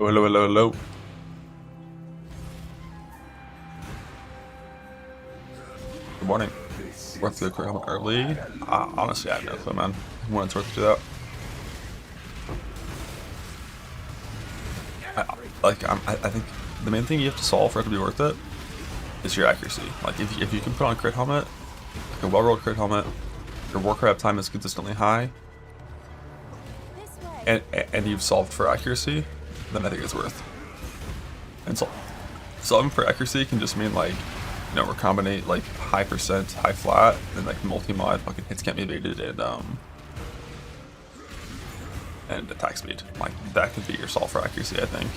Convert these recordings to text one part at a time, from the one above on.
Hello, hello, hello. Good morning. Worth the quick helmet early? Honestly, I have no clue, man. When it's worth to do that. I think the main thing you have to solve for it to be worth it is your accuracy. Like, if you can put on a crit helmet, like a well-rolled crit helmet, your warcraft time is consistently high, and you've solved for accuracy, then I think it's worth. And solving for accuracy can just mean, like, you know, recombinate like high percent, high flat, and like multi-mod fucking hits can't be evaded and attack speed. Like, that could be your solve for accuracy, I think.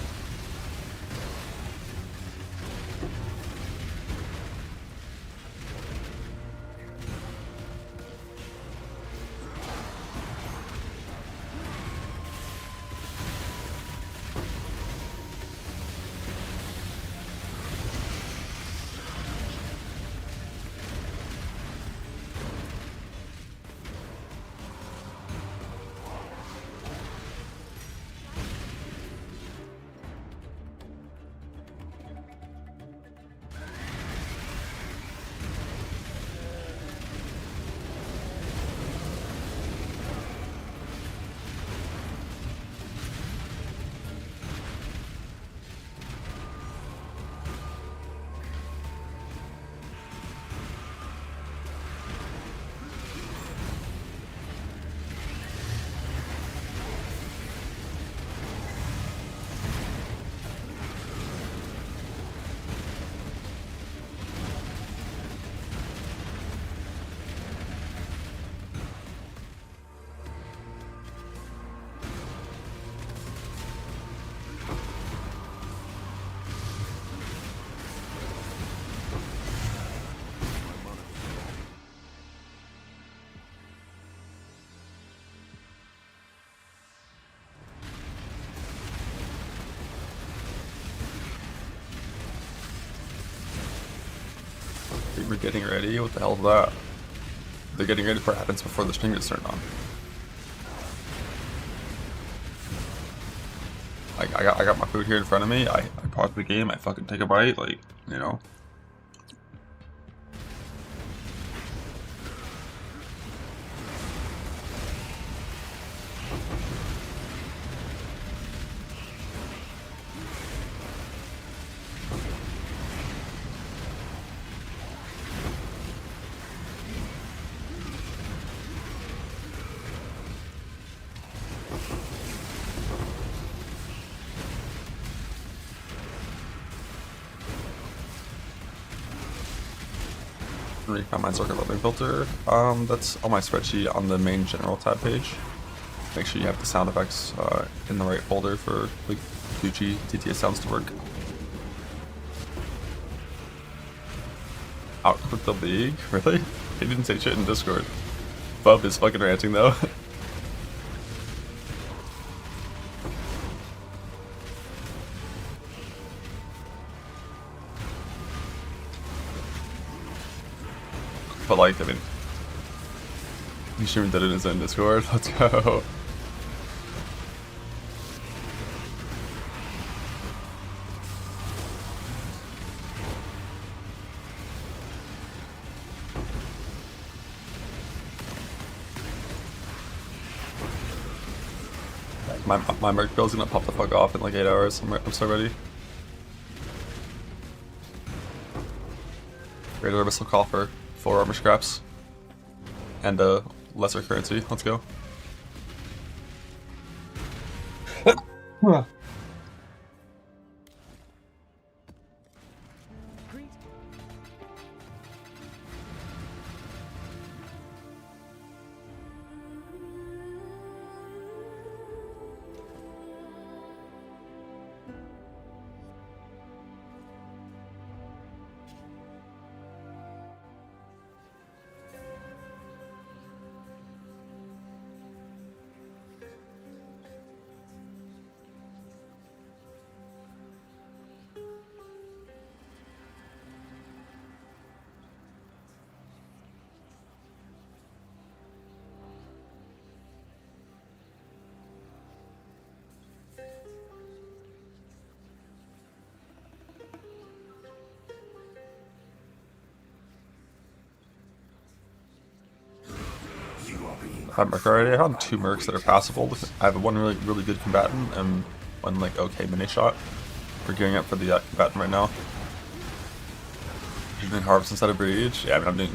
We're getting ready? What the hell is that? They're getting ready for what happens before the stream gets turned on. Like, I got my food here in front of me, I pause the game, I fucking take a bite, like, you know. Recon my circuit loading filter. That's on my spreadsheet on the main general tab page. Make sure you have the sound effects in the right folder for like Gucci TTS sounds to work. Output the league? Really? He didn't say shit in Discord. Bub is fucking ranting though. But like, I mean, he streamed did it in his own Discord. Let's go. My Merc bill's gonna pop the fuck off in like 8 hours. I'm so ready. Greater Missile Coffer, 4 armor scraps, and lesser currency. Let's go. 5 Merc already. I found 2 Mercs that are passable. I have one really good combatant and one like okay mini shot. We're gearing up for the combatant right now. You're doing harvest instead of breach. Yeah, I mean,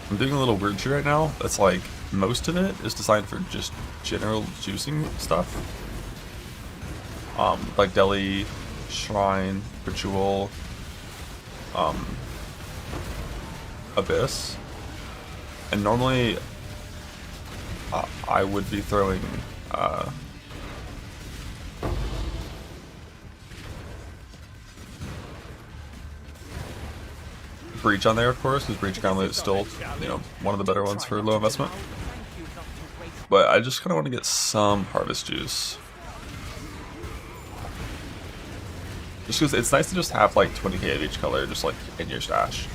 I'm doing a little weird shit right now. That's like most of it is designed for just general juicing stuff. Like Deli, Shrine, Ritual, Abyss. And normally I would be throwing Breach on there, of course, because Breach Gauntlet is still, you know, one of the better ones for low investment. But I just kind of want to get some Harvest Juice. Just because it's nice to just have like 20k of each color just like in your stash.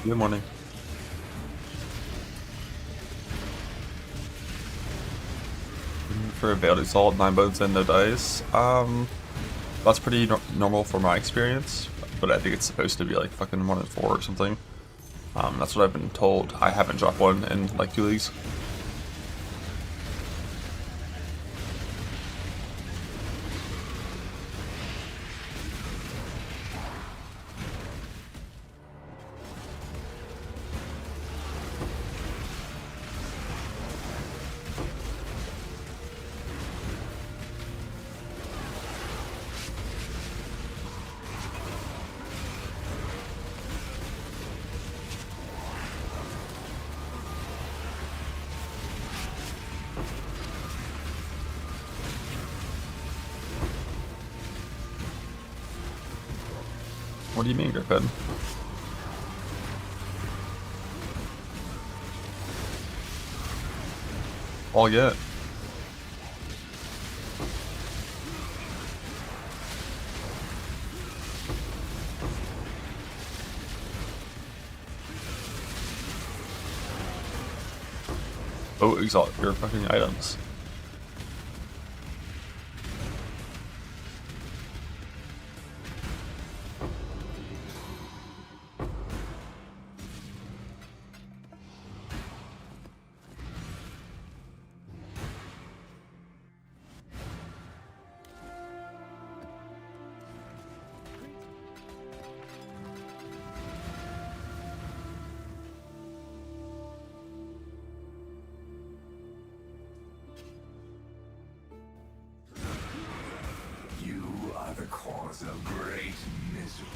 Good morning. For a Veiled Exalt, 9 bones and no dice. That's pretty normal for my experience, but I think it's supposed to be like fucking 1 in 4 or something. That's what I've been told. I haven't dropped one in like 2 leagues. What do you mean, Griffin? All get. Oh, exalt your fucking items. The cause of great misery.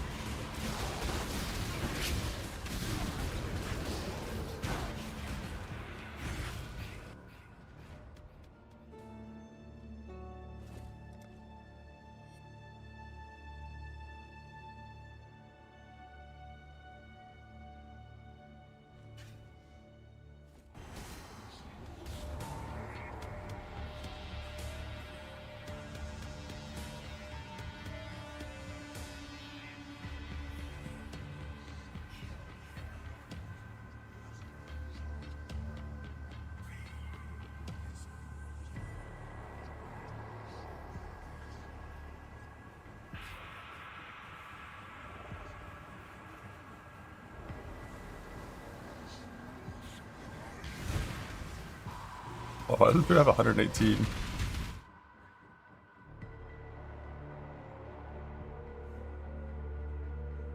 Oh, why does it have 118?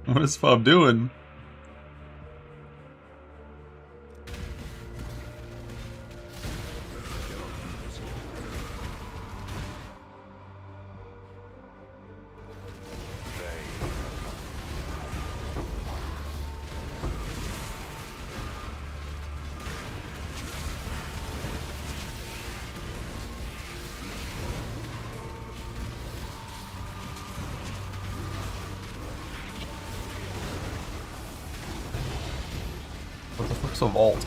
What is Fob doing? also vault.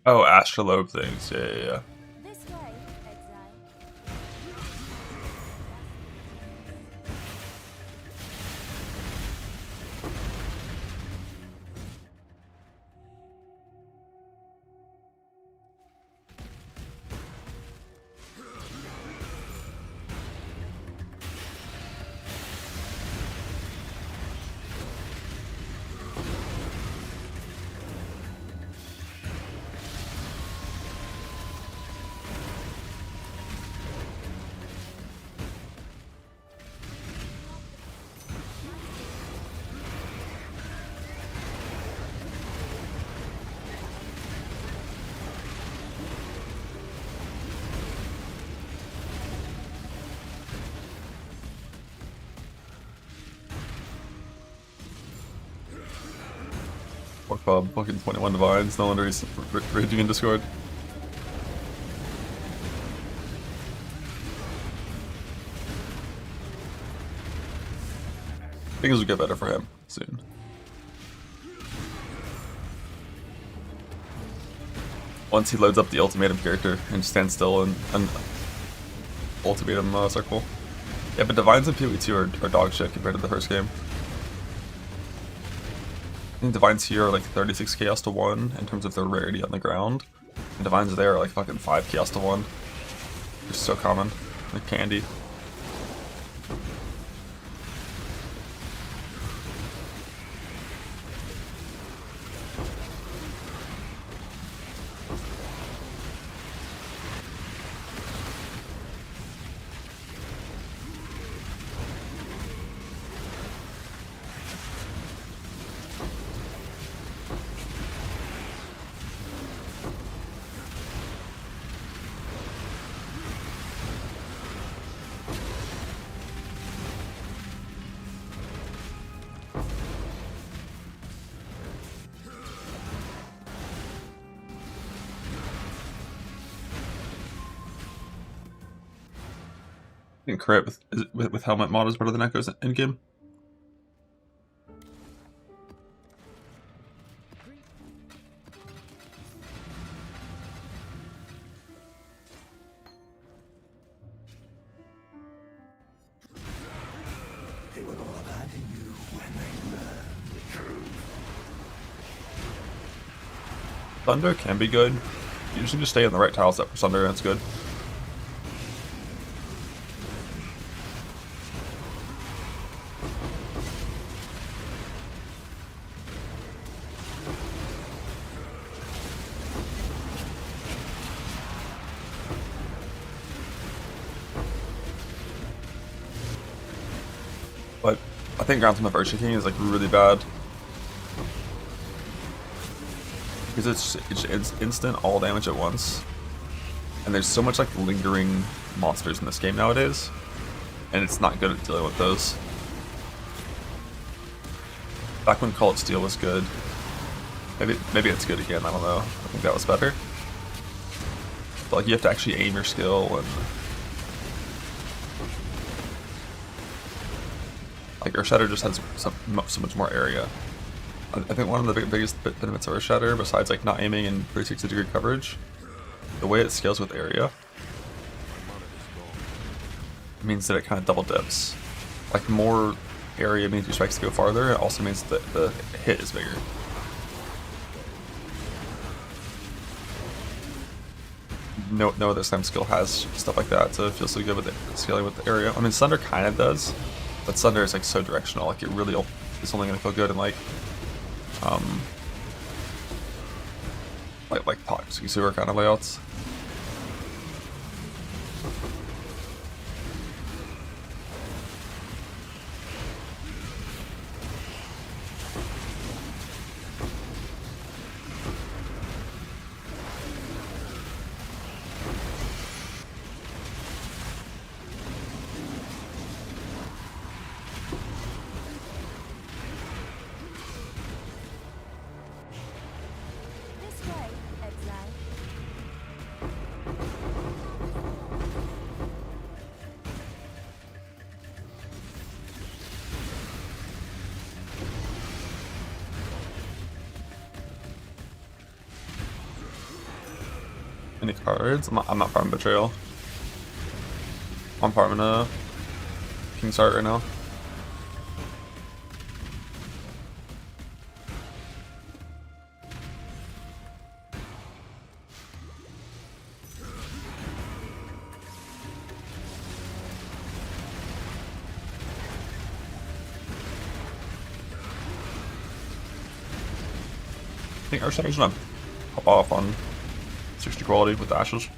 Oh, astrolabe things. Yeah, yeah, yeah. This way, exile. What club? Fucking 21 divines. No wonder he's raging in Discord. Things will get better for him soon. Once he loads up the ultimatum character and stands still and ultimatum circle. Yeah, but divines in PoE2 are dog shit compared to the first game. I think divines here are like 36 chaos to 1 in terms of their rarity on the ground. And divines there are like fucking 5 chaos to 1. They're so common. Like candy. I think crit with helmet mod is better than Echoes in game. They will all abandon you when they learn the truth. Thunder can be good. You just need to stay in the right tile set for Thunder and it's good. But I think Ground Ultimate Virtue King is like really bad. Because it's instant all damage at once. And there's so much like lingering monsters in this game nowadays. And it's not good at dealing with those. Back when Call It Steel was good. Maybe it's good again, I don't know. I think that was better. But like you have to actually aim your skill and like Earthshatter just has so much more area. I think one of the biggest benefits of Earthshatter, besides like not aiming and 360-degree coverage, the way it scales with area means that it kind of double dips. Like more area means your strikes go farther, it also means that the hit is bigger. No other slam skill has stuff like that, so it feels so good with it scaling with the area. I mean, Sunder kind of does, but Sunder is like so directional. Like it really is only gonna feel good in like Toxic Sewer kind of layouts. Any cards? I'm not farming Betrayal. I'm farming a King's Heart right now. I think Earthshatter's gonna pop off on 60 quality with Ashes.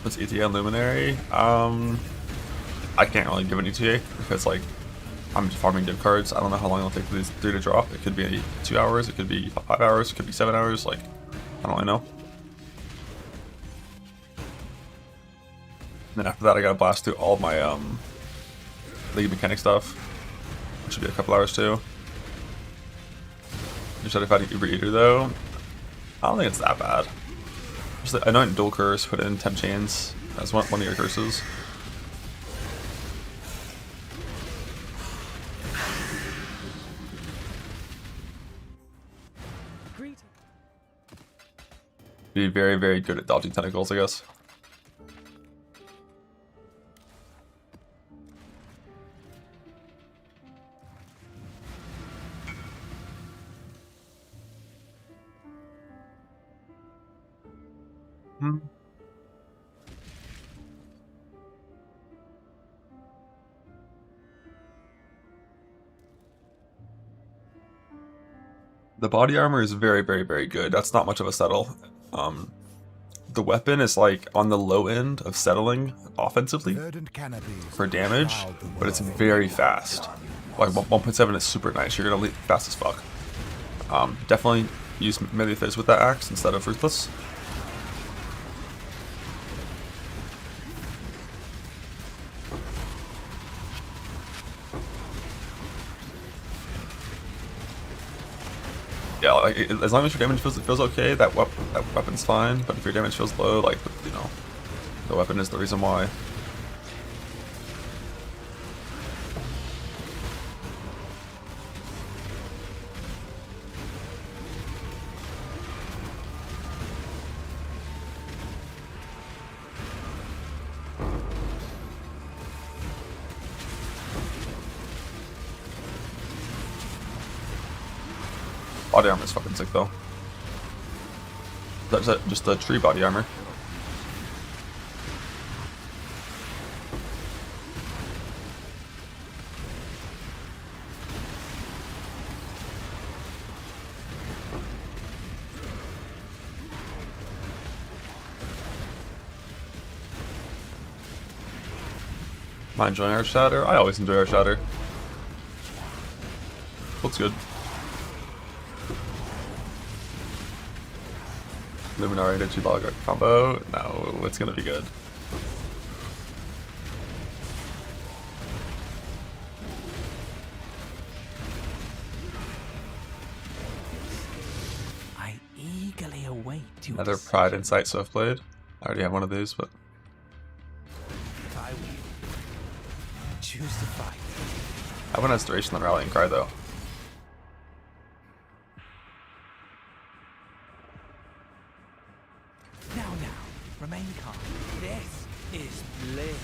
What's ETA on Luminary? I can't really give an ETA because like I'm just farming div cards. I don't know how long it'll take for these 3 to drop. It could be 2 hours, it could be 5 hours, it could be 7 hours. Like I don't really know. And then after that, I gotta blast through all of my League mechanic stuff, which should be a couple hours too. Just had to fight an Uber Eater though. I don't think it's that bad. Just I know in Dual Curse, put in Temp Chains as one of your curses. Be very, very good at dodging tentacles, I guess. The body armor is very, very, very good. That's not much of a settle. The weapon is like on the low end of settling offensively for damage, but it's very fast. Like 1.7 is super nice. You're gonna leap fast as fuck. Definitely use melee fizz with that axe instead of ruthless. Yeah, like as long as your damage feels okay, that weapon's fine. But if your damage feels low, like you know, the weapon is the reason why. Body armor is fucking sick though. That's just a tree body armor. Am I enjoying our shatter? I always enjoy our shatter. Looks good. Luminary to 2 log combo? No, it's gonna be good. I eagerly await you. Another Pride Insight Swiftblade. I already have one of these, but I will choose to fight. I want Restoration on Rallying Cry though. Now, remain calm. This is bliss.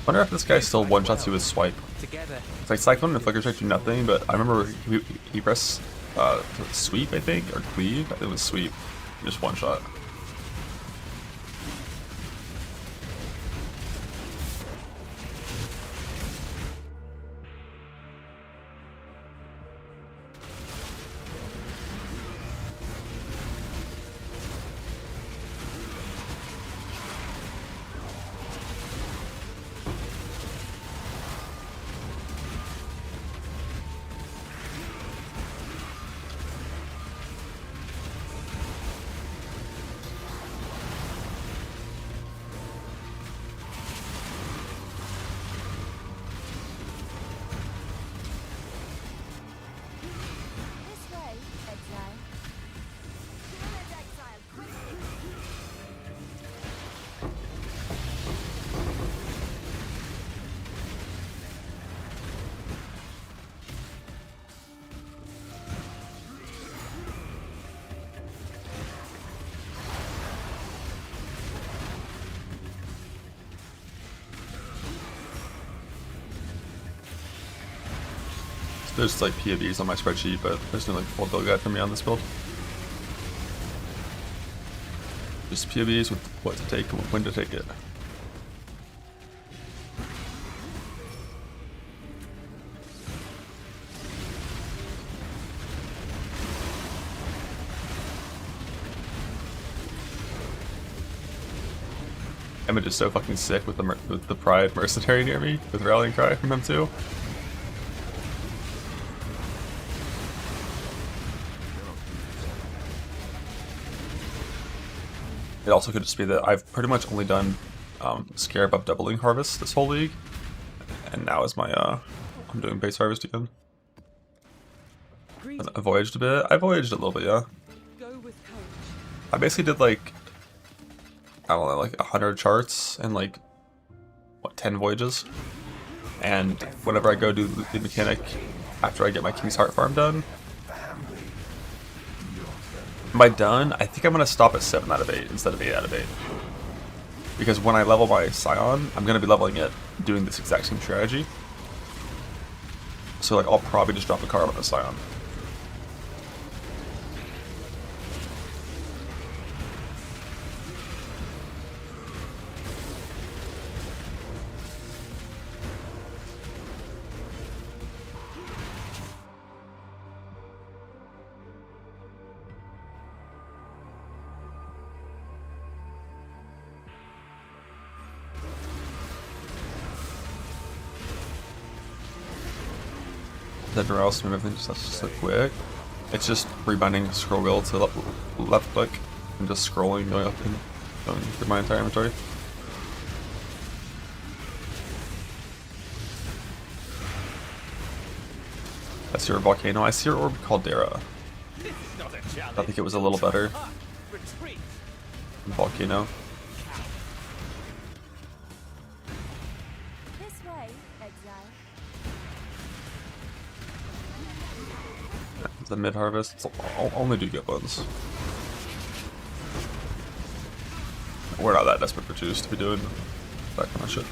Wonder if this guy still one-shots you with Swipe. Together. It's like Cyclone and Flicker Strike do nothing, but I remember he pressed Sweep, I think, or Cleave. It was Sweep. Just one-shot. There's like POVs on my spreadsheet, but there's no like full build guide for me on this build. Just POVs with what to take and when to take it. Image is so fucking sick with the Pride Mercenary near me, with Rallying Cry from him too. It also could just be that I've pretty much only done Scarab up doubling harvest this whole league, and now is my I'm doing base harvest again. And I voyaged a bit. I voyaged a little bit, yeah. I basically did like, I don't know, like 100 charts and like, what, 10 voyages? And whenever I go do the mechanic after I get my King's Heart farm done, by done, I think I'm going to stop at 7 out of 8 instead of 8 out of 8. Because when I level my Scion, I'm going to be leveling it doing this exact same strategy. So like, I'll probably just drop a card on the Scion. The Durell smooth everything just so quick. It's just rebinding scroll wheel to left click and just scrolling going up and going through my entire inventory. I see your volcano. I see your orb Caldera. I think it was a little better than volcano. This way, exile. The mid harvest, I'll only do good ones. We're not that desperate for juice to be doing that kind of shit.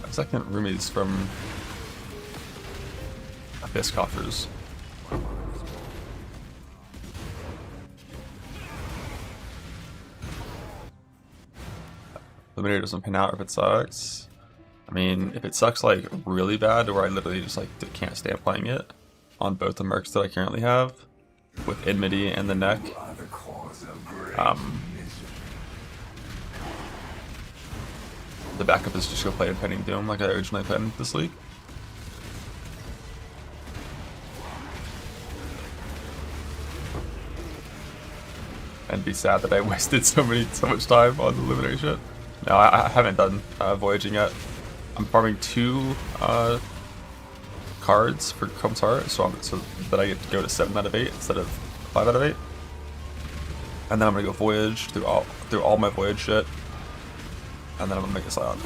Second roomies from Abyss Coffers. Eliminator doesn't pan out if it sucks. I mean, if it sucks like really bad, where I literally just like can't stand playing it on both the Mercs that I currently have, with Enmity and the neck. The backup is just go play Impending Doom like I originally planned this league. And be sad that I wasted so much time on the Luminary shit. No, I haven't done voyaging yet. I'm farming 2 cards for Chrome's Heart, so that I get to go to 7 out of 8 instead of 5 out of 8. And then I'm gonna go voyage through all my voyage shit. And then I'm gonna make a Scion.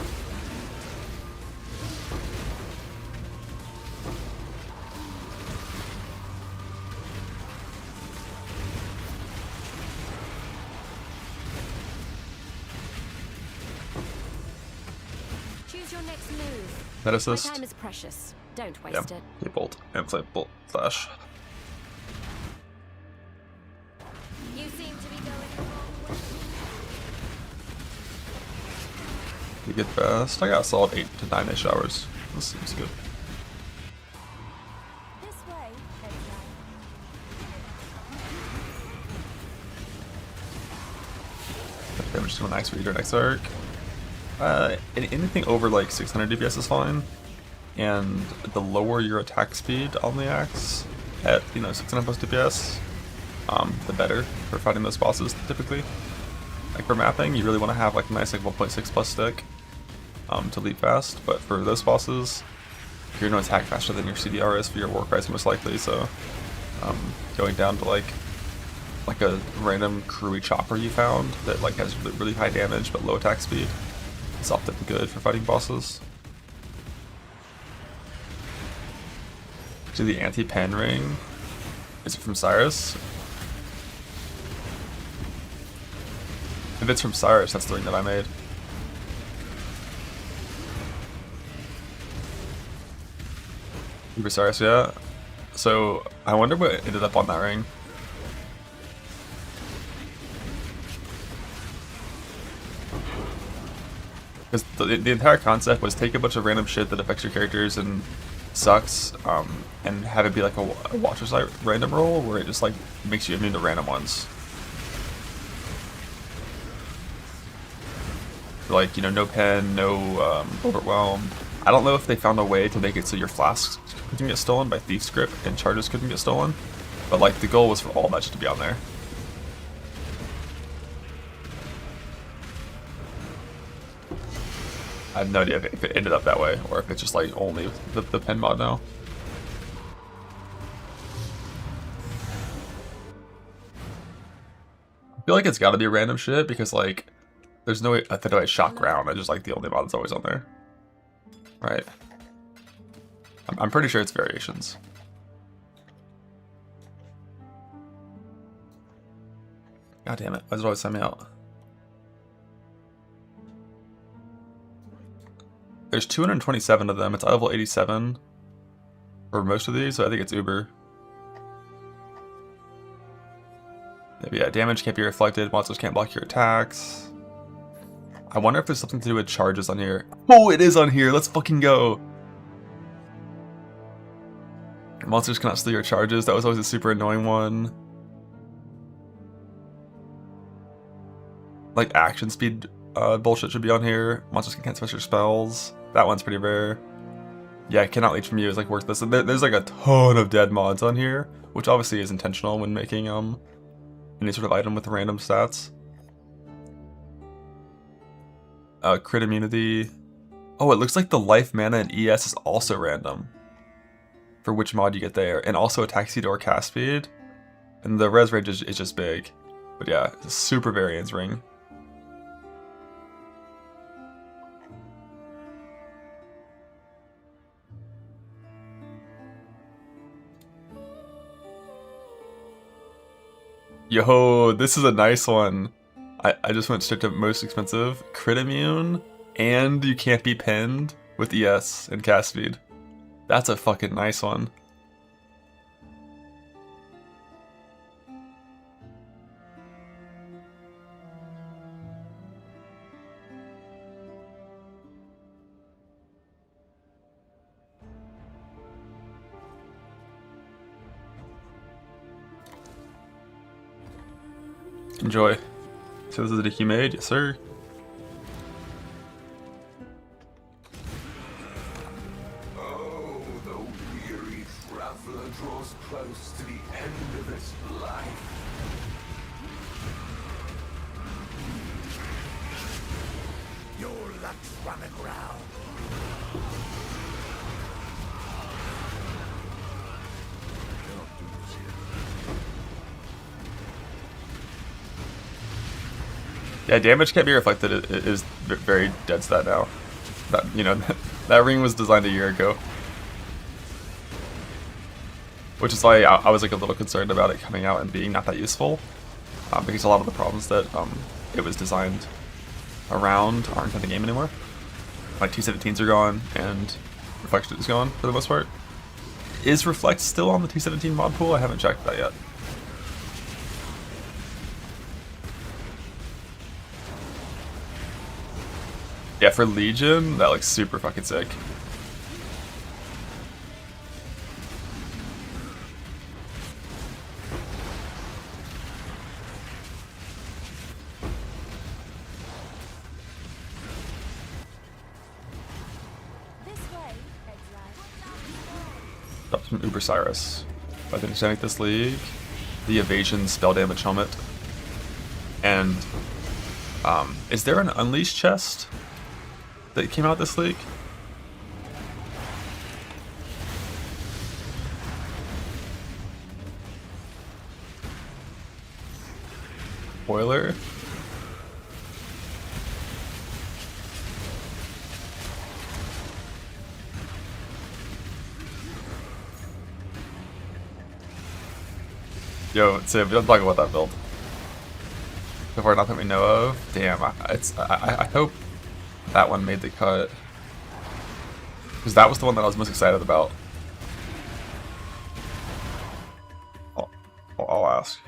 Choose your next move. That My assist. time is precious. Don't waste Yeah. it. Hit bolt and play bolt flash. You seem to be going the wrong way. You get fast. I got a solid 8 to 9-ish hours. This seems good. This way, exile. Damage to an axe reader next arc. Anything over like 600 DPS is fine. And the lower your attack speed on the axe at 600 plus DPS, the better for fighting those bosses typically. Like for mapping, you really want to have like a nice like 1.6 plus stick to leap fast, but for those bosses, you're going to attack faster than your CDR is for your war price most likely, so going down to like a random crewy chopper you found that like has really high damage but low attack speed is often good for fighting bosses. To the anti-pen ring, is it from Cyrus? If it's from Cyrus, that's the ring that I made. For Cyrus, yeah. So I wonder what ended up on that ring. Because the entire concept was take a bunch of random shit that affects your characters and sucks, and have it be like a Watcher Sight random roll where it just like makes you immune to random ones. Like, you know, no pen, no overwhelm. I don't know if they found a way to make it so your flasks couldn't get stolen by Thief's Grip and charges couldn't get stolen, but like the goal was for all that shit to be on there. I have no idea if it ended up that way or if it's just like only the pen mod now. I feel like it's got to be random shit because like there's no way I shock round. I just like the only mod that's always on there, right? I'm pretty sure it's variations. God damn it! Why does it always send me out? There's 227 of them. It's level 87 for most of these, so I think it's Uber. Maybe, yeah, damage can't be reflected. Monsters can't block your attacks. I wonder if there's something to do with charges on here. Oh, it is on here. Let's fucking go. Monsters cannot steal your charges. That was always a super annoying one. Like action speed bullshit should be on here. Monsters can cancel your spells. That one's pretty rare. Yeah, cannot leech from you is like worthless. There's like a ton of dead mods on here, which obviously is intentional when making any sort of item with random stats. Crit immunity. Oh, it looks like the life mana and ES is also random for which mod you get there, and also attack speed or cast speed. And the res range is just big. But yeah, it's a super variance ring. Yo, this is a nice one. I just went straight to most expensive. Crit immune, and you can't be pinned with ES and cast speed. That's a fucking nice one. Enjoy. So this is the deck you made? Yes, sir. Oh, the weary traveler draws close to the end of its life. Your luck's running aground. Cannot do this here. Yeah, damage can't be reflected. It is very dead stat now. That, you know, that ring was designed a year ago, which is why I was like a little concerned about it coming out and being not that useful, because a lot of the problems that it was designed around aren't in the game anymore. Like T17s are gone and reflection is gone for the most part. Is reflect still on the T17 mod pool? I haven't checked that yet. Yeah, for Legion, that looks super fucking sick. This way, exile. Drops from Uber Cyrus. By the understanding this league, the evasion spell damage helmet and Is there an Unleashed chest that came out this league? Spoiler? Yo, Sim, don't talk about that build. So far, not that we know of. Damn, I hope that one made the cut. Because that was the one that I was most excited about. I'll ask.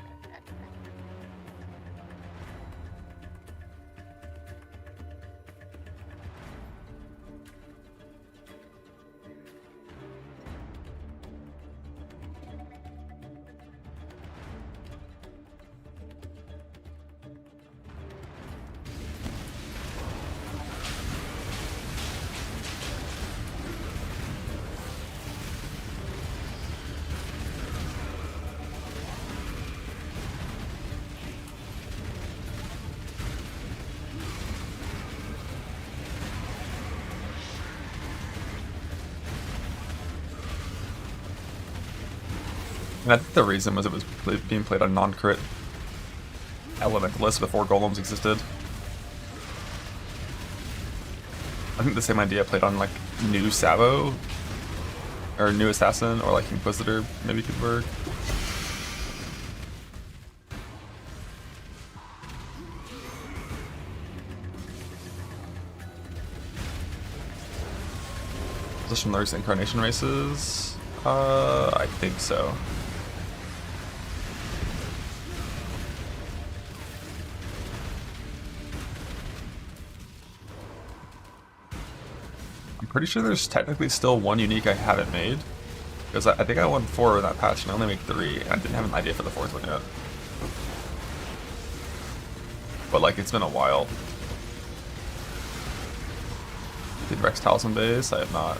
And I think the reason was it was being played on non-crit elementalist before golems existed. I think the same idea played on like new Savo or new Assassin or like Inquisitor maybe could work. Position lurks incarnation races? I think so. I'm pretty sure there's technically still one unique I haven't made. Because I think I won 4 in that patch and I only made 3, and I didn't have an idea for the 4th one yet. But like, it's been a while. Did Rex Talisman base? I have not.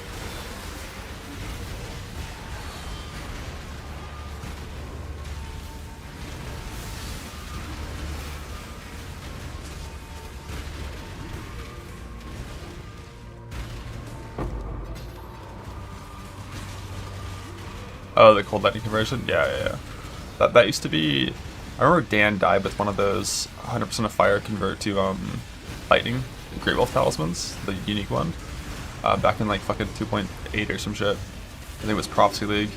Oh, the cold lightning conversion? Yeah. That used to be... I remember Dan died with one of those 100% of fire convert to lightning Great Wolf Talismans, the unique one. Back in like fucking 2.8 or some shit. I think it was Prophecy League.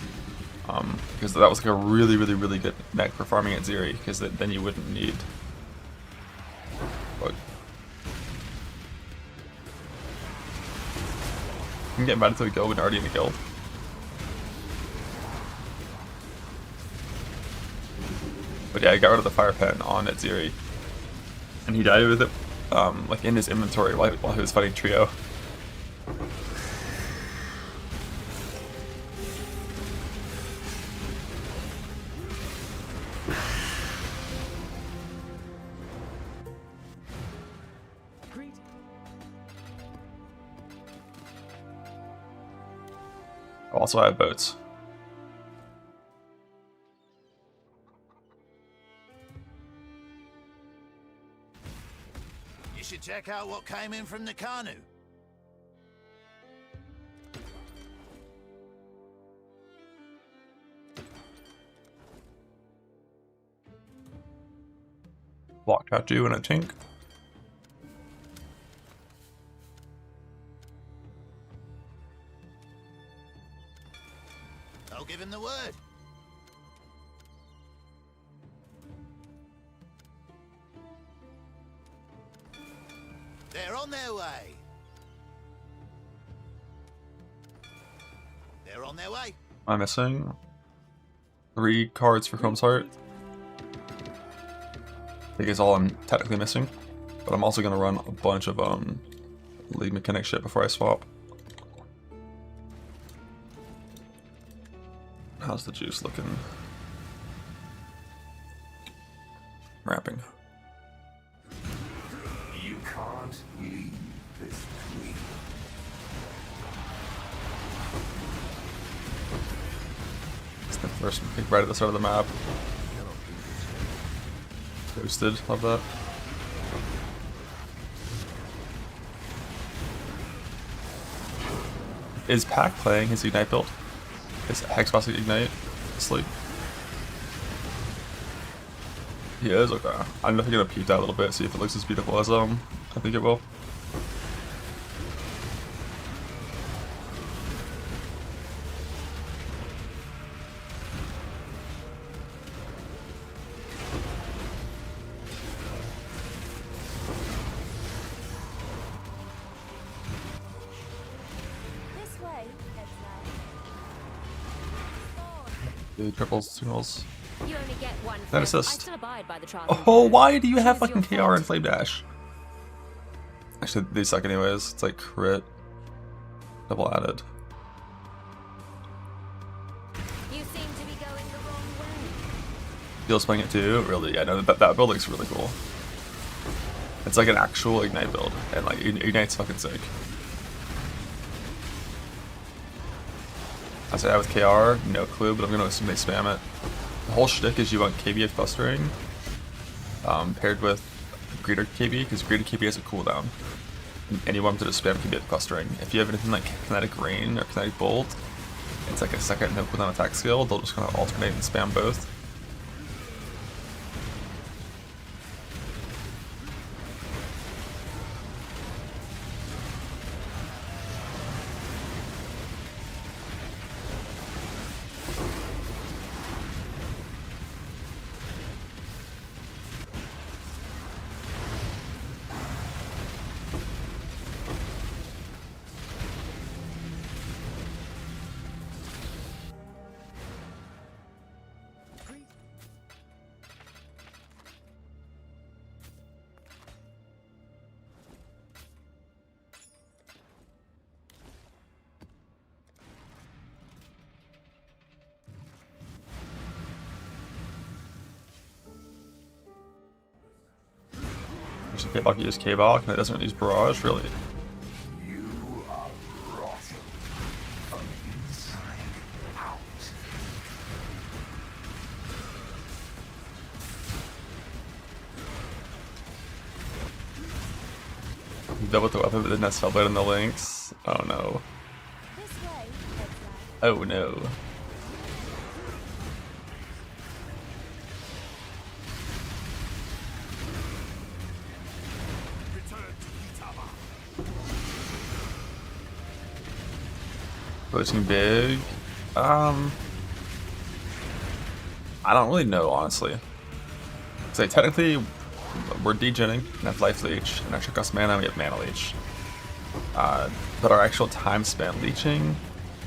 Because that was like a really good mech for farming at Zeri, because then you wouldn't need... What? You can get mad until we go when you're already in the guild. But yeah, I got rid of the fire pen on at Zeri. And he died with it like in his inventory while he was fighting Trio. Also, I have boats. You should check out what came in from the canoe. Block tattoo and a tink. I'll give him the word. They're on their way. They're on their way. I'm missing 3 cards for Chrome's Heart. I think it's all I'm technically missing. But I'm also gonna run a bunch of league mechanic shit before I swap. How's the juice looking? Wrapping. You can't leave this queen. It's the first pick right at the start of the map. Boosted, love that. Is Pack playing his Ignite build? Is Hexboss Ignite asleep? He is? Okay. I'm definitely gonna peep that a little bit, see if it looks as beautiful as I think it will. This way, heads The triple signals. You only get one. That fifth. I assist. still abide by the trials and Oh, errors. why do you have Choose fucking your KR fault. and Flame Dash? Actually, they suck anyways. It's like crit. Double added. You seem to be going the wrong way. Deal's playing it too? Really? Yeah, no, that build looks really cool. It's like an actual Ignite build, and like Ignite's fucking sick. I say that with KR, no clue, but I'm gonna assume they spam it. The whole shtick is you want KBF clustering, paired with Greeter KB, because Greeter KB has a cooldown. And you want them to just spam KBF clustering. If you have anything like Kinetic Rain or Kinetic Bolt, it's like a second no cooldown attack skill, they'll just kind of alternate and spam both. Just K-Ball use K-Ball, and it doesn't use Barrage, really. You are rotten from inside out. Double the weapon, but then that's Spellblade in the links. Oh no. This way, heads Oh no. Looking big. I don't really know, honestly. So technically, we're degenning and have life leech, and extra cost mana, we have mana leech. But our actual time spent leeching,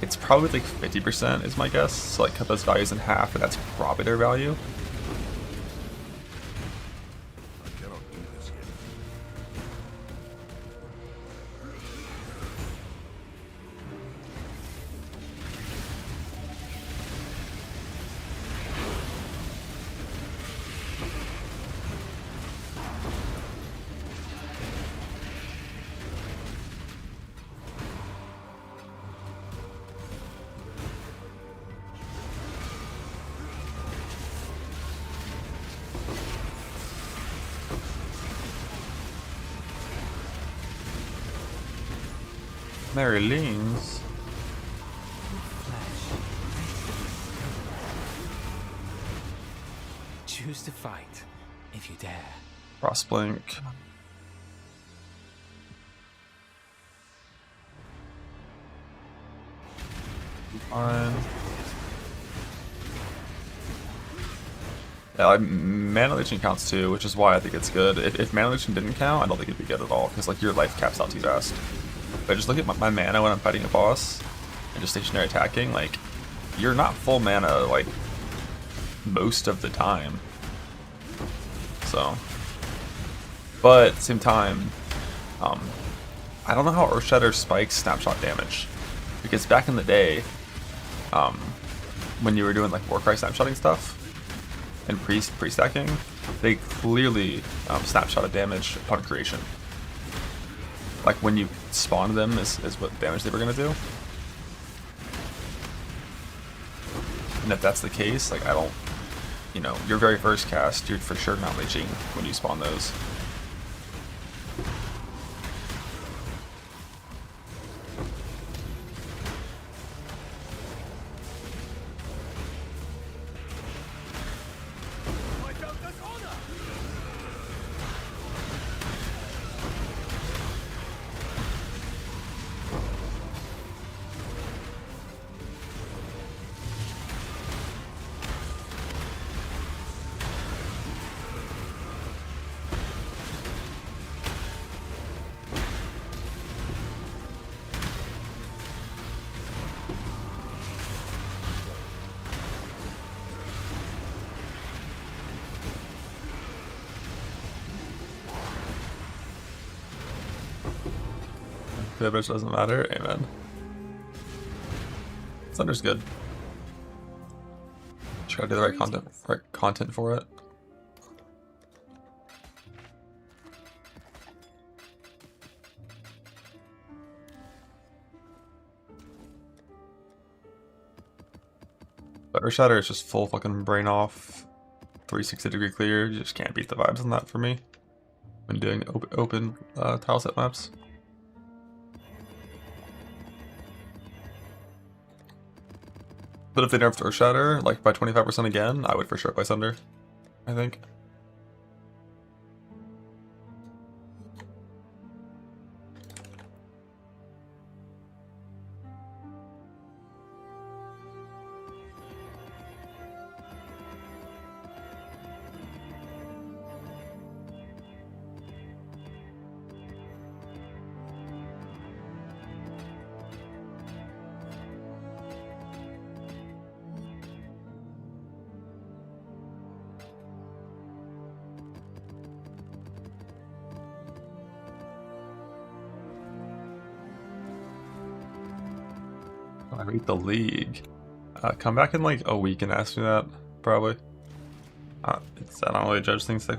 it's probably like 50% is my guess. So like cut those values in half, and that's probably their value. Mary leans. Choose to fight, if you dare. Frostblink. Fine. Yeah, like, mana leeching counts too, which is why I think it's good. If mana leeching didn't count, I don't think it'd be good at all, because like your life caps out too fast. But just look at my mana when I'm fighting a boss, and just stationary attacking, like, you're not full mana, like, most of the time. So. But at the same time, I don't know how Earthshatter spikes snapshot damage. Because back in the day, when you were doing like Warcry snapshotting stuff, and pre-stacking, they clearly snapshotted damage upon creation. Like when you spawned them is what damage they were gonna do. And if that's the case, like I don't, you know, your very first cast, you're for sure not leeching when you spawn those. The bitch doesn't matter. Amen. Sunder's good. Try to do the right content for it. But Earthshatter is just full fucking brain off, 360-degree clear. You just can't beat the vibes on that for me when doing open tile set maps. But if they nerfed Earthshatter like by 25% again, I would for sure play Sunder, I think. I rate the league. Come back in like a week and ask me that, probably. I don't really judge things that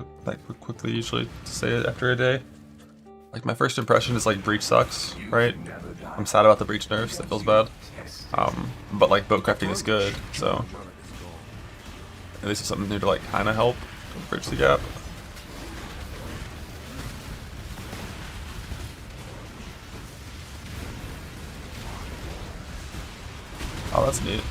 quickly usually to say it after a day. Like my first impression is like Breach sucks, right? I'm sad about the Breach nerfs, that feels bad. But like boat crafting is good, so at least it's something new to like kind of help bridge the gap. Oh, that's neat.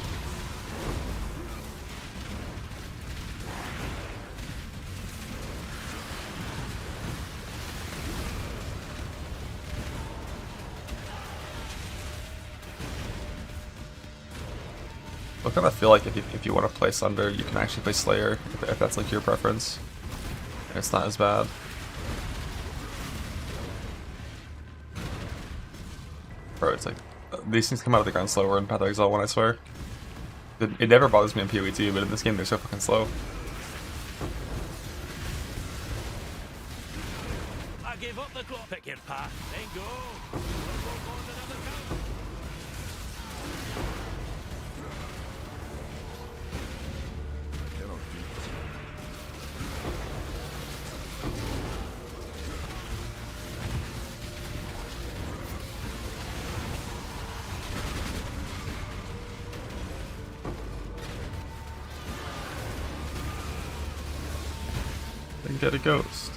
I kind of feel like if you want to play Sunder, you can actually play Slayer if that's like your preference. It's not as bad. Bro, it's like these things come out of the ground slower in Path of Exile 1, I swear. It never bothers me in PoE2, but in this game they're so fucking slow. I gave up the clock. Pick your path, then go. Then get a ghost.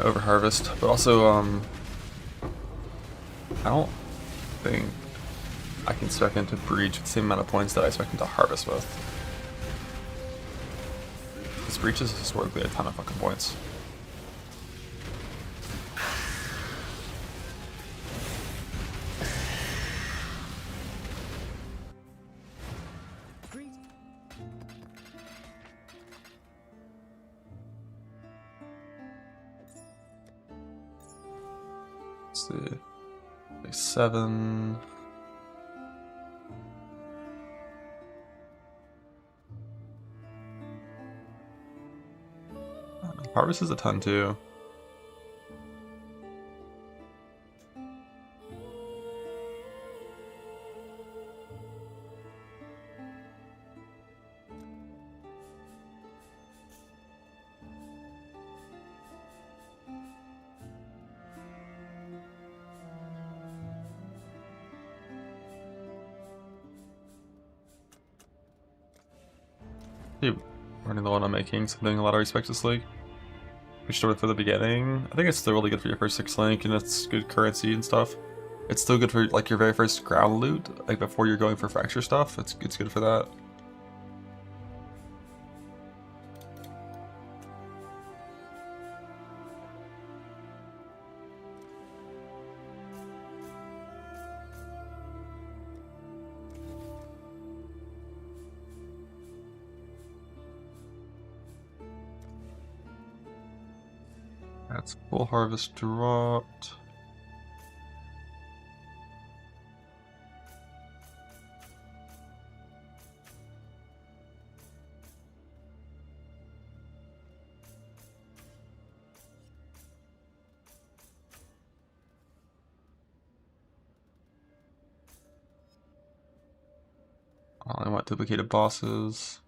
Over harvest, but also I don't think I can spec into Breach with the same amount of points that I spec into Harvest with. This Breach is historically a ton of fucking points. Let's see, like 7. Harvest is a ton too. Keep running the one I'm making, so I'm doing a lot of respect to this league. Which stored for the beginning. I think it's still really good for your first 6 link, and it's good currency and stuff. It's still good for like your very first ground loot, like before you're going for fracture stuff. It's good for that. That's full harvest dropped. I want duplicated bosses.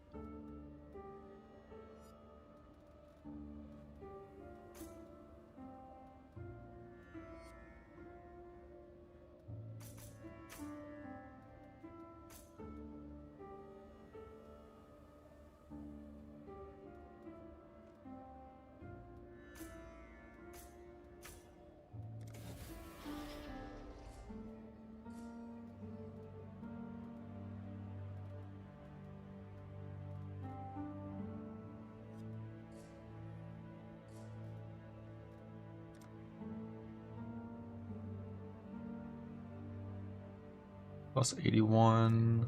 Plus 81.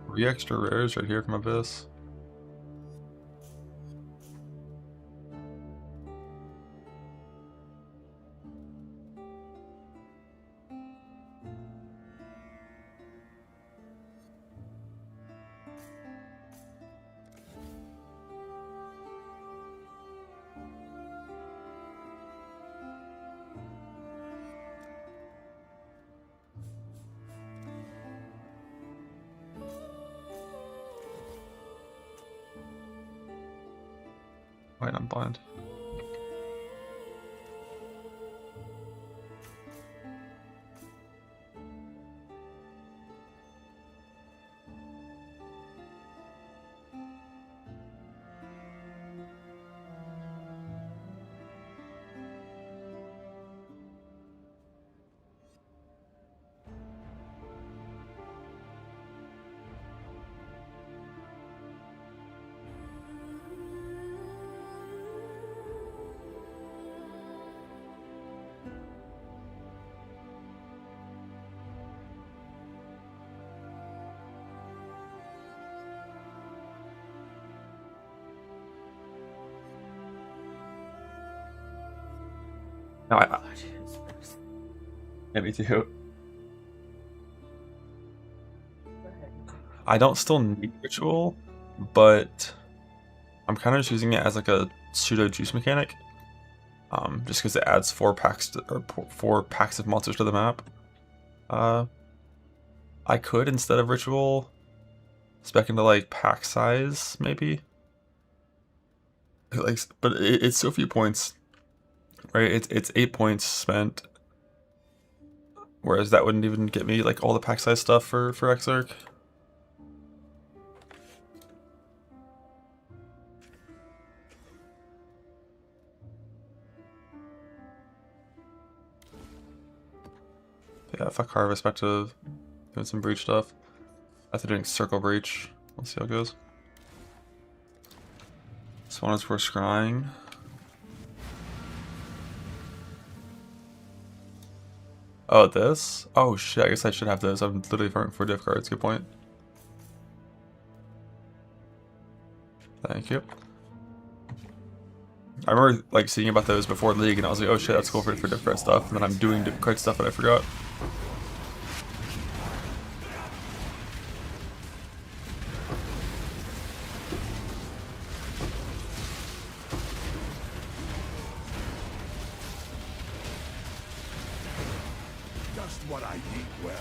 Three extra rares right here from Abyss. Wait, I'm blind. No, yeah, me too. I don't still need ritual, but I'm kind of just using it as like a pseudo juice mechanic. Just because it adds 4 packs of monsters to the map. I could, instead of ritual, spec into like pack size maybe. Like, but it's so few points, right? It's 8 points spent, whereas that wouldn't even get me like all the pack size stuff for Exarch. Yeah, fuck harvest, back to doing some breach stuff. After doing circle breach, let's see how it goes. This one is for scrying. Oh, this? Oh shit, I guess I should have this. I'm literally farming for diff cards. Good point. Thank you. I remember like seeing about those before League, and I was like, oh shit, that's cool for diff card stuff. And then I'm doing diff card stuff that I forgot. Just what I did well.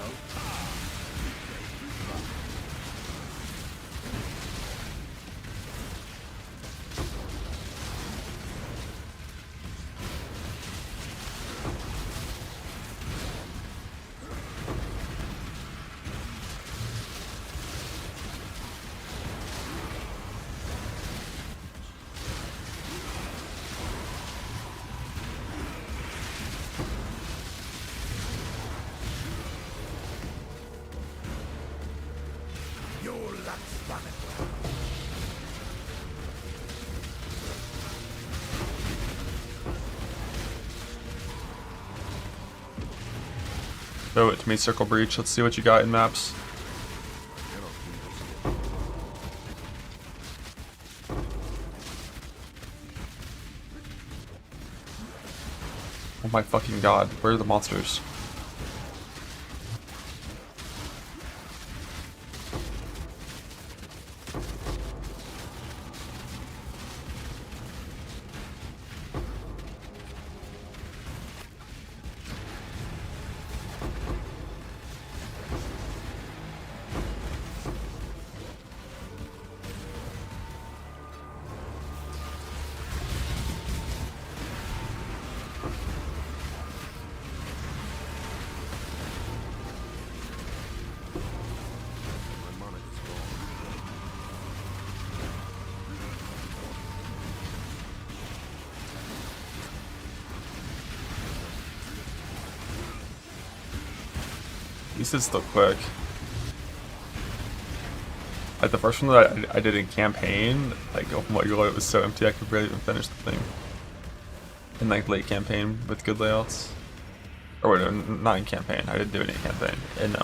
Show it to me, Circle Breach. Let's see what you got in maps. Oh my fucking god, where are the monsters? At least it's still quick. Like the first one that I did in campaign, like oh my god, it was so empty I could barely even finish the thing. In like late campaign with good layouts. Or wait, no, not in campaign. I didn't do it in campaign. In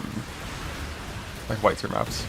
like white tier maps.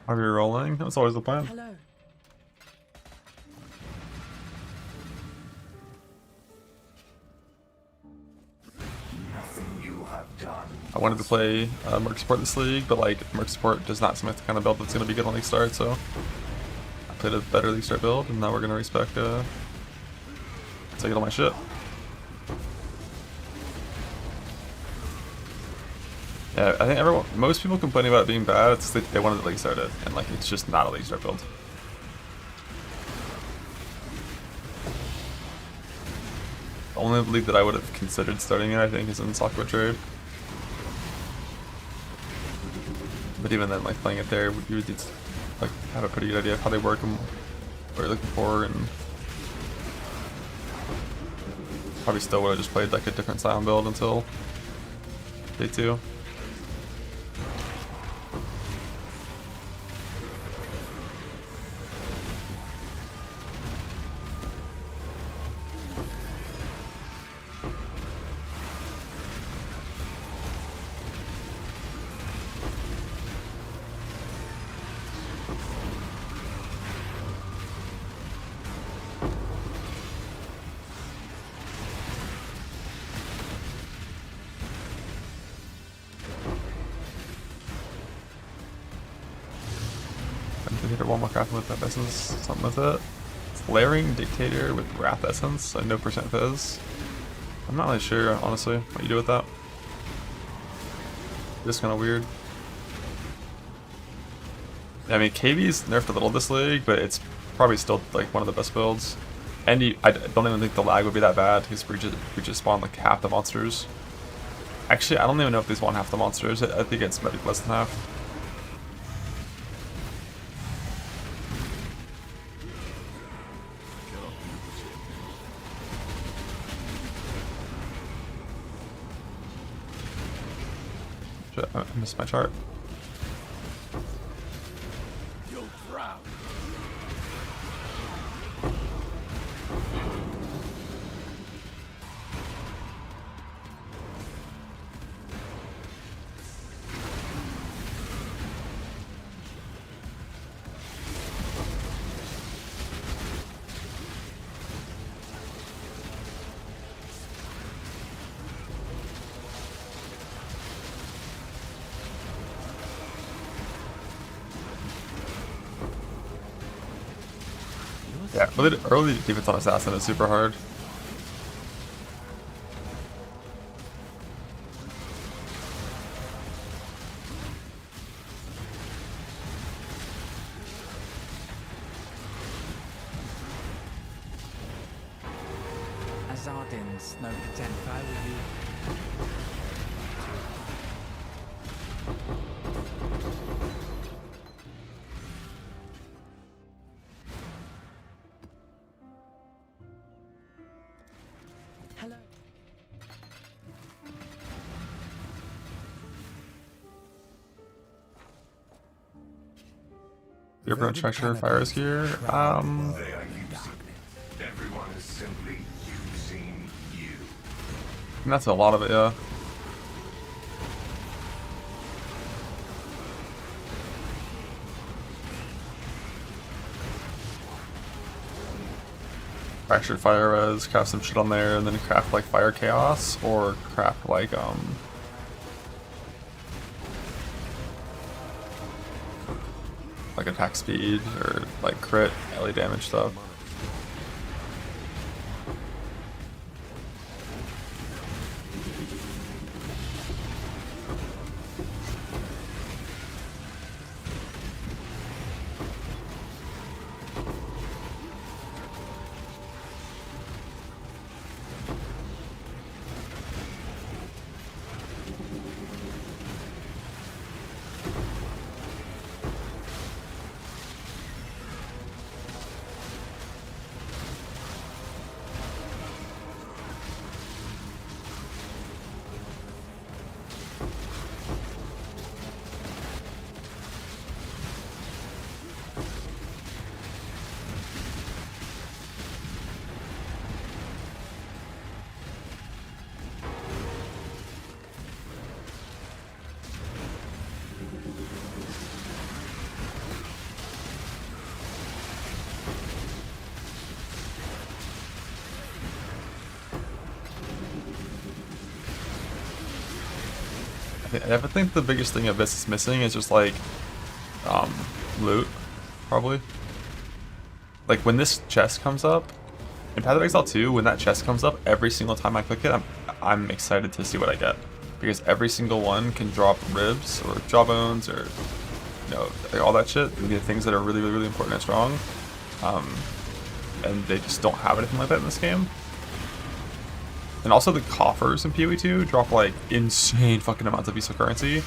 Are we rolling? That's always the plan. Hello. Nothing you have done. I wanted to play Merc support this league, but like Merc support does not seem like the kind of build that's going to be good on league start, so I played a better league start build, and now we're going to respec take all my shit. Yeah, I think most people complaining about it being bad, it's that they wanted to league start it, and like it's just not a league start build. The only league that I would have considered starting in, I think, is in Sakura Trade. But even then, like playing it there, you would need to like have a pretty good idea of how they work and what you're looking for, and probably still would have just played like a different Scion build until day 2. Hit one more craft with that essence, something with it. It's layering Dictator with Wrath Essence, and no percent fizz. I'm not really sure, honestly, what you do with that. Just kind of weird. I mean, KV's nerfed a little this league, but it's probably still like one of the best builds. And I don't even think the lag would be that bad because breaches spawn like half the monsters. Actually, I don't even know if they spawn half the monsters. I think it's maybe less than half. Shit, I missed my chart. You'll drown. Yeah, early defense on Assassin is super hard. Azardin's no pretend if I were you. You ever manufacture fires here? They are using. Everyone is simply using you. And that's a lot of it, yeah. Fractured fire res, craft some shit on there, and then craft like fire chaos, or craft like attack speed or like crit, melee damage stuff. I think the biggest thing Abyss is missing is just like loot, probably. Like when this chest comes up in Path of Exile 2, when that chest comes up, every single time I click it, I'm excited to see what I get, because every single one can drop ribs or jawbones or like all that shit. The things that are really, really, really important and strong, and they just don't have anything like that in this game. And also the coffers in PoE 2 drop like insane fucking amounts of useful currency.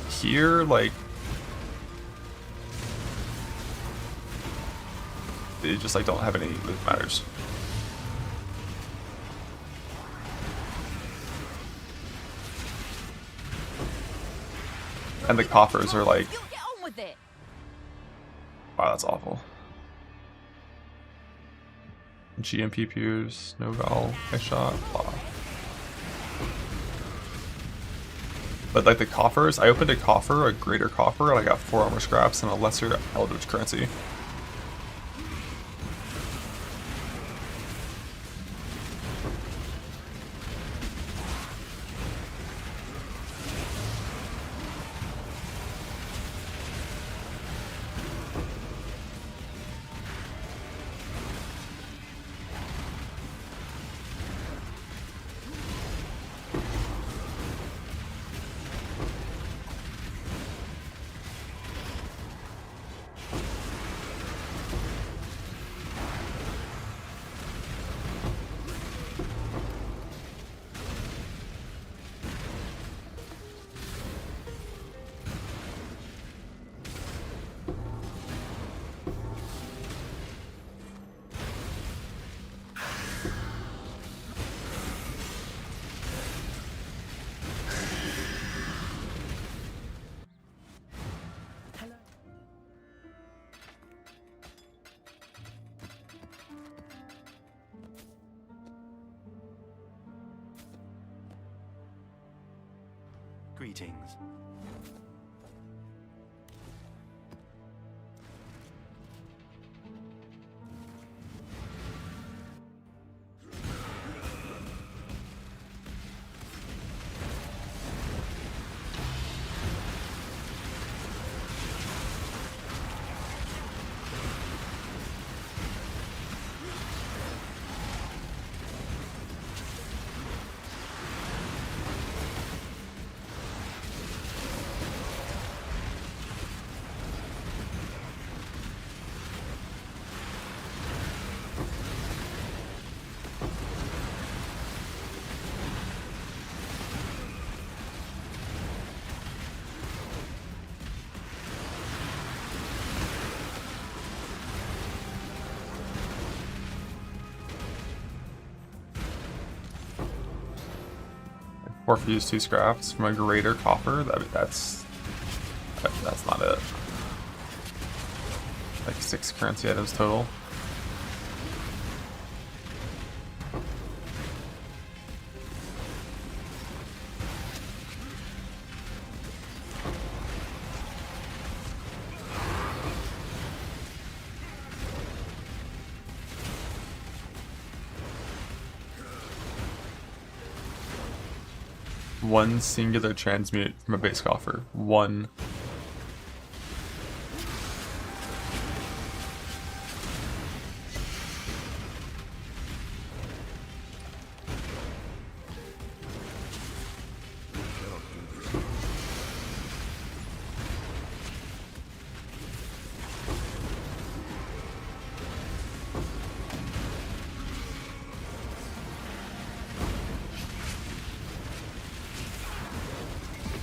Here, like, they just like don't have any loot matters. And the coffers are like, You'll get on with it. wow, that's awful. GMP Piers, no val, nice shot, blah. But like the coffers, I opened a coffer, a greater coffer, and I got 4 armor scraps and a lesser eldritch currency. Greetings. Or fuse 2 scraps from a greater coffer. That's not it. Like 6 currency items total. One singular transmute from a base coffer. One.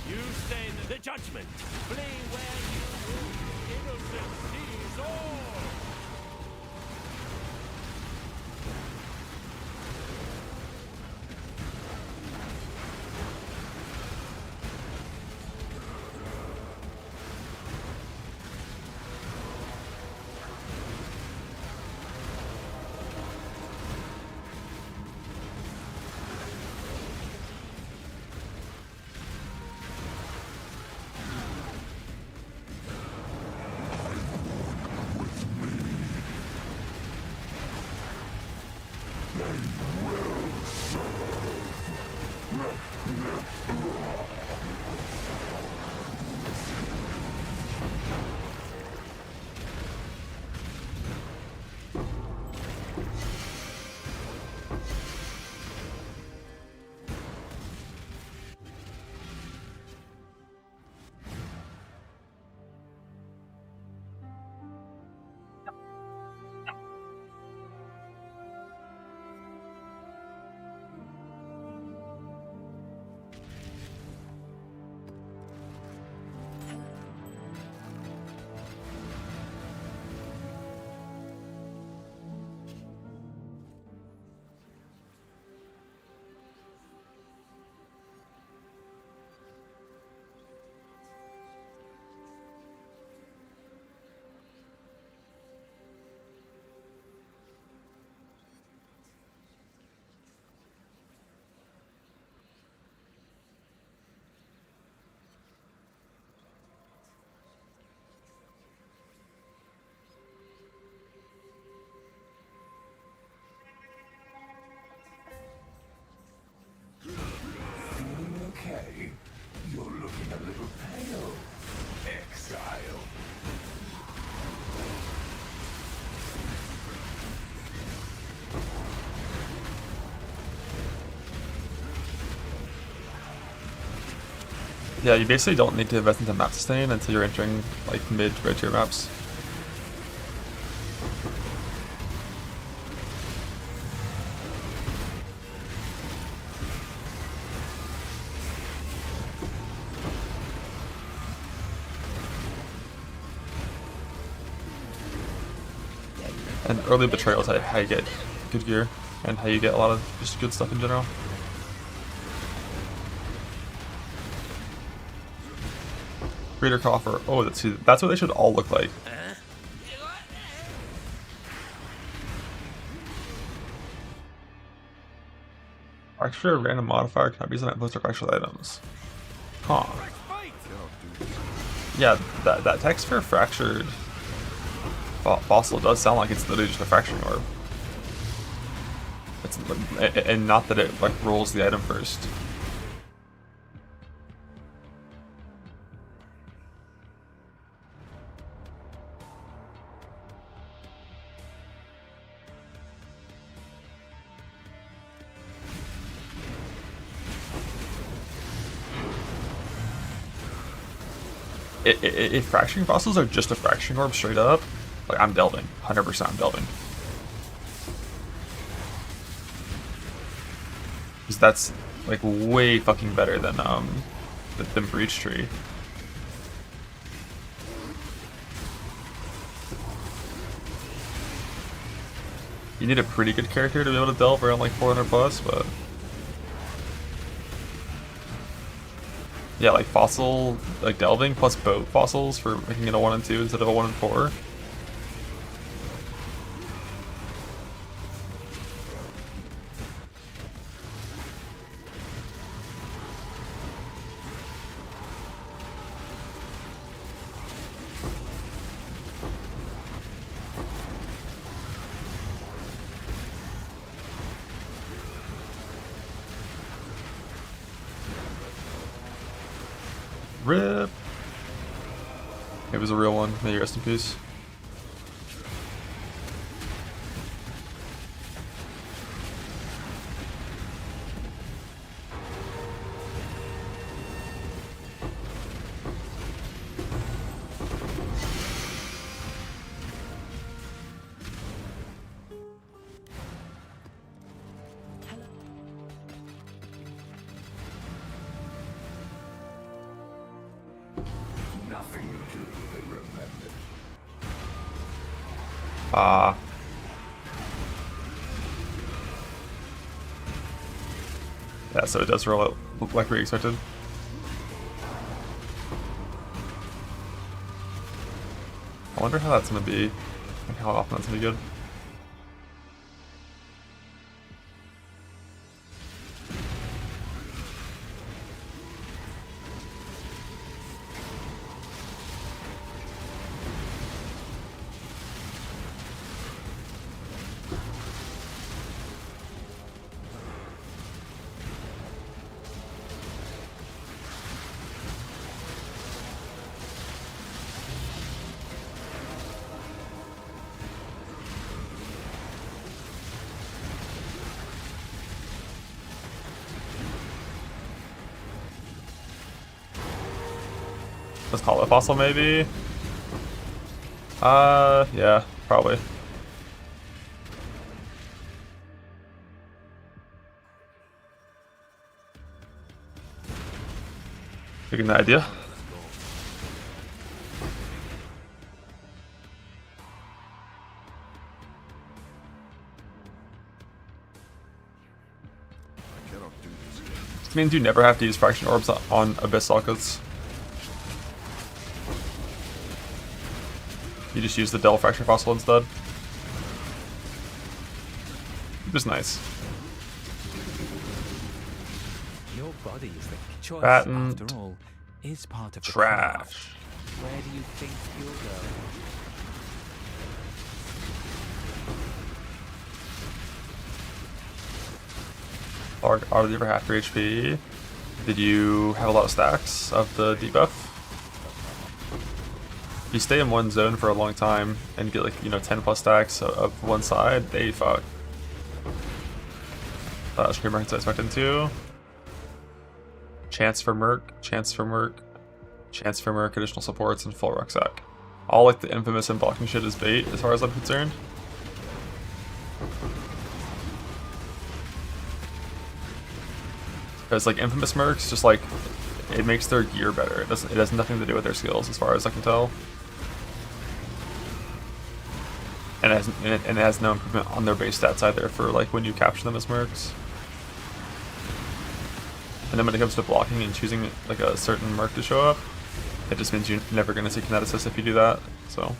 You stay in the judgment. Flee where you will. Innocence is all. Okay, you're looking a little pale, exile. Yeah, you basically don't need to invest into map sustain until you're entering like mid to red tier maps. And early betrayals, how you get good gear and how you get a lot of just good stuff in general. Reader coffer. Oh, that's what they should all look like. Extra random modifier cannot be used on poster actual items. Huh. Yeah, that text for fractured fossil does sound like it's literally just a fracturing orb. It's, and not that it like rolls the item first. If fracturing fossils are just a fracturing orb straight up, like I'm delving, 100% I'm delving. Because that's like way fucking better than Breach Tree. You need a pretty good character to be able to delve around like 400 plus, but Yeah, like fossil, like delving plus boat fossils for making it a 1 and 2 instead of a 1 and 4. Rip. It was a real one. May you rest in peace. Nothing to be remembered. Ah. Yeah, so it does roll out like we expected. I wonder how that's gonna be. Like how often that's gonna be good. Let's call it a fossil, maybe? Yeah, probably. You get an idea? This means you never have to use fraction orbs on Abyss Sockets. You just use the Del Fracture Fossil instead. Which is nice. Your body is the choice, Patent. after all, is part of the Trash. craft. Where do you think you'll go? Are they ever half your HP? Did you have a lot of stacks of the debuff? If you stay in one zone for a long time and get like, 10 plus stacks of one side, they fuck. Screamer hits I expected to. Chance for Merc, chance for Merc, chance for Merc, additional supports, and full rucksack. All like the infamous and blocking shit is bait as far as I'm concerned. Because like infamous mercs, just like it makes their gear better. It has nothing to do with their skills as far as I can tell. And it has no improvement on their base stats either for like when you capture them as mercs. And then when it comes to blocking and choosing like a certain merc to show up, it just means you're never going to see kineticists if you do that. So,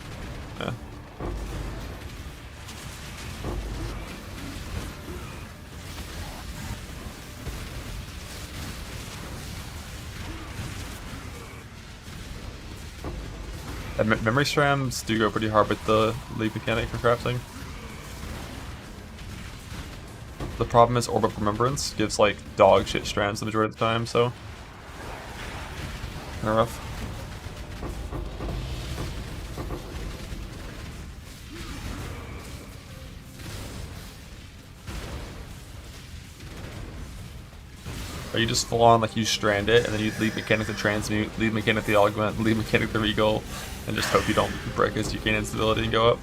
yeah. And memory strands do go pretty hard with the lead mechanic for crafting. The problem is Orb of Remembrance gives like dog shit strands the majority of the time, so kinda rough. Or you just full on like you strand it and then you lead mechanic the transmute, lead mechanic the augment, lead mechanic the regal, and just hope you don't break as you gain instability and go up.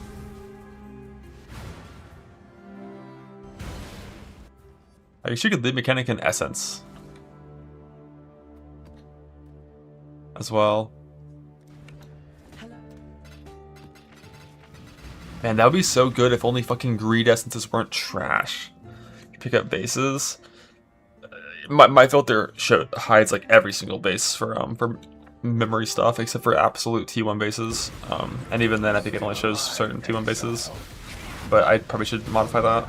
I guess you could lead mechanic in essence as well. Man, that would be so good if only fucking greed essences weren't trash. You pick up bases. my filter hides like every single base for memory stuff except for absolute T1 bases. And even then, I think it only shows certain T1 bases. But I probably should modify that.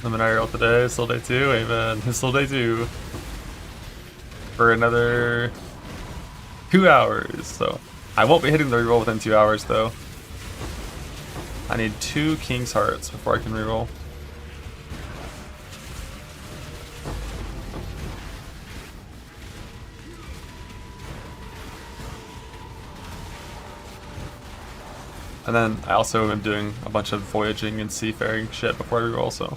Luminary roll today, still day 2, amen. It's still day 2. For another 2 hours, so I won't be hitting the reroll within 2 hours though. I need 2 King's Hearts before I can reroll. And then I also am doing a bunch of voyaging and seafaring shit before I reroll, so.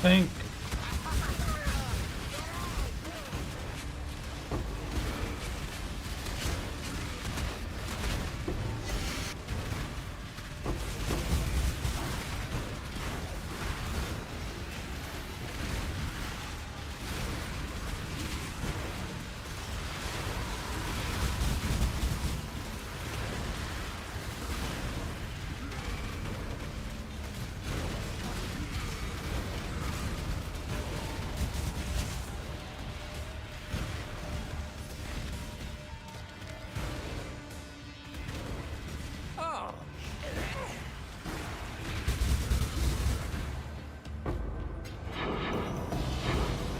Think.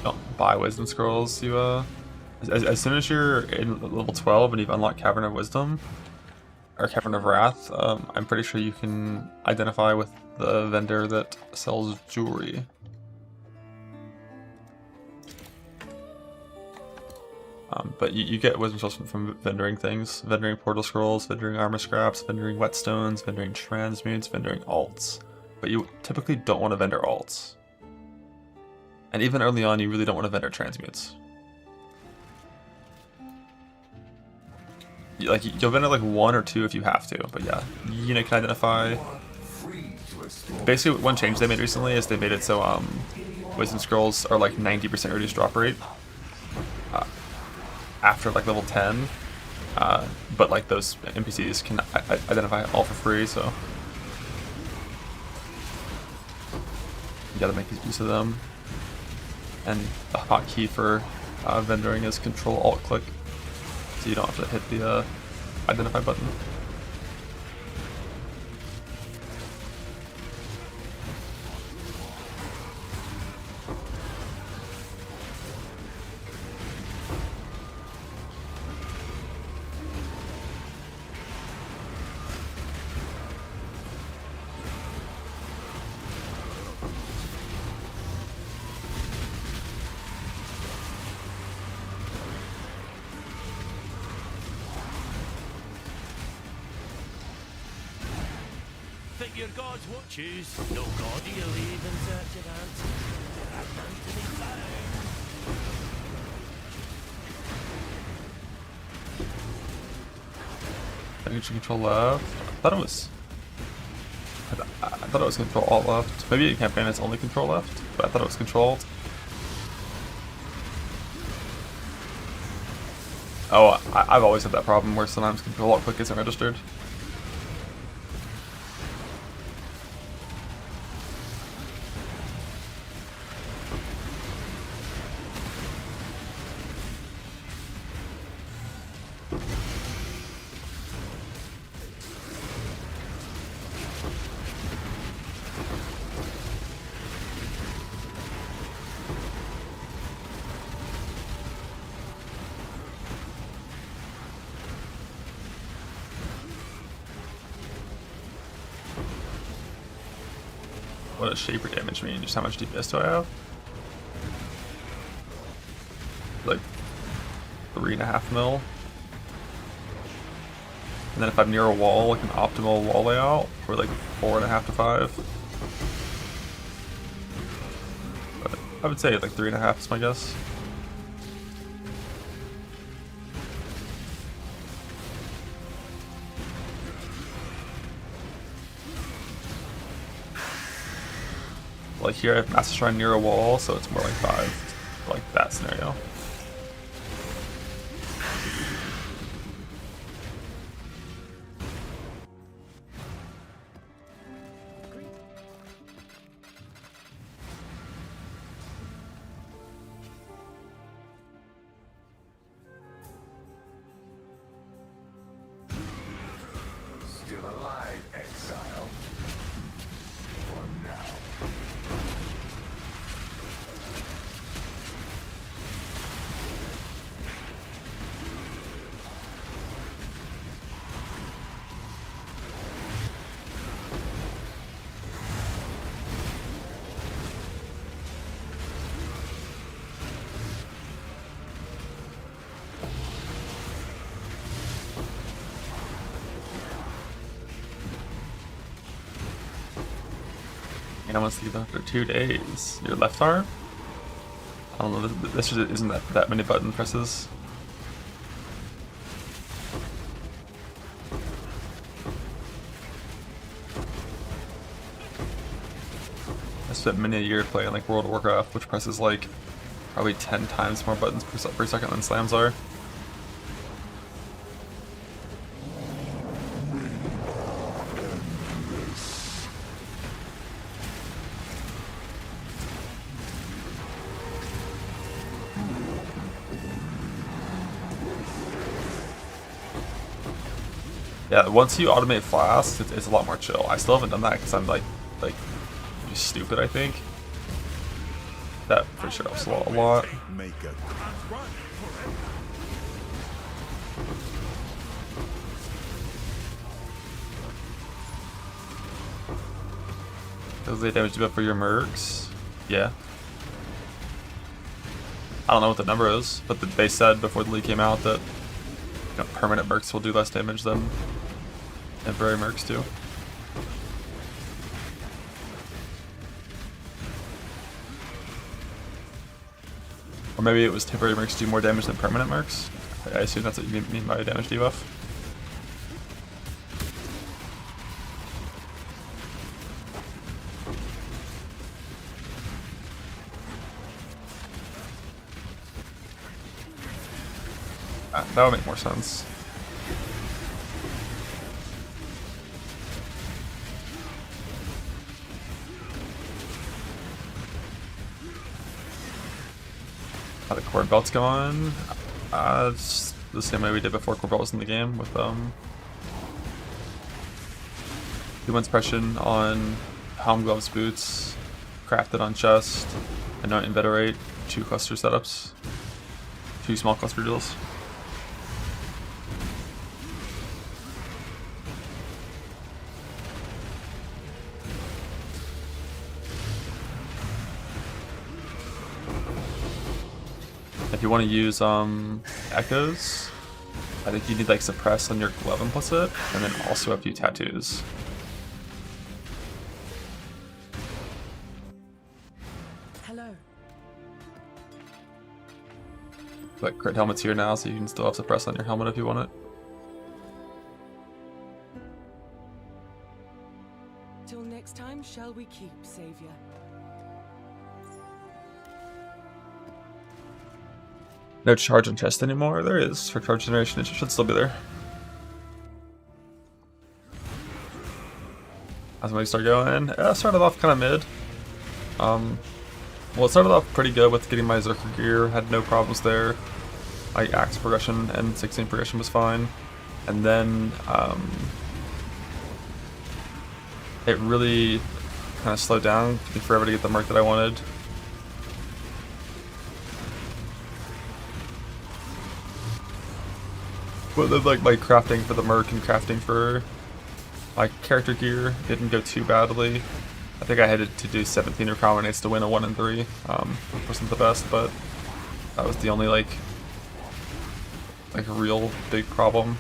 Don't buy wisdom scrolls. You as soon as you're in level 12 and you've unlocked Cavern of Wisdom or Cavern of Wrath, I'm pretty sure you can identify with the vendor that sells jewelry. But you get wisdom scrolls from vendoring things, vendoring portal scrolls, vendoring armor scraps, vendoring whetstones, vendoring transmutes, vendoring alts. But you typically don't want to vendor alts. And even early on, you really don't want to vendor transmutes. You'll vendor like 1 or 2 if you have to, but yeah, you know, can identify. Basically, one change they made recently is they made it so wisdom scrolls are like 90% reduced drop rate after like level 10, but like those NPCs can identify all for free, so you gotta make use of them. And the hotkey for vendoring is Control-Alt-Click, so you don't have to hit the identify button. Think your gods won't choose? No god do you leave in search of answers. There are none to be found. Damage control left. I thought it was. I thought it was control alt left. Maybe in campaign it's only control left, but I thought it was control alt. Oh, I've always had that problem where sometimes control alt click isn't registered. What does shaper damage mean? Just how much DPS do I have? Like 3.5 mil. And then if I'm near a wall, like an optimal wall layout, we're like 4.5 to 5. But I would say like 3.5 is my guess. Like here I have Master Shrine near a wall, so it's more like 5, like that scenario. Still alive, exile. For now. And I want to see them after 2 days. Your left arm? I don't know, this isn't that many button presses. I spent many a year playing like World of Warcraft, which presses like probably 10 times more buttons per second than slams are. Yeah, once you automate flasks, it's a lot more chill. I still haven't done that because I'm like just stupid, I think. That for sure helps a lot. Does they damage debuff for your mercs? Yeah. I don't know what the number is, but they said before the league came out that permanent mercs will do less damage than temporary mercs do. Or maybe it was temporary mercs do more damage than permanent mercs. I assume that's what you mean by damage debuff. That would make more sense. How the cord belts go on? It's the same way we did before cord belt was in the game with 2 suppression on helm, gloves, boots, crafted on chest, and not inveterate, 2 cluster setups, 2 small cluster deals. If you want to use echoes, I think you need like suppress on your glove implicit, and then also a few tattoos. Hello. But crit helmet's here now, so you can still have suppress on your helmet if you want it. shall we keep, Savior? No charge on chest anymore. There is for charge generation. It should still be there. As we start going, started off kind of mid. Well, it started off pretty good with getting my Zerker gear. Had no problems there. My axe progression and 16 progression was fine, and then it really kind of slowed down. Took me forever to get the Merc that I wanted. But then, like, my crafting for the Merc and crafting for my character gear didn't go too badly. I think I had to do 17 recombinates to win a 1 and 3. Which wasn't the best, but that was the only like a real big problem.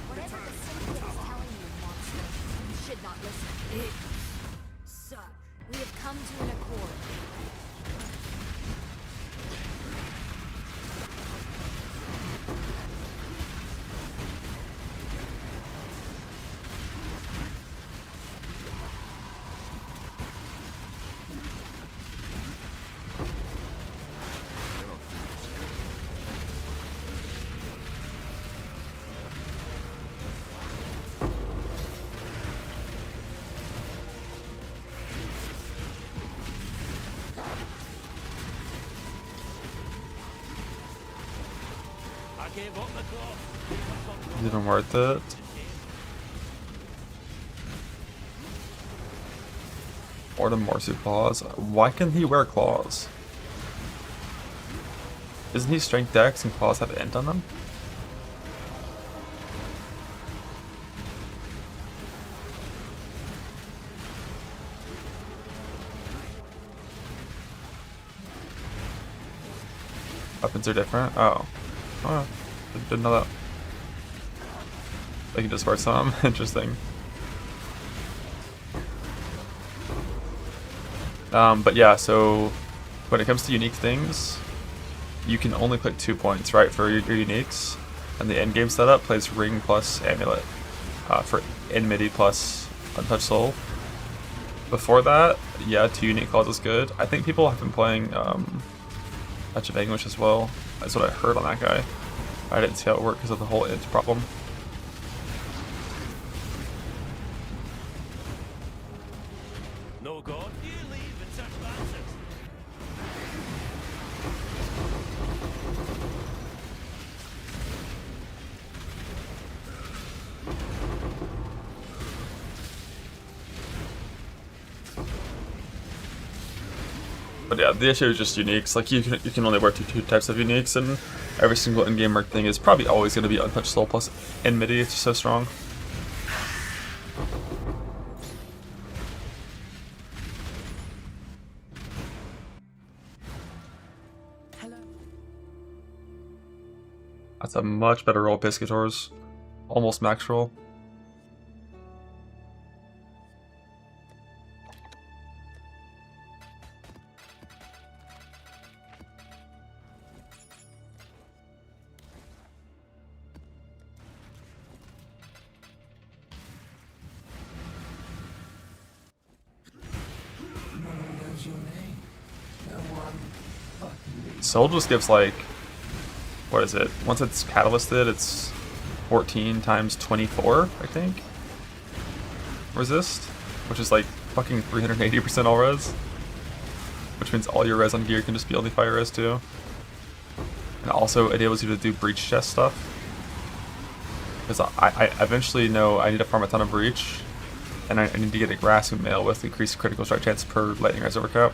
Whatever the Savior is telling you, monster, you should not listen. Sir, we have come to an accord. I gave up the cloth. Is it even worth it? Or the Morsu claws? Why can he wear claws? Isn't he strength dex and claws have end on them? Weapons are different? Oh. Oh, didn't know that. They can disperse some. Interesting. But yeah, so when it comes to unique things, you can only put 2 points, right, for your uniques. And the end game setup plays Ring plus Amulet for Enmity plus Untouched Soul. Before that, yeah, 2 unique calls is good. I think people have been playing Touch of Anguish as well. That's what I heard on that guy. I didn't see how it worked because of the whole int problem. No god, you leave in circumstances. But yeah, the issue is just uniques. Like you can only work two types of uniques, and every single in-game Merc thing is probably always going to be Untouched Soul plus Enmity. It's just so strong. Hello. That's a much better roll, Piscators. Almost max roll. Soul just gives like, what is it? Once it's catalysted, it's 14 times 24, I think. Resist, which is like fucking 380% all res. Which means all your res on gear can just be only fire res too. And also it enables you to do breach chest stuff. Because I eventually know I need to farm a ton of breach, and I need to get a grasping mail with increased critical strike chance per lightning res overcap.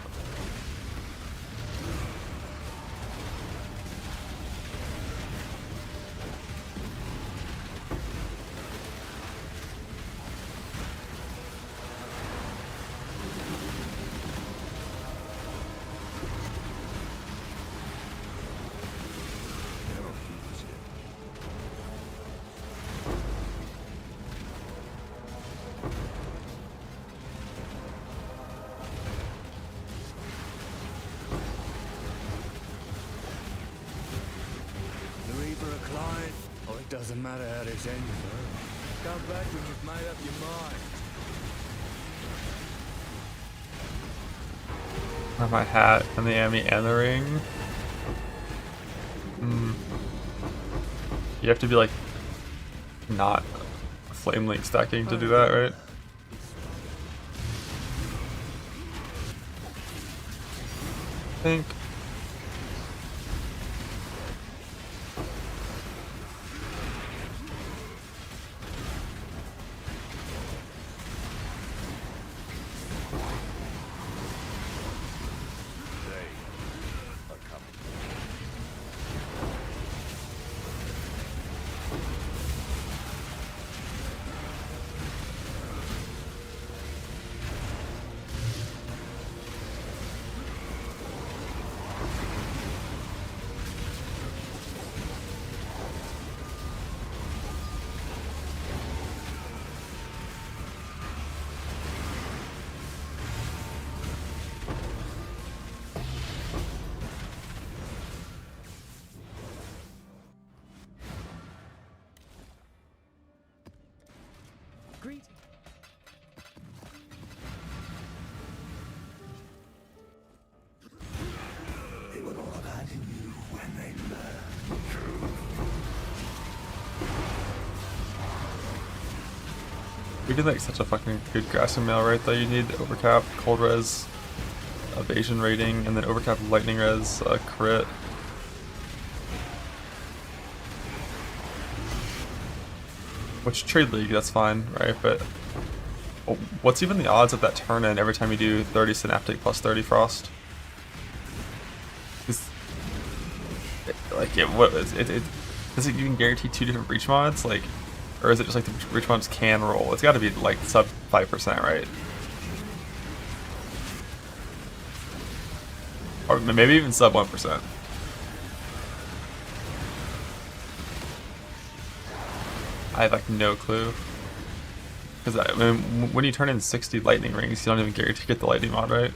Doesn't matter how this ends, though. Come back when you've made up your mind. Have my hat and the Ami and the ring. You have to be like not flame link stacking to do that, right? I think. Greeting. They will all abandon you when they learn the truth. We did like such a fucking good grassing mail, right? Though you need overcap, cold res, evasion rating, and then overcap lightning res, crit. Which trade league, that's fine, right? But what's even the odds of that turn in every time you do 30 synaptic plus 30 frost? Like is it you can guarantee 2 different breach mods, like, or is it just like the breach mods can roll? It's got to be like sub 5%, right? Or maybe even sub 1%. I have like no clue. Because I mean, when you turn in 60 lightning rings, you don't even guarantee to get the lightning mod, right?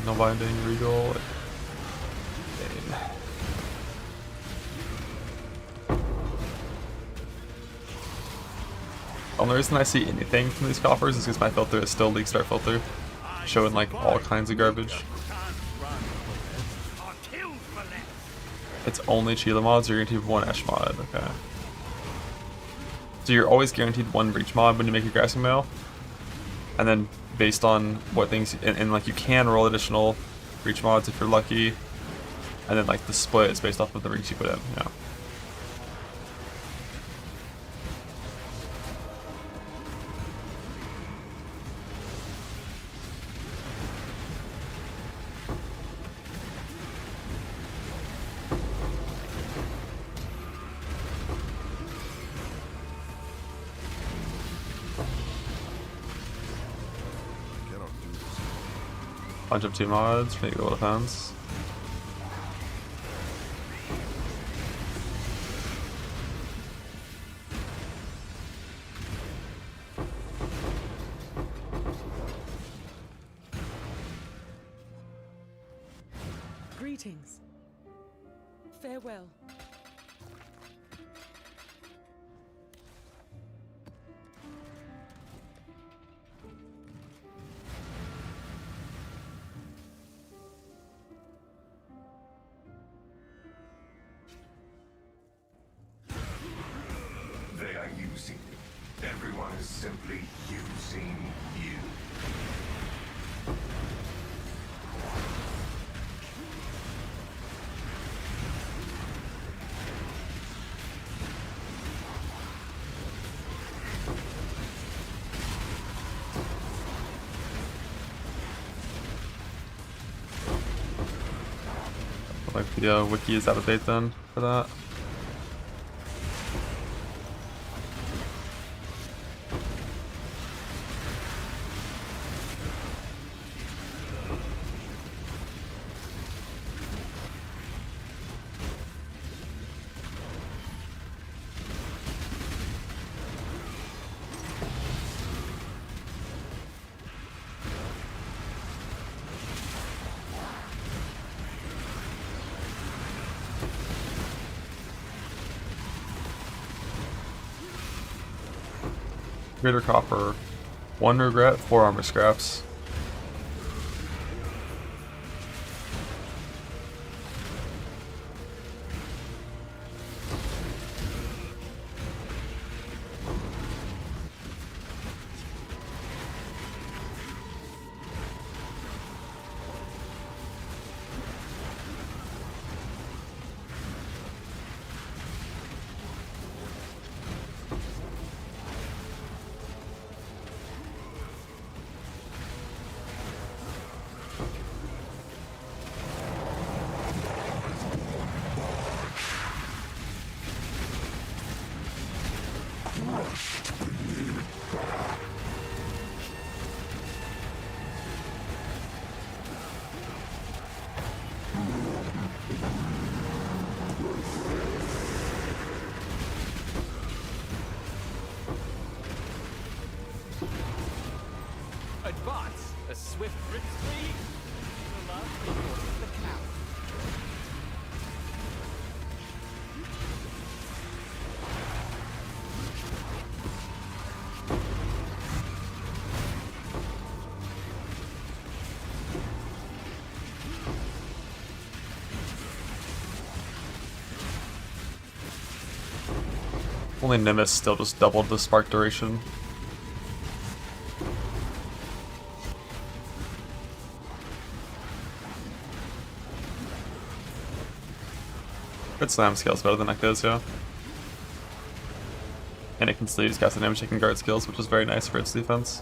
No binding, regal. The only reason I see anything from these coffers is because my filter is still League Star filter, showing like all kinds of garbage. It's only Chila mods, or you're guaranteed one Esh mod, okay. So you're always guaranteed one breach mod when you make your grassing mail, and then based on what things, and like you can roll additional breach mods if you're lucky, and then like the split is based off of the rings you put in, yeah. Bunch of 2 mods, make it all defense. Greetings. Farewell. They are using you. Everyone is simply using you. Like the wiki is out of date then for that. Greater copper, 1 regret, 4 armor scraps. Advance! A swift rip spree! The last report of the cow. Only Nimbus still just doubled the spark duration. Red Slam scale's better than Echo's, yeah. And it can still use casting damage taking guard skills, which is very nice for its defense.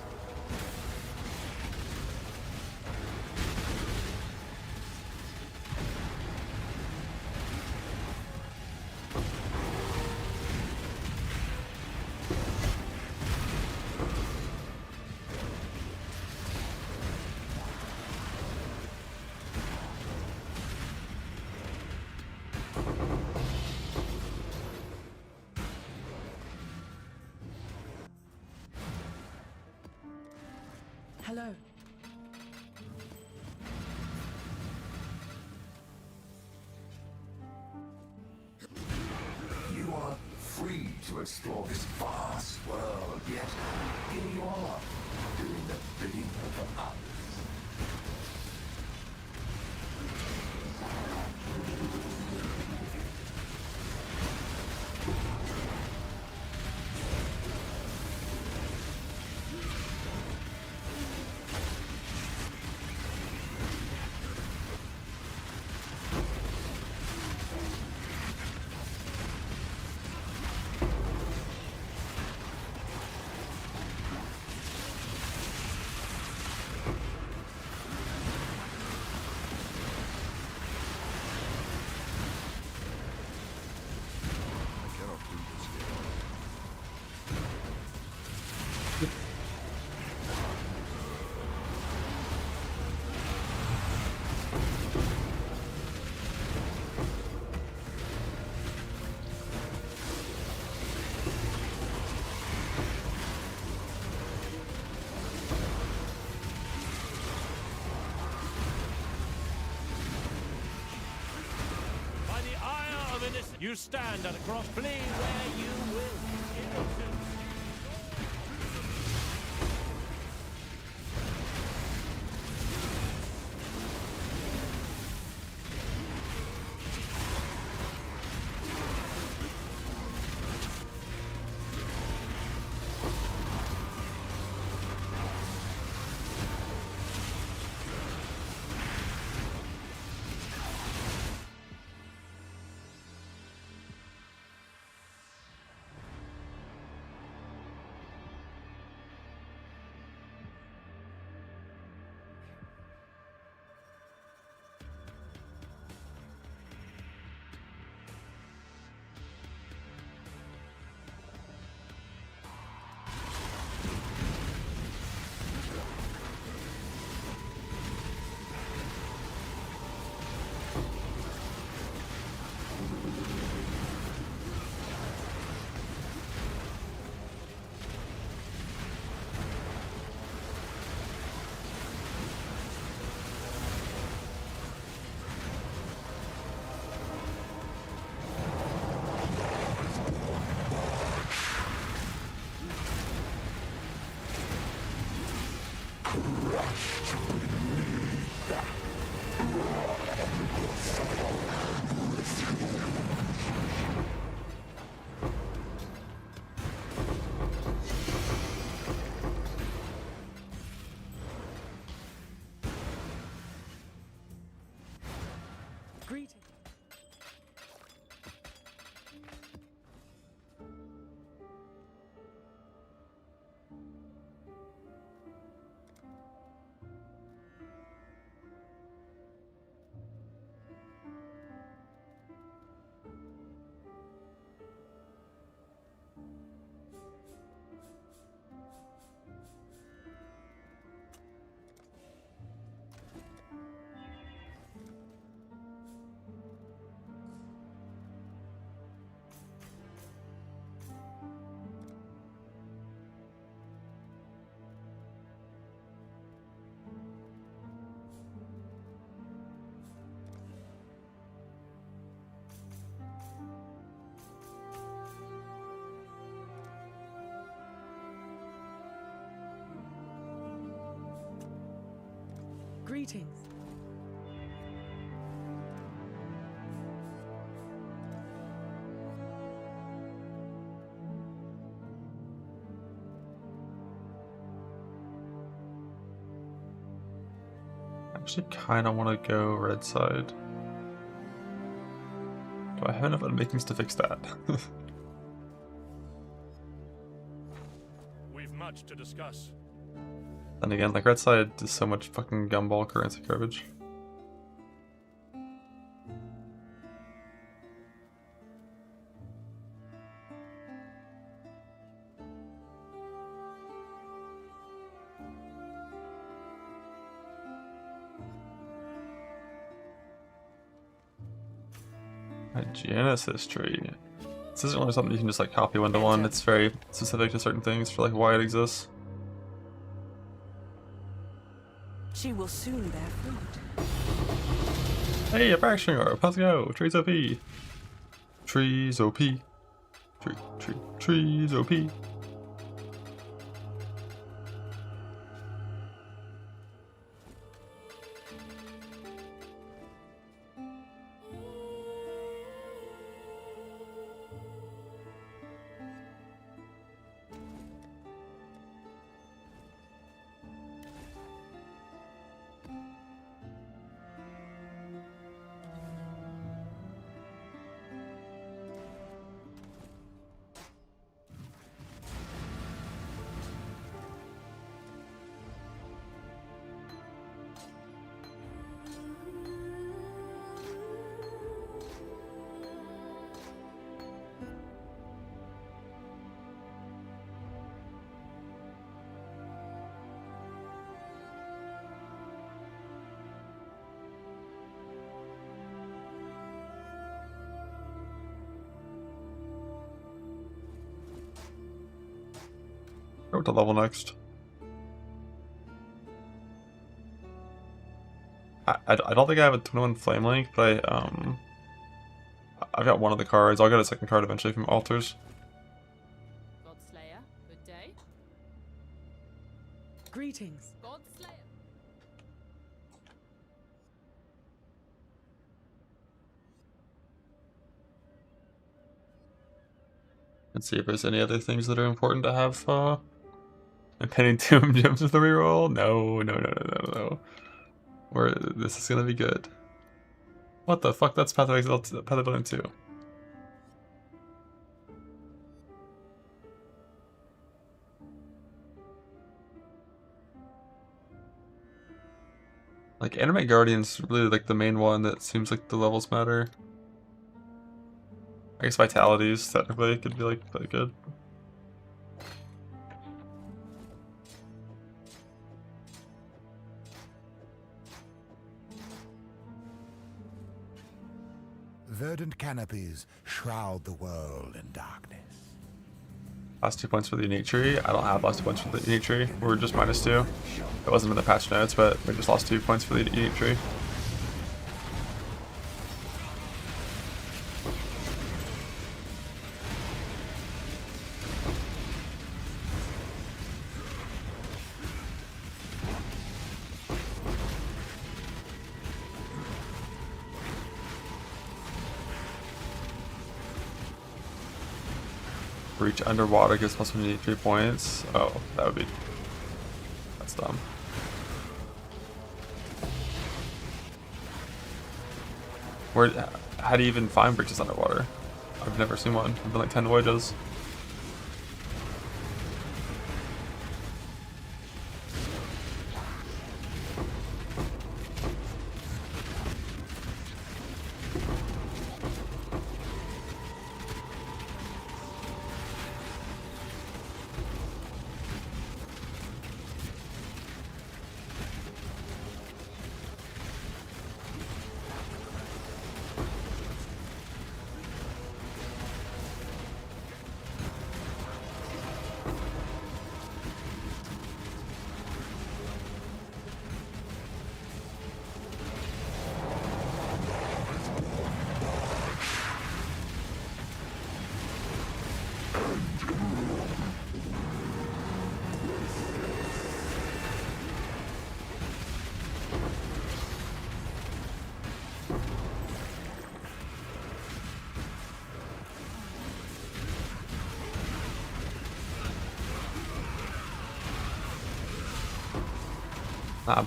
Hello. You are free to explore this vast world, yet here you are, doing the bidding of others. By the ire of innocence, you stand at a cross. Flee where you will. Innocence. Greetings. I actually kind of want to go red side. Do I have enough unmakings to fix that? We've much to discuss. Then again, like red side does so much fucking gumball currency garbage. Hygienist history. This isn't really something you can just like copy one to one. It's very specific to certain things for like why it exists. She will soon bear fruit. Hey, a fracturing orb. How's it go? Trees OP. Trees OP. Trees OP. Go to level next. I don't think I have a 21 flame link, but I've got one of the cards. I'll get a second card eventually from altars. Godslayer, good day. Greetings. Godslayer. And see if there's any other things that are important to have. Impending Tomb Gems with the reroll? No. This is gonna be good. What the fuck? That's Path of Building 2. Like, Animate Guardian's really like the main one that seems like the levels matter. I guess Vitalities technically could be like pretty good. Verdant canopies shroud the world in darkness. Last 2 points for the unique tree. I don't have last 2 points for the unique tree. We're just -2. It wasn't in the patch notes, but we just lost 2 points for the unique tree. Reach underwater gives plus 183 points. Oh, that would be... That's dumb. How do you even find bridges underwater? I've never seen one. I've been like 10 voyages.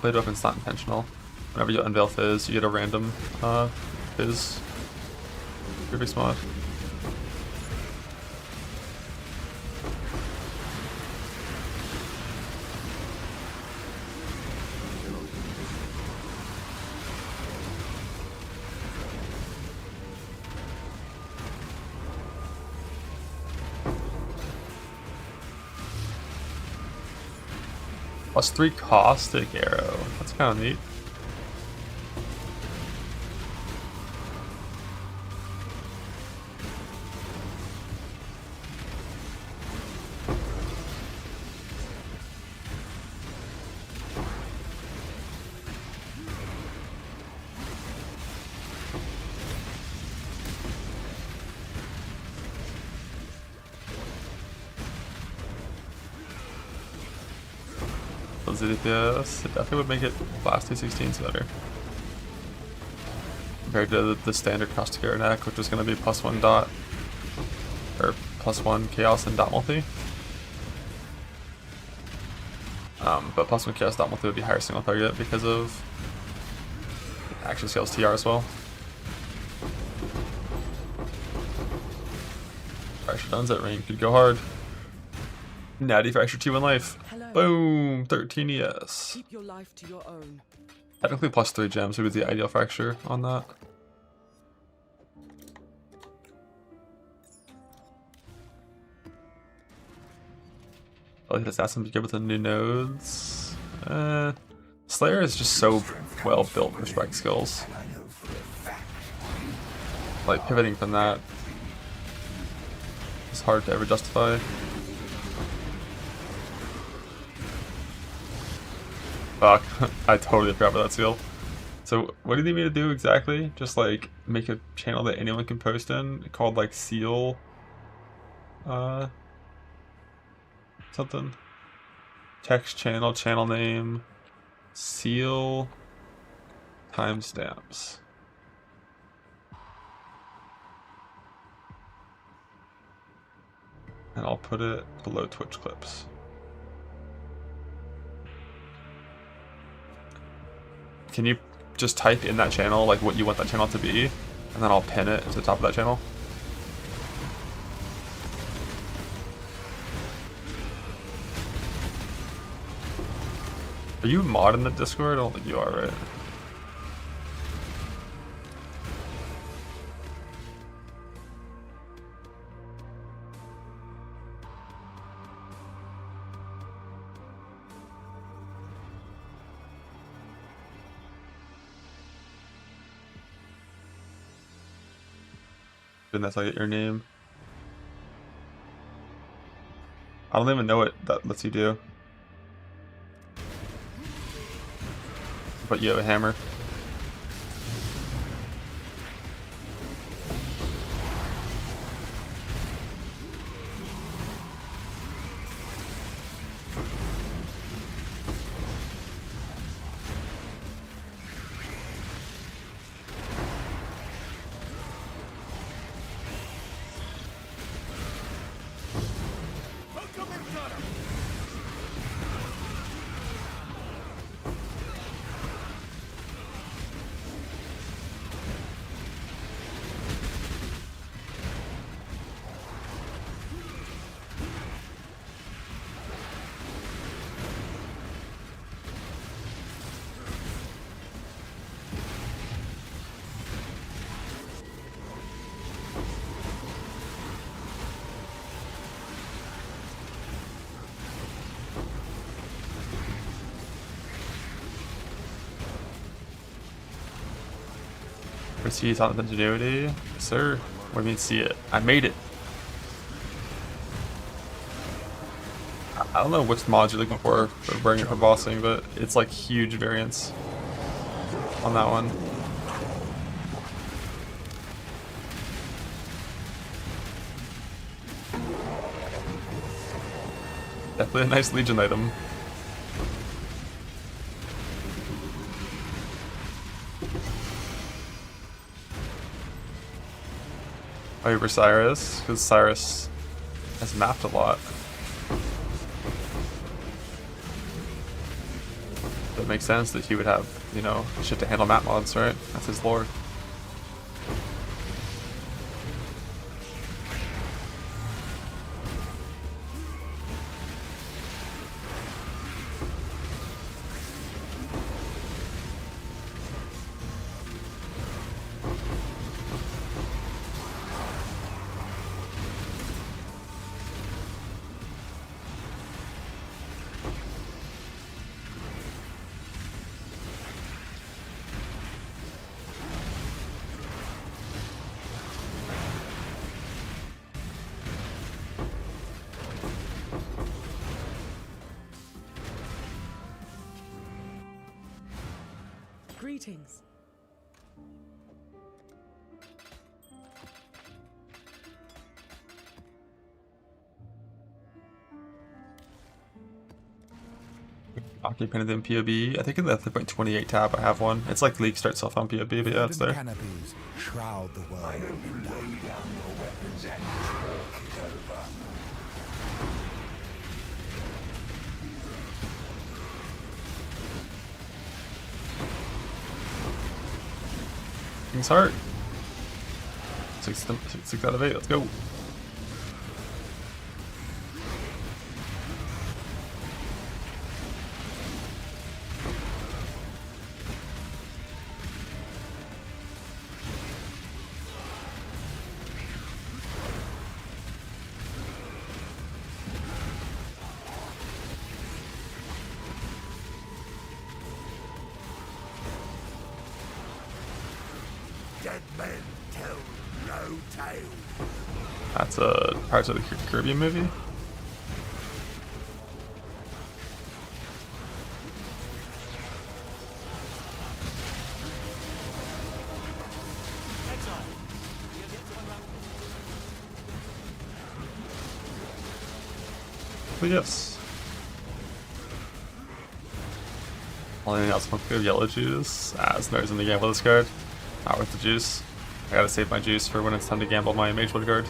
Blade Weapon's not intentional. Whenever you unveil Fizz, you get a random Fizz prefix mod. +3 Caustic Arrow. That's kind of neat. DPS, it definitely would make it last 216s better. Compared to the standard Caustic Arrow neck, which is going to be +1 dot, or +1 chaos and dot multi. But +1 chaos dot multi would be higher single target because of action scales TR as well. Fracture Duns at range could go hard. Natty Fracture 2 in life. Hello. Boom! 13 ES. Keep your life to your own. Technically +3 gems would be the ideal fracture on that. I like this assassin to good with the new nodes. Slayer is just so well built for strike skills. Like pivoting from that is hard to ever justify. Fuck, I totally forgot about that seal. So what do you need me to do exactly? Just like make a channel that anyone can post in called like seal something. Text channel, channel name, seal timestamps. And I'll put it below Twitch clips. Can you just type in that channel like what you want that channel to be, and then I'll pin it to the top of that channel? Are you mod in the Discord? I don't think you are, right? And that's how I get your name. I don't even know what that lets you do. But you have a hammer. Proceed on ingenuity, sir. What do you mean see it? I made it. I don't know which mods you're looking for bringing for bossing, but it's like huge variance on that one. Definitely a nice Legion item. Over Cyrus, because Cyrus has mapped a lot. That makes sense that he would have, you know, shit to handle map mods, right? That's his lore. Greetings. Occupant in POB. I think in the 3.28 tab I have one. It's like League starts off on POB, but yeah, it's there. Canopies shroud the world in dark. Lay down your weapons and talk it over. King's Heart. 6 out of 8, let's go. Dead men tell no tale. That's a Pirates of the Caribbean movie. But yes. Only else one good yellow juice. It's no reason to gamble this card. Not worth the juice. I gotta save my juice for when it's time to gamble my Mage Wood card.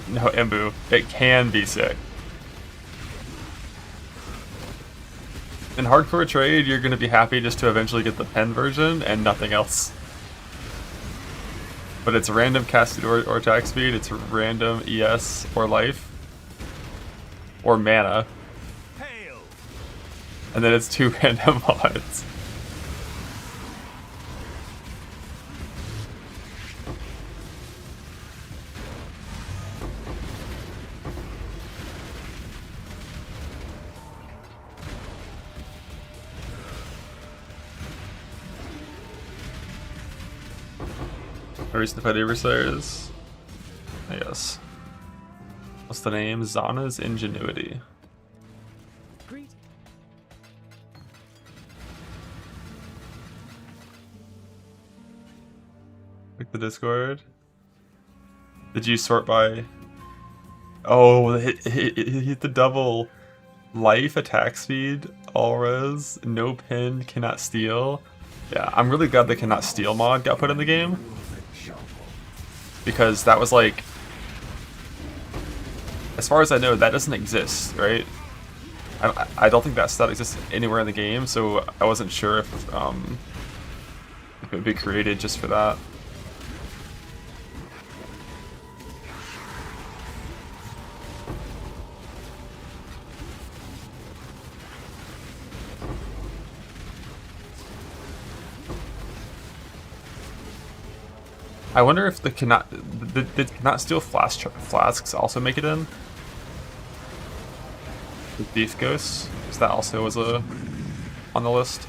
No, Embu. It can be sick. In hardcore trade, you're gonna be happy just to eventually get the pen version and nothing else. But it's random casted or attack speed, it's random ES or life. Or mana. Hail! And then it's 2 random mods. A reason to fight Overseers? I guess. What's the name? Zana's Ingenuity. Greet. Click the Discord. Did you sort by... Oh, hit the double life, attack speed, all res, no pin, cannot steal. Yeah, I'm really glad the cannot steal mod got put in the game. Because that was like... As far as I know, that doesn't exist, right? I don't think that stat exists anywhere in the game, so I wasn't sure if it would be created just for that. I wonder if the cannot steal flasks also make it in? The Thief Ghosts? Because that also was on the list.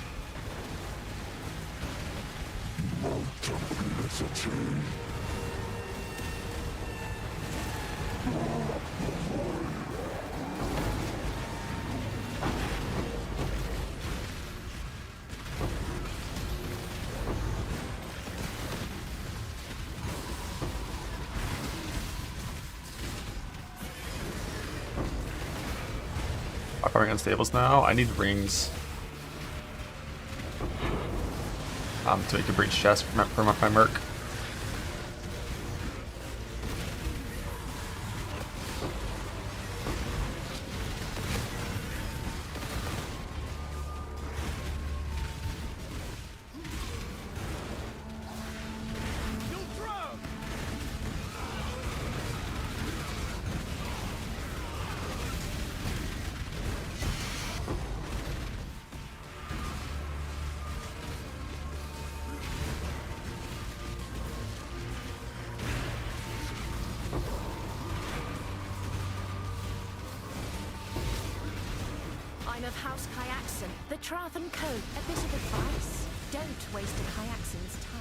I'm probably on stables now. I need rings. To make a breach chest for my Merc. I'm of House Kyaxon, the Trathan Code. A bit of advice. Don't waste a Kyaxon's time.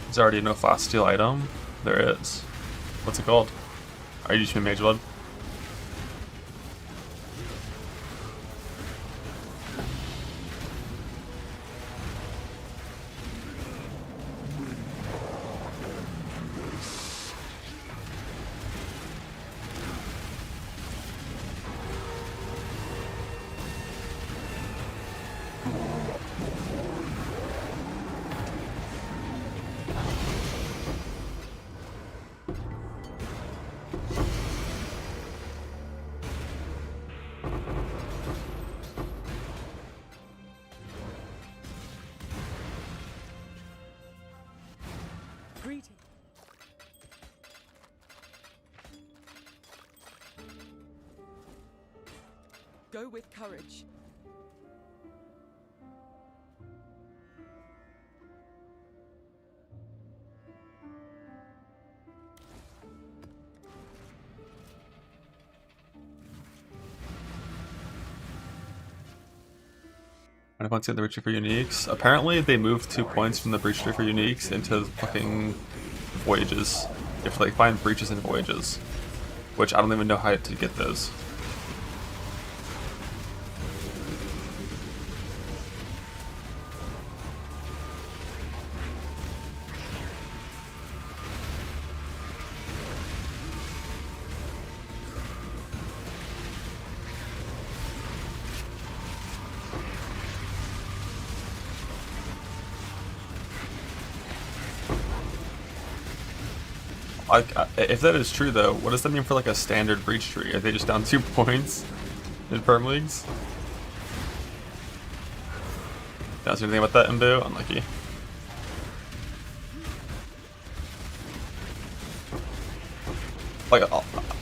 There's already no fast steal item. There is. What's it called? Are you just Mage Blood? Greeting. Go with courage. I want to see the Breach for Uniques. Apparently they moved 2 points from the Breach for Uniques into fucking Voyages. You have to like find breaches and voyages. Which I don't even know how to get those. Like, if that is true though, what does that mean for like a standard breach tree? Are they just down 2 points in perm leagues? Don't see anything about that, Imbu? Unlucky. Like,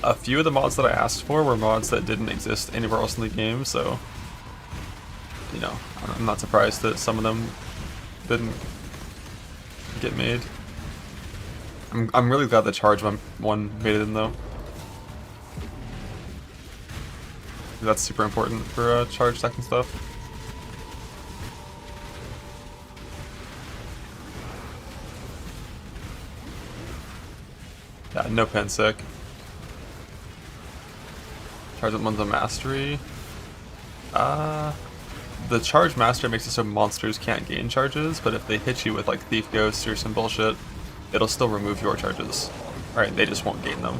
a few of the mods that I asked for were mods that didn't exist anywhere else in the game, so, you know, I'm not surprised that some of them didn't get made. I'm really glad the charge one made it in though. That's super important for charge tech and stuff. Yeah, no pen sick. Charge up one's a mastery. The charge master makes it so monsters can't gain charges, but if they hit you with like Thief Ghost or some bullshit, it'll still remove your charges. Right, they just won't gain them.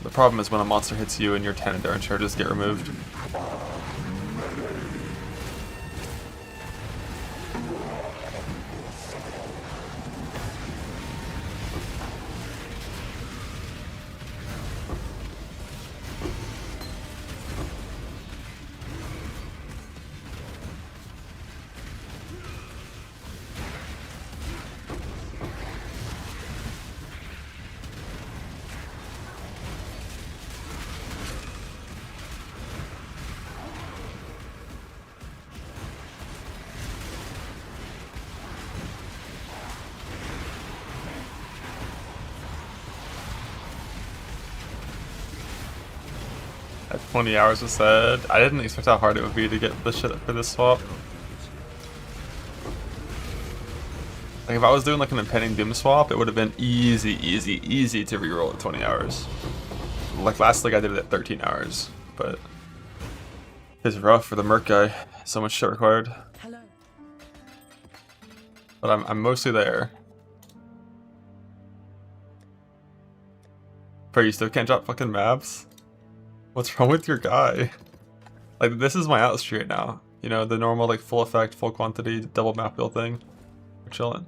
The problem is when a monster hits you and your 10 endurance charges get removed. At 20 hours was said. I didn't expect how hard it would be to get the shit for this swap. Like if I was doing like an impending doom swap, it would have been easy to reroll at 20 hours. Like last league I did it at 13 hours, but it's rough for the Merc guy. So much shit required. Hello. But I'm mostly there. But you still can't drop fucking maps? What's wrong with your guy? Like, this is my out street now. You know, the normal, like, full effect, full quantity, double map build thing. We're chilling.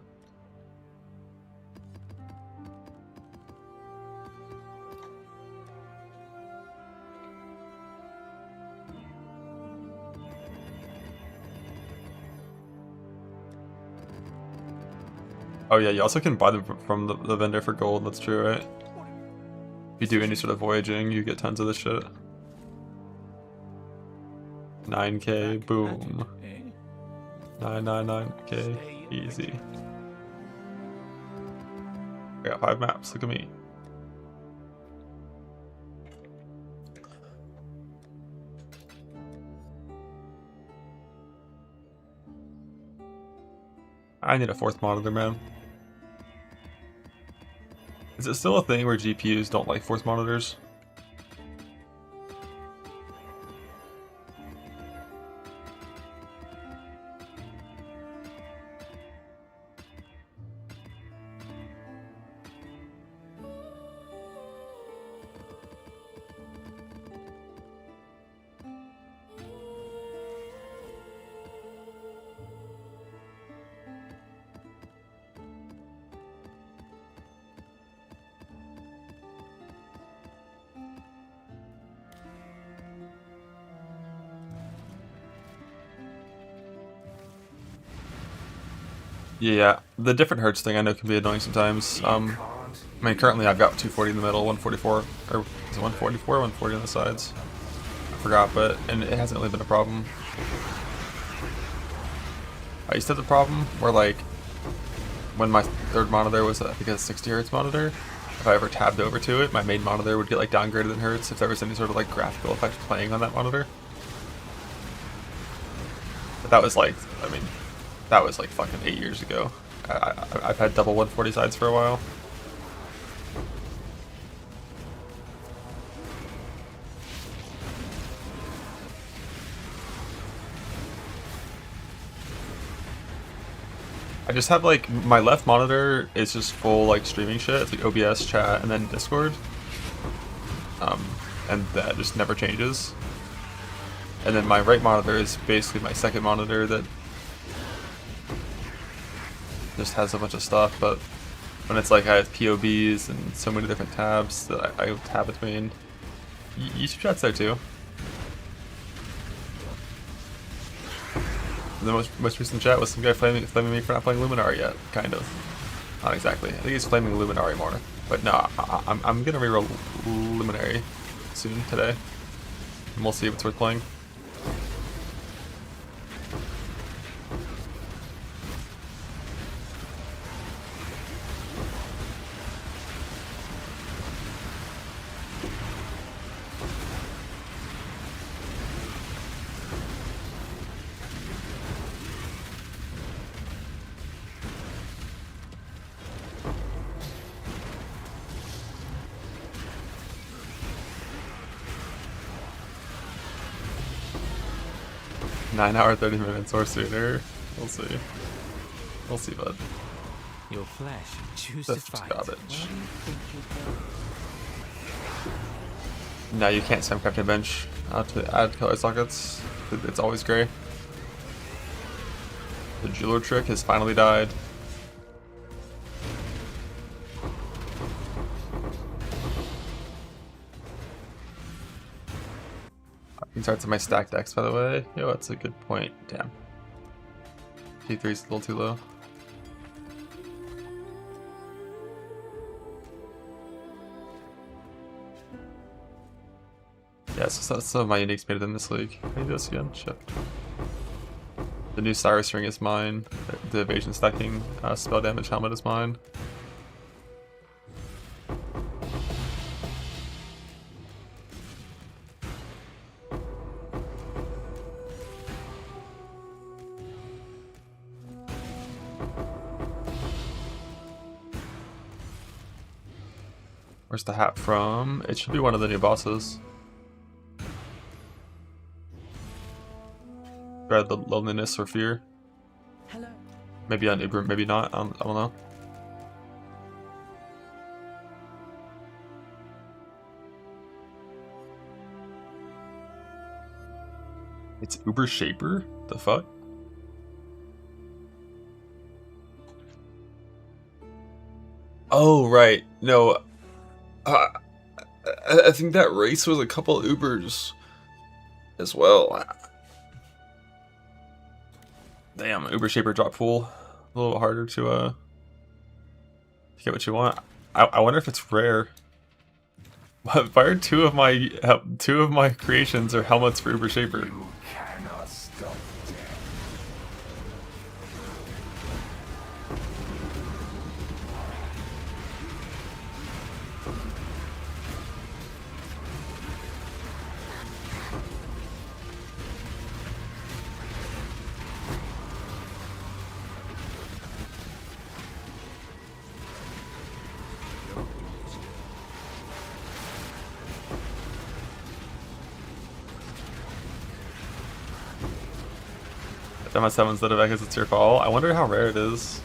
Oh yeah, you also can buy them from the vendor for gold, that's true, right? If you do any sort of voyaging, you get tons of this shit. 9k, boom. 999k, easy. I got 5 maps, look at me. I need a 4th monitor, man. Is it still a thing where GPUs don't like 4th monitors? Yeah, the different hertz thing I know can be annoying sometimes. I mean, currently I've got 240 in the middle, 144, or is it 144, 140 on the sides? I forgot, but and it hasn't really been a problem. I used to have the problem where, like, when my 3rd monitor was, I think, a 60 hertz monitor, if I ever tabbed over to it, my main monitor would get, like, downgraded in hertz if there was any sort of, like, graphical effect playing on that monitor. But that was, like, I mean, that was like fucking 8 years ago. I've had double 140 sides for a while. I just have like, my left monitor is just full like streaming shit. It's like OBS, chat, and then Discord. And that just never changes. And then my right monitor is basically my 2nd monitor that just has a bunch of stuff, but when it's like I have POBs and so many different tabs that I tab between. YouTube chat's there too. And the most recent chat was some guy flaming me for not playing Luminary yet, kind of. Not exactly. I think he's flaming Luminary more. But no, I'm gonna reroll Luminary soon today. And we'll see if it's worth playing. 9 hour 30 minutes or sooner. We'll see. We'll see, bud. Your flesh, choose That's to fight. garbage. Where do you think you'll go? Now you can't stem crafting bench to add color sockets. It's always gray. The jeweler trick has finally died. These are to my stacked decks, by the way. Yo, that's a good point. Damn. T3 is a little too low. Yes, so some of my uniques made it in this league. Can I do this again? Shift. The new Cyrus ring is mine. The evasion stacking spell damage helmet is mine. Where's the hat from? It should be one of the new bosses. Dread the loneliness or fear. Hello. Maybe on Uber, maybe not. I don't know. It's Uber Shaper? The fuck? Oh, right. No. I think that race was a couple Ubers as well. Damn, Uber Shaper drop pool. A little harder to get what you want. I wonder if it's rare. Why are two of my creations are helmets for Uber Shaper? You cannot stop death. If I'm at 7 instead of Echoes, it's your fault. I wonder how rare it is.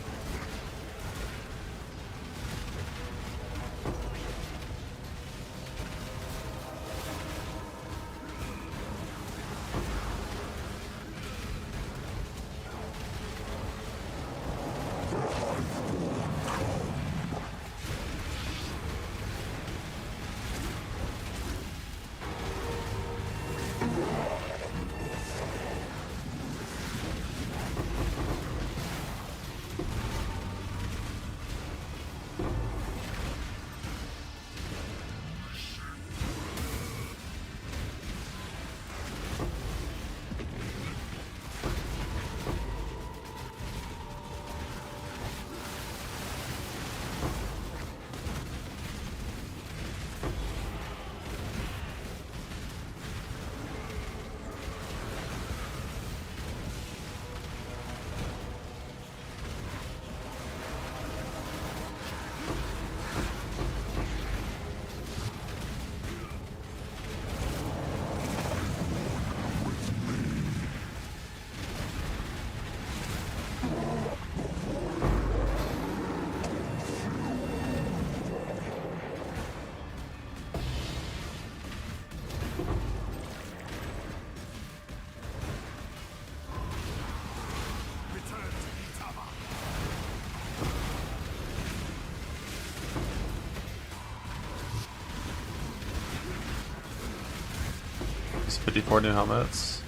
It's 54 new helmets.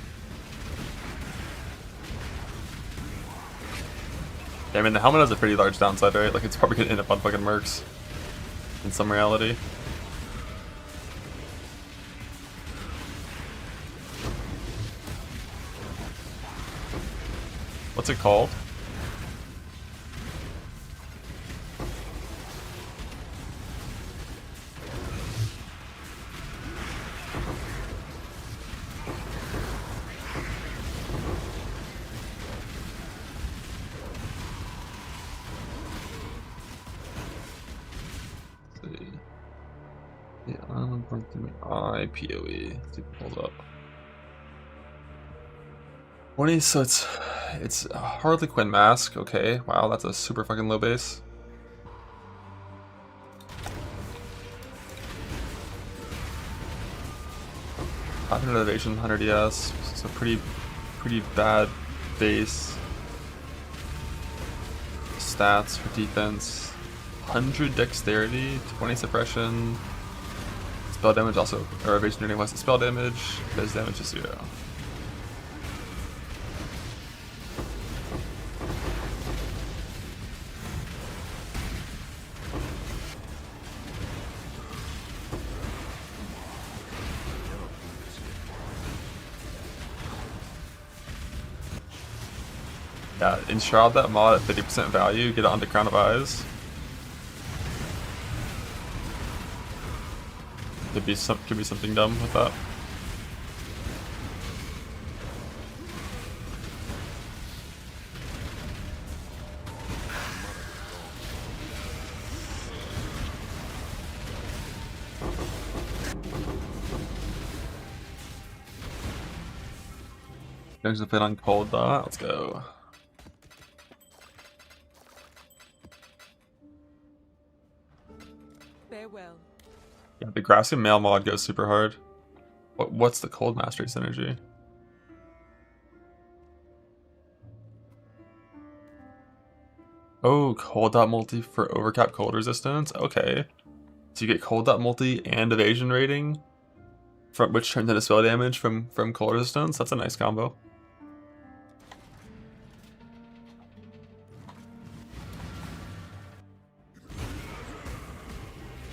Yeah, I mean the helmet has a pretty large downside, right? Like it's probably gonna end up on fucking Mercs in some reality. What's it called? IPOE. Let's see if it pulls up. 20, so it's a Harlequin mask. Okay, wow, that's a super fucking low base. Evasion, 100 ES. It's a pretty bad base. Stats for defense. 100 dexterity, 20 suppression. Spell damage also, or evasion rating less than spell damage. Base damage is 0. Yeah, enshroud that mod at 50% value, get it onto Crown of Eyes. Could be something dumb with that. There's a bit on cold dot. Let's go. Farewell. Yeah, the grassy male mod goes super hard. What's the cold mastery synergy? Oh, cold dot multi for overcap cold resistance. Okay, so you get cold dot multi and evasion rating, from which turns into spell damage from cold resistance. That's a nice combo.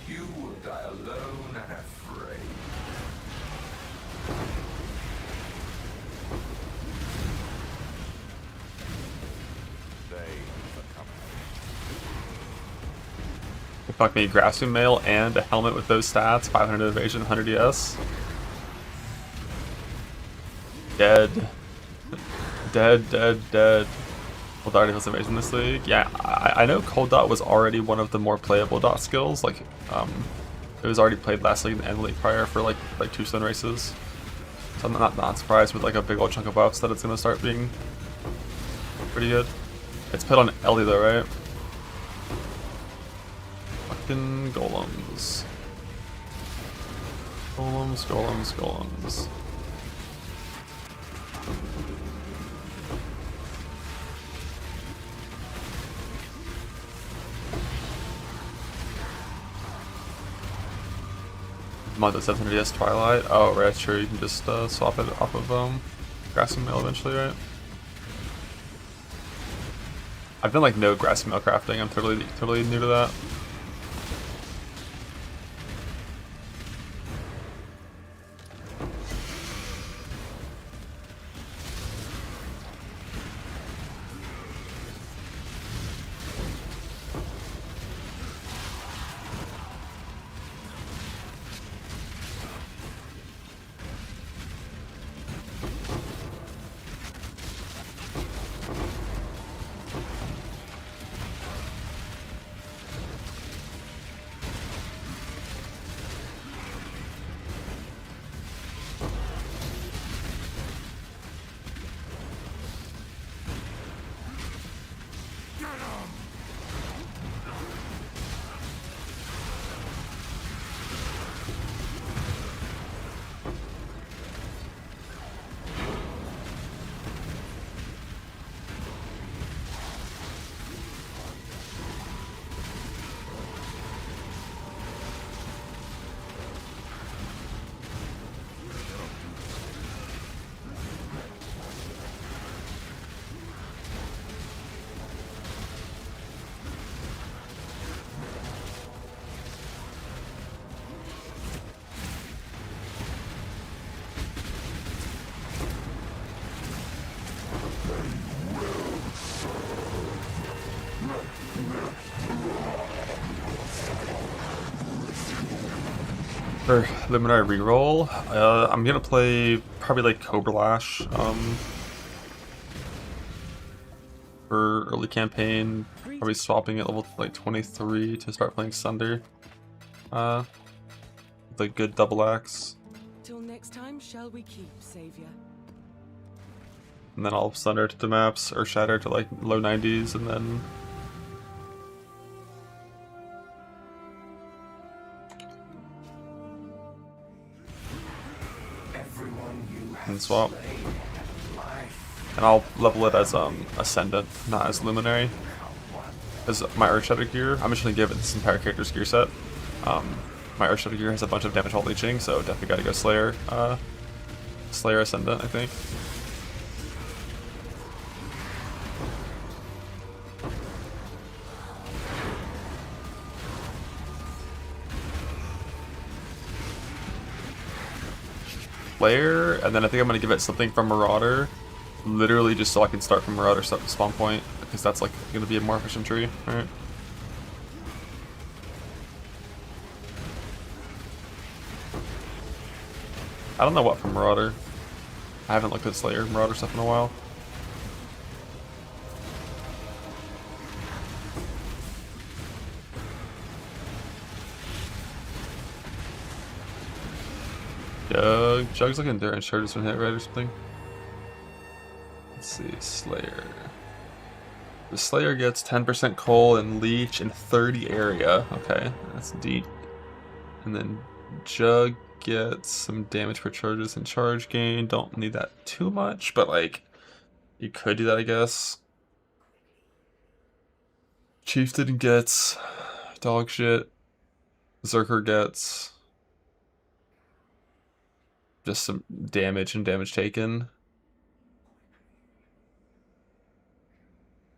You will die alone and afraid. Fuck me, grasping mail and a helmet with those stats, 500 evasion, 100 ES. Dead. Dead. Well, already has evasion this league. Yeah, I know cold dot was already one of the more playable dot skills. Like, it was already played last league and the league prior for like 2 stone races. So I'm not surprised with like a big old chunk of buffs that it's gonna start being pretty good. It's put on Ellie though, right? Fucking golems. Golems. Mod the 700 ES Twilight. Oh, right, sure. You can just swap it off of grassy mail eventually, right? I've done like no grassy mail crafting. I'm totally new to that. For Luminary reroll, I'm gonna play probably like Cobra Lash for early campaign. Probably swapping at level like 23 to start playing Sunder. With a good double axe. Till next time, shall we keep, Savior? And then I'll Sunder to the maps, or Shatter to like low 90s, and then... and swap. And I'll level it as Ascendant, not as Luminary. As my Earthshatter gear, I'm just gonna give it this entire character's gear set. My Earthshatter gear has a bunch of damage while leeching, so definitely gotta go Slayer. Slayer Ascendant, I think. Slayer, and then I think I'm gonna give it something from Marauder, literally just so I can start from Marauder spawn point, because that's like gonna be a more efficient tree, right? I don't know what from Marauder. I haven't looked at Slayer Marauder stuff in a while. Jug's like endurance charges when hit right or something. Let's see, Slayer. The Slayer gets 10% coal and leech and 30 area. Okay, that's deep. And then Jug gets some damage per charges and charge gain. Don't need that too much, but like you could do that, I guess. Chieftain gets dog shit. Zerker gets just some damage and damage taken.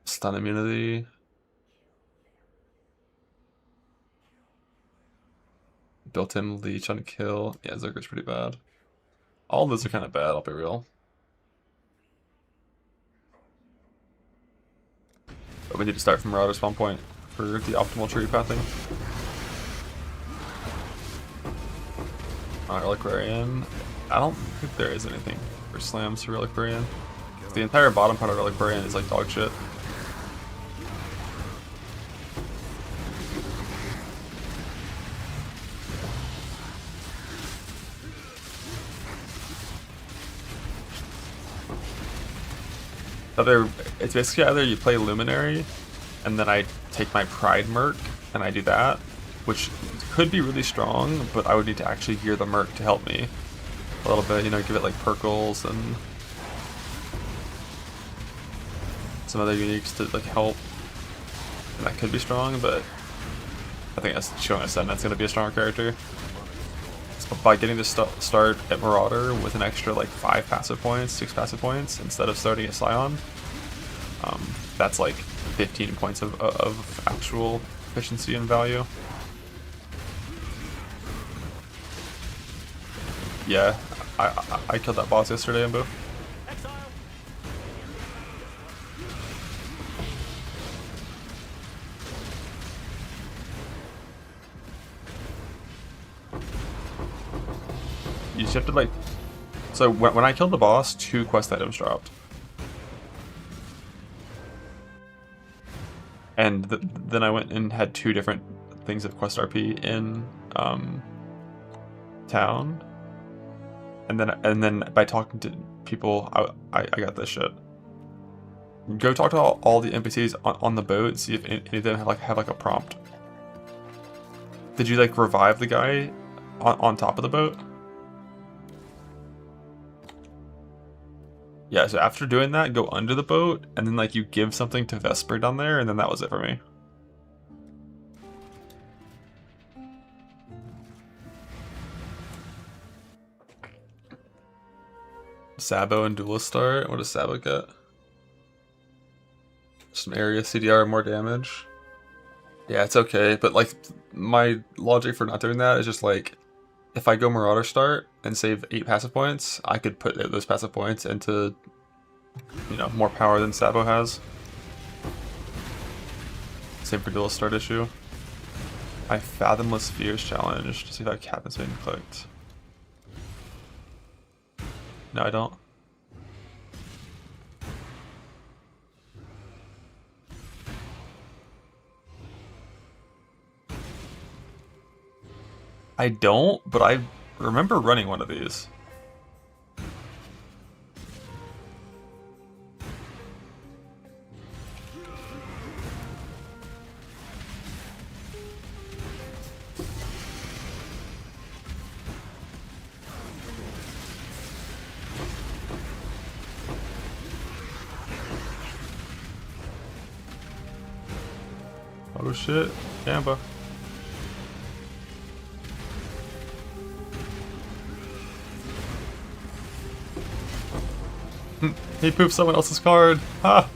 Stun immunity. Built-in leech on kill. Yeah, Zerker's pretty bad. All of those are kind of bad, I'll be real. But we need to start from Marauder spawn point for the optimal tree pathing. Reliquarian. I don't think there is anything for slams for Reliquarian. The entire bottom part of Reliquarian is like dog shit. It's basically either you play Luminary, and then I take my Pride Merc, and I do that, which could be really strong, but I would need to actually gear the Merc to help me a little bit, you know, give it like Perkles and some other uniques to like help, and that could be strong, but I think that's showing us that's going to be a stronger character. So by getting to start at Marauder with an extra like 5 passive points, 6 passive points, instead of starting at Scion, that's like 15 points of actual efficiency and value. Yeah, I killed that boss yesterday, Embo. You just have to like... So when I killed the boss, 2 quest items dropped. And then I went and had 2 different things of quest RP in town. And then by talking to people, I got this shit. Go talk to all the NPCs on the boat, see if any of them have like a prompt. Did you like revive the guy on top of the boat? Yeah, so after doing that, go under the boat, and then like you give something to Vesper down there, and then that was it for me. Sabo and Duelist start. What does Sabo get? Some area CDR, more damage. Yeah, it's okay, but like my logic for not doing that is just like, if I go Marauder start and save 8 passive points, I could put those passive points into, you know, more power than Sabo has. Same for Duelist start issue. My Fathomless Fears challenge to see if that cap has been clicked. No, I don't. I don't, but I remember running one of these. Oh shit, Gamba. He pooped someone else's card. Ha!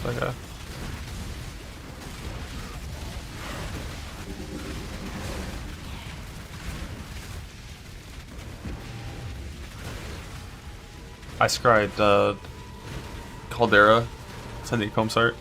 That guy. I scried Caldera, sending comb start.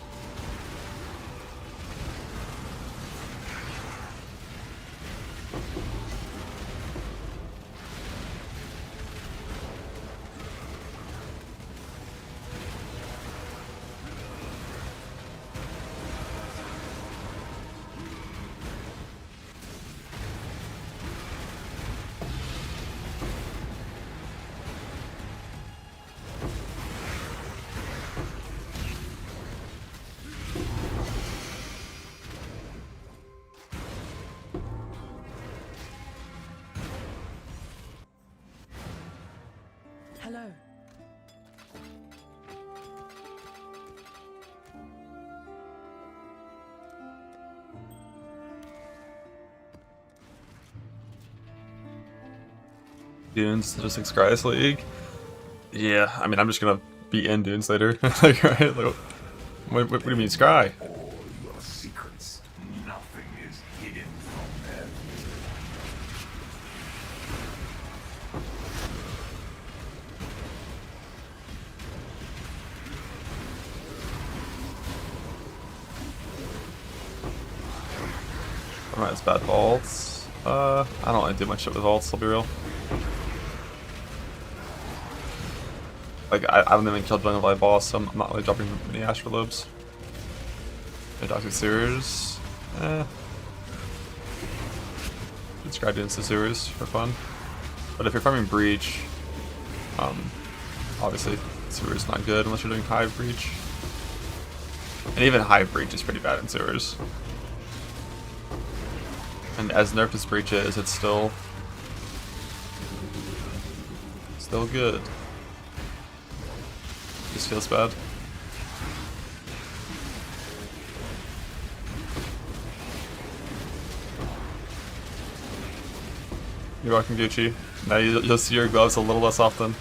Hello. Dunes to just Scry's League. Yeah, I mean, I'm just gonna be in Dunes later. Like, right? Like, what do you mean, Scry? All your secrets. Nothing is hidden from them. Alright, it's bad vaults. I don't really do much shit with vaults, I'll be real. Like, I haven't even killed one live boss, so I'm not really dropping many Astrolobes. No Toxic Sewers. Describe into Sewers for fun. But if you're farming Breach, obviously Sewers not good unless you're doing High Breach. And even High Breach is pretty bad in Sewers. And as nerfed as Breach is, it's still good. Just feels bad. You're welcome, Gucci. Now you'll see your gloves a little less often.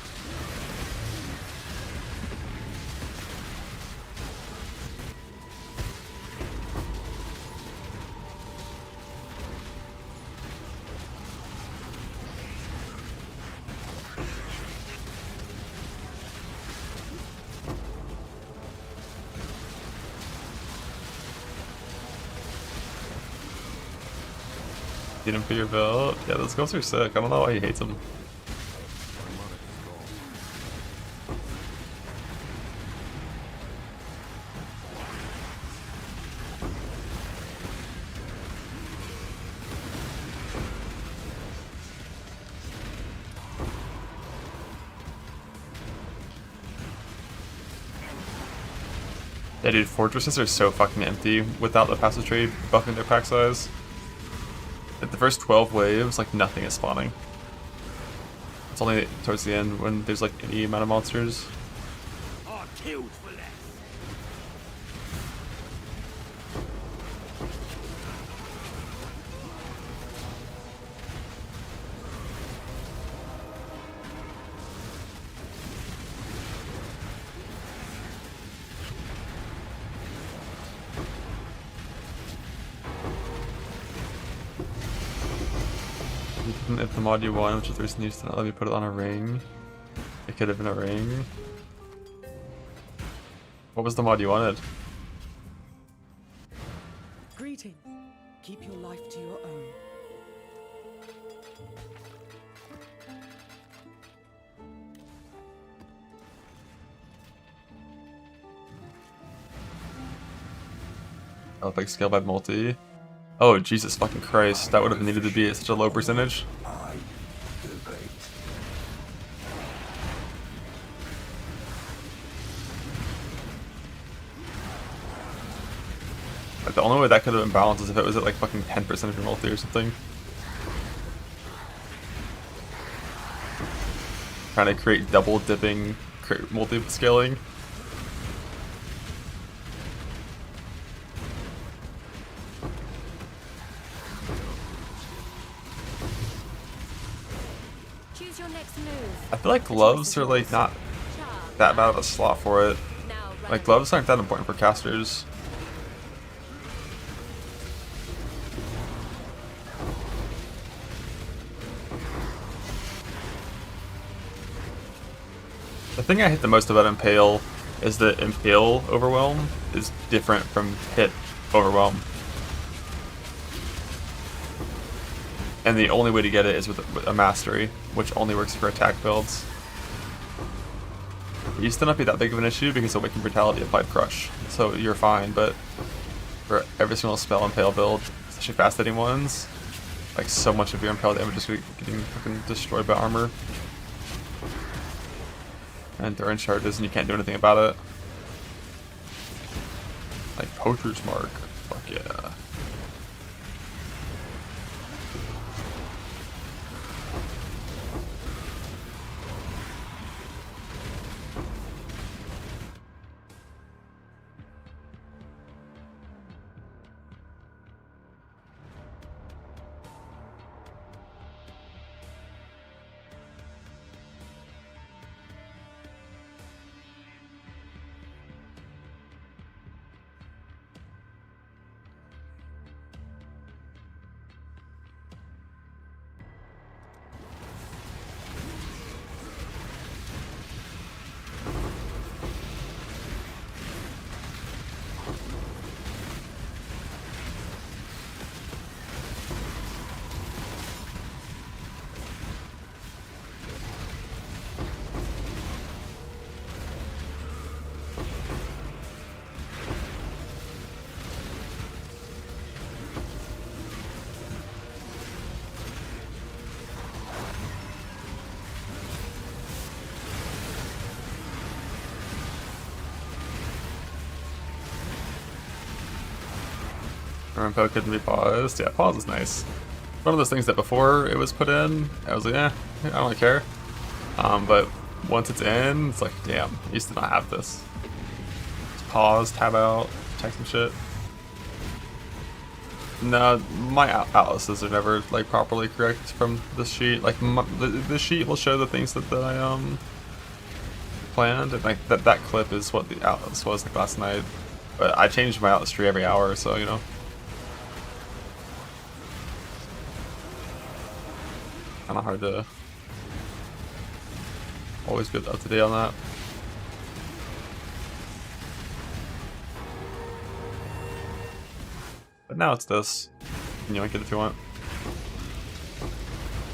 Get him for your build. Yeah, those ghosts are sick. I don't know why he hates them. Yeah, dude, fortresses are so fucking empty without the passive trade buffing their pack size. At the first 12 waves, like, nothing is spawning. It's only towards the end when there's like any amount of monsters. Are killed for less. Even if the mod you want, which is the reason you used to not let me put it on a ring. It could have been a ring. What was the mod you wanted? Greetings. Keep your life to your own. Oh, like scale by multi. Oh, Jesus fucking Christ. That would have needed to be at such a low percentage. I debate. Like, the only way that could have been balanced is if it was at like fucking 10% of your multi or something. Trying to create double dipping multi scaling. Choose your next move. I feel like gloves are like not that bad of a slot for it. Now run Like gloves aren't that important for casters. The thing I hate the most about Impale is that Impale Overwhelm is different from Hit Overwhelm. And the only way to get it is with a Mastery, which only works for attack builds. It used to not be that big of an issue because Awakened Brutality applied Crush, so you're fine, but for every single spell Impale build, especially fast hitting ones, like so much of your Impale damage is getting fucking destroyed by armor. And they're in charges and you can't do anything about it. Like Poacher's Mark. Fuck yeah. Rampo couldn't be paused. Yeah, pause is nice. One of those things that before it was put in, I was like, I don't really care. But once it's in, it's like, damn, I used to not have this. Just pause, tab out, check some shit. No, my atlases are never like properly correct from the sheet. Like the sheet will show the things that I planned, and like that clip is what the atlas was like last night. But I changed my atlas tree every hour, so you know. Kind of hard to always be up to date on that. But now it's this. You can yank it if you want.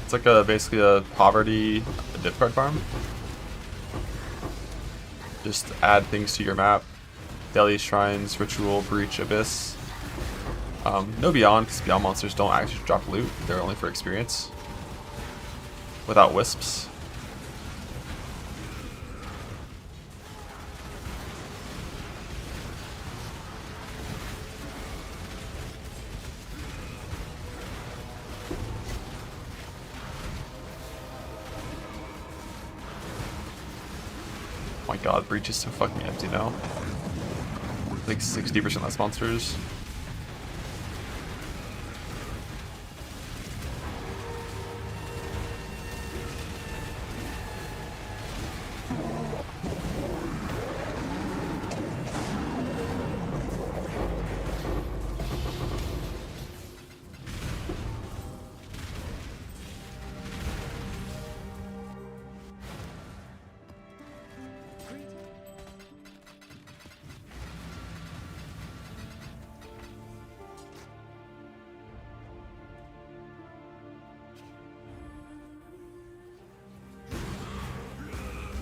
It's like basically a poverty dip card farm. Just add things to your map. Daily shrines, ritual, breach, abyss. No beyond, because beyond monsters don't actually drop loot. They're only for experience. Without wisps. Oh my god, breach is so fucking empty now. Like 60% less monsters.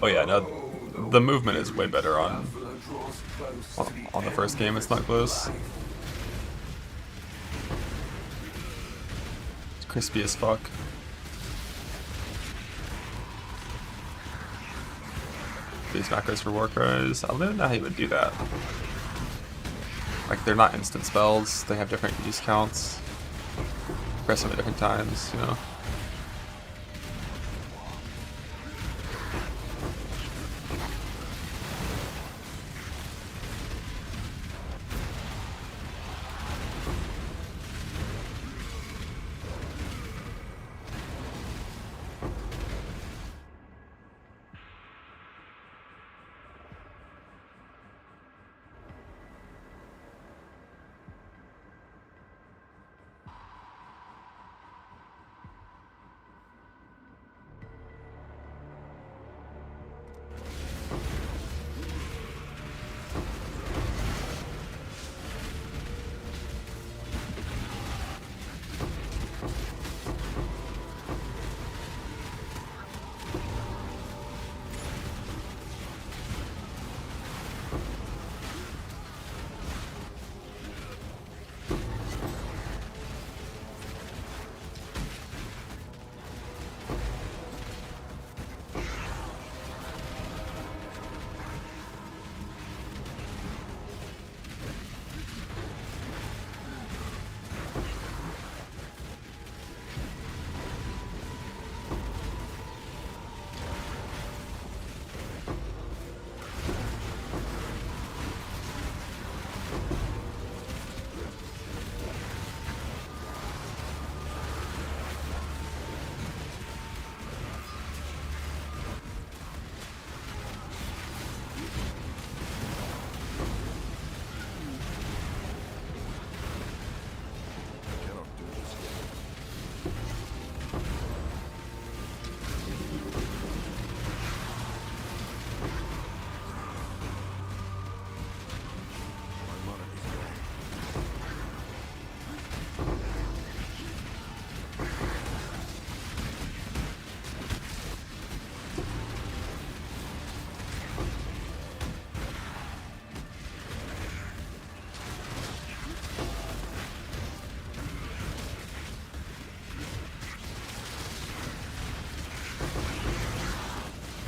Oh yeah, no, the movement is way better on the first game. It's not close. It's crispy as fuck. These macros for Warcries. I don't even know how you would do that. Like, they're not instant spells. They have different use counts. Press them at different times, you know.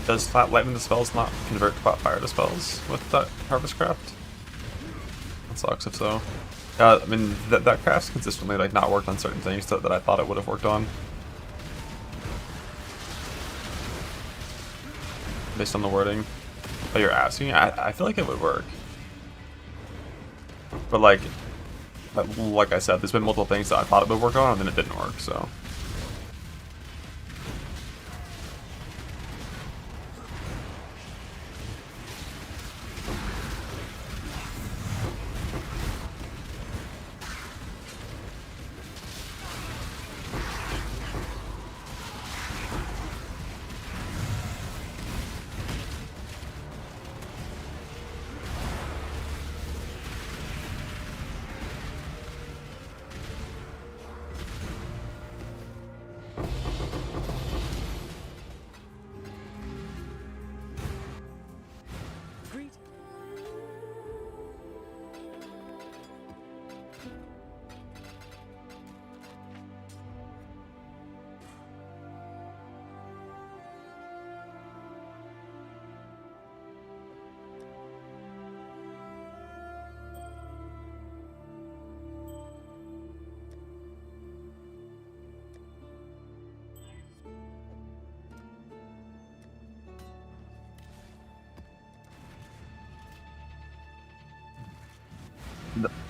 Does flat lightning dispels not convert to flat fire dispels with that harvest craft? That sucks if so. Yeah, I mean that craft's consistently like not worked on certain things that I thought it would have worked on. Based on the wording. Oh, you're asking? I feel like it would work. But like I said, there's been multiple things that I thought it would work on and then it didn't work, so.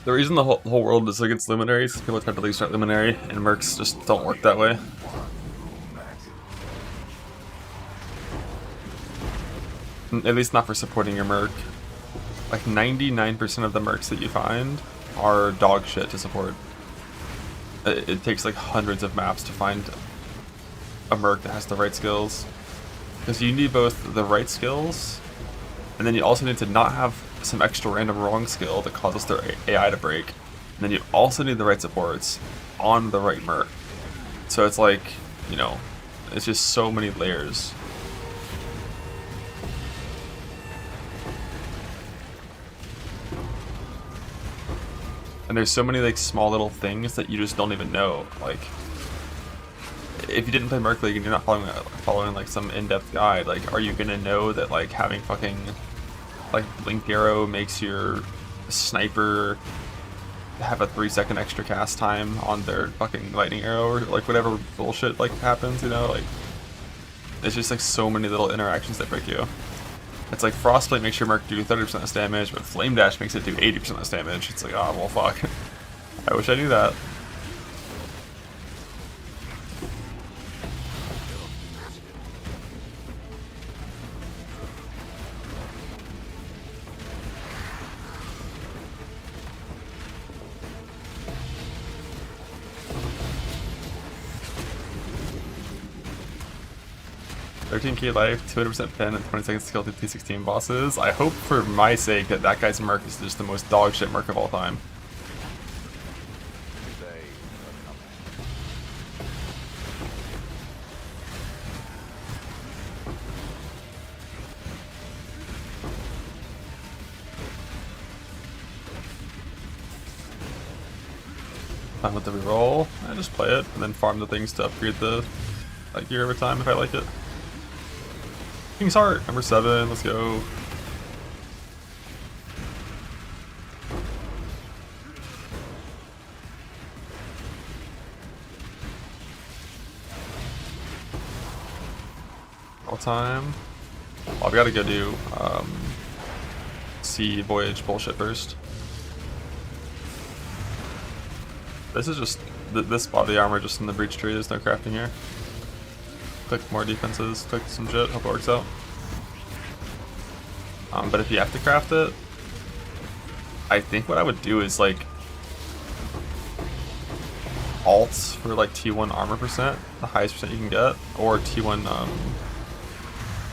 The reason the whole world is against luminaries is people try to restart luminary, and mercs just don't work that way. At least not for supporting your merc. Like 99% of the mercs that you find are dog shit to support. It takes like hundreds of maps to find a merc that has the right skills. Because you need both the right skills, and then you also need to not have some extra random wrong skill that causes their AI to break. And then you also need the right supports on the right merc. So it's like, you know, it's just so many layers. And there's so many like small little things that you just don't even know. Like, if you didn't play Merc League and you're not following like some in-depth guide, like, are you gonna know that like having fucking like Blink Arrow makes your sniper have a 3-second extra cast time on their fucking lightning arrow, or like whatever bullshit like happens, you know? Like, it's just like so many little interactions that break you. It's like Frostplate makes your Merc do 30% less damage, but Flame Dash makes it do 80% less damage. It's like, oh well, fuck. I wish I knew that. $13k life, 200% pen, and 20 seconds to kill through T16 bosses. I hope for my sake that that guy's Merc is just the most dog shit Merc of all time. Fine with the reroll. I just play it and then farm the things to upgrade the gear over time if I like it. King's Heart, number 7, let's go. All time. Well, I've got to go do Sea Voyage bullshit first. This is just this body armor just in the breach tree. There's no crafting here. Click more defenses, click some shit, hope it works out. But if you have to craft it, I think what I would do is like alts for like T1 armor percent, the highest percent you can get, or T1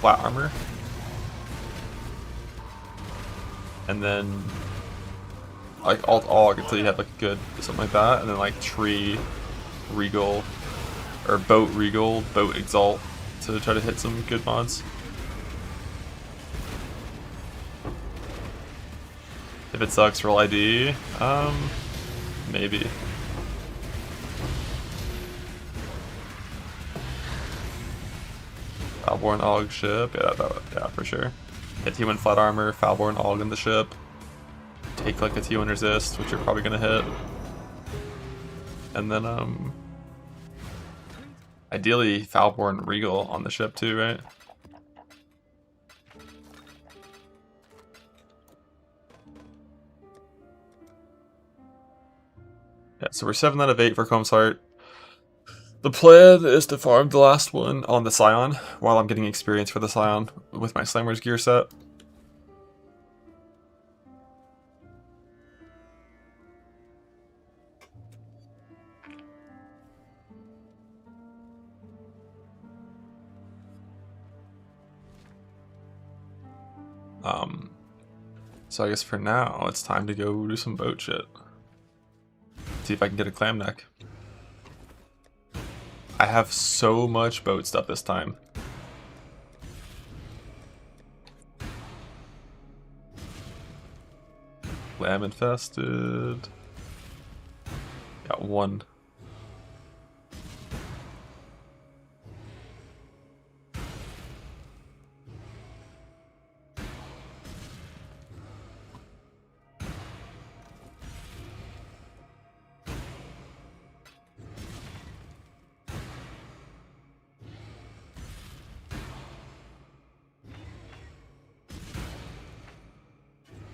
flat armor. And then like alt AUG until you have like a good something like that, and then like tree regal or boat regal, boat exalt to try to hit some good mods. If it sucks, roll ID. Maybe. Foulborn AUG ship, yeah, for sure. Hit T1 flat armor, Foulborn AUG in the ship. Take like a T1 resist, which you're probably gonna hit. And then ideally Foulborn Regal on the ship too, right? Yeah, so we're 7 out of 8 for Combs Heart. The plan is to farm the last one on the Scion while I'm getting experience for the Scion with my Slammer's gear set. So I guess for now, it's time to go do some boat shit. See if I can get a clam neck. I have so much boat stuff this time. Lamb infested. Got 1.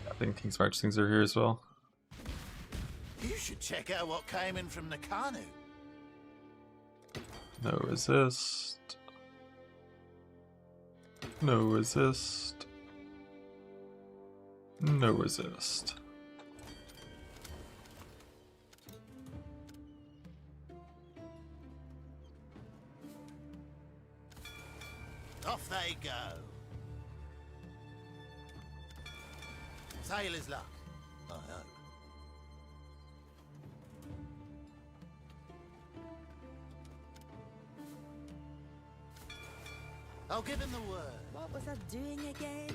I think King's March things are here as well. You should check out what came in from the canoe. No resist. No resist. No resist. Off they go. Sailor's luck, I hope. I'll give him the word. What was I doing again?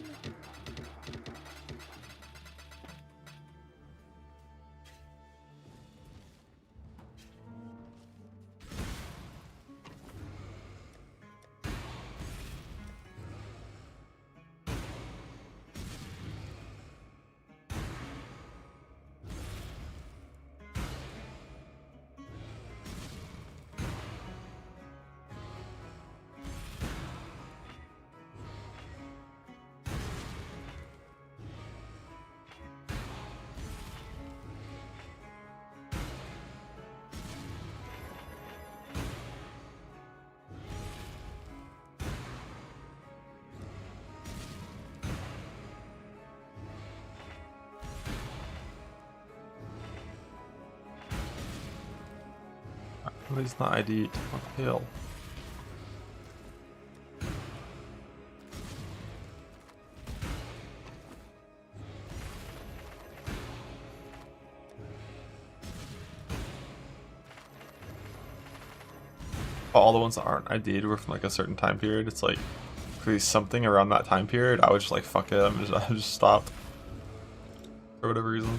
Oh, he's not ID'd. What the hell? All the ones that aren't ID'd were from like a certain time period. It's like, if there's something around that time period, I would just like, fuck it, I just stop. For whatever reason.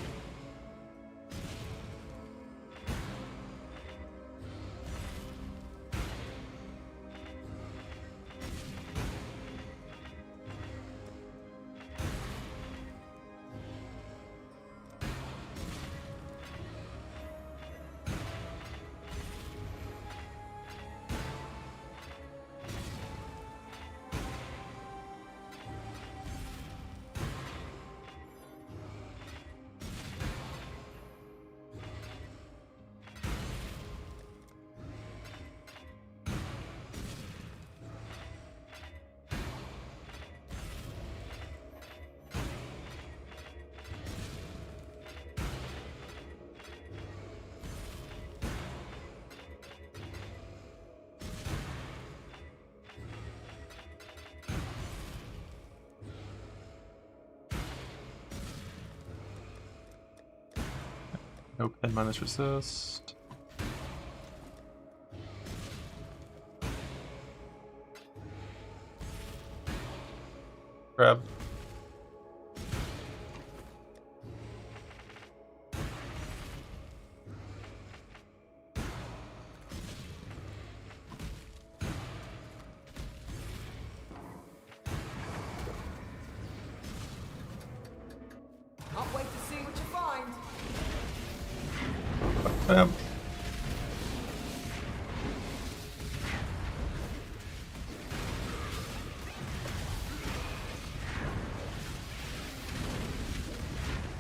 No pen minus resist. Grab. Can't wait to see what you find. Bam.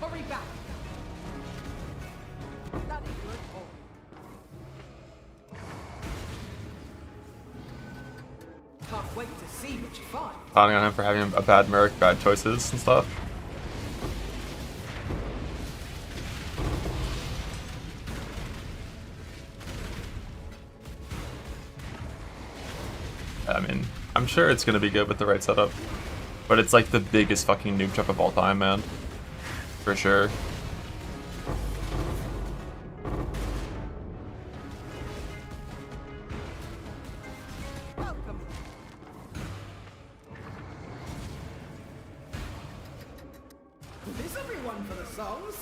Hurry back. Bloody good boy. Can't wait to see what you find. Counting on him for having a bad Merc, bad choices and stuff. I mean, I'm sure it's gonna be good with the right setup. But it's like the biggest fucking noob trap of all time, man. For sure. Welcome. Is everyone for the songs?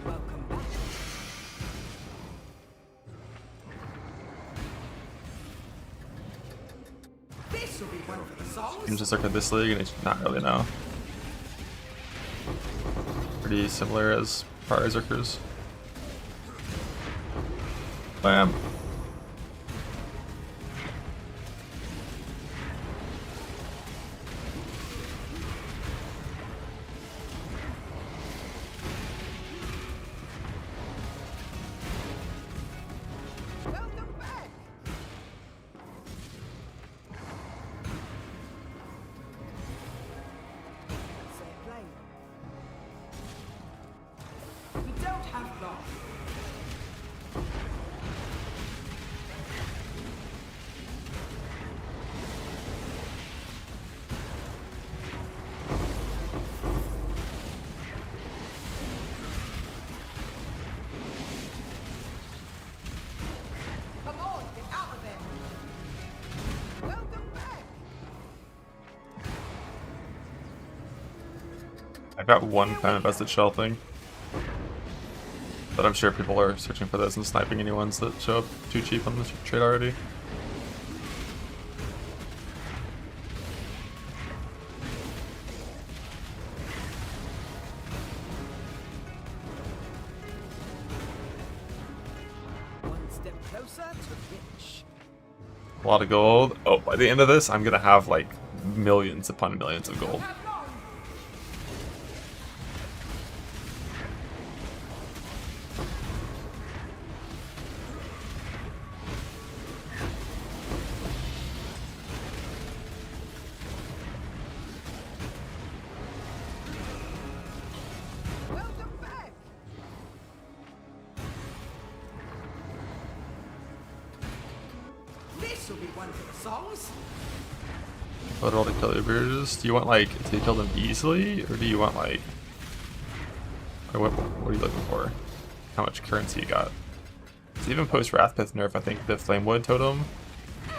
Welcome back. This will be one for the songs. Teams just look at this league and it's not really know. Pretty similar as prior Zerkers. Bam. Welcome back. Say play. We don't have long. Come on, get out of there. Welcome back. I got one kind of invested shell thing. But I'm sure people are searching for those and sniping any ones that show up too cheap on the trade already. One step closer to finish. A lot of gold. Oh, by the end of this, I'm gonna have like millions upon millions of gold. Have long. This will be one for the songs. What are all the killers? Do you want like to kill them easily, or do you want like, or what are you looking for? How much currency you got? So even post Wrathpith nerf, I think the Flamewood totem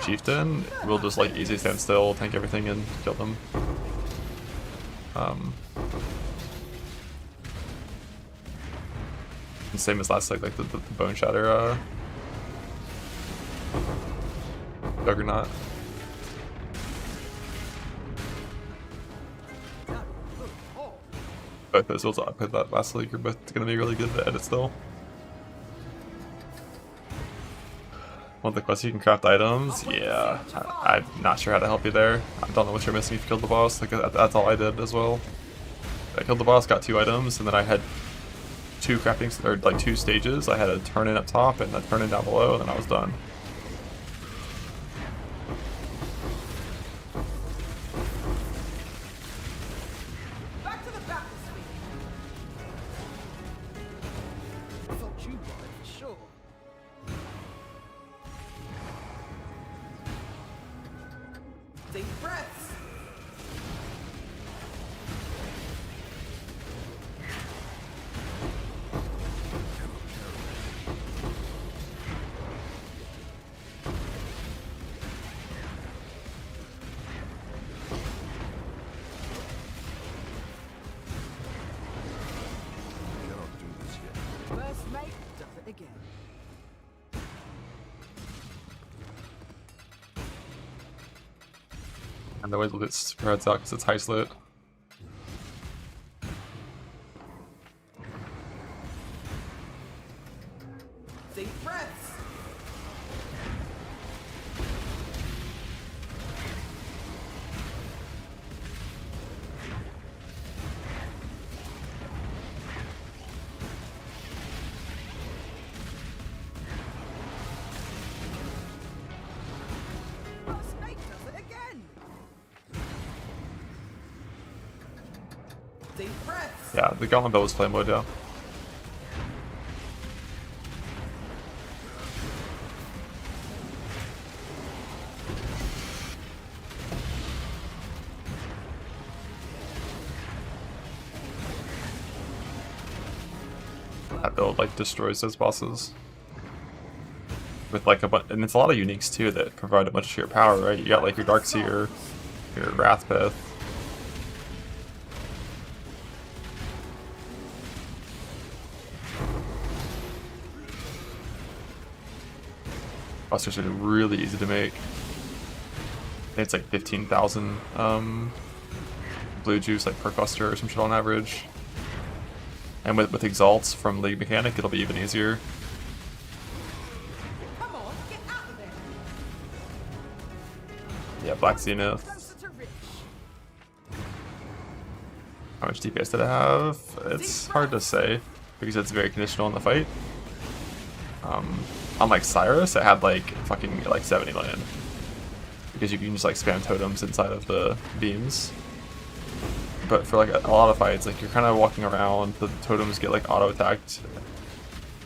chieftain will just like easy stand still, tank everything, and kill them. And same as last, like the Bone Shatter Juggernaut. Both those builds I put that last league are both gonna be really good to edit still. One of the quests you can craft items, yeah. I'm not sure how to help you there. I don't know what you're missing if you killed the boss. Like that's all I did as well. I killed the boss, got 2 items, and then I had 2 crafting, or like 2 stages. I had a turn in up top and a turn in down below, and then I was done. Back to the battlefield. I thought you got it for sure. Deep breaths. First mate does it again. And the way it spreads out because it's high slit. Deep breaths. First mate does it again. Deep breaths. Yeah, the Gauntlet build was flame mode, yeah. That build like destroys those bosses. With like a bunch, and it's a lot of uniques too that provide a bunch of sheer power, right? You got like your Darkseer, your Wrathpith. Busters are really easy to make. I think it's like 15,000 blue juice, like per cluster or some shit on average. And with Exalts from League Mechanic, it'll be even easier. Come on, get out of there. Yeah, Black Zenith. Closer to Rich. How much DPS did I have? It's hard to say because it's very conditional in the fight. Unlike Cyrus, it had like fucking like 70 million because you can just like spam totems inside of the beams. But for like a lot of fights, like you're kind of walking around, the totems get like auto attacked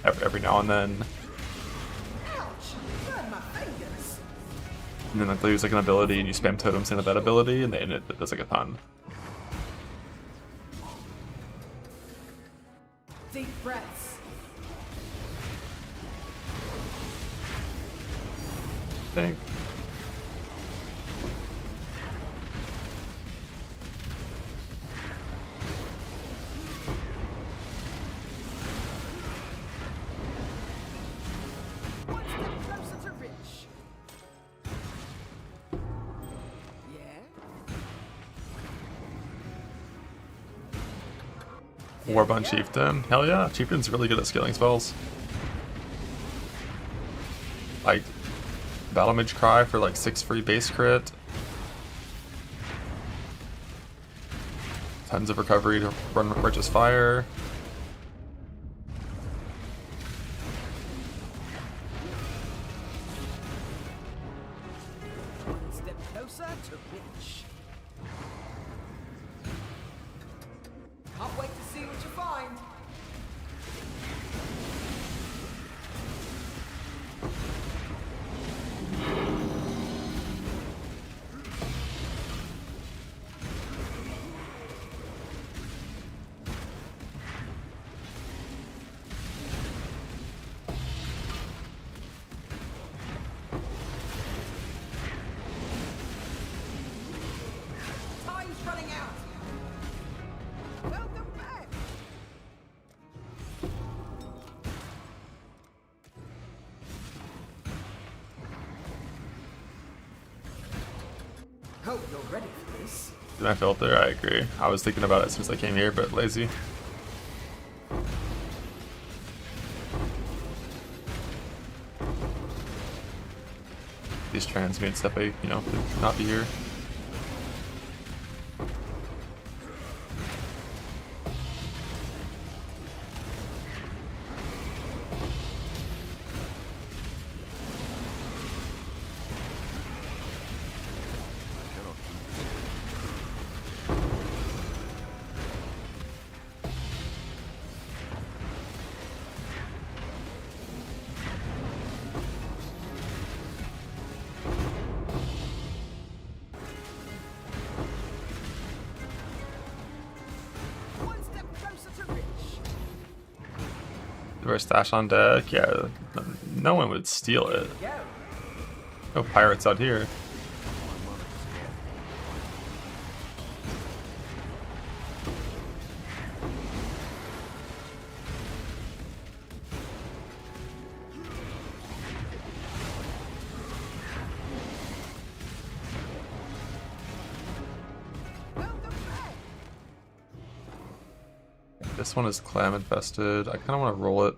every now and then, Ouch! Burn my fingers. and then like they use like an ability and you spam totems into that ability, and it does like a ton. Deep breaths. I think. One step closer to Rich. Yeah? Warbond Chieftain. Hell yeah, Chieftain's really good at scaling spells. Like Battle Mage Cry for like 6 free base crit. Tons of recovery to run Purchase Fire. One step closer to Rich. Can't wait to see what you find. my filter, I agree. I was thinking about it since I came here, but lazy. These transmute stuff, you know, could not be here. Reverse stash on deck, yeah, no one would steal it. No pirates out here. This one is clam infested. I kind of want to roll it.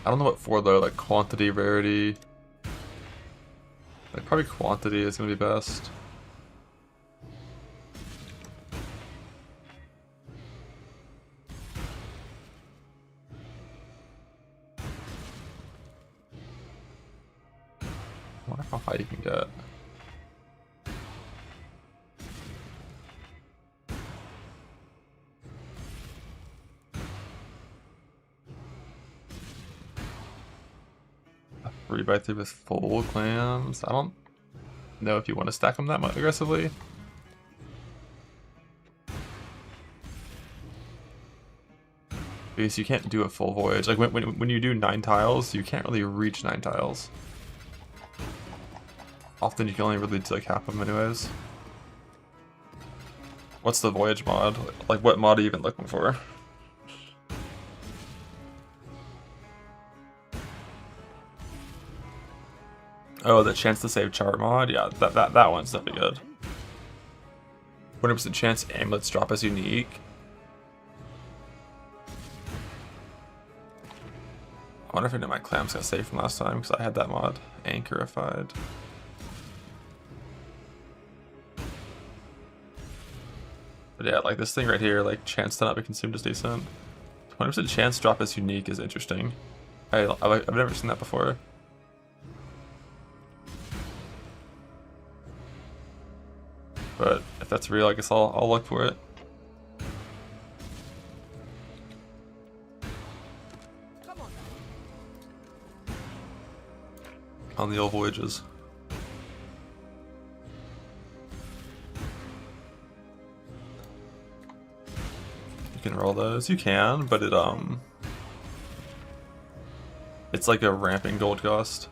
I don't know what for though, like quantity, rarity. Like probably quantity is going to be best. I wonder how high you can get. A 3x3 with full clams. I don't know if you want to stack them that much aggressively. Because you can't do a full voyage. Like when you do 9 tiles, you can't really reach 9 tiles. Often you can only really do like half of them anyways. What's the voyage mod? Like what mod are you even looking for? Oh, the chance to save chart mod? Yeah, that one's definitely good. 100% chance amulets drop as unique. I wonder if any of my clams got saved from last time because I had that mod anchorified. But yeah, like this thing right here, like chance to not be consumed is decent. 20% chance drop as unique is interesting. I've never seen that before. But if that's real, I guess I'll look for it. On the old voyages. You can roll those. You can, but it's like a ramping gold cost.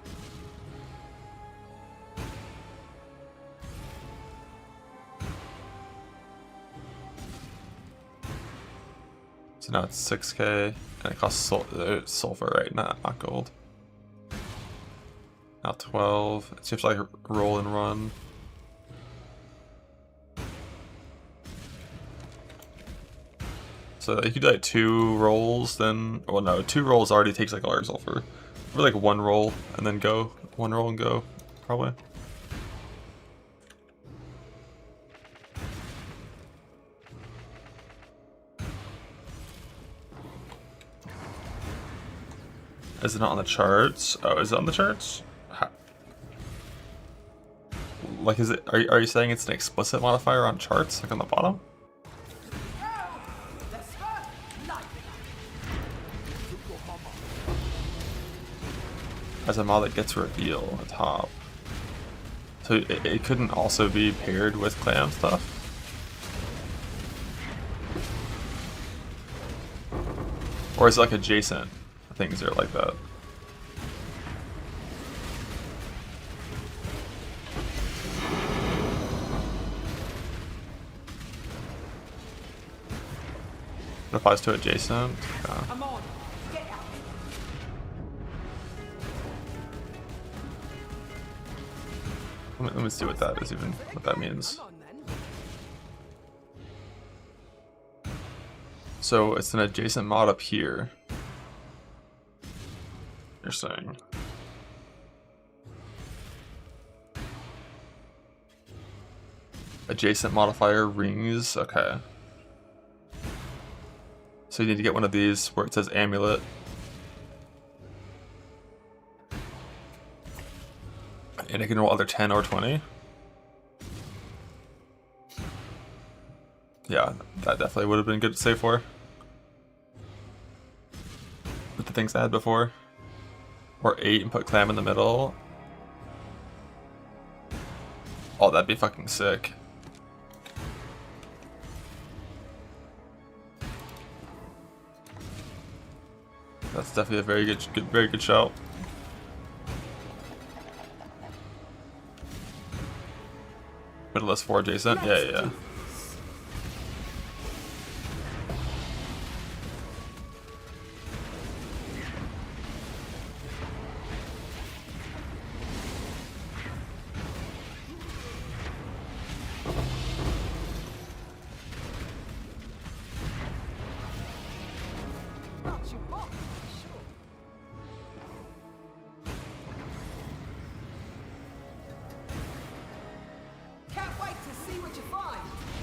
So now it's 6k, and it costs sulfur, right? Not gold. Now 12. It's just like roll and run. So you could do like 2 rolls, then well no, 2 rolls already takes like all your sulfur. Or like 1 roll and then go. 1 roll and go, probably. Is it not on the charts? Oh, is it on the charts? Like, is it? Are you saying it's an explicit modifier on charts, like on the bottom? As a mod that gets reveal on the top. So it couldn't also be paired with clam stuff? Or is it like adjacent things that are like that? It applies to adjacent? Okay. Let me see what that is even, what that means. So it's an adjacent mod up here. You're saying. Adjacent modifier rings, okay. So you need to get one of these where it says amulet. And it can roll either 10 or 20. Yeah, that definitely would have been good to save for. With the things I had before. Or 8 and put clam in the middle. Oh, that'd be fucking sick. That's definitely a very good shout. Middle list 4 adjacent? Yeah.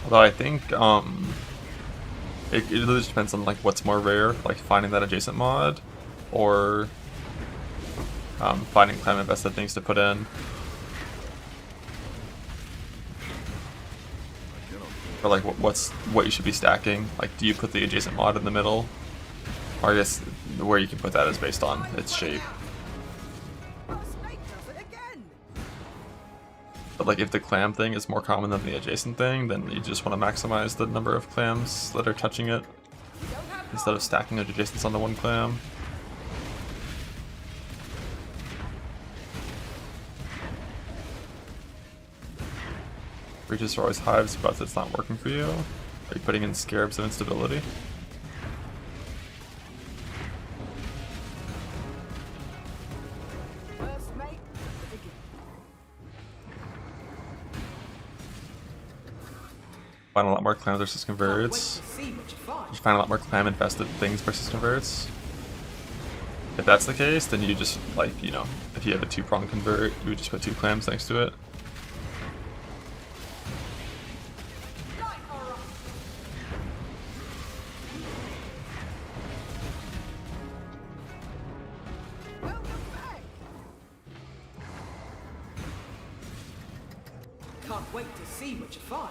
Although I think it really just depends on like what's more rare, like finding that adjacent mod, or finding clam invested things to put in. Or like what you should be stacking. Like, do you put the adjacent mod in the middle? Or I guess where you can put that is based on its shape. But like if the clam thing is more common than the adjacent thing, then you just want to maximize the number of clams that are touching it instead of stacking the adjacents on the one clam. Breaches are always hives, but it's not working for you. Are you putting in scarabs of instability? Find a lot more clams versus converts. You find a lot more clam infested things versus converts. If that's the case, then you just, like, you know, if you have a 2-prong convert, you would just put 2 clams next to it. Can't wait to see what you find.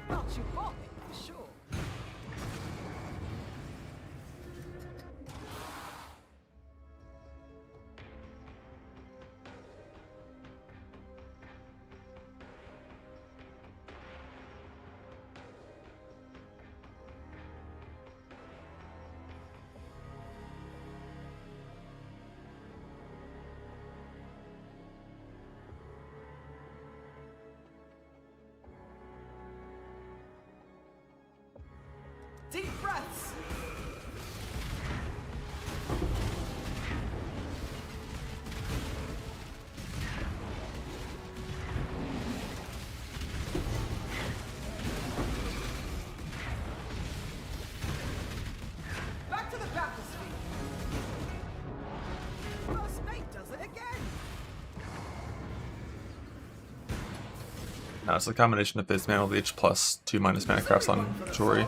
Not you want it, for sure. Deep breaths. Back to the battlefield. First mate does it again. Now it's a combination of Biz Mana Leech plus 2 minus mana crafts on Jory.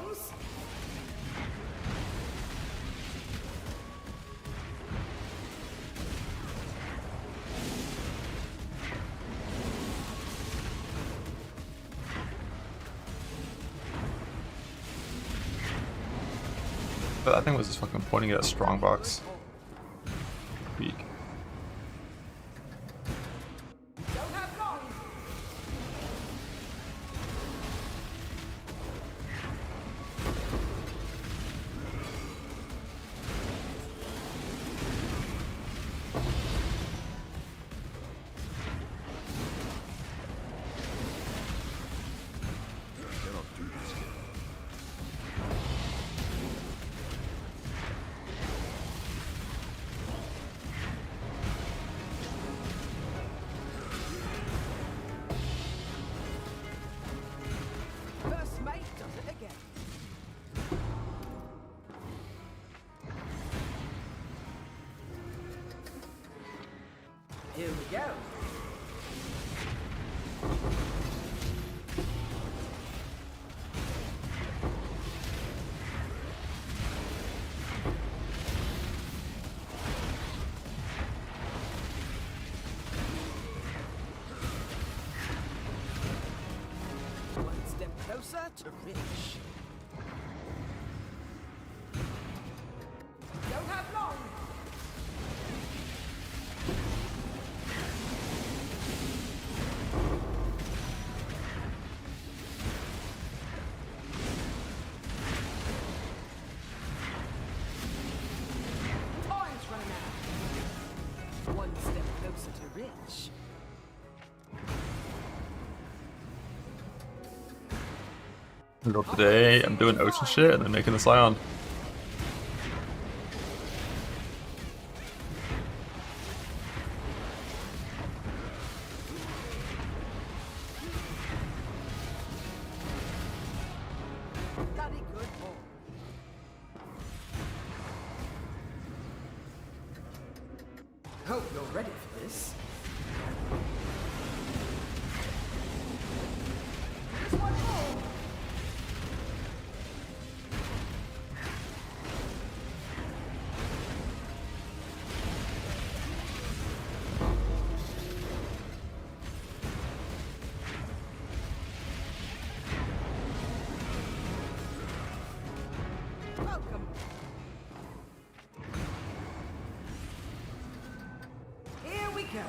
But that thing was just fucking pointing at a strong box. Weak. Don't have long. go. One step closer to finish. Don't have long. Time's running out. One step closer to rich. Today I'm doing ocean shit and then making the Scion. Bloody good boy. Hope you're ready for this. There's one more. Welcome. Here we go.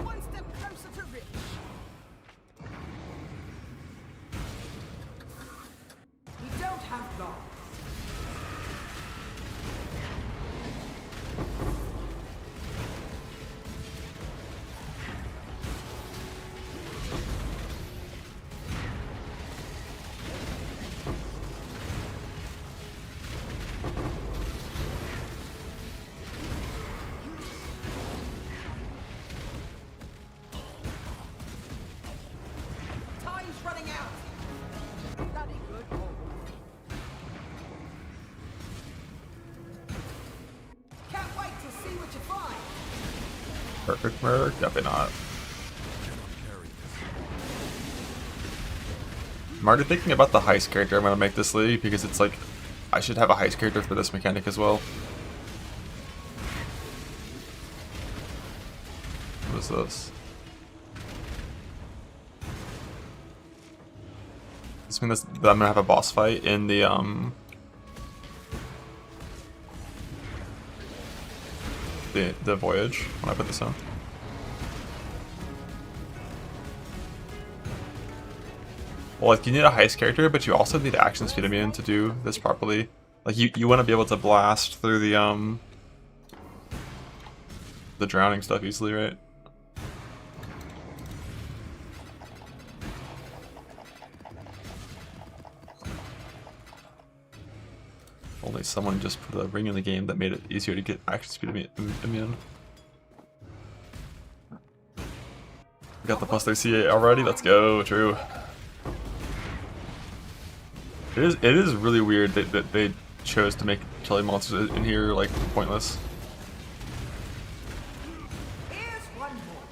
One step closer to rich. We don't have long. Time's running out. Bloody good boy. Can't wait to see what you find. Perfect Merc? Definitely not. I'm already thinking about the heist character I'm gonna make this league because it's like I should have a heist character for this mechanic as well. What is this? This means that I'm gonna have a boss fight in the the voyage when I put this on. Well, like you need a heist character, but you also need action speed immune to do this properly. Like you want to be able to blast through the drowning stuff easily, right? Only someone just put a ring in the game that made it easier to get action speed immune. We got the plus 3 CA already. Let's go. True. It is really weird that they chose to make Kelly monsters in here like pointless. Here's one more.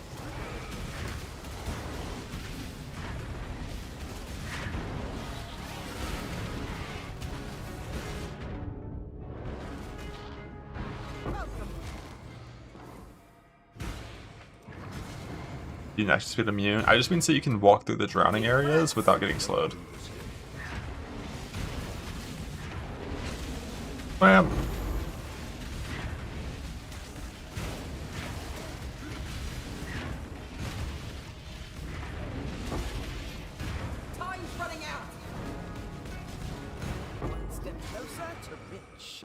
Welcome. You can actually speed immune. I just mean so you can walk through the drowning areas without getting slowed. Bam. Time's running out. One step closer to rich.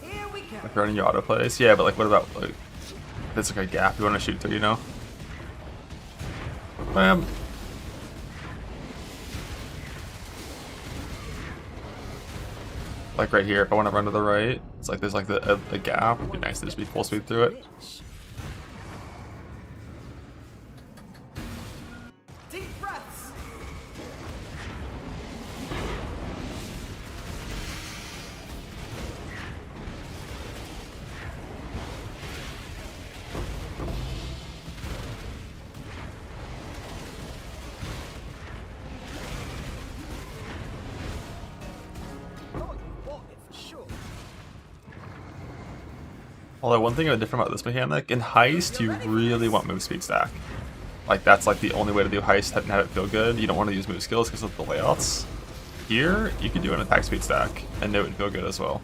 Here we go. Like running your autoplays? Yeah, but like what about like there's like a gap you want to shoot through, you know? Bam. Like right here, if I want to run to the right, it's like there's like a gap. It'd be nice to just be full speed through it. Rich. Deep breaths. Oh, you want it for sure. Although one thing different about this mechanic, in Heist, you really want move speed stack. Like that's like the only way to do Heist and have it feel good. You don't want to use move skills because of the layouts. Here, you can do an attack speed stack and it would feel good as well.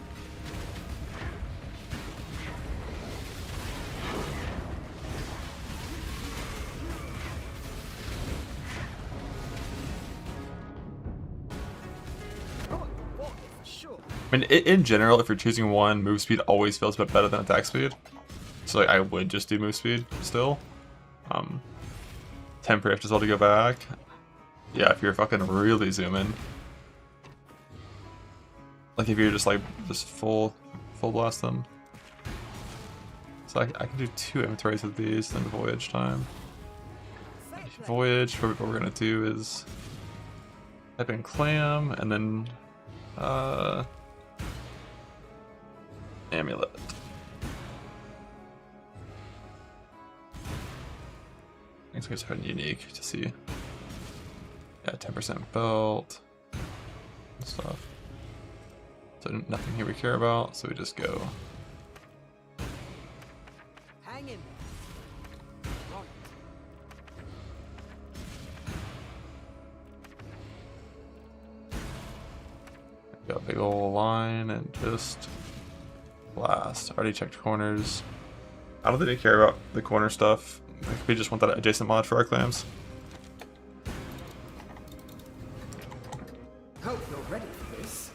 Oh, you want it for sure. I mean, in general, if you're choosing one, move speed always feels a bit better than attack speed. So like, I would just do move speed still. Temporary as well to go back. Yeah, if you're fucking really zooming. Like if you're just like just full blast them. So I can do 2 inventories of these, then voyage time. Voyage, what we're gonna do is type in clam and then amulet. Next we just have unique to see. Yeah, 10% belt and stuff. So nothing here we care about, so we just go. Hang in there. Right. Got a big old line and just blast. Already checked corners. I don't think we care about the corner stuff. I think we just want that adjacent mod for our clams. Hope you're ready for this.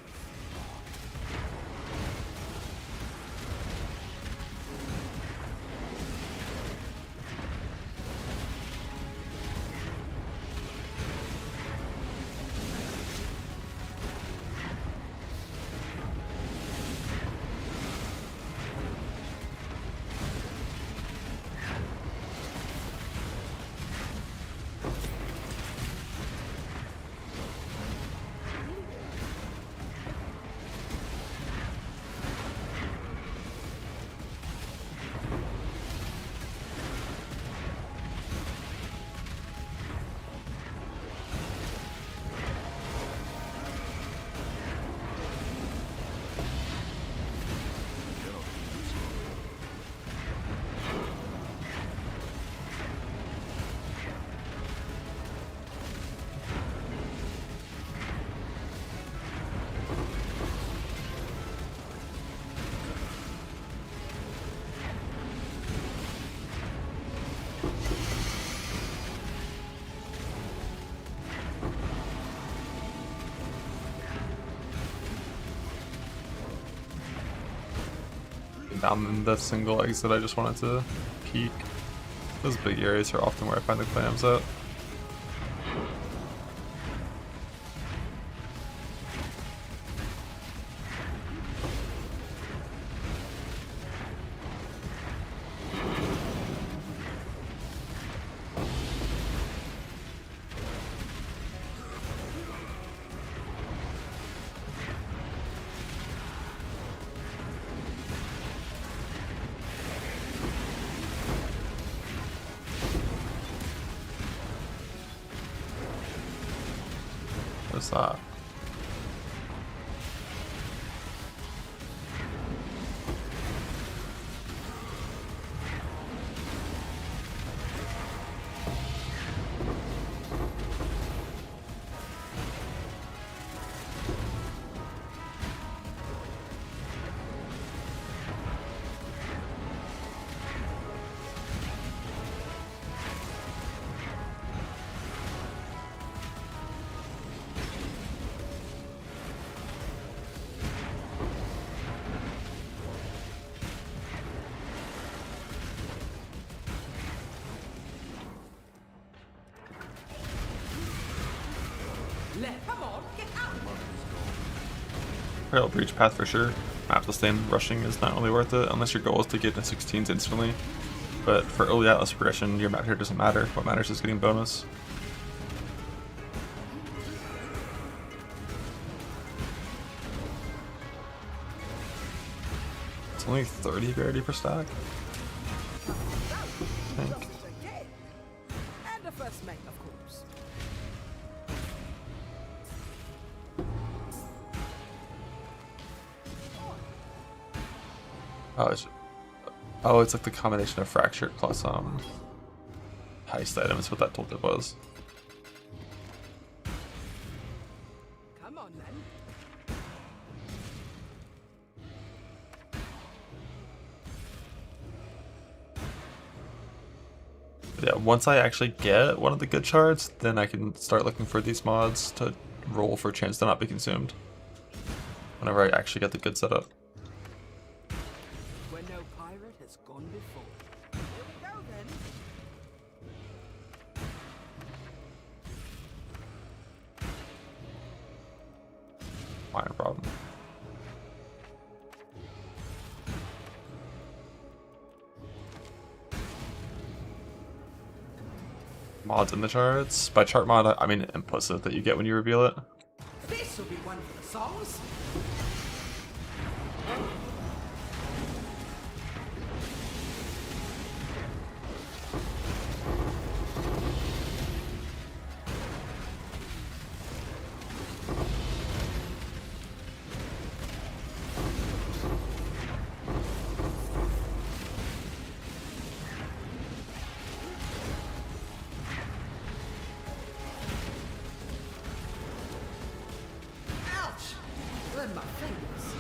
Down the single exit, I just wanted to peek. Those big areas are often where I find the clams at. What's that? Come on, get out. Parallel breach path for sure. Map sustain rushing is not really worth it unless your goal is to get to 16s instantly. But for early Atlas progression, your map here doesn't matter. What matters is getting bonus. It's only 30 rarity per stack. I think. Again. And the first mate, of course. Oh, it's like the combination of fractured plus heist items. What that told it was. Come on, then. Yeah, once I actually get one of the good shards, then I can start looking for these mods to roll for a chance to not be consumed. Whenever I actually get the good setup. Where no pirate has gone before. Here we go, then. Minor problem. Mods in the charts. By chart mod, I mean implicit that you get when you reveal it. This will be one for the songs. Ouch! Burn my fingers.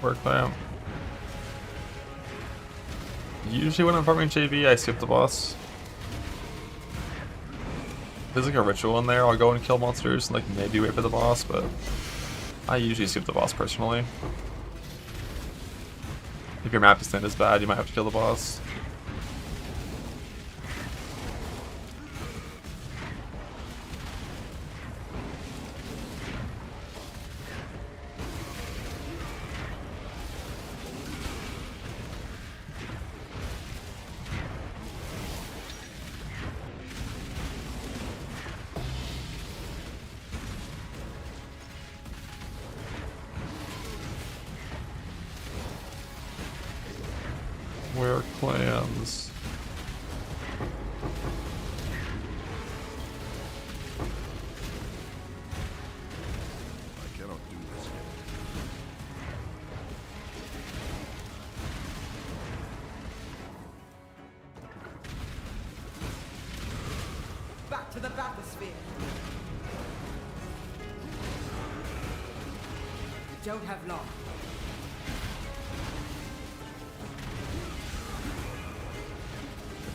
Work plan. Usually when I'm farming JV, I skip the boss. If there's like a ritual in there, I'll go and kill monsters and like maybe wait for the boss, but I usually skip the boss personally. If your map stand is bad, you might have to kill the boss. Where clans? I cannot do this yet. Back to the bathysphere. We don't have long.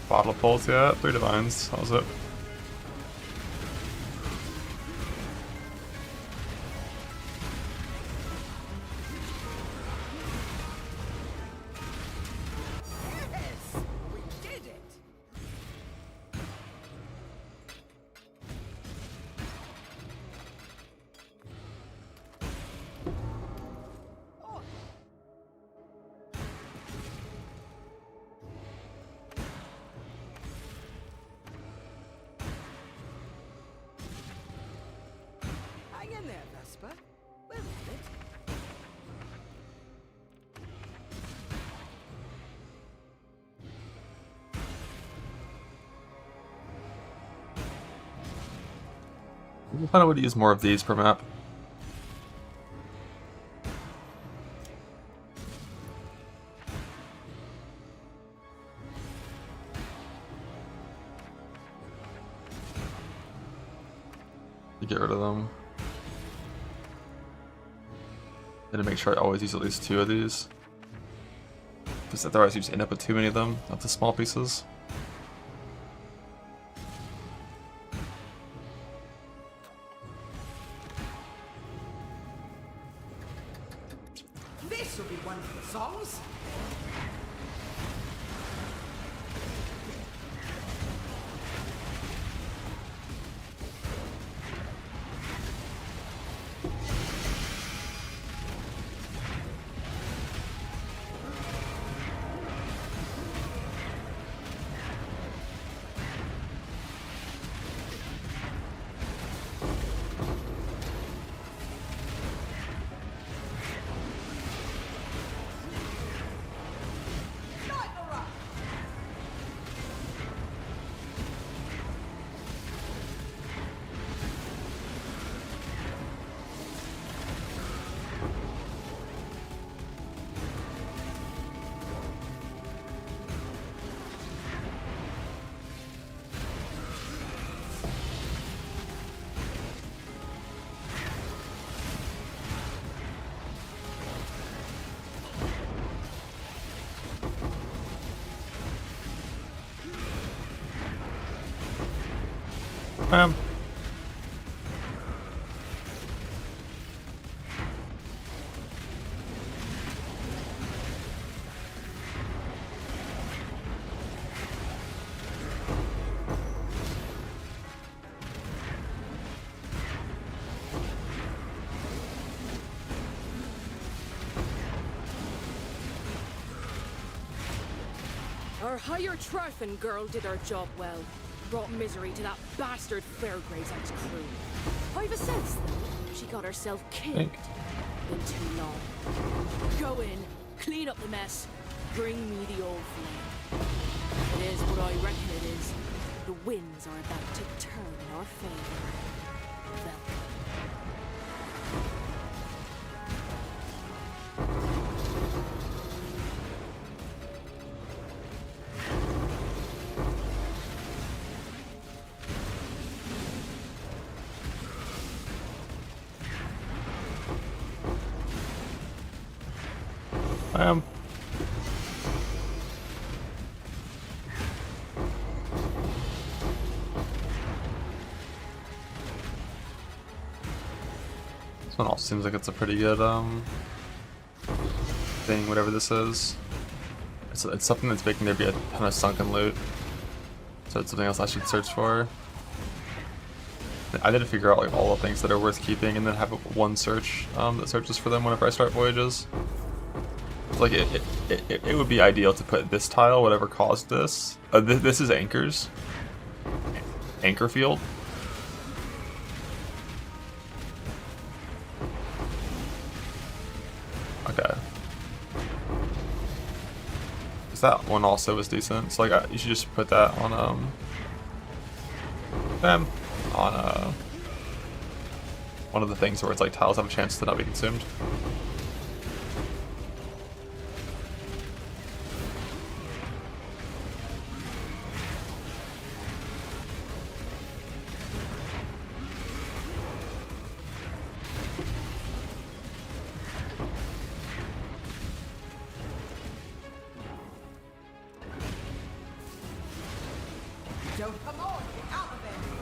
Bottle of pulse, yeah. 3 divines. That was it. Yes! We did there, Vesper. We're on it. I kind of would use more of these per map. To get rid of them. And to make sure I always use at least 2 of these. Because otherwise you just end up with too many of them, not the small pieces. This will be one of the songs. Bam. Our higher Tryphon girl did her job well. Brought misery to that bastard Fairgraves and his crew. I've a sense, though, she got herself killed. Been too long. Go in, clean up the mess, bring me the old flame. If it is what I reckon it is, the winds are about to turn in our favor. Velka. Bam. This one also seems like it's a pretty good thing, whatever this is. It's something that's making there be a ton of sunken loot. So it's something else I should search for. I need to figure out like all the things that are worth keeping and then have one search that searches for them whenever I start voyages. Like it would be ideal to put this tile, whatever caused this. This is anchors. Anchor field. Okay. Because that one also is decent. So like you should just put that on one of the things where it's like tiles have a chance to not be consumed.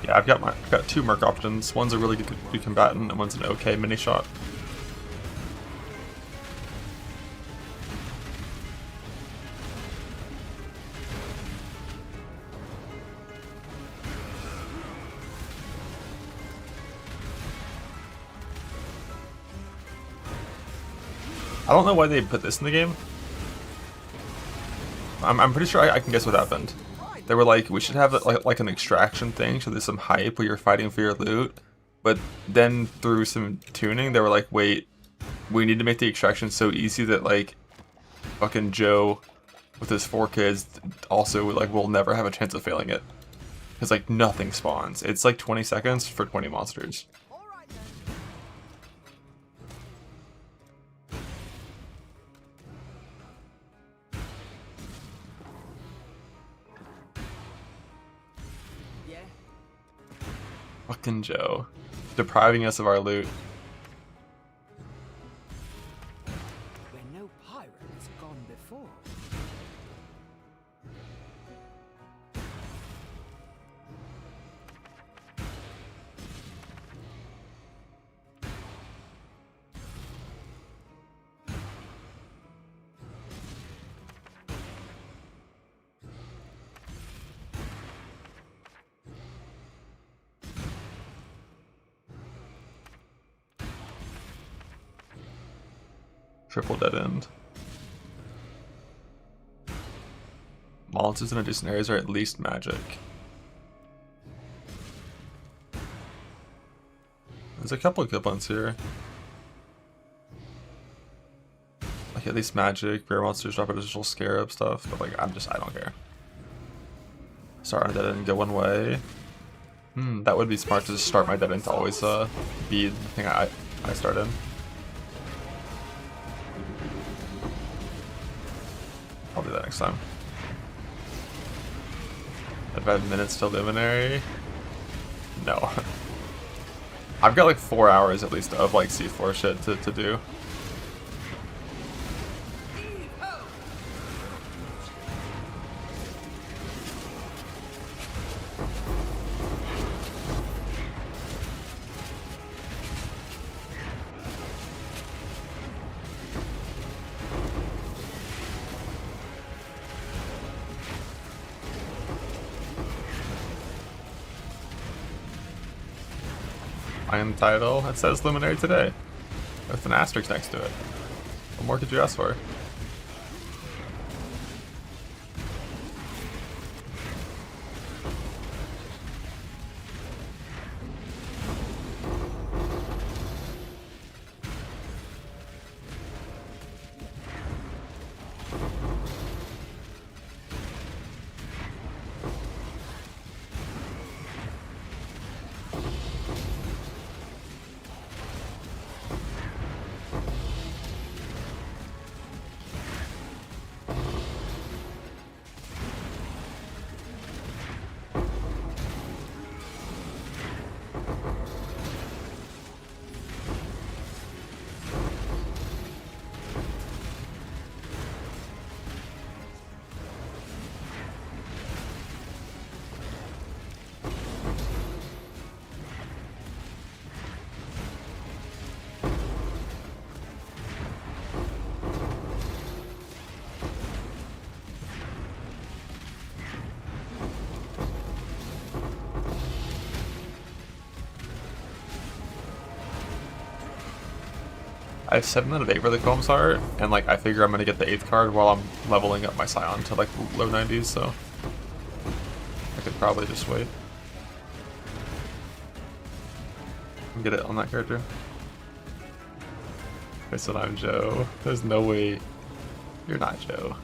Yeah, I've got 2 Merc options. One's a really good combatant, and one's an okay mini shot. I don't know why they put this in the game. I'm pretty sure I can guess what happened. They were like, we should have like an extraction thing, so there's some hype where you're fighting for your loot, But then through some tuning, they were like, wait, we need to make the extraction so easy that like fucking Joe with his 4 kids also like will never have a chance of failing it. Because like nothing spawns. It's like 20 seconds for 20 monsters. Yeah. Fucking Joe. Depriving us of our loot. Where no pirate has gone before. Triple dead end. Monsters in adjacent areas are at least magic. There's a couple of good ones here. Like at least magic, rare monsters drop additional scarab stuff, but like I don't care. Start on a dead end and go one way. That would be smart to just start my dead end to always be the thing I start in. I'll do that next time. I've had minutes till Luminary. No. I've got like 4 hours at least of like C4 shit to do. Iron title. It says Luminary today, with an asterisk next to it. What more could you ask for? I have 7 out of 8 where the combs are, and like I figure I'm gonna get the 8th card while I'm leveling up my Scion to like low 90s, so I could probably just wait and get it on that character. I said I'm Joe. There's no way you're not Joe.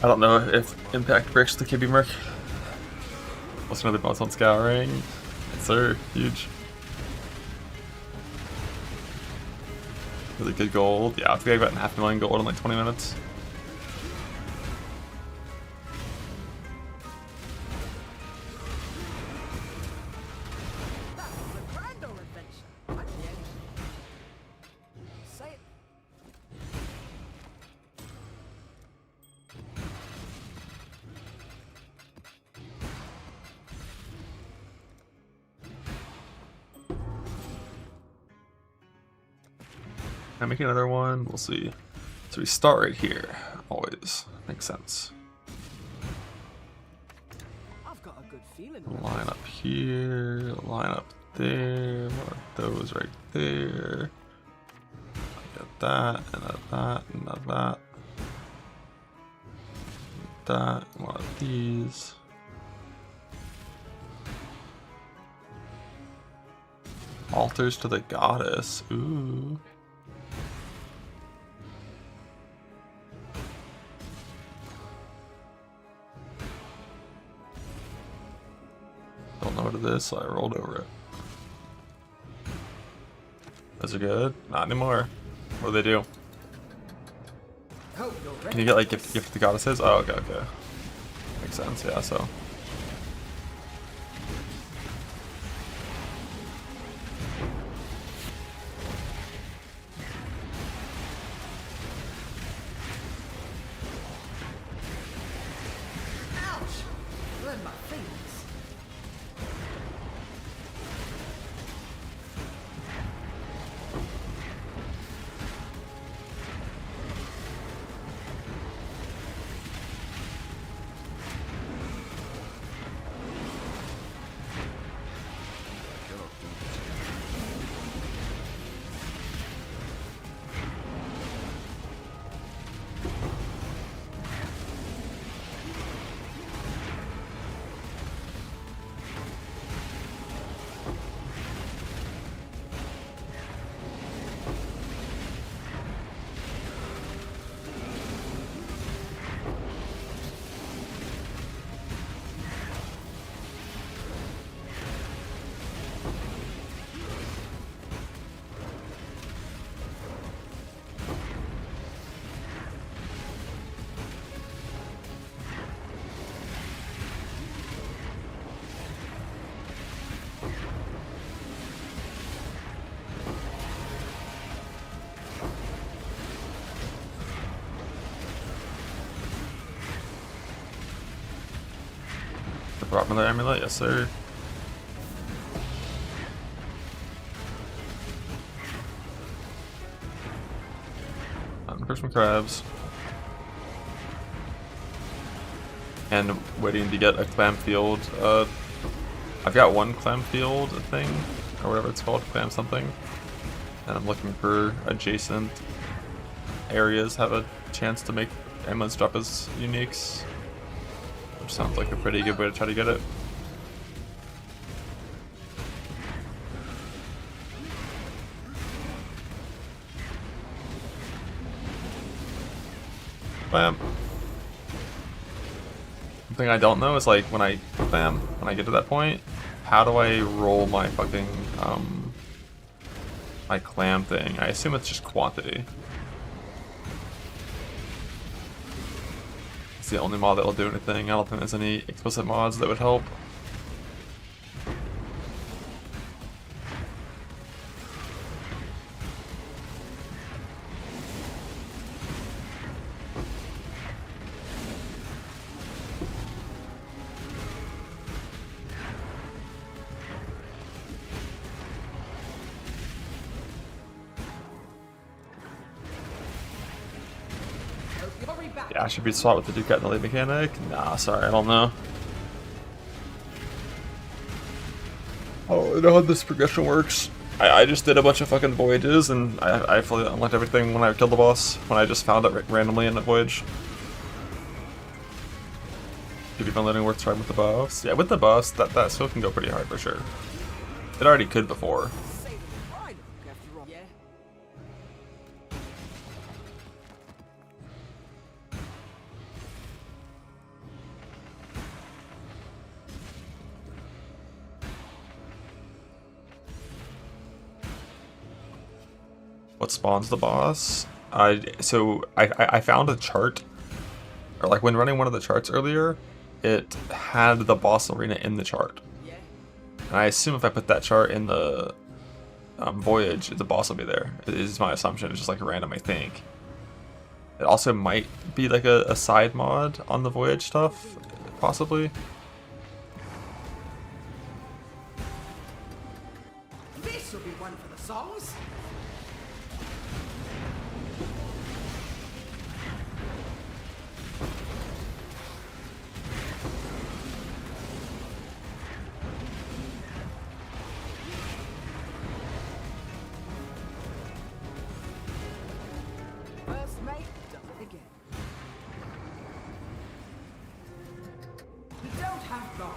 I don't know if Impact breaks the KB Merc. What's another bonus on Scouring? Yes, sir. Huge. Really good gold. Yeah, I think I got 500,000 gold in like 20 minutes. That was a grand old adventure. At the end. Say it. Can I make another one? We'll see. So we start right here. Always. Makes sense. I've got a good feeling. Line up here. Line up there. One of those right there. Got that, and that, and that. That, and one of these. Altars to the goddess. Ooh. Don't know what it is, so I rolled over it. Those are good? Not anymore. What do they do? Oh, you're ready. Can you get like gift the goddesses? Oh, okay, okay. Makes sense, yeah, so. Ouch! Burned my fingers. Brought another amulet, yes sir. For some crabs. And waiting to get a clam field. I've got one clam field thing, or whatever it's called, clam something. And I'm looking for adjacent areas have a chance to make amulets drop as uniques. Which sounds like a pretty good way to try to get it. Bam. One thing I don't know is like when I get to that point, how do I roll my fucking my clam thing? I assume it's just quantity. It's the only mod that will do anything. I don't think there's any explicit mods that would help. Yeah, I should be swap with the Ducat and the lead mechanic. Nah, sorry, I don't know. Oh, I know how this progression works. I just did a bunch of fucking voyages, and I fully unlocked everything when I killed the boss, when I just found it randomly in a voyage. Could be fun learning worth trying with the buffs. Yeah, with the buffs, that skill can go pretty hard for sure. It already could before. Yeah. what spawns the boss. I found a chart, or like when running one of the charts earlier, it had the boss arena in the chart. And I assume if I put that chart in the voyage, the boss will be there. It is my assumption. It's just like random, I think. It also might be like a side mod on the voyage stuff, possibly. This will be one for the songs. First mate does it again. We don't have long.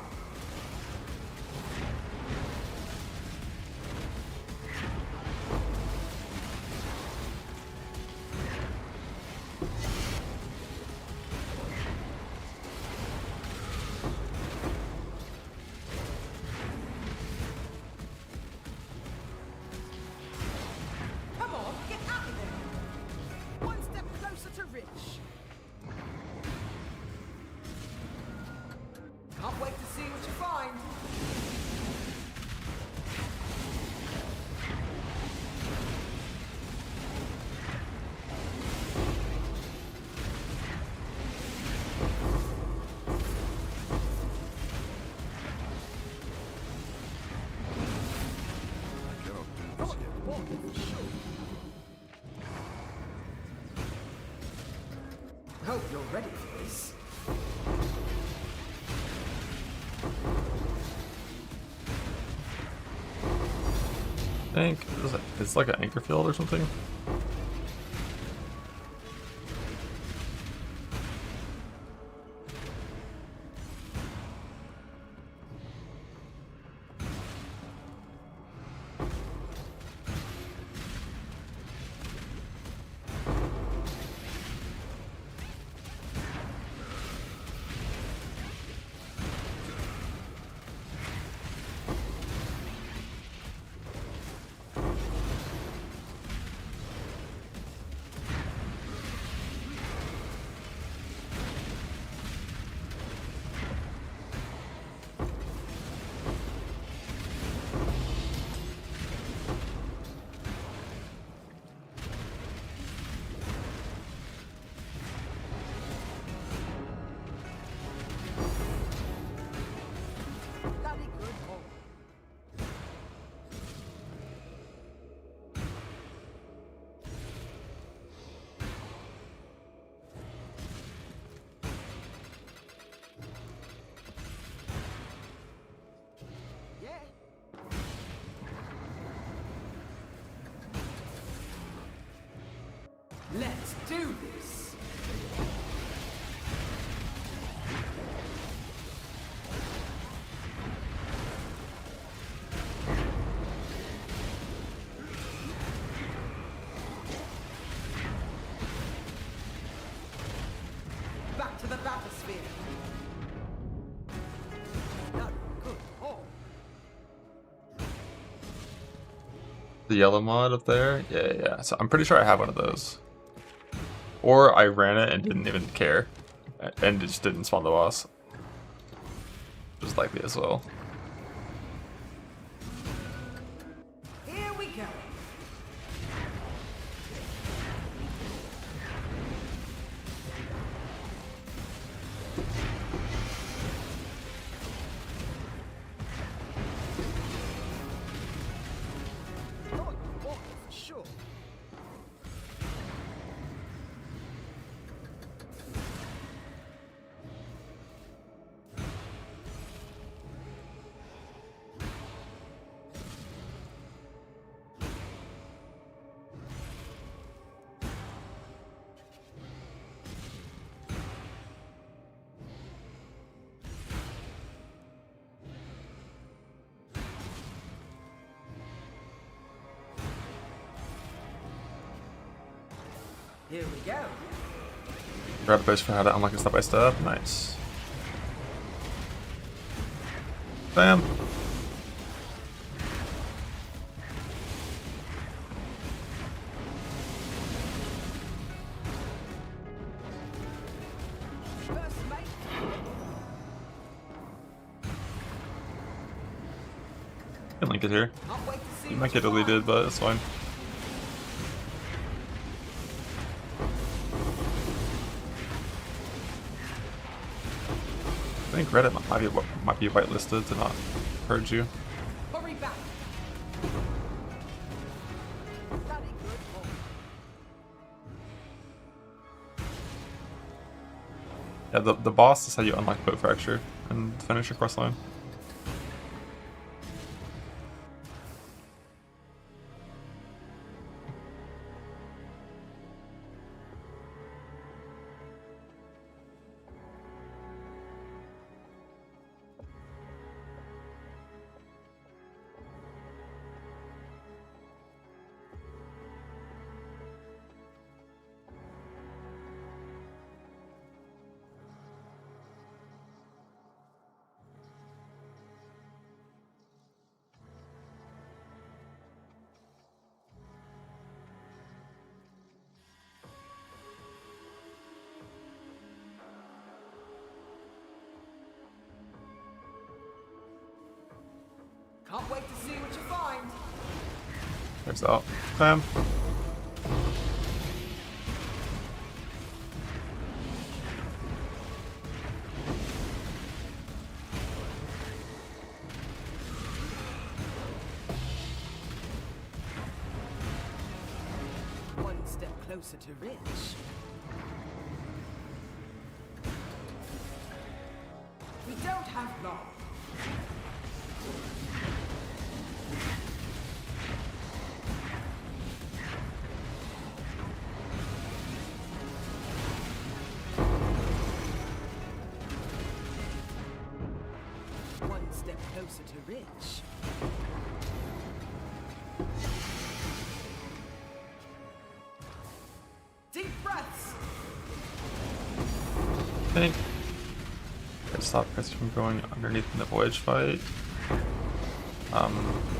Come on, get out of there. One step closer to Rich. Can't wait to see what you find. Thought you walked for sure. Hope you're ready for this. I think it's like an anchor field or something. Bloody good haul. Yeah. Let's do this. Back to the bathysphere. No, good. Oh, The yellow mod up there? Yeah. So I'm pretty sure I have one of those. Or I ran it and didn't even care. And it just didn't spawn the boss. Just likely as well. here we go. Thought you walked for sure. Here we go. Grab a base for how to unlock it step by step. Nice. Bam. can link it here. Can't wait to see You what might get you find. deleted, but it's fine. I think Reddit might be whitelisted to not purge you. Hurry back. Bloody good boy. Yeah, the boss is how you unlock Boat Fracture and finish your quest line. Can't wait to see what you find. There's that. Bam. One step closer to rich. We don't have long. One step closer to rich. Deep breaths. I think. Stop Chris from going underneath in the voyage fight. I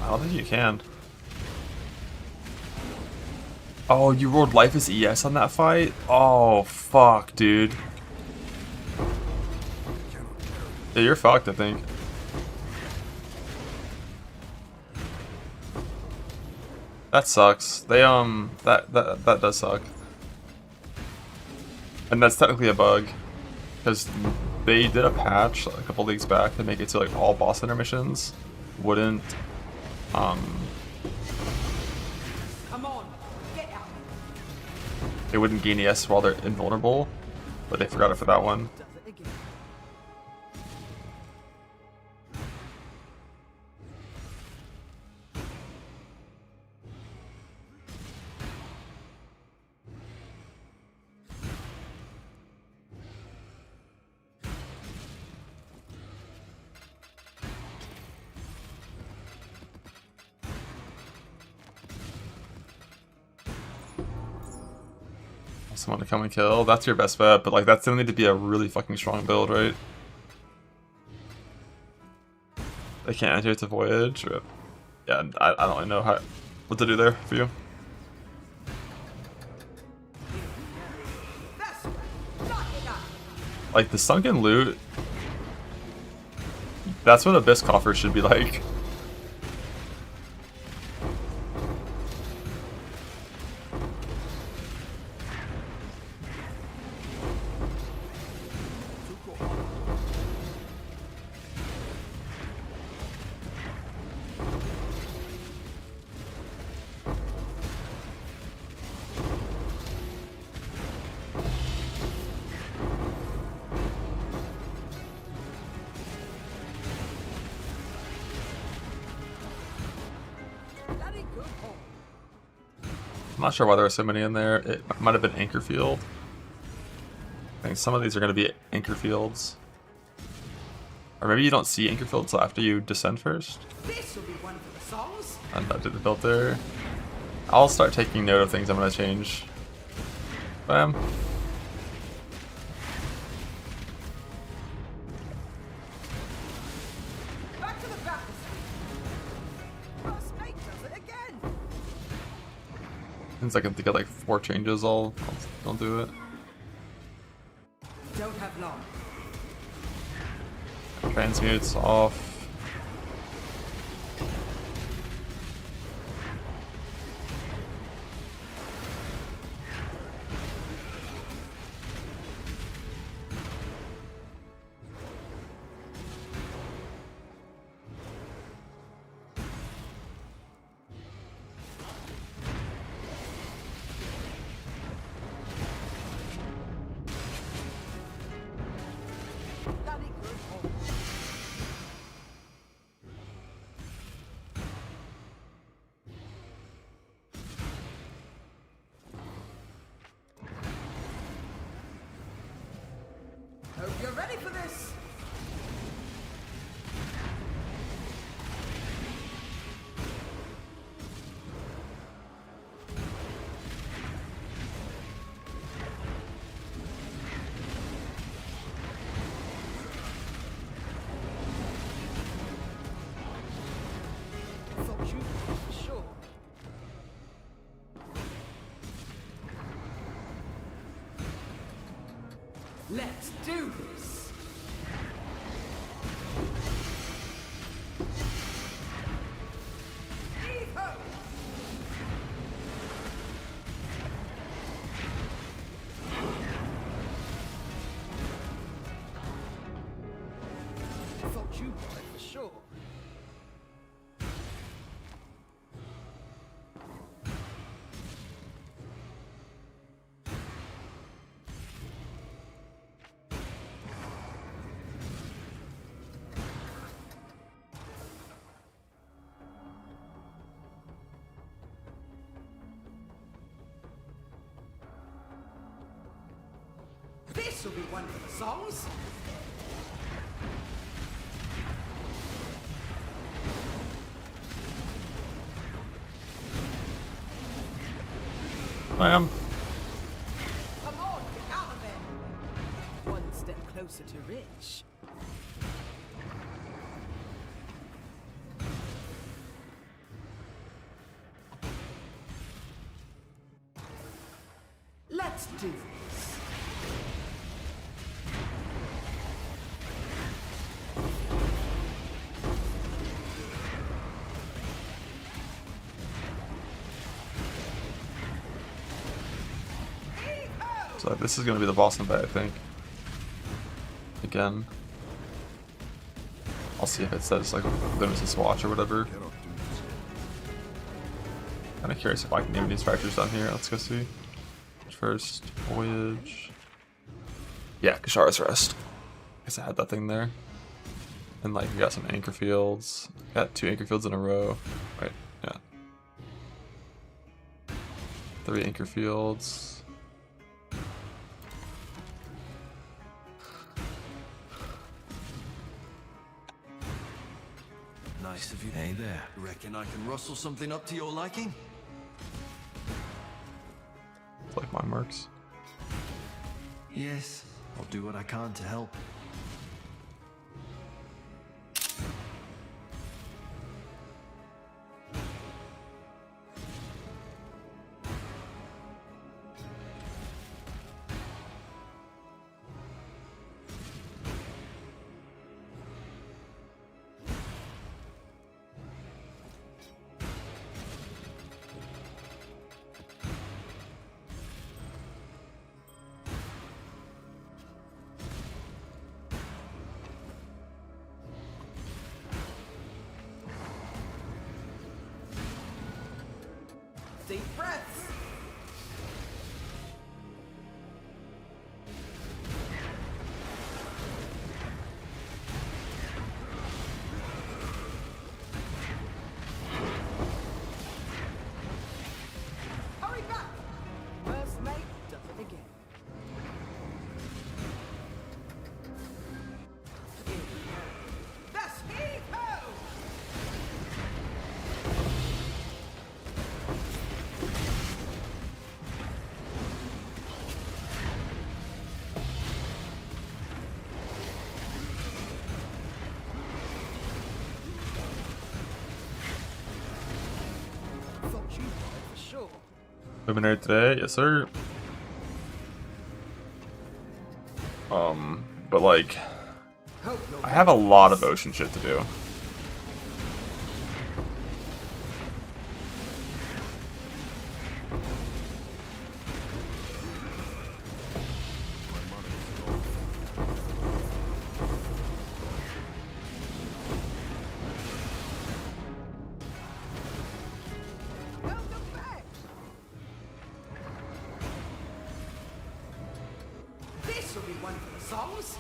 don't think you can. Oh, you rolled life as ES on that fight? Oh, fuck, dude. Yeah, you're fucked, I think. That sucks. They, that does suck. And that's technically a bug. Because they did a patch a couple leagues back to make it so like all boss intermissions wouldn't, Come on, get out. they wouldn't gain ES while they're invulnerable, but they forgot it for that one. Does it again. Someone to come and kill, that's your best bet, but like that's gonna need to be a really fucking strong build, right? They can't enter to voyage, or, yeah, I don't really know what to do there for you. That's right. Not enough. Like the sunken loot, that's what Abyss Coffer should be like. Bloody good boy. I'm not sure why there are so many in there. It might have been Anchor Field. I think some of these are going to be Anchor Fields. Or maybe you don't see Anchor Fields until after you descend first. This will be one for the songs. And I did the build there. I'll start taking note of things I'm going to change. Bam. Back to the battlefield. First mate does it again. Since I can think of like 4 changes, I'll do it. Don't have long. Transmutes off. You're ready for this? Thought you were for sure. Let's do this. Heave-ho! Thought you were for sure. This will be one of the songs. Bam. Come on, get out of there. One step closer to rich. Let's do this. So this is gonna be the Boston bet, I think. Again. I'll see if it says like Nemesis Watch or whatever. Kinda curious if I can name these factors down here. Let's go see. First, Voyage. Yeah, Kashara's Rest. Guess I had that thing there. And like we got some anchor fields. Got 2 anchor fields in a row. Right, yeah. 3 anchor fields. Nice of you. Hey there. Reckon I can rustle something up to your liking? It's like my Mercs. Yes, I'll do what I can to help. Deep breaths. Hurry back. First mate does it again. That's heave-ho! Thought you were for sure. Luminary today, yes sir. But like, I have a lot of ocean shit to do. Welcome back. This will be one for the songs.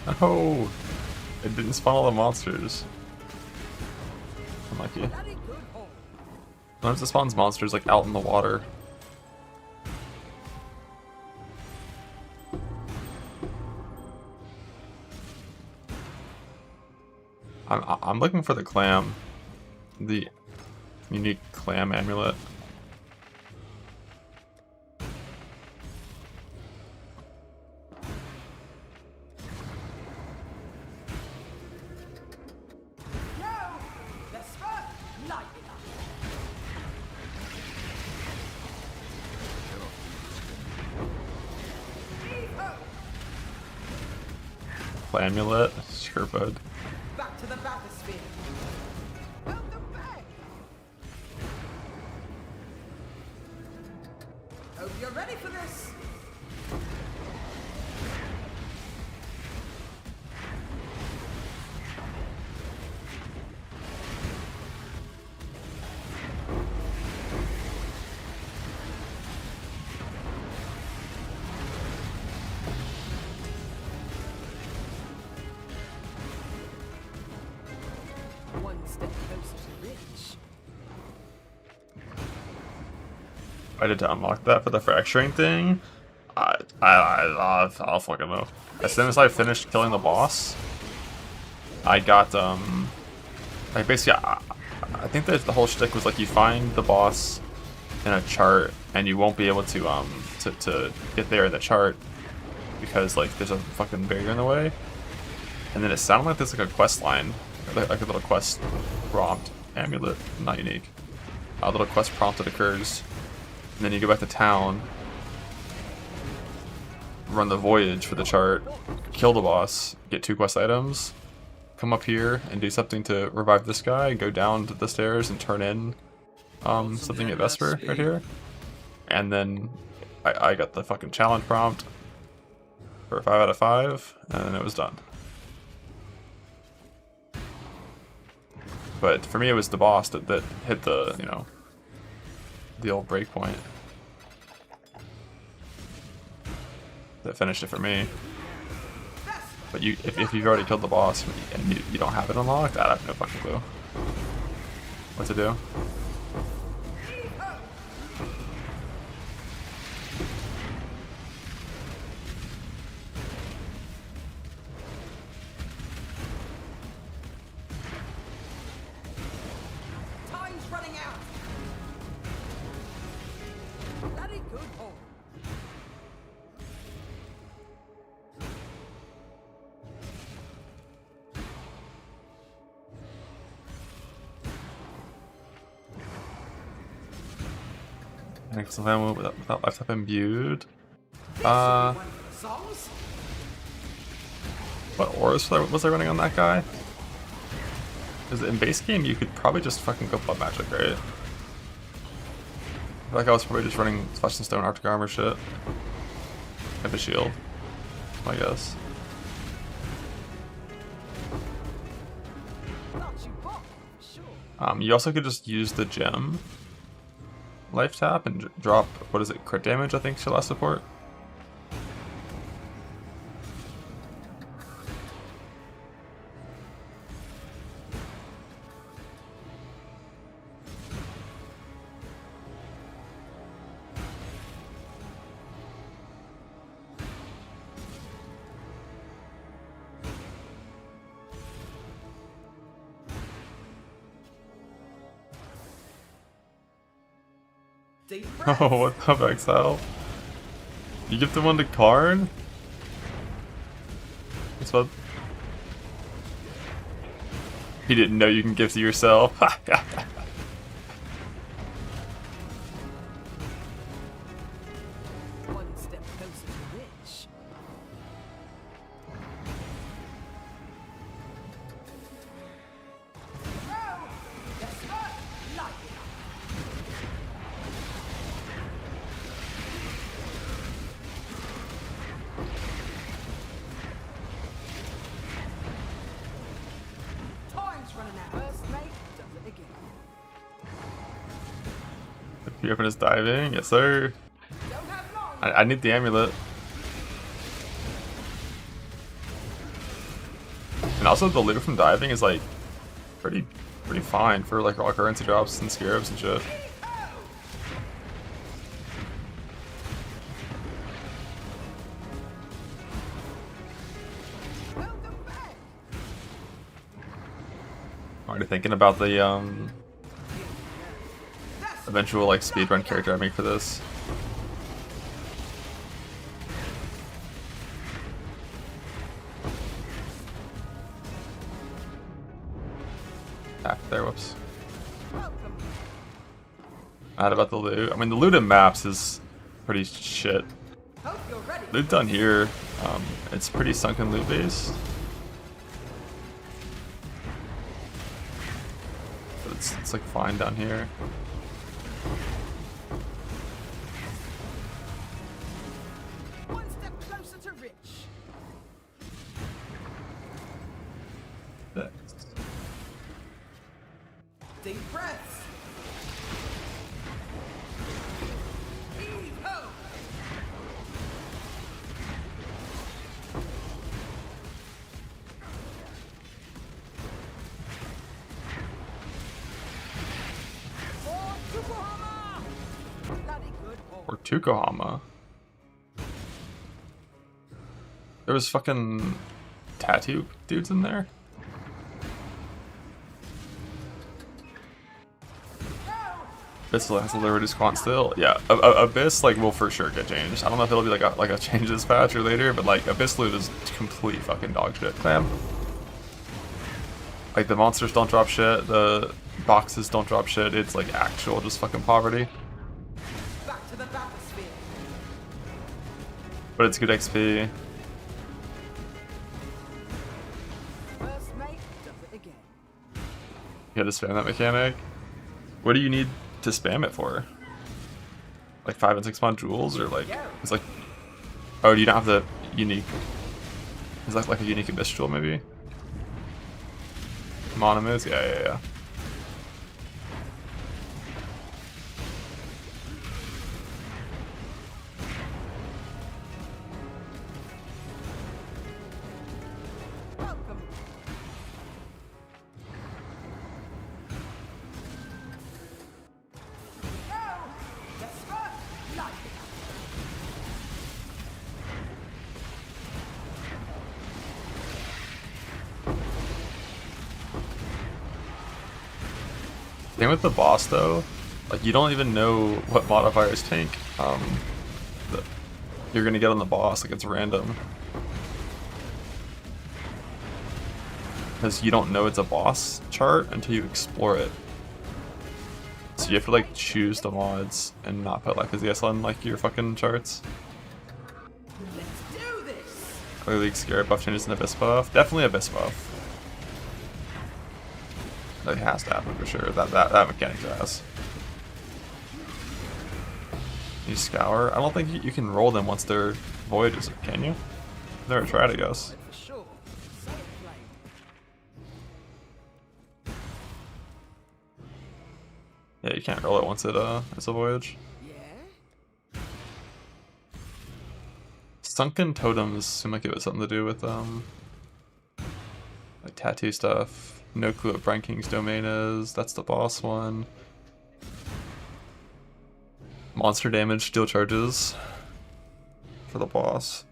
Oh, it didn't spawn all the monsters. Unlucky. Sometimes it spawns monsters like out in the water. I'm looking for the clam, the unique clam amulet. Amulet, sure bud. Back to the bathysphere. Welcome back. Hope you're ready for this. I did to unlock that for the fracturing thing. I don't fucking know. As soon as I finished killing the boss, I got like basically I think that the whole shtick was like you find the boss in a chart and you won't be able to get there in the chart because like there's a fucking barrier in the way. And then it sounded like there's like a quest line, like a little quest prompt amulet, not unique. A little quest prompt that occurs. And then you go back to town, run the voyage for the chart, kill the boss, get 2 quest items, come up here and do something to revive this guy, go down to the stairs and turn in something at Vesper right here. And then I got the fucking challenge prompt for 5 out of 5, and then it was done. But for me it was the boss that hit the, you know, the old breakpoint that finished it for me. But if you've already killed the boss and you don't have it unlocked, I have no fucking clue what to do. Time's running out. Bloody good hole. Next level without lifetime imbued. Songs? What auras was I running on that guy? Because in base game you could probably just fucking go blood magic, right? I feel like I was probably just running Flesh and Stone Arctic Armor shit. Have a shield, I guess. You also could just use the gem life tap and drop, what is it, crit damage I think to last support. Oh, what the exile? You give the one to Karn? What's up? He didn't know you can give to yourself. One step closer to rich. Oh, yes, like it. Time's running out. First mate does it again. If you open his diving, yes sir. Don't have long. I need the amulet. And also the loot from diving is like pretty fine for like raw currency drops and scarabs and shit. Already thinking about the eventual like speedrun character I make for this. There, whoops. Not about the loot. I mean, the loot in maps is pretty shit. Loot done here, it's pretty sunken loot based. But it's like fine down here. One step closer to rich. Deep breaths. Heave-ho! Or Tukohama. There was fucking tattoo dudes in there. Abyss has a liberty squat still. Yeah, Abyss like will for sure get changed. I don't know if it'll be like a change this patch or later, but like Abyss loot is complete fucking dog shit, fam. Like the monsters don't drop shit, the boxes don't drop shit. It's like actual just fucking poverty. Back to the bathysphere. But it's good XP. First mate does it again. You had to spam that mechanic. What do you need to spam it for? Like 5 and 6 month jewels, or like it's like, oh, do you not have the unique? Is that like a unique abyss jewel maybe? Monomus, yeah. Welcome. Now, desperate life. Thing with the boss though, like you don't even know what modifiers tank that you're gonna get on the boss. Like it's random because you don't know it's a boss chart until you explore it. So you have to like choose the mods and not put like ZS on like your fucking charts. Let's do this. Clearly, Scarab buff changes an Abyss buff. Definitely Abyss buff. That has to happen for sure. That mechanic's ass. You scour? I don't think you can roll them once they're voyages, can you? Never tried, I guess. For sure. Say it plain. Yeah, you can't roll it once it's a voyage. Yeah? Sunken totems seem like it was something to do with like tattoo stuff. No clue what Brian King's domain is. That's the boss one. Monster damage, steel charges for the boss.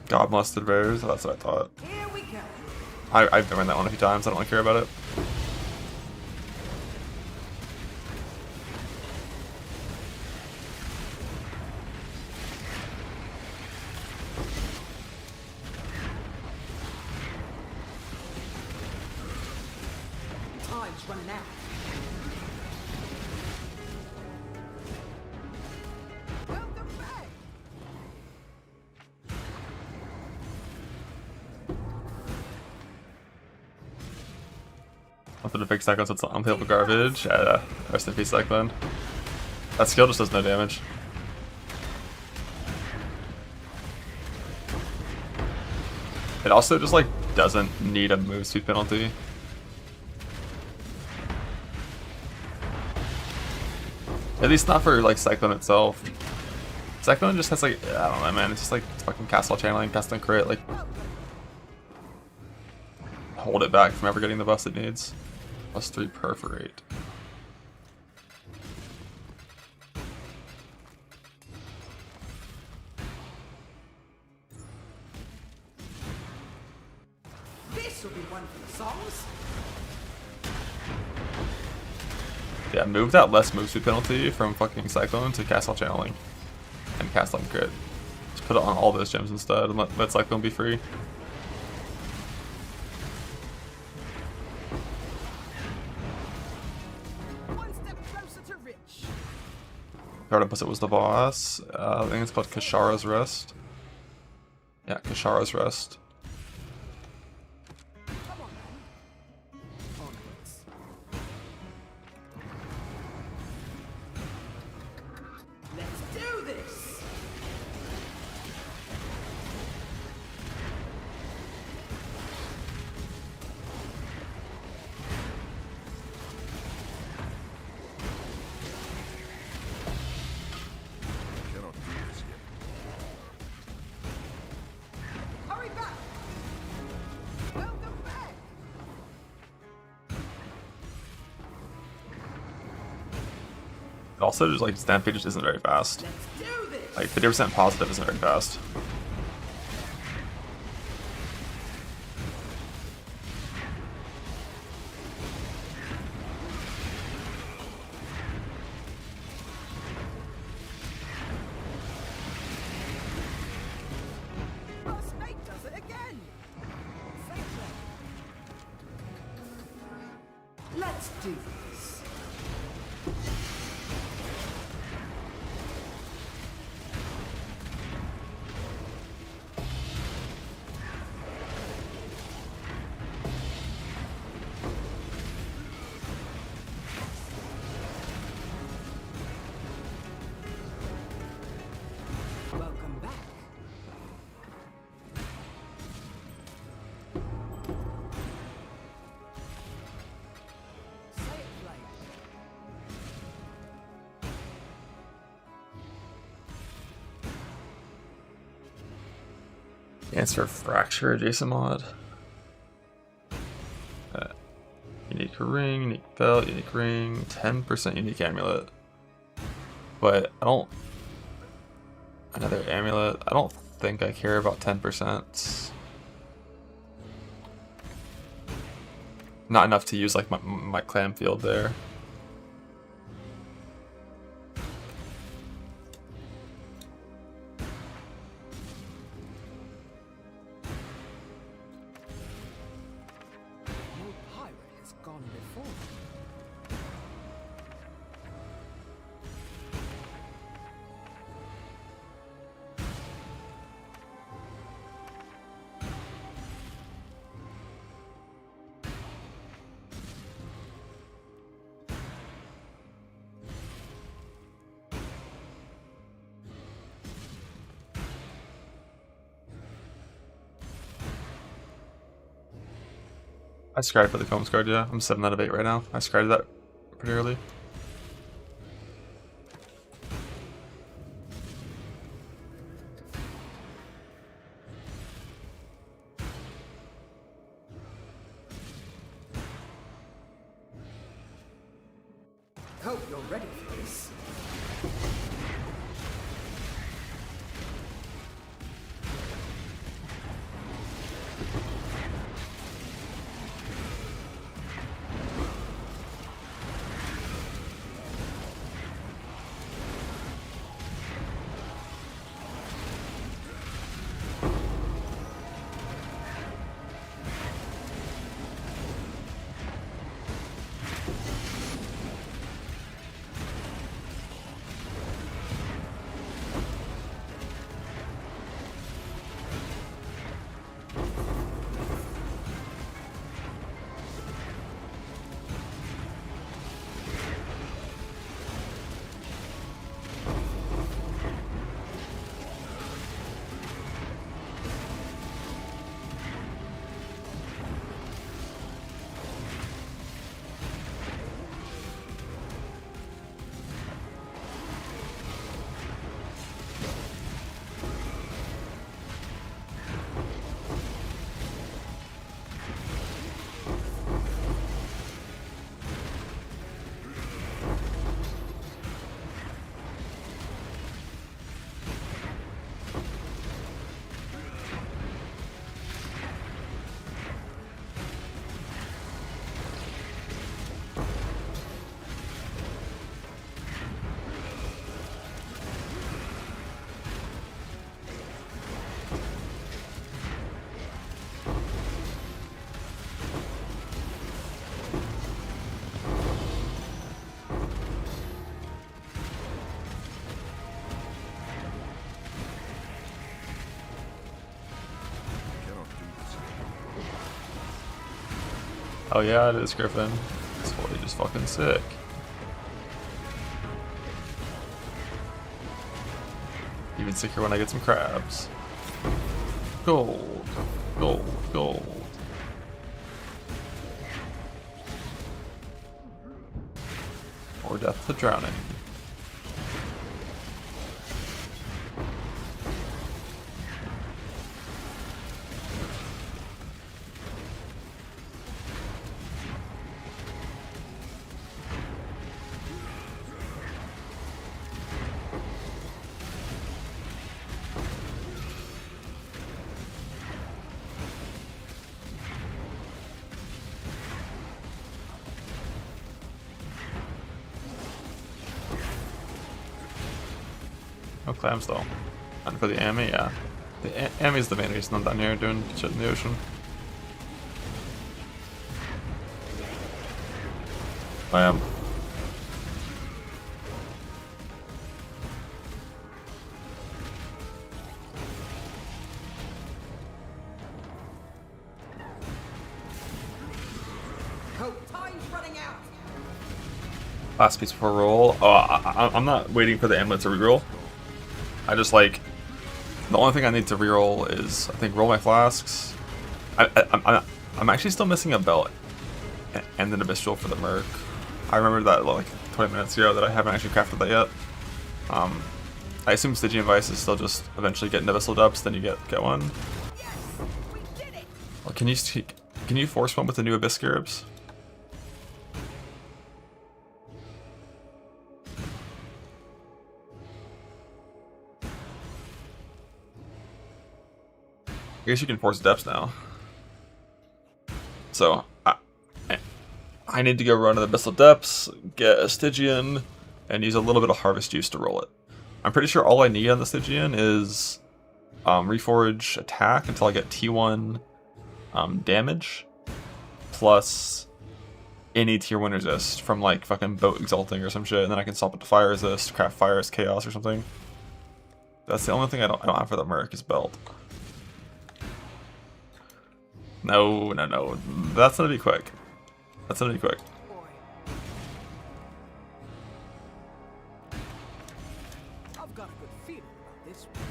God Mustard Bears, that's what I thought. Here we go. I've done that one a few times, I don't really care about it. Time's running out. Welcome back. Nothing to fix Cyclone, so it's unplayable garbage. Rest in peace, Cyclone. That skill just does no damage. It also just like doesn't need a move speed penalty. At least not for like Cyclone itself. Cyclone just has like, I don't know, man. It's just like fucking castle channeling, casting crit, like hold it back from ever getting the buffs it needs. +3 perforate. This will be one for the songs. Yeah, move that less move speed penalty from fucking Cyclone to castle channeling and casting crit. Just put it on all those gems instead and let Cyclone be free. One step closer to rich. Third opposite was the boss. I think it's called Kashara's Rest. Yeah, Kashara's Rest. Come on, then. Onwards. Let's do this. Cannot do this yet. Hurry back. Welcome back. Also, just like Stampede just isn't very fast. Let's do this. Like 50% positive isn't very fast. Oh, Snake does it again. Fair play. Let's do this. Welcome back. Say it, Flame. Answer Fracture adjacent mod. Unique ring, unique belt, unique ring, 10% unique amulet. But I don't. Another amulet. I don't think I care about 10%. Not enough to use like my clam field there. No pirate has gone before. I scried for the Combs card, yeah. I'm 7 out of 8 right now. I scried that pretty early. Hope you're ready for this. Oh yeah, it is Griffin. This boy just fucking sick. Even sicker when I get some crabs. Gold, gold, gold. Or death to drowning. No clams though. And for the Ami, yeah. The Ami's the main reason I'm down here doing shit in the ocean. I am. Time's running out. Last piece before roll. Oh, I'm not waiting for the amulet to reroll. I just like the only thing I need to reroll is I think roll my flasks. I'm actually still missing a belt and an abyss jewel for the Merc. I remember that like 20 minutes ago that I haven't actually crafted that yet. I assume Stygian Vice is still just eventually getting abyssal depths, then you get one. Yes, we did it. Well, can you force one with the new abyss scarabs? I guess you can force depths now. So I need to go run to the Abyssal Depths, get a Stygian, and use a little bit of Harvest Juice to roll it. I'm pretty sure all I need on the Stygian is Reforge attack until I get T1 damage, plus any tier 1 resist from like fucking Boat Exalting or some shit, and then I can swap it to Fire Resist, craft Fire as Chaos or something. That's the only thing I don't have for the Merc is Belt. No. That's gonna be quick. That's gonna be quick. I've got a good feeling about this one.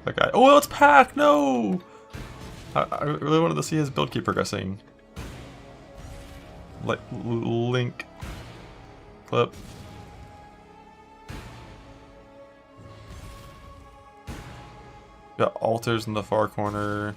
That guy. Oh, it's Pack! No! I really wanted to see his build keep progressing. Like, link. Clip. Got altars in the far corner.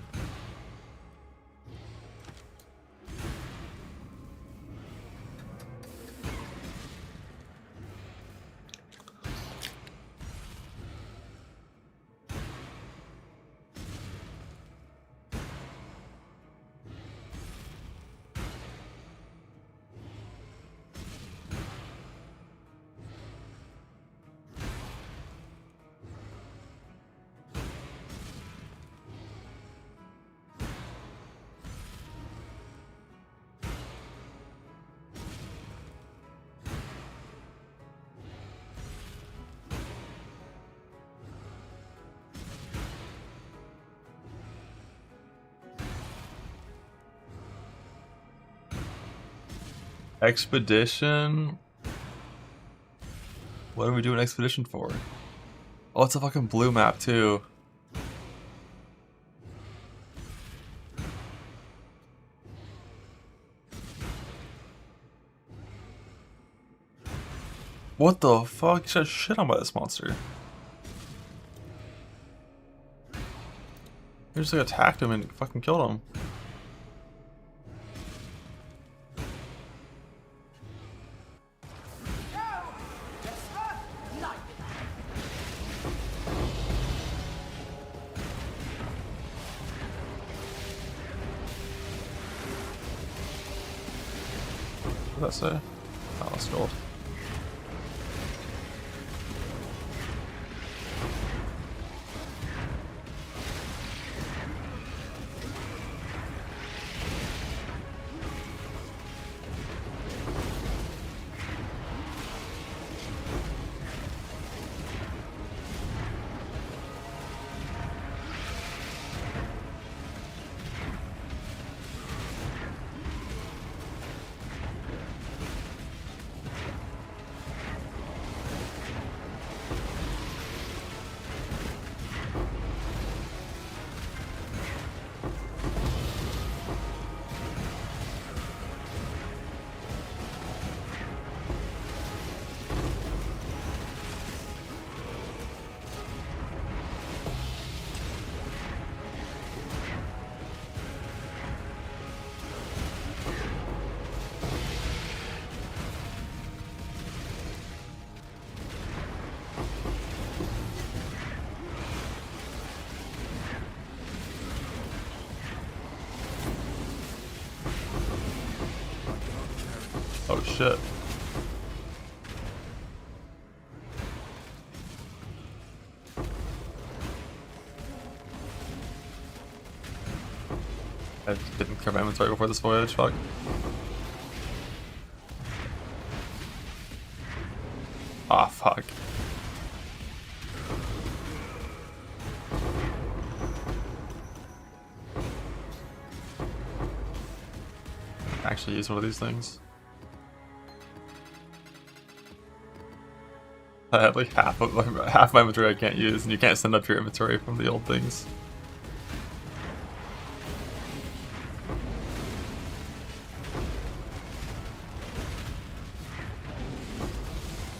Expedition? What are we doing expedition for? Oh, it's a fucking blue map too. What the fuck? You should shit on by this monster. You just like attacked him and fucking killed him. What did that say? Oh, that's gold. shit. I didn't clear my inventory before this voyage, fuck. Ah, fuck. Actually use one of these things. I have like half my inventory I can't use, and you can't send up your inventory from the old things.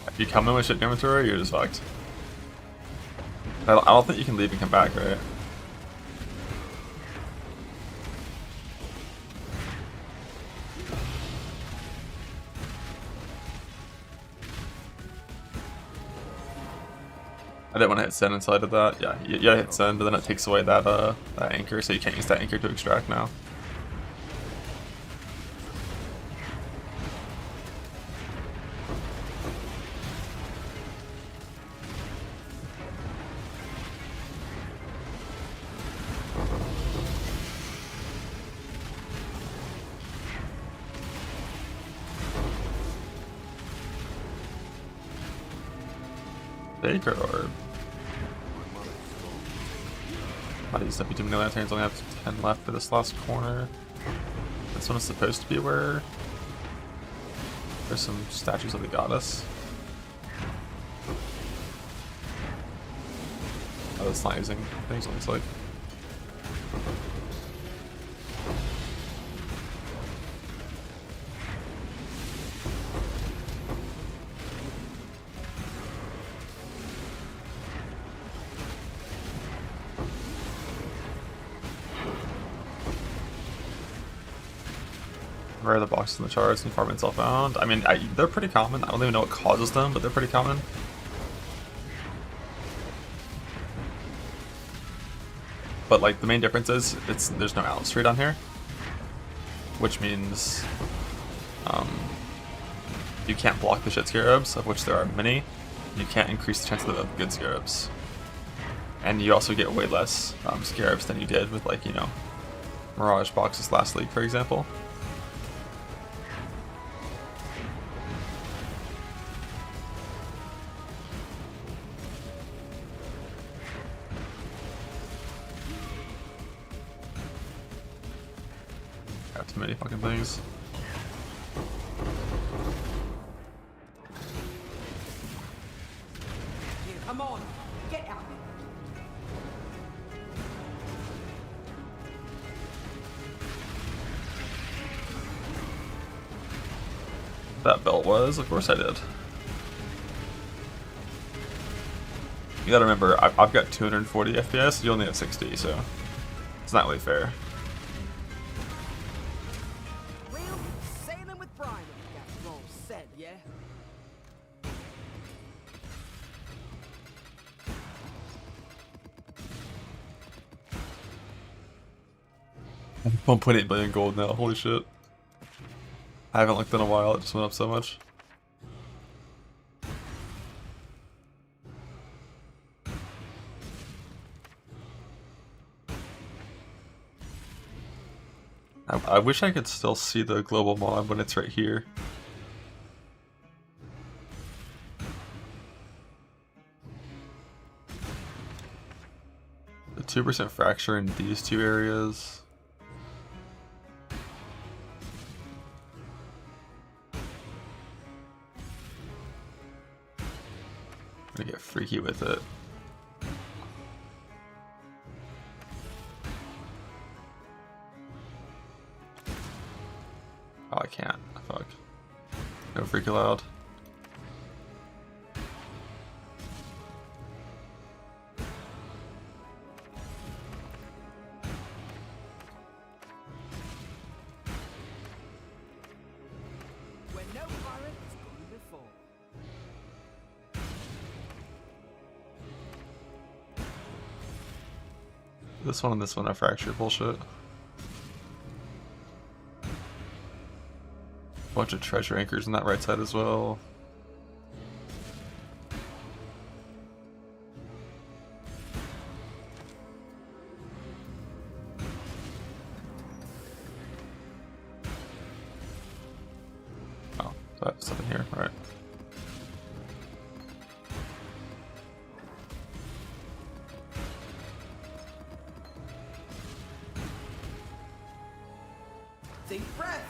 If you come in with shit inventory, you're just fucked. I don't think you can leave and come back, right? I didn't want to hit send until I did that. Yeah, you gotta hit send, but then it takes away that that anchor, so you can't use that anchor to extract now. Baker orb. Might use up too many lanterns, only have 10 left for this last corner. This one is supposed to be where there's some statues of the goddess. Oh, it's not using things, it looks like. Rare the boxes in the charts and farm itself found. I mean, they're pretty common. I don't even know what causes them, but they're pretty common. But like the main difference is there's no Out Street on here, which means you can't block the shit scarabs, of which there are many. You can't increase the chance of the good scarabs, and you also get way less scarabs than you did with, like, you know, Mirage boxes last league, for example. Got too many fucking things. Come on, get out. That belt was, of course I did. You gotta remember, I've got 240 FPS, you only have 60, so it's not really fair. Real sailing with Brian, if you got it all said, yeah? I'm 1.8 billion gold now, holy shit. I haven't looked in a while, it just went up so much. I wish I could still see the global mod when it's right here. The 2% fracture in these two areas. I'm gonna get freaky with it. Oh, I can't. Fuck. No freaky loud. When no pirate has gone before. This one and this one are fracture bullshit. bunch of treasure anchors on that right side as well. Oh, so I have stuff in here, alright. Deep breaths.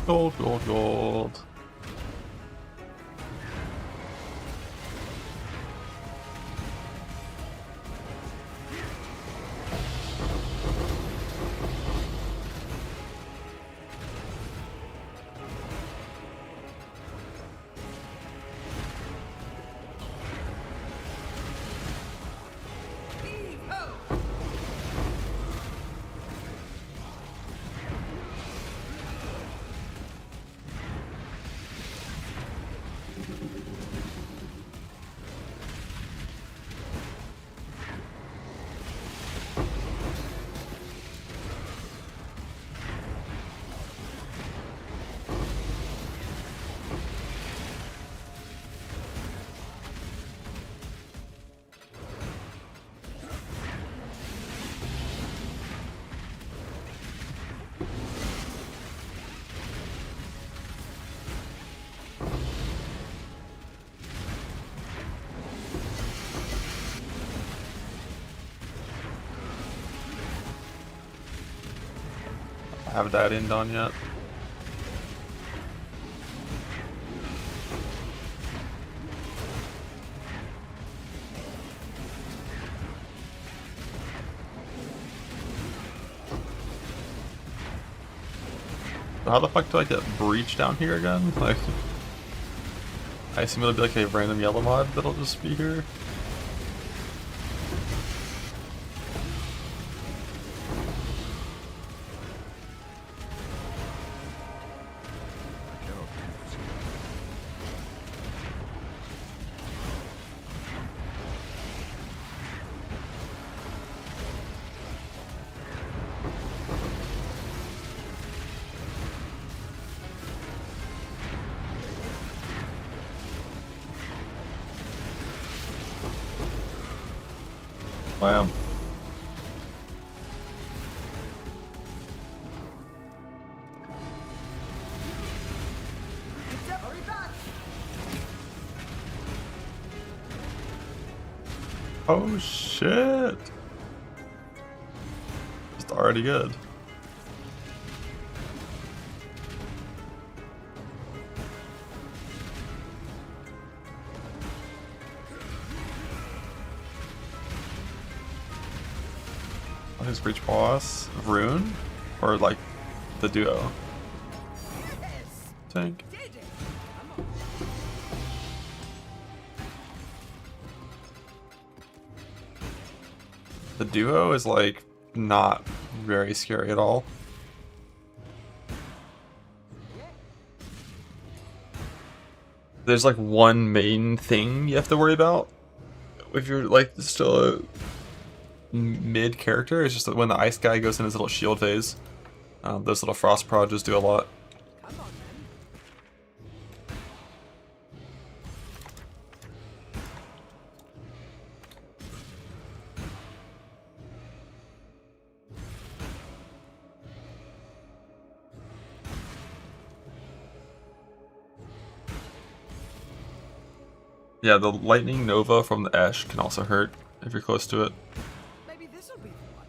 Gold, gold, gold. Have that in done yet? How the fuck do I get breach down here again? Like, I assume it'll be like a random yellow mod that'll just be here. Wow. Oh shit! It's already good. His breach boss, Rune, or like the duo? Tank. The duo is like not very scary at all. There's like one main thing you have to worry about if you're like still a mid character. It's just that when the ice guy goes in his little shield phase, those little frost prods do a lot. Yeah, the lightning nova from the Ash can also hurt if you're close to it. Maybe this'll be the one.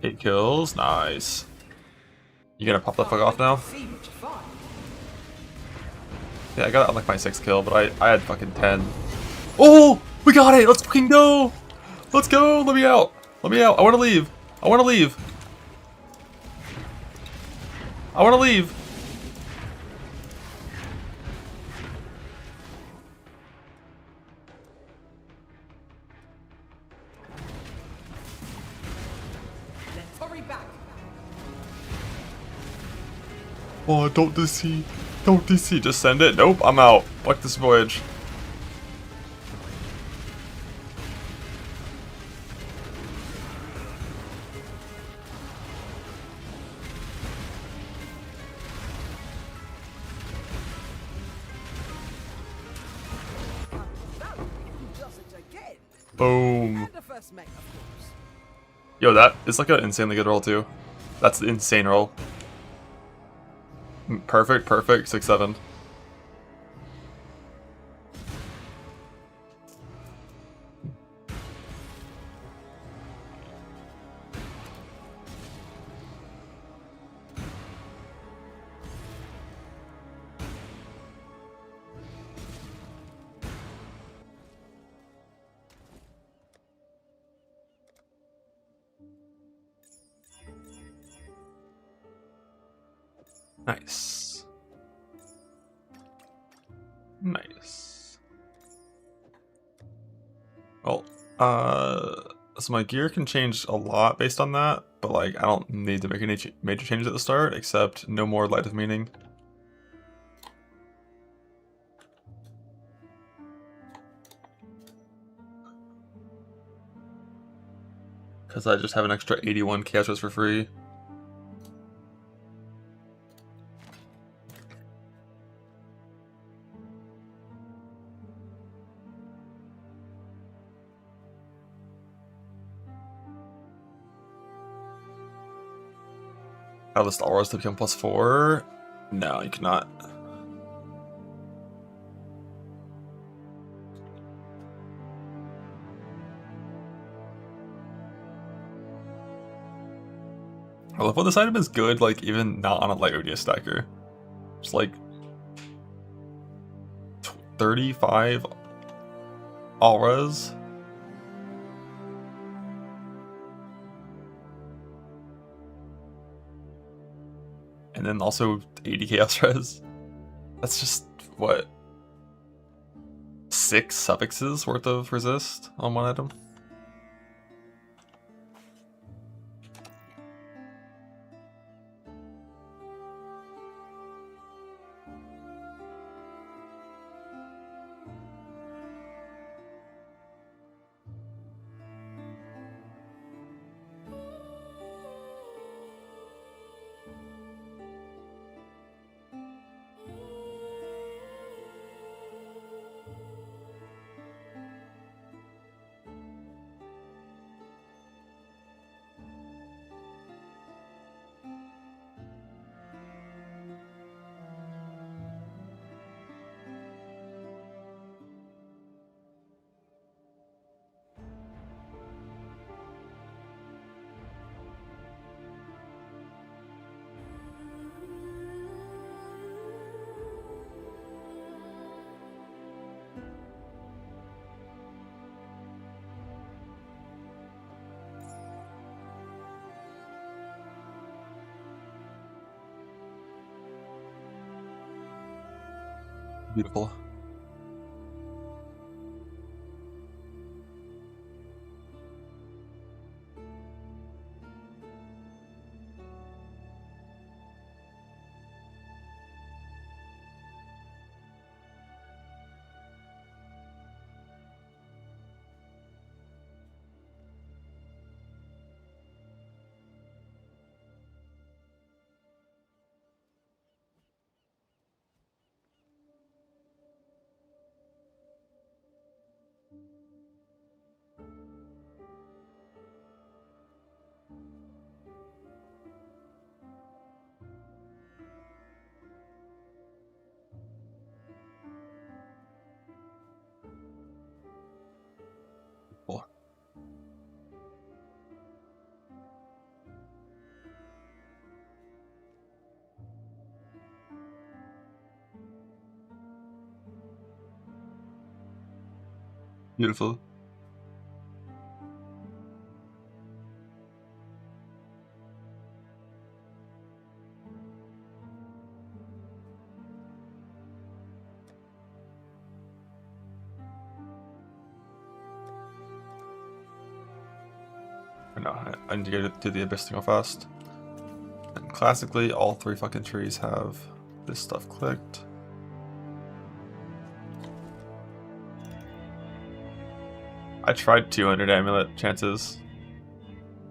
Eight kills, nice. You gonna pop the fuck off now? See what you find. Yeah, I got like my 6th kill, but I had fucking 10. Oh, we got it! Let's fucking go! Let's go! Let me out! Let me out! I wanna leave! I wanna leave! I wanna leave! Let's hurry back. Oh, don't DC. Don't DC. Just send it. Nope, I'm out. Fuck this voyage. Does it again. Boom. And the first mate, of course. Yo, that is like an insanely good roll too. That's the insane roll. Perfect, perfect. 6-7. Nice. Nice. Well, so my gear can change a lot based on that, but like I don't need to make any major changes at the start, except no more Light of Meaning. Because I just have an extra 81 Chaos Resist for free. How the Star Wars to become +4? No, you cannot. I love when this item is good, like even not on a light ODS stacker. It's like 35 auras. And then also 80 chaos res. That's just, what? 6 suffixes worth of resist on one item? Beautiful. Cool. Beautiful. No, I need to get to the abyss to go fast. And classically, all 3 fucking trees have this stuff clicked. I tried 200 amulet chances.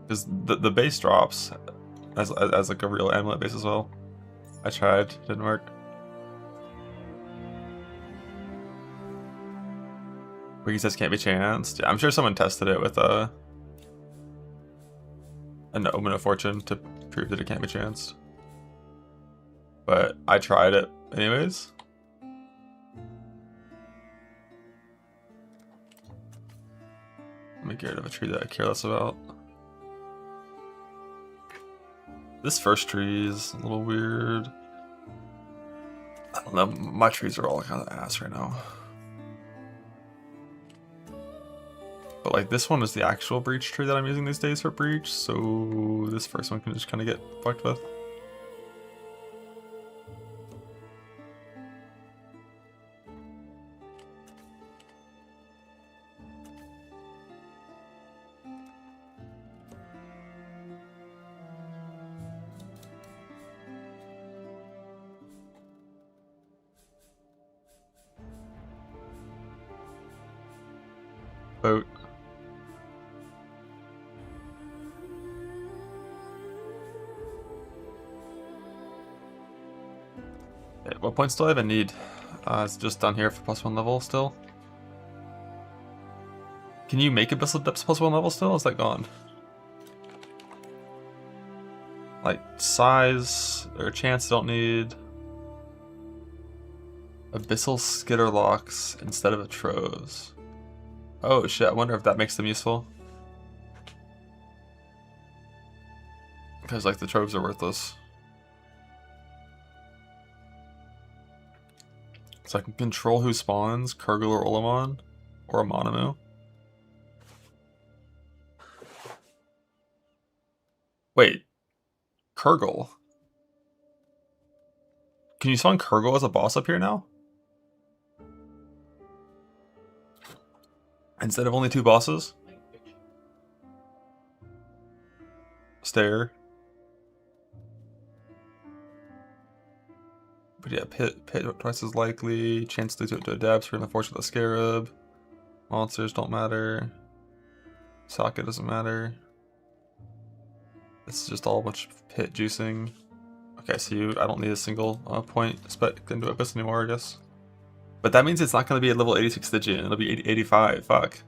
Because the base drops as like a real amulet base as well. I tried, didn't work. Wiki says can't be chanced. Yeah, I'm sure someone tested it with an Omen of Fortune to prove that it can't be chanced. But I tried it anyways. Let me get rid of a tree that I care less about. This first tree is a little weird. I don't know, my trees are all kind of ass right now. But like this one is the actual breach tree that I'm using these days for breach, so this first one can just kind of get fucked with. Boat. Okay, what points do I even need? It's just down here for +1 level still. Can you make Abyssal Depths +1 level still? Is that gone? Like size or chance don't need. Abyssal Skitter Locks instead of Troves. Oh shit, I wonder if that makes them useful. Because like the Troves are worthless. So I can control who spawns, Kurgle or Olamon, or a Monomu. Wait, Kurgle? Can you spawn Kurgle as a boss up here now? Instead of only 2 bosses? Stare. But yeah, pit twice as likely. Chance to lose to adapts for an unfortunate scarab. Monsters don't matter. Socket doesn't matter. It's just all a bunch of pit juicing. Okay, so I don't need a single point spec into Abyss anymore, I guess. But that means it's not going to be a level 86 Stygian, it'll be 85, fuck.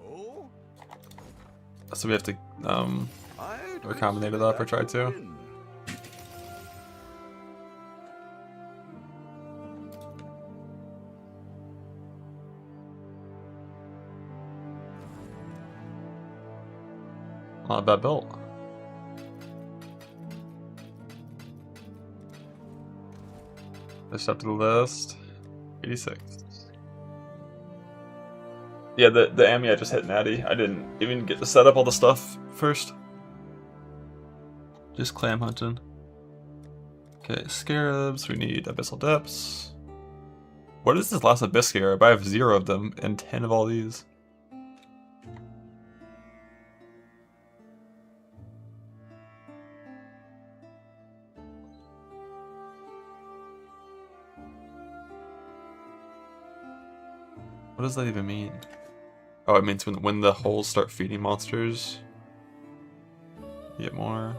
Oh? So we have to recombinate it up or try to. Not a bad build. Just up to the list. 86. Yeah, the Ami I just hit Natty. I didn't even get to set up all the stuff first. Just clam hunting. Okay, scarabs. We need abyssal depths. What is this last abyss scarab? I have 0 of them and 10 of all these. What does that even mean? Oh, it means when the holes start feeding monsters, you get more.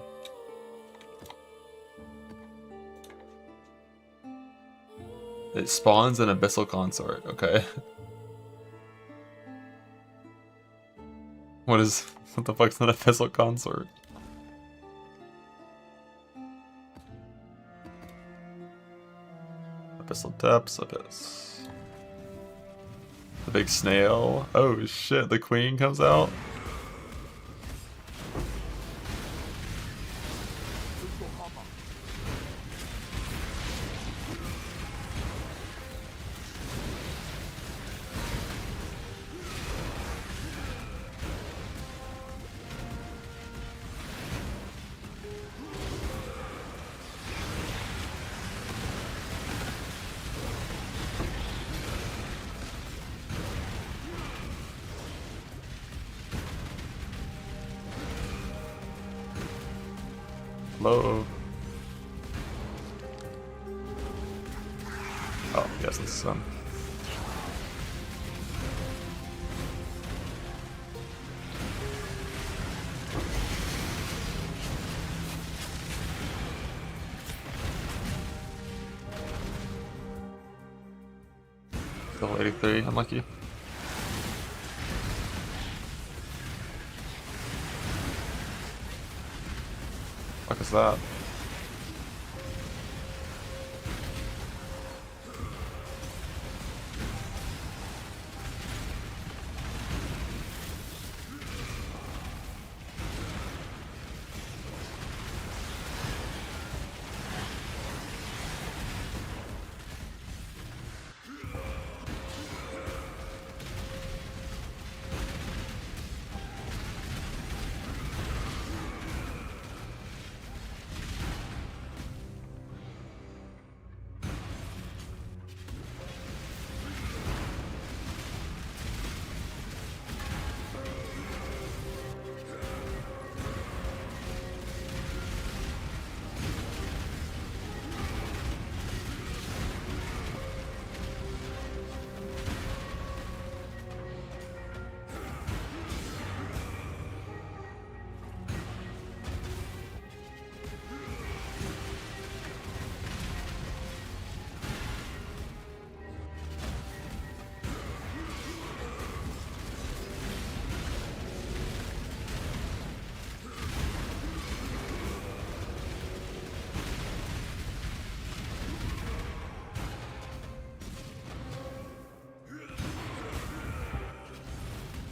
It spawns an abyssal consort, okay. What the fuck's an abyssal consort? Abyssal depths, abyss. The big snail. Oh shit, the queen comes out. Hello. Oh, yes, this is Level 83, unlucky. What is that?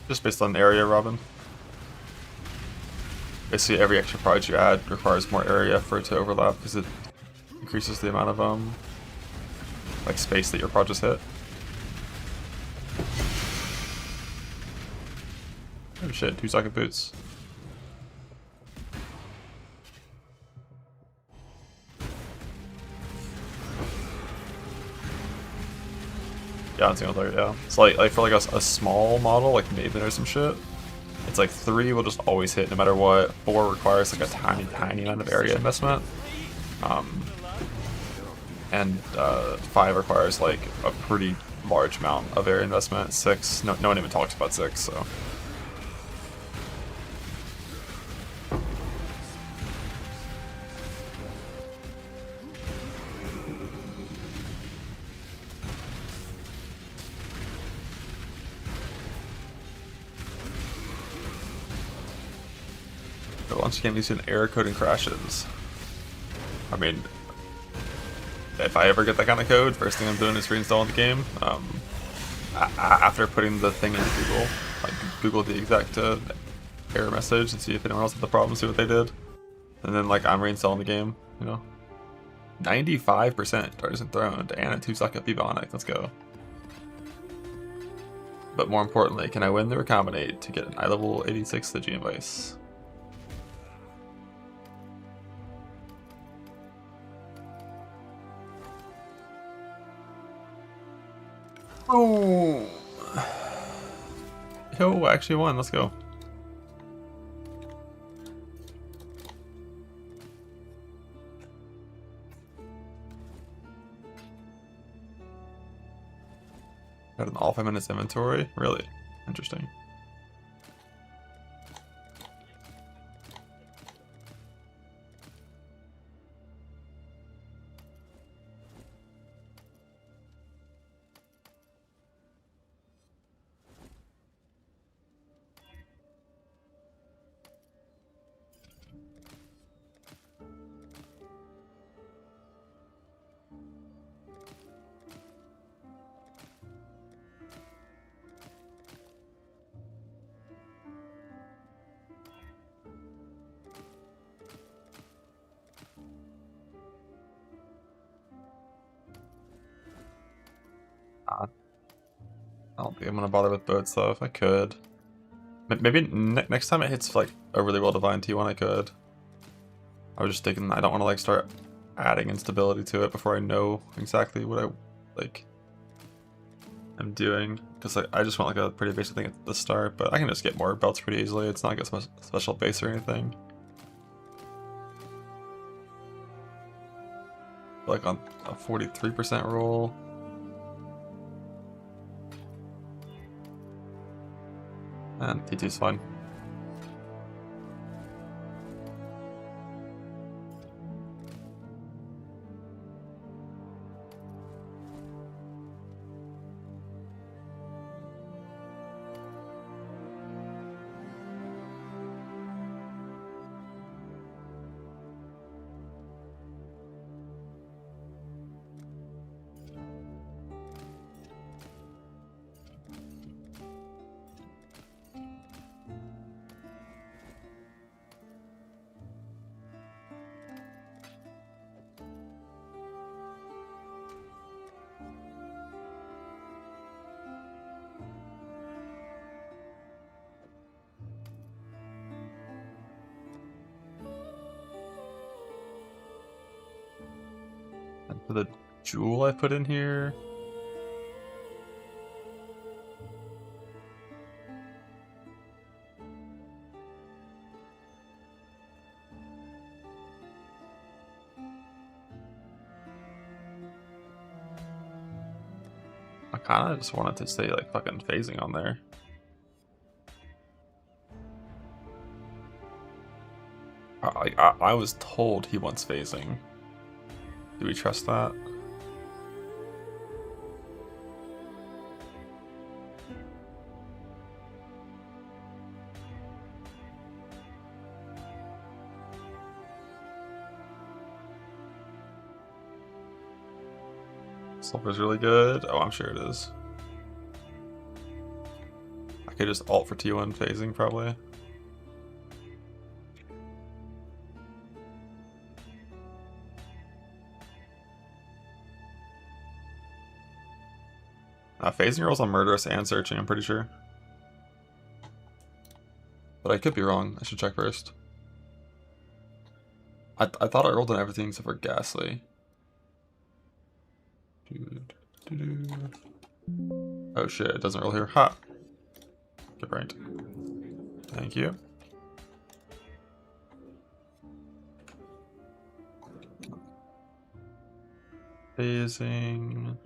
Just based on area, Robin. Basically, every extra prod you add requires more area for it to overlap because it increases the amount of like space that your prod just hit. Oh shit, 2-socket boots. Yeah, on single target, yeah. It's like for like a small model, like Maven or some shit, it's like 3 will just always hit no matter what. 4 requires like a tiny amount of area investment. And 5 requires like a pretty large amount of area investment. 6, no one even talks about 6, so. The launch game using error code and crashes. I mean, if I ever get that kind of code, first thing I'm doing is reinstalling the game. After putting the thing into Google, like Google the exact error message and see if anyone else had the problem, see what they did, and then like I'm reinstalling the game. You know, 95% Darkness Enthroned and a 2-socket Bubonic. Let's go. But more importantly, can I win the recombinate to get an eye level 86 Stygian Vice? Oh. Yo, I actually won. Let's go. Got an all 5 minutes inventory? Really? Interesting. I don't think I'm gonna bother with boats though, if I could. Maybe next time it hits like a really well defined T1 I could. I was just thinking I don't want to like start adding instability to it before I know exactly what I like am doing. Because like, I just want like a pretty basic thing at the start, but I can just get more belts pretty easily. It's not like a special base or anything. Like on a 43% roll. And T2's fine. And for the jewel I put in here. I kind of just wanted to stay like fucking phasing on there. I was told he wants phasing. Do we trust that? Sulfur's really good. Oh, I'm sure it is. I could just alt for T1 phasing probably. Phasing rolls on murderous and searching, I'm pretty sure. But I could be wrong. I should check first. I thought I rolled on everything except for Ghastly. Oh shit, it doesn't roll here. Ha! Get right. Thank you. Phasing.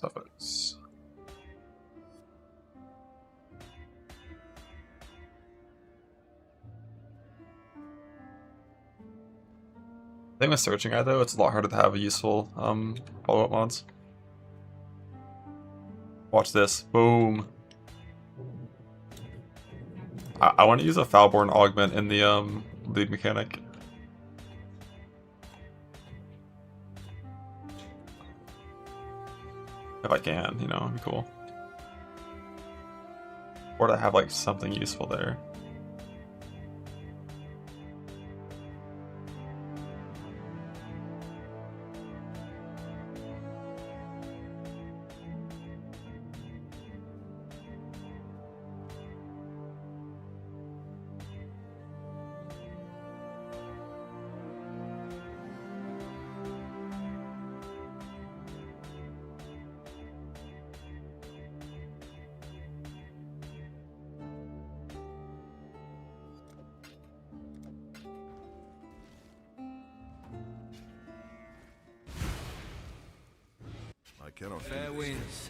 Suffix. I think with searching eye though, it's a lot harder to have a useful follow-up mods. Watch this. Boom. I want to use a Foulborn augment in the lead mechanic. If I can, you know, it'd be cool. Or to have like something useful there. cannot Fair winds.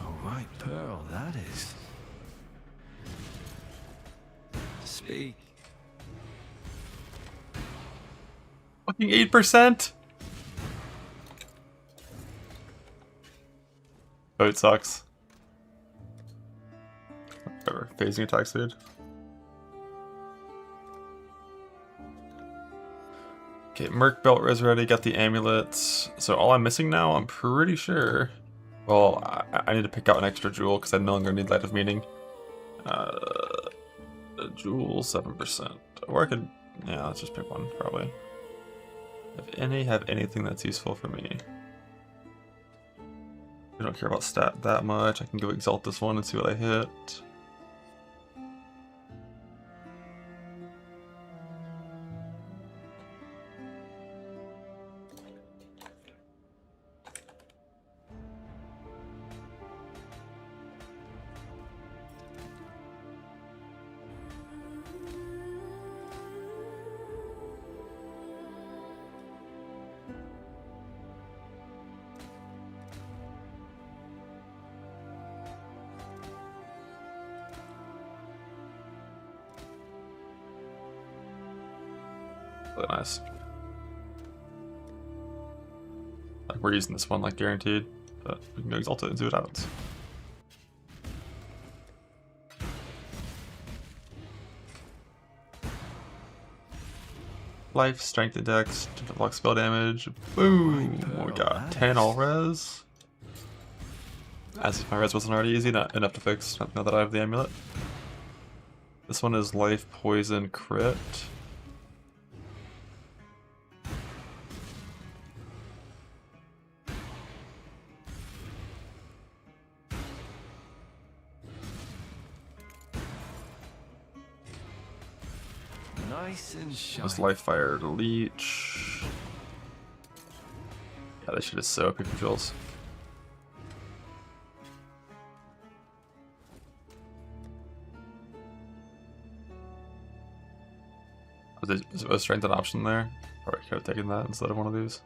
All right, Pearl, that is. Speak. Fucking 8%. Oh, it sucks. Whatever. Phasing attack speed. Okay, Merc belt is ready. Got the amulets. So all I'm missing now, I'm pretty sure. Well, I need to pick out an extra jewel because I no longer need Light of Meaning. A jewel 7%. Or I could, yeah, let's just pick one probably. If any have anything that's useful for me. I don't care about stat that much. I can go exalt this one and see what I hit. Really nice. Like we're using this one like guaranteed, but we can go exalt it and see what happens. Life, strength, and dex, to block spell damage. Boom! We got 10 all res. As if my res wasn't already easy enough to fix now that I have the amulet. This one is life, poison, crit. Nice and shiny. This life fire leech. Yeah, this shit is so OP for jewels. Was a strength an option there? Probably could have taken that instead of one of these.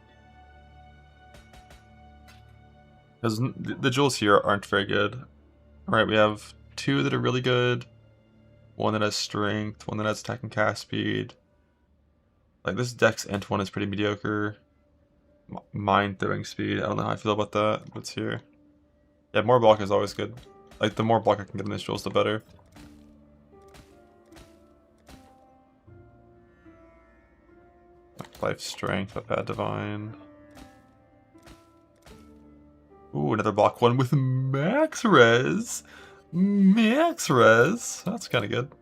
Because the jewels here aren't very good. Alright, we have 2 that are really good. 1 that has strength, 1 that has attack and cast speed. Like this dex int one is pretty mediocre. Mind throwing speed, I don't know how I feel about that, but it's here. Yeah, more block is always good. Like the more block I can get in these jewels, the better. Life strength, but bad divine. Ooh, another block one with max res. Max res. That's kind of good.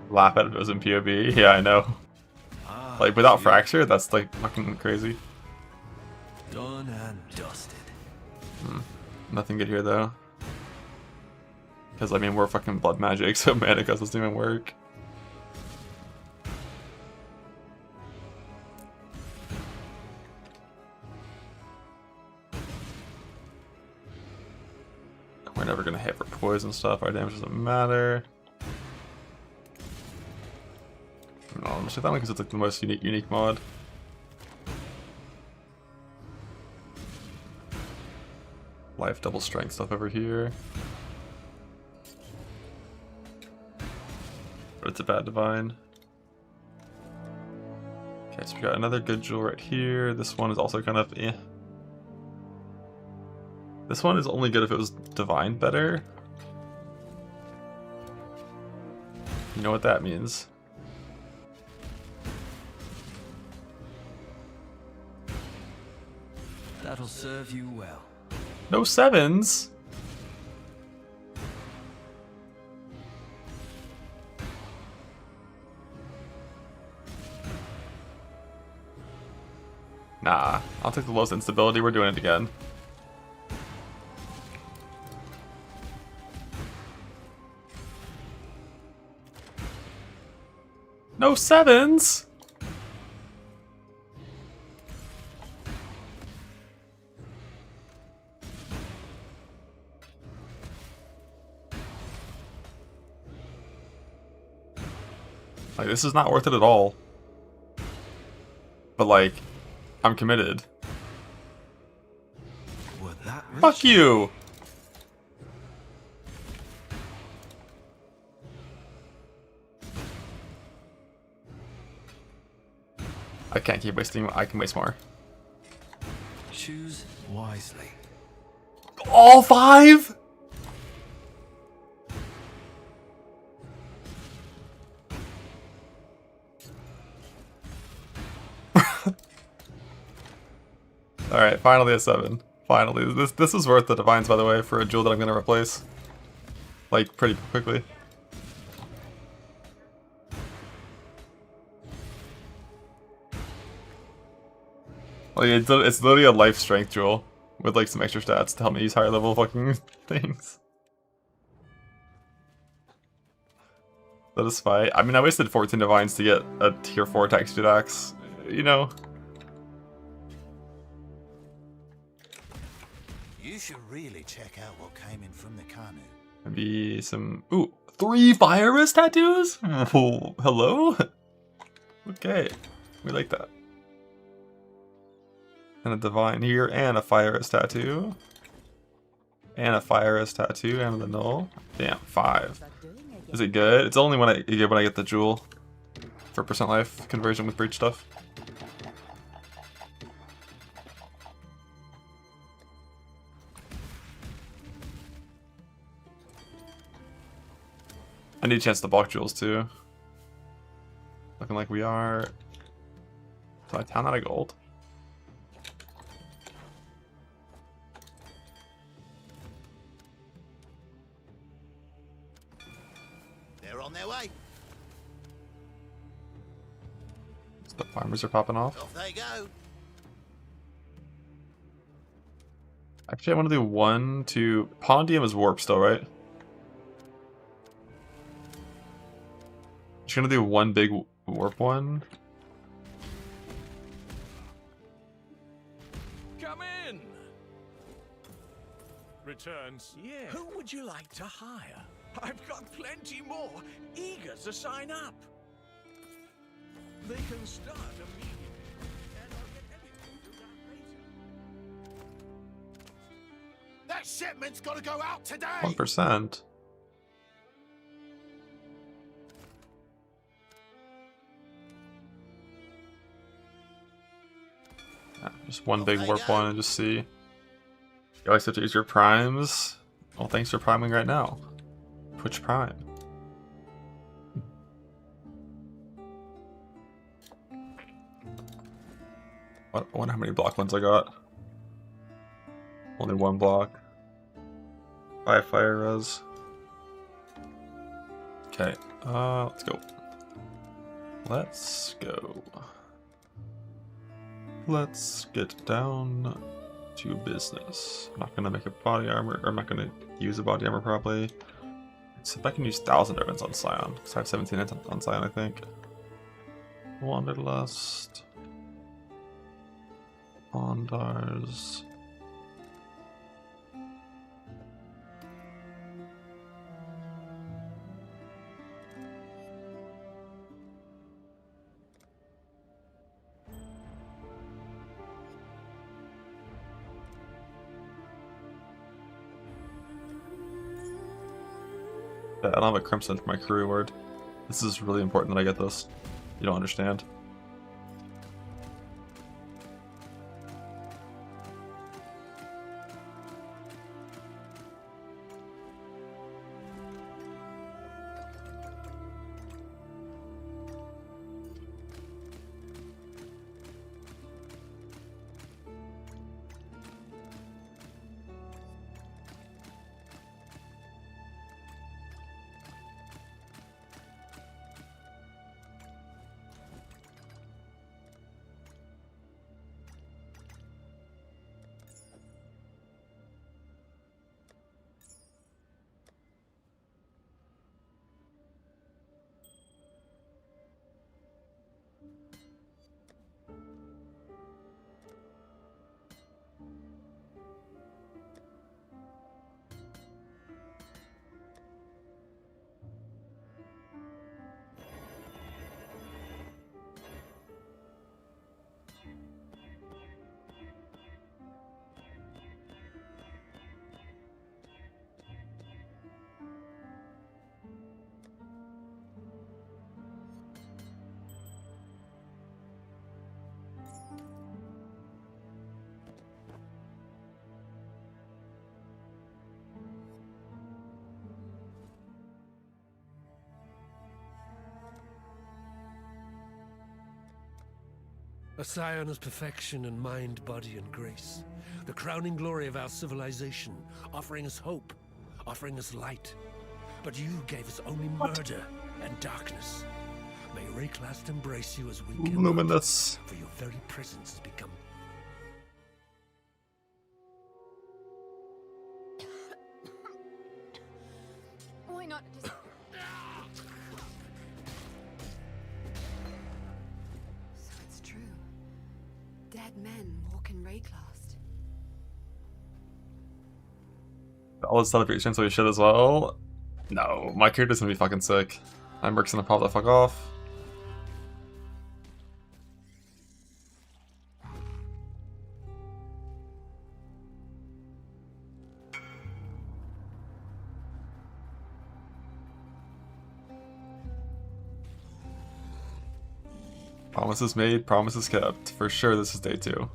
Laugh at it as in POB. Yeah, I know. Like without fracture, that's like fucking crazy. Done and dusted. Nothing good here though. Because I mean we're fucking blood magic, so mana cost doesn't even work. We're never gonna hit for poison stuff. Our damage doesn't matter. No, I'm just like that one because it's like the most unique mod. Life double strength stuff over here. But it's a bad divine. Okay, so we got another good jewel right here. This one is also kind of eh. This one is only good if it was divine better. You know what that means. That'll serve you well. No 7s. Nah, I'll take the lowest instability. We're doing it again. No sevens! Like, this is not worth it at all. But, like, I'm committed. Were that rich? Fuck you! I can't keep wasting. I can waste more. Choose wisely. All 5? Alright, finally a 7. Finally. This is worth the Divines, by the way, for a jewel that I'm gonna replace. Like, pretty quickly. Like, it's literally a life strength jewel with like some extra stats to help me use higher level fucking things. That is fine. I mean, I wasted 14 Divines to get a tier 4 textured axe, you know? You should really check out what came in from the canoe. Maybe some... Ooh, 3 fire wrist tattoos? Oh, hello? Okay, we like that. And a divine here, and a fire wrist tattoo. And a fire wrist tattoo, and the null. Damn, 5. Is it good? It's only when I get the jewel for percent life conversion with breach stuff. I need a chance to block jewels too. Looking like we are. Do I town out of gold? They're on their way. The farmers are popping off. Off they go. Actually, I want to do 1, 2. Pondium is warp still, right? Just gonna do 1 big warp one. Come in. Returns. Yeah. Who would you like to hire? I've got plenty more, eager to sign up. They can start immediately, and I'll get everything to that later. That shipment's got to go out today. 1%. Yeah, just 1 big warp one and just see. You always have to use your primes. Well, thanks for priming right now. Twitch Prime. I wonder how many block ones I got. Only 1 block. 5 fire res. Okay, let's go. Let's go. Let's get down to business. I'm not gonna make a body armor, or I'm not gonna use a body armor probably. See if I can use 1000 ribbons on Scion, because I have 17 on Scion, I think. Wanderlust. Bondars. I don't have a crimson for my crew reward. This is really important that I get this. You don't understand. A scion of perfection in mind, body, and grace. The crowning glory of our civilization, offering us hope, offering us light. But you gave us only murder and darkness. May Rayclast embrace you as we can. Luminous. For your very presence has become... Why not just... So it's true. Dead men walk in Rayclast. All the celebration so we should as well. No, my character's gonna be fucking sick. My Merc's gonna pop the fuck off. Promises made, promises kept. For sure this is day 2.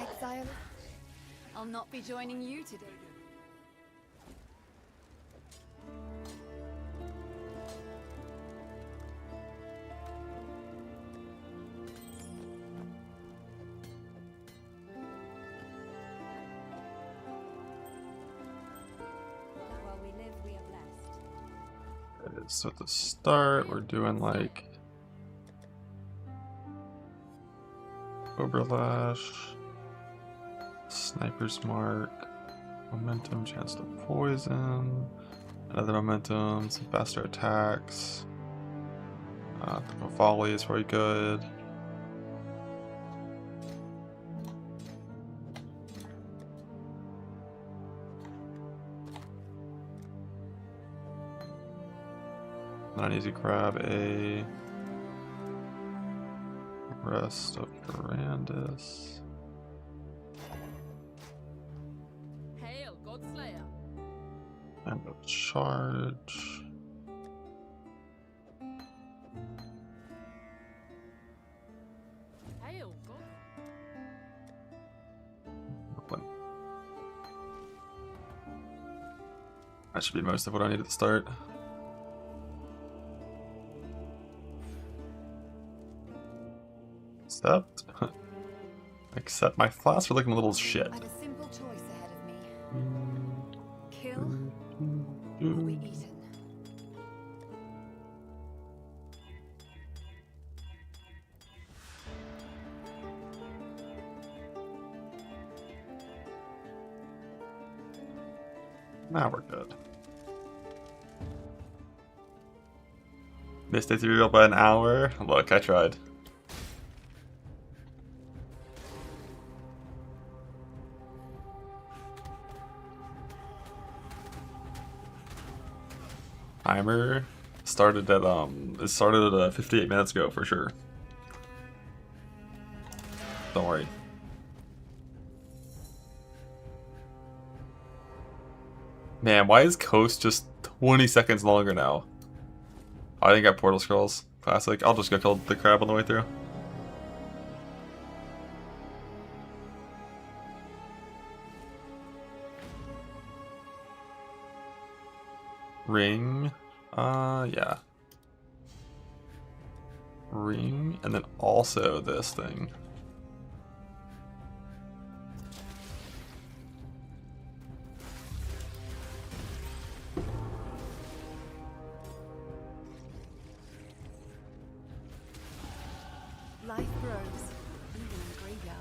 Exile? I'll not be joining you today. While we live, we are blessed. So at the start, we're doing like Overlash, Sniper's Mark, Momentum, Chance to Poison, another Momentum, some faster attacks. The Volley is probably good. Then I need to grab a rest of Brandis. Hail, Godslayer. And a charge. Hail, God. That should be most of what I need at the start. Except my flats are looking a little shit. I have a simple choice ahead of me. Kill or be eaten. Now we're good. Missed it real by an hour. Look, I tried. Timer started at it started at 58 minutes ago for sure. Don't worry. Man, why is Coast just 20 seconds longer now? I didn't get Portal Scrolls. Classic. I'll just go kill the crab on the way through. Ring. Yeah. Ring, and then also this thing. Life grows, even in the graveyard.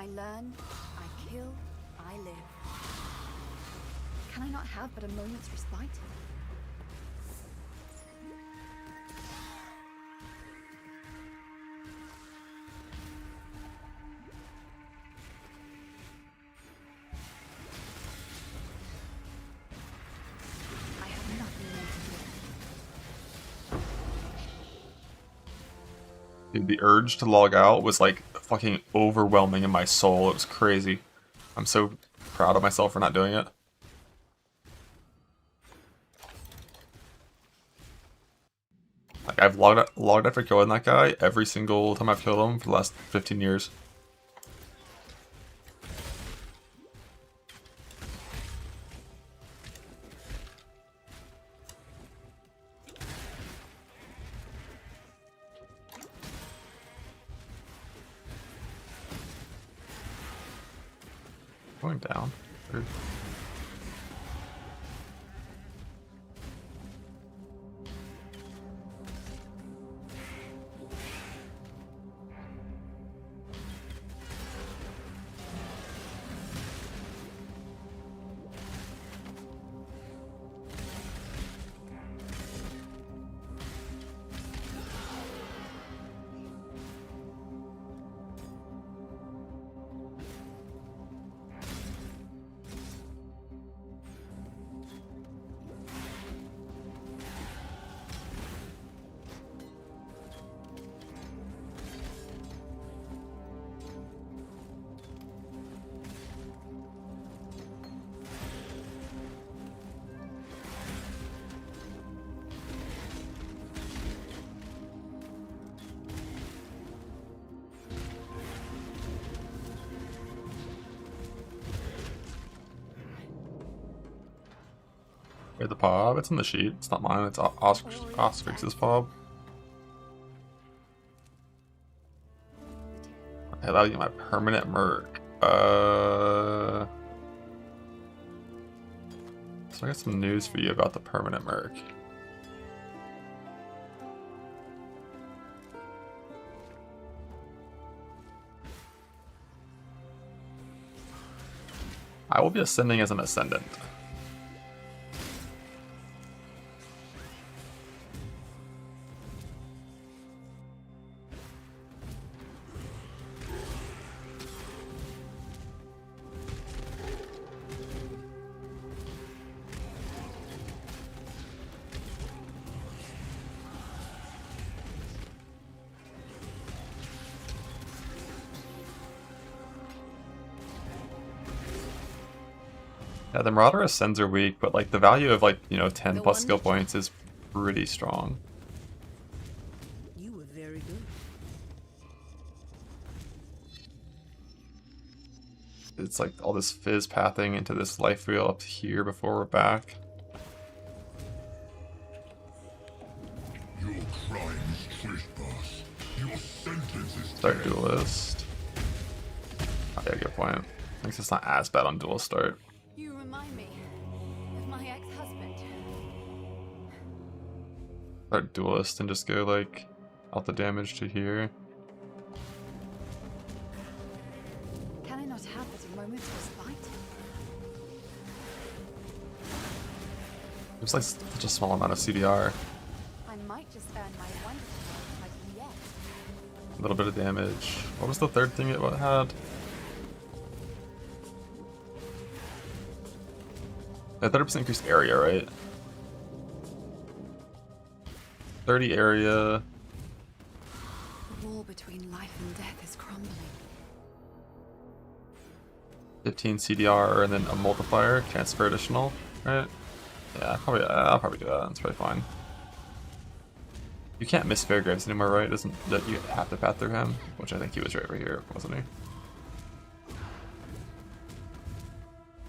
I learn, I kill, I live. Can I not have but a moment's respite? I have nothing more to do. Dude, the urge to log out was like fucking overwhelming in my soul. It was crazy. I'm so proud of myself for not doing it. Like I've logged after killing that guy every single time I've killed him for the last 15 years. Going down. Weird. Wait, the pub? It's in the sheet. It's not mine. It's Oscar's pub. Okay, that'll get my permanent Merc. So I got some news for you about the permanent Merc. I will be ascending as an ascendant. Yeah, the Marauder Ascends are weak, but like the value of like, you know, 10 plus skill points is pretty strong. You were very good. It's like all this fizz pathing into this life wheel up here before we're back. Your crime is trespass. Your sentence is Start Duelist. Oh yeah, good point. I guess it's not as bad on Duelist start. You remind me of my ex-husband. Start Duelist and just go like out the damage to here. Can I not have but a moment's respite? It's like such a small amount of CDR. I might just earn my wonderful title yet. A little bit of damage. What was the third thing it had? 30% increased area, right? 30 area. The wall between life and death is crumbling. 15 CDR and then a multiplier. Transfer additional, right? Yeah, I'll probably do that. That's probably fine. You can't miss Fairgraves anymore, right? Doesn't that you have to path through him? Which I think he was right over here, wasn't he?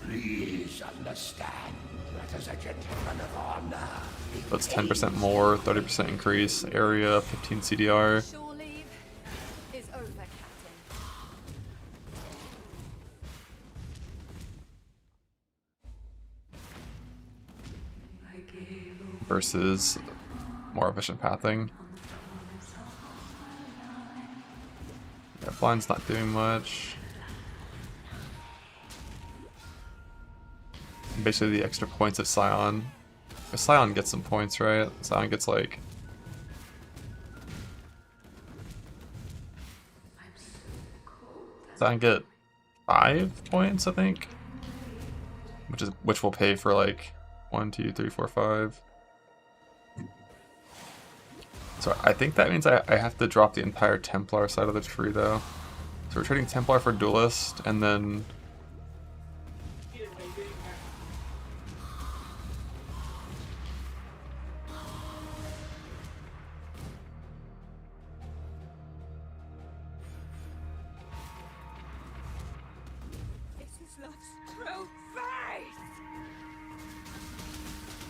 Please understand that as a gentleman of honor. So it's 10% more, 30% increase, area, 15 CDR. Shore leave is over, Captain. Versus more efficient pathing. Yeah, blind's not doing much. Basically the extra points of Scion. Scion gets some points, right? Scion gets like... Scion get 5 points, I think? Which will pay for like 1, 2, 3, 4, 5. So I think that means I have to drop the entire Templar side of the tree though. So we're trading Templar for Duelist, and then...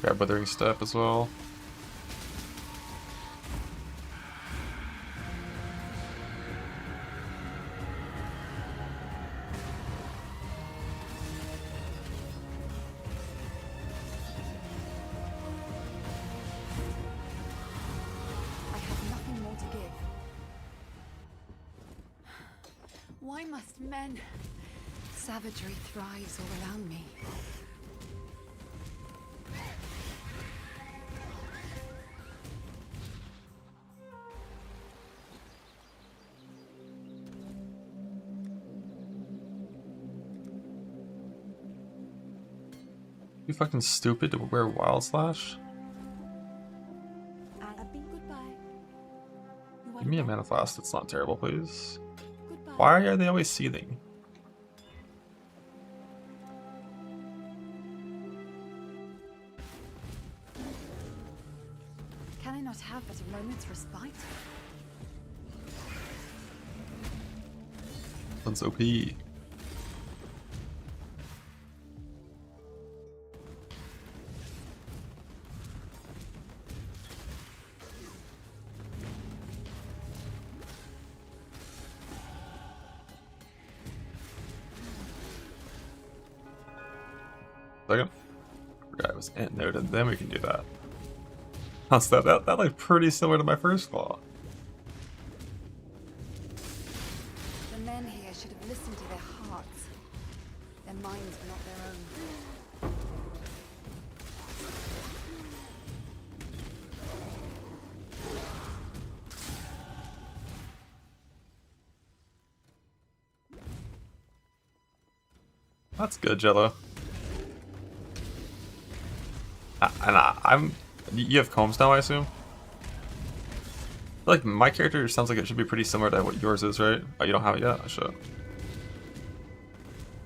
Grab Withering Step as well. I have nothing more to give. Why must men? Savagery thrives all around me. You fucking stupid to wear Wild Slash? Give me a mana flask that's not terrible, please. Why are they always seething? Can I not have but a moment's respite? That's OP. Second. Forgot it was int noted, then we can do that. How's that like pretty similar to my first claw. The men here should have listened to their hearts. Their minds were not their own. That's good, Jello. And you have Combs now, I assume? I feel like my character sounds like it should be pretty similar to what yours is, right? Oh, you don't have it yet? I should.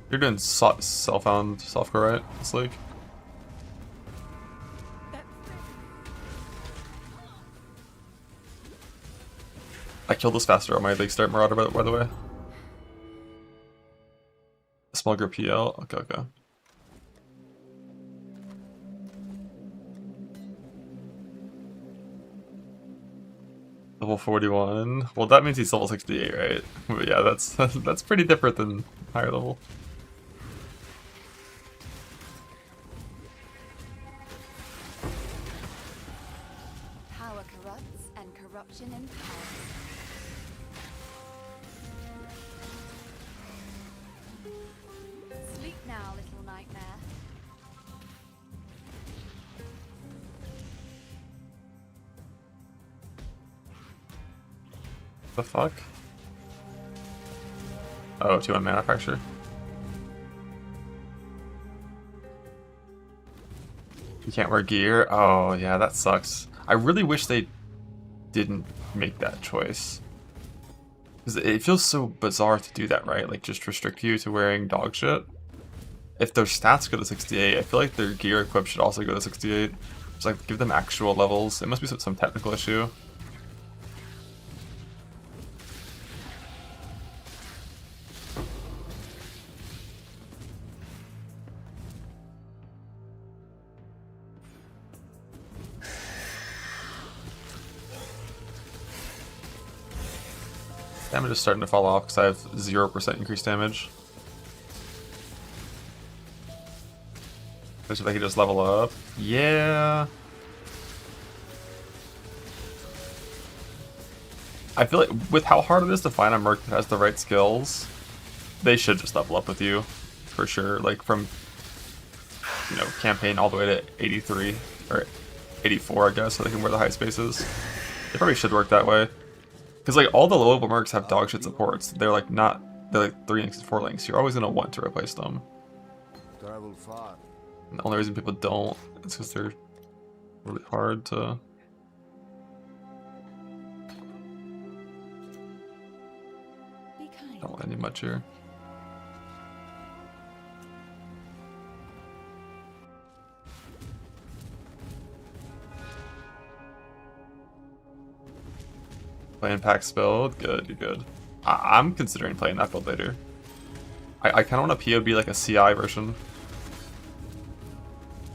You're doing self-found softcore, right? It's like... I killed this faster on my League Start Marauder, by the way. Small group PL? Okay, okay. Level 41. Well, that means he's level 68, right? But yeah, that's pretty different than higher level. Power corrupts and corruption empowers. Sleep now, little nightmare. The fuck? Oh, 2-1 manufacturer. You can't wear gear? Oh, yeah, that sucks. I really wish they didn't make that choice. Because it feels so bizarre to do that, right? Like, just restrict you to wearing dog shit. If their stats go to 68, I feel like their gear equip should also go to 68. Just like, give them actual levels. It must be some technical issue. Damage is starting to fall off because I have 0% increased damage. If I could just level up. Yeah. I feel like with how hard it is to find a Merc that has the right skills, they should just level up with you. For sure. Like from you know, campaign all the way to 83 or 84, I guess, so they can wear the high spaces. They probably should work that way. Because like all the low level mercs have dog shit supports. They're like not, they're like 3 links and 4 links. You're always gonna want to replace them. Travel far. And the only reason people don't is because they're really hard to. Don't want any much here. Playing Pax build? Good, you're good. I'm considering playing that build later. I kind of want a POB like a CI version.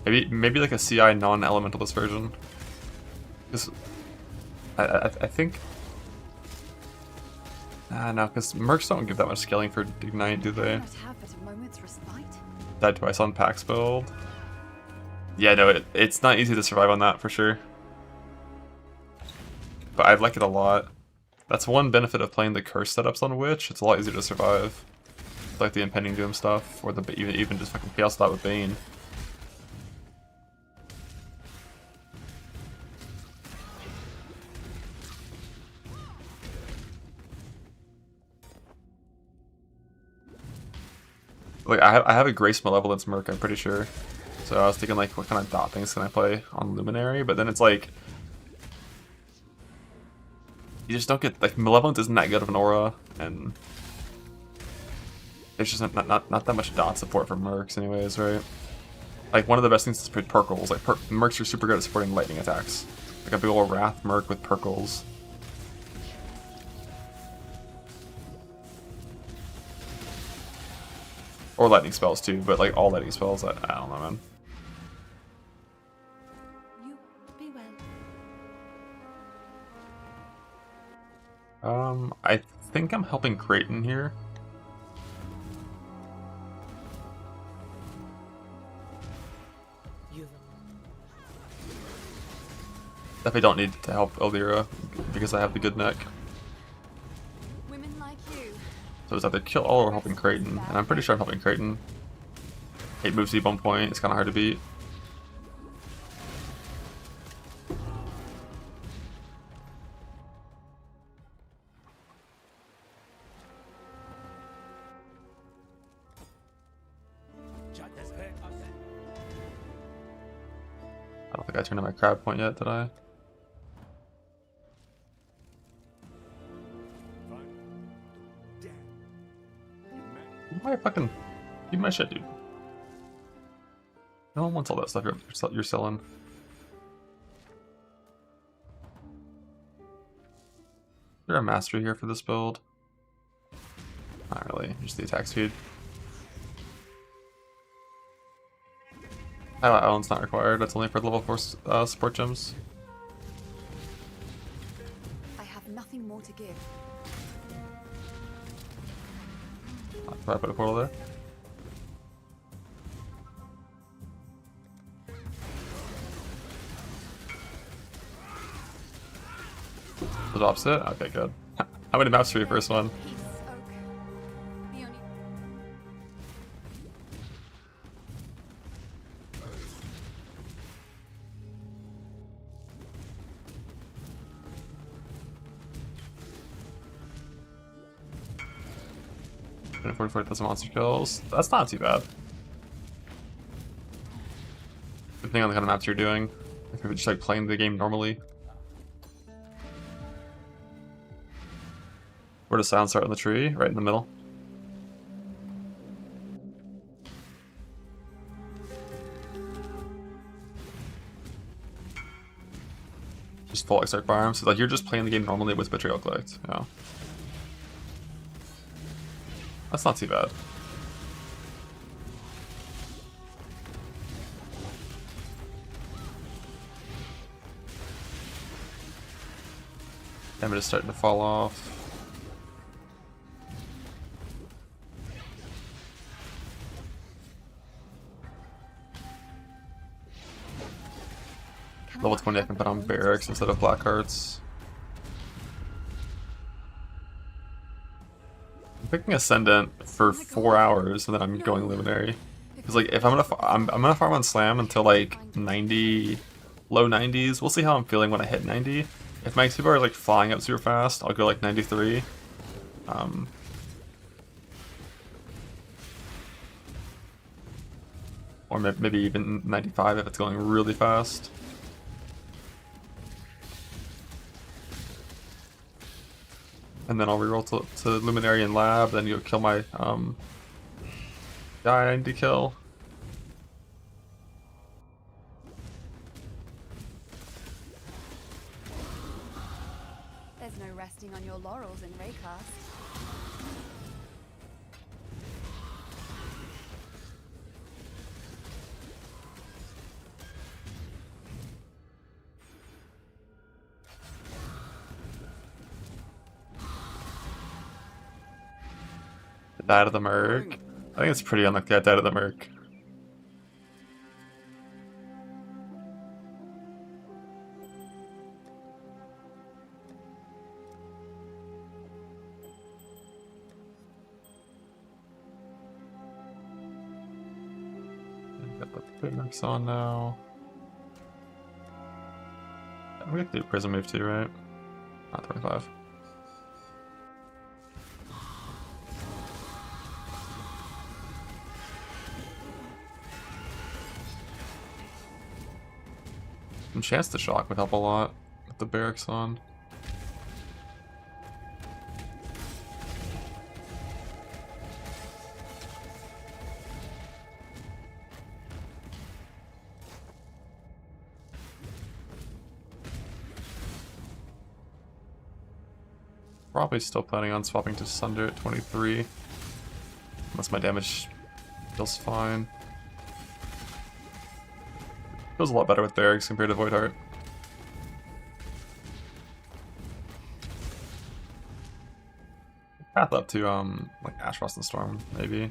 Maybe like a CI non-elementalist version. Because I think... no, because Mercs don't give that much scaling for Ignite, do they? Died twice on Pax build. Yeah, no, it's not easy to survive on that for sure. But I like it a lot. That's one benefit of playing the curse setups on Witch. It's a lot easier to survive. Like the Impending Doom stuff, or the even just fucking Chaos Dot with Bane. Like I have a Grace Malevolence Merc, I'm pretty sure. So I was thinking like, what kind of dot things can I play on Luminary? But then it's like, you just don't get, like, Malevolence isn't that good of an aura, and there's just not that much dot support for Mercs anyways, right? Like, one of the best things is Perkles. Like, Mercs are super good at supporting lightning attacks. Like a big ol' Wrath Merc with Perkles. Or lightning spells too, but like all lightning spells, I don't know, man. You be well. I think I'm helping Creighton here. Definitely don't need to help Elvira because I have the good neck. Women like you. So it's either kill all or helping Creighton, and I'm pretty sure I'm helping Creighton. 8 moves deep 1 point, it's kind of hard to beat. I don't think I turned in my crab point yet, did I? Why fucking give me my shit, dude? No one wants all that stuff you're selling. Is there a mastery here for this build? Not really, just the attack speed. Highlight Island's not required, that's only for level 4 support gems. I have nothing more to give. If I put a portal there. The opposite? Okay, good. How many maps for your first one? And 44,000 monster kills. That's not too bad. Depending on the kind of maps you're doing. If you're just like playing the game normally. Where does sound start on the tree? Right in the middle. Just full Exarch Farm. So like you're just playing the game normally with Betrayal Collect. Yeah. That's not too bad. Damage is starting to fall off. Level 20 I can put on Barracks instead of Black Hearts. I'm picking Ascendant for 4 hours and then I'm going Luminary. Because Cause like if I'm gonna farm on slam until like 90, low 90s. We'll see how I'm feeling when I hit 90. If my XP bar is like flying up super fast, I'll go like 93. Or maybe even 95 if it's going really fast. And then I'll reroll to Luminary and Lab, then you'll kill my guy I need to kill. There's no resting on your laurels in Raycast. Died of the Merc. I think it's pretty unlucky I died of the Merc. Got the footmarks on now. We have to do prison move too, right? Not 25. Some chance to shock would help a lot with the barracks on. Probably still planning on swapping to Sunder at 23. Unless my damage feels fine. Feels a lot better with barracks compared to Voidheart. Path up to like Ashfrost and Storm, maybe.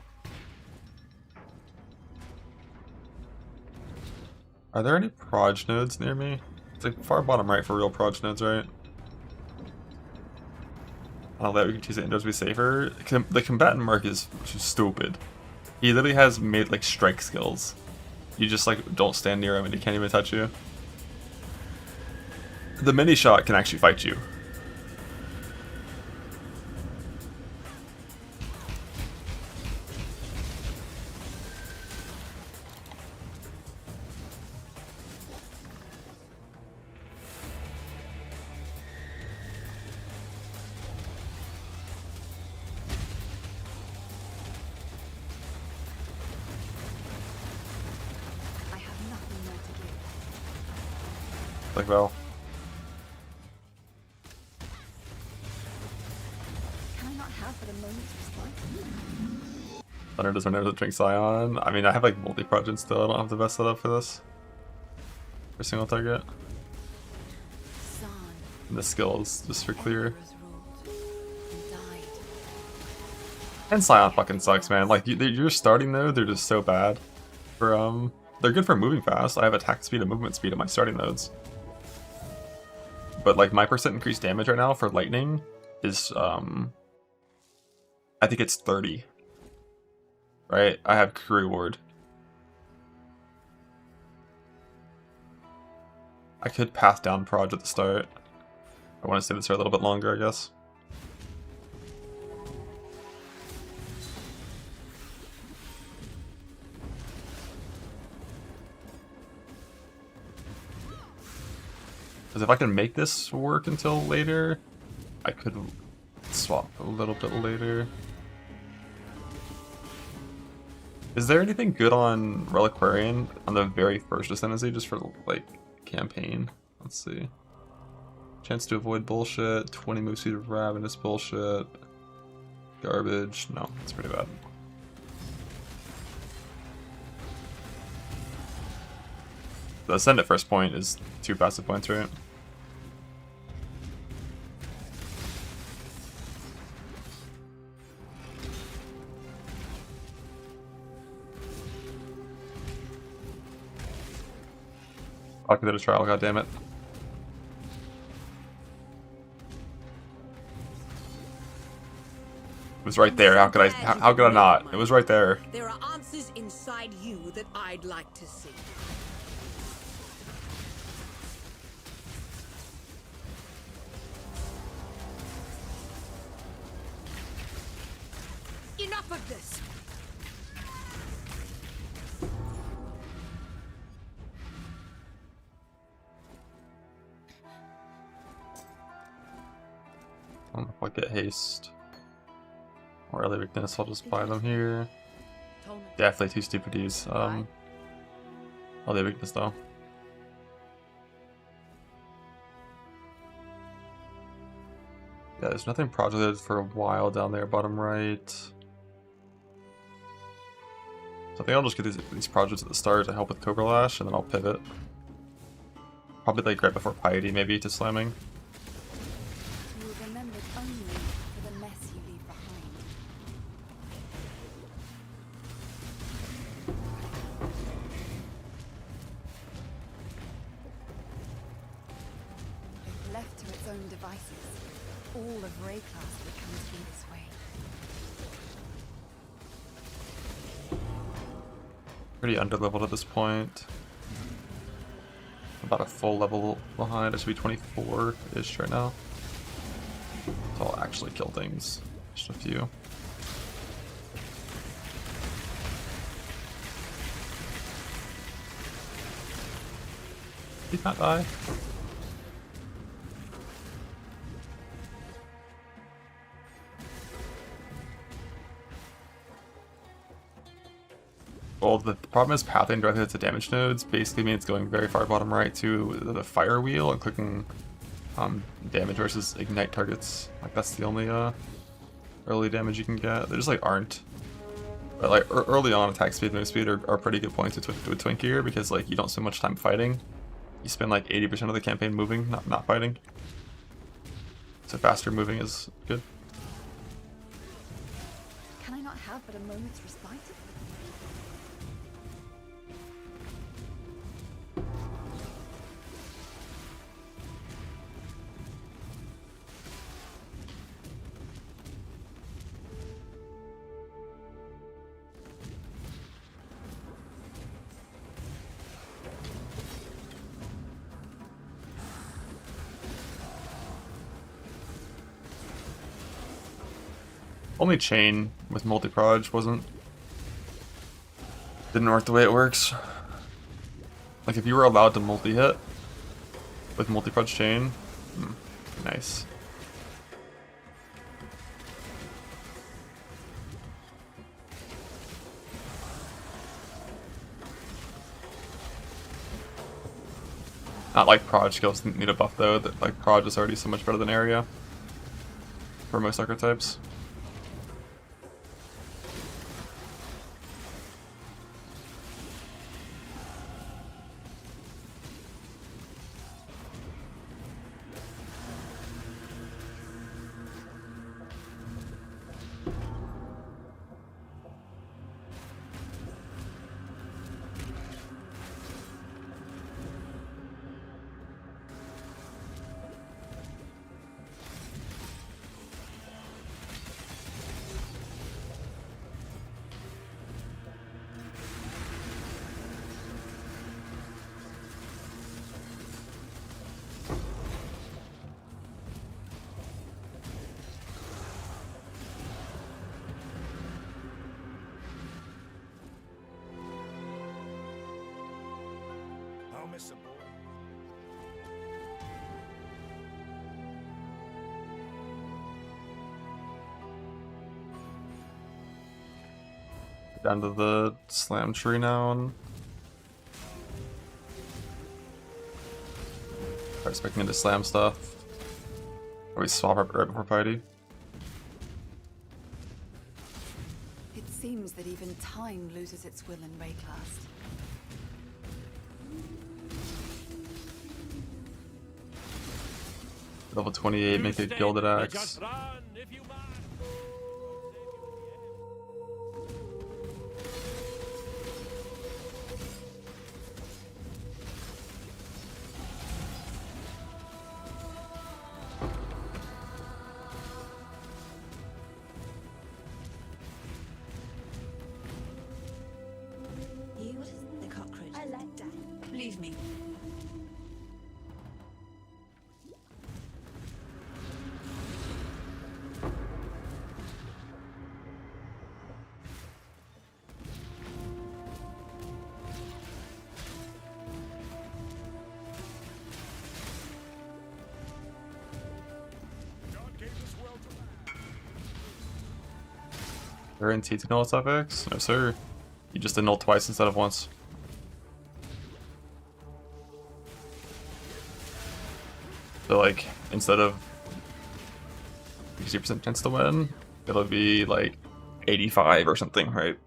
Are there any proj nodes near me? It's like far bottom right for real proj nodes, right? I'll let we can choose it indoors to be safer. The combatant Merc is stupid. He literally has made like strike skills. You just like don't stand near him and he can't even touch you. The mini shot can actually fight you. Like well. Can I not have but a moment's response? Thunder doesn't know to drink Scion. I mean, I have like multi-progeny still. I don't have the best setup for this. For single target. And the skills, just for clear. And Scion fucking sucks, man. Like, you're starting though, they're just so bad. For they're good for moving fast. I have attack speed and movement speed at my starting nodes. But like my percent increased damage right now for lightning is I think it's 30. Right? I have crew reward. I could path down proj at the start. I want to stay this for a little bit longer, I guess. Because if I can make this work until later, I could swap a little bit later. Is there anything good on Reliquarian on the very first Ascendancy just for, like, campaign? Let's see. Chance to avoid bullshit, 20 move speed of Ravenous bullshit, garbage. No, it's pretty bad. The Ascend at first point is 2 passive points, right? I did a trial, goddammit. was right there. How could I? How could I not? It was right there. There are answers inside you that I'd like to see. Enough of this! I don't know if I get haste or early weakness. I'll just buy them here. Definitely too stupid to use. Early weakness though. Yeah, there's nothing projected for a while down there, bottom right. So I think I'll just get these projects at the start to help with Cobra Lash, and then I'll pivot. Probably like right before Piety, maybe, to slamming. You will remember only for the mess you leave behind. If left to its own devices, all of Rayclass would come to be this way. Pretty underleveled at this point. About a full level behind. I should be 24-ish right now. So I'll actually kill things. Just a few. Did not die. Well, the problem is pathing directly to damage nodes basically means going very far bottom right to the fire wheel and clicking damage versus ignite targets. Like that's the only early damage you can get. They just like aren't. But like early on, attack speed and move speed are pretty good points with Twink here because like you don't spend much time fighting. You spend like 80% of the campaign moving, not fighting. So faster moving is good. Can I not have but a moment's respite? Only chain with multi-proj didn't work the way it works. Like if you were allowed to multi-hit with multi-proj chain, nice. Not like proj skills need a buff though, that like proj is already so much better than area for most archetypes. I'll miss a boy. Down to the slam tree now and start expecting to slam stuff. Or we swap up right before Piety. It seems that even time loses its will in Rayclass. Level 28, make a gilded axe. Just run if you must. Guaranteed to null its effects? No sir. You just annul twice instead of once. So like, instead of 60% chance to win, it'll be like 85 or something, right?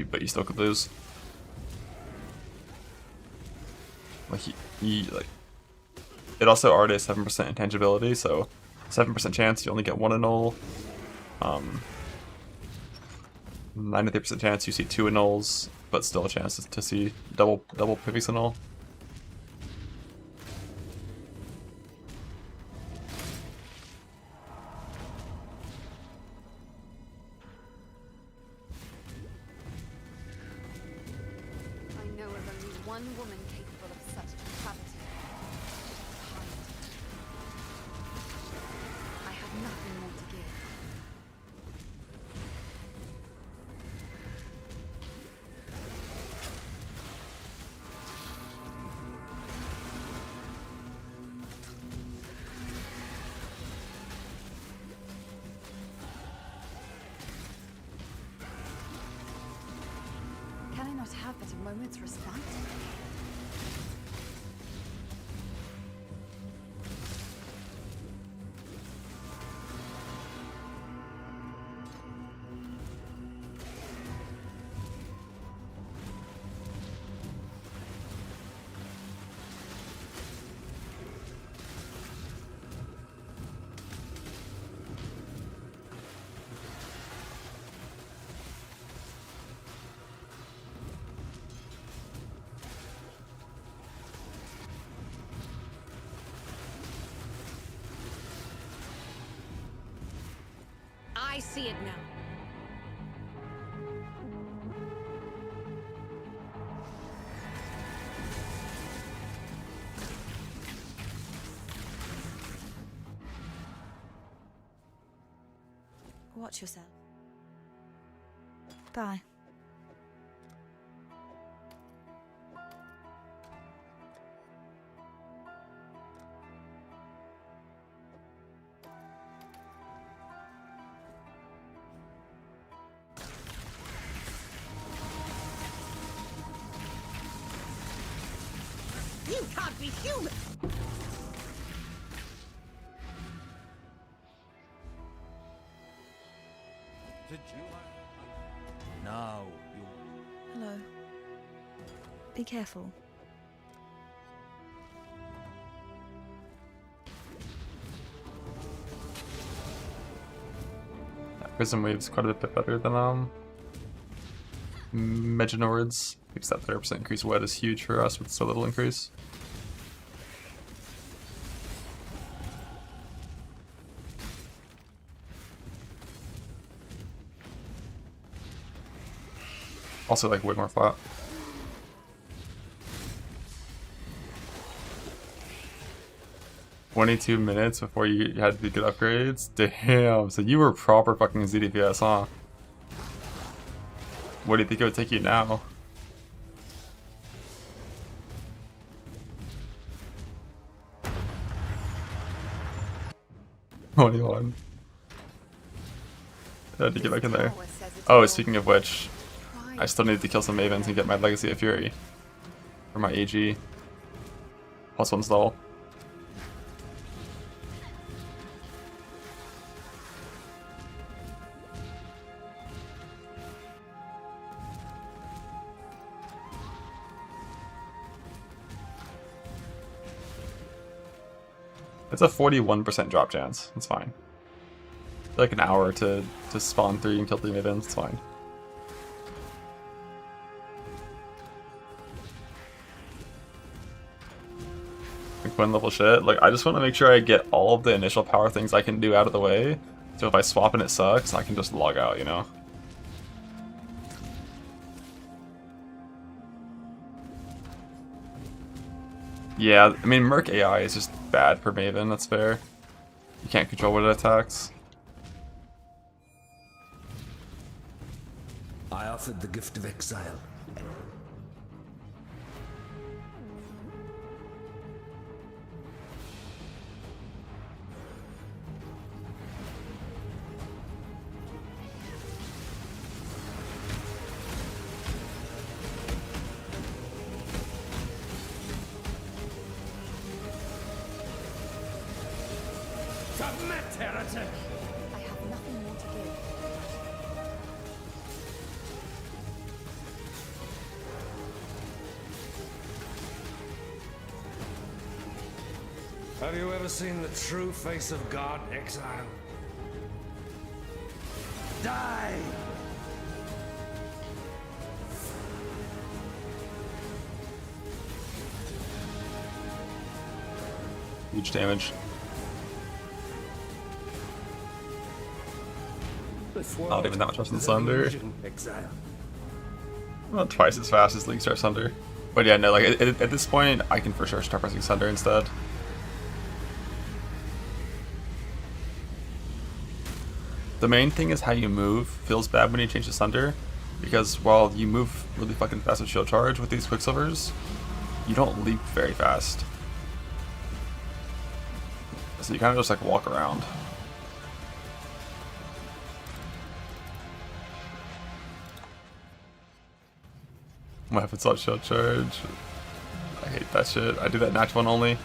But you still could lose. Like, like, it also already has 7% intangibility, so 7% chance you only get one annul. 93% chance you see 2 annuls, but still a chance to see double previous annul. I know of only one woman capable of such depravity. I have nothing more to give. Can I not have but a moment's respite? I see it now. Watch yourself. Bye. You can't be human! Did you? Now you. Hello. Be careful. Prism Wave's quite a bit better than Meginord's, because that 30% increase wet is huge for us with so little increase. Also like way more flat. "22 minutes before you had to get upgrades? Damn, so you were proper fucking ZDPS, huh? What do you think it would take you now?" 21. I had to get back in there. Oh, speaking of which, I still need to kill some Mavens and get my Legacy of Fury. For my AG. +1 stall. It's a 41% drop chance. It's fine. Like an hour to spawn 3 and kill 3 Mavens. It's fine. Quinn level shit. Like, I just want to make sure I get all of the initial power things I can do out of the way. So if I swap and it sucks, I can just log out, you know? Yeah, I mean, Merc AI is just bad for Maven, that's fair. You can't control what it attacks. I offered the gift of exile. Submit, heretic! I have nothing more to give. Have you ever seen the true face of God, exile? Die! Huge damage. Not even that much less than Sunder. Exile. Not twice as fast as League Star Sunder. But yeah, no, like at this point, I can for sure start pressing Sunder instead. The main thing is how you move feels bad when you change to Sunder, because while you move really fucking fast with Shield Charge with these Quicksilvers, you don't leap very fast. So you kind of just like walk around. Weapons on Shield Charge. I hate that shit. I do that Natch 1 only.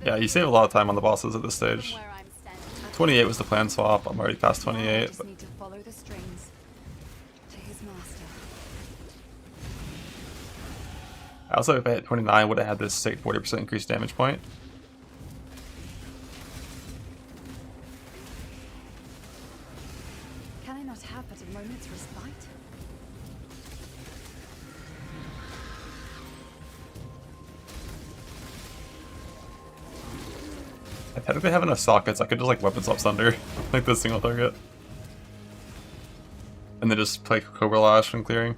Yeah, you save a lot of time on the bosses at this stage. 28 was the plan swap. I'm already past 28. Just need to follow the strings to his master. I also, if I hit 29, would have had this sick 40% increased damage point. Can I not have but a moment's respite? I technically have enough sockets. I could just like weapon swap Sunder, like this single target, and then just play Cobra Lash when clearing.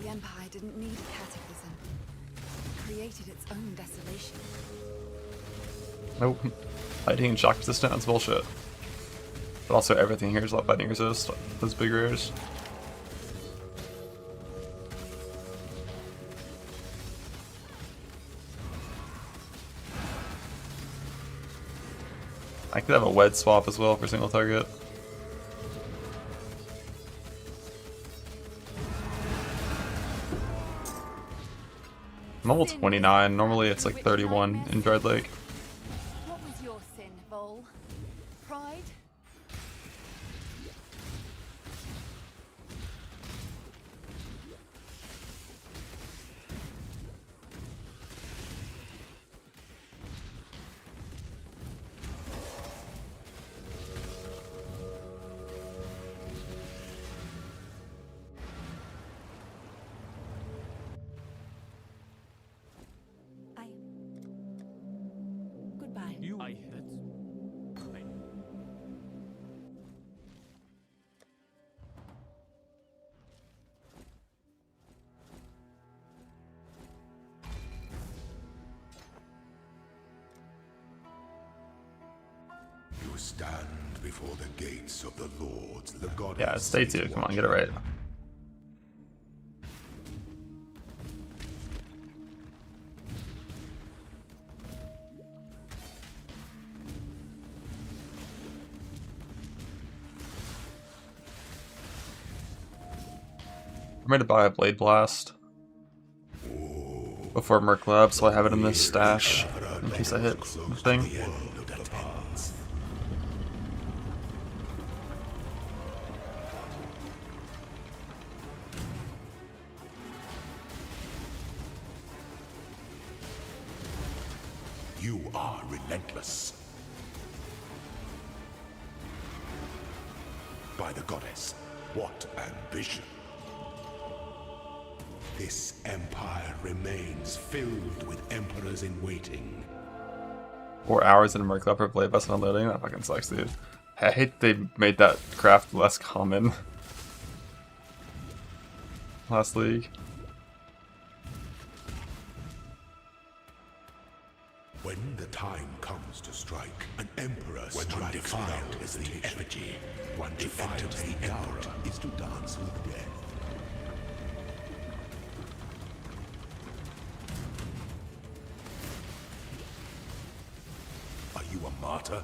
The Empire didn't need a cataclysm. It created its own desolation. Nope. Lightning and shock resistant, that's bullshit. But also everything here is left lightning resist, those big rares. I could have a wed swap as well for single target. I'm level 29, normally it's like 31 in Dread Lake. What was your sin, Vol? Pride? Goodbye. You stand before the gates of the lords, the goddess. Yeah, it's day 2, come on, get it right. I'm ready to buy a Blade Blast before Merc Lab, so I have it in this stash in case I hit the thing. You are relentless. By the goddess, what ambition! This empire remains filled with emperors in waiting. 4 hours in a Merc Lab for Blade Blast unloading? That fucking sucks, dude. I hate they made that craft less common last league. When the time comes to strike, an emperor strikes without hesitation. Effigy, one defines the emperor is to dance with death. Are you a martyr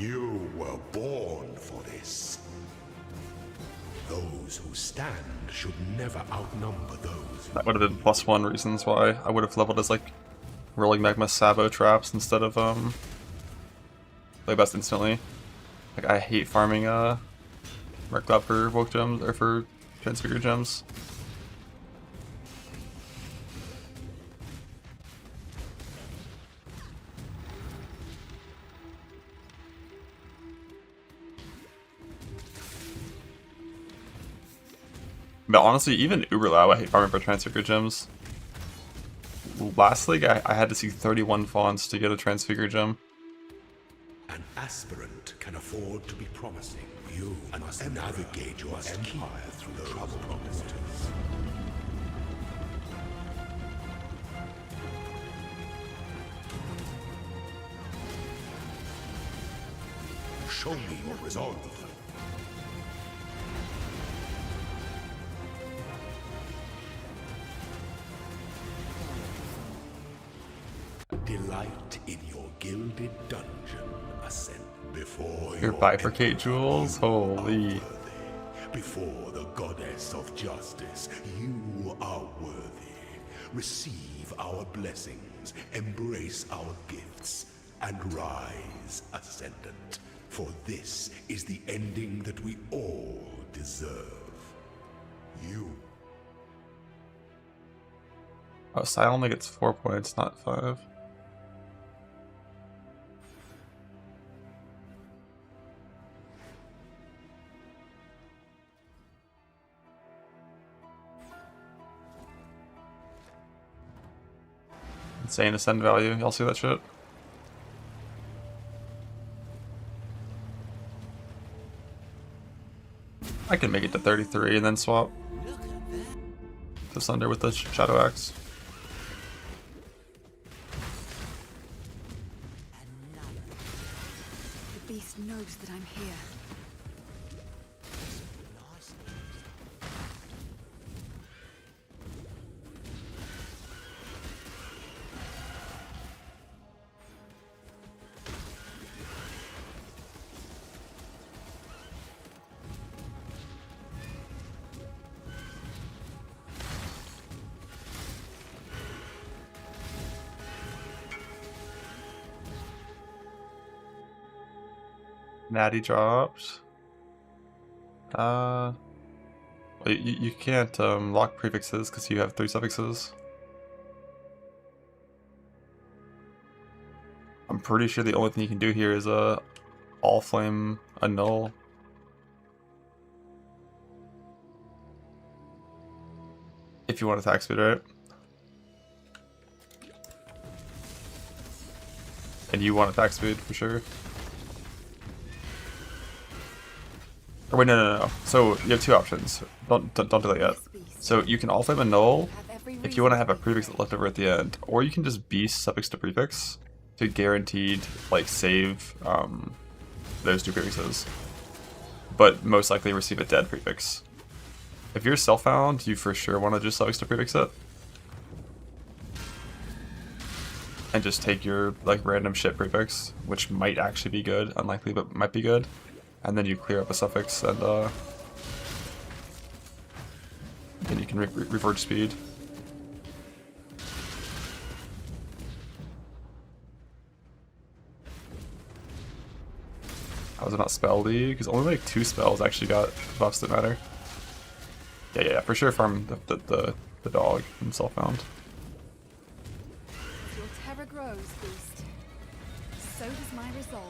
You were born for this. Those who stand should never outnumber those. That would have been +1 reasons why I would have leveled as like rolling magma sabo traps instead of play best instantly. Like I hate farming Merc for woke gems or for transfigure gems. But honestly, even Uberlau, I hate farming for transfigure gems. Last league, I had to see 31 fawns to get a transfigure gem. An aspirant can afford to be promising. You must navigate your empire through the troubled waters. Show me your resolve. Delight in your gilded dungeon, ascend before your bifurcate jewels, holy. Before the goddess of justice, you are worthy. Receive our blessings, embrace our gifts, and rise, Ascendant. For this is the ending that we all deserve. You. Oh, Sai only gets 4 points, not 5. Insane ascend value, y'all see that shit? I can make it to 33 and then swap to Sunder with the Shadow Axe. The beast knows that I'm here. Natty dropped. Well, you can't lock prefixes because you have 3 suffixes. I'm pretty sure the only thing you can do here is all flame annul. If you want attack speed, right? And you want attack speed for sure. Or wait, no. So you have 2 options. Don't do that yet. So you can all flame annul if you want to have a prefix left over at the end, or you can just beast suffix to prefix to guaranteed like save those 2 prefixes, but most likely receive a dead prefix. If you're self-found, you for sure want to just suffix to prefix it and just take your like random shit prefix, which might actually be good, unlikely but might be good. And then you clear up a suffix, and then you can revert speed. How is it not spell league? Because only like 2 spells actually got buffs that matter. Yeah, for sure farm the dog and self-found. Your terror grows, beast. So does my resolve.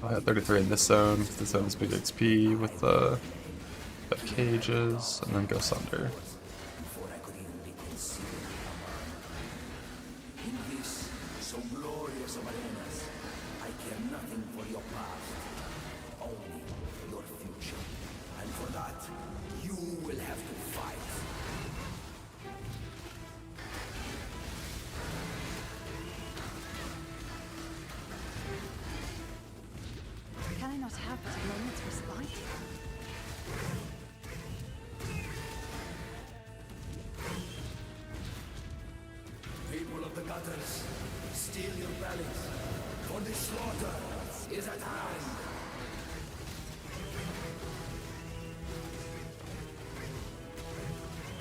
I had 33 in this zone, because this zone's big XP with the cages, and then go Sunder. A moment's respite. People of the gutters, steel your bellies, for the slaughter is at hand.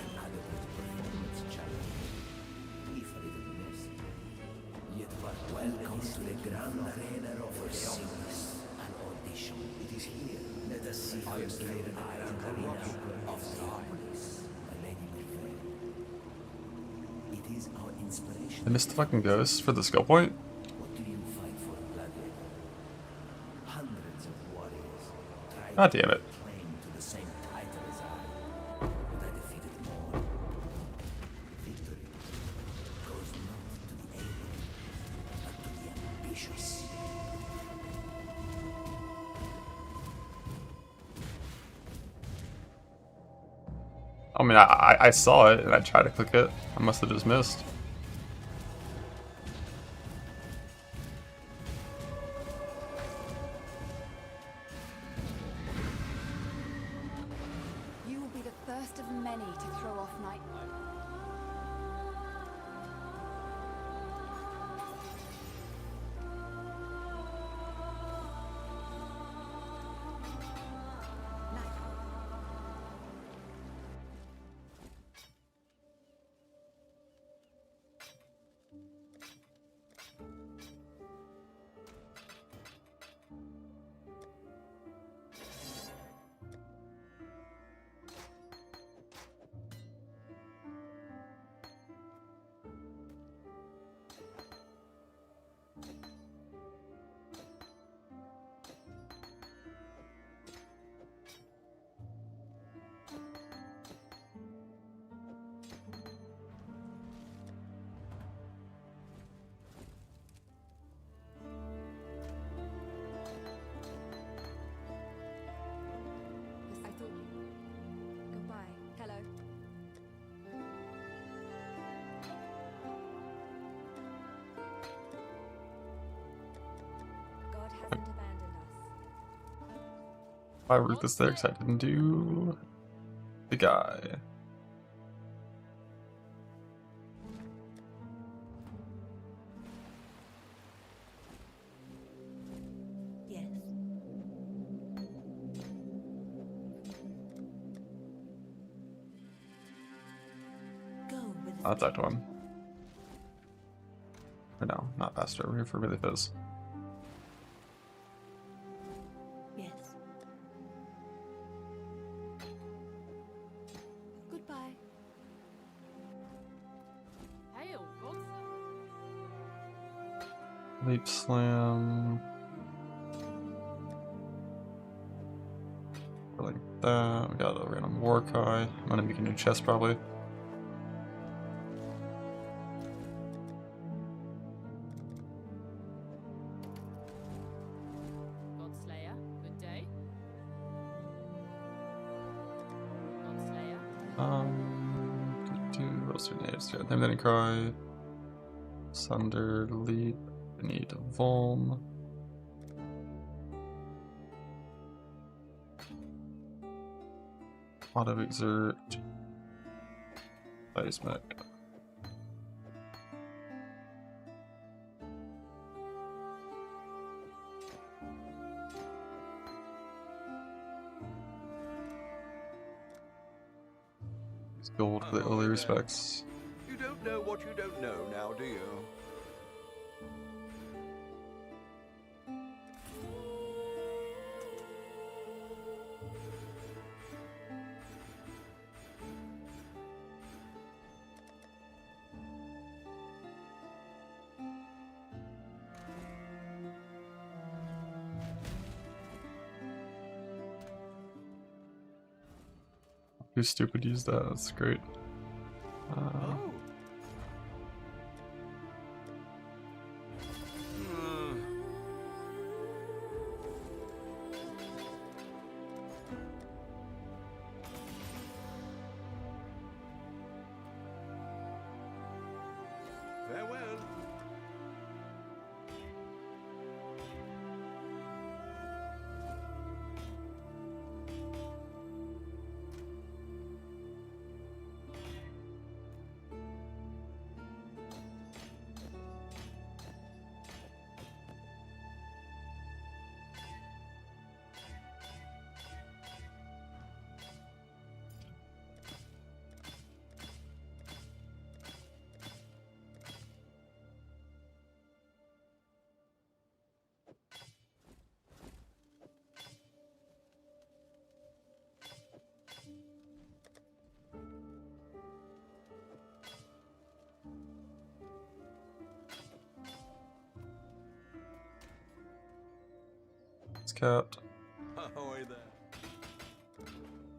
An adequate performance challenge. If a little missed. Yet but welcome to the grand arena of Osiris. An audition. It is here. Let us see how you play the grand arena of darkness. My lady Merc. It is our inspiration. I missed the fucking ghost for the skill point. What do you fight for, gladiator? Hundreds of warriors tried God damn it. to claim to the same title as I, but I defeated them all. Victory goes not to the able, but to the ambitious. I mean, I saw it and I tried to click it. I must have just missed. You will be the first of many to throw off night. I thought you. Goodbye. Hello. God hasn't abandoned us. Why root this there? Because I didn't do the guy. Yes. Go with Oh, that's Act 1. Or no, not faster. We're here for really fizz. Yes. Goodbye. Hail, Godson. Leap slam. Like that. We got a random war kai. I'm gonna make a new chest probably. Godslayer, good day. Godslayer. What else do we need? Then I cry. Sunder, leap. We need Volm. Auto exert. Ice mech. Use gold for the early respects. You don't know what you don't know now, do you? Too stupid to use that. That's great. Farewell. It's capped. Ahoy there.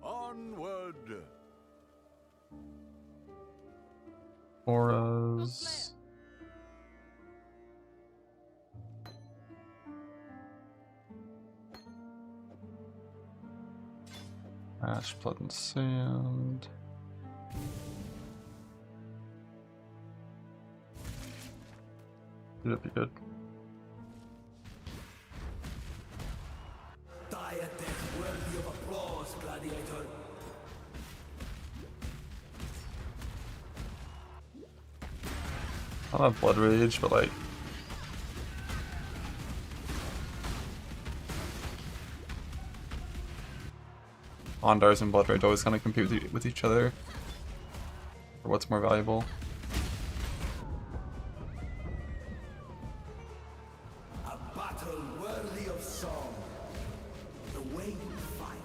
Onward. Auras. Ash, blood, and sand. That'd be good. Die a death worthy of applause, gladiator. I don't have blood rage, but like. Ondars and blood rage always kind of compete with each other for what's more valuable. A battle worthy of song. The way you fight,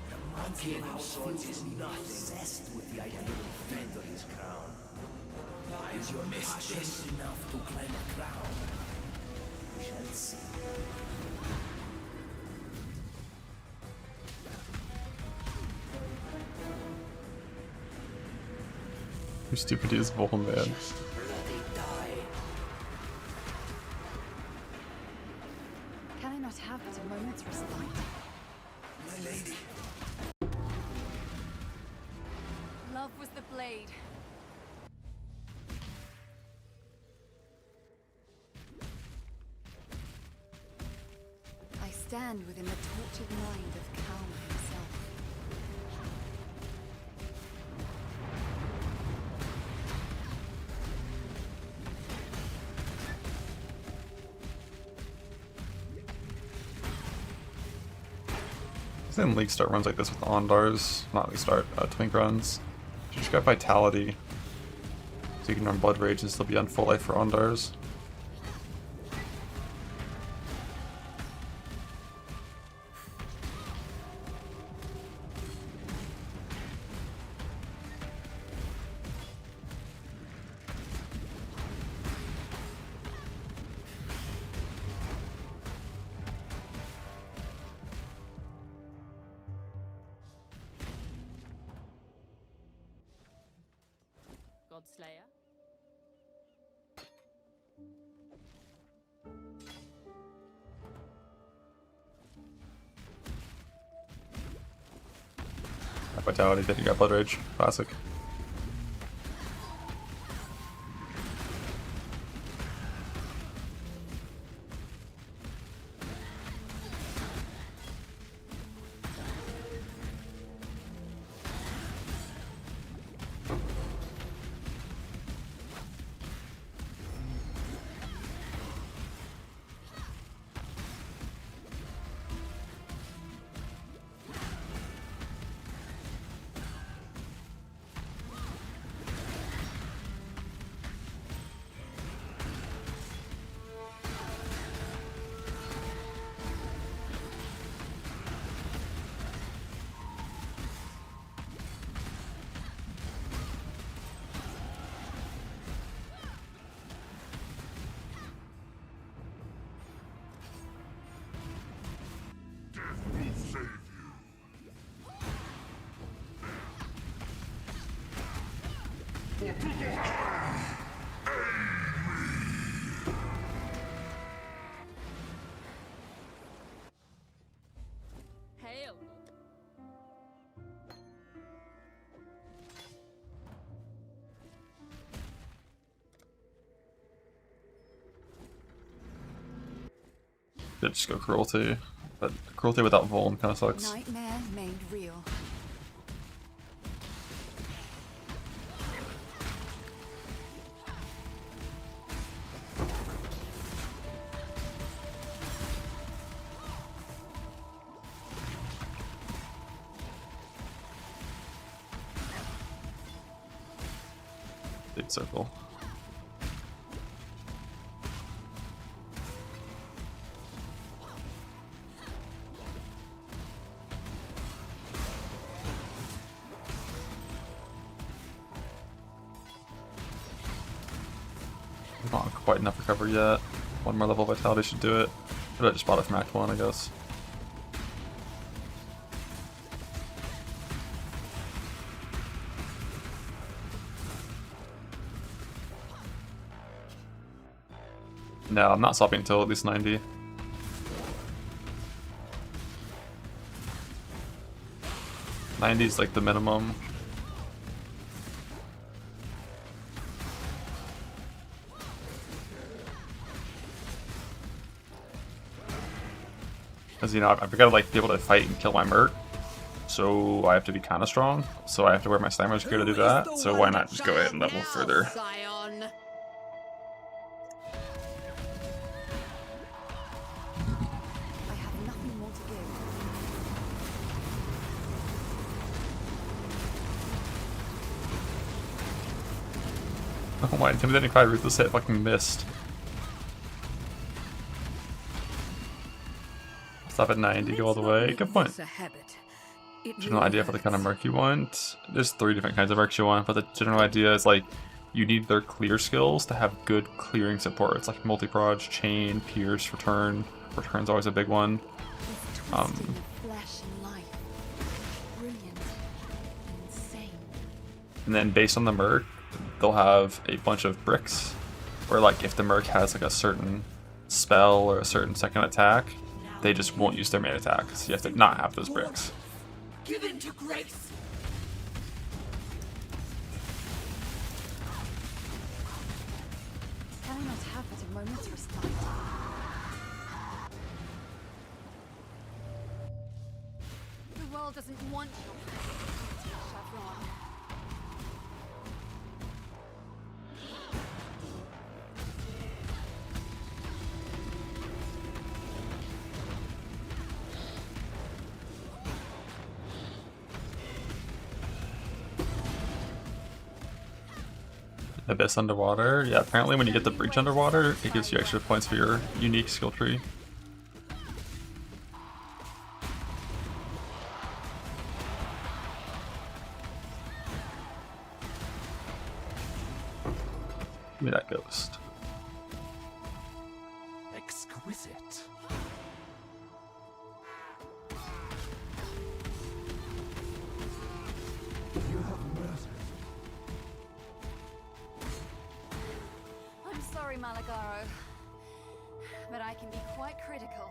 the monkey in our swords is not obsessed with the idea of defending his crown. Is your passion enough to claim a crown? We shall see. Your stupidity is bull, man. Can I not have it a moment's respite? My lady. Love was the blade. I stand within the tortured mind of Cal himself. Then League start runs like this with Ondars, not League start, Twink runs. You just got Vitality, so you can run Blood Rage and still be on full life for Ondars. Godslayer. Vitality, then you got Blood Rage. Classic. Hail. Yeah, just go Cruelty. But Cruelty without Vuln kind of sucks. Nightmare made real. Big circle. Not quite enough recovery yet. One more level of Vitality should do it. But I just bought it from Act 1, I guess. No, I'm not swapping until at least 90. $90 is like the minimum. Because, you know, I've got to like be able to fight and kill my Merc. So I have to be kind of strong. So I have to wear my Slammer's gear to do that. So why not just go ahead and level further? Scion. I have nothing more to give. Oh my, intimidating cry, ruthless hit, fucking missed. Stop at 90, go all the way. Good point. General idea for the kind of Merc you want. There's 3 different kinds of Mercs you want, but the general idea is like you need their clear skills to have good clearing support. It's like multi-proj, chain, pierce, return. Return's always a big one. Flesh and life. Brilliant. And insane. And then based on the Merc, they'll have a bunch of bricks. Where like if the Merc has like a certain spell or a certain second attack, they just won't use their main attack. So you have to not have those bricks. Give in to grace. Can I not have but a moment's respite? The world doesn't want your Chevron. Abyss underwater. Yeah, apparently when you get the breach underwater, it gives you extra points for your unique skill tree. Give me that ghost. Exquisite. I'm sorry, Malagaro, but I can be quite critical.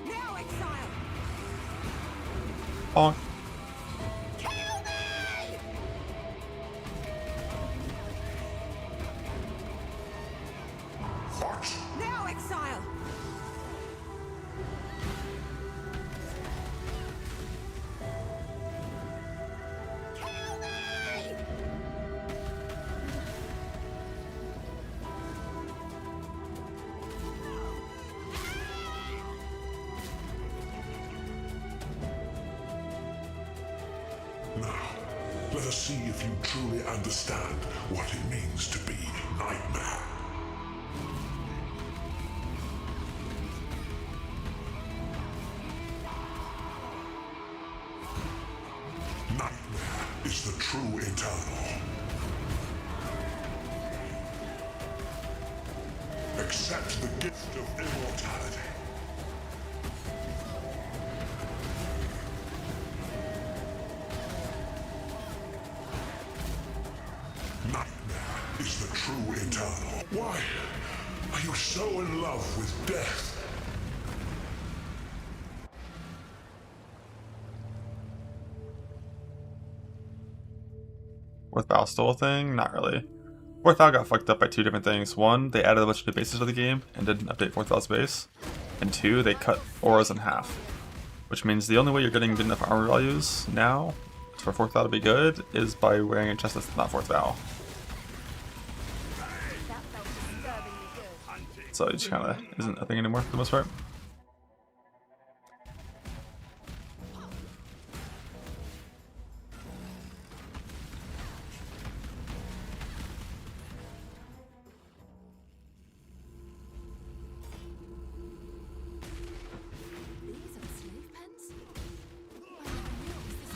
Now, exile! Bonk. Kill me! Now, exile! Kill me! Now, let us see if you truly understand what it means to be Nightmare. Nightmare is the true eternal. Accept the gift of immortality. Nightmare is the true eternal. Why are you so in love with death? Fourth Vow stole a thing? Not really. Fourth Vow got fucked up by 2 different things. 1, they added a bunch of new bases to the game and didn't update Fourth Vow's base. And 2, they cut auras in half. Which means the only way you're getting good enough armor values now for Fourth Vow to be good is by wearing a chest that's not Fourth Vow. That felt disturbingly good. So it just kinda isn't a thing anymore for the most part. These are the slave pens? I never knew it was this.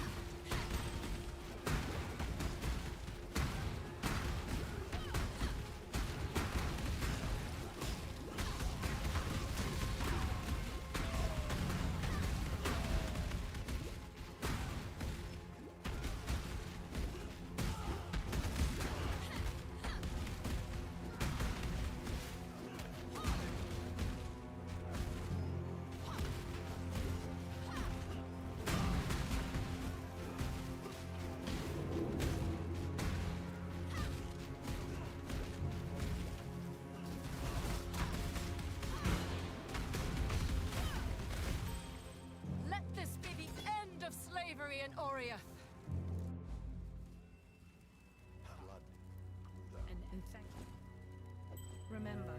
remember,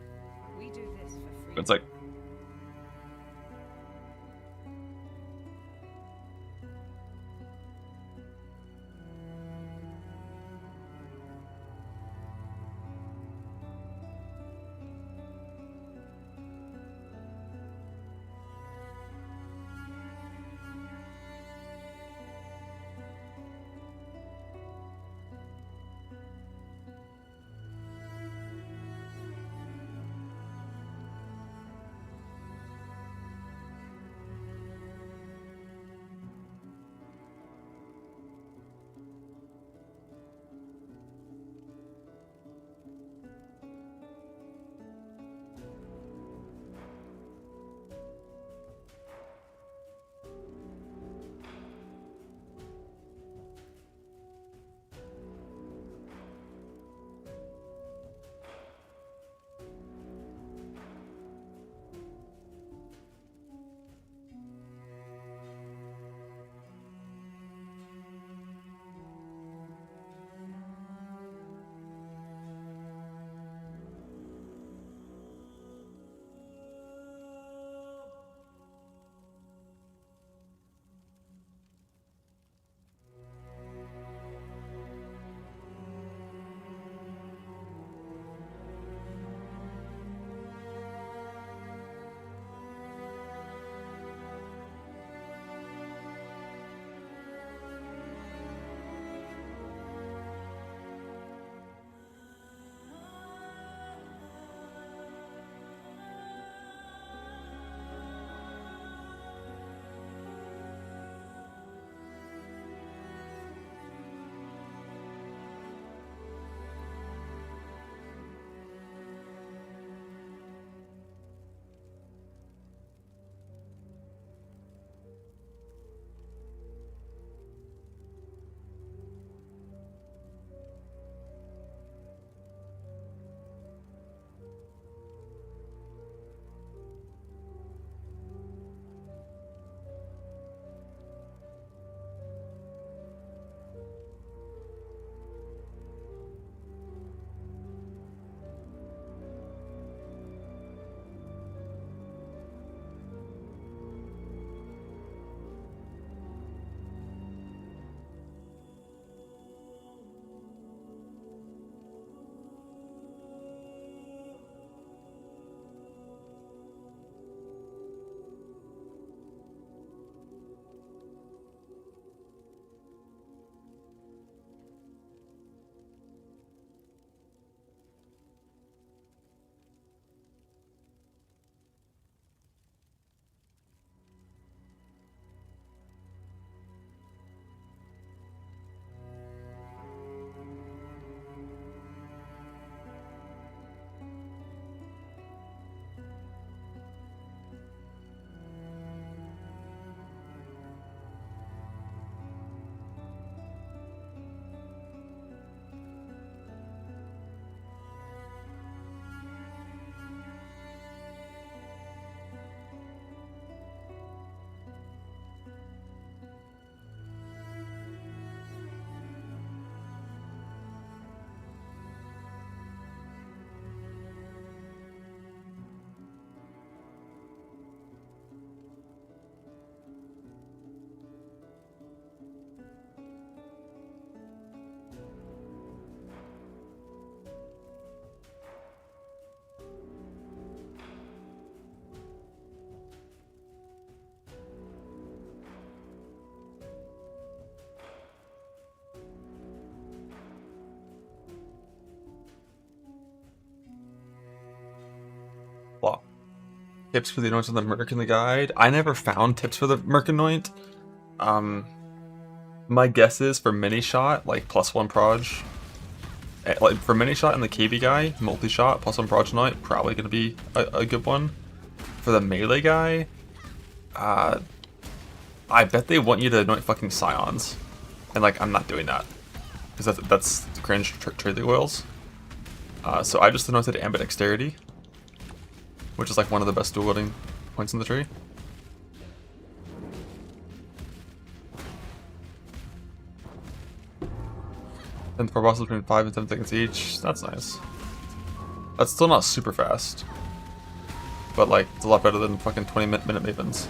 we do this for free. It's like, well, tips for the anoint on the Merc in the guide. I never found tips for the Merc anoint. My guess is for mini shot, like +1 proj. Like for mini shot and the KB guy, multi shot +1 proj anoint, probably gonna be a good one. For the melee guy, I bet they want you to anoint fucking scions, and like I'm not doing that because that's cringe trade oils. So I just anointed ambidexterity, which is like one of the best dual wielding points in the tree. And 4 bosses between 5 and 7 seconds each. That's nice. That's still not super fast. But like, it's a lot better than fucking 20-minute Mavens.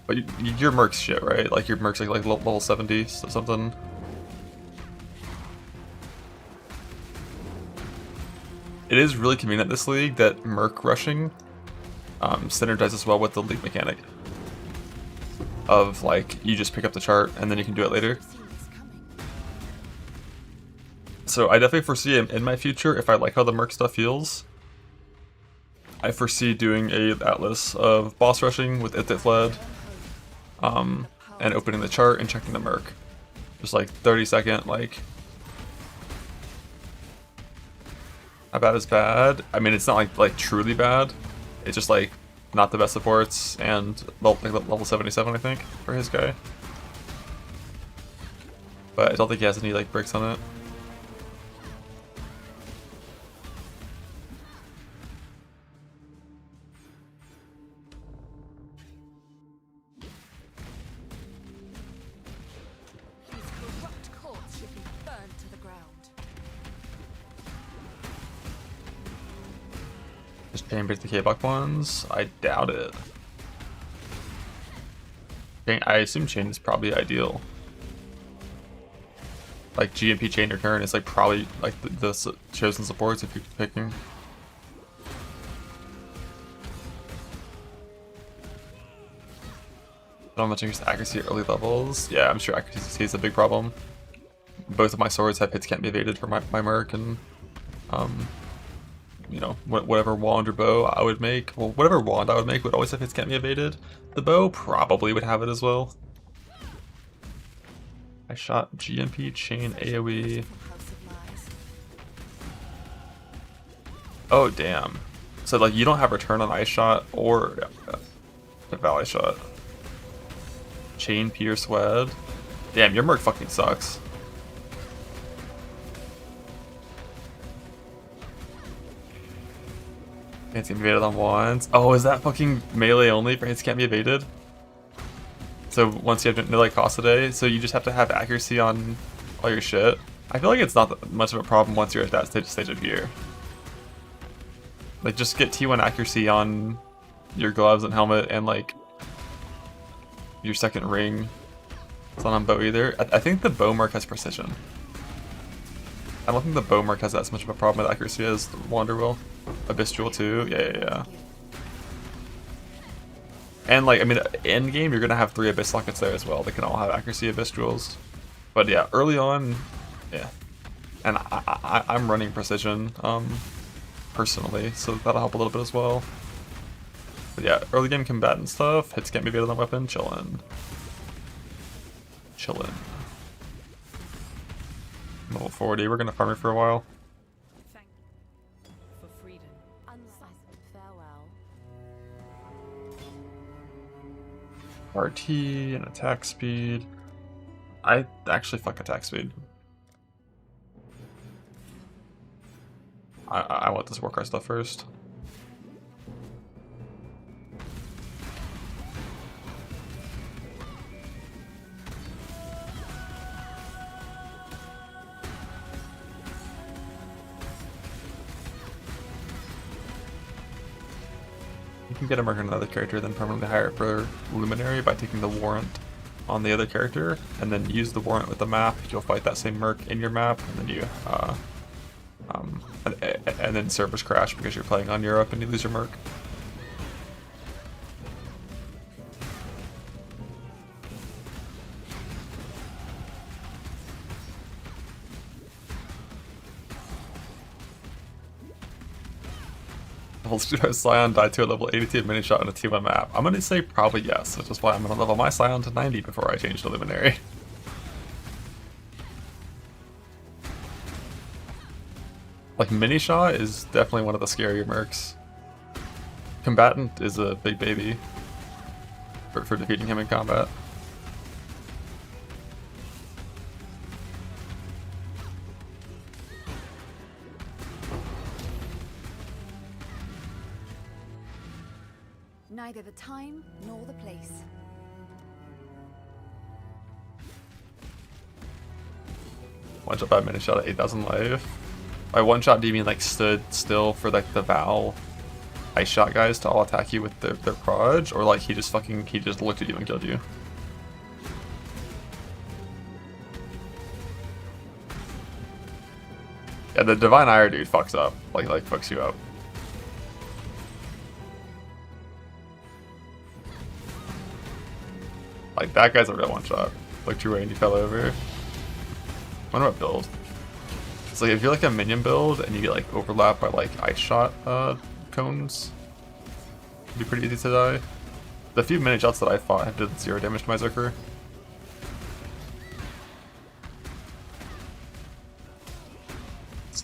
But your Merc's shit, right? Like your Merc's like level 70 or something. It is really convenient this league that Merc rushing synergizes well with the league mechanic. Of like, you just pick up the chart and then you can do it later. So I definitely foresee in my future, if I like how the Merc stuff feels, I foresee doing a Atlas of boss rushing with It That Fled, and opening the chart and checking the Merc. Just like 30-second, like, how bad is bad? I mean, it's not like truly bad. It's just like not the best supports and level 77, I think, for his guy. But I don't think he has any like bricks on it. Just chain bait the K-Buck ones? I doubt it. I assume chain is probably ideal. Like GMP chain return is like probably like the chosen supports if you're picking. Not much increased accuracy at early levels. Yeah, I'm sure accuracy is a big problem. Both of my swords have hits can't be evaded for my Merc, and you know, whatever wand or bow I would make, well, whatever wand I would make would always have hits can't be evaded. The bow probably would have it as well. I shot GMP chain AoE. Oh damn! So like you don't have return on ice shot or valley shot. Chain pierce wed. Damn, your Merc fucking sucks. Hits can't be evaded on wands. Oh, is that fucking melee only for hits can't be evaded? So once you have no like cost a day, so you just have to have accuracy on all your shit. I feel like it's not that much of a problem once you're at that stage of gear. Like just get T1 accuracy on your gloves and helmet and like your second ring. It's not on bow either. I think the bow Merc has precision. I don't think the bow Merc has as much of a problem with accuracy as the Wander will. Abyss Jewel too, yeah. And like, I mean, in game you're gonna have 3 Abyss Lockets there as well. They can all have accuracy Abyss Jewels. But yeah, early on, yeah. And I'm running precision, personally, so that'll help a little bit as well. But yeah, early game combatant stuff, hits can't be evaded on weapon, chillin'. Level 40, we're gonna farm it for a while. For freedom. Farewell. RT and attack speed. I actually fuck attack speed. I want this Warcry stuff first. You can get a Merc on another character, then permanently hire it for Luminary by taking the warrant on the other character, and then use the warrant with the map. You'll fight that same Merc in your map, and then you, and then servers crash because you're playing on Europe and you lose your Merc. Scion died to a level 82 mini shot on a T1 map. I'm gonna say probably yes, which is why I'm gonna level my Scion to 90 before I change to Luminary. Like mini shot is definitely one of the scarier Mercs. Combatant is a big baby for defeating him in combat. Neither the time nor the place. One shot 5 minute shot at 8,000 life. By one shot, do you mean like stood still for like the Val ice shot guys to all attack you with their proj, or like he just looked at you and killed you? Yeah, the Divine Ire dude fucks up. Like fucks you up. Like that guy's a real one shot. Looked your way and you fell over. I wonder what build. It's like if you're like a minion build and you get like overlapped by like ice shot cones, it'd be pretty easy to die. The few mini shots that I fought have did 0 damage to my Zerker.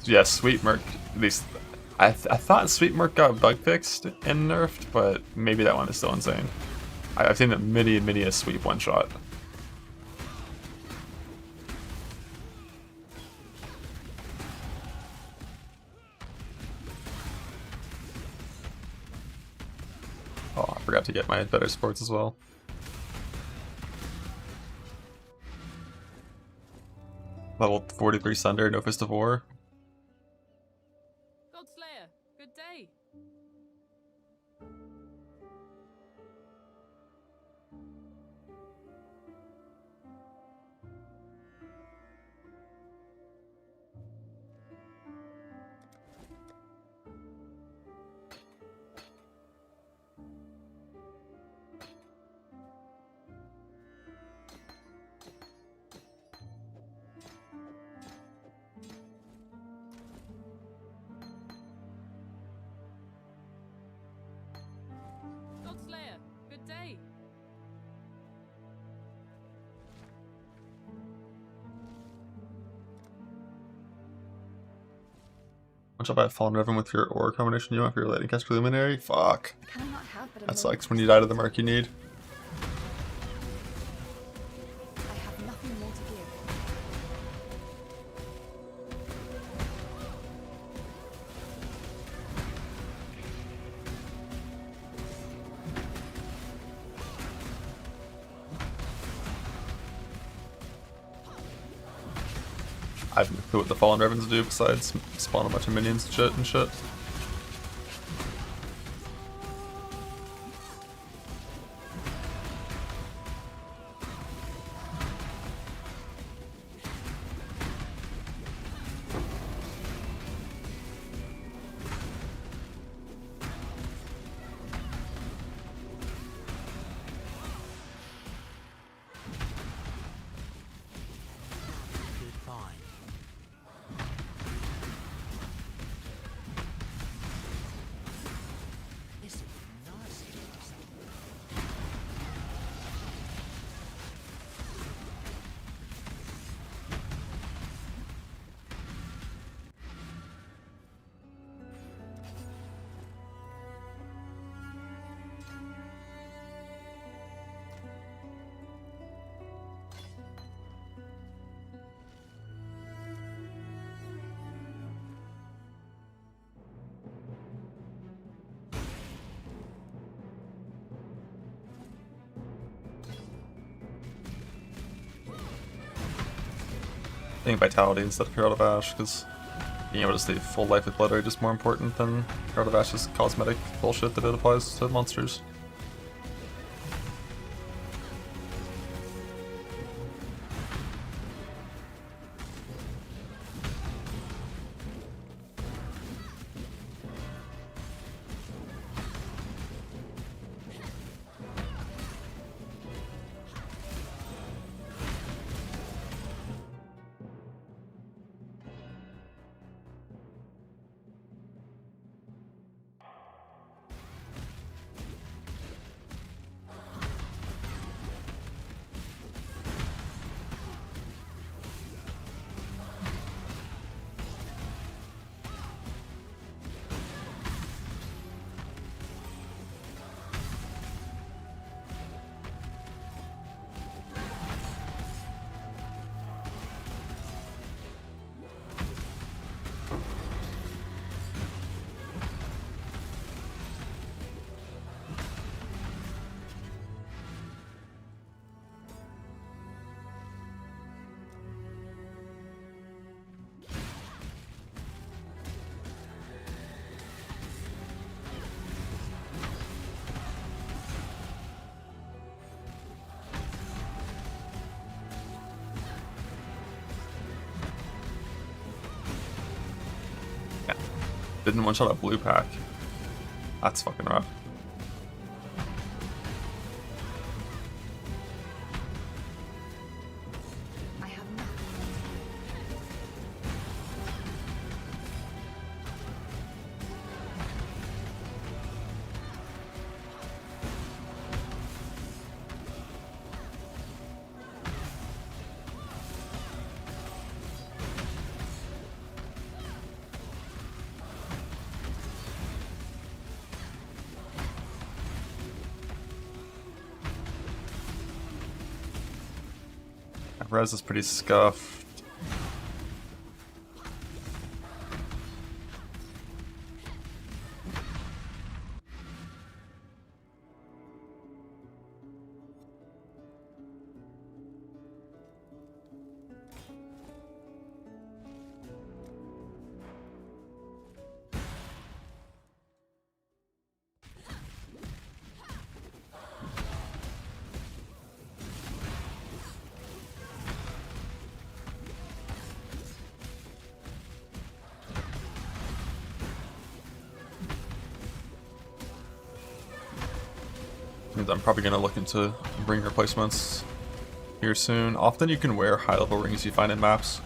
Yeah, Sweet Merc. At least I thought Sweet Merc got bug fixed and nerfed, but maybe that one is still insane. I've seen that many a sweep one shot. Oh, I forgot to get my better sports as well. Level 43 Sunder, no Fist of War. Godslayer, good day. Godslayer, good day. One shot by a Fallen Revan with your Aura combination you want for your Lightning Cast Preliminary? Fuck. That sucks when you die to the Merc you need. I have nothing more to give. I have no clue what the Fallen Ravens do besides spawn a bunch of minions and shit. I think Vitality instead of Herald of Ash, because being able to stay full life with Blood Rage is more important than Herald of Ash's cosmetic bullshit that it applies to monsters. Yeah. Didn't one-shot a blue pack. That's fucking rough. I have nothing. Res is pretty scuffed. I'm probably going to look into ring replacements here soon. Often you can wear high level rings you find in maps.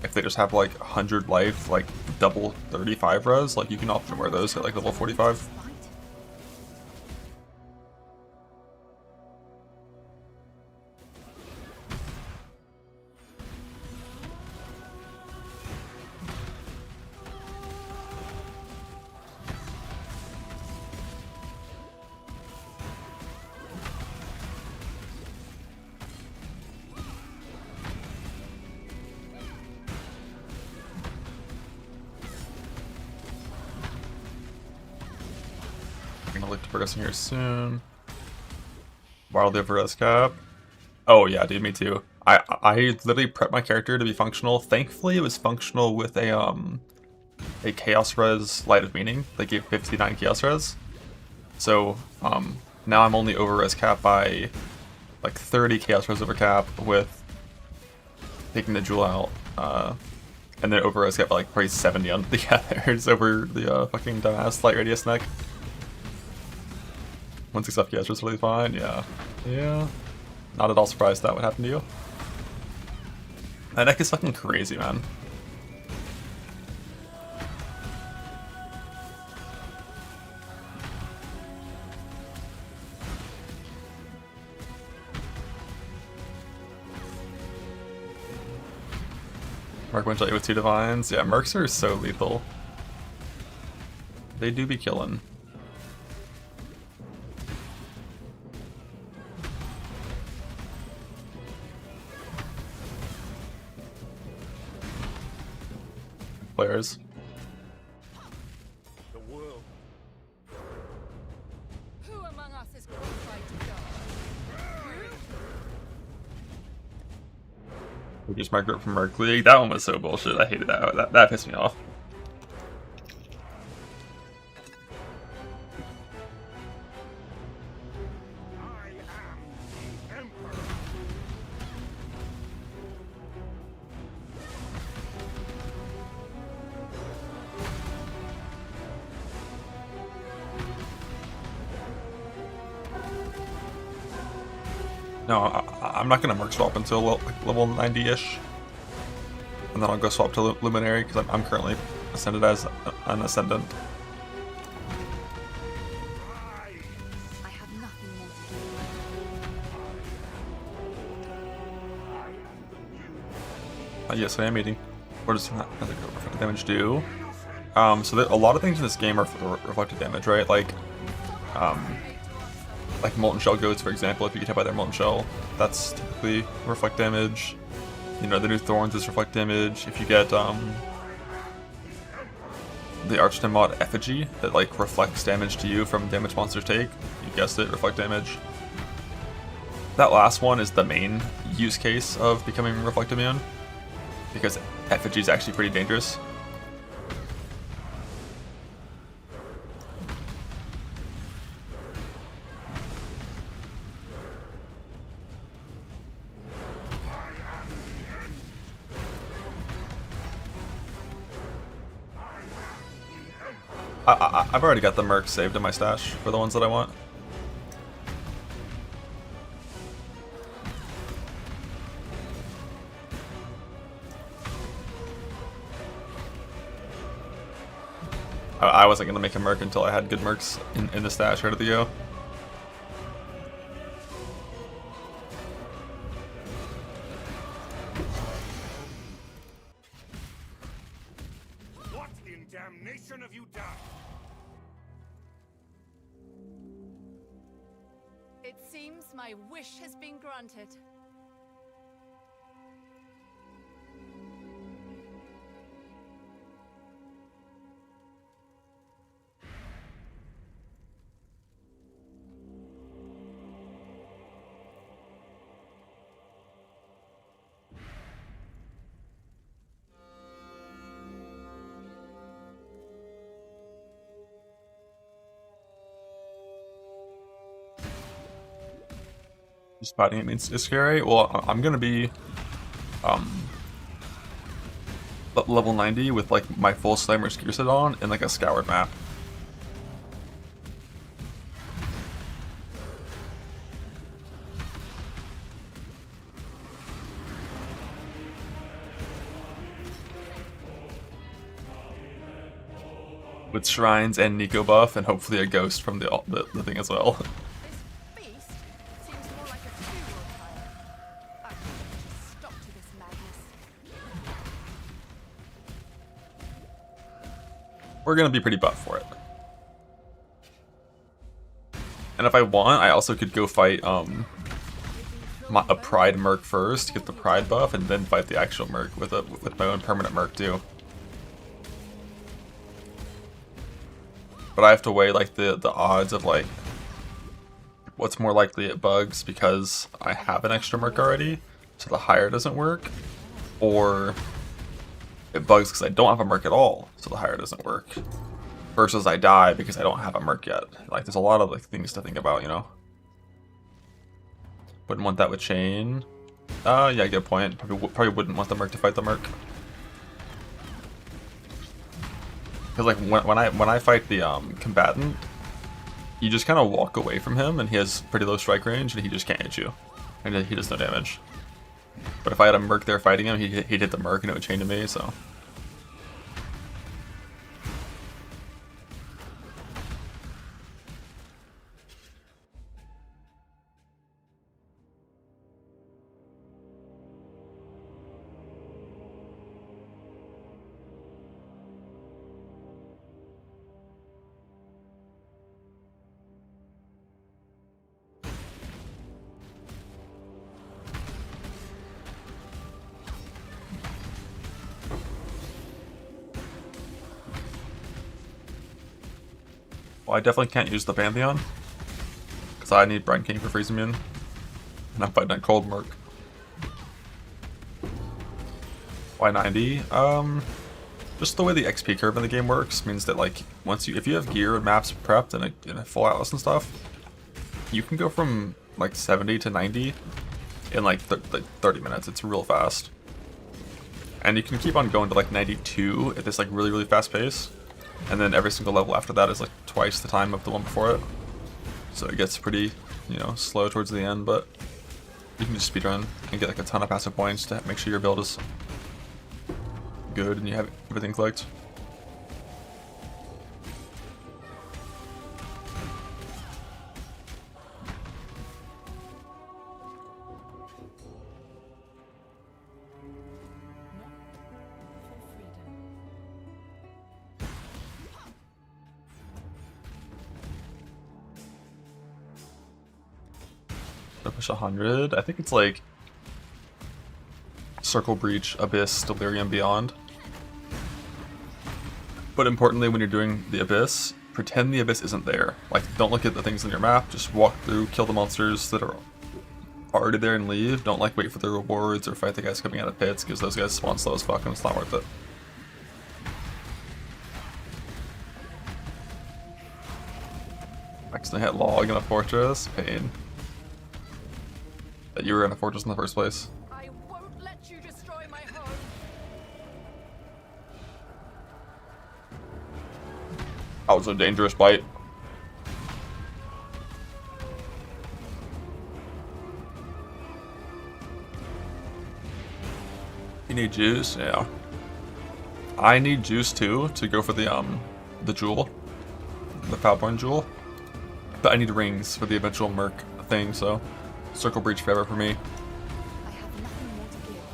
If they just have like 100 life, like double 35 res, like you can often wear those at like level 45. I'm gonna look to progressing here soon. Wildly over res cap. Oh yeah, dude, me too. I literally prepped my character to be functional. Thankfully, it was functional with a chaos res light of meaning. They gave 59 chaos res. So now I'm only over res cap by like 30 chaos res over cap with taking the jewel out. And then over res cap by like probably 70 on the others over the fucking dumbass light radius neck. 1/6 FPS was really fine, yeah. Yeah. Not at all surprised that would happen to you. That deck is fucking crazy, man. Merc went with 2 divines. Yeah, Mercs are so lethal. They do be killing. Players. The world. Who among us is qualified to go? We just migrate from Merc League. That one was so bullshit. I hated that. That pissed me off. No, I'm not gonna Merc swap until level 90-ish. And then I'll go swap to Luminary, because I'm currently ascended as an Ascendant. I have nothing more to do. Yes, I am eating. What does reflected damage do? So a lot of things in this game are reflected damage, right? Like Molten Shell goats, for example. If you get hit by their Molten Shell, that's typically reflect damage. You know, the new Thorns is reflect damage. If you get the Archdem mod Effigy, that like reflects damage to you from damage monsters take. You guessed it, reflect damage. That last one is the main use case of becoming reflect immune, because Effigy is actually pretty dangerous. I've already got the Merc saved in my stash for the ones that I want. I wasn't going to make a Merc until I had good Mercs in the stash ready to go. What in damnation have you done? It seems my wish has been granted. Spotting it means it's scary. Well, I'm gonna be level 90 with like my full Slammer's gear set on and like a scoured map. With shrines and Nico buff and hopefully a ghost from the thing as well. We're gonna be pretty buff for it. And if I want, I also could go fight a Pride Merc first to get the Pride buff, and then fight the actual Merc with my own permanent Merc too. But I have to weigh like the odds of like what's more likely it bugs because I have an extra Merc already, so the higher doesn't work, or it bugs because I don't have a Merc at all, so the higher doesn't work. Versus I die because I don't have a Merc yet. Like, there's a lot of like things to think about, you know? Wouldn't want that with Chain. Yeah, good point. Probably wouldn't want the Merc to fight the Merc. Because like when I fight the combatant, you just kind of walk away from him, and he has pretty low strike range, and he just can't hit you, and he does no damage. But if I had a Merc there fighting him, he'd hit the Merc and it would chain to me, so. Well, I definitely can't use the Pantheon, because I need Brine King for Freeze Immune, and I'm fighting a Cold Merc. Why 90? Just the way the XP curve in the game works means that like if you have gear and maps prepped and a full atlas and stuff, you can go from like 70 to 90 in like 30 minutes. It's real fast, and you can keep on going to like 92 at this like really fast pace. And then every single level after that is like twice the time of the one before it. So it gets pretty, you know, slow towards the end, but you can just speedrun and get like a ton of passive points to make sure your build is good and you have everything clicked. Push 100. I think it's like Circle Breach, Abyss, Delirium, Beyond. But importantly, when you're doing the Abyss, pretend the Abyss isn't there. Like, don't look at the things on your map, just walk through, kill the monsters that are already there and leave. Don't like wait for the rewards or fight the guys coming out of pits, because those guys spawn slow as fuck and it's not worth it. Accidentally hit log in a fortress, pain. That you were in a fortress in the first place. I won't let you destroy my home. That was a dangerous bite. You need juice? Yeah. I need juice too to go for the jewel. The Foulborn jewel. But I need rings for the eventual Merc thing, so Circle Breach forever for me. I have nothing more to give.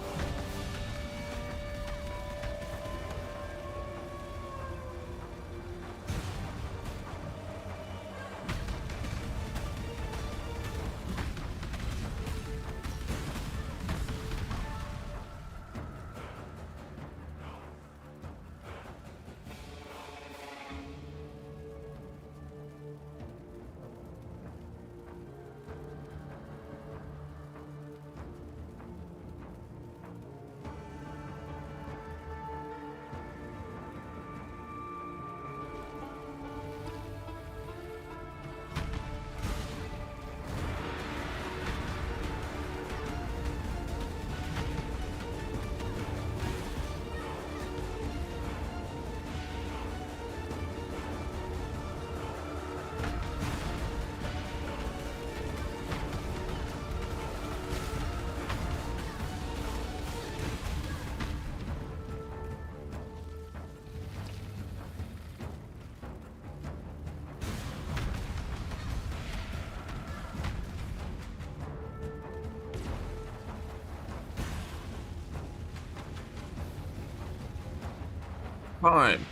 Fine.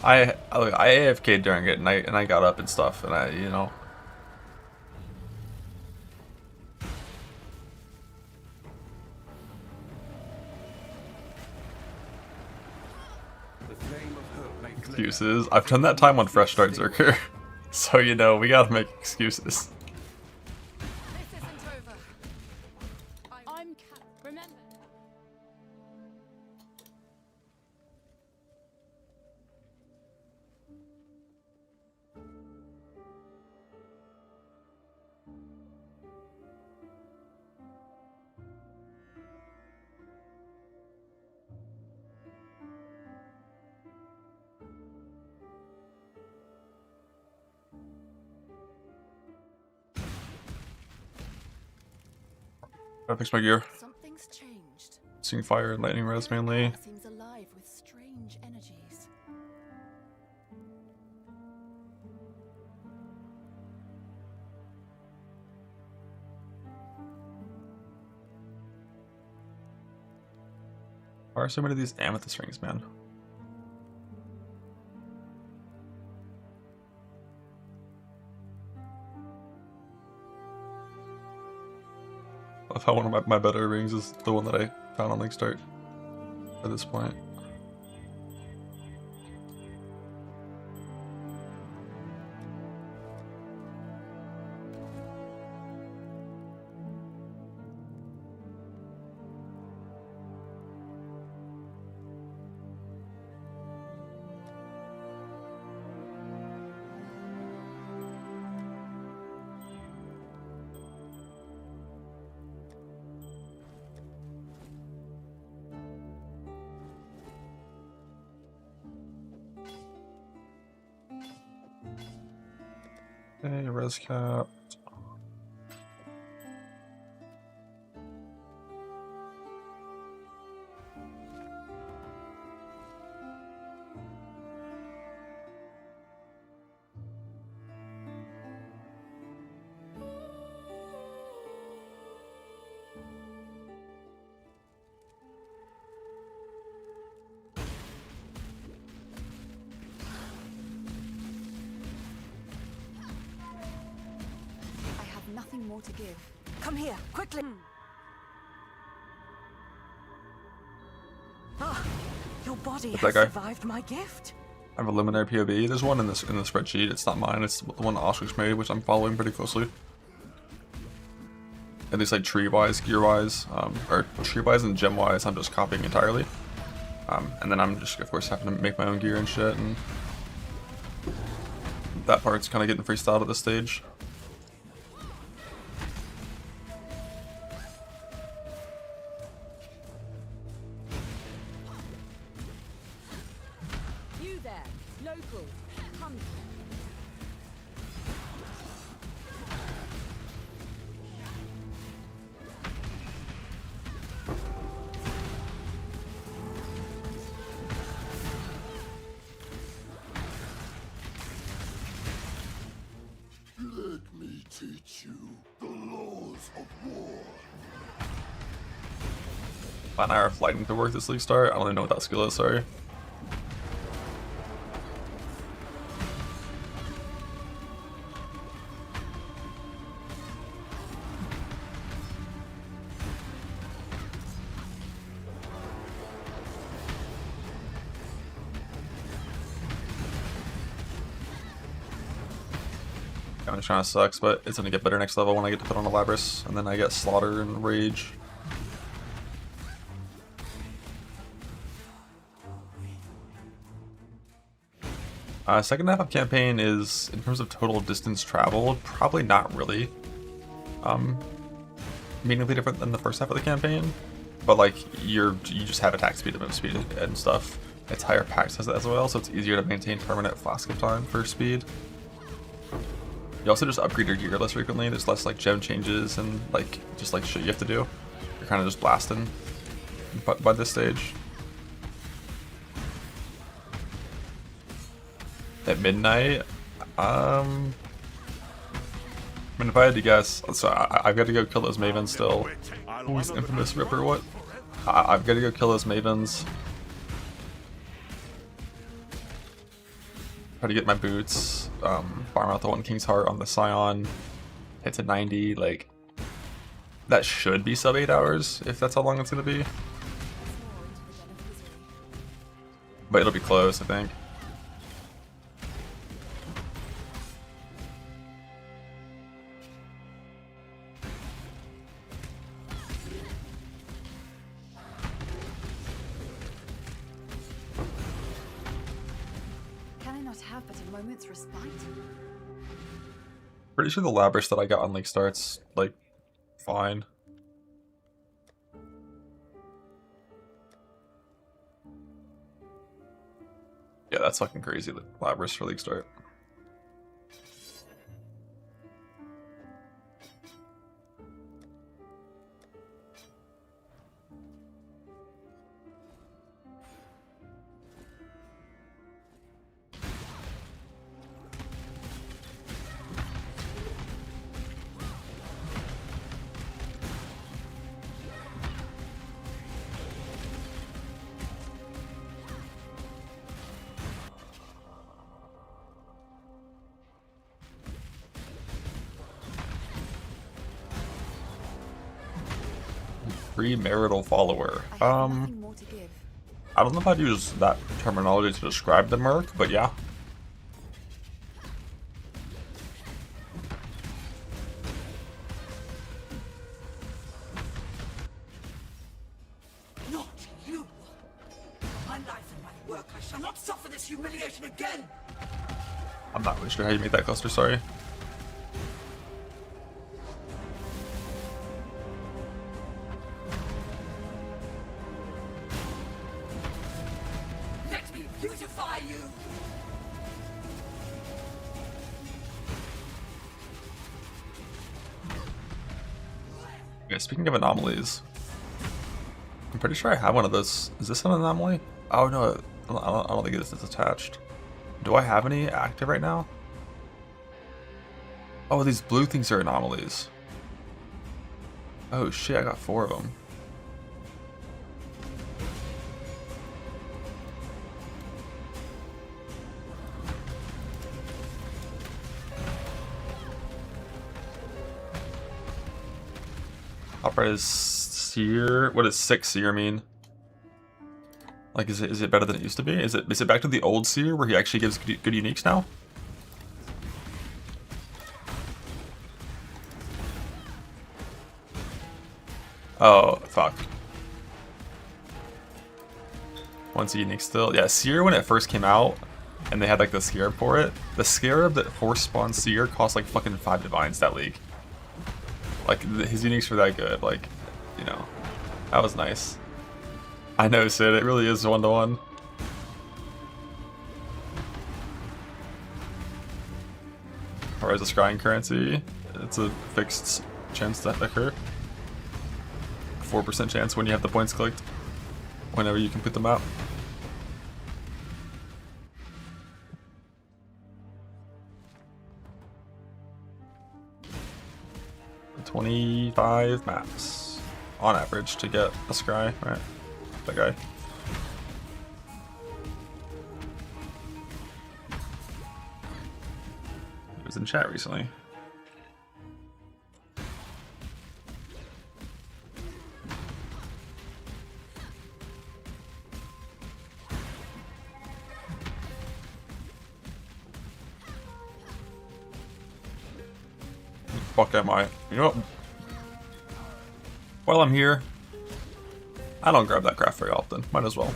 I AFK'd during it, and I got up and stuff, and you know. Excuses. I've done that time on Fresh Start Zerker, so you know we gotta make excuses. Remember. Gotta fix my gear. Something's changed. Seeing fire and lightning res mainly. Seems alive with strange energies. Why are so many of these amethyst rings, man? I thought one of my better rings is the one that I found on Link Start at this point. Okay, res cap. Nothing more to give. Come here, quickly! Ah, your body has survived my gift. I have a luminary POV. There's one in the spreadsheet. It's not mine. It's the one that Oscar's made, which I'm following pretty closely. At least like tree-wise, gear-wise, or tree-wise and gem-wise, I'm just copying entirely. And then I'm just, of course, having to make my own gear and shit. And that part's kind of getting freestyled at this stage. You there, local. Come. Let me teach you the laws of war. An hour of lightning to work this league start. I don't even know what that skill is, sorry. Kind of trying to sucks, but it's gonna get better next level when I get to put on a Labrys, and then I get Slaughter and Rage. Second half of campaign is, in terms of total distance traveled, probably not really meaningfully different than the first half of the campaign. But like you just have attack speed and move speed and stuff. Its higher packs has that as well, so it's easier to maintain permanent flask of time for speed. You also just upgrade your gear less frequently. There's less like gem changes and like just like shit you have to do. You're kind of just blasting by this stage. At midnight, I mean, if I had to guess, so I've got to go kill those Mavens still. Always infamous Ripper, what? I've got to go kill those Mavens. Try to get my boots, farm out the one King's Heart on the Scion, hit to 90, like, that should be sub 8 hours, if that's how long it's going to be. But it'll be close, I think. Have but a moment's respite. Pretty sure the Labrys that I got on League starts like fine. Yeah, that's fucking crazy. The Labrys for League start. Premarital follower. I don't know if I'd use that terminology to describe the Merc, but yeah. Not you! My life and my work, I shall not suffer this humiliation again! I'm not really sure how you make that cluster, sorry. Let me beautify you! Okay, speaking of anomalies, I'm pretty sure I have one of those. Is this an anomaly? Oh no, I don't think this is attached. Do I have any active right now? Oh, these blue things are anomalies. Oh shit, I got 4 of them. Upright is seer. What does 6 seer mean? Like, is it better than it used to be? Is it back to the old seer where he actually gives good uniques now? Oh fuck. One's unique still. Yeah, seer when it first came out, and they had like the scarab for it. The scarab that force spawn seer cost like fucking 5 divines that league. Like, his uniques were that good, like, you know, that was nice. I know, Sid, it really is 1-to-1. or as a scrying currency. It's a fixed chance to occur. 4% chance when you have the points clicked. Whenever you can put them out. $25 maps on average to get a scry, right? That guy. He was in chat recently. Fuck am I? You know what? While I'm here, I don't grab that craft very often. Might as well.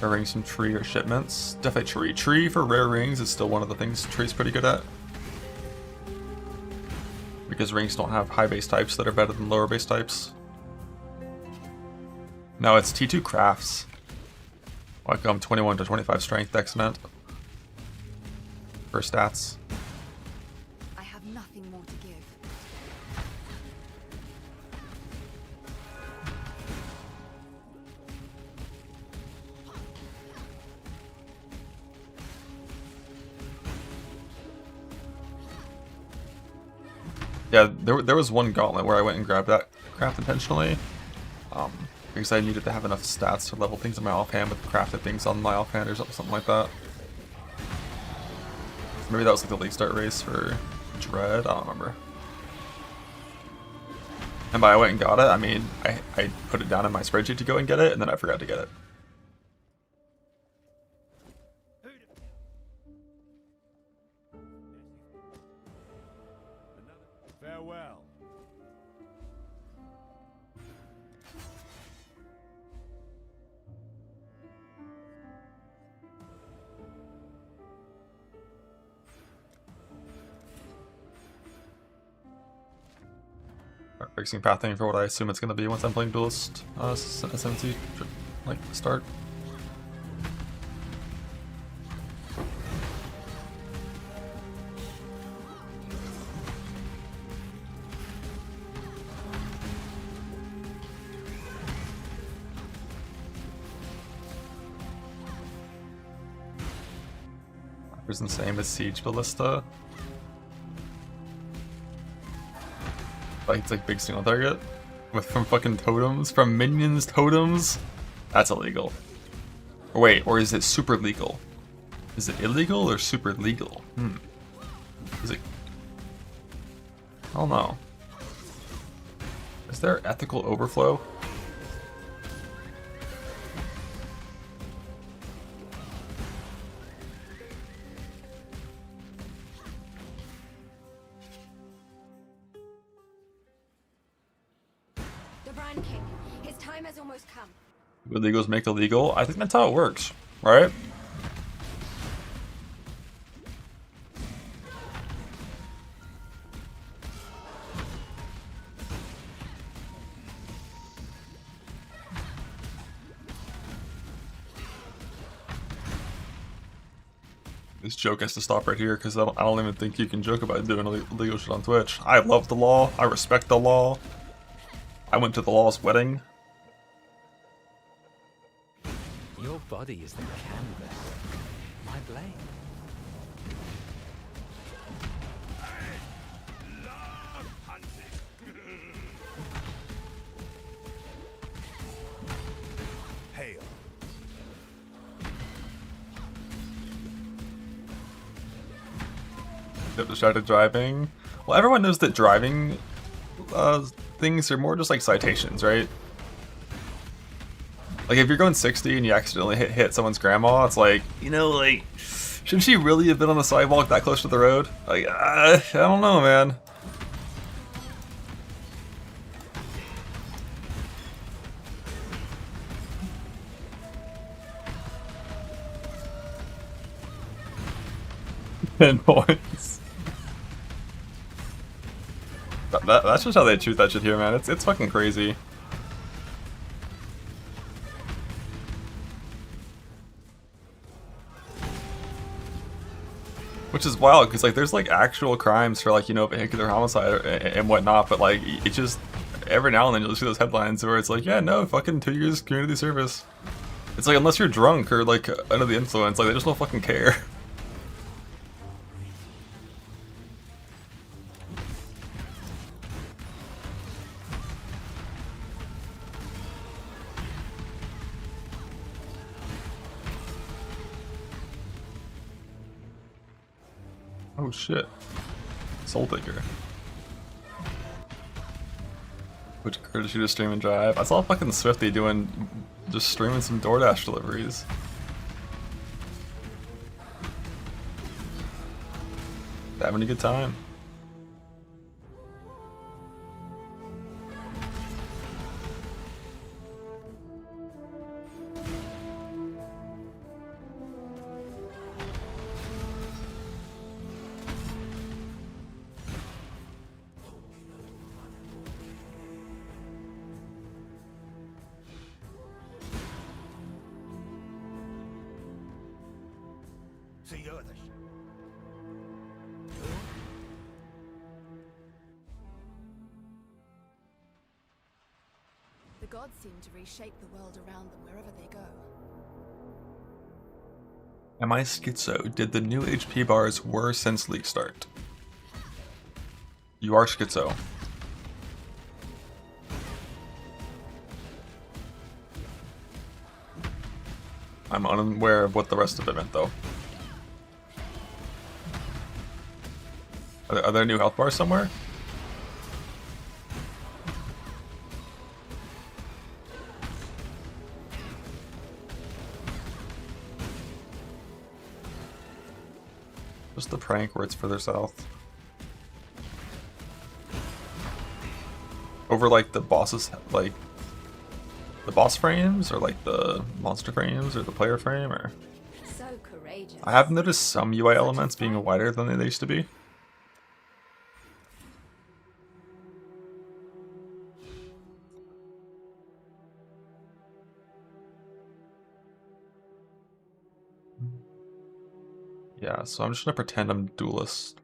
Rare rings from tree or shipments. Definitely tree. Tree for rare rings is still one of the things tree's pretty good at. Because rings don't have high base types that are better than lower base types. No, it's T2 crafts. Like 21 to 25 strength deciment for stats. I have nothing more to give. Yeah, there was one gauntlet where I went and grabbed that craft intentionally. Because I needed to have enough stats to level things in my offhand with crafted things on my offhand or something like that. Maybe that was like the league start race for Dread, I don't remember. And by I went and got it, I mean I put it down in my spreadsheet to go and get it, and then I forgot to get it. Farewell. Fixing pathing for what I assume it's going to be once I'm playing Duelist SMT, like, start. It's the same as Siege Ballista. Like it's like big single target with from fucking totems, from minions totems. That's illegal. Or wait, or is it super legal? Is it illegal or super legal? Is it? I don't know. Is there ethical overflow? King, his time has almost come. Illegals make illegal? I think that's how it works, right? This joke has to stop right here because I don't even think you can joke about doing illegal shit on Twitch. I love the law. I respect the law. I went to the law's wedding. Your body is the canvas. My blade. Hail. Get distracted driving. Well, everyone knows that driving things are more just like citations, right? Like if you're going 60 and you accidentally hit someone's grandma, it's like, you know, like, shouldn't she really have been on the sidewalk that close to the road? Like, I don't know, man. $10 points. That's just how they choose that shit here, man. It's fucking crazy. which is wild because like there's like actual crimes for like, you know, vehicular homicide and whatnot, but like it just every now and then you'll see those headlines where it's like, yeah, no, fucking 2 years community service. It's like unless you're drunk or like under the influence, like they just don't fucking care. Oh shit. Soul Taker. Which encouraged you to stream and drive. I saw fucking Swifty just streaming some DoorDash deliveries. Having a good time. The gods seem to reshape the world around them wherever they go. Am I schizo? Did the new HP bars worse since league start? You are schizo. I'm unaware of what the rest of it meant though. Are there new health bars somewhere? Just the prank where it's further south. Over like the bosses, like the boss frames, or like the monster frames, or the player frame, or. So courageous. I have noticed some UI elements being wider than they used to be. Yeah, so I'm just gonna pretend I'm duelist.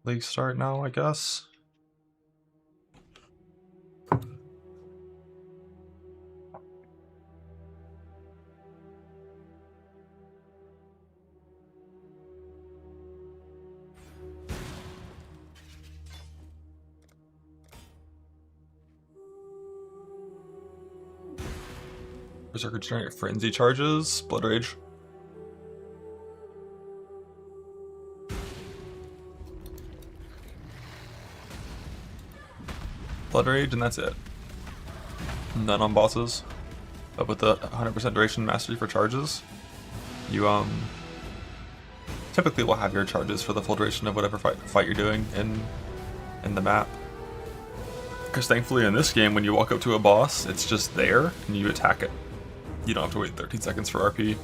League start now, I guess. Berserker generate frenzy charges, Blood Rage. Blood Rage, and that's it. None on bosses. But with the 100% duration mastery for charges, you typically will have your charges for the full duration of whatever fight you're doing in the map. Because thankfully in this game, when you walk up to a boss, it's just there and you attack it. You don't have to wait 13 seconds for RP.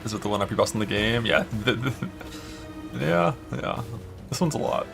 Is it the one up your boss in the game? Yeah. Yeah. This one's a lot.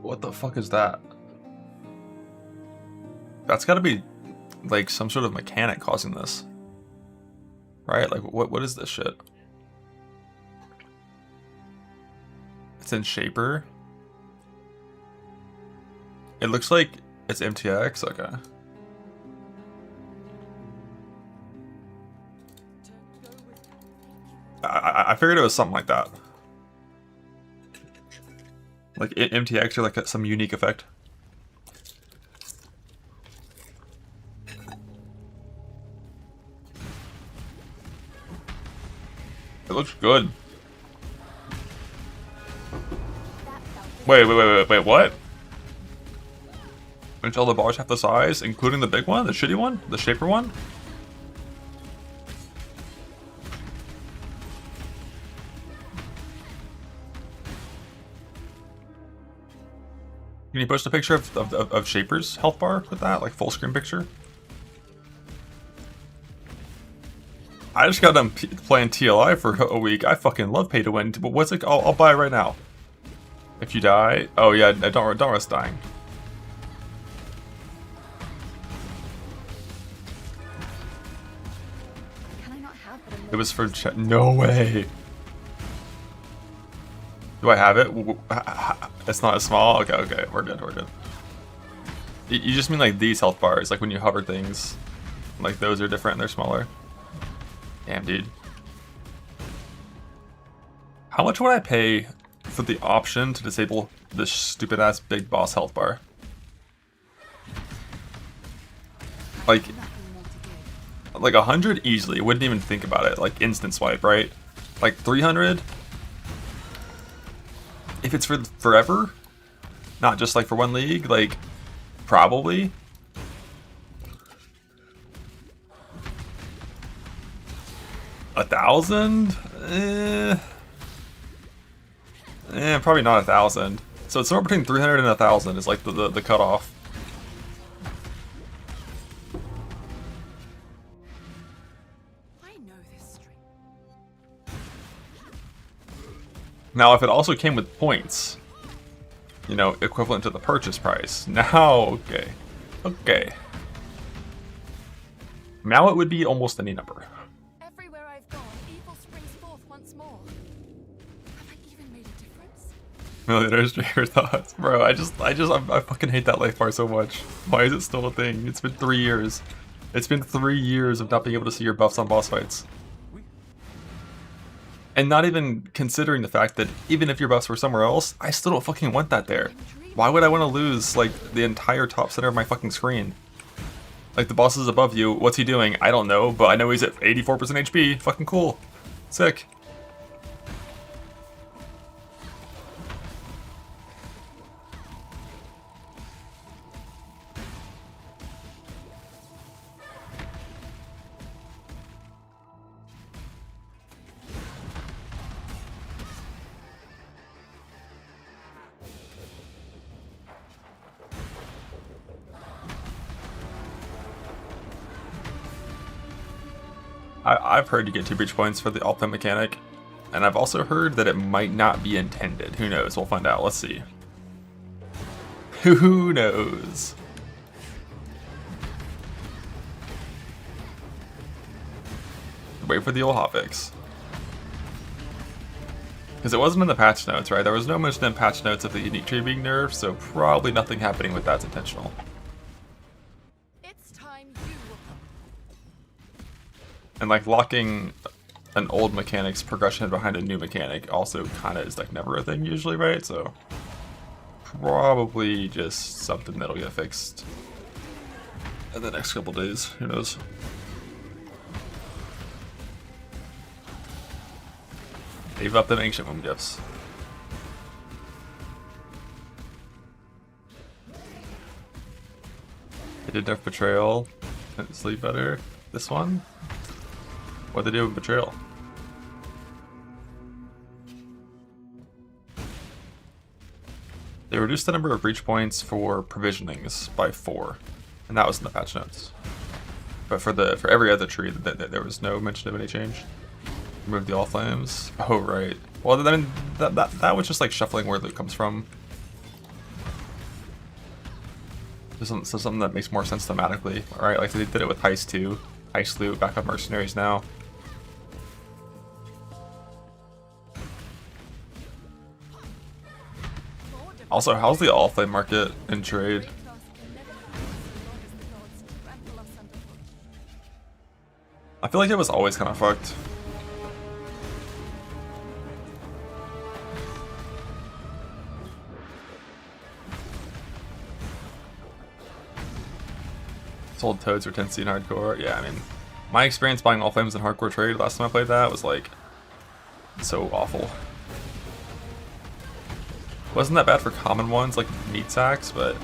What the fuck is that? That's gotta be like some sort of mechanic causing this. Right? Like, what is this shit? It's in Shaper. It looks like it's MTX. Okay. I figured it was something like that. Like MTX or like some unique effect. It looks good. Wait, what? Which all the bars half the size, including the big one, the shitty one, the Shaper one? Can you post a picture of Shaper's health bar with that, like full screen picture? I just got done playing TLI for a week. I fucking love pay to win, but what's it? I'll buy it right now. If you die, oh yeah, don't risk dying. Can I not have it? It was for no way. Do I have it? It's not as small? Okay, we're good. You just mean like these health bars, like when you hover things, like those are different and they're smaller. Damn, dude. How much would I pay for the option to disable this stupid ass big boss health bar? Like 100 easily, wouldn't even think about it, like instant swipe, right? Like 300? If it's for forever, not just like for one league, like probably. $1,000? Probably not 1,000. So it's somewhere between 300 and 1,000 is like the cutoff. I know this string. Now, if it also came with points, you know, equivalent to the purchase price, now, okay. Now it would be almost any number. Everywhere I've gone, evil springs forth once more. Have I even made a difference? Millionaires Dreamer thoughts. Bro, I fucking hate that life bar so much. Why is it still a thing? It's been 3 years. It's been 3 years of not being able to see your buffs on boss fights. And not even considering the fact that even if your buffs were somewhere else, I still don't fucking want that there. Why would I want to lose, like, the entire top center of my fucking screen? Like, the boss is above you, what's he doing? I don't know, but I know he's at 84% HP. Fucking cool. Sick. I've heard you get 2 breach points for the Alpha mechanic, and I've also heard that it might not be intended. Who knows? We'll find out. Let's see. Who knows? Wait for the old hotfix. Because it wasn't in the patch notes, right? There was no mention in patch notes of the unique tree being nerfed, so probably nothing happening with that's intentional. And like locking an old mechanic's progression behind a new mechanic also kind of is like never a thing usually, right? So probably just something that'll get fixed in the next couple days. Who knows? They've upped them ancient moon gifts. They did nerf betrayal and sleep better. This one? What'd they do with betrayal? They reduced the number of breach points for provisionings by 4, and that was in the patch notes. But for every other tree, there was no mention of any change. Remove the all flames. Oh right. Well, then that was just like shuffling where it comes from. So something that makes more sense thematically. All right, like they did it with Heist 2, Heist Loot, backup mercenaries now. Also, how's the all flame market in trade? I feel like it was always kind of fucked. Sold toads for 10C in hardcore. Yeah, I mean, my experience buying all flames in hardcore trade last time I played that was like so awful. Wasn't that bad for common ones like meat sacks, but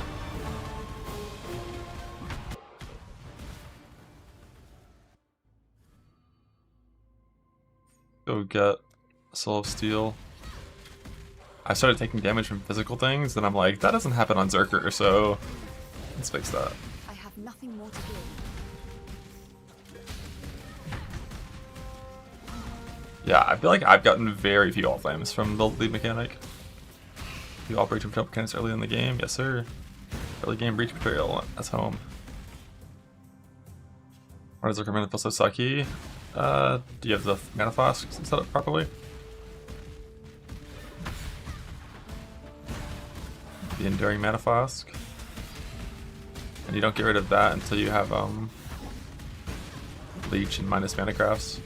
go get Soul of Steel. I started taking damage from physical things, and I'm like, that doesn't happen on Zerker, so let's fix that. I have nothing more to give. Yeah, I feel like I've gotten very few all flames from the lead mechanic. You all breach and mechanics early in the game? Yes, sir. Early game breach betrayal. That's home. Why does Zerker mana feel so sucky? Do you have the mana flask set up properly? The enduring mana flask. And you don't get rid of that until you have leech and minus mana crafts.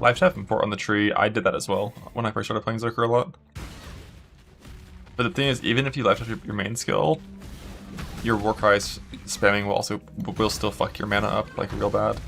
Life tap import on the tree, I did that as well when I first started playing Zerker a lot. But the thing is, even if you left tap your main skill, your Warcry spamming will still fuck your mana up like real bad.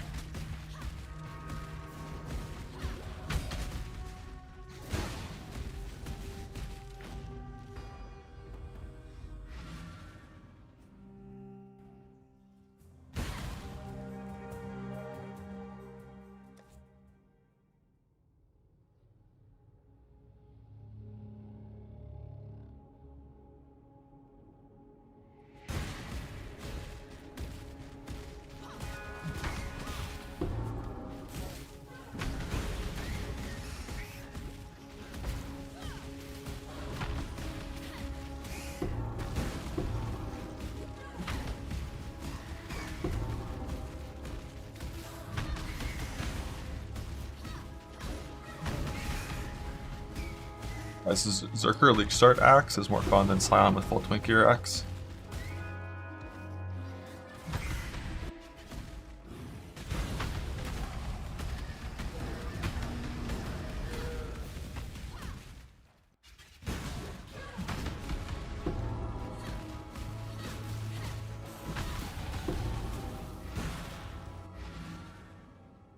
This is Zerker Leech Start Axe is more fun than Scion with full Twink Gear Axe.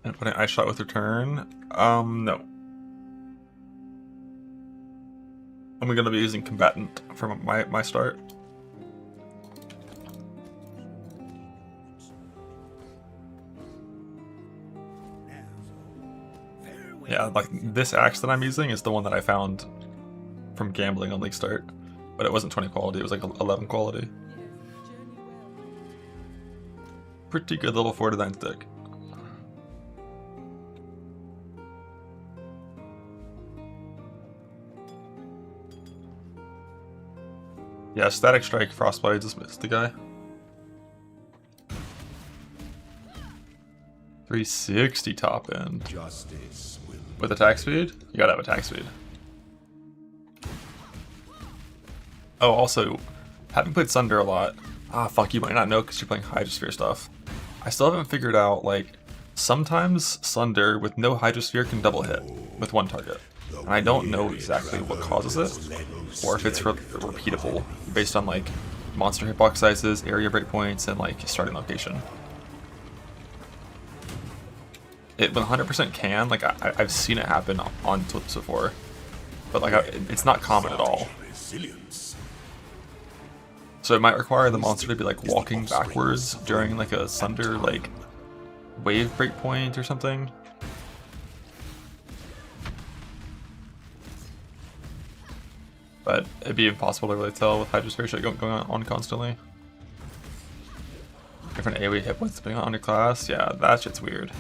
And putting Ice Shot with Return? No. I'm going to be using Combatant for my start. Yeah, like this axe that I'm using is the one that I found from gambling on League Start. But it wasn't 20 quality, it was like 11 quality. Pretty good level 4 to 9 stick. Yeah, Static Strike, Frostbite, just missed the guy. 360 top end. Justice will with attack speed? You gotta have attack speed. Oh, also, having played Sunder a lot, fuck, you might not know because you're playing Hydrosphere stuff. I still haven't figured out, like, sometimes Sunder with no Hydrosphere can double hit with one target. And I don't know exactly what causes it, or if it's repeatable, based on like monster hitbox sizes, area breakpoints, and like starting location. It 100% can, like I've seen it happen on flips before, but like it's not common at all. So it might require the monster to be like walking backwards during like a Sunder like wave breakpoint or something. But it'd be impossible to really tell with Hydrosphere shit going on constantly. Different AoE hit points depending on your class. Yeah, that shit's weird.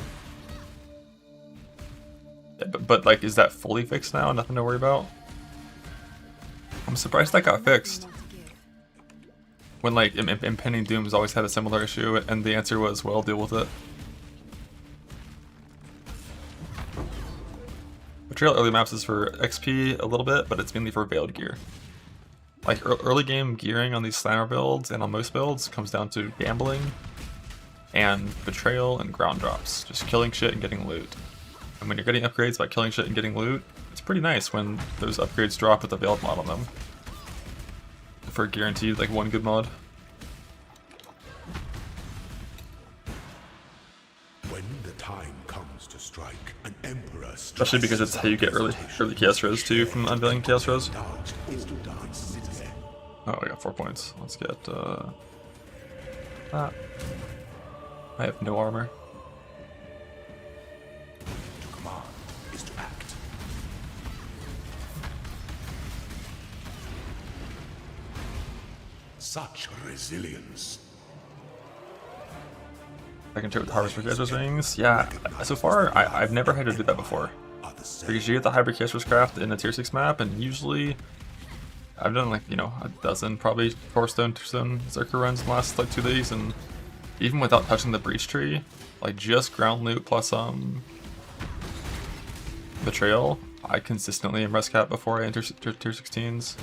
Yeah, but like, is that fully fixed now? Nothing to worry about? I'm surprised that got fixed. when like impending dooms always had a similar issue, and the answer was, well, deal with it. Betrayal early maps is for XP a little bit, but it's mainly for veiled gear. Like early game gearing on these slammer builds and on most builds comes down to gambling and betrayal and ground drops, just killing shit and getting loot. And when you're getting upgrades by killing shit and getting loot, it's pretty nice when those upgrades drop with a veiled mod on them. For guaranteed like one good mod. When the time comes to strike, an emperor especially because it's how you get early Chaos Rose too from unveiling Chaos Rose. Oh, I got 4 points. Let's get that. I have no armor. To command is to act. Such resilience. I can trade with the Harvest for Chaos Rings. Yeah, so far I've never had to do that before. Because you get the Hybrid Chaos Rose craft in a tier 6 map, and usually I've done like, you know, a dozen probably 4-stone, 2-stone Zerker runs in the last like 2 days, and even without touching the Breach Tree, like just ground loot plus Betrayal, I consistently am res cap before I enter tier 16s.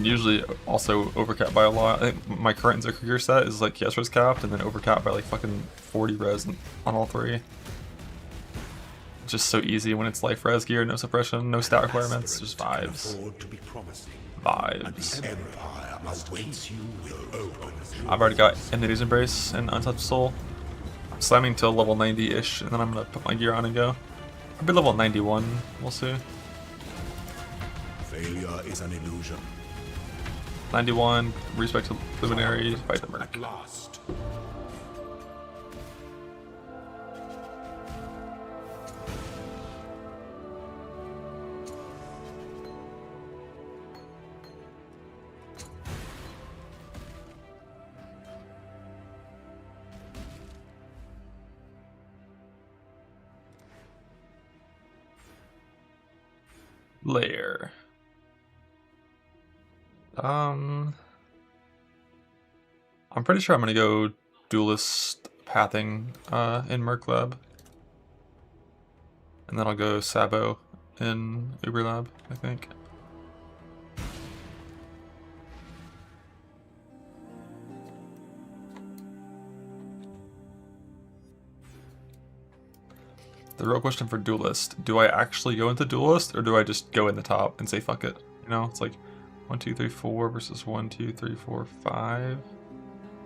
Usually also overcapped by a lot. I think my current Zerker gear set is like Chaos Rose capped and then overcapped by like fucking 40 res on all 3. Just so easy when it's life res gear, no suppression, no stat requirements, just vibes. Vibes. I've already got Entity's Embrace and Untouched Soul. I'm slamming to level 90-ish, and then I'm gonna put my gear on and go. I'll be level 91, we'll see. Failure is an illusion. 91, respect to Luminary, fight the Merc. At last. Lair. I'm pretty sure I'm gonna go Duelist Pathing in Merc Lab. And then I'll go Sabo in Uber Lab, I think. The real question for Duelist, do I actually go into Duelist or do I just go in the top and say fuck it? You know, it's like 1, 2, 3, 4 versus 1, 2, 3, 4, 5,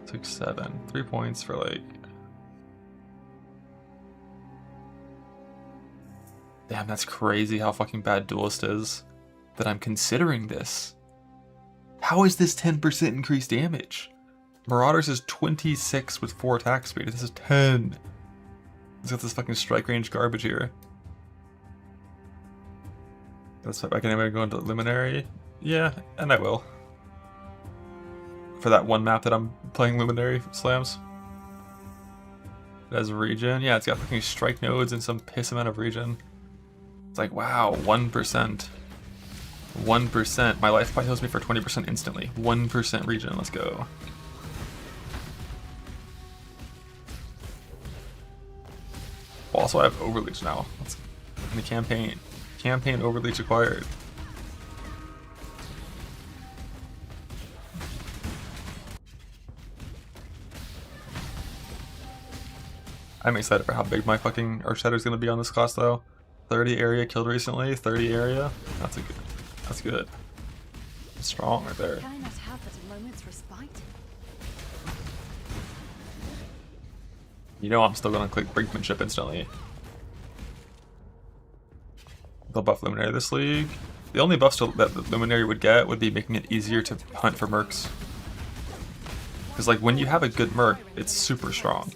6, 7. 3 points for like... Damn, that's crazy how fucking bad Duelist is. That I'm considering this. How is this 10% increased damage? Marauders is 26 with 4 attack speed. This is 10. It's got this fucking strike range garbage here. Let's I can even go into Luminary. Yeah, and I will. For that one map that I'm playing Luminary slams. It has regen. Yeah, it's got fucking strike nodes and some piss amount of regen. It's like, wow, 1%. 1%. My life point heals me for 20% instantly. 1% regen, let's go. Also, I have Overleech now. Let's, in the campaign. Campaign Overleech acquired. I'm excited for how big my fucking Earthshatter is going to be on this class though. 30 area killed recently, 30 area. That's a good. That's good. Strong right there. Can I not have that moment's respite? You know I'm still going to click Brinkmanship instantly. They'll buff Luminary this league. The only buffs that the Luminary would get would be making it easier to hunt for Mercs. Because like when you have a good Merc, it's super strong.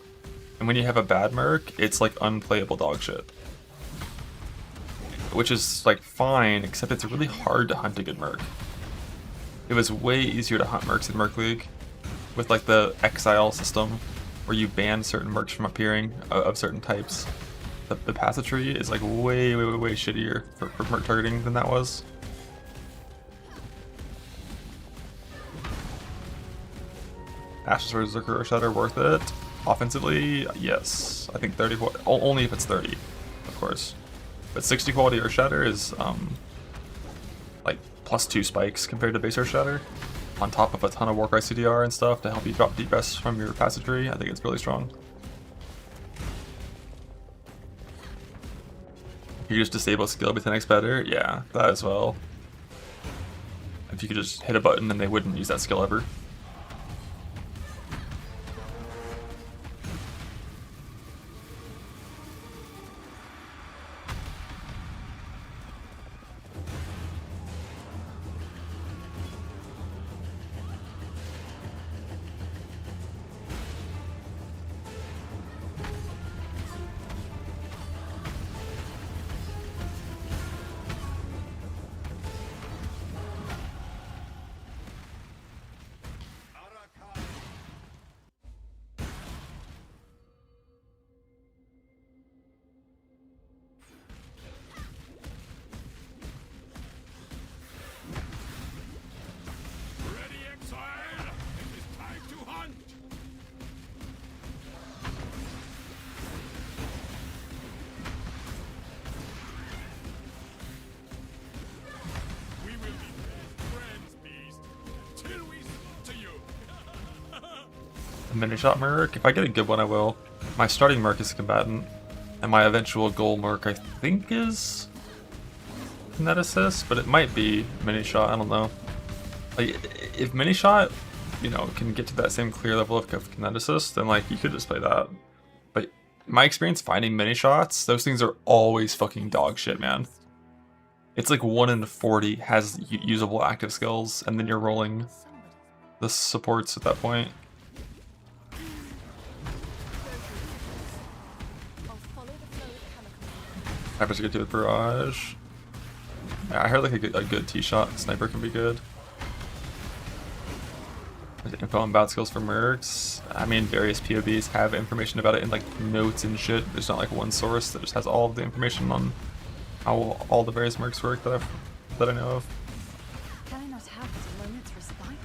And when you have a bad Merc, it's like unplayable dog shit. Which is like fine, except it's really hard to hunt a good Merc. It was way easier to hunt Mercs in Merc League with like the exile system where you ban certain Mercs from appearing of certain types. the passageway is like way shittier for Merc targeting than that was. Ashes for Zerker or Shatter worth it? Offensively, yes. I think 30 only if it's 30, of course. But 60 quality Earth Shatter is like +2 spikes compared to base Earth Shatter, on top of a ton of Warcry CDR and stuff to help you drop deep rest from your passageway. I think it's really strong. You just disable skill, be 10x better? Yeah, that as well. If you could just hit a button and they wouldn't use that skill ever. Mini shot Merc. If I get a good one, I will. My starting Merc is a combatant, and my eventual goal Merc, I think, is net assist, but it might be mini shot. I don't know. Like, if mini shot, you know, can get to that same clear level of net assist, then like you could just play that. But in my experience finding mini shots, those things are always fucking dog shit, man. It's like 1 in 40 has usable active skills, and then you're rolling the supports at that point. Happens to get to the barrage. Yeah, I heard like a good T-shot sniper can be good. There's info on bad skills for mercs. I mean, various POBs have information about it in like notes and shit. There's not like one source that just has all of the information on how all the various mercs work that I know of. Can I not have it a moment's respite?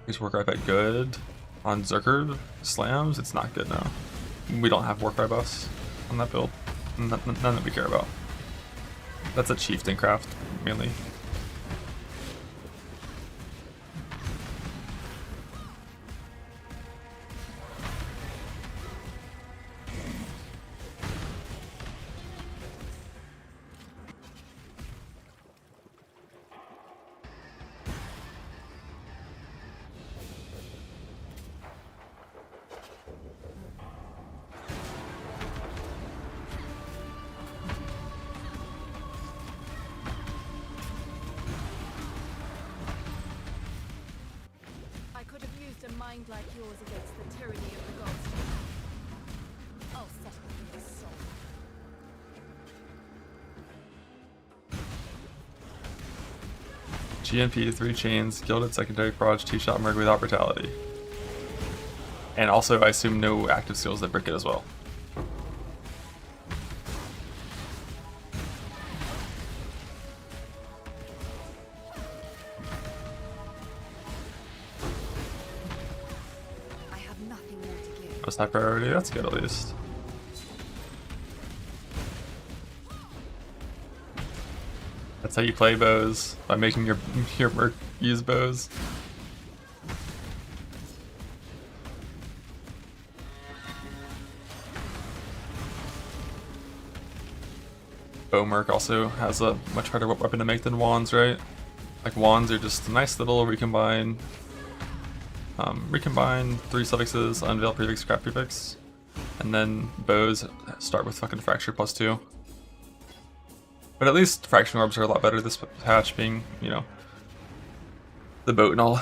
Is Warcry fight good? On Zerker slams, it's not good now. We don't have Warcry buffs on that build. None that we care about. That's a chieftain craft, mainly. Mind like yours against the tyranny of the gods. I'll settle with this soul. GMP 3 chains, gilded secondary barrage, T-shot Merc without brutality. And also I assume no active skills that brick it as well. High priority, that's good at least. That's how you play bows, by making your Merc use bows. Bow Merc also has a much harder weapon to make than wands, right? Like wands are just a nice little recombine. Recombine 3 suffixes, unveil prefix, scrap prefix, and then bows start with fucking fracture +2. But at least fraction orbs are a lot better this patch, being, you know, the boat and all.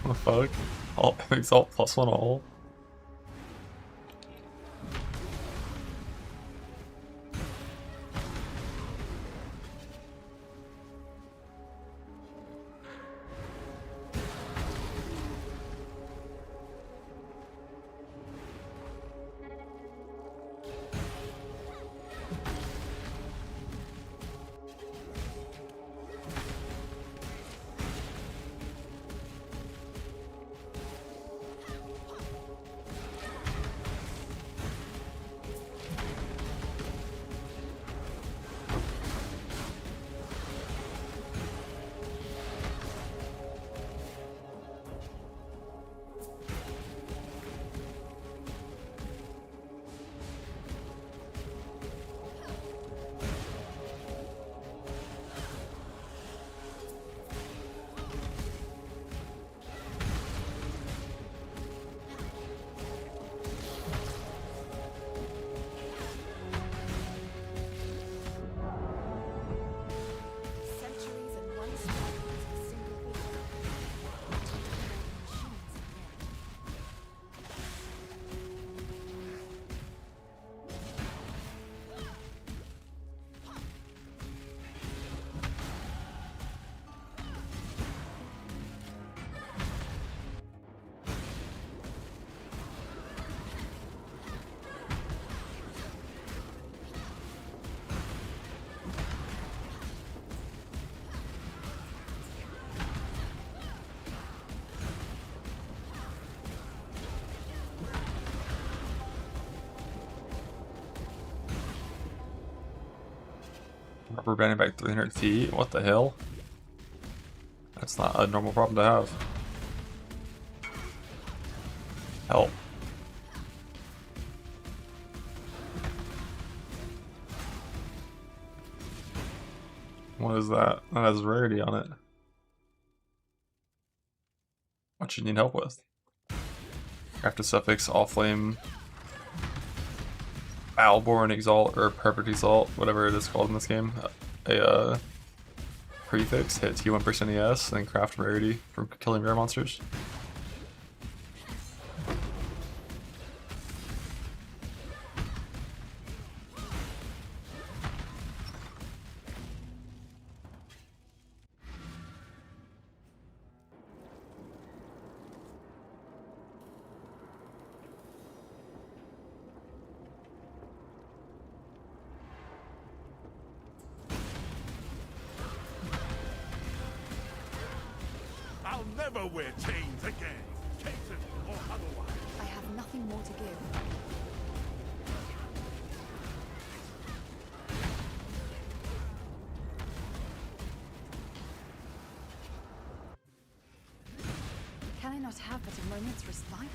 What the fuck? All exalt +1 all. Rubber banding back 300 feet? What the hell? That's not a normal problem to have. Help. What is that? That has rarity on it. What you need help with? Craft a suffix, all flame, Alborn Exalt, or Perfect Exalt, whatever it is called in this game. A prefix, hit T1% ES, then craft rarity from killing rare monsters. I'll never wear chains again, catered or otherwise. I have nothing more to give. Can I not have but a moment's respite?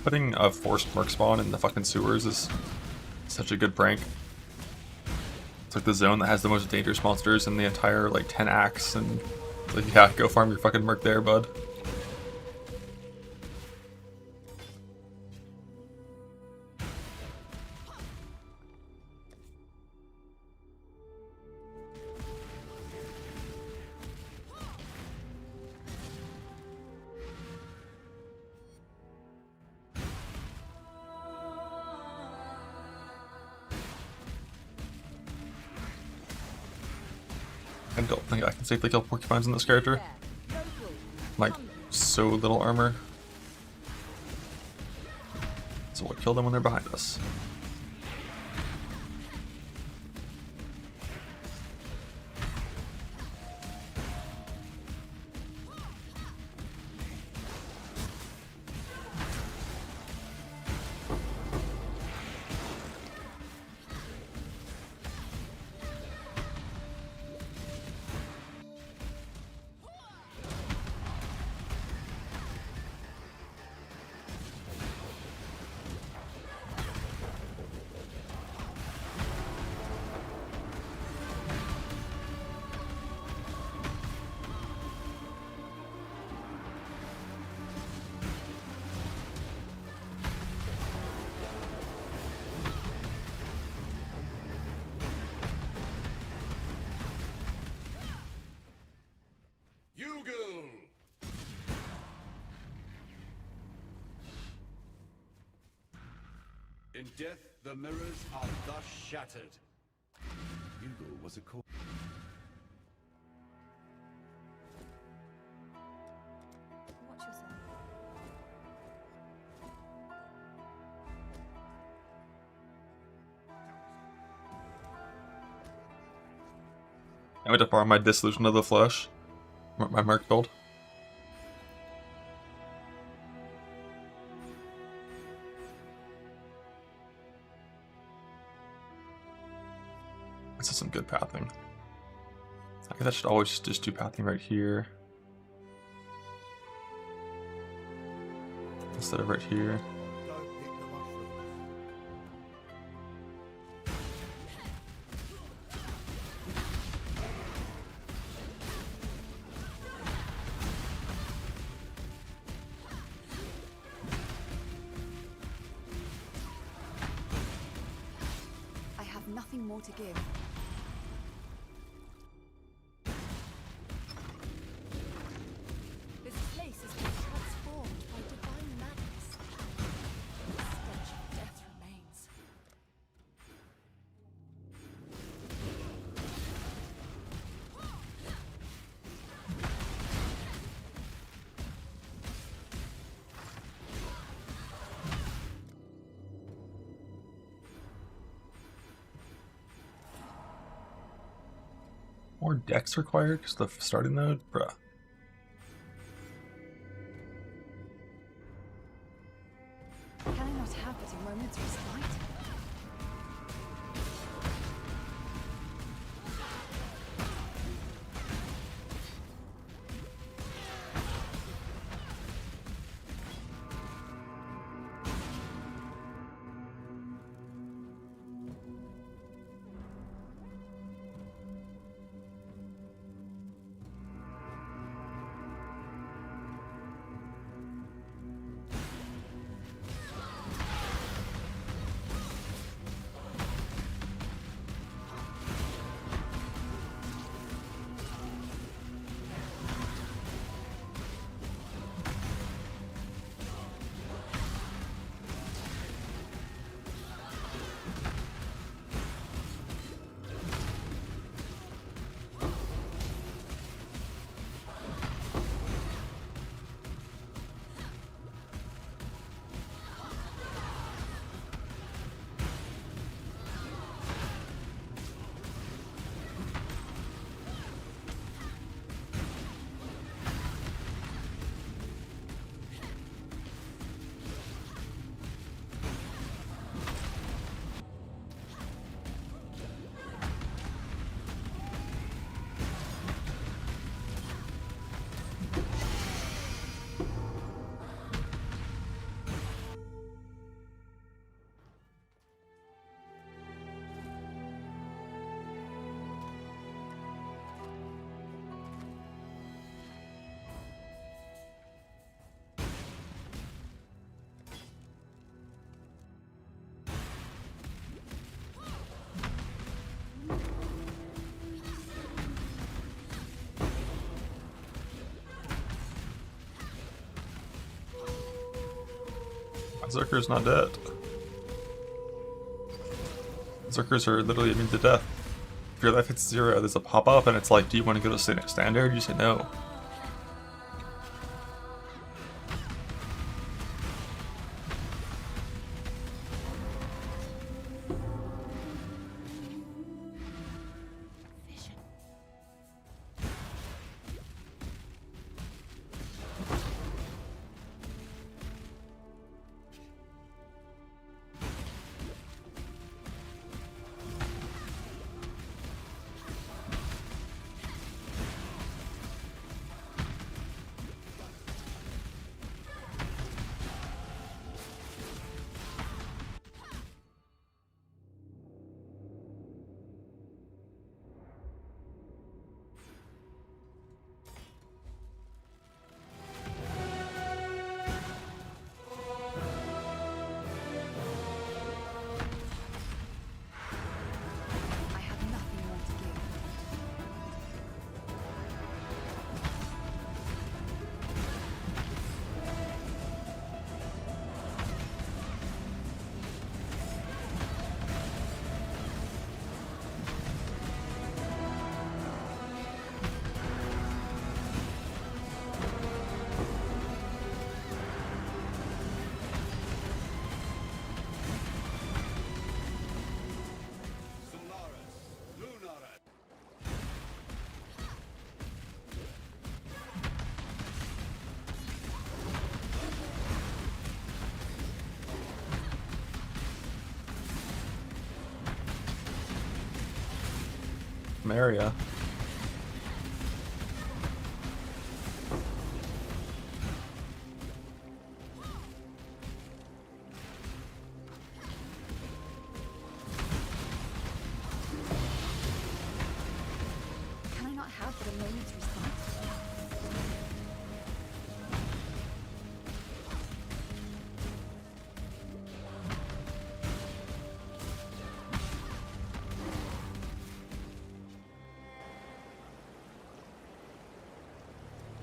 Putting a forced Merc spawn in the fucking sewers is such a good prank. It's like the zone that has the most dangerous monsters in the entire like 10 acts, and like, yeah, go farm your fucking Merc there, bud. I don't think I can safely kill porcupines in this character. Like, so little armor. So we'll kill them when they're behind us. In death, the mirrors are thus shattered. Hugo was a call. Watch yourself. I went to farm my Dissolution of the Flesh, my Merc build. This is some good pathing. I guess I should always just do pathing right here instead of right here. I have nothing more to give. This place has been transformed by divine madness. The stench of death remains. More decks required because the starting node, bruh. Can I not have but a moment's respite? Zerker's not dead. Zerkers are literally immune to death. If your life hits 0, there's a pop-up and it's like, do you want to go to standard? You say no. Area. Can I not have but a moment's respite?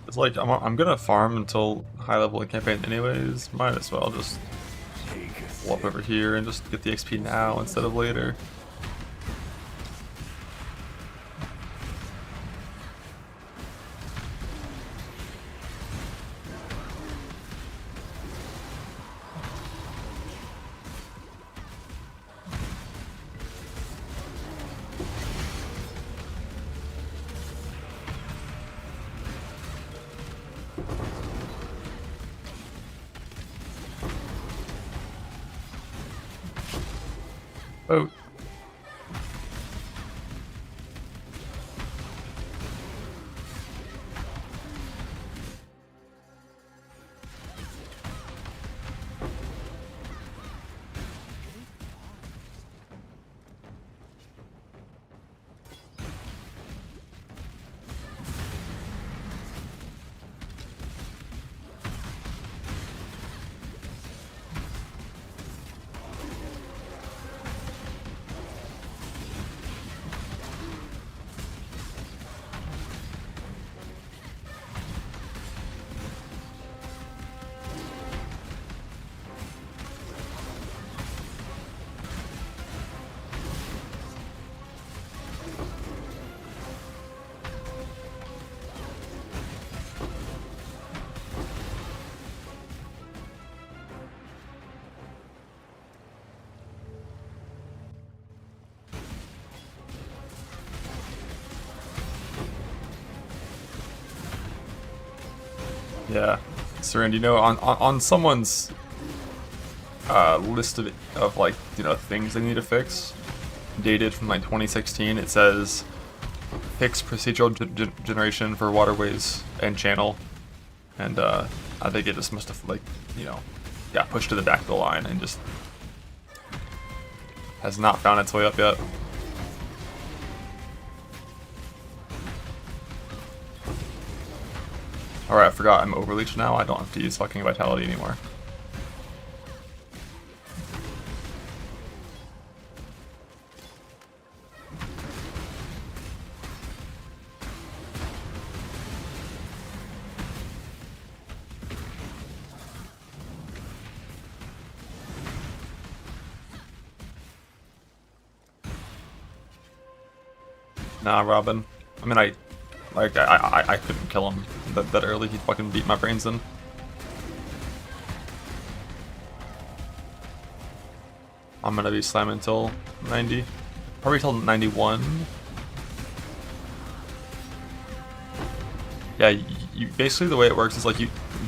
It's like, I'm gonna farm until high level in campaign anyways. Might as well just walk over here and just get the XP now instead of later. Boat. Yeah, Seren, you know, on someone's list of like, you know, things they need to fix, dated from like 2016, it says fix procedural generation for waterways and channel, and I think it just must have, like, you know, got pushed to the back of the line and just has not found its way up yet. Alright, I forgot I'm overleached now. I don't have to use fucking vitality anymore. Nah, Robin. I mean, I couldn't kill him that early. He fucking beat my brains in. I'm gonna be slamming until 90. Probably till 91. Yeah, you basically, the way it works is like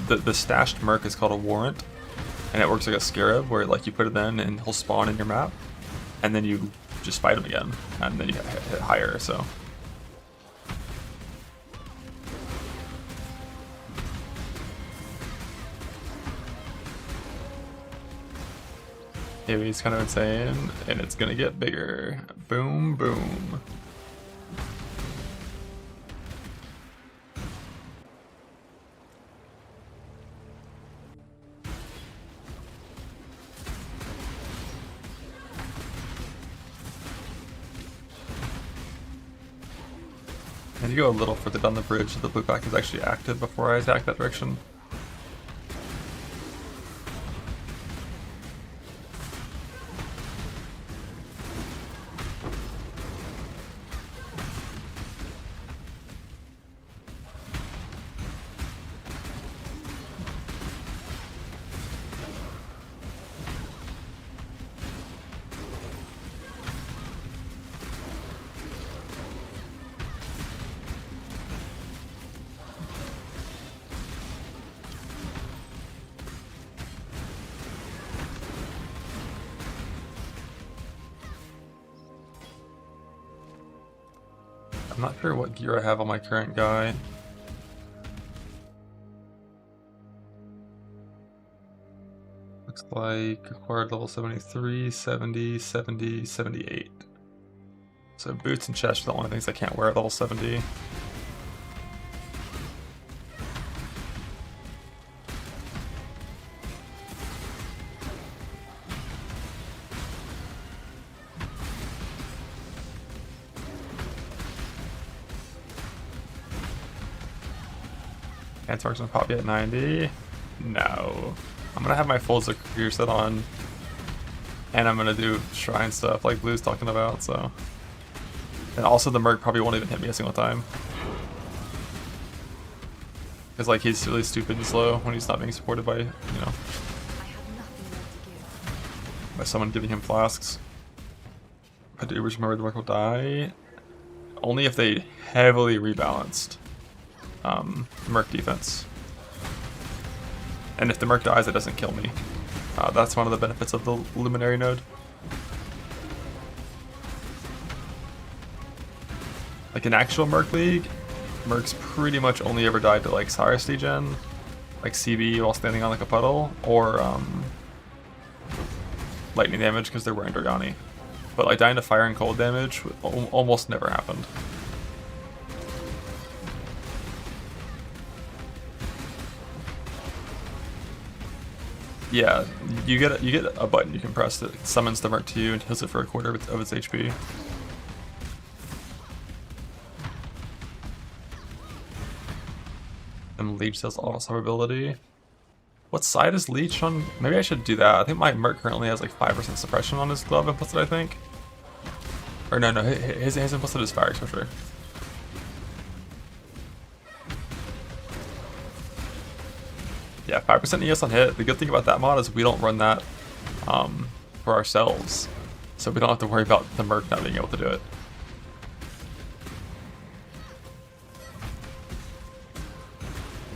the stashed Merc is called a warrant, and it works like a scarab where like you put it in and he'll spawn in your map, and then you just fight him again, and then you hit higher. So. Yeah, he's kind of insane, and it's gonna get bigger. Boom, boom. I need to go a little further down the bridge so the blue pack is actually active before I attack that direction. I'm not sure what gear I have on my current guy. Looks like acquired level 73, 70, 70, 78. So boots and chest are the only things I can't wear at level 70. Antark's gonna pop you at 90. No. I'm gonna have my full gear set on. And I'm gonna do shrine stuff like Blue's talking about, so. And also the Merc probably won't even hit me a single time. Because like he's really stupid and slow when he's not being supported by, you know, by someone giving him flasks. I do wish remember the Merc will die. Only if they heavily rebalanced Merc defense. And if the Merc dies, it doesn't kill me. That's one of the benefits of the Luminary node. Like in actual Merc League, Mercs pretty much only ever died to like Cyrus degen, like CB while standing on like a puddle, or lightning damage because they're wearing Dragani. But like dying to fire and cold damage almost never happened. Yeah, you get a button you can press that summons the Merc to you and heals it for a quarter of its HP. And Leech does auto survivability. What side is Leech on? Maybe I should do that. I think my Merc currently has like 5% suppression on his glove implicit, I think. Or no, his implicit is fire exposure. Yeah, 5% ES on hit. The good thing about that mod is we don't run that for ourselves. So we don't have to worry about the Merc not being able to do it.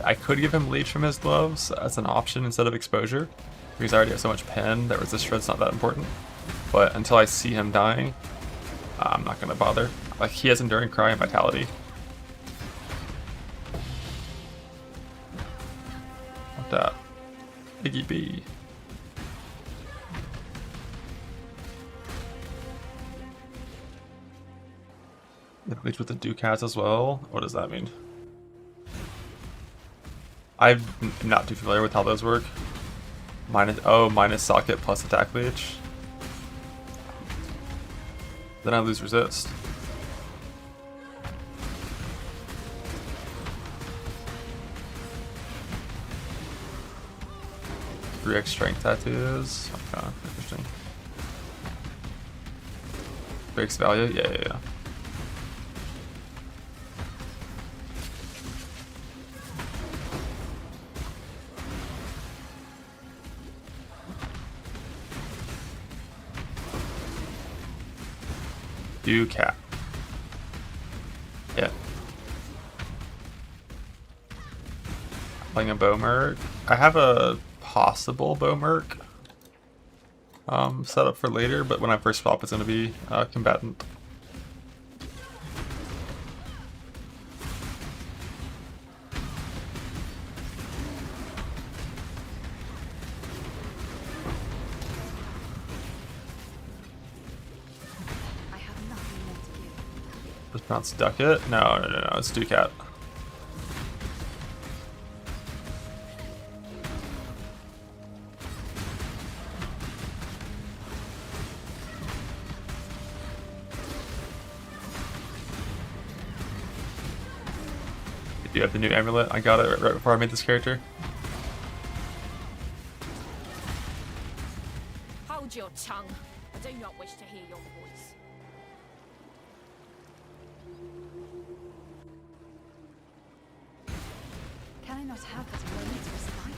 I could give him Leech from his gloves as an option instead of exposure, because I already have so much pen that resist shred's not that important. But until I see him dying, I'm not going to bother. Like, he has Enduring Cry and Vitality. What that? Iggy B. Leech with the Ducats as well? What does that mean? I'm not too familiar with how those work. Minus socket plus attack leech. Then I lose resist. X strength tattoos. Okay, interesting. 3x value? Yeah. Ducat. Yeah. Playing a bow merc. I have a possible bow merc set up for later, but when I first swap it's going to be combatant. It's pronounced Ducat? No, it's Ducat. Do you have the new amulet? I got it right before I made this character. Hold your tongue. I do not wish to hear your voice. Can I not have this moment's respite?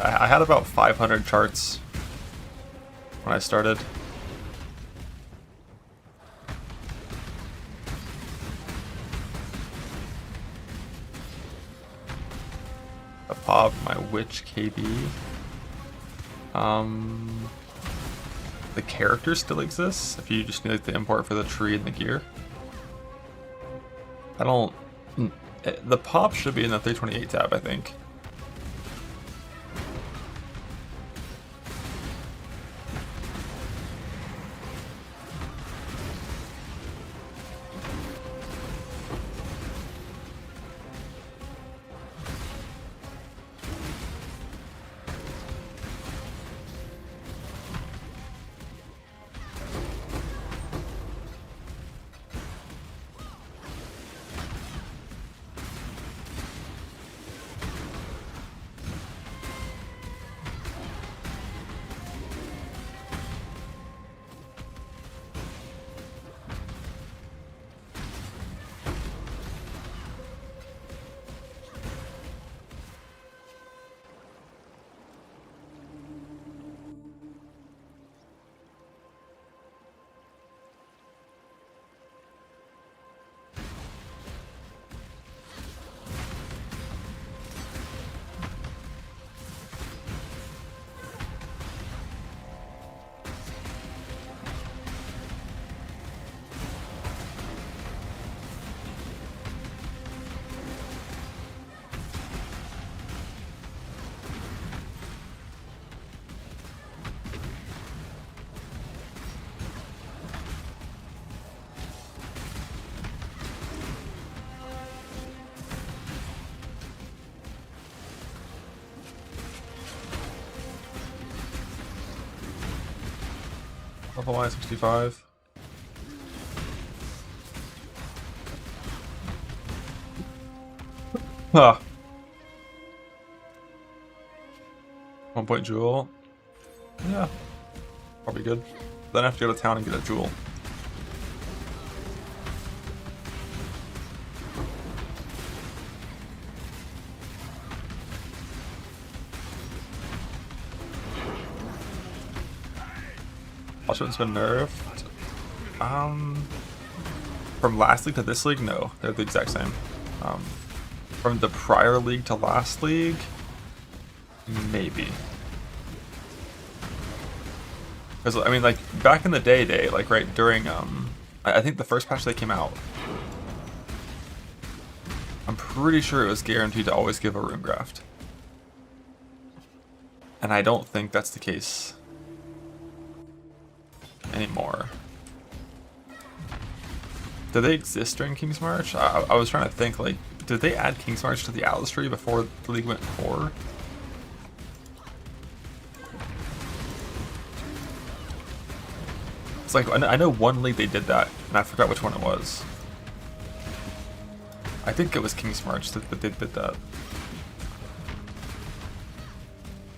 I had about 500 charts when I started. A pop, my witch KB. The character still exists if you just need like, the import for the tree and the gear. I don't. The pop should be in the 328 tab, I think. Amplify 65. Huh. 1 point jewel. Yeah. Probably good. Then I have to go to town and get a jewel. Also, it's been nerfed. From last league to this league, no, they're the exact same. From the prior league to last league, maybe. Because I mean, like back in the day, like right during I think the first patch they came out, I'm pretty sure it was guaranteed to always give a rune graft, and I don't think that's the case anymore. Did they exist during King's March? I was trying to think, like, did they add King's March to the Atlas tree before the league went 4? It's like, I know one league they did that, and I forgot which one it was. I think it was King's March that they did that.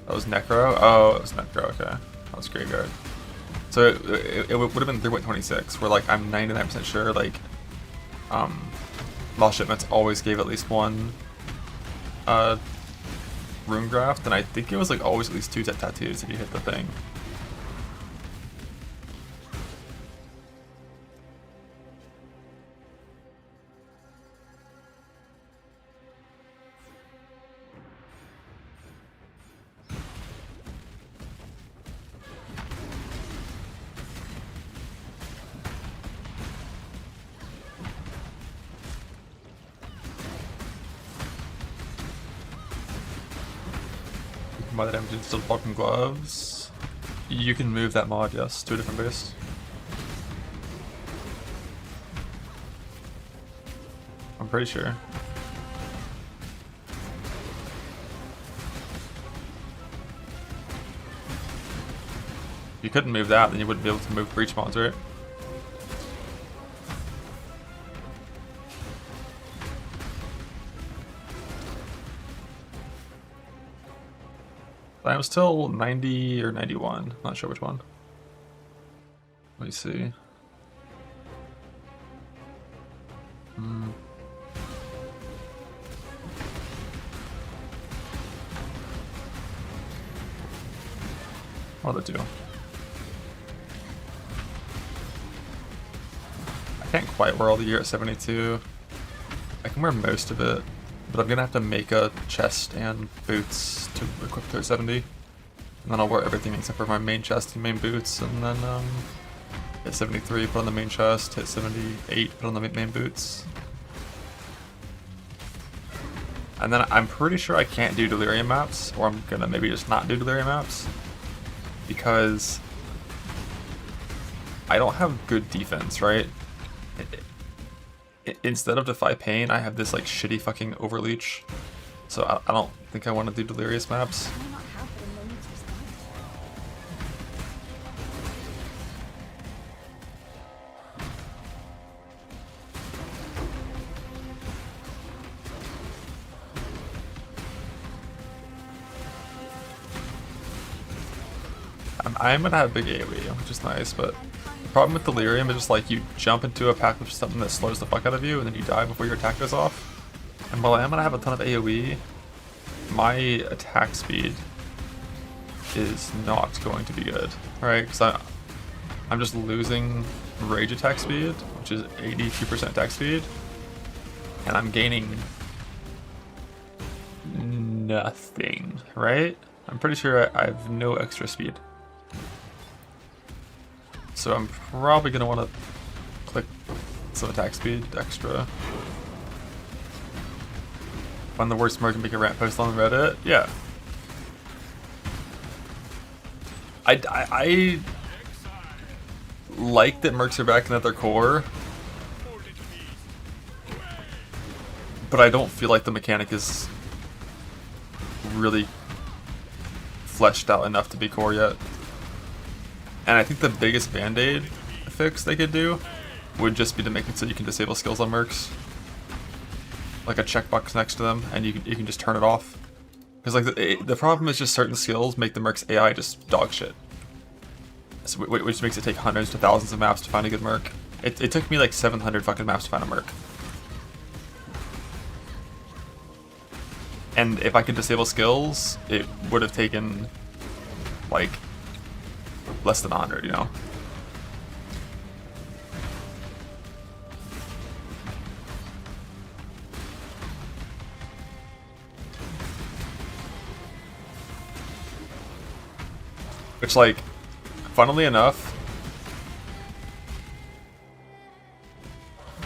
That was Necro? Oh, it was Necro, okay. That was Graveyard. So it would have been 3.26, where like I'm 99% sure like Lost Shipments always gave at least one rune graft, and I think it was like always at least 2 tattoos if you hit the thing. By the damage instead of blocking gloves. You can move that mod, yes, to a different base. I'm pretty sure. If you couldn't move that, then you wouldn't be able to move breach mods, right? I'm still 90 or 91, not sure which one. Let me see. What are the two? I can't quite wear all the gear at 72. I can wear most of it, but I'm gonna have to make a chest and boots to equip to 70. And then I'll wear everything except for my main chest and main boots, and then hit 73, put on the main chest, hit 78, put on the main boots. And then I'm pretty sure I can't do delirium maps, or I'm gonna maybe just not do delirium maps, because I don't have good defense, right? Instead of Defy Pain, I have this like shitty fucking Overleach. So I don't think I want to do delirious maps. I'm gonna have big AoE, which is nice, but the problem with delirium is just like you jump into a pack with something that slows the fuck out of you and then you die before your attack goes off. And while I am gonna have a ton of AoE, my attack speed is not going to be good, right? Because I'm just losing rage attack speed, which is 82% attack speed, and I'm gaining nothing, right? I'm pretty sure I have no extra speed. So I'm probably going to want to click some attack speed extra. Find the worst Merc and make a rant post on Reddit? Yeah. I like that Mercs are back and at their core, but I don't feel like the mechanic is really fleshed out enough to be core yet. And I think the biggest band-aid fix they could do would just be to make it so you can disable skills on mercs. Like a checkbox next to them, and you can just turn it off. Because like the problem is just certain skills make the merc's AI just dog shit. So, which makes it take hundreds to thousands of maps to find a good merc. It took me like 700 fucking maps to find a merc. And if I could disable skills, it would have taken like less than 100, you know? Which, like, funnily enough,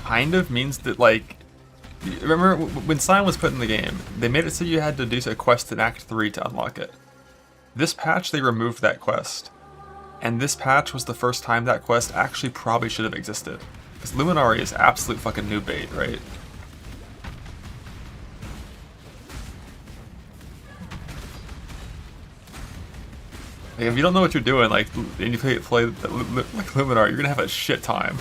kind of means that, like, remember when Sign was put in the game, they made it so you had to do a quest in Act 3 to unlock it. This patch, they removed that quest. And this patch was the first time that quest actually probably should have existed. Because Luminari is absolute fucking noob bait, right? Like, if you don't know what you're doing, like, and you play like Luminar, you're gonna have a shit time.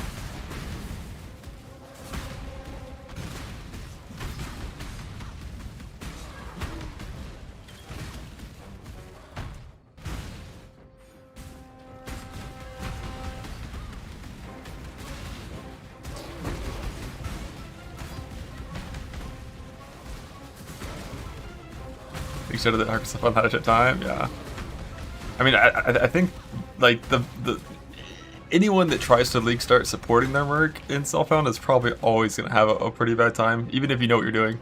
You said that Arkansas Fun had a shit time, yeah. I mean, I think, like, the anyone that tries to league start supporting their merc in Selfhound is probably always going to have a pretty bad time, even if you know what you're doing.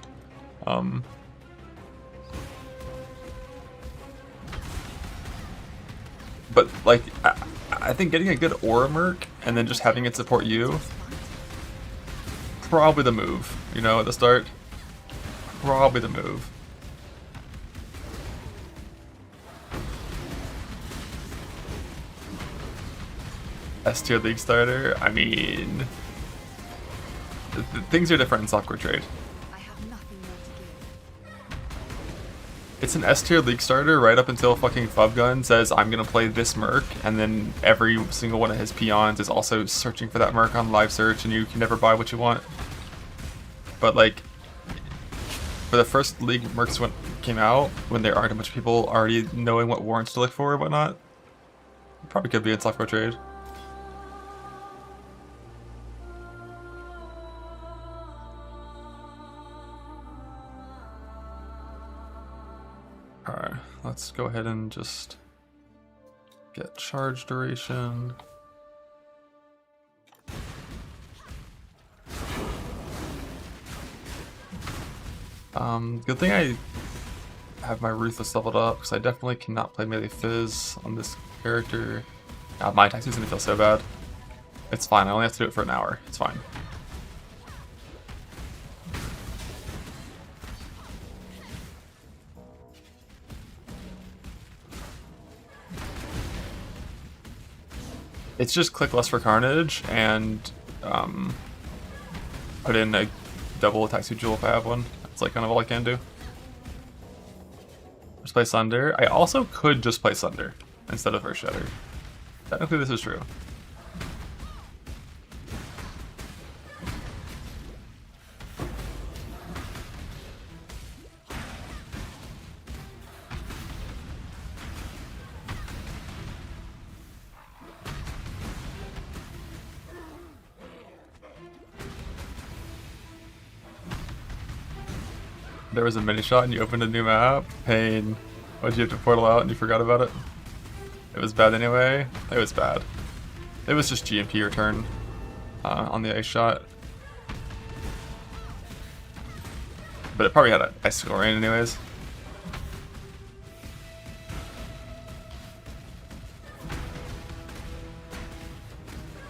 But, like, I think getting a good aura merc and then just having it support you, probably the move, you know, at the start. Probably the move. S-tier league starter, I mean, things are different in software trade. It's an S-tier league starter right up until fucking Fubgun says I'm gonna play this merc, and then every single one of his peons is also searching for that merc on live search, and you can never buy what you want. But like, for the first league mercs when came out, when there aren't a bunch of people already knowing what warrants to look for or whatnot, probably could be in software trade. Alright, let's go ahead and just get charge duration. Good thing I have my Ruthless leveled up, because I definitely cannot play melee Fizz on this character. God, my attack is gonna feel so bad. It's fine, I only have to do it for an hour. It's fine. It's just click less for Carnage and put in a double attack suit jewel if I have one. That's like kind of all I can do. Just play Sunder. I also could just play Sunder instead of Earth Shatter. Technically this is true. There was a mini shot and you opened a new map. Pain. Why'd you have to portal out and you forgot about it? It was bad anyway. It was bad. It was just GMP return on the ice shot. But it probably had an icicle rain anyways.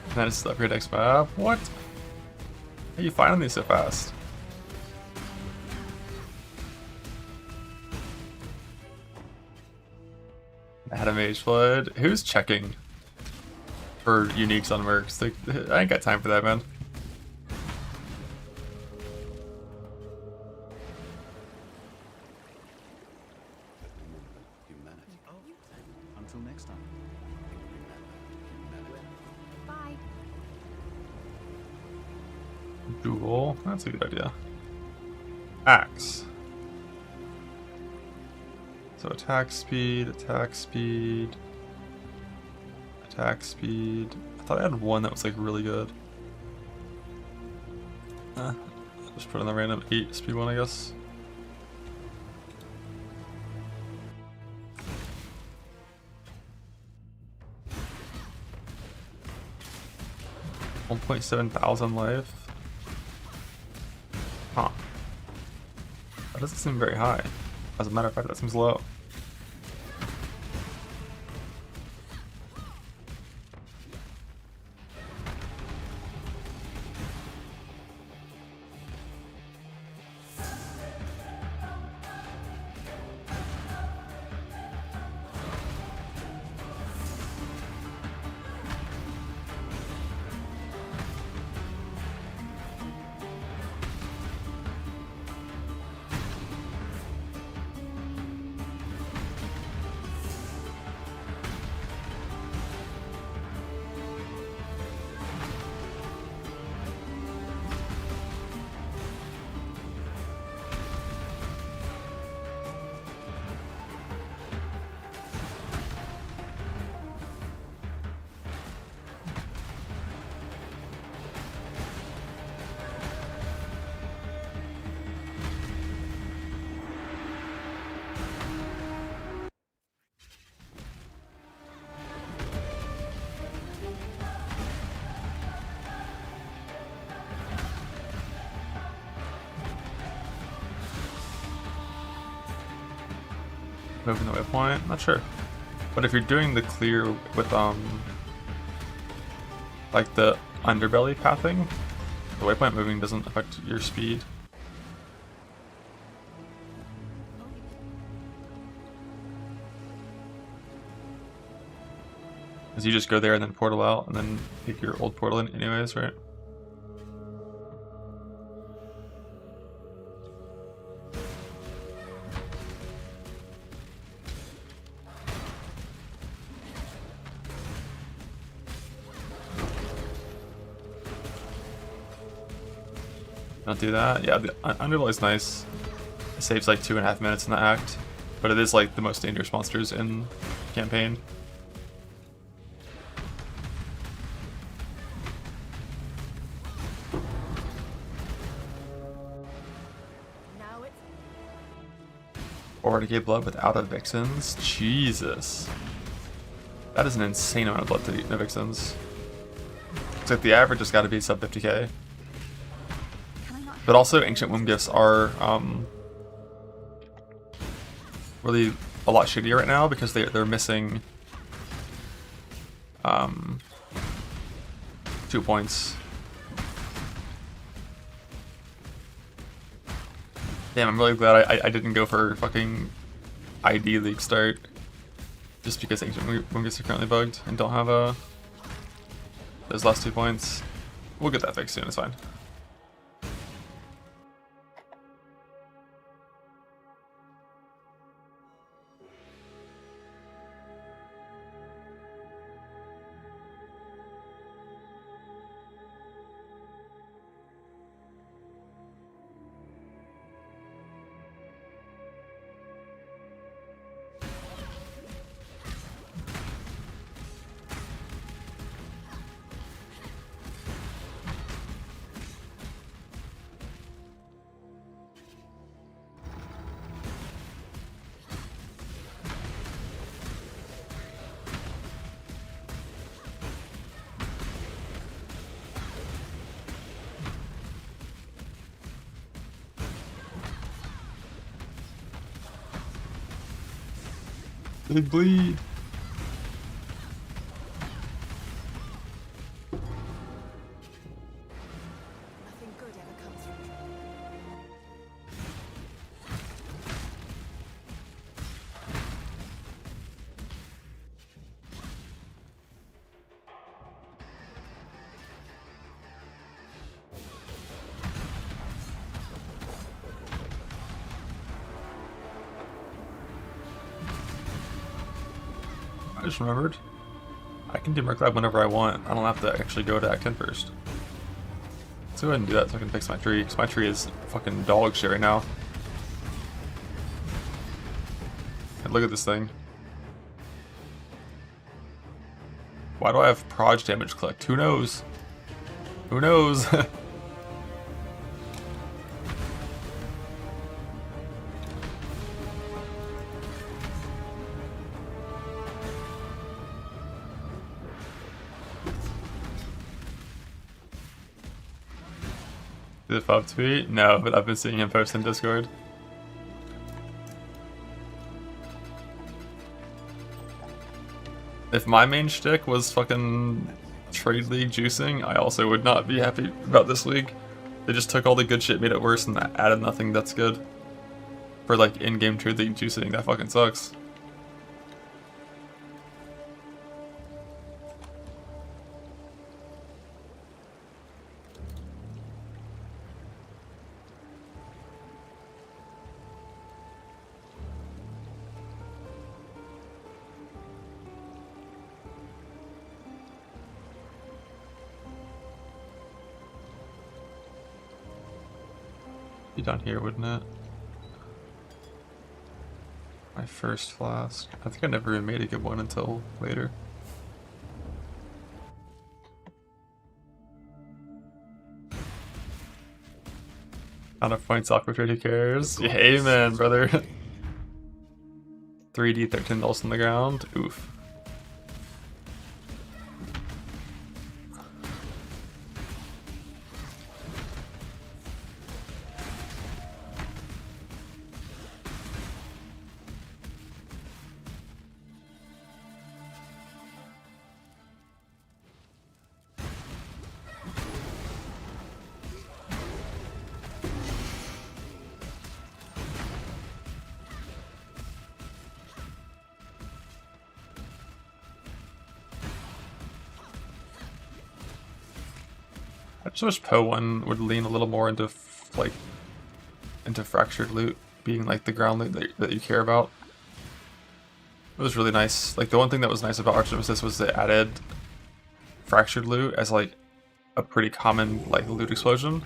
And then it's upgrade X map. What? How are you finding these so fast? I had a Mage Flood. Who's checking for uniques on mercs? Like, I ain't got time for that, man. Until next time. Duel. That's a good idea. Axe. So attack speed, attack speed, attack speed. I thought I had one that was like really good. Just put in the random 8 speed one, I guess. $1,700 life. Huh. That doesn't seem very high. As a matter of fact, that seems low. Moving the waypoint? Not sure. But if you're doing the clear with like the underbelly pathing, the waypoint moving doesn't affect your speed. Because you just go there and then portal out and then take your old portal in anyways, right? Don't do that. Yeah, the underbelly is nice. It saves like 2.5 minutes in the act, but it is like the most dangerous monsters in campaign. Now it's 40k blood without a Vixens? Jesus. That is an insane amount of blood to eat in a Vixens. It's like the average has got to be sub 50k. But also, Ancient Womb Gifts are really a lot shittier right now because they're missing 2 points. Damn, I'm really glad I didn't go for fucking ID League start. Just because Ancient Womb Gifts are currently bugged and don't have those last 2 points. We'll get that fixed soon, it's fine. They bleed. nothing good ever comes from trouble. I just remembered. I can do Merc Lab whenever I want. I don't have to actually go to Act 10 first. It's go ahead and do that so I can fix my tree, because my tree is fucking dog shit right now. And look at this thing. Why do I have proj damage clicked? Who knows? Who knows? Did it 5 tweet? No, but I've been seeing him post in Discord. If my main shtick was fucking trade league juicing, I also would not be happy about this league. They just took all the good shit, made it worse, and added nothing that's good. For like in-game trade league juicing, that fucking sucks. Be down here, wouldn't it? My first flask. I think I never even made a good one until later. Not enough points off for trade, who cares? Yeah, amen, brother. 3D, 13 dolls on the ground. Oof. I just wish Poe 1 would lean a little more into into fractured loot being like the ground loot that you care about. It was really nice. Like the one thing that was nice about Arch Nemesis was they added fractured loot as like a pretty common like loot explosion.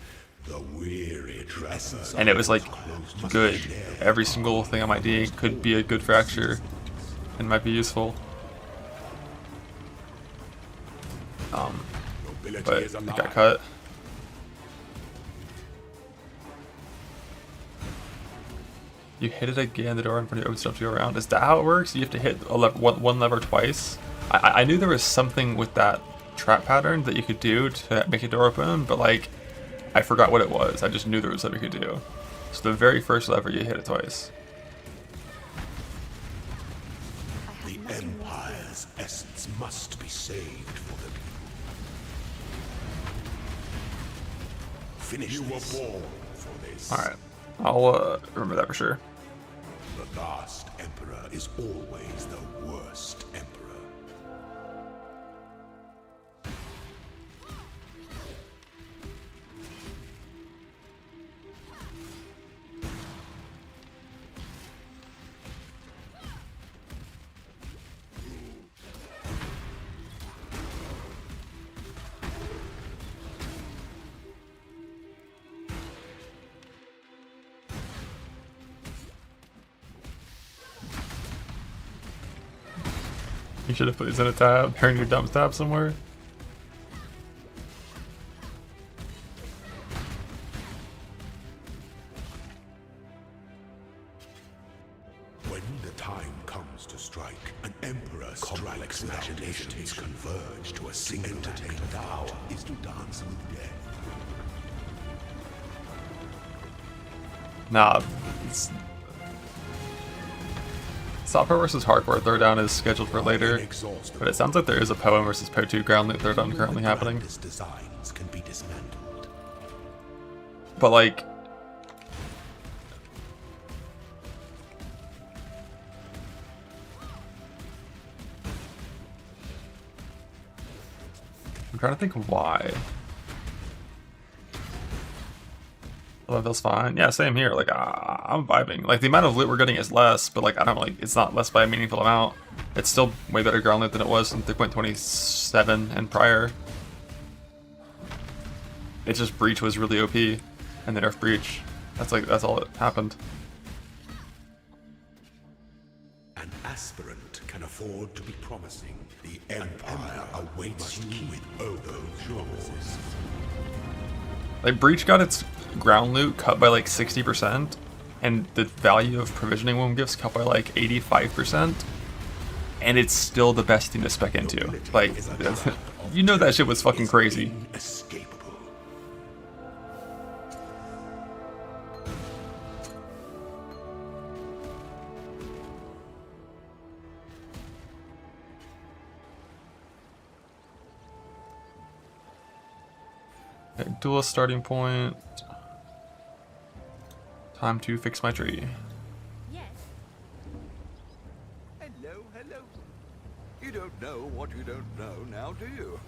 And it was like good. Every single thing on my D could be a good fracture and might be useful. But it got cut. You hit it again, the door in front of you opens up to go around. Is that how it works? You have to hit one lever twice? I knew there was something with that trap pattern that you could do to make a door open, but like, I forgot what it was. I just knew there was something you could do. So the very first lever, you hit it twice. The Empire's essence must be saved for the people. Finish you were born for this. Alright. I'll remember that for sure. The last Emperor is always the worst Emperor. You should have put these in a tab, turn your dump tab somewhere. When the time comes to strike, an Emperor's complex imaginations converge to a single entertainment. Power is to dance with death. Nah, Software versus Hardcore Throwdown is scheduled for later, but it sounds like there is a Poem versus Poe 2 Ground Loot Throwdown currently happening. Designs can be dismantled. But like, I'm trying to think why. That feels fine. Yeah, same here. Like, I'm vibing. Like, the amount of loot we're getting is less, but like, I don't like, it's not less by a meaningful amount. It's still way better ground loot than it was in 3.27 and prior. It's just Breach was really OP, and they nerfed Breach. That's all that happened. An aspirant can afford to be promising. The Empire awaits you with open jaws. Like, Breach got its ground loot cut by like 60%, and the value of provisioning womb gifts cut by like 85%, and it's still the best thing to spec into. Like, you know that shit was fucking crazy. Okay, duelist starting point. Time to fix my tree. Yes. Hello, hello. You don't know what you don't know now, do you?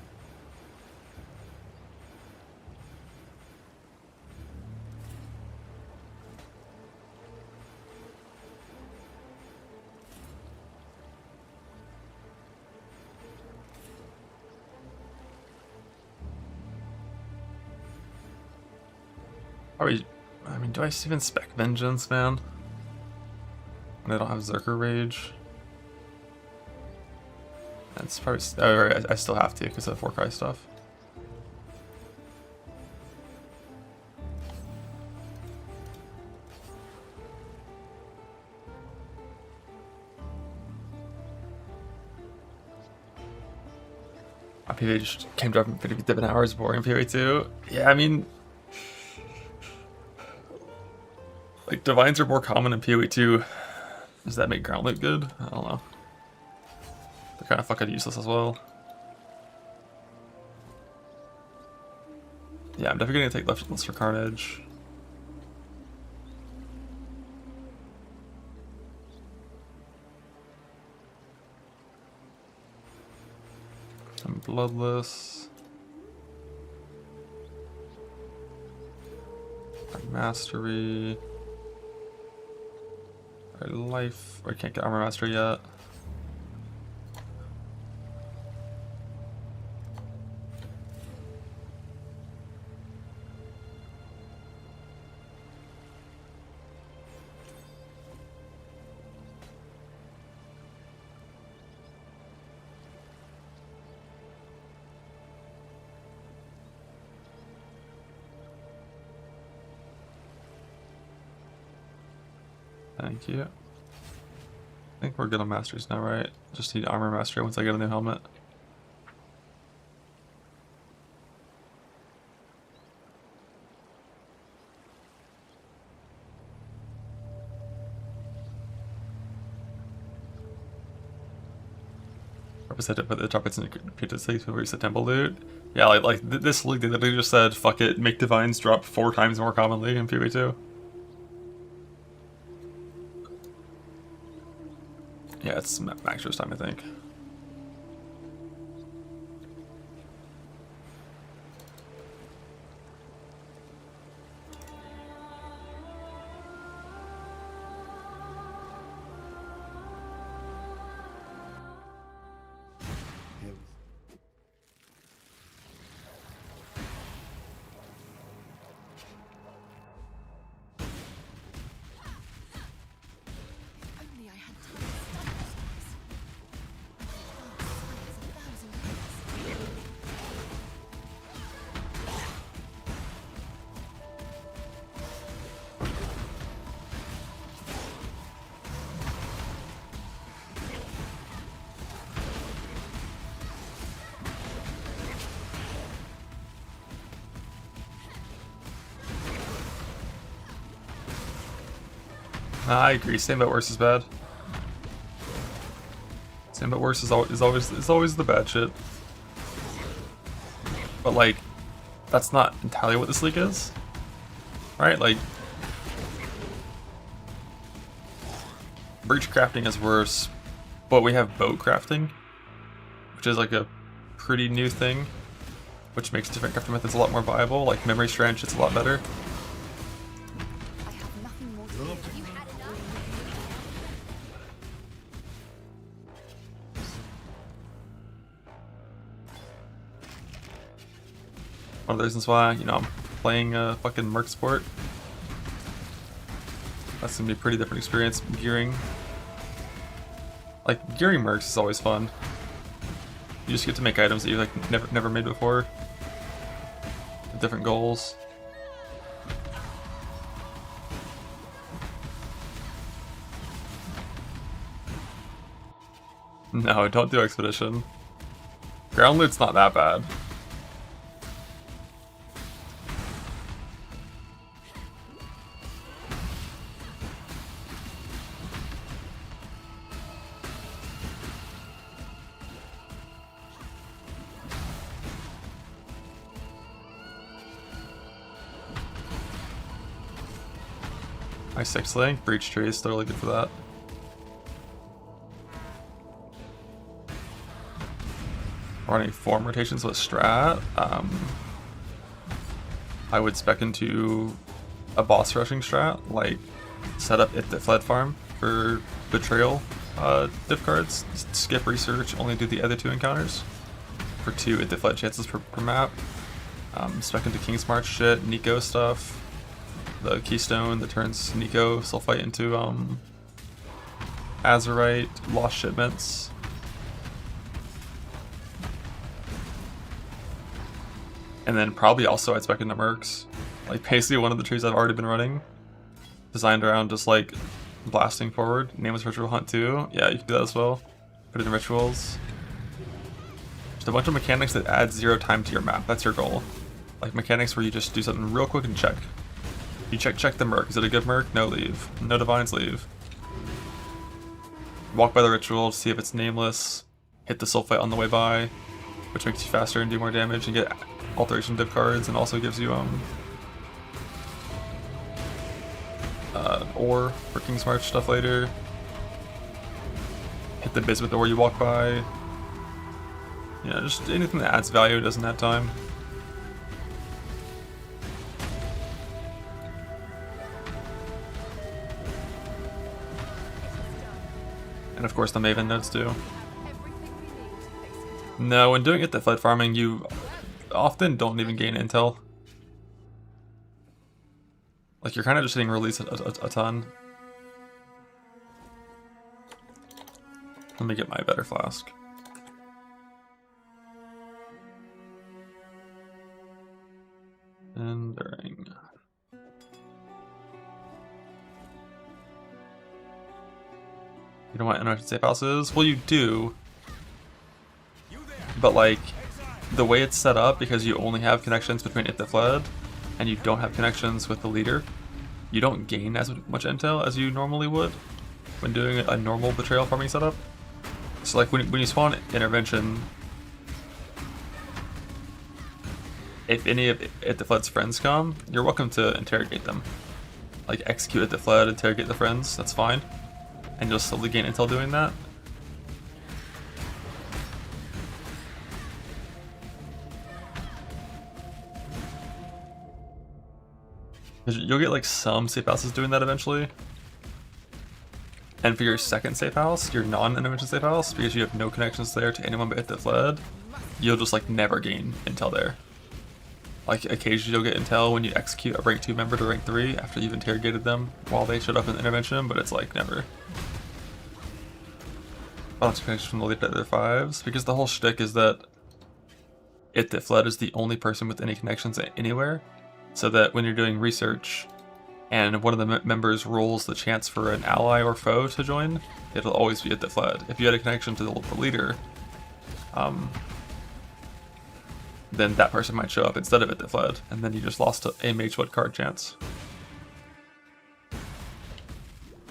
I mean, do I even spec Vengeance, man? When I don't have Zerker Rage? That's probably... Oh, right, I still have to because of the Warcry stuff. My PvE just came to 57 hours boring PvE 2. Yeah, I mean... Like, Divines are more common in PoE 2. Does that make ground loot good? I don't know. They're kind of fucking useless as well. Yeah, I'm definitely gonna take left for Carnage. I'm Bloodless. Mastery. Life. I can't get Armor Mastery yet. Thank you. I think we're good on Masters now, right? Just need Armor Mastery once I get a new helmet. Represented by the trumpets and computer safe to reset temple loot. Yeah, this league, they literally just said, fuck it, make Divines drop 4 times more commonly in PoE 2. Yeah, it's Maxer's time, I think. Only I had time to study this. I agree. Same but worse is bad. Same but worse is always the bad shit. But like, that's not entirely what this league is, right? Like, breach crafting is worse, but we have boat crafting, which is like a pretty new thing, which makes different crafting methods a lot more viable. Like memory strand shit's a lot better. One of the reasons why, you know, I'm playing fucking Merc sport. That's gonna be a pretty different experience gearing. Like, gearing Mercs is always fun. You just get to make items that you like never made before. With different goals. No, don't do Expedition. Ground loot's not that bad. My 6th link, Breach Tree is totally good for that. Running form rotations with strat. I would spec into a boss rushing strat, like set up It That Fled farm for Betrayal diff cards. Skip research, only do the other 2 encounters for 2 It That Fled chances per map. Spec into King's March shit, Nico stuff. The Keystone that turns Nico Sulfite into Azurite, Lost Shipments. And then probably also I'd spec into Mercs. Like basically one of the trees I've already been running. Designed around just like blasting forward. Nameless Ritual Hunt 2. Yeah, you can do that as well. Put it in rituals. Just a bunch of mechanics that add 0 time to your map. That's your goal. Like mechanics where you just do something real quick and check. You check the Merc. Is it a good Merc? No, leave. No Divines, leave. Walk by the ritual, see if it's nameless. Hit the Sulfite on the way by, which makes you faster and do more damage, and get alteration div cards, and also gives you ore for King's March stuff later. Hit the biz with the ore you walk by. Yeah, just anything that adds value doesn't have time. And of course the Maven nodes too. No, when doing It That Fled farming, you often don't even gain intel. Like you're kind of just hitting release a ton. Let me get my better flask. Enduring. You know what interrupted safe house is? Well, you do. But like, the way it's set up, because you only have connections between It That Fled, and you don't have connections with the leader, you don't gain as much intel as you normally would when doing a normal betrayal farming setup. So like when you spawn intervention, if any of It That Fled's friends come, you're welcome to interrogate them. Like execute It That Fled, interrogate the friends, that's fine. And you'll slowly gain intel doing that. You'll get like some safe houses doing that eventually. And for your second safe house, your non-intervention safe house, because you have no connections there to anyone but It That Fled, you'll just like never gain intel there. Like occasionally you'll get intel when you execute a rank 2 member to rank 3 after you've interrogated them while they showed up in the intervention, but it's like never. Lots of connections from the lead to their 5s, because the whole shtick is that It That Fled is the only person with any connections anywhere, so that when you're doing research and one of the members rolls the chance for an ally or foe to join, it'll always be It That Fled. If you had a connection to the leader, then that person might show up instead of It That Fled, and then you just lost a mage what card chance.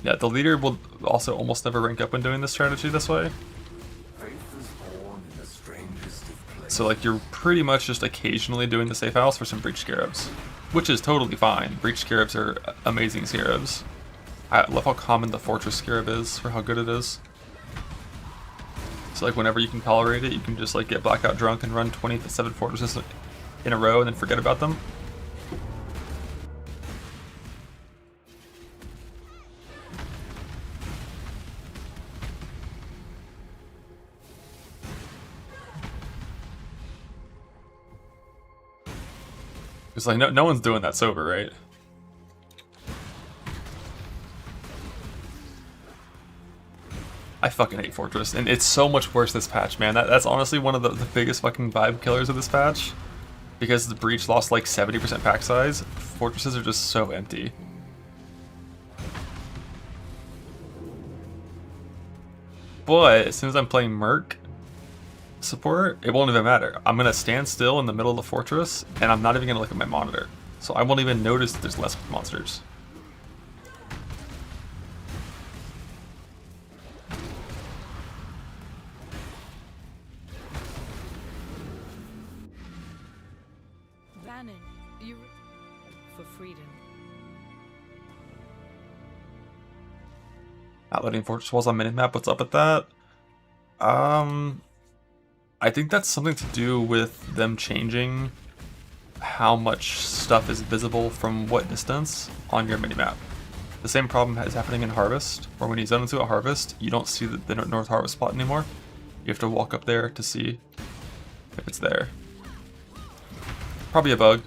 Yeah, the leader will also almost never rank up when doing this strategy this way. So like you're pretty much just occasionally doing the safe house for some Breach Scarabs, which is totally fine. Breach Scarabs are amazing Scarabs. I love how common the Fortress Scarab is for how good it is. So like whenever you can tolerate it, you can just like get blackout drunk and run 27 Fortresses in a row and then forget about them. It's like no one's doing that sober, right? I fucking hate Fortress, and it's so much worse this patch, man. That's honestly one of the biggest fucking vibe killers of this patch. Because the Breach lost like 70% pack size, Fortresses are just so empty. But as soon as I'm playing Merc support, it won't even matter. I'm gonna stand still in the middle of the fortress, and I'm not even gonna look at my monitor. So I won't even notice that there's less monsters. Vannon, you for freedom. Not letting fortress walls on minimap, what's up with that? I think that's something to do with them changing how much stuff is visible from what distance on your minimap. The same problem is happening in Harvest, where when you zone into a Harvest, you don't see the North Harvest spot anymore. You have to walk up there to see if it's there. Probably a bug.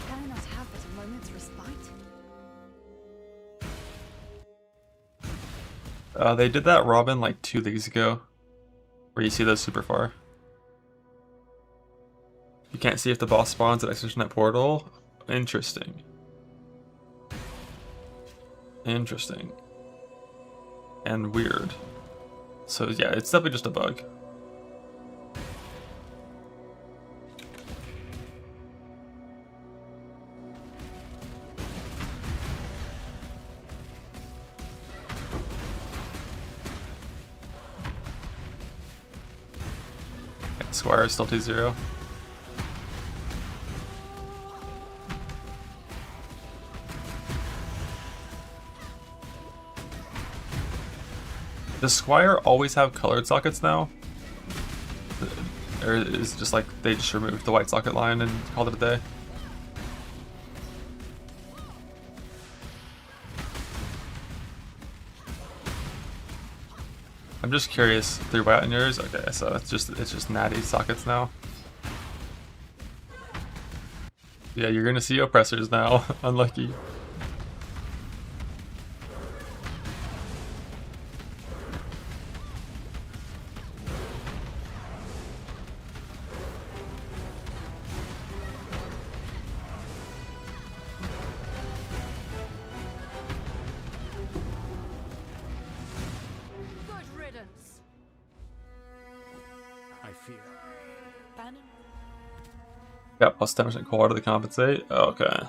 Can I not have but a moment's respite? They did that Robin like 2 days ago, where you see those super far. You can't see if the boss spawns at Execution Net Portal. Interesting. Interesting. And weird. So yeah, it's definitely just a bug. Squire is still 2-0. Does Squire always have colored sockets now? Or is it just like they just removed the white socket line and called it a day? I'm just curious, 3 white on yours? Okay, so it's just natty sockets now. Yeah, you're gonna see oppressors now. Unlucky. Good riddance. I fear. Vannon, Got plus 10% core to compensate. Okay.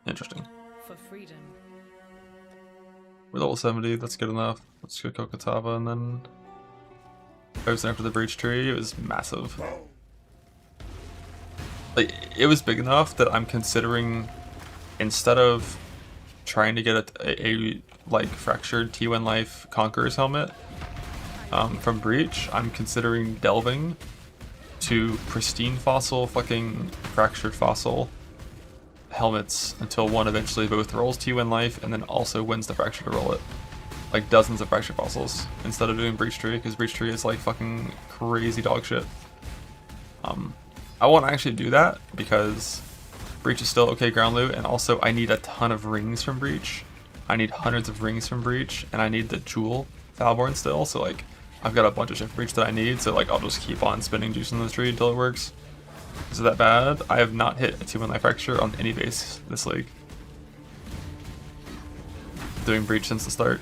Interesting. for freedom. We're level 70, that's good enough. Let's go Kokotava and then I was after the breach tree, it was massive. Like, it was big enough that I'm considering, instead of trying to get a like fractured T1 Life Conqueror's helmet from Breach, I'm considering delving to pristine fossil fucking fractured fossil helmets until one eventually both rolls T1 Life and then also wins the fracture to roll it. Like dozens of fractured fossils instead of doing Breach Tree, because Breach Tree is like fucking crazy dog shit. I want to actually do that because Breach is still okay ground loot, and also I need a ton of rings from Breach. I need hundreds of rings from Breach, and I need the Jewel Falborn still, so like I've got a bunch of shit from Breach that I need, so like I'll just keep on spinning juice in the tree until it works. Is it that bad? I have not hit a T1 Life fracture on any base this league. Doing Breach since the start.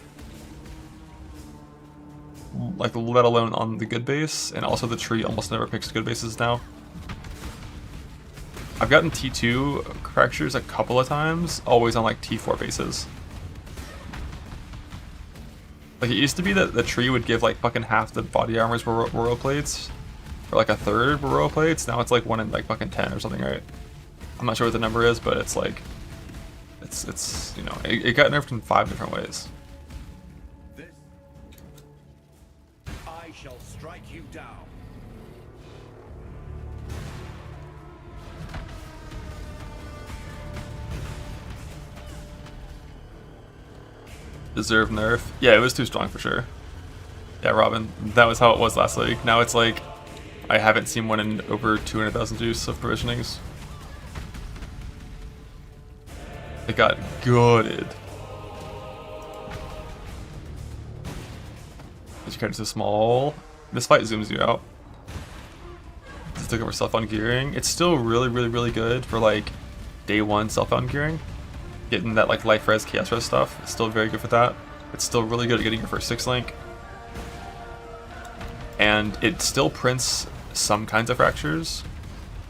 Like, let alone on the good base, and also the tree almost never picks good bases now. I've gotten T2 fractures a couple of times, always on like T4 bases. Like, it used to be that the tree would give like fucking half the body armors were royal plates, or like a third were royal plates. Now it's like 1 in like fucking 10 or something, right? I'm not sure what the number is, but it's like, it's you know, it got nerfed in 5 different ways. I shall strike you down. Deserve nerf. Yeah, it was too strong for sure. Yeah, Robin, that was how it was last league. Now it's like, I haven't seen one in over 200,000 juice of provisionings. It got gutted. This character's so small. This fight zooms you out. This took over self-found gearing. It's still really good for like day one self-found gearing. Getting that like life res, chaos res stuff. It's still very good for that. It's still really good at getting your first 6 link. And it still prints some kinds of fractures.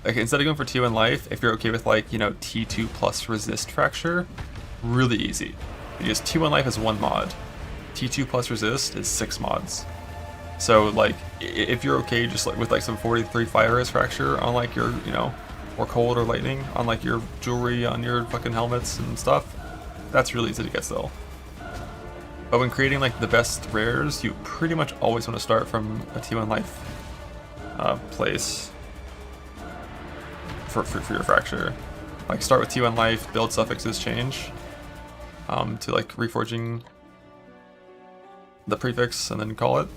Like instead of going for T1 life, if you're okay with like, you know, T2 plus resist fracture, really easy. Because T1 life is 1 mod. T2 plus resist is 6 mods. So like, if you're okay just like with like some 43 fire res fracture on like your, you know, or cold or lightning on like your jewelry, on your fucking helmets and stuff, that's really easy to get still. But when creating like the best rares, you pretty much always want to start from a T1 life place for your fracture. Like start with T1 life, build suffixes, change to like reforging the prefix and then call it.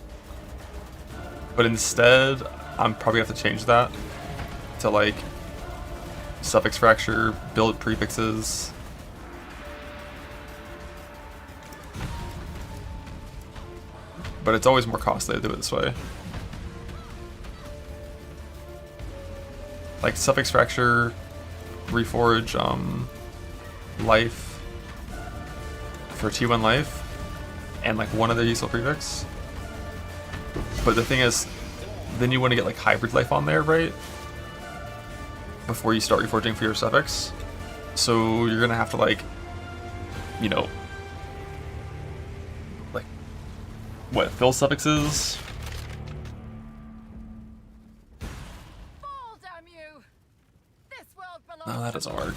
But instead, I'm probably have to change that to like suffix fracture, build prefixes. But it's always more costly to do it this way. Like suffix fracture, reforge, life for T1 life, and like one other useful prefix. But the thing is, then you want to get like hybrid life on there, right? Before you start reforging for your suffix. So you're gonna have to like, you know, like, what, fill suffixes? Fall, damn you! This world belongs. No, that doesn't work.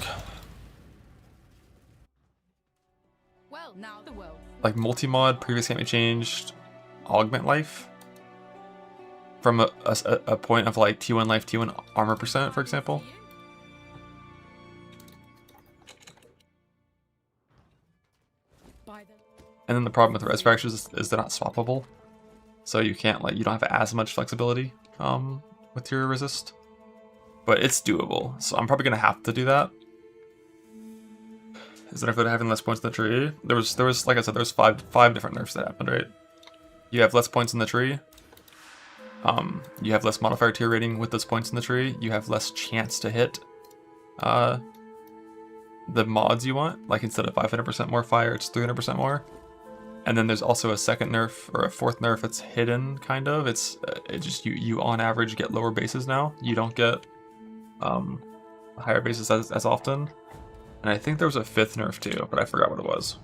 Well, now the world. Like multi-mod, previous can't be changed, augment life. From a point of like T1 life, T1 armor percent, for example. And then the problem with res fractures is they're not swappable. So you can't like, you don't have as much flexibility with your resist. But it's doable, so I'm probably gonna have to do that. Is that if they're having less points in the tree? There was like I said, there's five different nerfs that happened, right? You have less points in the tree. You have less modifier tier rating with those points in the tree. You have less chance to hit the mods you want. Like instead of 500% more fire, it's 300% more. And then there's also a second nerf or a fourth nerf that's hidden, kind of. It's it just you on average get lower bases now. You don't get higher bases as often. And I think there was a fifth nerf too, but I forgot what it was.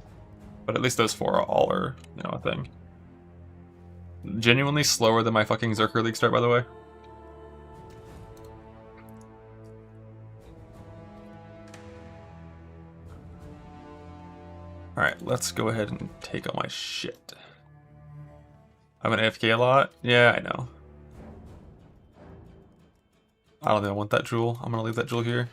But at least those 4 all are, you know, a thing. Genuinely slower than my fucking Zerker League start, by the way. Alright, let's go ahead and take all my shit. I'm an AFK a lot? Yeah, I know. I don't think I want that jewel. I'm gonna leave that jewel here.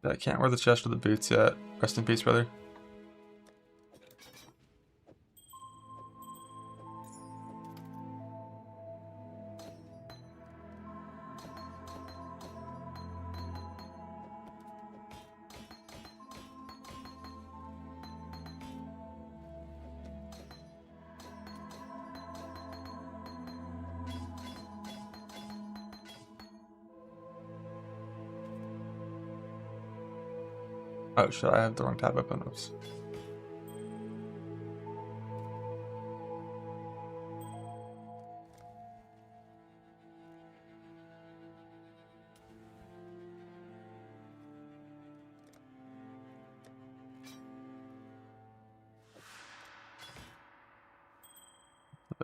I can't wear the chest or the boots yet. Rest in peace, brother. Oh shit, I have the wrong tab open. Oops.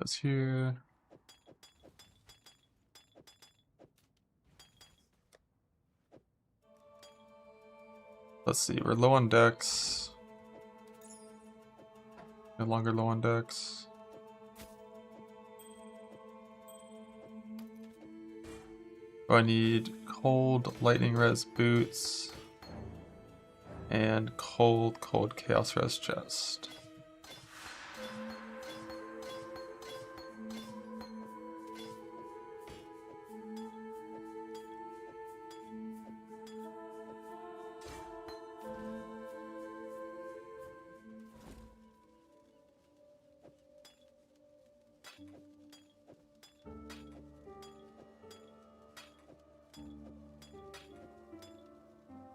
goes here. Let's see, we're low on decks. No longer low on decks. Oh, I need cold lightning res boots and cold chaos res chest.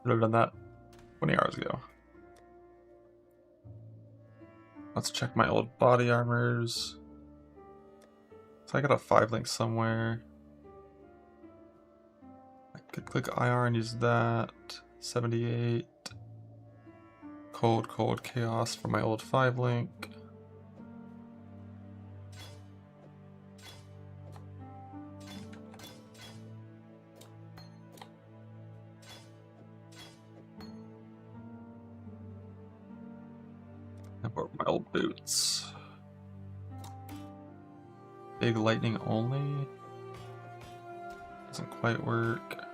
Should have done that 20 hours ago. Let's check my old body armors. So I got a 5 link somewhere. I could click IR and use that. 78. Cold chaos for my old 5 link. My old boots. Big lightning only. Doesn't quite work.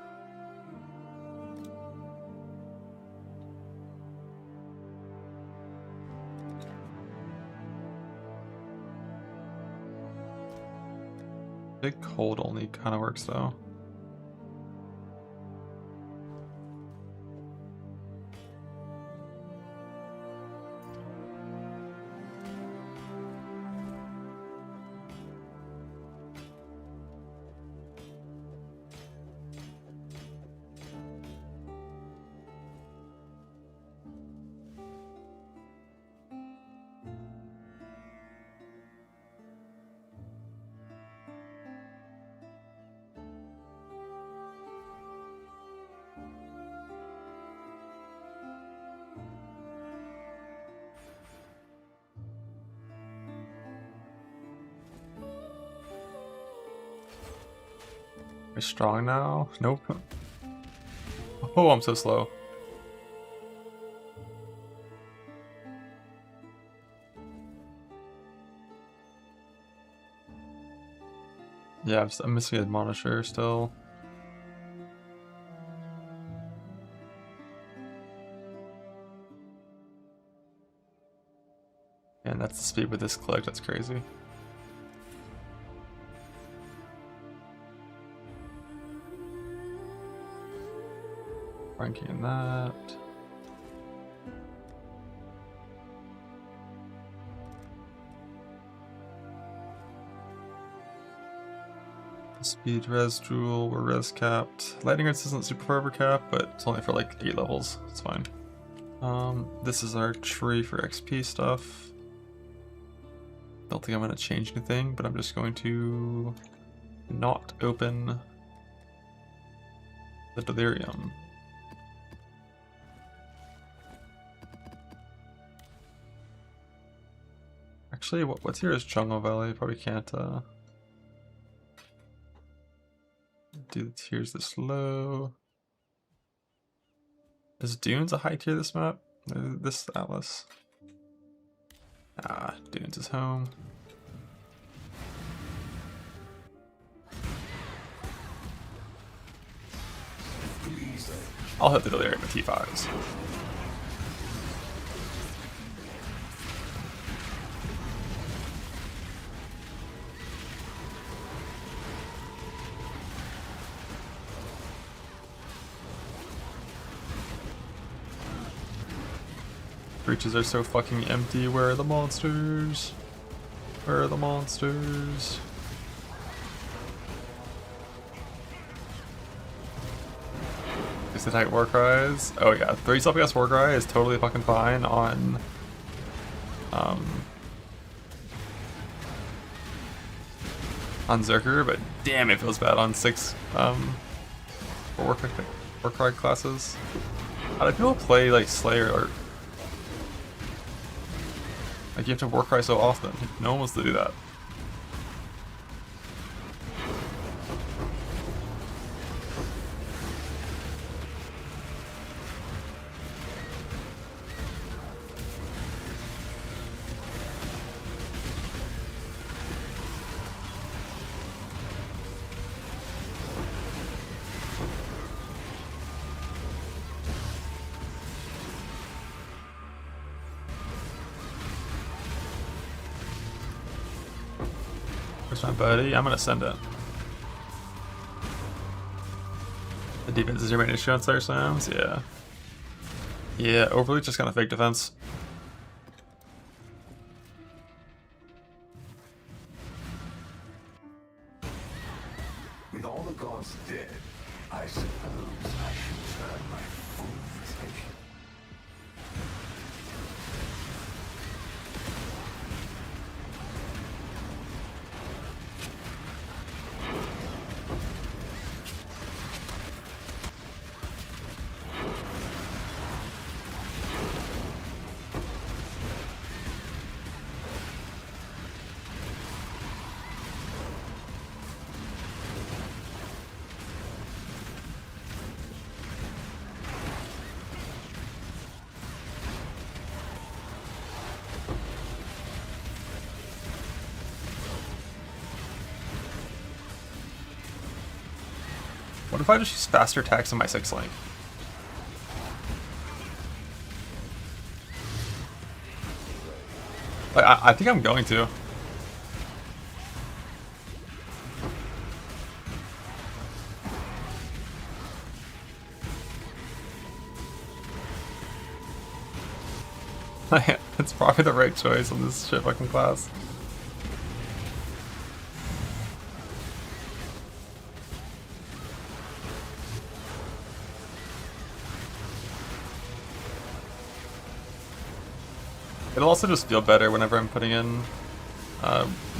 Big cold only kind of works though. Am I strong now? Nope. Oh, I'm so slow. Yeah, I'm missing a Admonisher still. And that's the speed with this click, that's crazy. Ranking in that. Speed res jewel, we're res capped. Lightning res isn't super forever capped, but it's only for like 8 levels. It's fine. This is our tree for XP stuff. Don't think I'm gonna change anything, but I'm just going to not open the delirium. Actually, what's here is Jungle Valley. Probably can't do the tiers this low. Is Dunes a high tier this map? This Atlas? Ah, Dunes is home. I'll hit the delirium with T5s. Breaches are so fucking empty. Where are the monsters? Where are the monsters? Is the tight war cries? Oh yeah, 30 self-gas war cry is totally fucking fine on Zerker, but damn, it feels bad on 6 war cry classes. How do people play like Slayer or like you have to war cry so often? No one wants to do that. my buddy. I'm gonna send it. The defense is your main issue on Slayer Slams? Yeah. Yeah, overly just kind of fake defense. With all the gods dead, I suppose I should turn my full attention. What if I just use faster attacks on my 6 link? Like, I think I'm going to. It's probably the right choice on this shit fucking class. It'll also just feel better whenever I'm putting in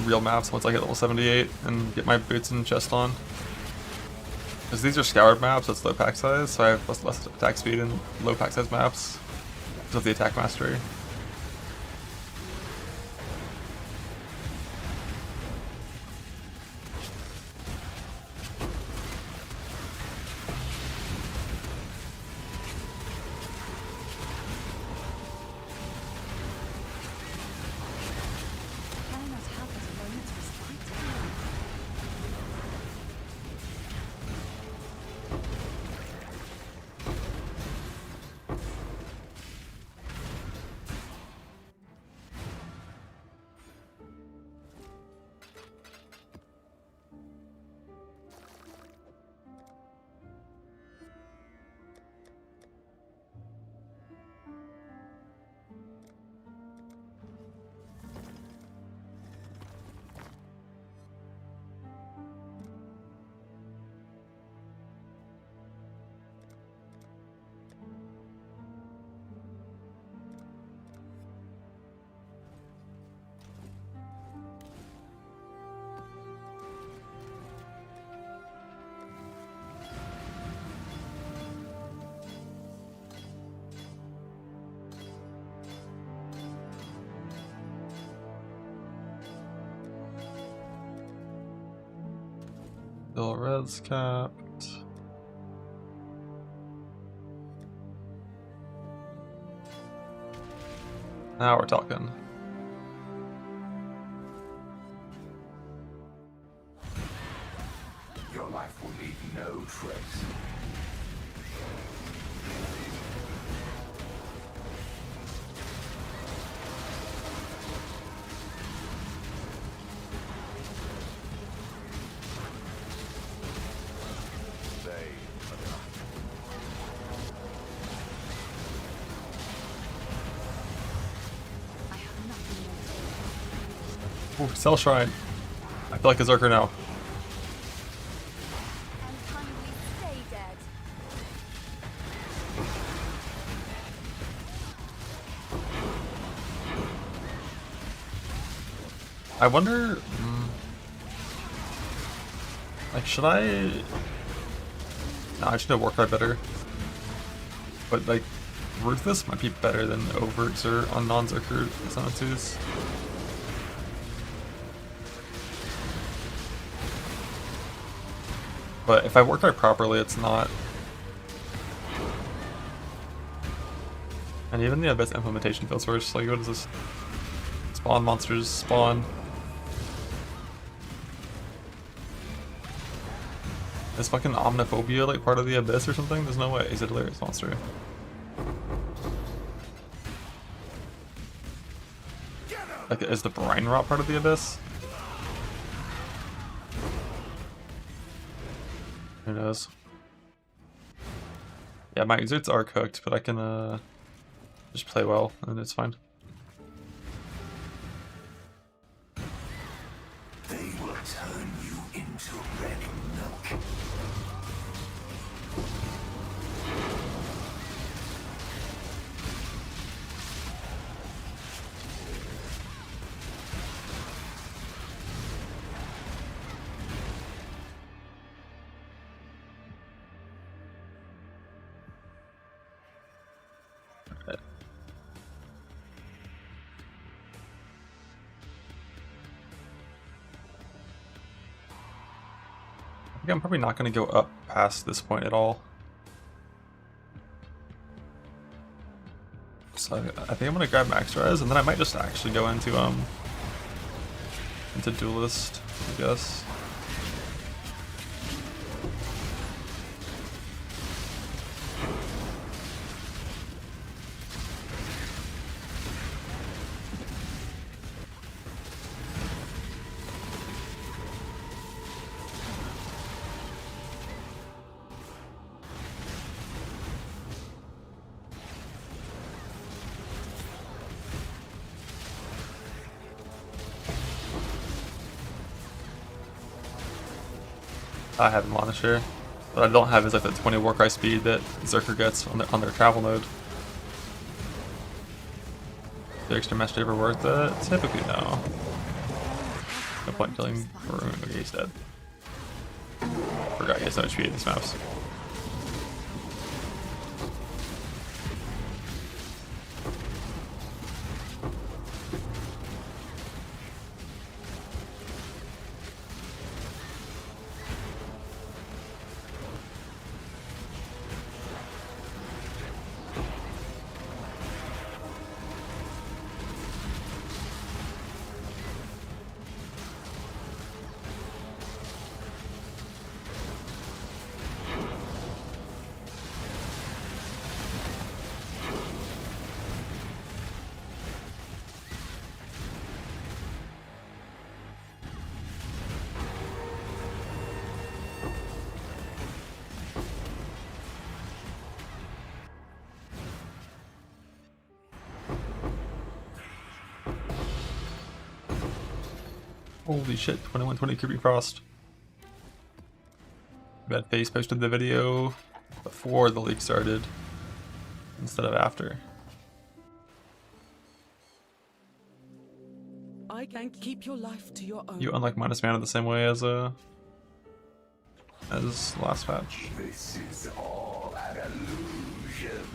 real maps once I hit level 78 and get my boots and chest on. Because these are scoured maps, that's low pack size, so I have less attack speed in low pack size maps because of the attack mastery. Still res capped. Now we're talking. Your life will leave no trace. Ooh, Cell Shrine. I feel like a Zerker now. I wonder, like, should I? No, I should know Warcry better. But like, Ruthless might be better than Overt Xur on non-Zerker Xanatus. But if I work out properly, it's not. And even the Abyss implementation feels worse. Like, what is this? Spawn monsters, spawn. Is fucking Omniphobia like part of the Abyss or something? There's no way. He's a delirious monster. Like, is the Brine Rot part of the Abyss? Who knows? Yeah, my exerts are cooked, but I can just play well and it's fine. They will turn you into red milk. I think I'm probably not going to go up past this point at all. So I think I'm going to grab max res, and then I might just actually go into duelist, I guess. I have Monisher. What I don't have is like the 20 Warcry speed that Zerker gets on their travel node. The extra mesh ever worth it? Typically no. No point killing Maroon. Okay, he's dead. Forgot he has no HP in these maps. Holy shit, 2120 Creepy Frost. Bad Face posted the video before the leak started instead of after. I can keep your life to your own. You unlock minus mana the same way as last patch. This is all an illusion.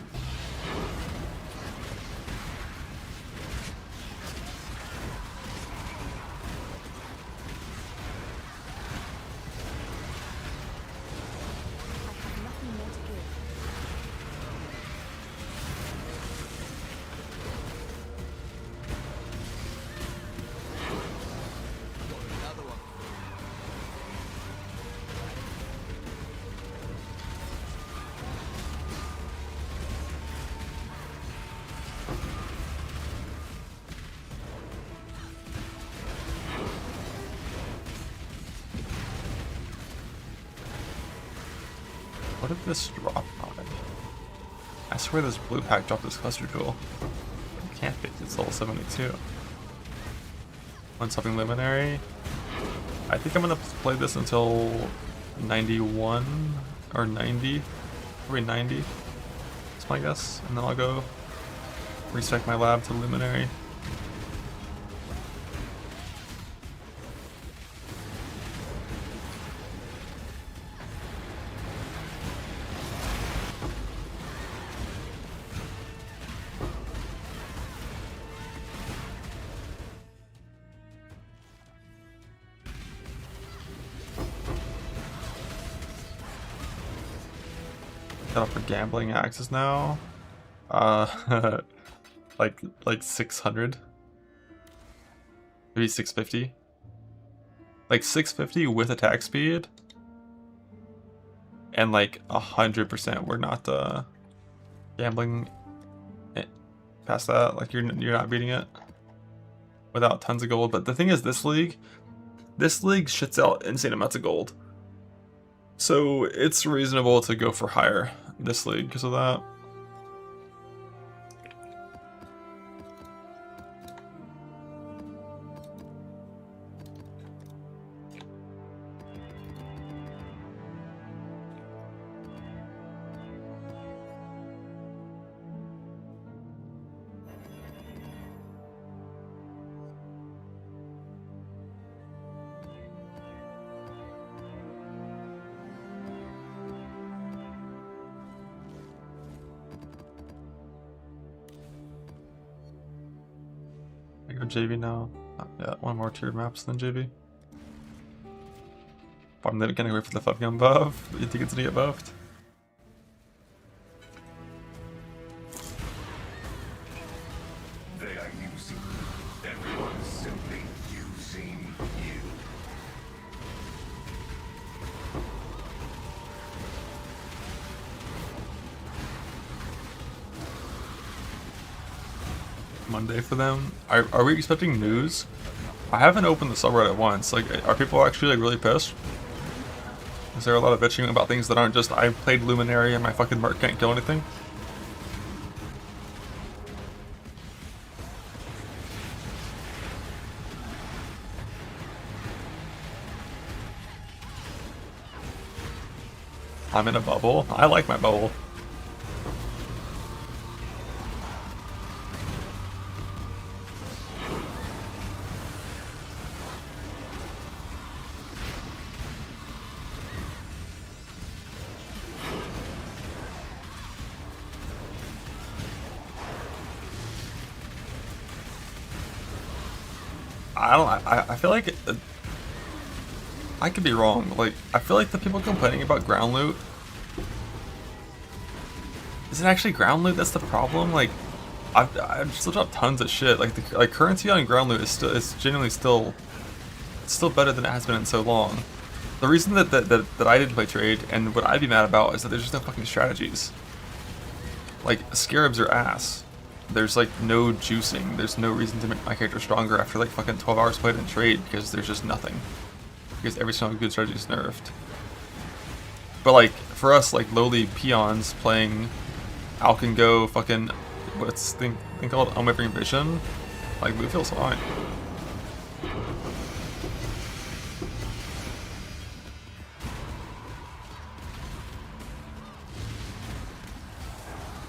What did this drop on it? I swear this blue pack dropped this cluster jewel. It can't be, it's level 72. One something luminary. I think I'm gonna play this until 91 or 90. Probably 90. That's my guess. And then I'll go respec my lab to luminary. Cut off for gambling access now. Like 600. Maybe 650. Like 650 with attack speed. And like 100% we're not gambling past that. Like you're not beating it without tons of gold. But the thing is, this league shits out insane amounts of gold. So it's reasonable to go for higher this league because of that. I go JV now. Yeah, one more tiered maps than JV. But I'm then gonna wait for the fucking buff. You think it's gonna get buffed? They are using you. Everyone is simply using you. Monday for them. Are we expecting news? I haven't opened the subreddit once. Like, are people actually like really pissed? Is there a lot of bitching about things that aren't just I played Luminary and my fucking Merc can't kill anything? I'm in a bubble. I like my bubble. I feel like I could be wrong. Like, I feel like the people complaining about ground loot, is it actually ground loot that's the problem? Like, I've still dropped tons of shit. Like, the currency on ground loot is genuinely still better than it has been in so long. The reason that I didn't play trade and what I'd be mad about is that there's just no fucking strategies. Like, scarabs are ass. There's like no juicing. There's no reason to make my character stronger after like fucking 12 hours played in trade because there's just nothing. Because every single good strategy is nerfed. But like for us like lowly peons playing Alkin Go fucking what's the thing called Unwavering Vision, like we feel fine.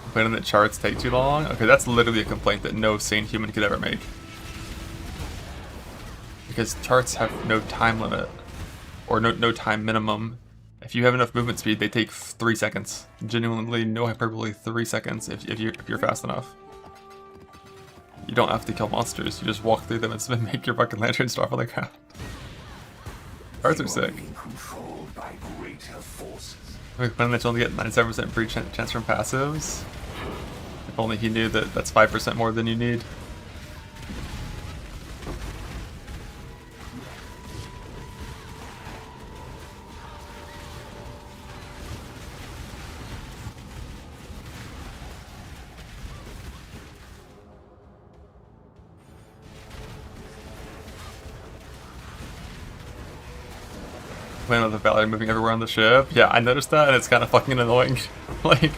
Complaining that charts take too long? Okay, that's literally a complaint that no sane human could ever make. Because charts have no time limit. Or no time minimum. If you have enough movement speed, they take 3 seconds. Genuinely, no hyperbole, 3 seconds if you're fast enough. You don't have to kill monsters, you just walk through them and make your fucking lanterns drop on the ground. Charts are sick. I'm complaining that you only get 97% free chance from passives. If only he knew that that's 5% more than you need. Complaining about the Valley moving everywhere on the ship. Yeah, I noticed that and it's kind of fucking annoying. Like,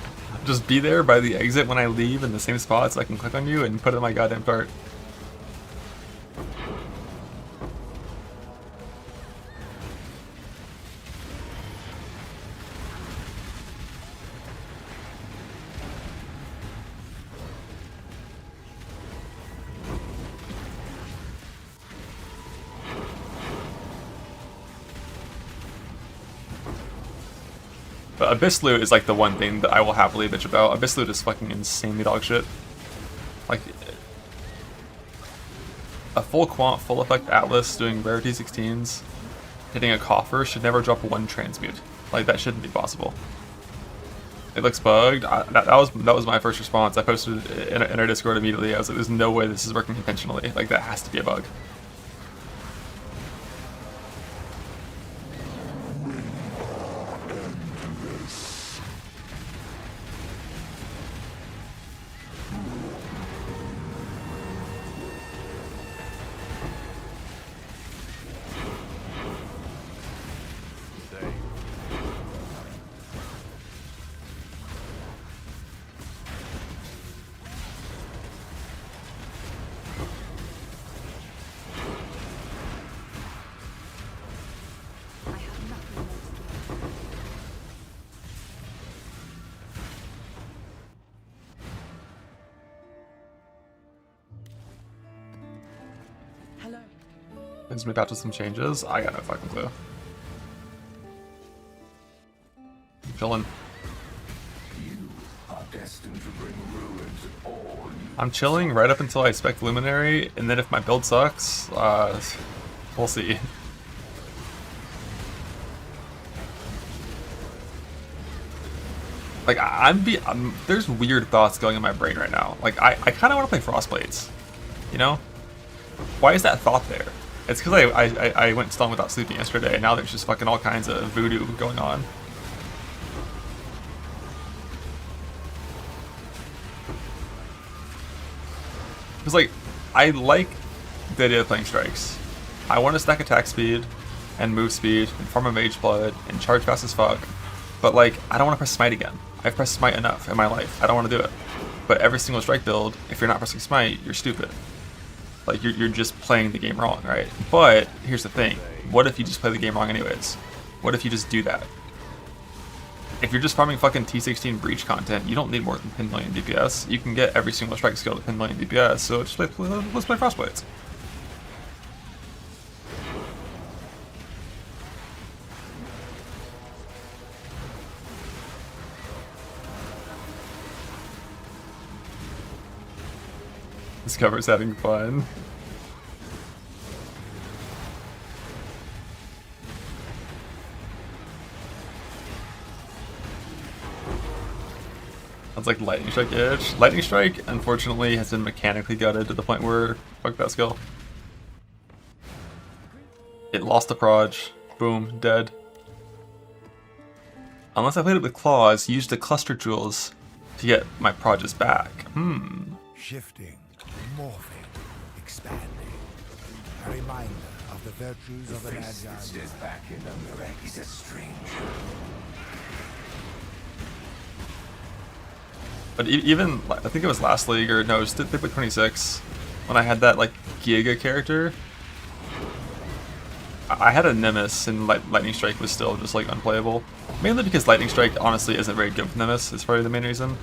just be there by the exit when I leave in the same spot so I can click on you and put it in my goddamn chart. But Abyss Loot is like the one thing that I will happily bitch about. Abyss Loot is fucking insanely dog shit. Like, a full quant, full effect Atlas doing rarity 16s, hitting a coffer should never drop one transmute. Like, that shouldn't be possible. It looks bugged. That was my first response. I posted it in our Discord immediately. I was like, there's no way this is working intentionally. Like, that has to be a bug. Is maybe after some changes? I got no fucking clue. I'm chilling. I'm chilling right up until I spec Luminary, and then if my build sucks, we'll see. Like, there's weird thoughts going in my brain right now. Like, I kind of want to play Frostblades, you know? Why is that thought there? It's because I went stunned without sleeping yesterday, and now there's just fucking all kinds of voodoo going on. Because, like, I like the idea of playing strikes. I want to stack attack speed, and move speed, and farm a mage blood, and charge fast as fuck. But, like, I don't want to press smite again. I've pressed smite enough in my life. I don't want to do it. But every single strike build, if you're not pressing smite, you're stupid. Like, you're just playing the game wrong, right? But, here's the thing. What if you just play the game wrong anyways? What if you just do that? If you're just farming fucking T16 breach content, you don't need more than 10 million DPS. You can get every single strike skill to 10 million DPS, so just let's play Frostblades. This cover's having fun. Sounds like Lightning Strike Edge. Lightning Strike, unfortunately, has been mechanically gutted to the point where, fuck that skill. It lost the proj. Boom, dead. Unless I played it with claws, used the cluster jewels to get my proges back. Shifting, morphing, expanding. A reminder of the virtues of an agile. Back in the Merc is a stranger. But even, I think it was last league, or no, it was Thick 26, when I had that, like, Giga character. I had a Nemesis, and Lightning Strike was still just, like, unplayable. Mainly because Lightning Strike, honestly, isn't very good with Nemesis. It's probably the main reason.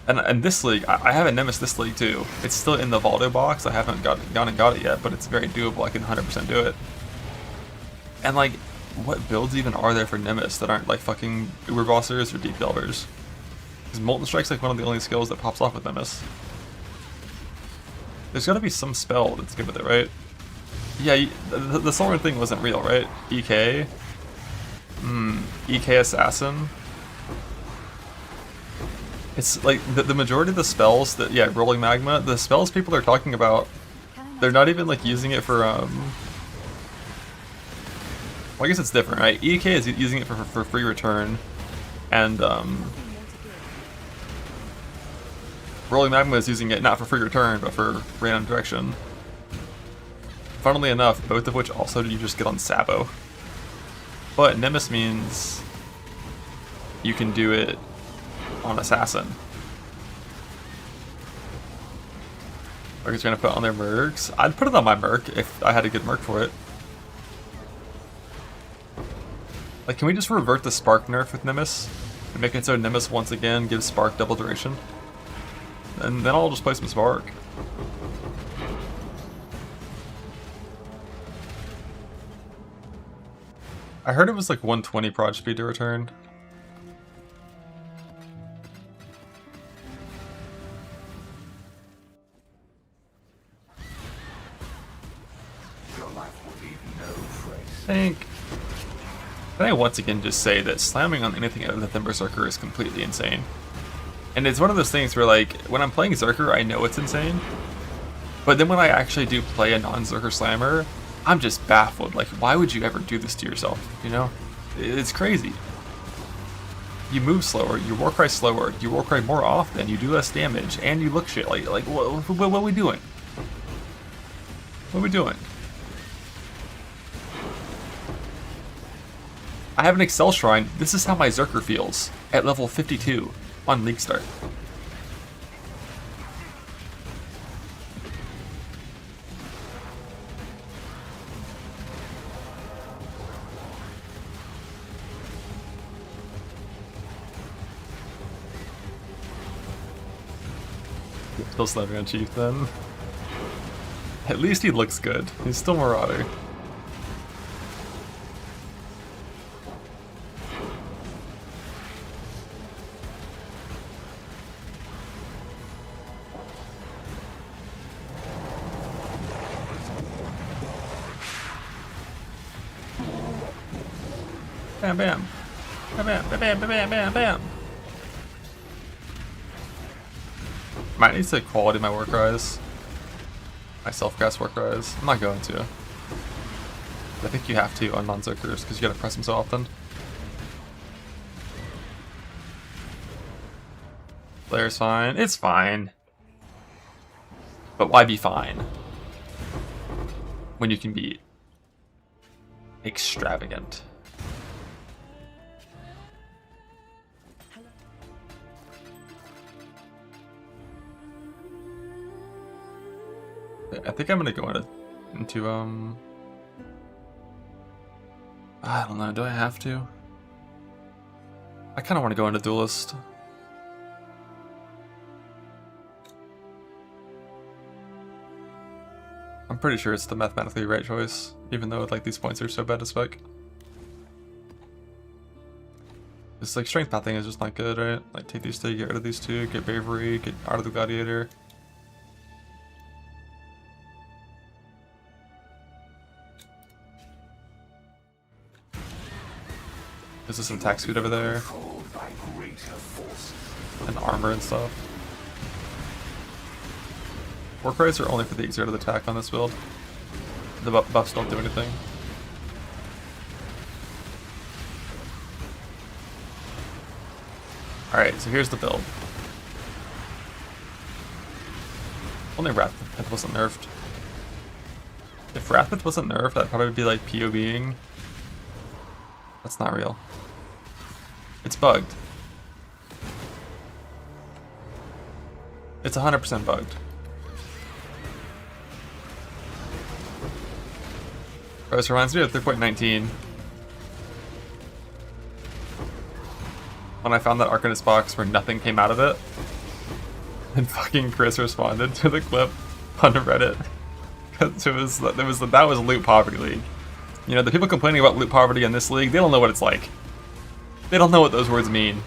And this league, I have a Nemesis this league too. It's still in the Valdo box. I haven't gone and got it yet, but it's very doable. I can 100% do it. And like, what builds even are there for Nemesis that aren't like fucking Uber Bossers or Deep Delvers? Because Molten Strike's like one of the only skills that pops off with Nemesis. There's gotta be some spell that's good with it, right? Yeah, the Solar thing wasn't real, right? EK? EK Assassin? It's like the majority of the spells that, yeah, Rolling Magma, the spells people are talking about, they're not even like using it for, well, I guess it's different, right? EK is using it for free return, and Rolling Magma is using it not for free return, but for random direction. Funnily enough, both of which also you just get on Sabo. But Nemesis means you can do it on Assassin. Are you trying to put on their Mercs? I'd put it on my Merc if I had a good Merc for it. Like, can we just revert the Spark nerf with Nemesis? And make it so Nemesis once again gives Spark double duration? And then I'll just play some Spark. I heard it was like 120 proj speed to return. Can I once again just say that slamming on anything other than Berserker is completely insane? And it's one of those things where, like, when I'm playing Zerker, I know it's insane. But then when I actually do play a non-Zerker slammer, I'm just baffled. Like, why would you ever do this to yourself, you know? It's crazy. You move slower, you Warcry slower, you Warcry more often, you do less damage, and you look shit. Like what are we doing? What are we doing? I have an Excel Shrine. This is how my Zerker feels at level 52 on League Start. Still slamming on Chief then. At least he looks good. He's still Marauder. Bam, bam. Bam, bam, bam, bam, bam, bam, bam. Might need to quality my work rise. My self-cast work rise. I'm not going to. I think you have to on non-zerkers because you gotta press them so often. Player's fine. It's fine. But why be fine when you can be extravagant? I think I'm gonna go into I don't know, do I have to? I kinda wanna go into duelist. I'm pretty sure it's the mathematically right choice, even though like these points are so bad to spec. It's like strength pathing is just not good, right? Like take these two, get rid of these two, get bravery, get out of the gladiator. There's some attack speed over there. And armor and stuff. Work rates are only for the exerted attack on this build. The buffs don't do anything. Alright, so here's the build. Only Wrathpith wasn't nerfed. If Wrathpith wasn't nerfed, I'd probably be like POBing. That's not real. It's bugged. It's 100% bugged. Oh, this reminds me of 3.19. When I found that Arcanist box where nothing came out of it. And fucking Chris responded to the clip on Reddit. Because that was Loot Poverty League. You know, the people complaining about loot poverty in this league, they don't know what it's like. They don't know what those words mean.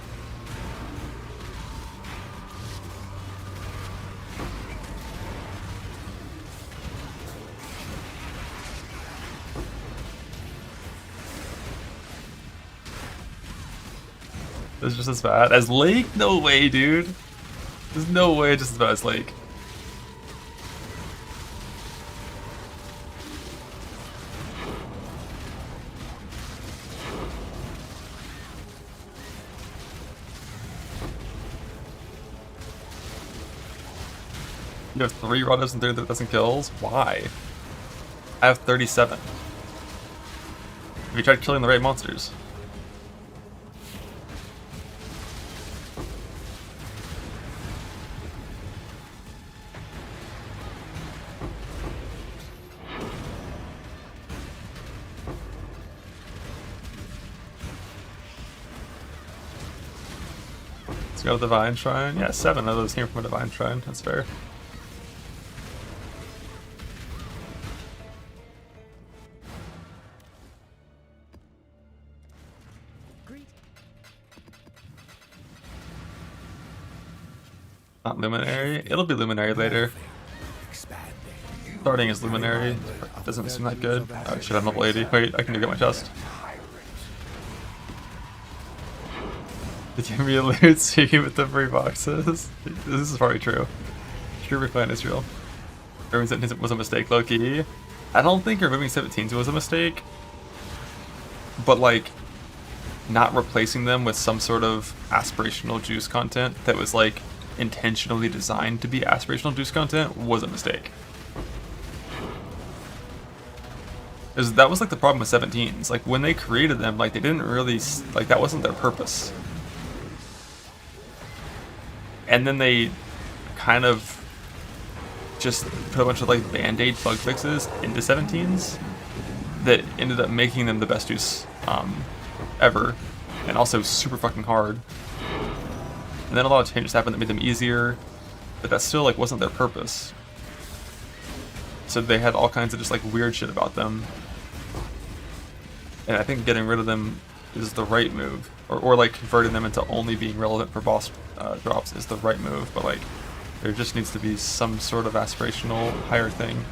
It's just as bad as Lake? No way, dude. There's no way it's just as bad as Lake. You have 3 runners and 3,000 kills? Why? I have 37. Have you tried killing the right monsters? Let's go to Divine Shrine. Yeah, 7 of those came from a Divine Shrine. That's fair. Not Luminary. It'll be Luminary later. Starting as Luminary doesn't seem that good. Oh shit, I'm level 80. Wait, I can go get my chest. Did you me allude to with the free boxes? This is probably true. True recline is real. Removing 17 was a mistake, low-key. I don't think removing 17s was a mistake. But like, not replacing them with some sort of aspirational juice content that was like intentionally designed to be aspirational juice content was a mistake. That was like the problem with 17s. Like when they created them, like they didn't really, like that wasn't their purpose. And then they kind of just put a bunch of like band-aid bug fixes into 17s that ended up making them the best juice ever, and also super fucking hard. And then a lot of changes happened that made them easier, but that still like wasn't their purpose. So they had all kinds of just like weird shit about them. And I think getting rid of them is the right move. Or like converting them into only being relevant for boss drops is the right move, but like there just needs to be some sort of aspirational higher thing.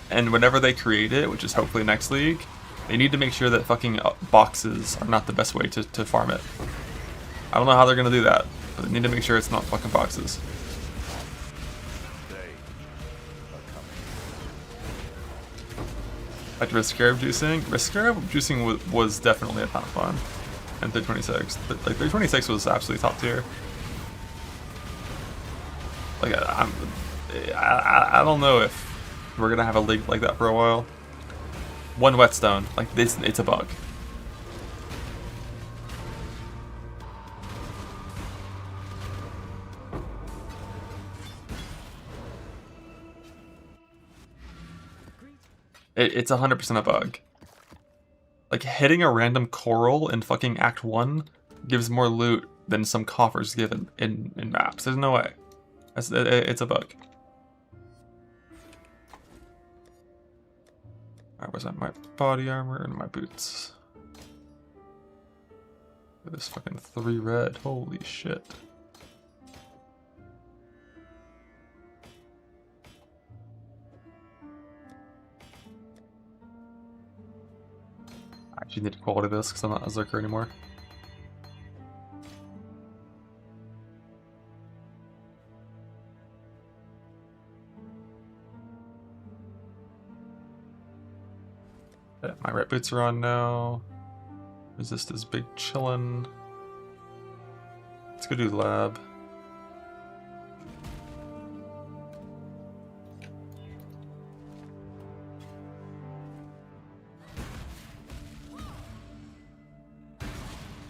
And whenever they create it, which is hopefully next league, they need to make sure that fucking boxes are not the best way to farm it. I don't know how they're gonna do that, but they need to make sure it's not fucking boxes. Like Risk Scarab juicing? Risk Scarab juicing was definitely a ton of fun. And 326. Like 326 was absolutely top tier. Like I don't know if we're gonna have a league like that for a while. One whetstone, like this, it's a bug. It's 100% a bug. Like hitting a random coral in fucking Act 1 gives more loot than some coffers given in maps. There's no way. It's a bug. Alright, where's that? My body armor and my boots. Look at this fucking 3 red. Holy shit. I actually need to quality this because I'm not a Zerker anymore. Yeah, my red boots are on now. Resist is big chillin'. Let's go do lab.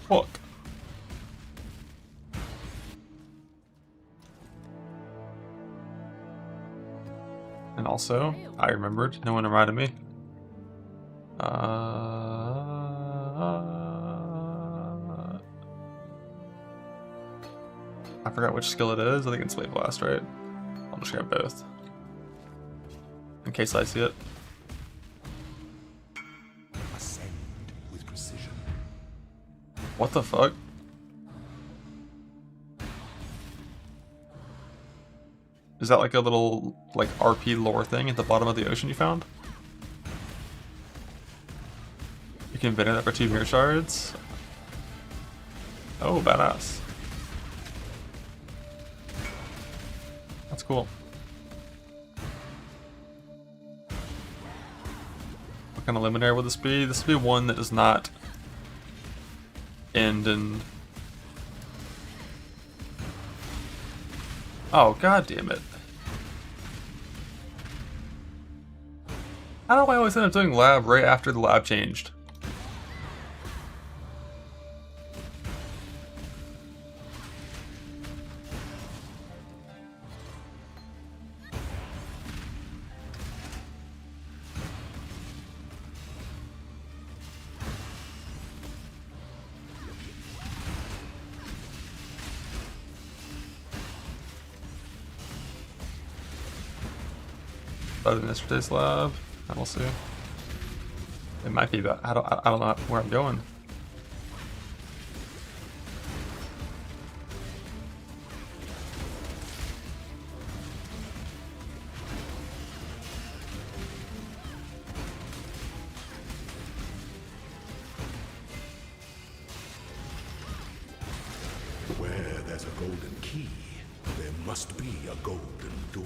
Fuck. And also, I remembered, no one reminded me. I forgot which skill it is. I think it's Blade Blast, right? I'll just grab both. In case I see it. Ascend with precision. What the fuck? Is that like a little like RP lore thing at the bottom of the ocean you found? You can vent it for 2 mirror shards. Oh, badass. That's cool. What kind of luminary will this be? This will be one that does not end in... Oh, god damn it. How do I always end up doing lab right after the lab changed? Other than yesterday's lab, I will see. It might be, but I don't know where I'm going. Where there's a golden key, there must be a golden door.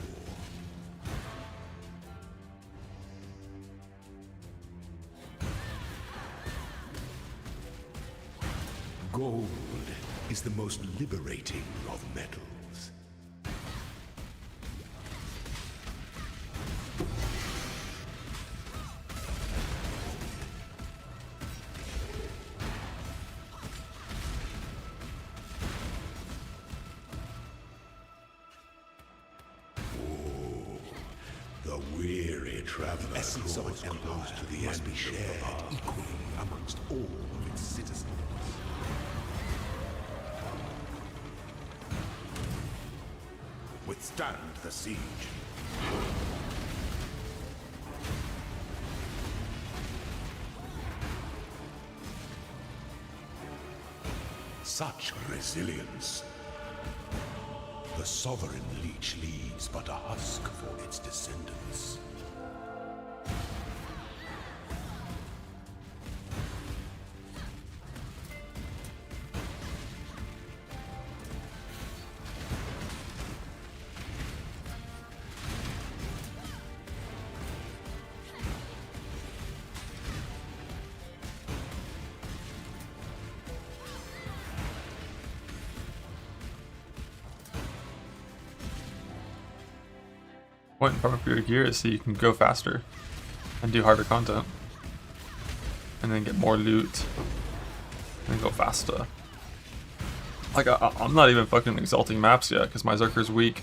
Gold is the most liberating of metals. The weary traveler essence of its empire to the must be shared equally amongst all of its citizens. Withstand the siege. Such resilience. The sovereign leech leaves but a husk for its descendants. point in farming for your gear is so you can go faster and do harder content, and then get more loot and go faster. Like I'm not even fucking exalting maps yet because my Zerker's weak.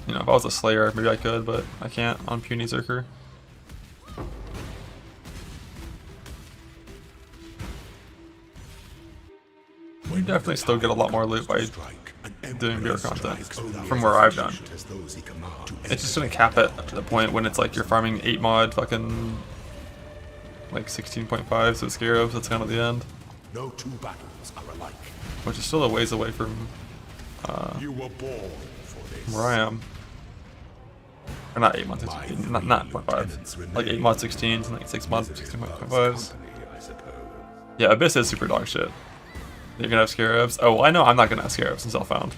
You know, if I was a Slayer, maybe I could, but I can't on puny Zerker. You definitely still get a lot more loot by doing beer content from where I've done. It's just gonna cap it to the point when it's like you're farming 8 mod fucking like 16.5 so Scarabs, that's kind of the end. No two battles are alike. Which is still a ways away from you were born for this. where I am. Or not 8 mod 16, not 0.5. Like 8 mod 16s and like 6 mod 16.5s. Yeah, Abyss is super dog shit. You're gonna have Scarabs. Oh, well, I know I'm not gonna have Scarabs in Self-Found.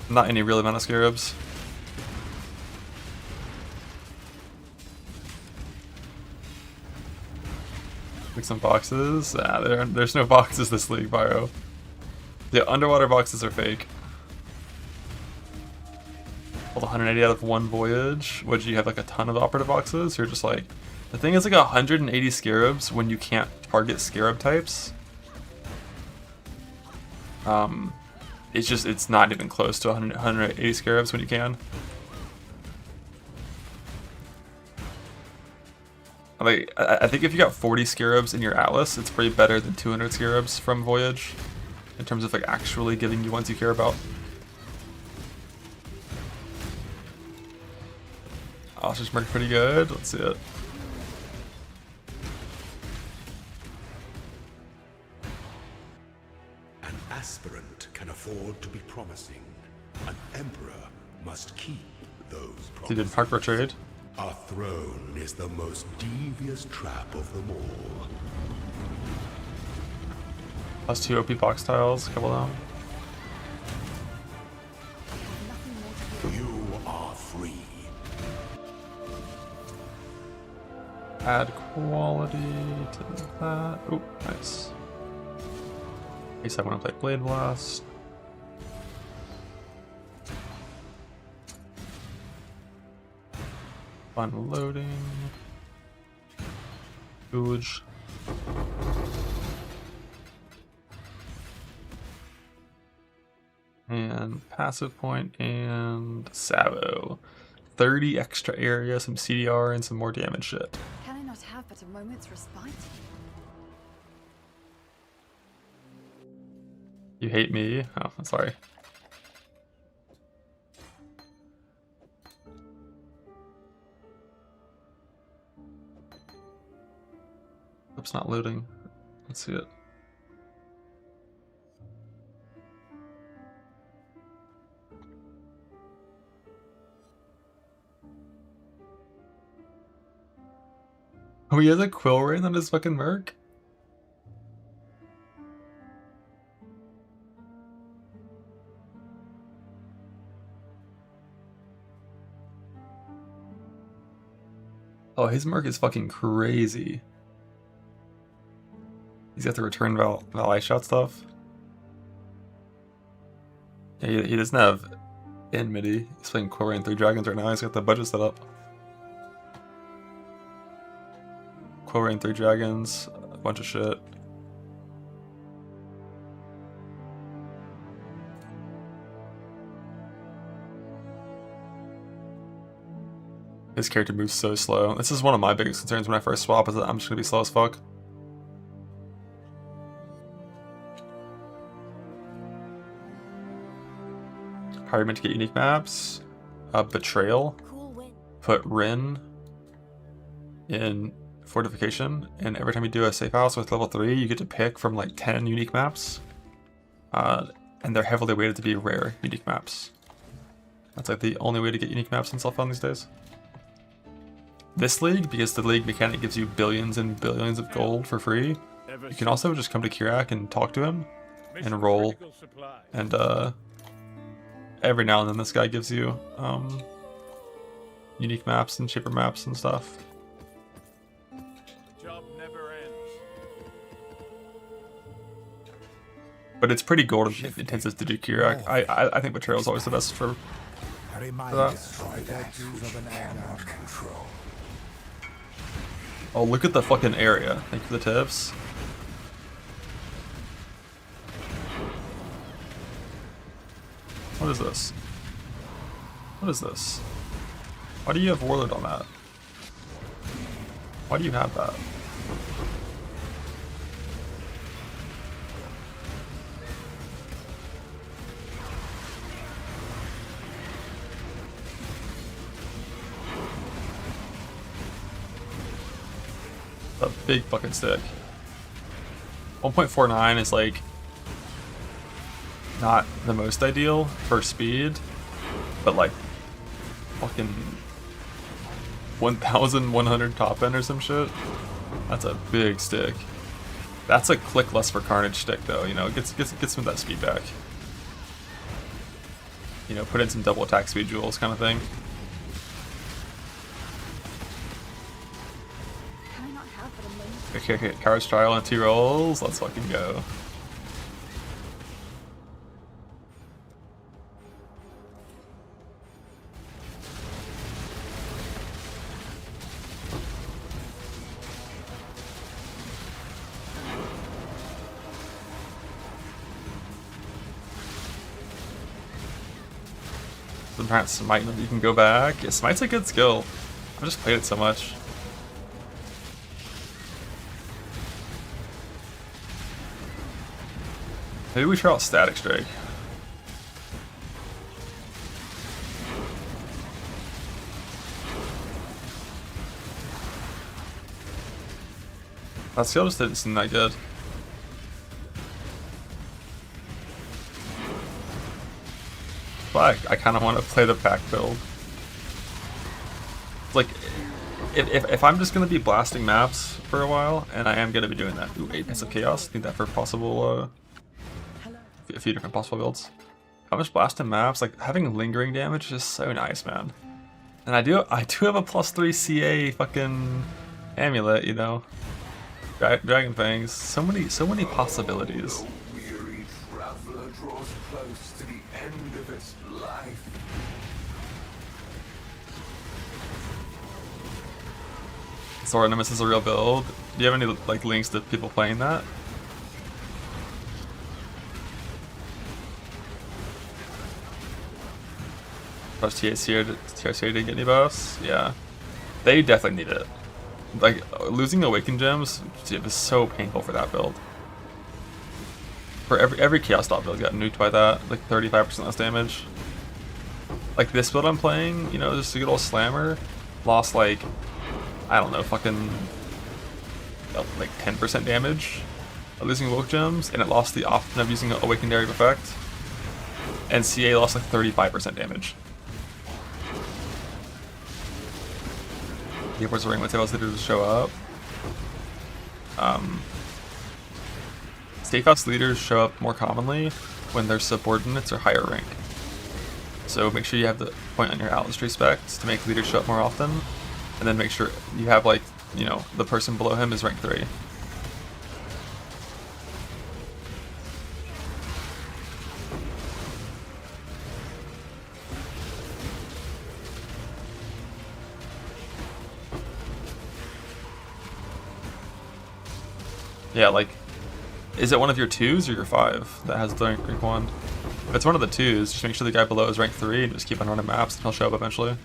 Not any real amount of Scarabs. Like some boxes. Ah, there's no boxes this league, Pyro. The underwater boxes are fake. Pulled 180 out of one voyage. Would you have like a ton of operative boxes? You're just like, the thing is like 180 Scarabs when you can't target Scarab types. It's not even close to 180 Scarabs when you can. Like, I think if you got 40 Scarabs in your Atlas, it's pretty better than 200 Scarabs from Voyage, in terms of like actually giving you ones you care about. Ostrich Merc pretty good. Let's see it. An aspirant can afford to be promising. An emperor must keep those promises. He did park trade. Our throne is the most devious trap of them all. Plus 2 OP box tiles, a couple of them. You are free. Add quality to that. Oh, nice. In case I want to play Blade Blast. Unloading. Huge. And passive point and Savo. 30 extra area, some CDR, and some more damage shit. Can I not have but a moment's respite? You hate me? Oh, I'm sorry. It's not loading. Let's see it. Oh, he has a quill ring on his fucking Merc? Oh, his Merc is fucking crazy. He's got the return Val shot stuff. Yeah, he doesn't have in MIDI. He's playing Quill Ring 3 Dragons right now. He's got the budget set up. Quill Ring 3 Dragons, a bunch of shit. His character moves so slow. This is one of my biggest concerns when I first swap, is that I'm just gonna be slow as fuck. How are you meant to get unique maps? Betrayal. Put Rin in Fortification, and every time you do a safe house with level 3, you get to pick from like 10 unique maps. And they're heavily weighted to be rare unique maps. That's like the only way to get unique maps in Self-Found these days. This league, because the league mechanic gives you billions and billions of gold for free, you can also just come to Kirak and talk to him and roll. And every now and then this guy gives you unique maps and cheaper maps and stuff. but it's pretty gold intensive to do Kirak. I think Betrayal is always the best for that. Oh, look at the fucking area. Thank you for the tips. What is this? What is this? Why do you have Warlord on that? Why do you have that? A big fucking stick. 1.49 is like not the most ideal for speed, but like fucking 1,100 top end or some shit. That's a big stick. That's a click less for Carnage stick though, you know, it gets some of that speed back. You know, put in some double attack speed jewels kind of thing. Okay, Cards Trial on 2 rolls. Let's fucking go. Sometimes Smite, you can go back. Yeah, Smite's a good skill. I've just played it so much. Maybe we try out Static Strike. That skill just didn't seem that good. But I kind of want to play the pack build. Like, if I'm just going to be blasting maps for a while, and I am going to be doing that. Ooh, 8 Pits of Chaos. Need that for possible, a few different possible builds. How much blasting maps? Like, having lingering damage is just so nice, man. And I do have a +3 CA fucking amulet, you know. Dragon Fangs. So many possibilities. Weary traveler draws close to the end of its life. Sword Nemesis is a real build. Do you have any like links to people playing that? Plus TSC didn't get any buffs? Yeah. They definitely need it. Like, losing Awakened Gems was so painful for that build. For every Chaos Stop build got nuked by that, like 35% less damage. Like this build I'm playing, you know, just a good old slammer, lost like, I don't know, fucking like 10% damage of losing Woke Gems, and it lost the option of using Awakened Area effect. And CA lost like 35% damage. The Airports Ring with Tails leaders show up. Safe House leaders show up more commonly when their subordinates are higher rank. So make sure you have the point on your Atlas tree specs to make leaders show up more often, and then make sure you have, like, you know, the person below him is rank 3. Yeah, like, is it one of your 2s or your 5 that has the rank 1? If it's one of the 2s, just make sure the guy below is rank 3 and just keep on running maps and he'll show up eventually.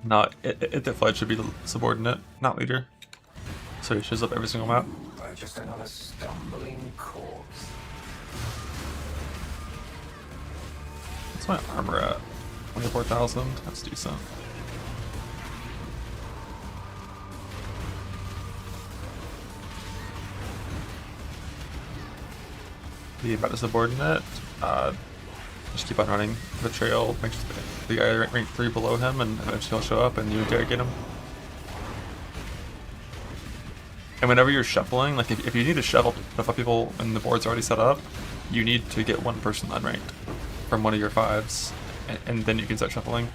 No, the Flood should be the subordinate, not leader. So he shows up every single map. Just another stumbling corpse. What's my armor at? 24,000. That's decent. Be about a subordinate. Just keep on running the trail. Make sure the guy rank 3 below him, and eventually he'll show up, and you interrogate him. And whenever you're shuffling, like if you need to shuffle up people and the board's already set up, you need to get one person unranked from one of your 5s, and then you can start shuffling.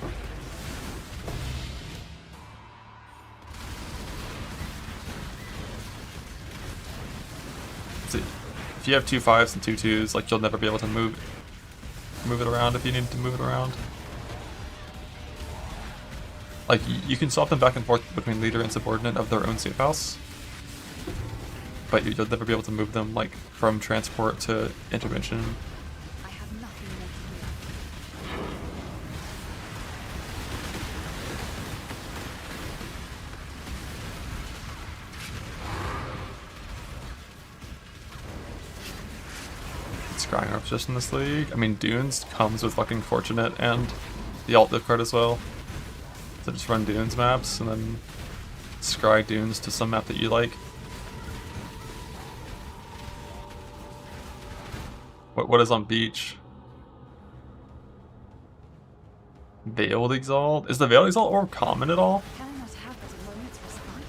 So if you have 2 5s and 2 2s, like you'll never be able to move it around if you need to move it around. Like you can swap them back and forth between leader and subordinate of their own safe house, but you'll never be able to move them like from transport to intervention. I have nothing more to give. Scrying our position in this league. I mean, Dunes comes with fucking Fortunate and the alt div card as well. So just run Dunes maps and then scry Dunes to some map that you like. What is on beach? Veiled Exalt? Is the Veiled Exalt orb common at all? Can I not have but a moment's respite?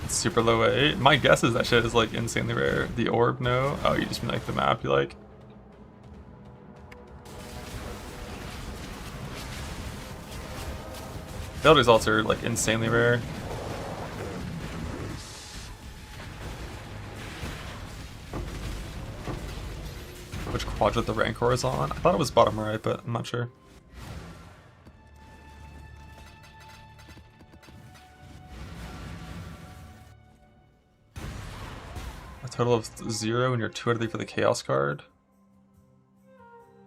It's super low 8. My guess is that shit is like insanely rare. The orb, no. Oh, you just mean like the map you like? Veiled Exalts are like insanely rare. Which quadrant the Rancor is on? I thought it was bottom right, but I'm not sure. A total of 0 and you're 2 out of 3 for the Chaos card.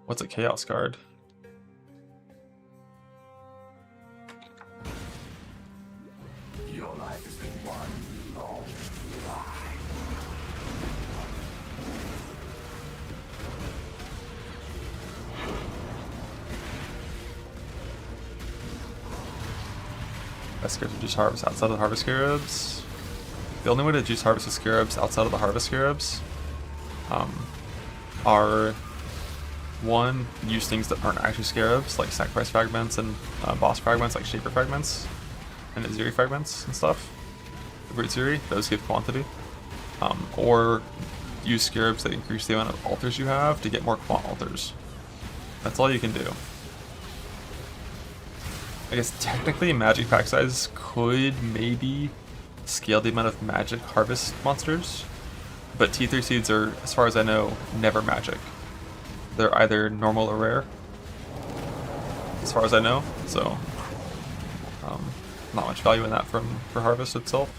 What's a Chaos card? Your life has been one long lie. Best scarabs juice harvest outside of the harvest scarabs. The only way to juice harvest the scarabs outside of the harvest scarabs are one, use things that aren't actually scarabs, like sacrifice fragments and boss fragments, like shaper fragments and Aziri fragments and stuff. Root Aziri, those give quantity. Or use scarabs that increase the amount of altars you have to get more quant altars. That's all you can do. I guess technically magic pack size could maybe scale the amount of magic harvest monsters, but T3 seeds are, as far as I know, never magic. They're either normal or rare, as far as I know, so not much value in that for harvest itself.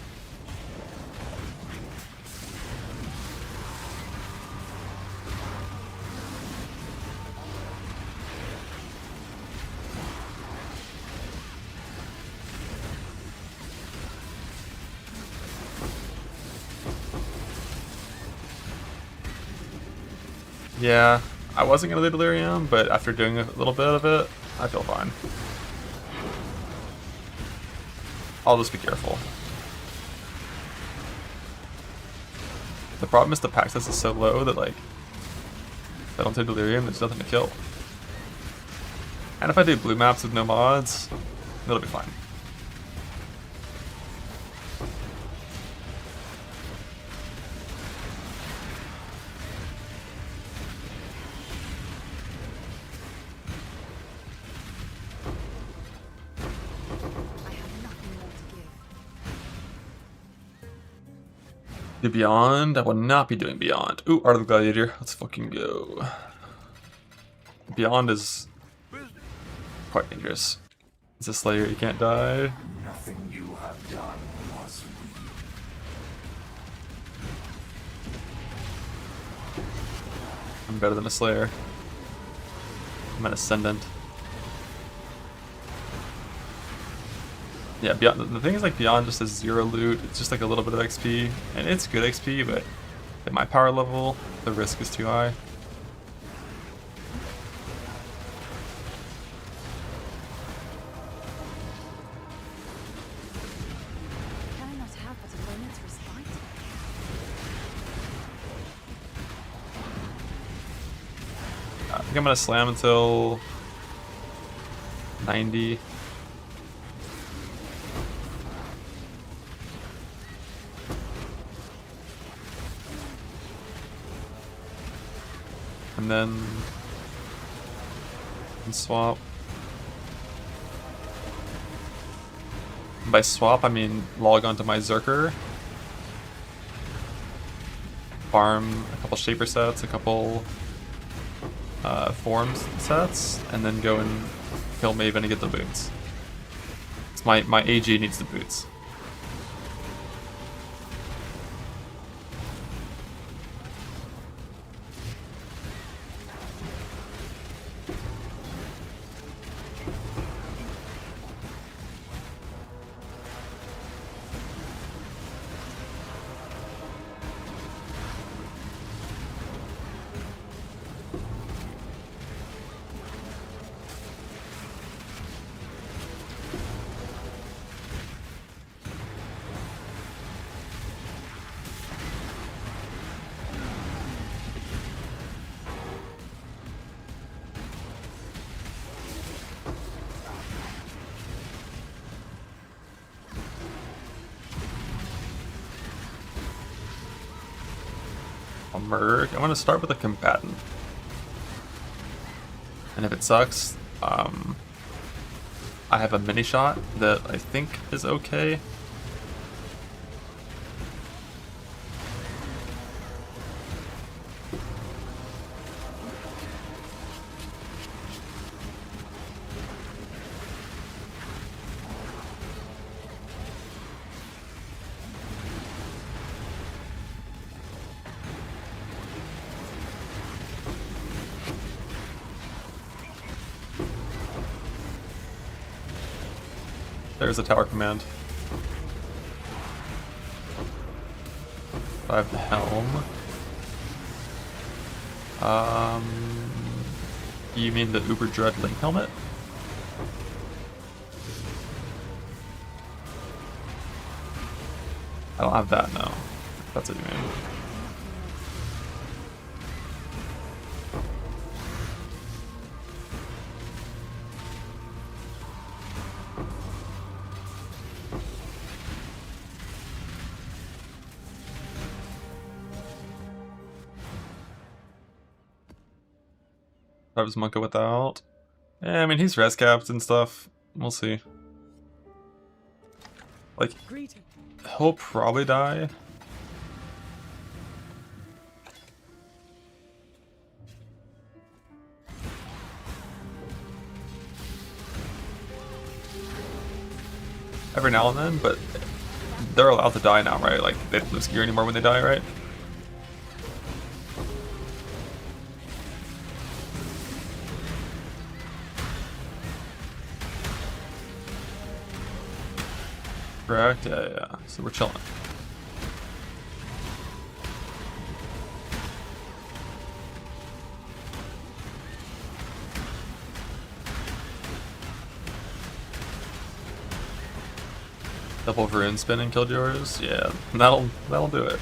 Yeah, I wasn't gonna do Delirium, but after doing a little bit of it, I feel fine. I'll just be careful. The problem is the pack size is so low that like, if I don't do Delirium, there's nothing to kill. And if I do blue maps with no mods, it'll be fine. Do Beyond? I will not be doing Beyond. Ooh, Art of the Gladiator. Let's fucking go. Beyond is quite dangerous. It's a Slayer, you can't die. Nothing you have done was weak. I'm better than a Slayer. I'm an Ascendant. Yeah, beyond the thing is like beyond just a 0 loot, it's just like a little bit of XP, and it's good XP, but at my power level, the risk is too high. Can I not have but a moment's respite? I think I'm gonna slam until 90. And then swap. And by swap, I mean log onto my Zerker, farm a couple Shaper sets, a couple Forms sets, and then go and kill Maven and get the boots. So my AG needs the boots. Merc. I want to start with a combatant, and if it sucks, I have a mini shot that I think is okay. There's a tower command. I have the helm. You mean the Uber Dread Link helmet? I don't have that now. That's what you mean. Travis Monka without. Yeah, I mean, he's res capped and stuff. We'll see. Like, he'll probably die. Every now and then, but they're allowed to die now, right? Like, they don't lose gear anymore when they die, right? Correct? Yeah, yeah. So we're chilling. Double rune spin and killed yours? Yeah, that'll do it.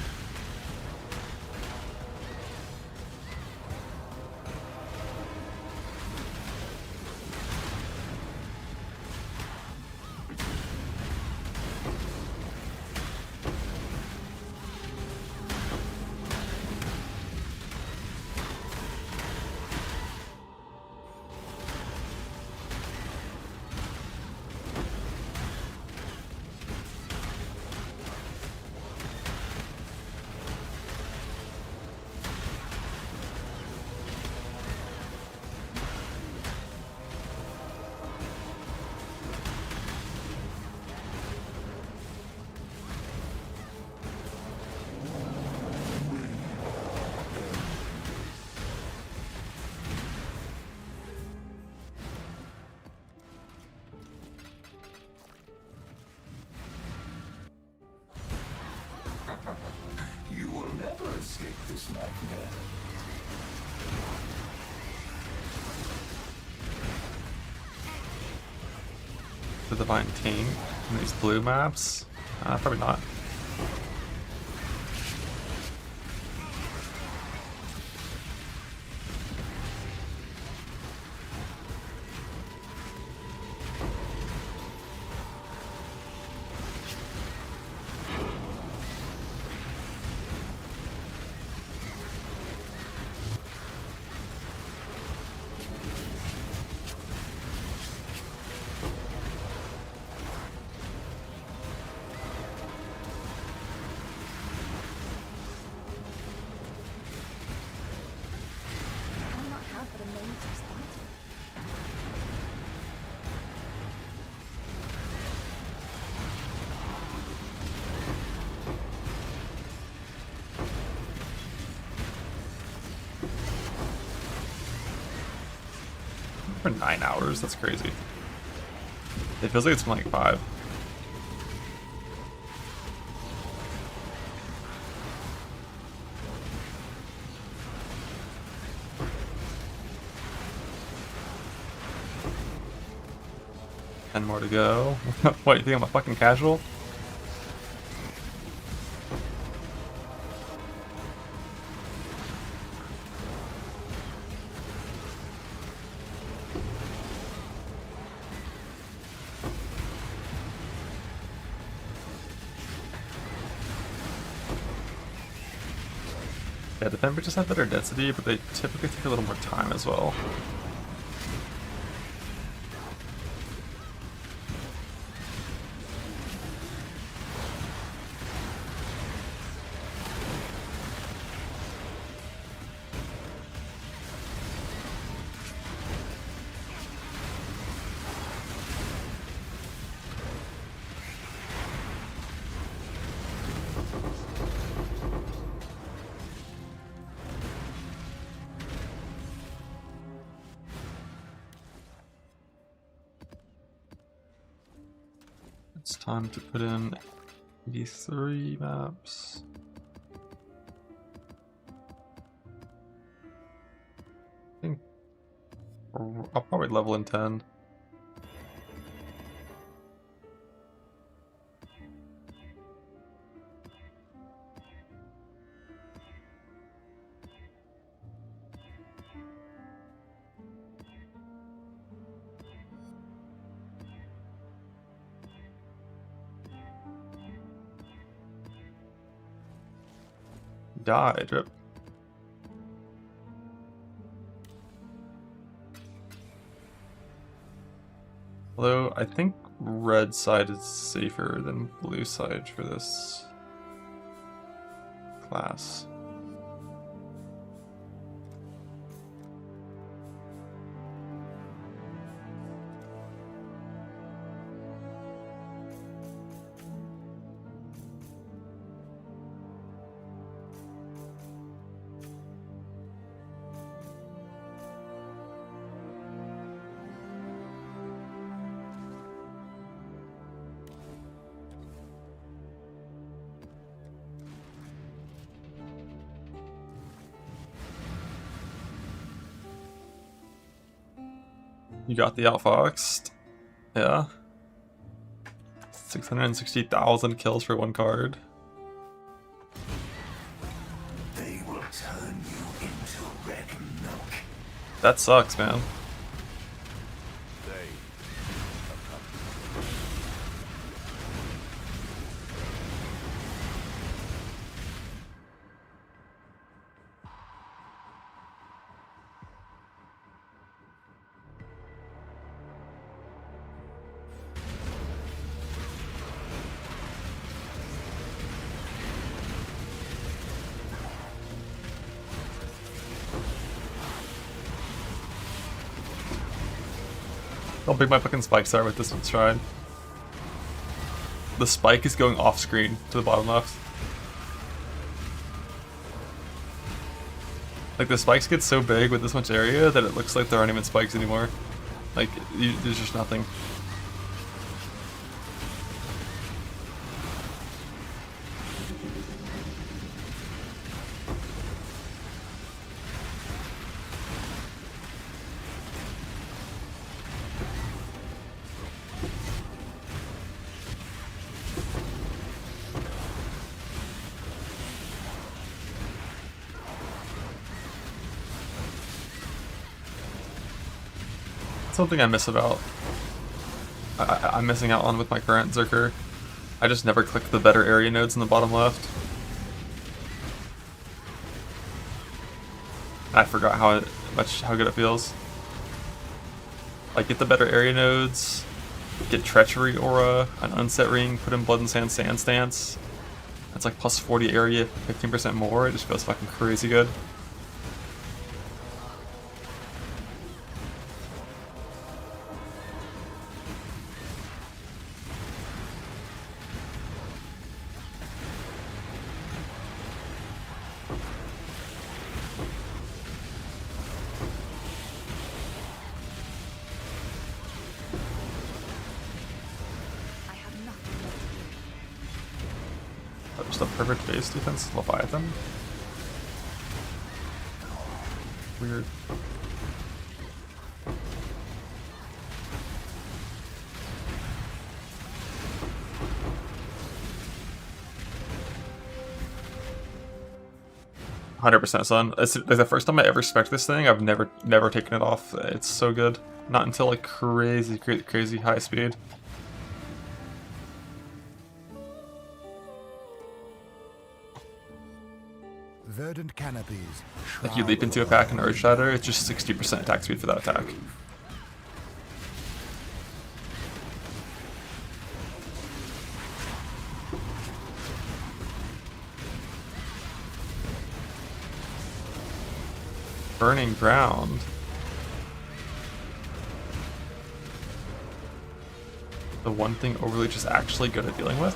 person that I can get. The Divine King in these blue maps? Probably not. Why not have the name to start? For 9 hours? That's crazy. It feels like it's been like 5. Ten more to go. What, you think I'm a fucking casual? Yeah, the Fenbridges just have better density, but they typically take a little more time as well. It's time to put in these 3 maps. I think I'll probably level in 10. Die, drip. Although I think red side is safer than blue side for this class. You got the outfoxed. Yeah. 660,000 kills for 1 card. They will turn you into red milk. That sucks, man. How big my fucking spikes are with this one's tried. The spike is going off screen to the bottom left. Like the spikes get so big with this much area that it looks like there aren't even spikes anymore. Like there's just nothing. Something I miss about. I'm missing out on with my current Zerker. I just never click the better area nodes in the bottom left. I forgot how good it feels. Like, get the better area nodes, get Treachery Aura, an Unset Ring, put in Blood and Sand Sand Stance. That's like plus 40 area, 15% more. It just feels fucking crazy good. Just a perfect base defense, Leviathan. Weird. %, son. It's like the first time I ever spec this thing. I've never taken it off. It's so good. Not until like crazy high speed. Verdant canopies. Like you leap into a pack and Earth Shatter, it's just 60% attack speed for that attack. Burning Ground. The one thing Overleach is actually good at dealing with.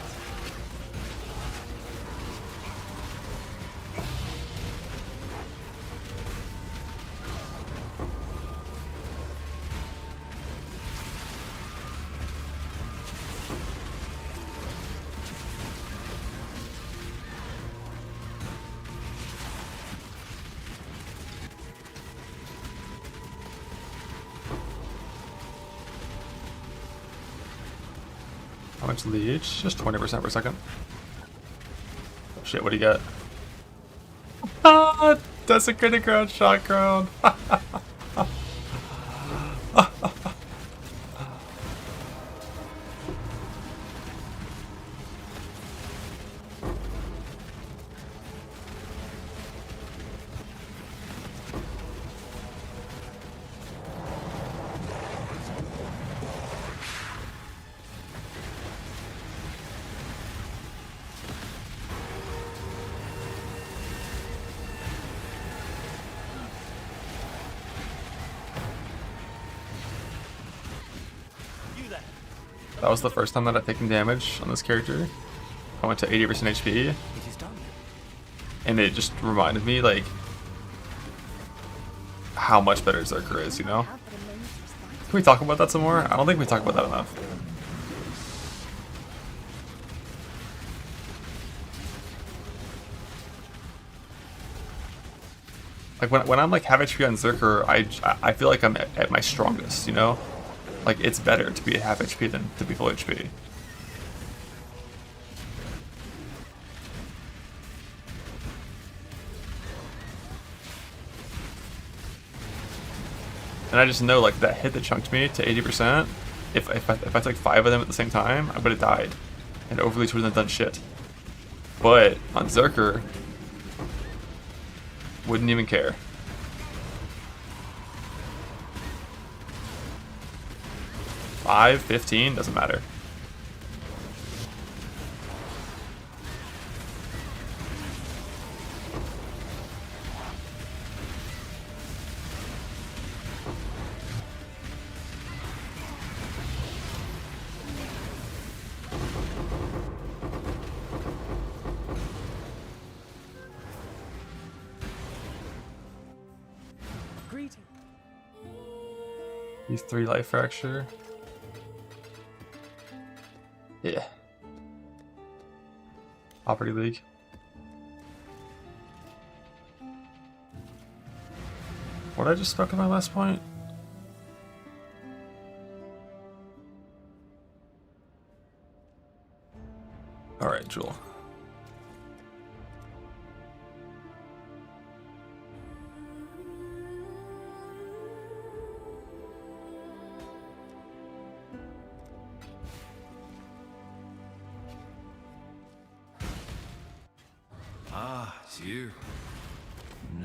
How much leech? Just 20% per second. Oh shit, what do you get? Ah, desecrated ground, shot ground. That was the first time that I've taken damage on this character. I went to 80% HP. And it just reminded me, like, how much better Zerker is, you know? Can we talk about that some more? I don't think we talk about that enough. Like, when I'm, like, half HP on Zerker, I feel like I'm at my strongest, you know? Like, it's better to be at half HP than to be full HP. And I just know, like, that hit that chunked me to 80%, if I took 5 of them at the same time, I would have died. And Overleach wouldn't have done shit. But on Zerker, wouldn't even care. 5, 15, doesn't matter. Greeting. He's 3 life fracture. Yeah. Property League. What did I just spec on my last point? Alright, Jewel.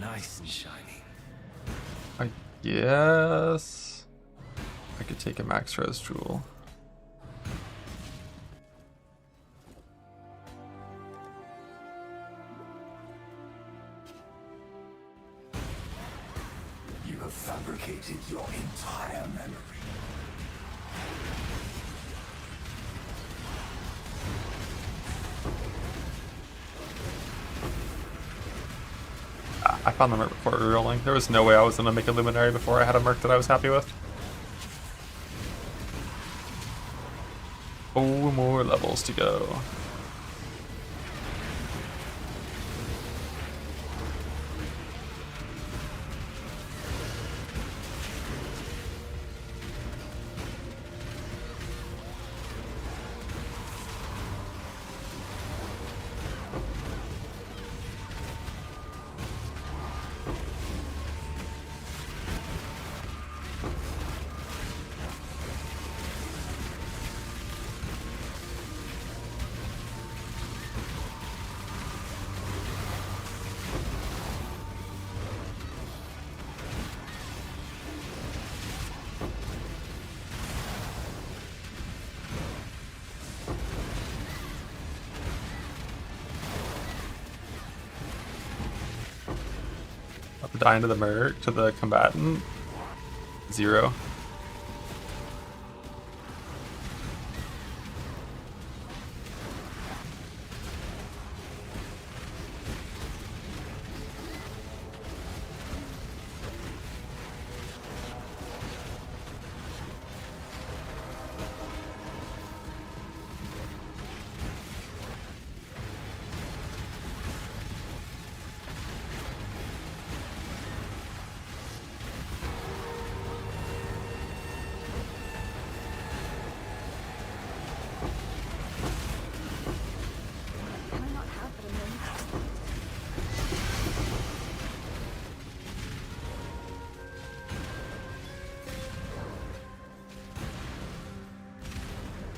nice and shiny. I guess I could take a max res jewel. You have fabricated your entire memory. I found the Merc before rerolling. There was no way I was going to make a Luminary before I had a Merc that I was happy with. 4 more levels to go. Die into the Merc to the combatant. 0.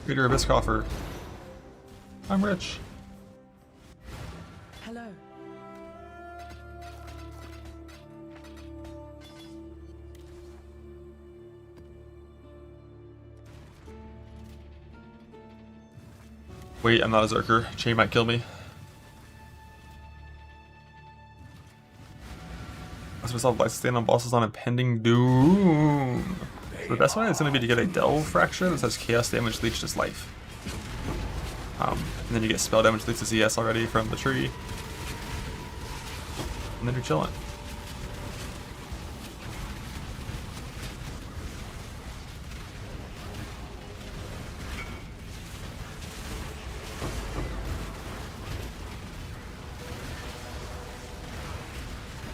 Reader Abyss Coffer. I'm rich. Hello. Wait, I'm not a Zerker. Chain might kill me. Let's resolve life sustain on bosses on impending doom. So the best one is going to be to get a Delve Fracture that says Chaos Damage Leech just life. And then you get Spell Damage Leech to CS already from the tree. And then you're chilling.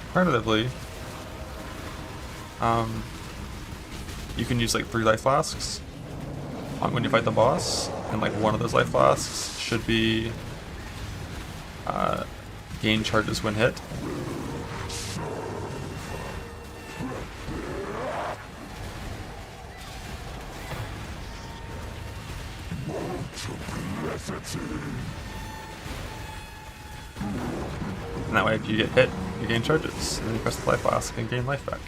Alternatively, you can use like 3 life flasks when you fight the boss, and like one of those life flasks should be gain charges when hit. And that way if you get hit, you gain charges, and then you press the life flask and gain life back.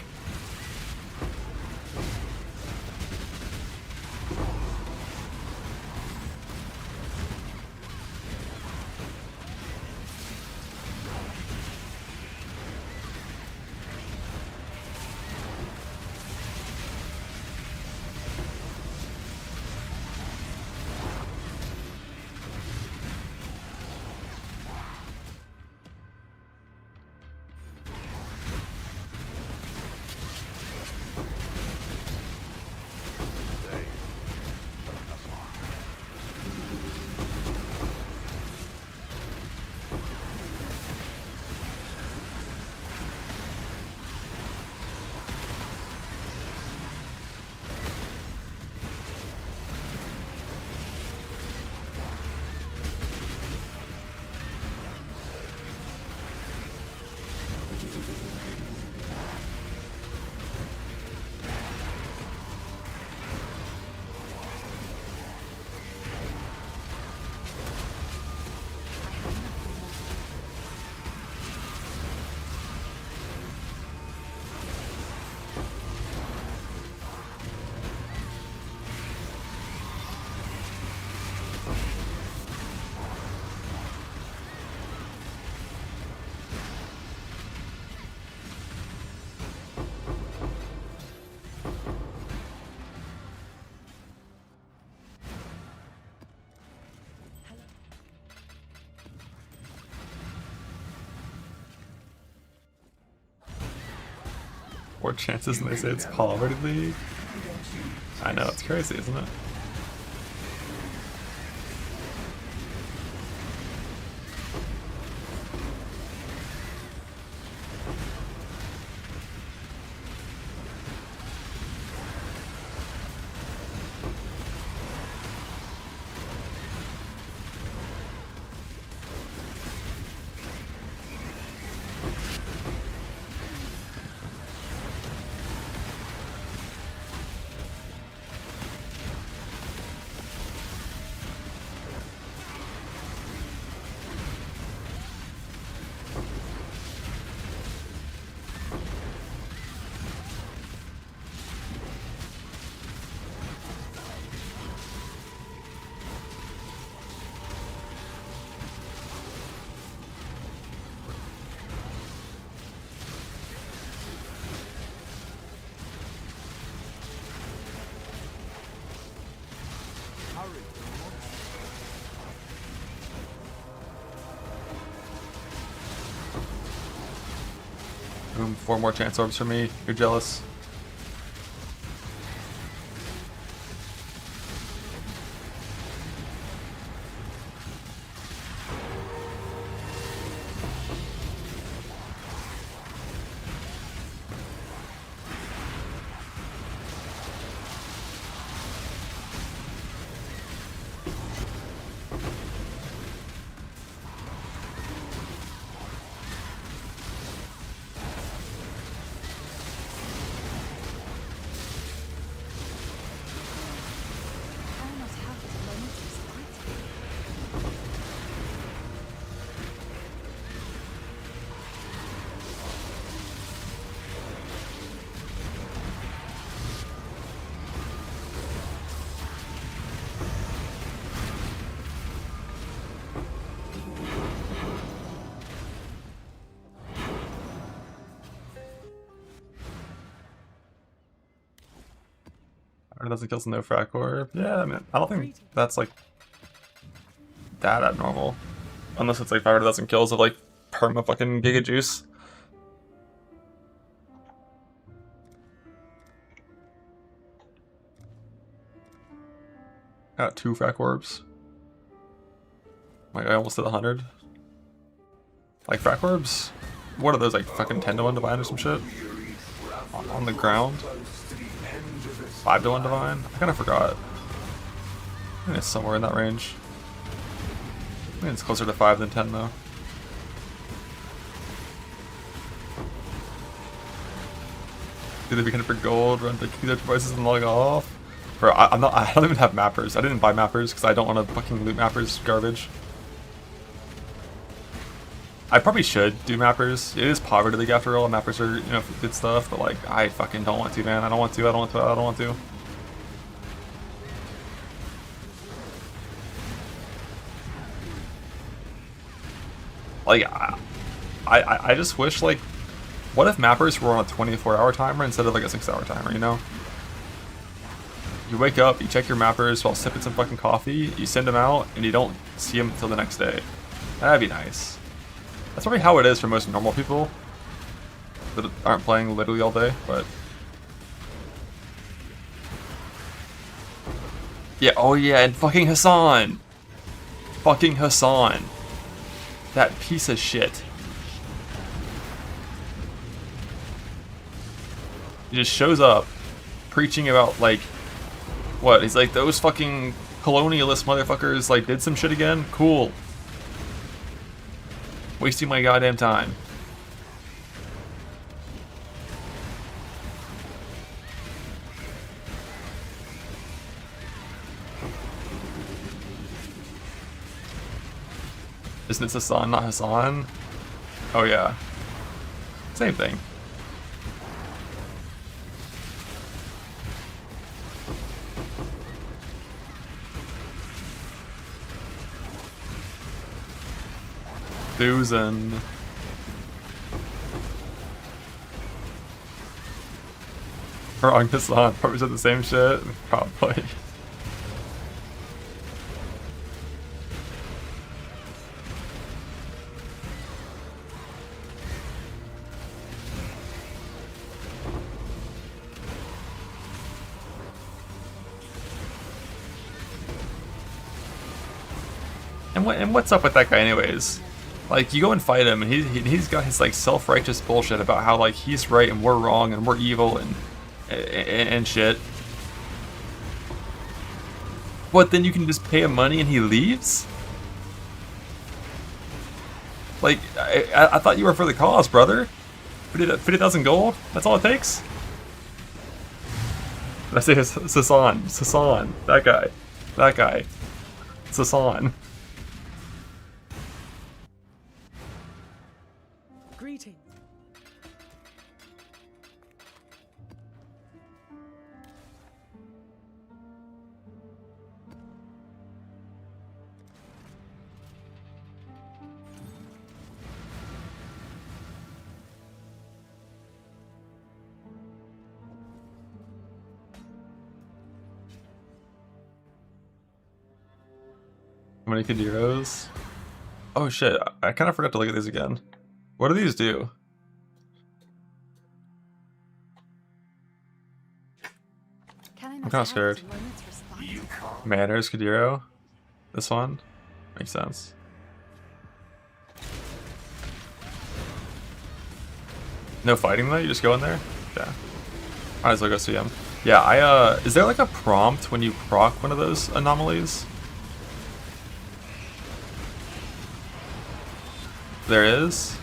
More chances than they say it's Poverty League. I know, it's crazy, isn't it? Boom, 4 more chance orbs for me. You're jealous. Or doesn't kill some no frack orb. Yeah, I mean, I don't think that's like that abnormal. Unless it's like 500,000 kills of like perma fucking giga juice. Got 2 frack orbs. Like I almost did 100. Like frack orbs? What are those, like fucking 10 to 1 divine or some shit? On the ground? 5 to 1 divine? I kinda forgot. I think it's somewhere in that range. I think it's closer to 5 than 10 though. Do they begin for gold, run the keto devices and log off? Bro, I don't even have mappers. I didn't buy mappers because I don't want to fucking loot mappers garbage. I probably should do mappers. It is Poverty League after all. Mappers are, you know, good stuff, but like I fucking don't want to, man. I don't want to. Like I just wish, like, what if mappers were on a 24-hour timer instead of like a 6-hour timer, you know? You wake up, you check your mappers while sipping some fucking coffee, you send them out, and you don't see them until the next day. That'd be nice. That's probably how it is for most normal people that aren't playing literally all day, but... Yeah, oh yeah, and fucking Hassan! Fucking Hassan. That piece of shit. He just shows up, preaching about, like... What, he's like, those fucking colonialist motherfuckers, like, did some shit again? Cool. Wasting my goddamn time. Isn't it Hassan, not Hassan? Oh yeah. Same thing. Susan. Wrong Hassan, probably said the same shit. Probably. And what's up with that guy anyways? Like, you go and fight him, and he's got his like self-righteous bullshit about how like he's right and we're wrong and we're evil and shit. What, then you can just pay him money and he leaves? Like, I thought you were for the cause, brother. 50,000 gold? That's all it takes? Did I say Sasan? Sasan. That guy. That guy. Sasan. Greeting. How many Kadiros? Oh shit, I kind of forgot to look at these again. What do these do? I'm kind of scared. Manners, Kadiro. This one? Makes sense. No fighting though? You just go in there? Yeah. Might as well go see him. Yeah, is there like a prompt when you proc one of those anomalies? There is?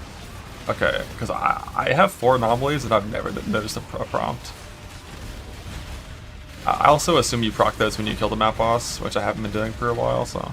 Okay, because I have 4 anomalies and I've never noticed a prompt. I also assume you proc those when you kill the map boss, which I haven't been doing for a while, so.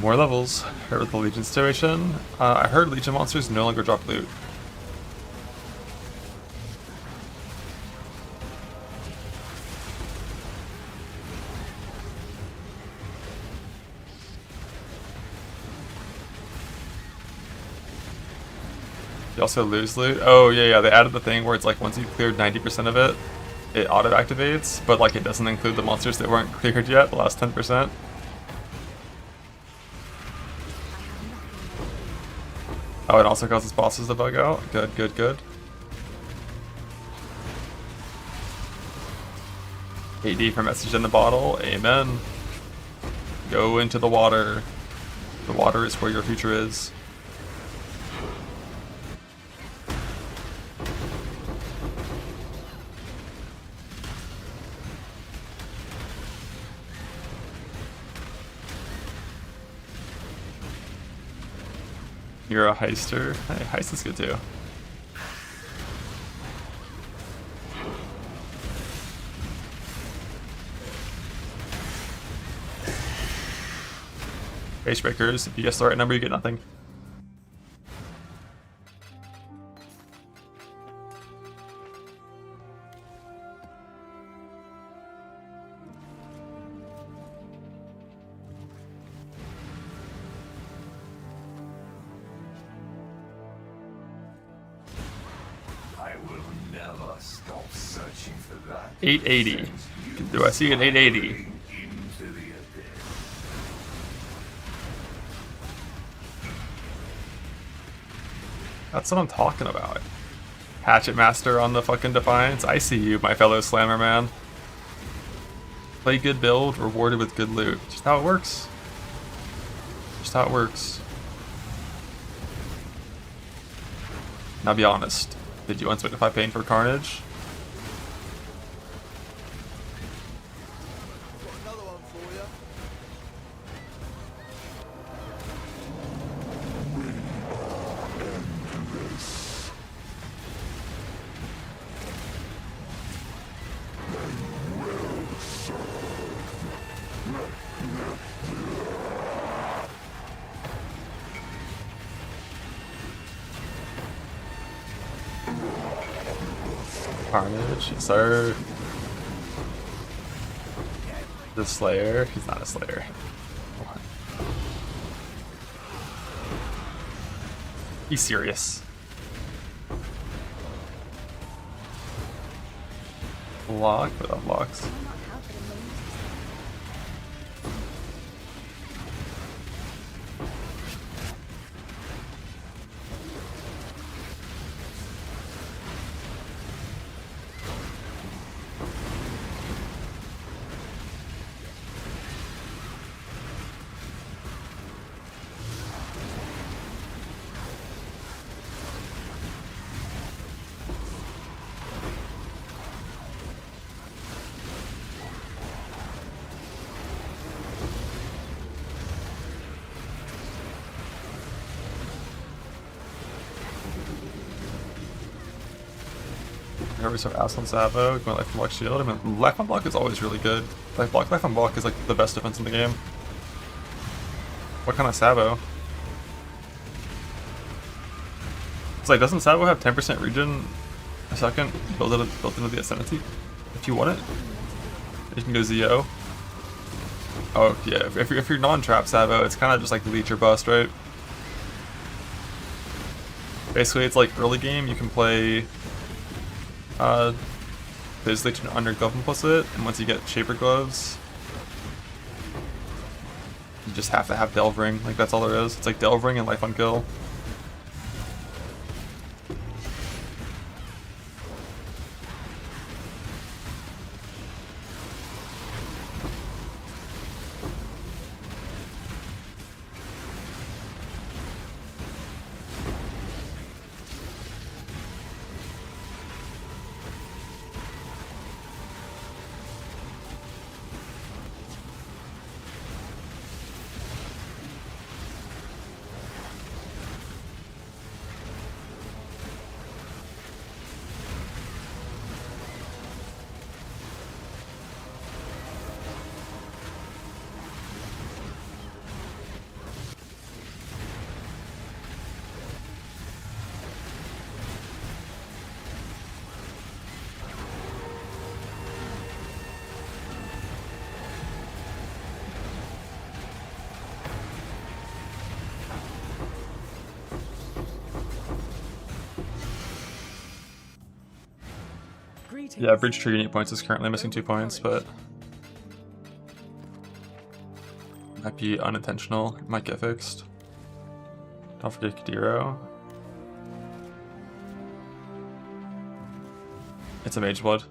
More levels. Heard with the Legion situation. I heard Legion monsters no longer drop loot. You also lose loot. Oh yeah, they added the thing where it's like once you cleared 90% of it, it auto activates, but like it doesn't include the monsters that weren't cleared yet, the last 10%. Oh, it also causes bosses to bug out. Good, good, good. AD for message in the bottle. Amen. Go into the water. The water is where your future is. You're a heister. Hey, heist is good too. Face breakers. If you guess the right number, you get nothing. I will never stop searching for that. 880. Do I see an 880? That's what I'm talking about. Hatchet Master on the fucking Defiance. I see you, my fellow Slammer man. Play good build, rewarded with good loot. Just how it works. Just how it works. Now be honest. Did you unspectify Pain for Carnage? Carnage, yes sir. The Slayer, he's not a Slayer. He's serious. Lock, but unlocks. Every so ass on Savo, going life on block shield. I mean, life on block is always really good. Life on block is like the best defense in the game. What kind of Savo? It's like, doesn't Savo have 10% regen a second built into the Ascendancy? If you want it, you can go Zo. Oh yeah, if you're non-trap Savo, it's kind of just like leech or bust, right? Basically, it's like early game you can play. Basically on your glove implicit, and once you get Shaper Gloves, you just have to have Delve Ring, like that's all there is. It's like Delve Ring and Life on Kill. Yeah, Bridge Tree 8 points is currently missing 2 points, but might be unintentional. It might get fixed. Don't forget Kadiro. It's a Mage Blood.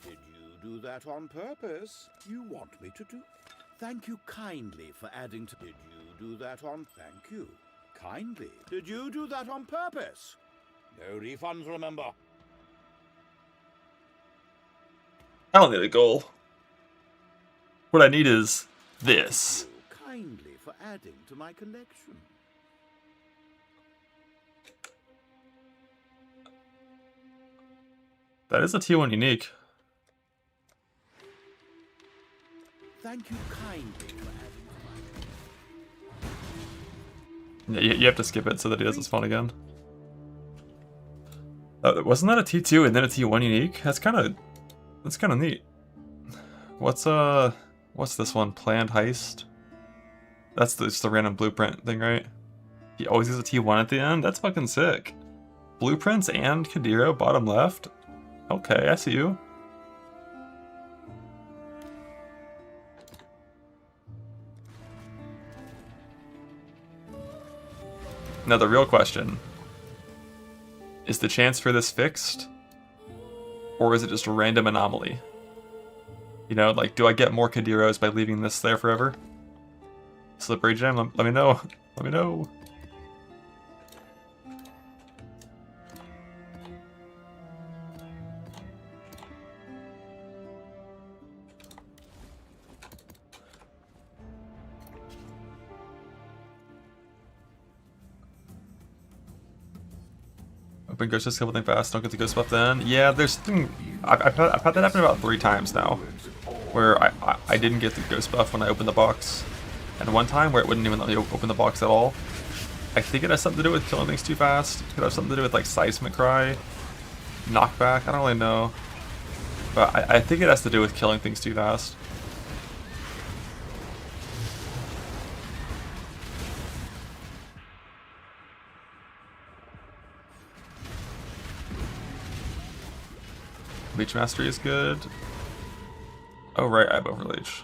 Did you do that on purpose? You want me to do? Thank you kindly for adding to... Did you do that on... Thank you kindly. Did you do that on purpose? No refunds, remember. I don't need a goal. What I need is this. Thank you kindly for adding to my collection. That is a T1 unique. Thank you kindly for adding to my... Yeah, you have to skip it so that he does his fun again. Wasn't that a T2 and then a T1 unique? That's kind of neat. What's this one? Planned Heist? That's just the random blueprint thing, right? He always uses a T1 at the end? That's fucking sick. Blueprints and Kadiro, bottom left? Okay, I see you. Now the real question, is the chance for this fixed? Or is it just a random anomaly? You know, like, do I get more Kadiros by leaving this there forever? Slippery Gem, let me know. Let me know. Open Ghost just kill thing fast, don't get the Ghost buff then. Yeah, there's something... I've had that happen about 3 times now. Where I didn't get the Ghost buff when I opened the box. and one time where it wouldn't even let me open the box at all. I think it has something to do with killing things too fast. It could have something to do with like seismic cry, knockback. I don't really know, but I think it has to do with killing things too fast. Leech Mastery is good. Oh right, I have Overleech.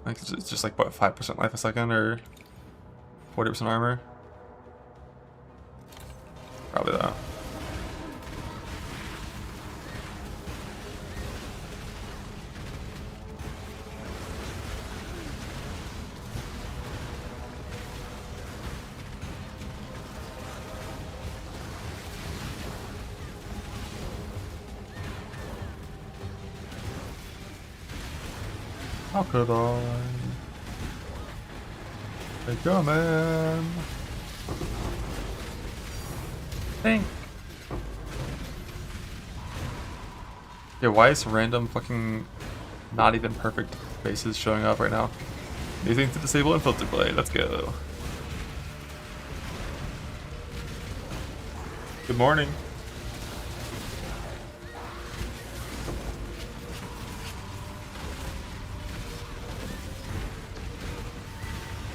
I think it's just like what, 5% life a second or 40% armor? Probably that. How could I? Hey, come in. Think. Yeah, why is random fucking not even perfect bases showing up right now? Anything to disable Infilter Blade, let's go. Good morning.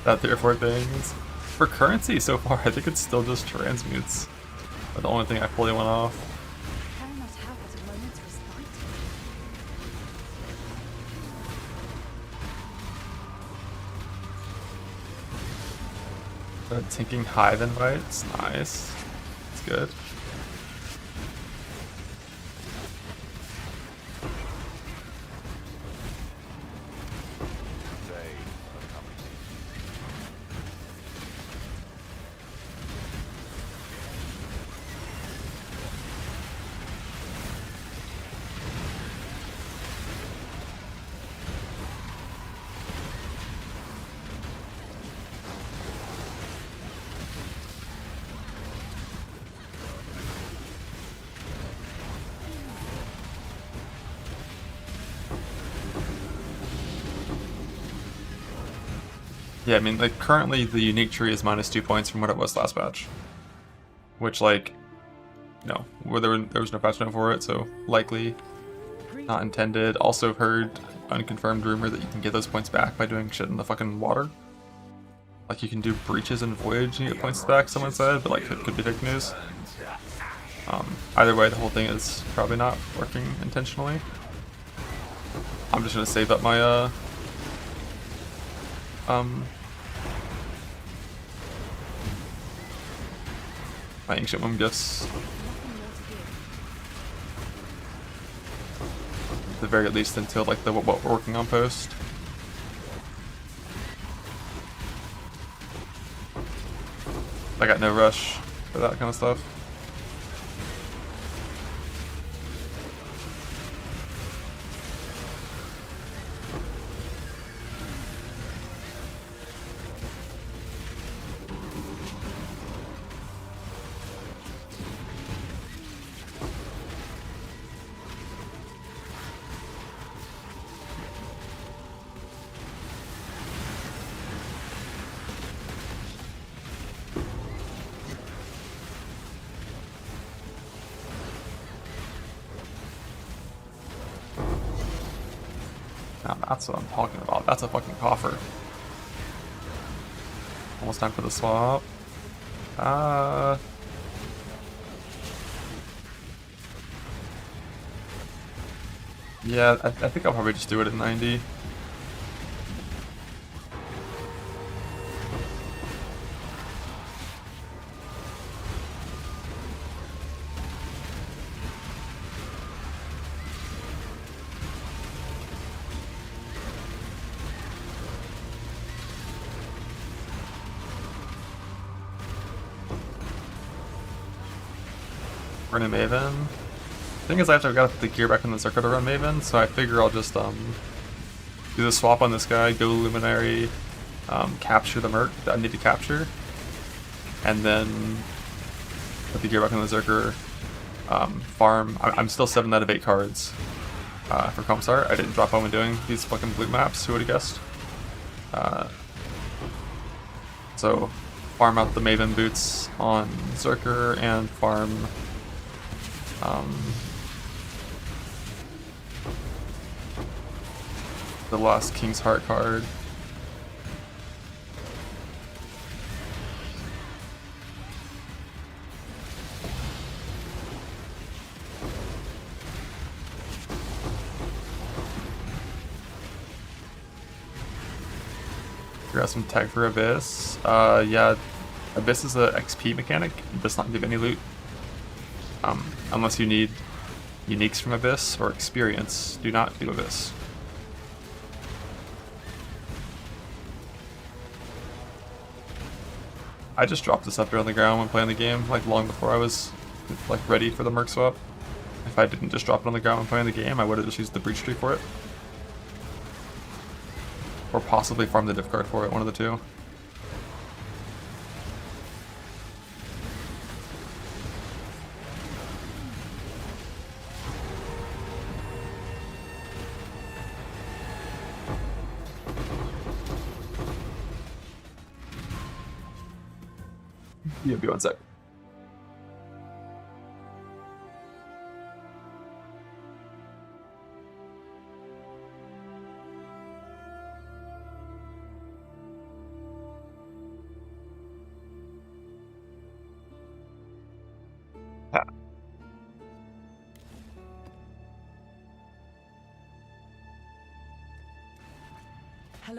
That 3 or 4 things. For currency so far, I think it's still just transmutes. But the only thing I fully went off. Tinking Hive invites, nice. That's good. Yeah, I mean, like, currently the unique tree is -2 points from what it was last patch. Which, like, no, where there was no patch note for it, so likely not intended. Also heard unconfirmed rumor that you can get those points back by doing shit in the fucking water. Like, you can do breaches and voyage and get points back, someone said, but, like, it could be fake news. Either way, the whole thing is probably not working intentionally. I'm just gonna save up my, my Ancient Womb gifts. At the very least until like the what we're working on post. I got no rush for that kind of stuff. Now that's what I'm talking about. That's a fucking coffer. Almost time for the swap. Yeah, I think I'll probably just do it at 90. Run a Maven. Thing is, I've got to put the gear back in the circle to run Maven, so I figure I'll just do the swap on this guy, go Luminary, capture the Merc that I need to capture, and then put the gear back in the Zerker, Farm. I'm still 7 out of 8 cards for Comsar. I didn't drop on when doing these fucking blue maps. Who would have guessed? So farm out the Maven boots on Zerker and farm the last King's Heart card. Grab some tag for Abyss. Yeah, Abyss is a XP mechanic. It does not give any loot. Unless you need uniques from Abyss or experience. Do not do Abyss. I just dropped this up here on the ground when playing the game, like long before I was like ready for the Merc swap. If I didn't just drop it on the ground when playing the game, I would have just used the Breach Tree for it. Or possibly farm the diff card for it, one of the two. Yeah, be 1 sec.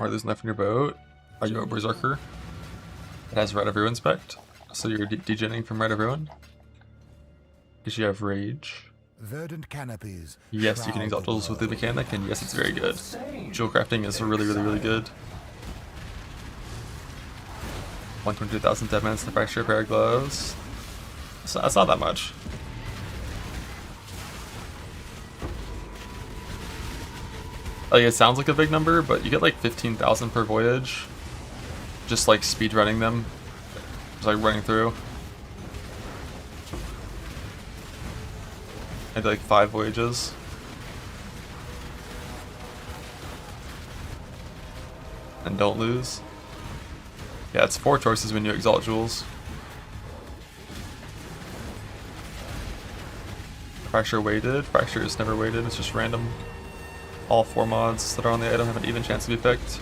Are there's enough in your boat? Are you a Berserker? It has Red of Ruin spect, so you're degenerating from Red of Ruin. Because you have Rage. Verdant canopies. Yes, you can exalt jewels with the mechanic, and yes, it's very good. Jewel crafting is really good. 122,000 dead man's to fracture a pair of gloves. So that's not that much. Like, it sounds like a big number, but you get like 15,000 per voyage. Just like speed running them. Just like running through. And like 5 voyages. And don't lose. Yeah, it's 4 choices when you exalt jewels. Fracture weighted. Fracture is never weighted, it's just random. All 4 mods that are on the item have an even chance to be picked.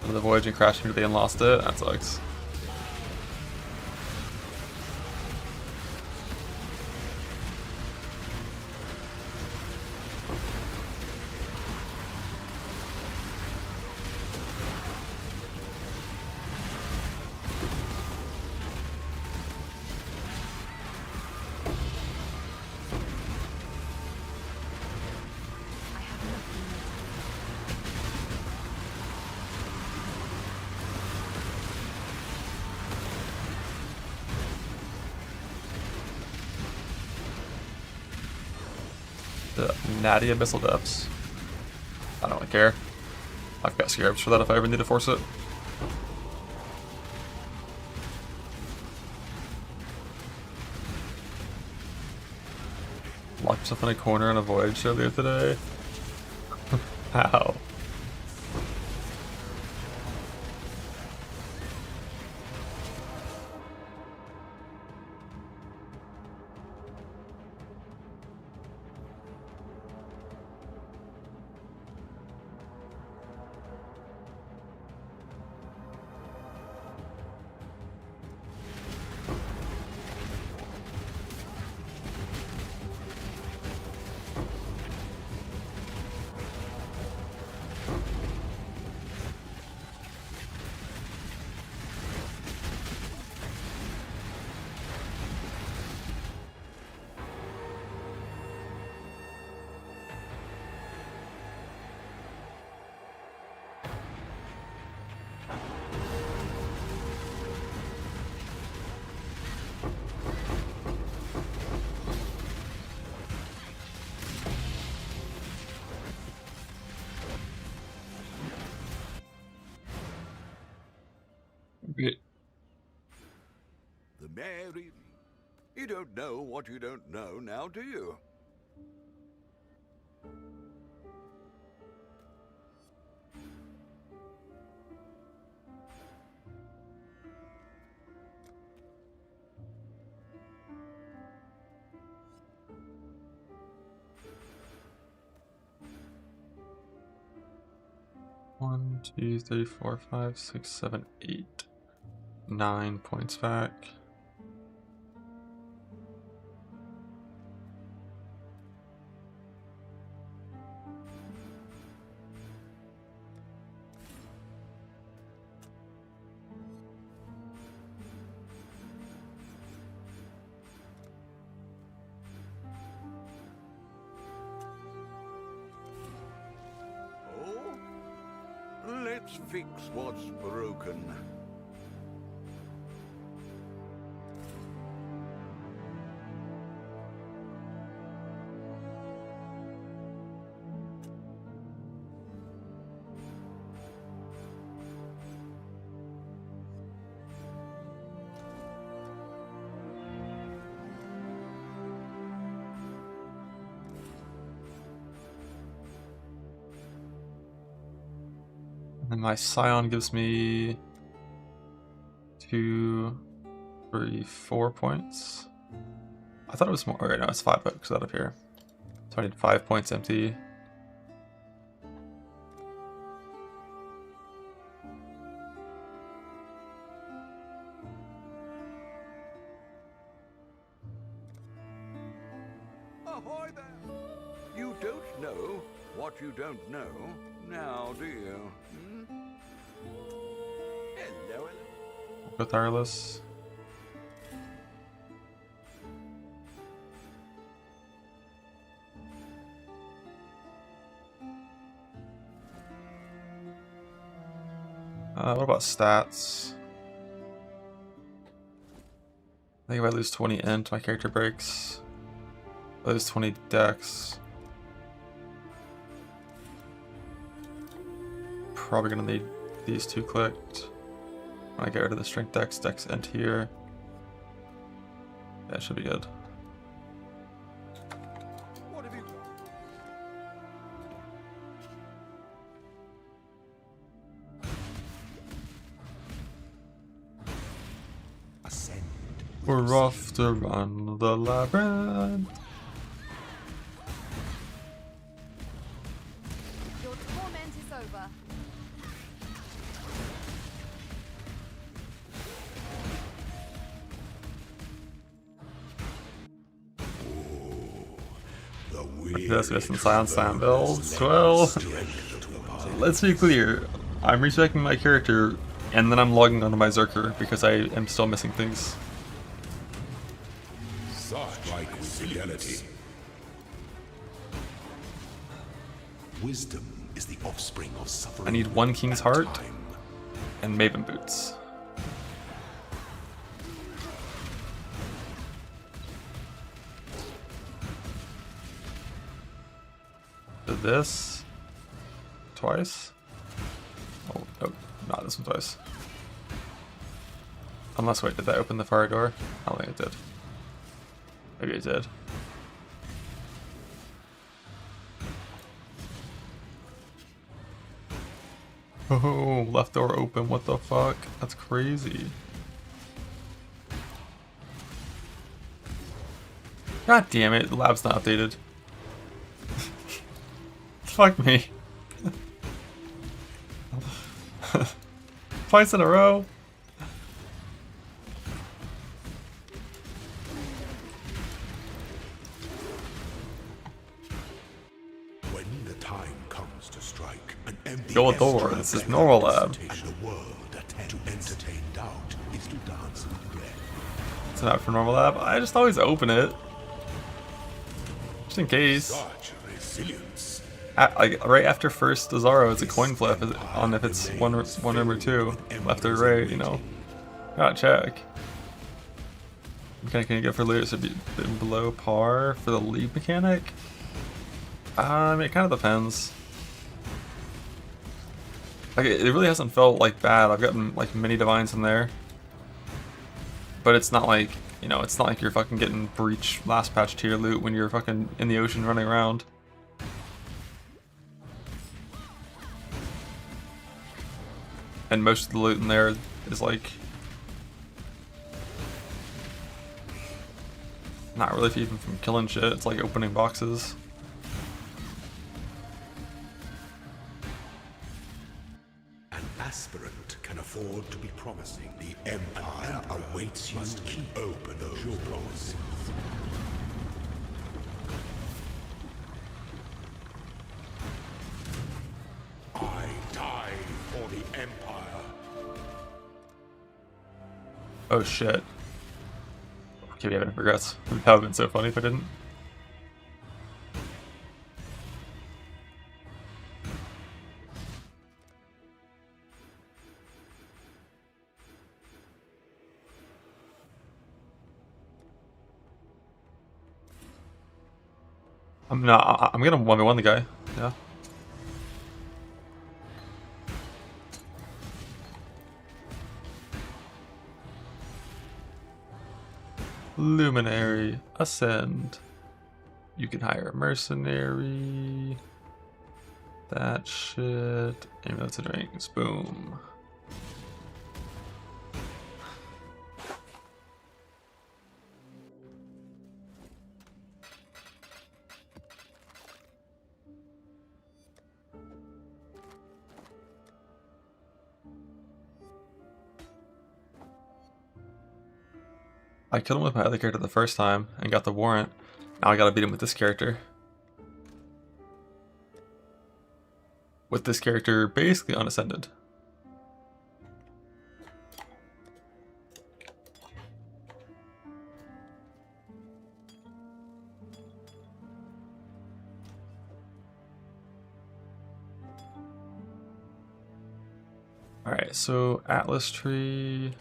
The voyage and crashed immediately and lost it. That sucks. The natty abyssal depths. I don't really care. I've got scarabs for that if I ever need to force it. Locked yourself in a corner on a voyage earlier today. How? Okay. The merry. You don't know what you don't know now, do you? One, 2, 3, 4, 5, 6, 7, 8. 9 points back. Let's fix what's broken. And my Scion gives me 2, 3, 4 points. I thought it was more. Alright, no, it's 5 because that up here. So I need 5 points empty. Ahoy there! You don't know what you don't know, now do you? Hmm? Hello, hello. Go tireless. What about stats? I think if I lose 20 int, my character breaks. If I lose 20 dex. Probably gonna need these two clicked. When I get rid of the strength dex int here. That should be good. What have you got? Ascend. We're off to run the labyrinth. Your torment is over. This is some Silent Slam builds. Well, let's be clear. I'm respecting my character, and then I'm logging onto my Zerker because I am still missing things. Strike with fidelity. Wisdom is the offspring of suffering. I need one King's Heart and Maven Boots. Did this twice? Oh, no, not this one twice. Unless, wait, did that open the fire door? I don't think it did. Maybe it did. Oh, left door open, what the fuck? That's crazy. God damn it, the lab's not updated. Fuck me. Twice in a row. When the time comes to strike, an empty Go door, this is normal lab. and the world attends. To entertain doubt is to dance with death. It's not for normal lab. I just always open it. Just in case. Such resilience. Like right after first Zaro, it's a coin flip on if it's one room or two, left or right, you know. Gotta check. What kind of can you get for loot? Is it below par for the lead mechanic? I mean, it kind of depends. If Like, it really hasn't felt like bad. I've gotten like mini divines in there, but it's not like, you know, it's not like you're fucking getting breach last patch tier loot when you're fucking in the ocean running around. And most of the loot in there is like not really even from killing shit, it's like opening boxes. An aspirant can afford to be promising. The Empire awaits you. Must keep open those promises. I die for the Empire. Oh shit. Okay, we have any regrets. That would have been so funny if I didn't. I'm gonna 1v1 the guy. Yeah. Luminary, ascend. You can hire a mercenary. That shit. Amulets and rings. Boom. I killed him with my other character the first time and got the warrant. Now I gotta beat him with this character. With this character basically unascended. Alright, so Atlas Tree.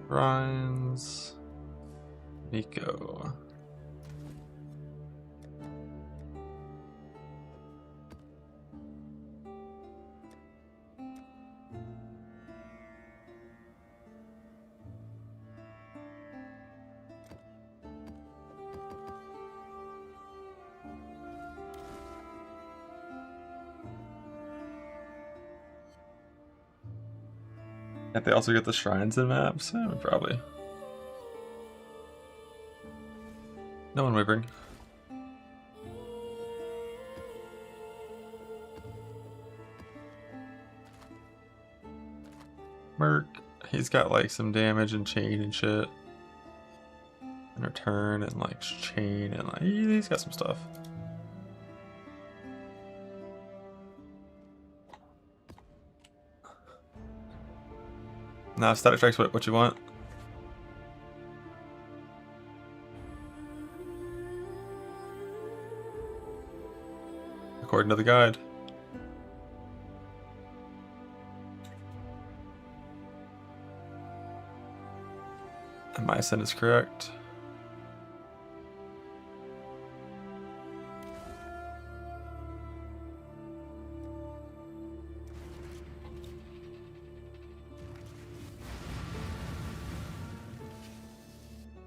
Rhines, Nico. If they also get the shrines and maps, probably. No one wavering. Merc, he's got like some damage and chain and shit. And return and like chain and like he's got some stuff. Now static strike's what you want. According to the guide. And my ascent is correct.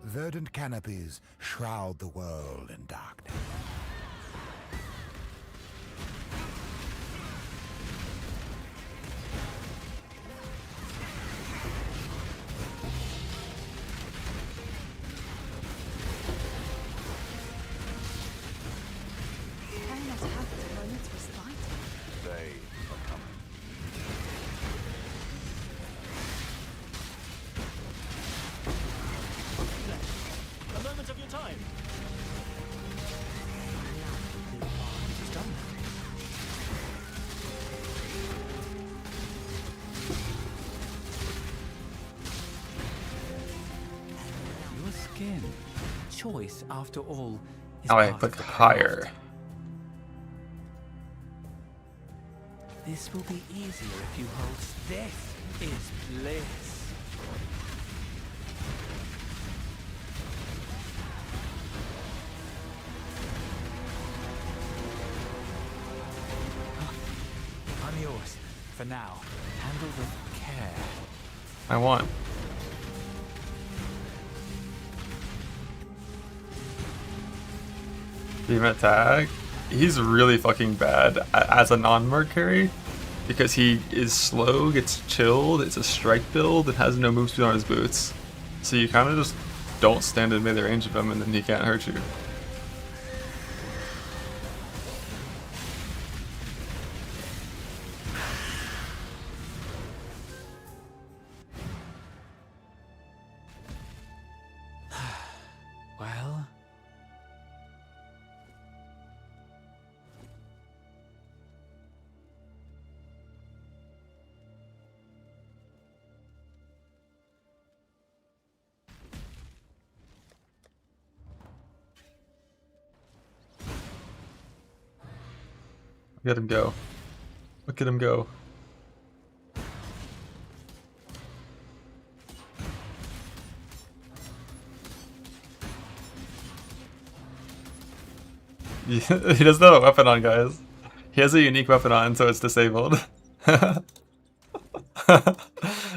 Verdant canopies shroud the world in darkness. Carrying out half the moments was vital. They are coming. A moment of your time. choice, after all, is Now I part click of the higher. craft. This will be easier if you hold. This is bliss. I'm yours for now. Handle with care. I want. Beam attack. He's really fucking bad as a non-merc carry because he is slow, gets chilled, it's a strike build, and has no move speed on his boots. So you kind of just don't stand in melee range of him and then he can't hurt you. Well, Look at him go. Look at him go. He doesn't have a weapon on, guys. He has a unique weapon on, so it's disabled.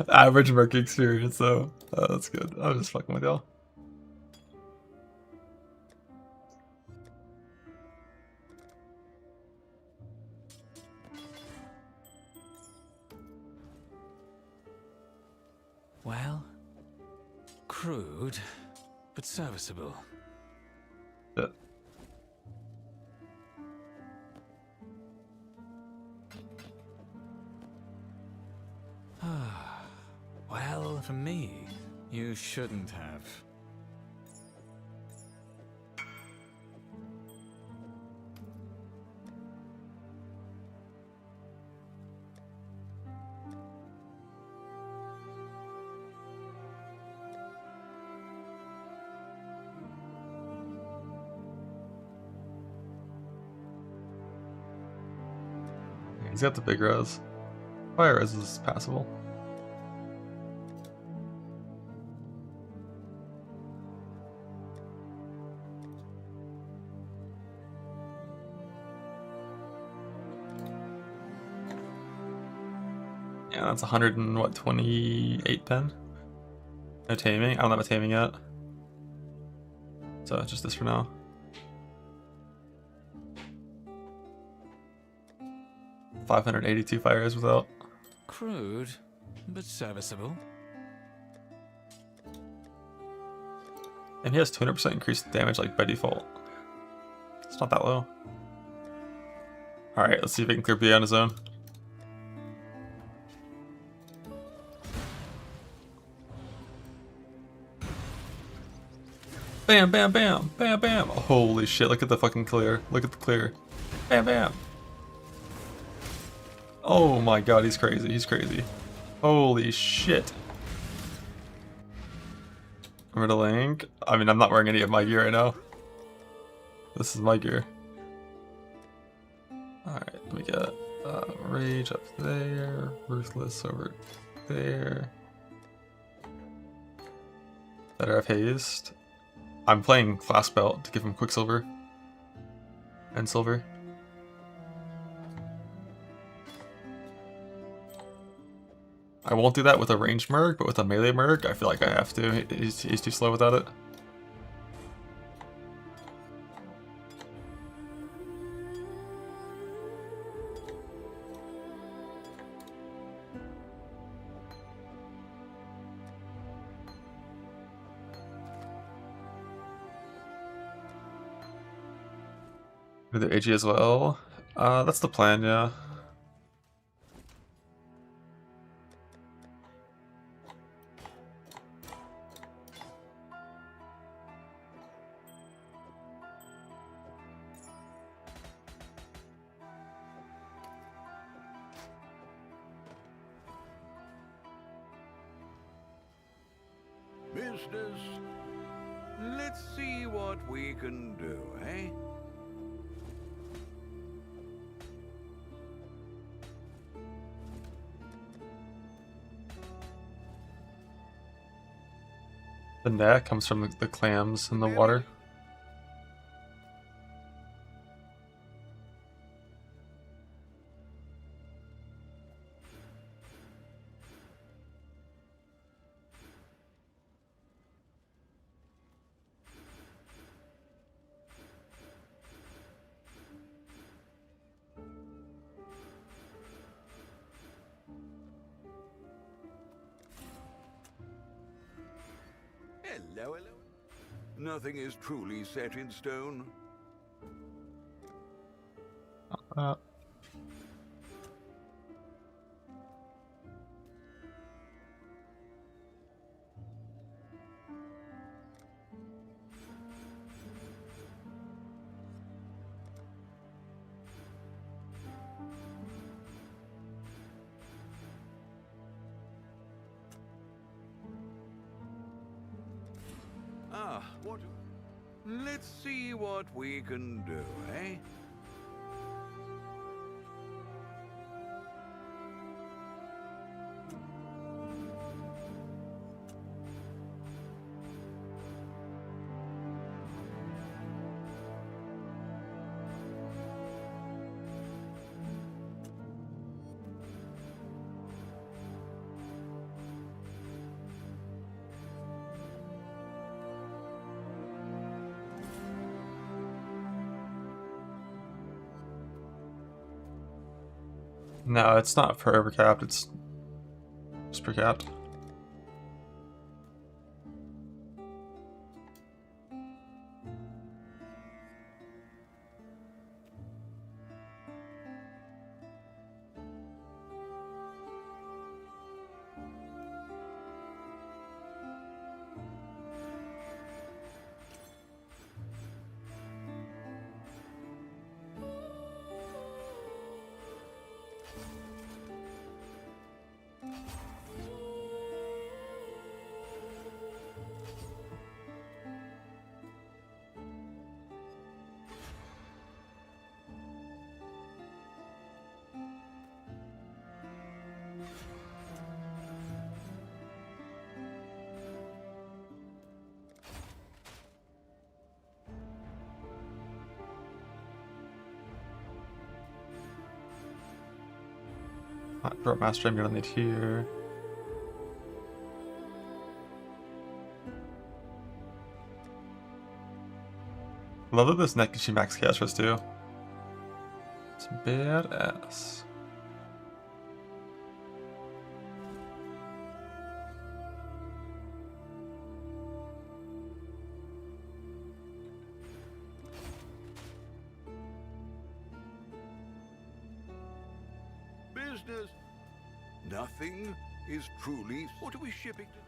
Average merc experience, though. Oh, that's good. I'm just fucking with y'all. well, crude, but serviceable. Yeah. Well, for me, you shouldn't have. He's got the big res. Fire res is passable. Yeah, that's 128 pen. No taming. I don't have a taming yet. So just this for now. $582 fires without. Crude, but serviceable. And he has 200% increased damage like by default. It's not that low. Alright, let's see if we can clear B on his own. Bam, bam, bam, bam, bam. Holy shit, look at the fucking clear. Look at the clear. Bam, bam. Oh my god, he's crazy. He's crazy. Holy shit. Remember the link? I mean, I'm not wearing any of my gear right now. This is my gear. Alright, let me get Rage up there. Ruthless over there. Better have Haste. I'm playing Flask Belt to give him Quicksilver. And Silver. I won't do that with a ranged Merc, but with a melee Merc, I feel like I have to. He's too slow without it. With the AG as well. That's the plan, yeah. Business Let's see what we can do, eh? The net comes from the clams in the water. Hello, hello. Nothing is truly set in stone. Ah, what? Let's see what we can do, eh? No, it's not forever capped, it's just per capped. Drop master, I'm gonna need here. Love that this neck gives you max cash for us too. It's badass. Business. Nothing is truly. What are we shipping to?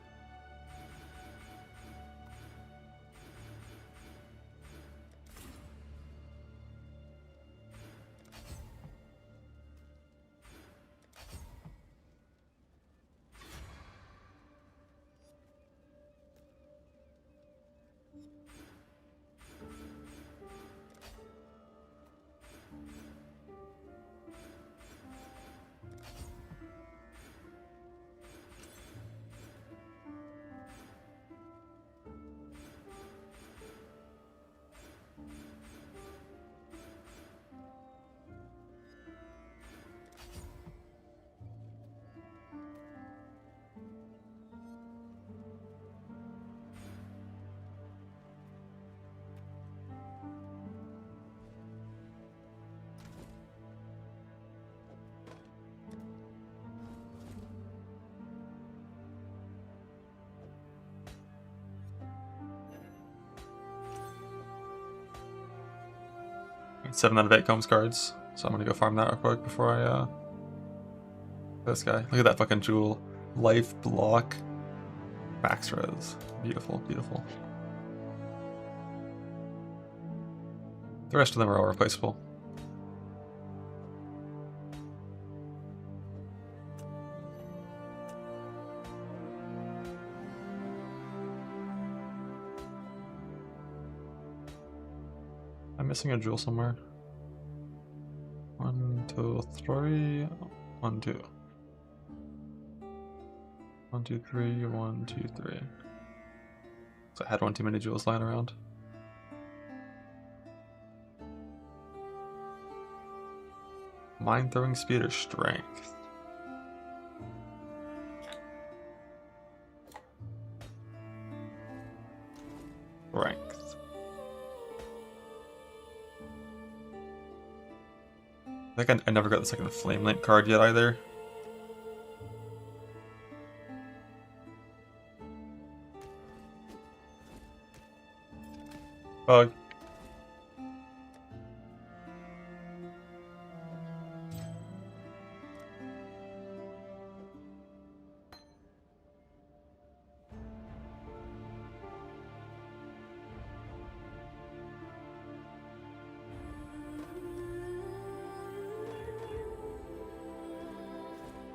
Got 7 out of 8 Combs cards, so I'm gonna go farm that real quick before I this guy. Look at that fucking jewel. Life block. Max res. Beautiful, beautiful. The rest of them are all replaceable. missing a jewel somewhere? 1, 2, 3. 1, 2. 1, 2, 3. 1, 2, 3. So I had one too many jewels lying around. Mind throwing speed or strength? Strength. I think I never got the second Flame Link card yet either. Bug.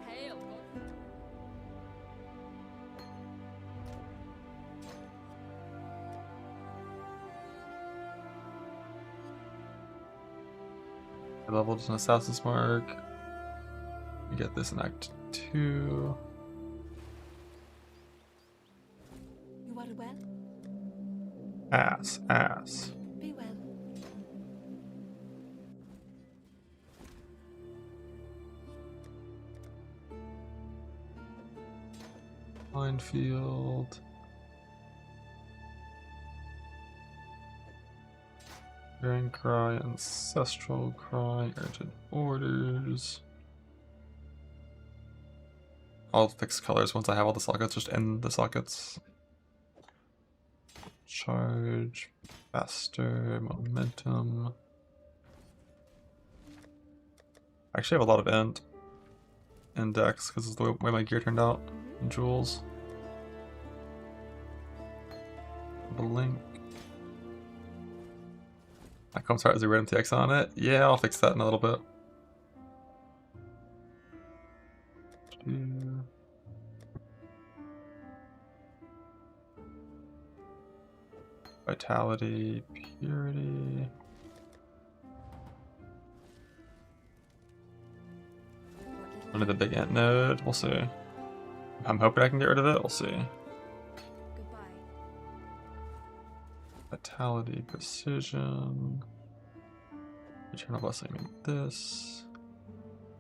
Hail. I leveled an Assassin's Mark. We get this in Act 2. You are well? Ass. Be well. Minefield. Grand Cry, Ancestral Cry, Urgent Orders. I'll fix colors once I have all the sockets, just end the sockets. Charge, faster, momentum. I actually have a lot of index because it's the way my gear turned out. And jewels. Blink. My comps has a random TX on it. Yeah, I'll fix that in a little bit. 2. Vitality, purity. Under the big ant node, we'll see. I'm hoping I can get rid of it, we'll see. Goodbye. Vitality, precision. Eternal blessing, I mean this.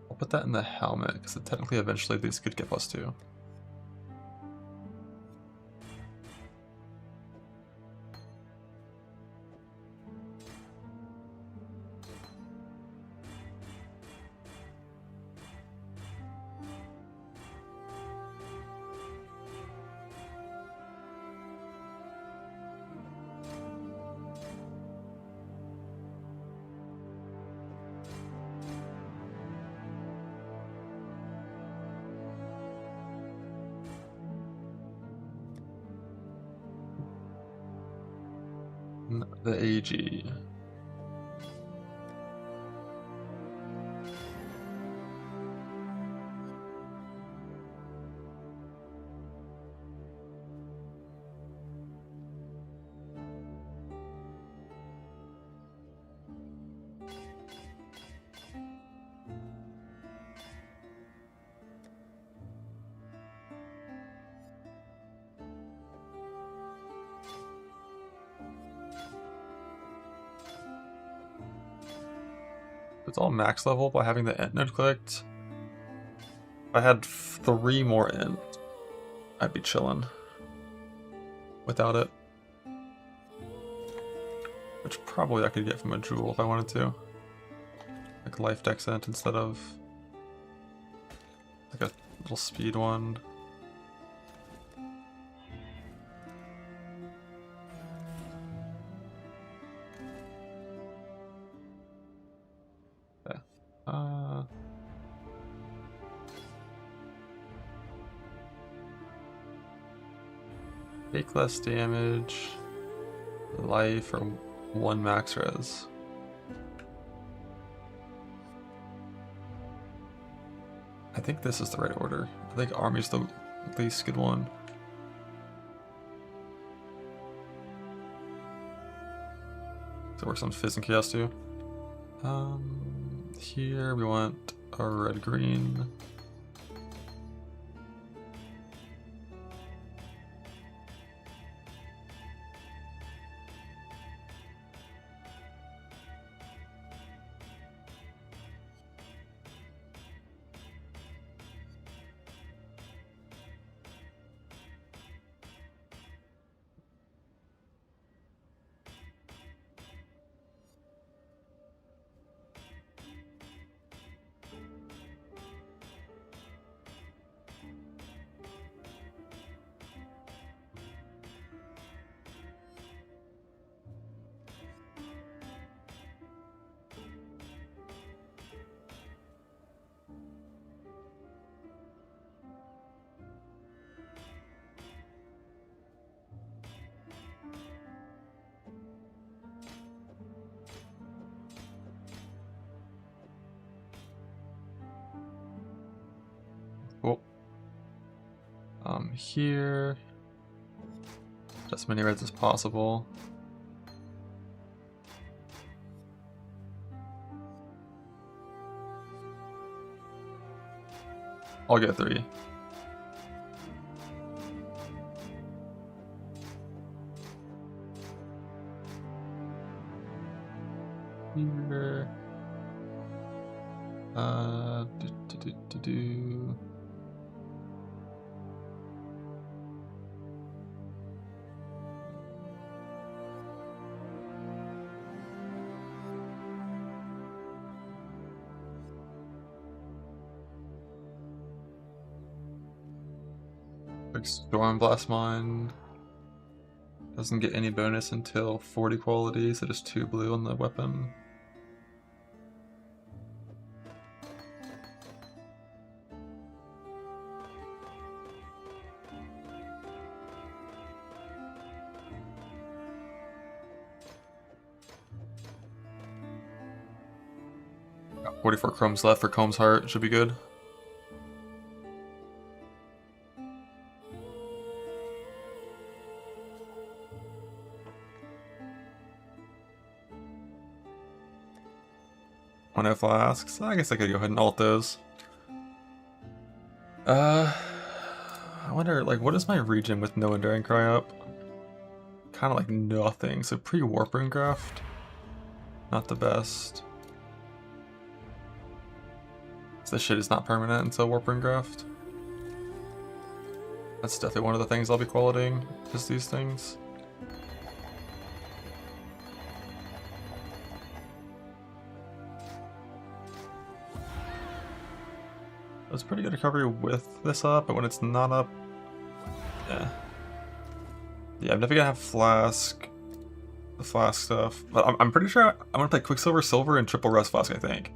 I'll put that in the helmet, because technically eventually these could get +2. The AG. It's all max level by having the int node clicked. If I had 3 more int, I'd be chilling without it. Which probably I could get from a jewel if I wanted to. Like life dex int instead of like a little speed one. Take less damage, life, or 1 max res. I think this is the right order. I think army's the least good one. That works on Fizz and Chaos too. Here we want a red-green. Cool. Here, as many reds as possible. I'll get 3. Here. Do. Like Storm Blast Mine doesn't get any bonus until 40 quality, so just 2 blue on the weapon. Got 44 chromes left for Comb's Heart, should be good. No flasks. I guess I could go ahead and alt those. I wonder, like, what is my region with no Enduring Cry up? Kind of like nothing. So pre-Warping Graft, not the best. So this shit is not permanent until Warping Graft. That's definitely one of the things I'll be qualitying, just these things. It's pretty good recovery with this up, but when it's not up, yeah. Yeah, I'm definitely gonna have Flask, the Flask stuff. But I'm pretty sure I'm gonna play Quicksilver, Silver, and Triple Rust Flask, I think.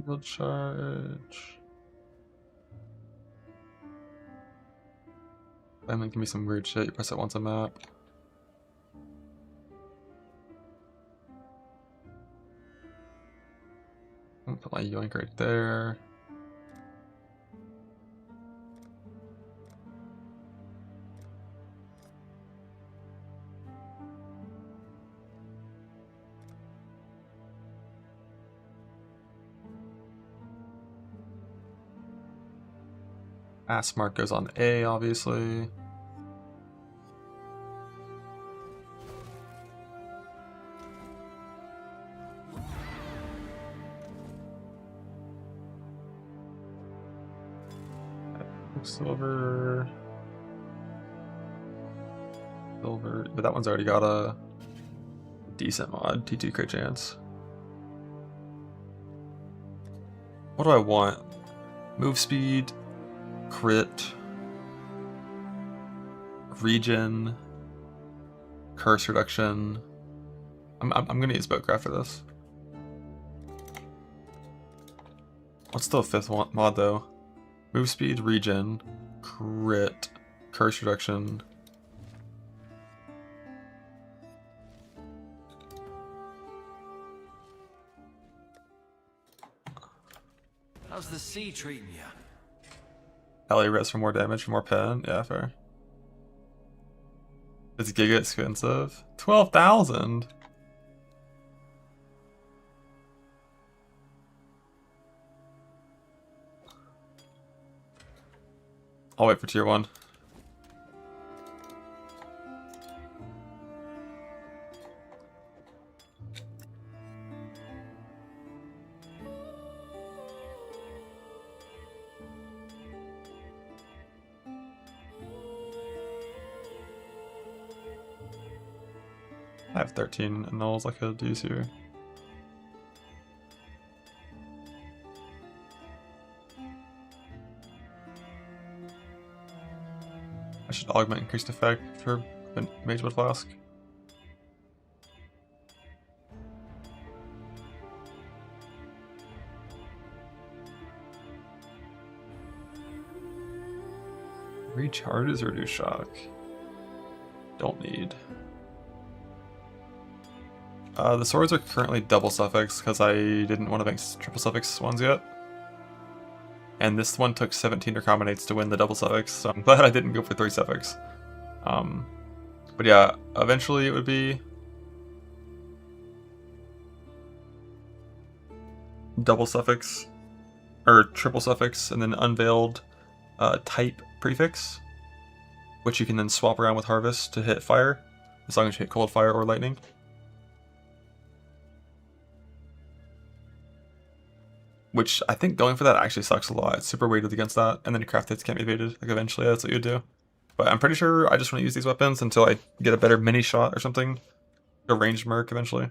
Field charge. Diamond can be some weird shit. You press it once a map. I'm gonna put my yoink right there. Mark goes on A, obviously. Silver. Silver. But that one's already got a decent mod. T2 crit chance. What do I want? Move speed. Crit, regen, curse reduction. I'm gonna use Boatcraft for this. What's the 5th one, mod though? Move speed, regen, crit, curse reduction. How's the sea treating you? Ally res for more damage, for more pen. Yeah, fair. Is Giga expensive? 12,000. I'll wait for tier 1. I have 13 nulls I could use here. I should augment increased effect for Magewood Flask. Recharges or reduce shock? Don't need. The swords are currently double suffix because I didn't want to make triple suffix ones yet. And this one took 17 recombinates to win the double suffix, so I'm glad I didn't go for 3 suffix. But yeah, eventually it would be double suffix, or triple suffix, and then unveiled type prefix, which you can then swap around with harvest to hit fire, as long as you hit cold, fire, or lightning. Which I think going for that actually sucks a lot. It's super weighted against that, and then your craft hits can't be evaded. Like eventually that's what you do. But I'm pretty sure I just want to use these weapons until I get a better mini shot or something. A ranged Merc eventually.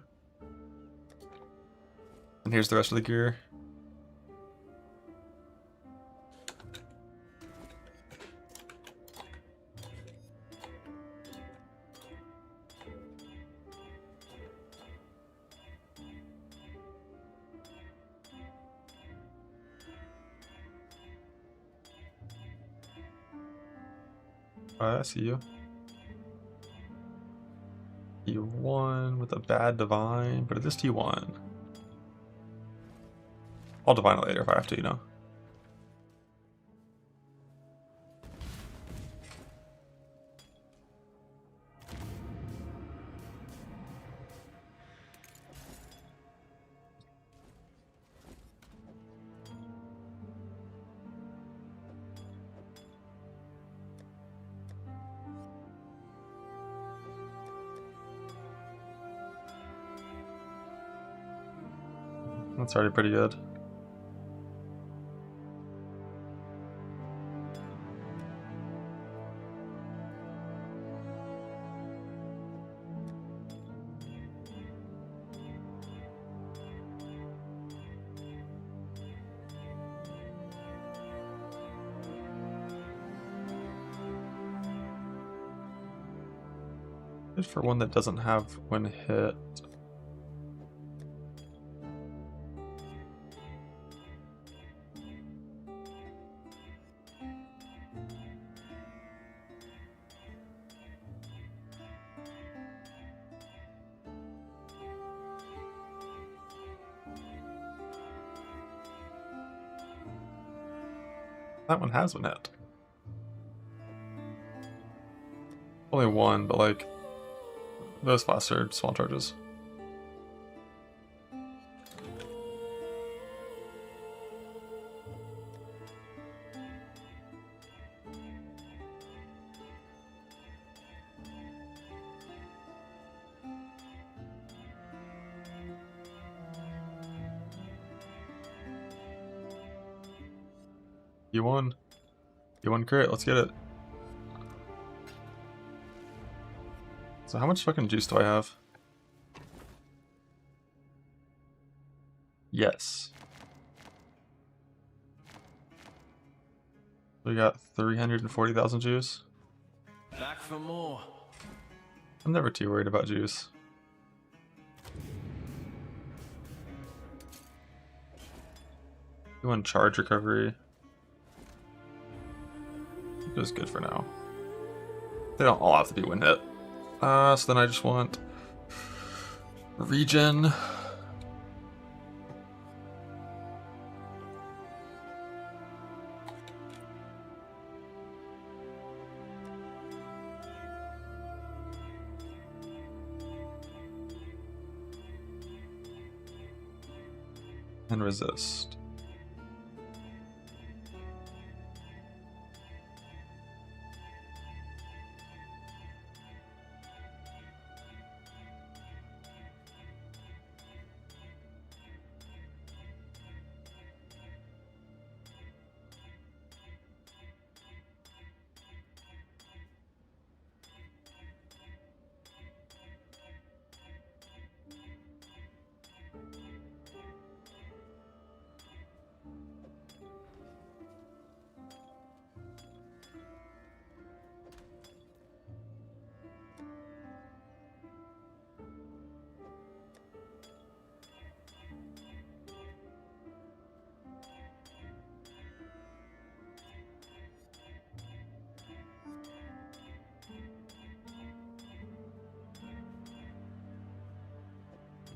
And here's the rest of the gear. Alright, I see you. T1 with a bad divine, but it is T1. I'll divine it later if I have to, you know. That's already pretty good. Good for one that doesn't have when hit. That one has one hit. Only one, but like those faster small charges. You won. You won crit, let's get it. So how much fucking juice do I have? Yes. We got 340,000 juice. Back for more. I'm never too worried about juice. You want charge recovery? Just good for now. They don't all have to be win hit. So then I just want regen. And resist.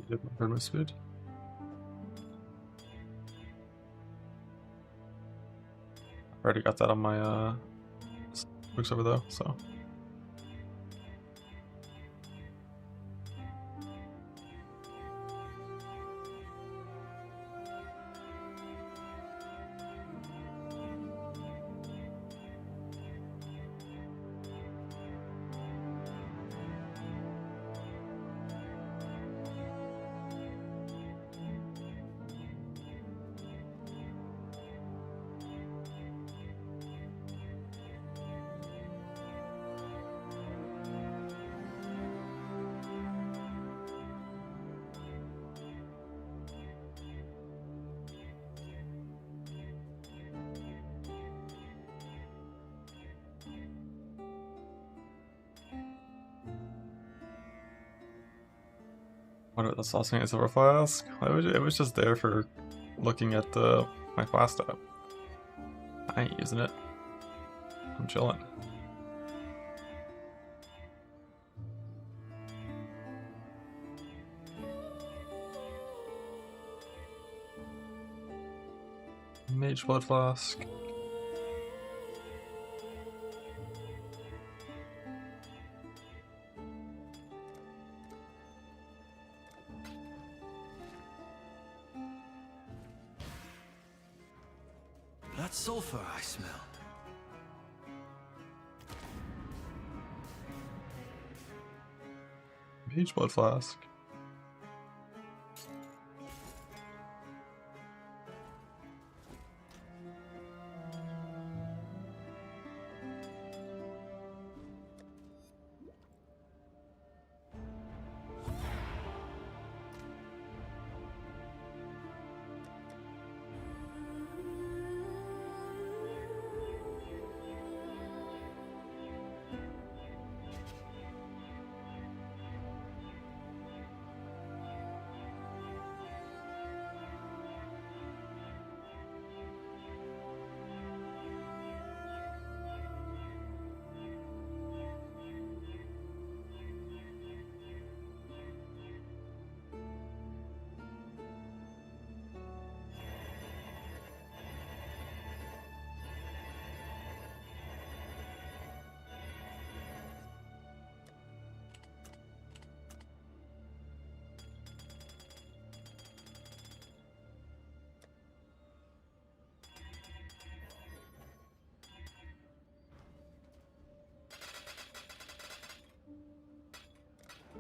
Did my perma speed? I already got that on my books over though, so. What the sauce in a silver flask? It was just there for looking at my flask tab. I ain't using it. I'm chilling. Mage blood flask. That's sulfur I smell. Mage blood flask.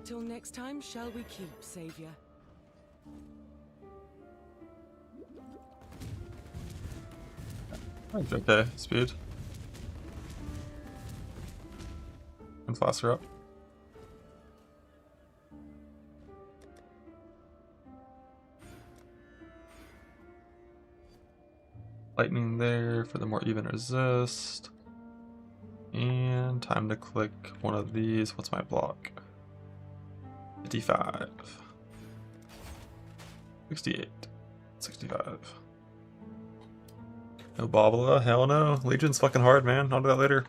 Till next time, shall we keep, Savior? Okay, speed. And faster up. Lightning there for the more even resist. And time to click one of these. What's my block? 55. 68. 65. No Bobula? Hell no. Legion's fucking hard, man. I'll do that later.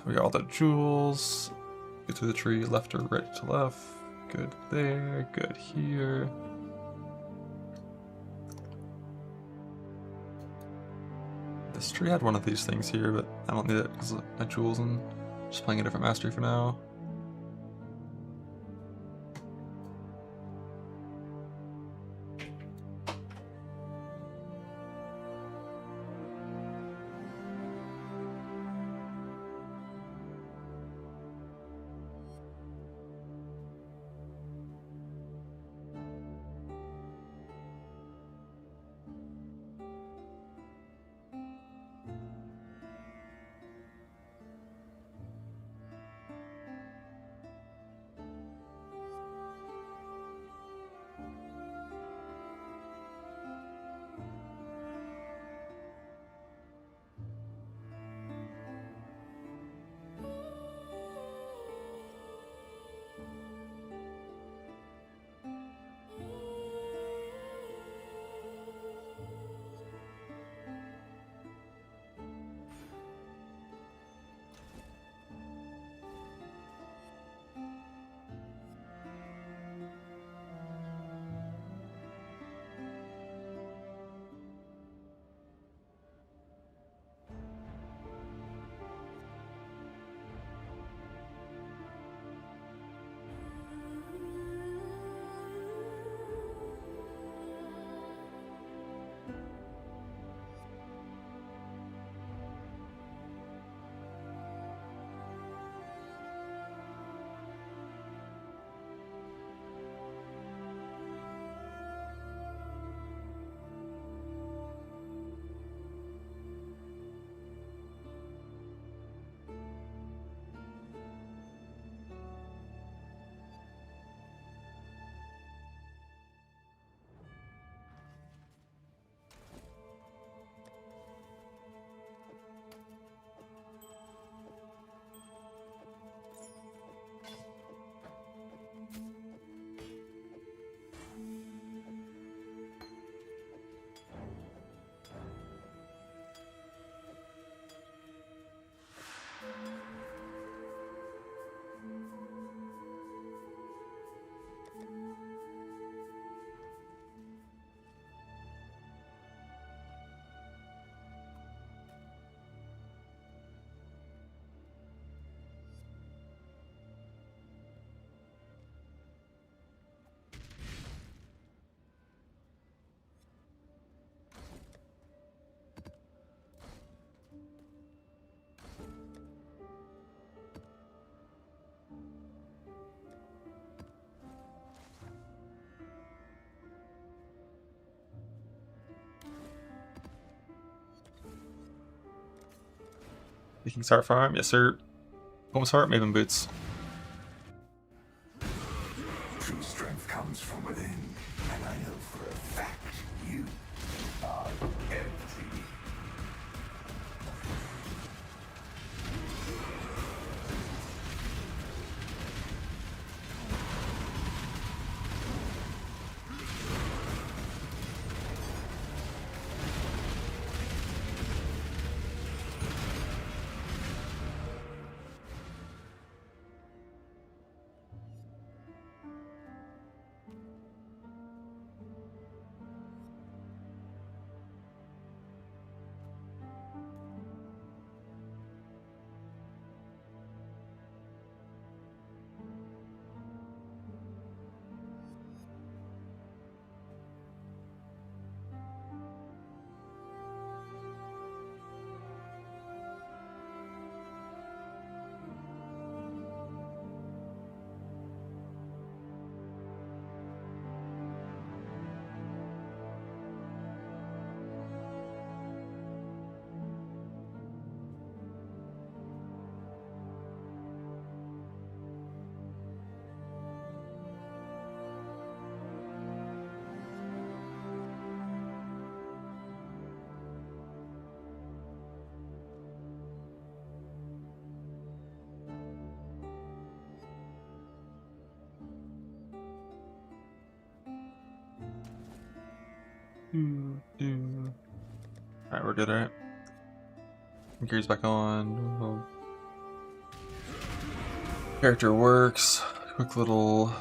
We got all the jewels. Get through the tree, left or right to left. Good there, good here. This tree had one of these things here, but I don't need it because of my jewels and just playing a different mastery for now. Making start farm? Yes, sir. Home's heart, Maven boots. True strength comes from within, and I know for a fact you are empty. Alright, we're good, right? Gears back on. Character works. Quick little.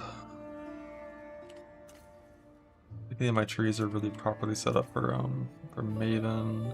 I think my trees are really properly set up for Maven.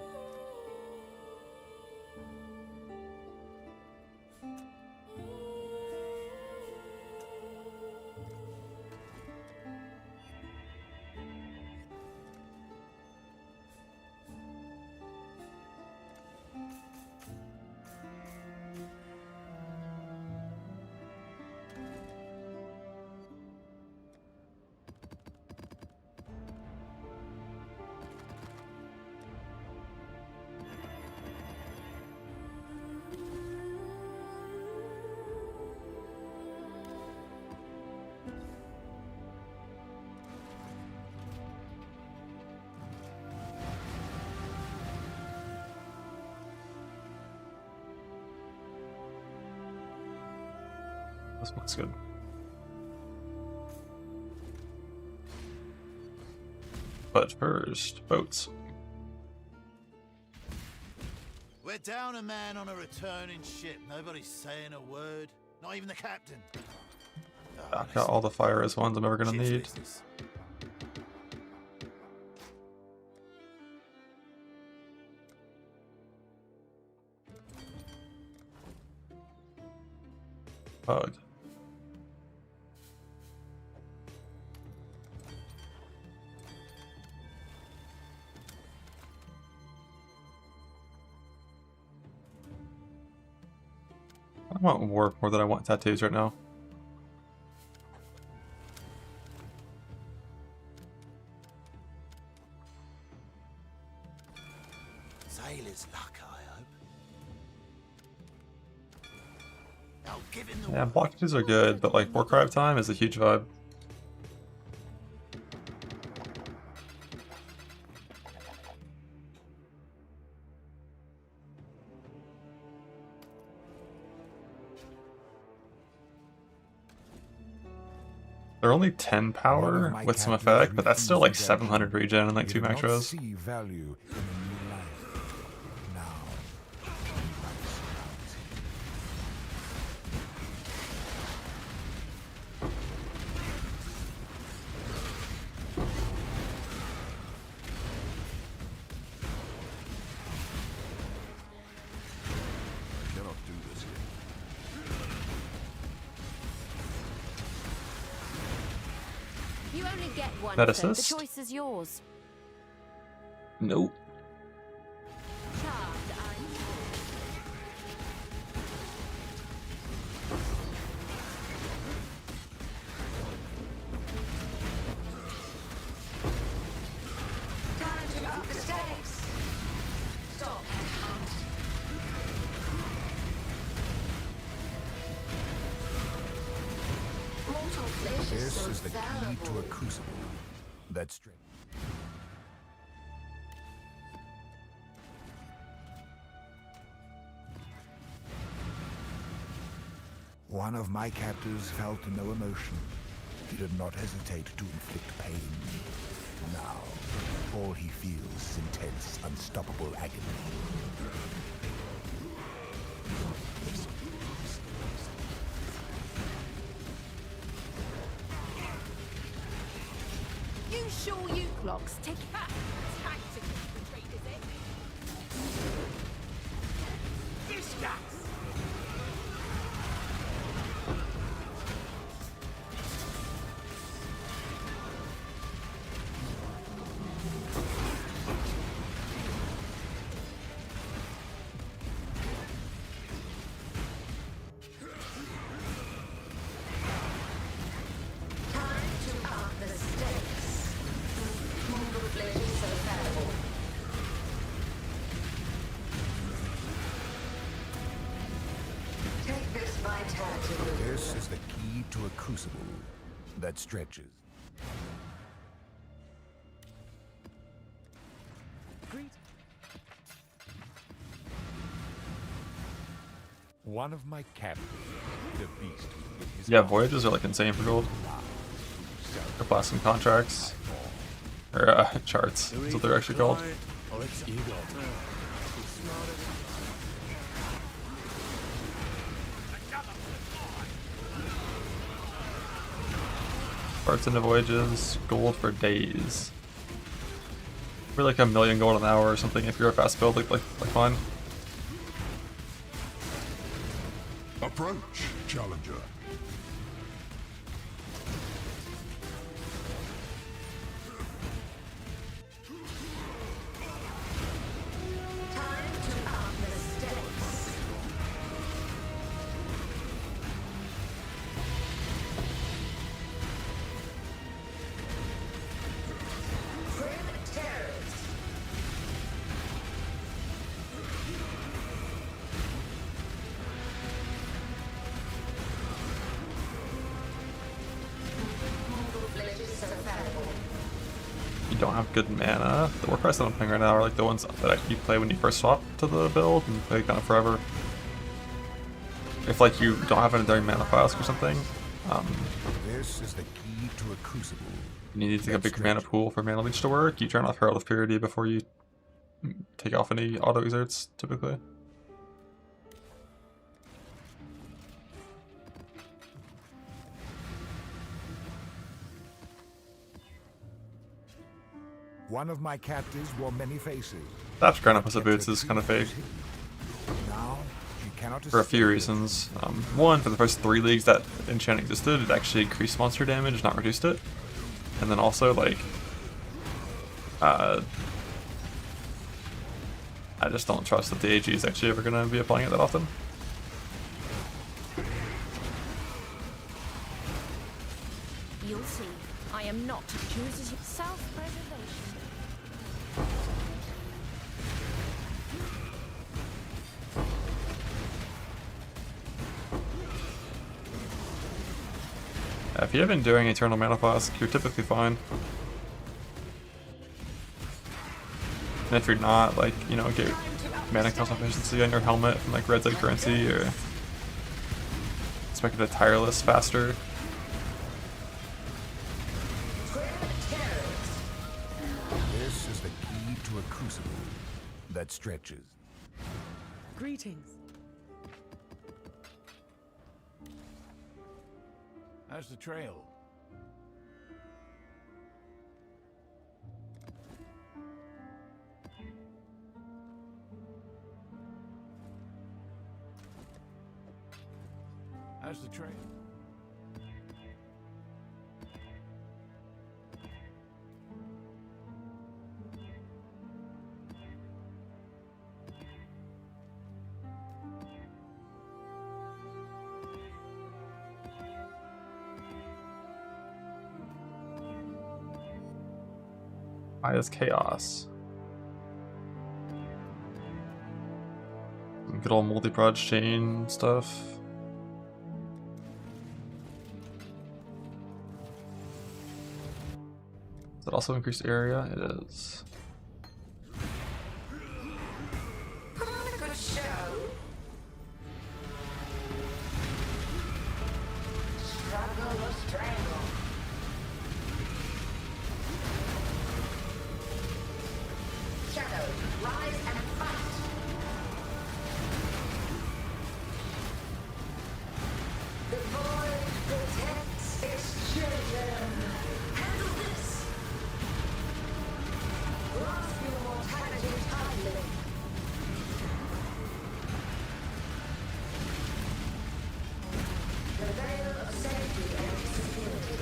This looks good. But first, boats. We're down a man on a returning ship. Nobody's saying a word. Not even the captain. I've got all the fire as ones I'm ever gonna need. Bug. I want warp more than I want tattoos right now. Sailor's luck, I hope. Now give him the Yeah, blockages are good, but like Warcry of Time is a huge vibe. They're only 10 power with some effect, but that's still like 700 regen and like 2 max res. See value in a new life. Now, Cannot do this here. You only get one. That so assist? The choice is yours. Nope. this is the key to a crucible. That's straight. One of my captors felt no emotion. He did not hesitate to inflict pain. Now, all he feels is intense, unstoppable agony. You sure you clocks take that tactical retreat, is it? Discuss! This is the key to a crucible that stretches. One of my captains, the beast within his Yeah, voyages are like insane for gold. Or plastic contracts. Or charts, that's what they're actually called. Or its ego. Parts into voyages, gold for days. For like 1,000,000 gold an hour or something if you're a fast build like mine. Approach, challenger. You don't have good mana. The work price that I'm playing right now are like the ones that you play when you first swap to the build and play kind of forever. If like you don't have an enduring mana flask or something, This is the key to a crucible. you need to take a bigger mana pool for mana leech to work. You turn off Herald of Purity before you take off any auto exerts, typically. One of my captives wore many faces. That Grand Opposite Boots is kind of fake. Now, you cannot For a few reasons. One, for the first 3 leagues that enchant existed, it actually increased monster damage, not reduced it. And then also, like, I just don't trust that the AG is actually ever going to be applying it that often. You'll see. I am not to choose as self-preservation. If you have been doing Eternal Mana Flask, you're typically fine. And if you're not, like, you know, get mana cost efficiency on your helmet from like Red Dead currency, or let's make it a tireless faster. This is the key to a crucible that stretches. Greetings. How's the trail? How's the trail? Is chaos. Good old multi-proj chain stuff. Does that also increase area? It is. Good show. Struggle or strangle. Shadows, rise and fight. The void protects its children. Handle this. Grasp your mortality tightly. The veil of safety and security.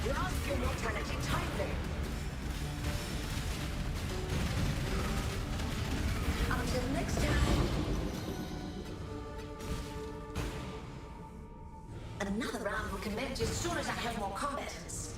Grasp your mortality tightly. Until next time. Another round will commence as soon as I have more combatants.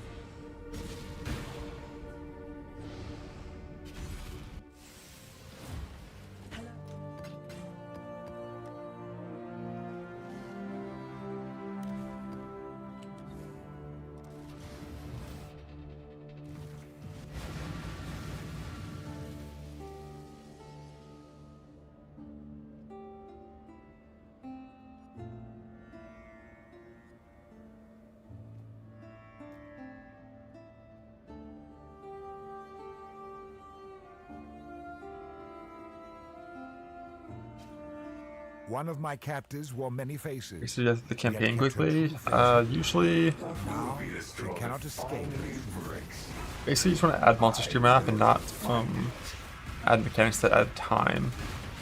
One of my captors wore many faces. Basically, the campaign Yet kept her quickly. true face. Usually, Now, she cannot escape. basically, you just want to add monsters to your map and not add mechanics that add time.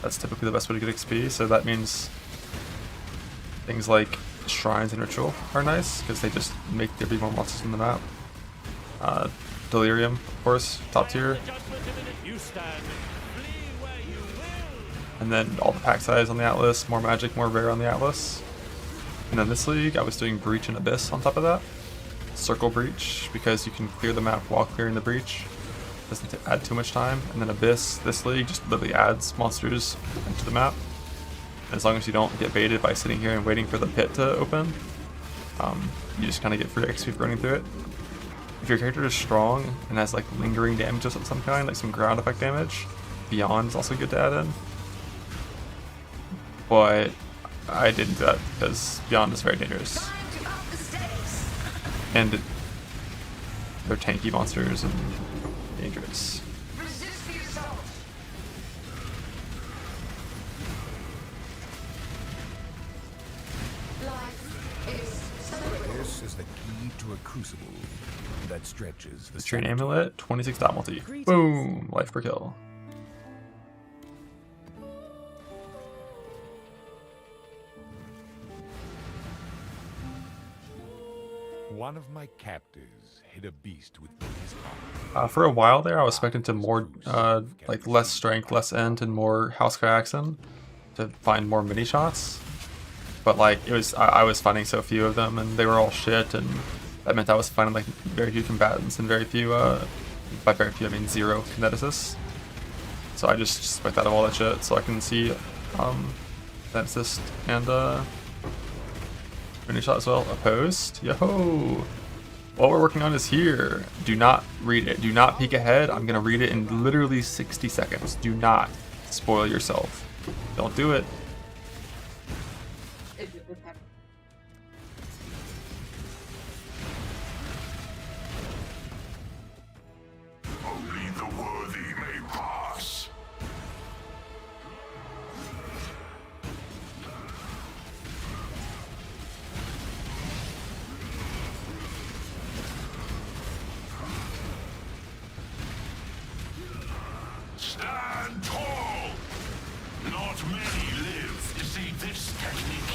That's typically the best way to get XP. So that means things like shrines and ritual are nice because they just make there be more monsters in the map. Delirium, of course, top tier. You stand. Flee where you will. And then all the pack size on the Atlas, more magic, more rare on the Atlas. And then this league, I was doing Breach and Abyss on top of that. Circle Breach, because you can clear the map while clearing the Breach. Doesn't add too much time. And then Abyss, this league, just literally adds monsters into the map. As long as you don't get baited by sitting here and waiting for the pit to open, you just kind of get free XP for running through it. If your character is strong and has like lingering damages of some kind, like some ground effect damage, Beyond is also good to add in. But I didn't do that because Beyond is very dangerous. And they're tanky monsters and dangerous. This is the key to a crucible that stretches the Train Amulet, 26 dot multi. Boom! Life per kill. One of my captors hit a beast with his heart. For a while there, I was expecting to more, like less strength, less end, and more House Kyaxin to find more mini shots. But like it was, I was finding so few of them, and they were all shit, and that meant I was finding like very few combatants and very few, by very few I mean 0 kineticists. So I just spiked out of all that shit, so I can see that assist and mini shot as well. Opposed, yo. What we're working on is here. Do not read it. Do not peek ahead. I'm gonna read it in literally 60 seconds. Do not spoil yourself. Don't do it. Only the worthy may pass. Stand tall! Not many live to see this technique.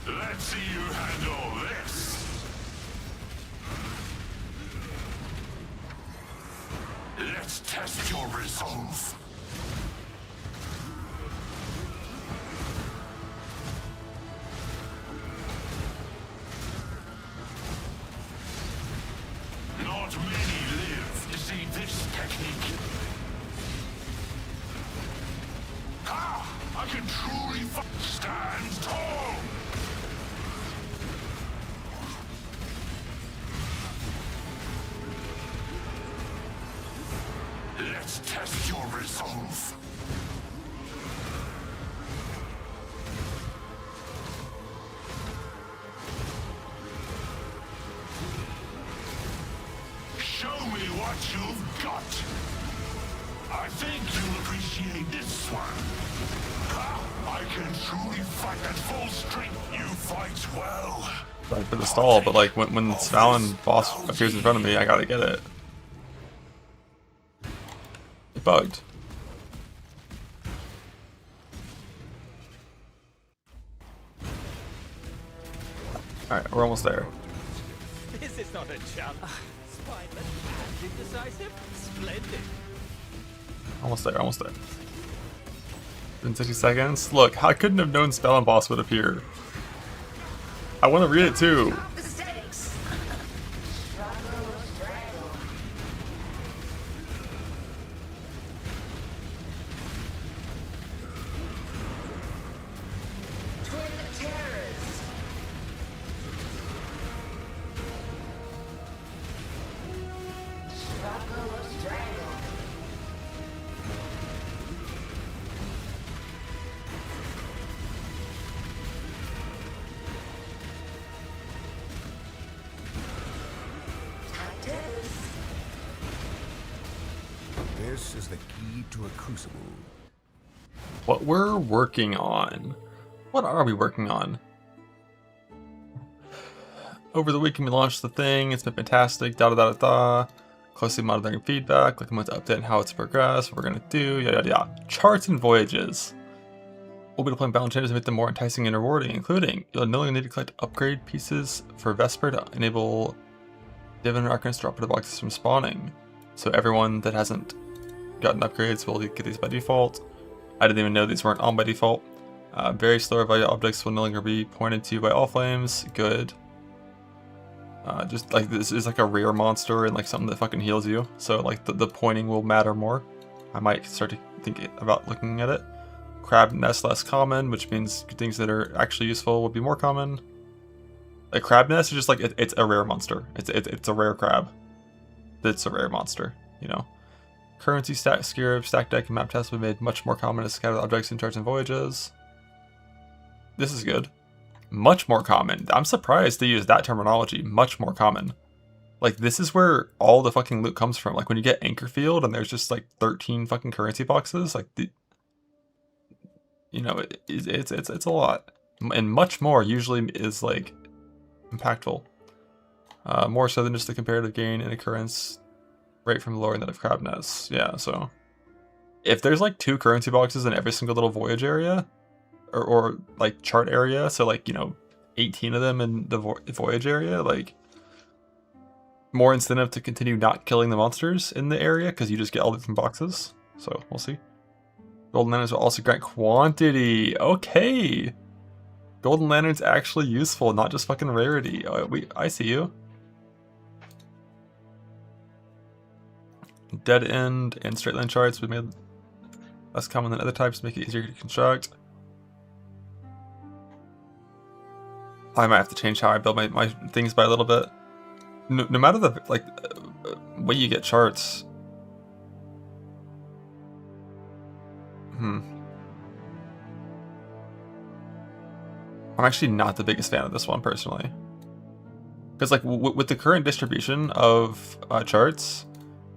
Let's see you handle this. Let's test your resolve. Not many live to see this technique. Ha! I can truly stand tall! Let's test your resolve. Show me what you've got. I think you'll appreciate this one. Ha! I can truly fight at full strength. You fight well. Sorry for the stall, but like when Svalin boss appears in front of me, I gotta get it. It bugged. Alright, we're almost there. This is not a challenge. Spineless and indecisive. Splendid. Almost there, almost there. In 60 seconds. Look, I couldn't have known Spell and Boss would appear. I want to read it too. This is the key to a crucible. What we're working on. What are we working on? Over the weekend we launched the thing, it's been fantastic, da. Closely monitoring feedback, looking to update how it's progressed, what we're gonna do, yada. Charts and voyages. We'll be deploying balance changes to make them more enticing and rewarding, including you'll no longer need to collect upgrade pieces for Vesper to enable Divin Rockers to drop into boxes from spawning. So everyone that hasn't gotten upgrades will get these by default. I didn't even know these weren't on by default. Very slower value objects will no longer be pointed to by all flames. Good. Just like this is like a rare monster and like something that fucking heals you. So like the pointing will matter more. I might start to think about looking at it. Crab nest less common, which means things that are actually useful will be more common. Like crab nest is just like it's a rare monster. It's a rare crab. That's a rare monster, you know. Currency stack scarab, stack deck, and map tests will be made much more common as scattered objects in charts and voyages. This is good. Much more common. I'm surprised they use that terminology. Much more common. Like this is where all the fucking loot comes from. Like when you get Anchor Field and there's just like 13 fucking currency boxes, like the, you know, it's a lot. And much more usually is like impactful. More so than just the comparative gain in occurrence rate from lowering that of crab nests. Yeah, so if there's like 2 currency boxes in every single little voyage area, or like chart area, so like, you know, 18 of them in the voyage area, like more incentive to continue not killing the monsters in the area because you just get all different boxes. So we'll see. Golden lanterns will also grant quantity. Okay, golden lanterns actually useful, not just fucking rarity. I see you. Dead end and straight line charts we made less common than other types to make it easier to construct. I might have to change how I build my things by a little bit. No matter the way you get charts. I'm actually not the biggest fan of this one personally, because like with the current distribution of charts,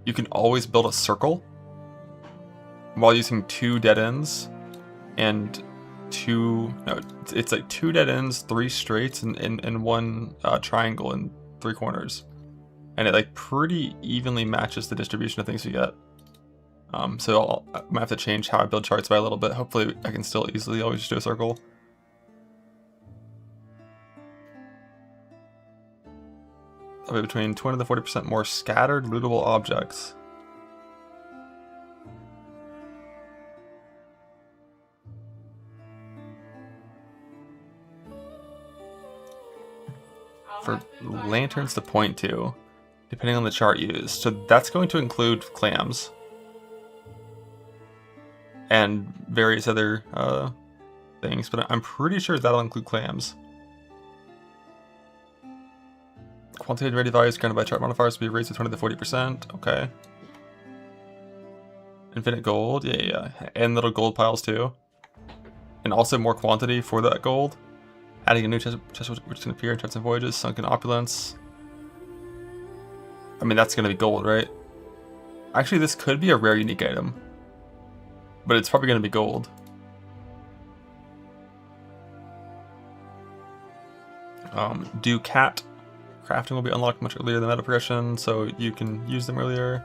you can always build a circle while using 2 dead ends and it's like 2 dead ends, 3 straights, and 1 triangle in 3 corners, and it like pretty evenly matches the distribution of things you get. So I might have to change how I build charts by a little bit. Hopefully I can still easily always just do a circle. I'll be between 20 to 40% more scattered lootable objects. For lanterns to point to, depending on the chart used. So that's going to include clams and various other things, but I'm pretty sure that'll include clams. Quantitative ready values granted by chart modifiers will be raised to 20 to 40%. Okay. Infinite gold, yeah, and little gold piles too, and also more quantity for that gold. Adding a new chest which can appear in charts and voyages. Sunken opulence. I mean, that's gonna be gold, right? Actually, this could be a rare unique item, but it's probably gonna be gold. Do cat crafting will be unlocked much earlier than meta progression, so you can use them earlier.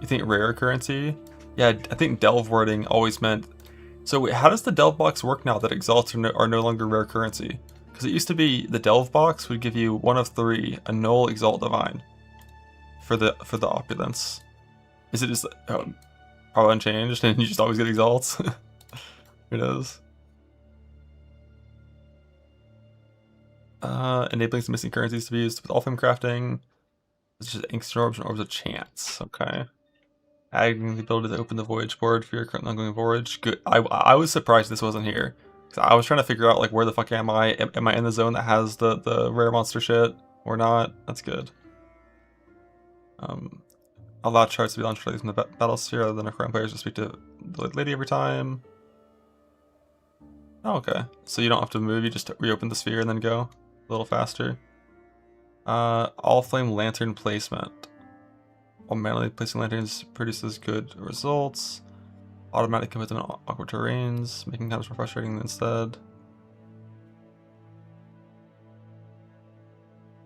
You think rare currency? Yeah, I think delve wording always meant. So wait, how does the delve box work now that exalts are no longer rare currency? Because it used to be the delve box would give you 1 of 3 a null exalt divine for the opulence. Is it just probably unchanged and you just always get exalts? Who knows? Enabling some missing currencies to be used with all flame crafting. It's just ancient orbs and orbs of chance. Okay. Adding the ability to open the voyage board for your current ongoing voyage. Good. I was surprised this wasn't here. Cause I was trying to figure out like where the fuck am I? Am I in the zone that has the rare monster shit or not? That's good. Allow charts to be launched from the battle sphere other than our current players to speak to the lady every time. Oh, okay. So you don't have to move, you just reopen the sphere and then go a little faster. All flame lantern placement. while manually placing lanterns produces good results. Automatic can put them in awkward terrains, making counters more frustrating instead.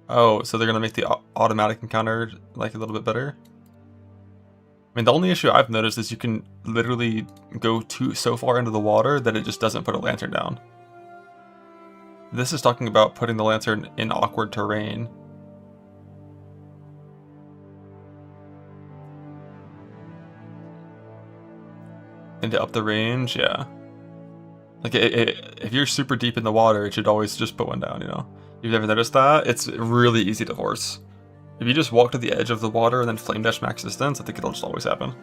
Oh, so they're gonna make the automatic encounter like a little bit better. I mean, the only issue I've noticed is you can literally go so far into the water that it just doesn't put a lantern down. This is talking about putting the lantern in awkward terrain. And to up the range, yeah. Like, if you're super deep in the water, it should always just put one down, you know? You've never noticed that? It's really easy to force. If you just walk to the edge of the water and then flame dash max distance, I think it'll just always happen.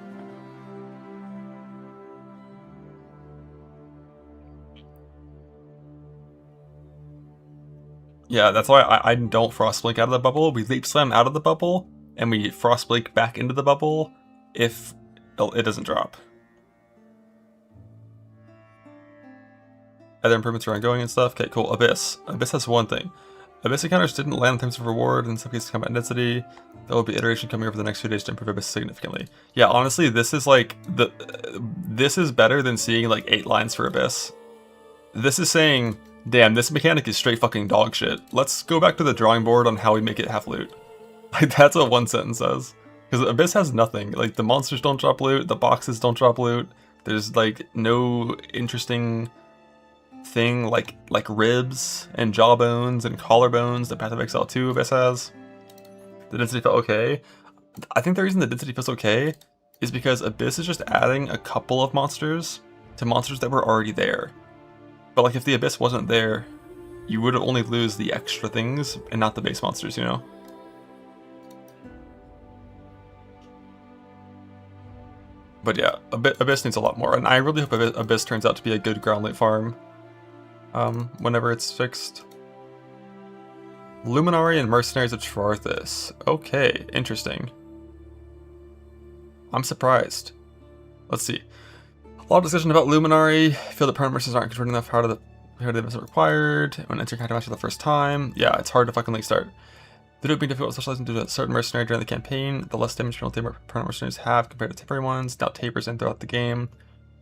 Yeah, that's why I don't frost blink out of the bubble. We leap slam out of the bubble, and we frost blink back into the bubble if it doesn't drop. Other improvements are ongoing and stuff. Okay, cool. Abyss. Abyss has one thing. Abyss encounters didn't land in terms of reward, in some cases combat intensity. There will be iteration coming over the next few days to improve Abyss significantly. Yeah, honestly, this is like this is better than seeing like 8 lines for Abyss. This is saying, damn, this mechanic is straight fucking dog shit. Let's go back to the drawing board on how we make it half loot. Like, that's what one sentence says. Because Abyss has nothing. Like, the monsters don't drop loot, the boxes don't drop loot. There's like no interesting thing like ribs and jawbones and collarbones that Path of Exile 2 Abyss has. The density felt okay. I think the reason the density feels okay is because Abyss is just adding a couple of monsters to monsters that were already there. But like, if the Abyss wasn't there, you would only lose the extra things and not the base monsters, you know? But yeah, Abyss needs a lot more, and I really hope Abyss turns out to be a good ground loot farm whenever it's fixed. Luminari and Mercenaries of Troarthus. Okay, interesting. I'm surprised. Let's see. A lot of discussion about Luminari. I feel that permanent mercenaries aren't converting enough power to the investment required. When entering counter match for the first time. Yeah, it's hard to fucking like start. Due to it being difficult specializing due to a certain mercenary during the campaign, the less damage penalty permanent mercenaries have compared to temporary ones now tapers in throughout the game,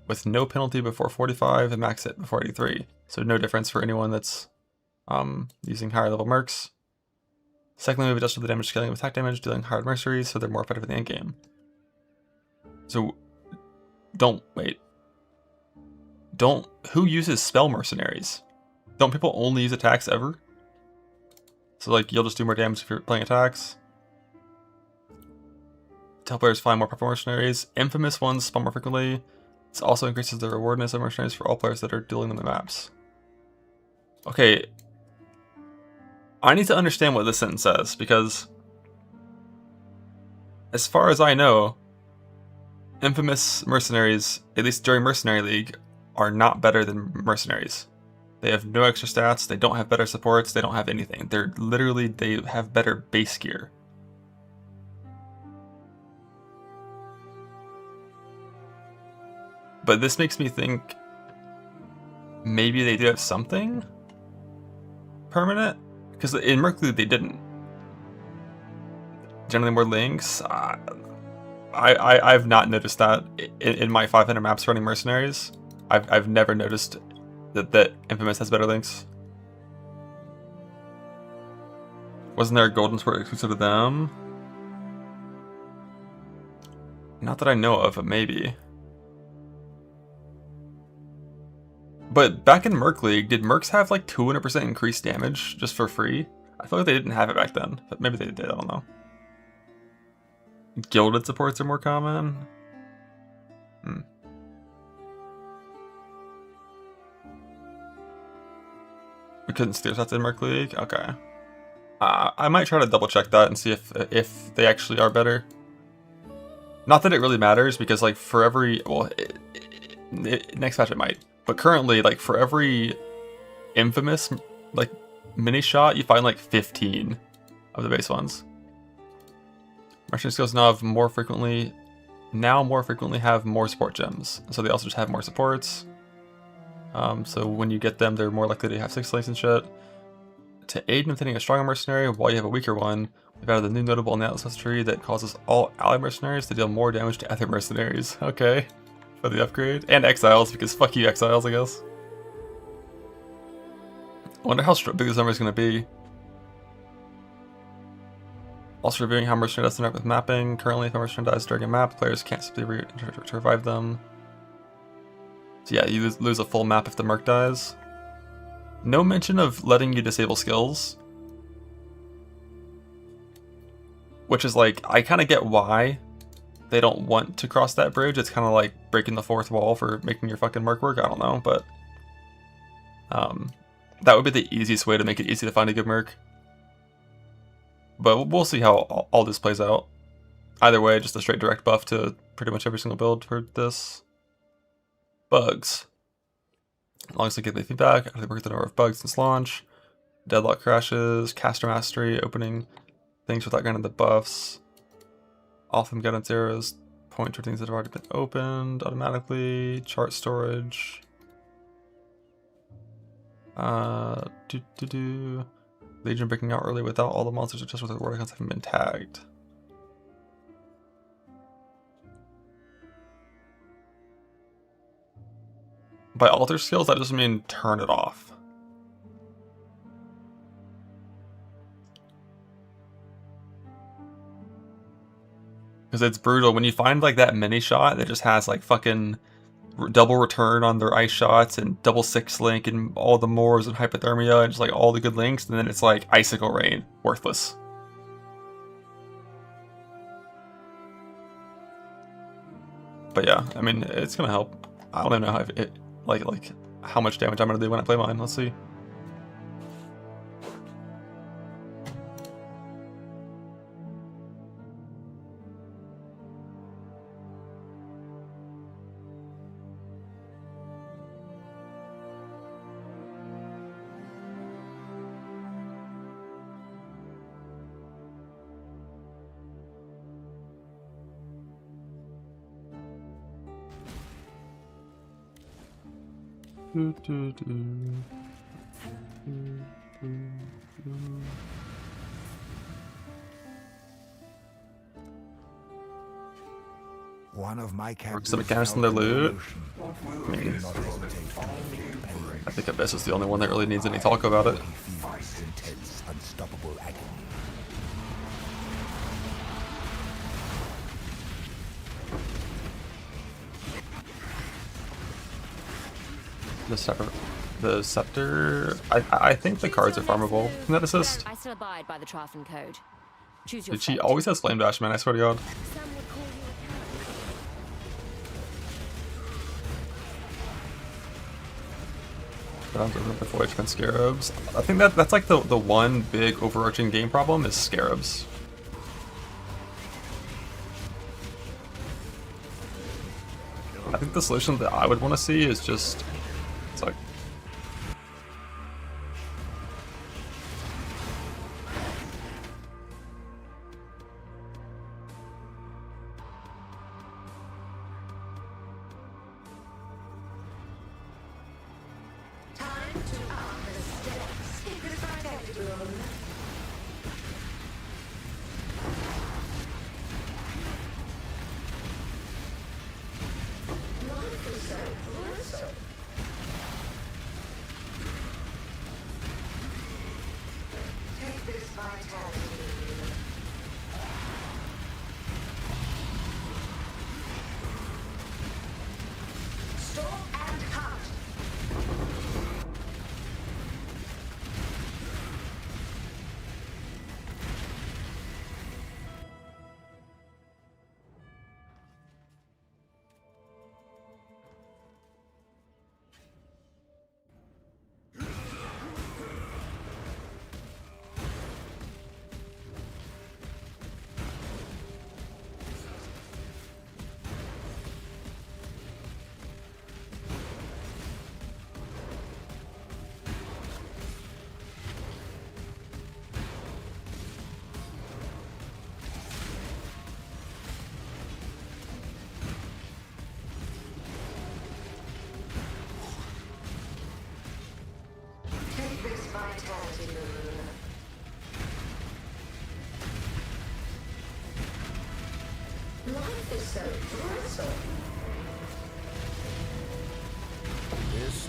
with no penalty before 45 and max hit before 83. So no difference for anyone that's using higher level mercs. Secondly, we've adjusted the damage scaling of attack damage, dealing higher mercenaries, so they're more effective in the end game. So who uses spell mercenaries? Don't people only use attacks ever? So like, you'll just do more damage if you're playing attacks. Tell players find more powerful mercenaries. Infamous ones spawn more frequently. This also increases the rewardness of mercenaries for all players that are dueling them in maps. Okay. I need to understand what this sentence says, because as far as I know, infamous mercenaries, at least during Mercenary League, are not better than mercenaries. They have no extra stats, they don't have better supports, they don't have anything. They have better base gear. But this makes me think maybe they do have something permanent? Because in Merc League they didn't. Generally more links. I've not noticed that in my 500 maps running mercenaries. I've never noticed that Infamous has better links. Wasn't there a golden sport exclusive to them? Not that I know of, but maybe. But back in Merc League, did Mercs have like 200% increased damage just for free? I feel like they didn't have it back then, but maybe they did, I don't know. Gilded supports are more common? We couldn't steer stats in Merc League? Okay. I might try to double check that and see if they actually are better. Not that it really matters, because like for every, well, next patch it might. But currently, like for every infamous like mini shot, you find like 15 of the base ones. Mercenary skills now more frequently have more support gems. So they also just have more supports. So when you get them, they're more likely to have 6 links and shit. To aid in defending a stronger mercenary while you have a weaker one, we've added a new notable analysis tree that causes all ally mercenaries to deal more damage to other mercenaries. Okay, for the upgrade. And exiles, because fuck you exiles, I guess. I wonder how big this number is going to be. Also reviewing how mercenary does interact with mapping. Currently, if a mercenary dies during a map, players can't simply revive them. So yeah, you lose a full map if the Merc dies. No mention of letting you disable skills. Which is like, I kind of get why they don't want to cross that bridge. It's kind of like breaking the fourth wall for making your fucking Merc work. I don't know, but that would be the easiest way to make it easy to find a good Merc. But we'll see how all this plays out. Either way, just a straight direct buff to pretty much every single build for this. Bugs. As long as they get the feedback, I think we're the number of bugs since launch. Deadlock crashes, caster mastery, opening things without granting the buffs. Off them guidance arrows, point to things that have already been opened automatically. Chart storage. Legion breaking out early without all the monsters or just with the word icons having been tagged. By alter skills, that doesn't mean turn it off. Because it's brutal. When you find like that mini shot that just has like fucking double return on their ice shots and double 6 link and all the mores and hypothermia and just like all the good links, and then it's like icicle rain, worthless. But yeah, I mean, it's gonna help. I don't even know how like how much damage I'm gonna do when I play mine. Let's see. One of my captors some mechanics in their loot. I think Abyss is the only one that really needs any talk about it. Intense, unstoppable agony. The scepter. I think the cards are farmable. Can that assist? I still abide by the Trifon code. Choose your Dude, she fate. always has flame dash, man. I swear to God. Before I spend scarabs. I think that's like the one big overarching game problem is scarabs. I think the solution that I would want to see is just it's like Take this vitality balloon. This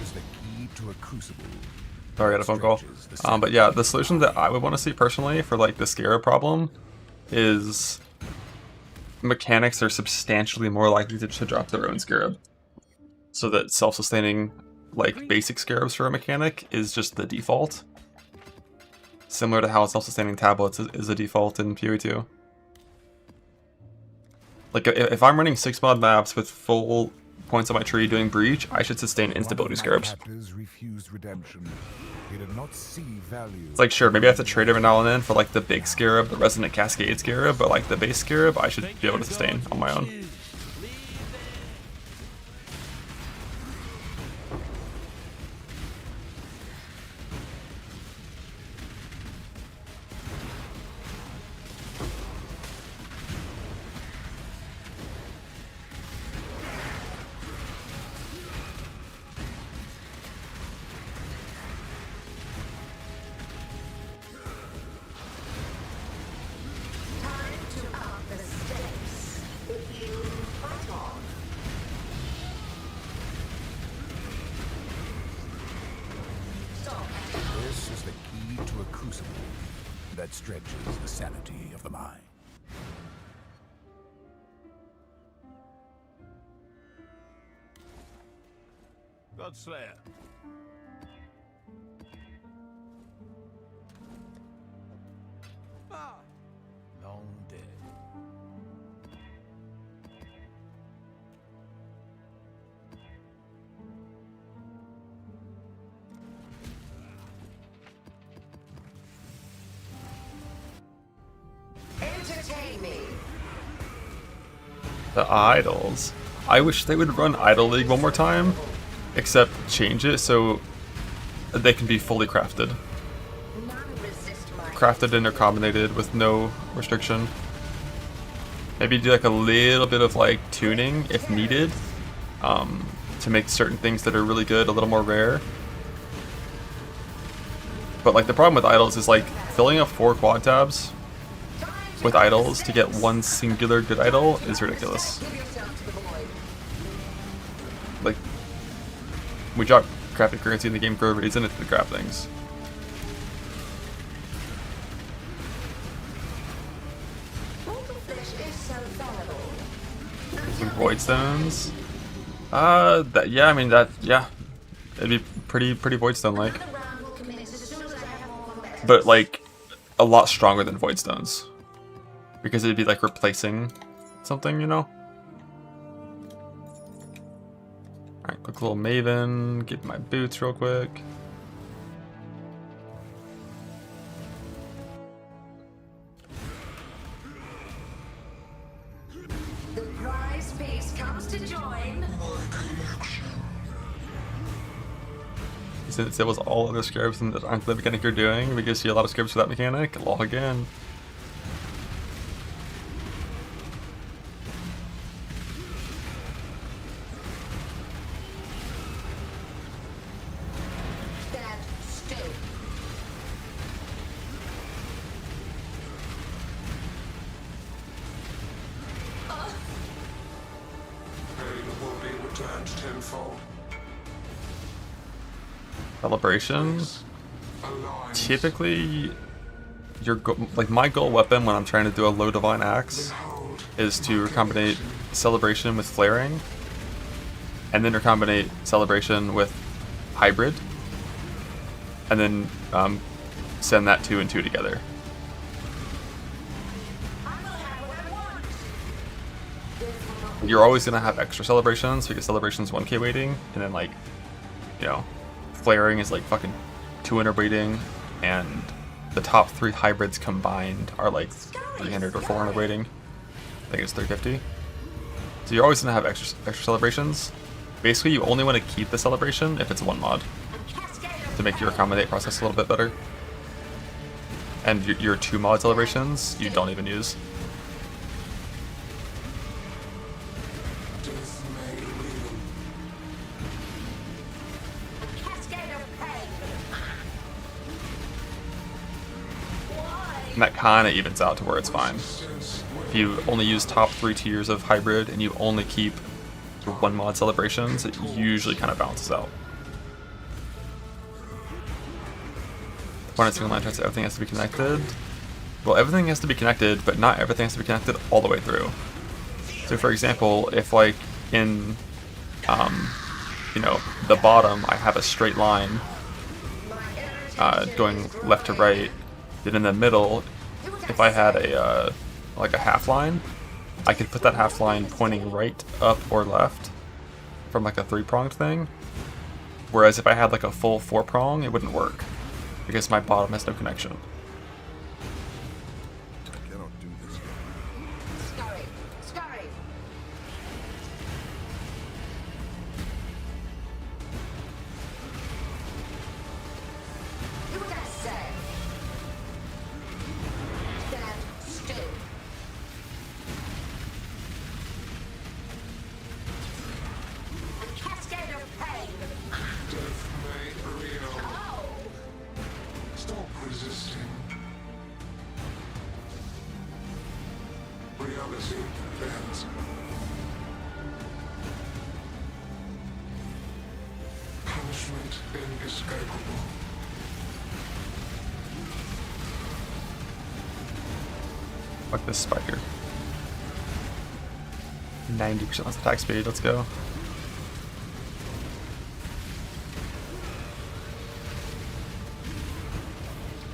is the key to a crucible. Sorry, I got a phone call. But yeah, the solution that I would want to see personally for like the Scarab problem is mechanics are substantially more likely to drop their own Scarab. So that self-sustaining, like, basic Scarabs for a mechanic is just the default. Similar to how self-sustaining tablets is the default in PoE2. Like, if I'm running 6-mod maps with full points on my tree doing Breach, I should sustain instability Scarabs. It's like, sure, maybe I have to trade every now and then for, like, the big Scarab, the Resonant Cascade Scarab, but, like, the base Scarab, I should be able to sustain on my own. This is the key to a crucible that stretches the sanity of the mind. Godslayer. Long dead. Entertain me. The idols. I wish they would run Idol League one more time, except change it so they can be fully crafted. Crafted and recombinated with no restriction. Maybe do like a little bit of like tuning if needed, to make certain things that are really good a little more rare. But like the problem with idols is like filling up 4 quad tabs with idols to get one singular good idol is ridiculous. Like, we drop crafted currency in the game for a reason, it's to craft things. Some void stones. Yeah, I mean yeah, it'd be pretty void stone like, but like a lot stronger than void stones, because it'd be like replacing something, you know. All right, quick little Maven. Get my boots real quick. The prize piece comes to join. Since it was all other scarabs and aren't the mechanic you're doing, we can see a lot of scarabs for that mechanic. Lol again. Stand still. Will be returned tenfold. Celebration. Typically, like my goal weapon when I'm trying to do a low divine axe is to recombinate celebration with flaring, and then recombinate celebration with hybrid, and then send that 2 and 2 together. You're always gonna have extra celebrations because celebration's 1k weighting, and then like, you know, flaring is like fucking 200 weighting, and the top 3 hybrids combined are like 300 or 400 weighting. I think it's 350. So you're always gonna have extra celebrations. Basically, you only want to keep the celebration if it's 1 mod to make your accommodate process a little bit better. And your 2 mod celebrations you don't even use. And that kind of evens out to where it's fine. if you only use top 3 tiers of hybrid and you only keep your 1 mod celebrations, it usually kind of balances out. When it's single line turns, everything has to be connected. Well, everything has to be connected, but not everything has to be connected all the way through. So for example, if like in, you know, the bottom, I have a straight line going left to right, then in the middle, if I had a like a half line, I could put that half line pointing right, up, or left from like a 3-pronged thing. Whereas if I had like a full 4-prong, it wouldn't work because my bottom has no connection. I cannot do this. Scurry! Scurry! Do what I say. Stand still. A cascade of pain. Death made real. Oh! Stop resisting. Reality bends. Punishment inescapable. Fuck this spider. 90% less attack speed, let's go.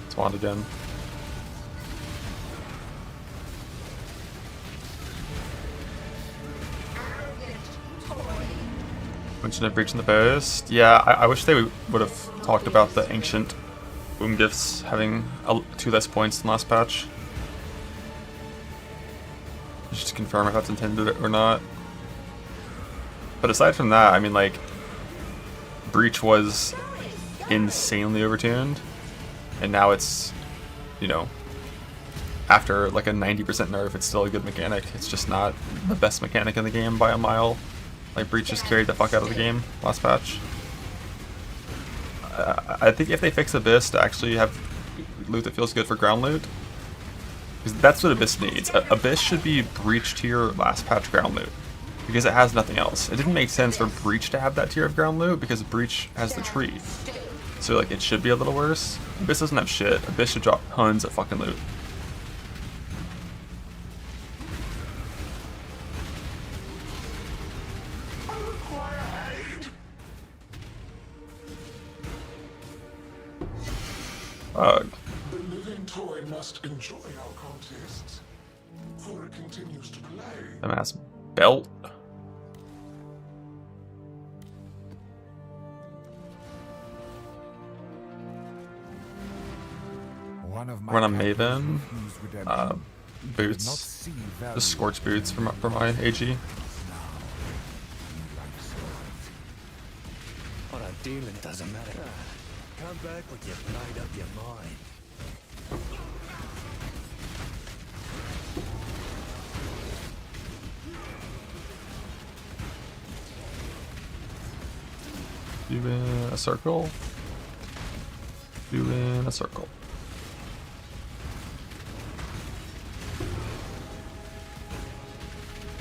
It's wand again. Mention of breaching the burst. Yeah, I wish they would have talked about the ancient boom gifts having 2 less points than last patch. Just confirm if that's intended or not. But aside from that, I mean, like, Breach was insanely overtuned, and now it's, you know, after like a 90% nerf, it's still a good mechanic. It's just not the best mechanic in the game by a mile. Like, Breach just carried the fuck out of the game last patch. I think if they fix Abyss to actually have loot that feels good for ground loot, because that's what Abyss needs. Abyss should be Breach tier last patch ground loot, because it has nothing else. It didn't make sense for Breach to have that tier of ground loot because Breach has the tree. So like it should be a little worse. Abyss doesn't have shit. Abyss should drop tons of fucking loot. The living toy must enjoy our contests, for it continues to play. The mass belt. Run a Maven. Boots. The Scorch boots for my AG. What I'm dealing doesn't matter. Come back when you've made up your mind. Do in a circle. Do in a circle.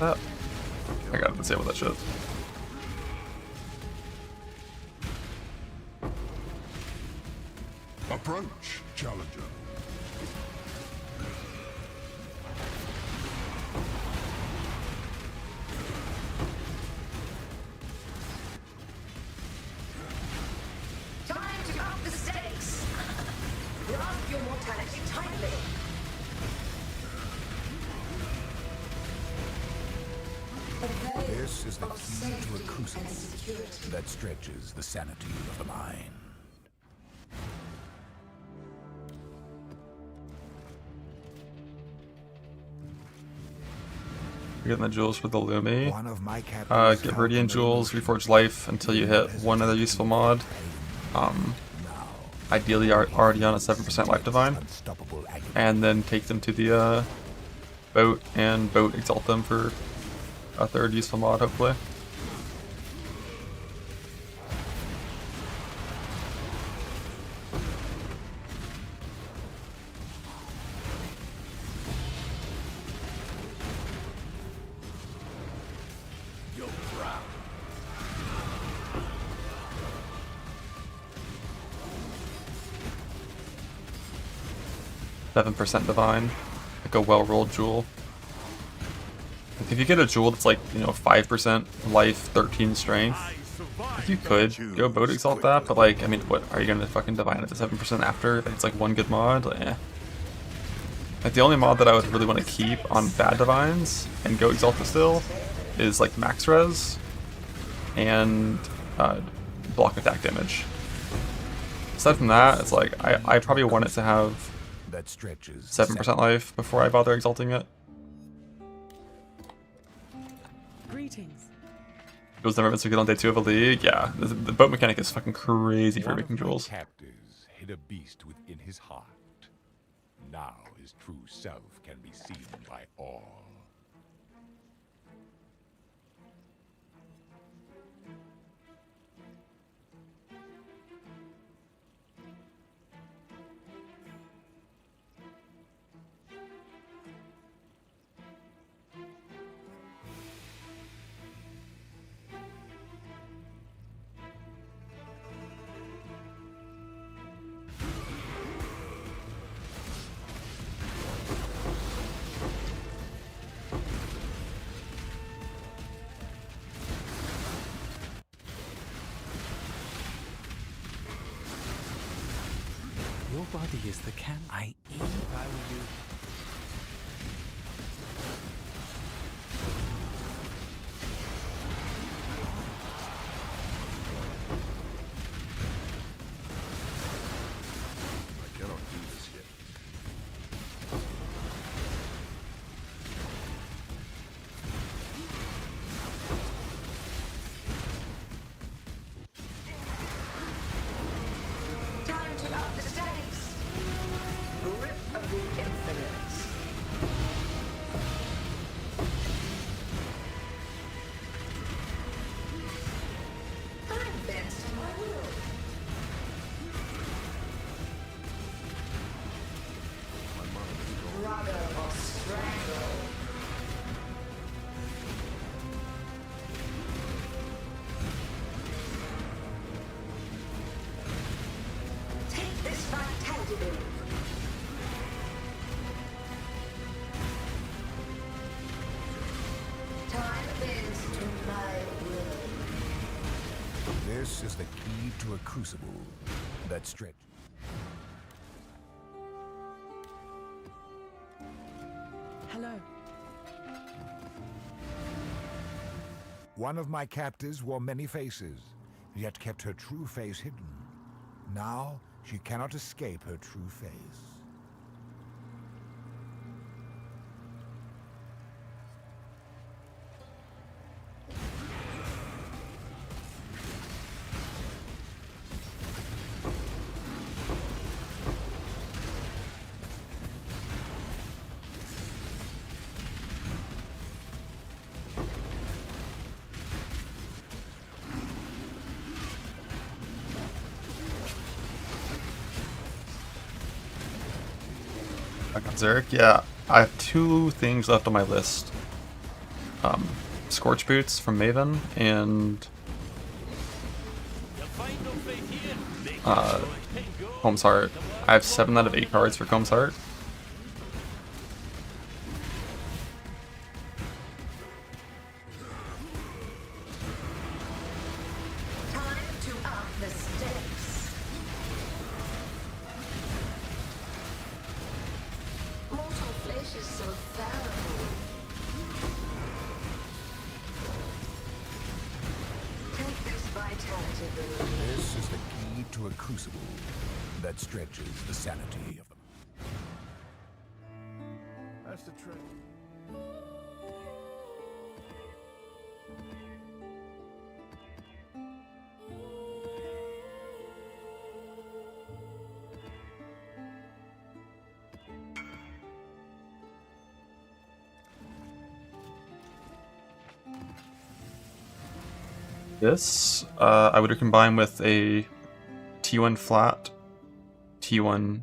I gotta disable that shit. Approach, challenger. Time to up the stakes! Grasp your mortality tightly! This is the key to a crucible that stretches the sanity of the mind. You're getting the jewels for the Lumi. One of my Get Viridian jewels, Reforge Life until you hit one other useful mod. Ideally already on a 7% Life Divine. And then take them to the boat and boat exalt them for a 3rd useful mod, hopefully. 7% divine, like a well-rolled jewel. Like if you get a jewel that's like, you know, 5% life, 13 strength, if you could go boat exalt that, but like, I mean, what are you gonna fucking divine it to 7% after? It's like one good mod. Like, like the only mod that I would really want to keep on bad divines and go exalt it still is like max res and block attack damage. Aside from that, it's like I probably want it to have that stretches 7% life before I bother exalting it. Greetings. It was never meant to get on day 2 of a league. Yeah, the boat mechanic is fucking crazy for making jewels. Captors hid a beast within his heart. Now his true self can be seen by all. Your body is the can I eat if I were you. I cannot do this yet. Time to up the stakes. Grip of the infinite. I'm bent to my will. Brother or strangle. Take this vitality bill. Time bends to my will. This is the key to a crucible that stretch. Hello. One of my captives wore many faces, yet kept her true face hidden. Now she cannot escape her true face. Back on Zerek, yeah. I have 2 things left on my list. Scorch Boots from Maven and Comb's Heart. I have 7 out of 8 cards for Comb's Heart. Time to up the stakes. Mortal flesh is so fallible. Take this vitality bill. This is the key to a crucible that stretches the sanity of them. That's the trick. This, I would combine with a T1 flat, T1,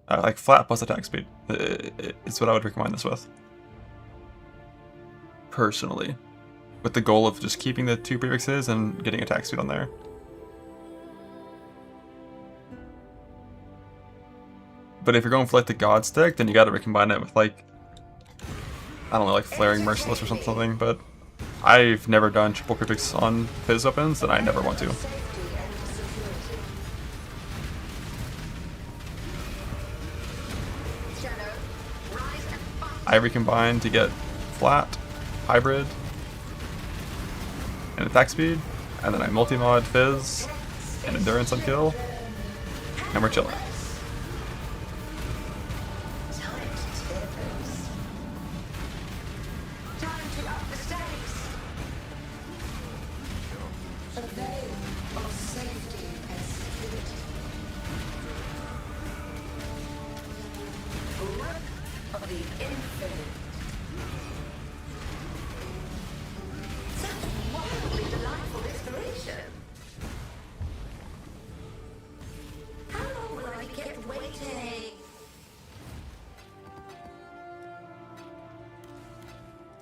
like flat plus attack speed. It's what I would recommend this with. Personally. With the goal of just keeping the 2 prefixes and getting attack speed on there. But if you're going for like the God Stick, then you gotta recombine it with like, I don't know, like Flaring Merciless or something, but I've never done triple prefix on Fizz weapons, and I never want to. I recombine to get flat, hybrid, and attack speed, and then I multi-mod Fizz and endurance on kill, and we're chilling.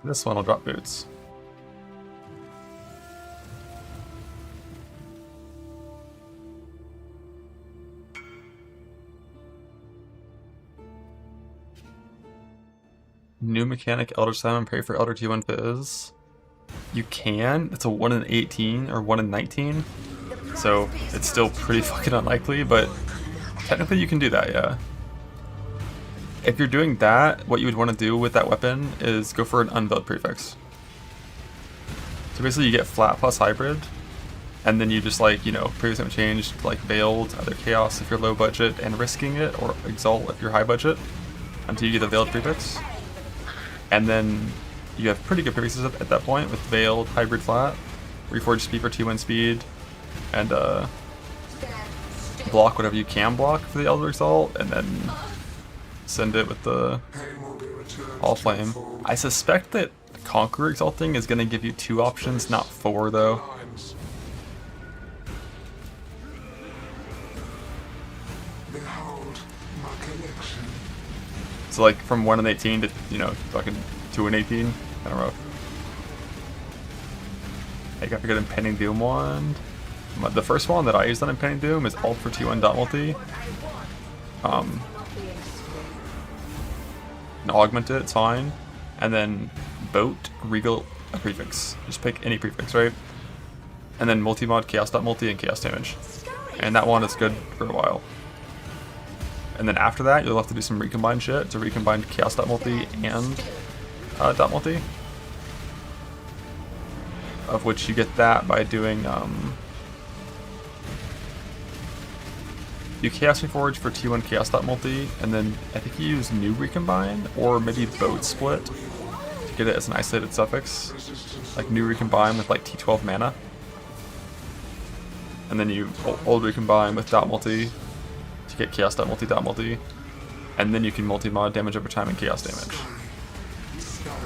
This one will drop boots. New mechanic, Elder Simon, pray for Elder T1 Fizz. You can. It's a 1 in 18 or 1 in 19. So it's still pretty fucking unlikely, but technically you can do that, yeah. If you're doing that, what you would want to do with that weapon is go for an unveiled prefix. So basically you get flat plus hybrid, and then you just like, you know, prefix haven't changed, like veiled, either chaos if you're low budget and risking it, or exalt if you're high budget, until you get the veiled prefix. And then you have pretty good prefixes at that point with veiled, hybrid flat, reforged speed for T1 speed, and block whatever you can block for the Elder Exalt, and then send it with the All Flame. I suspect that Conqueror Exalting is going to give you 2 options, not 4 though. So like from 1 in 18 to, you know, fucking 2 in 18, kind of rough. I got to get Impending Doom wand. The first one that I used on Impending Doom is alt for T1 dot multi. And augment it, it's fine. And then boat, regal, a prefix. Just pick any prefix, right? And then multi-mod, chaos dot multi, and chaos damage. And that one is good for a while. And then after that, you'll have to do some recombine shit to recombine chaos dot multi and dot multi. Of which you get that by doing you chaos reforge for T1 chaos dot multi, and then I think you use new recombine or maybe boat split to get it as an isolated suffix, like new recombine with like T12 mana, and then you old recombine with dot multi to get chaos dot multi, and then you can multi-mod damage over time and chaos damage.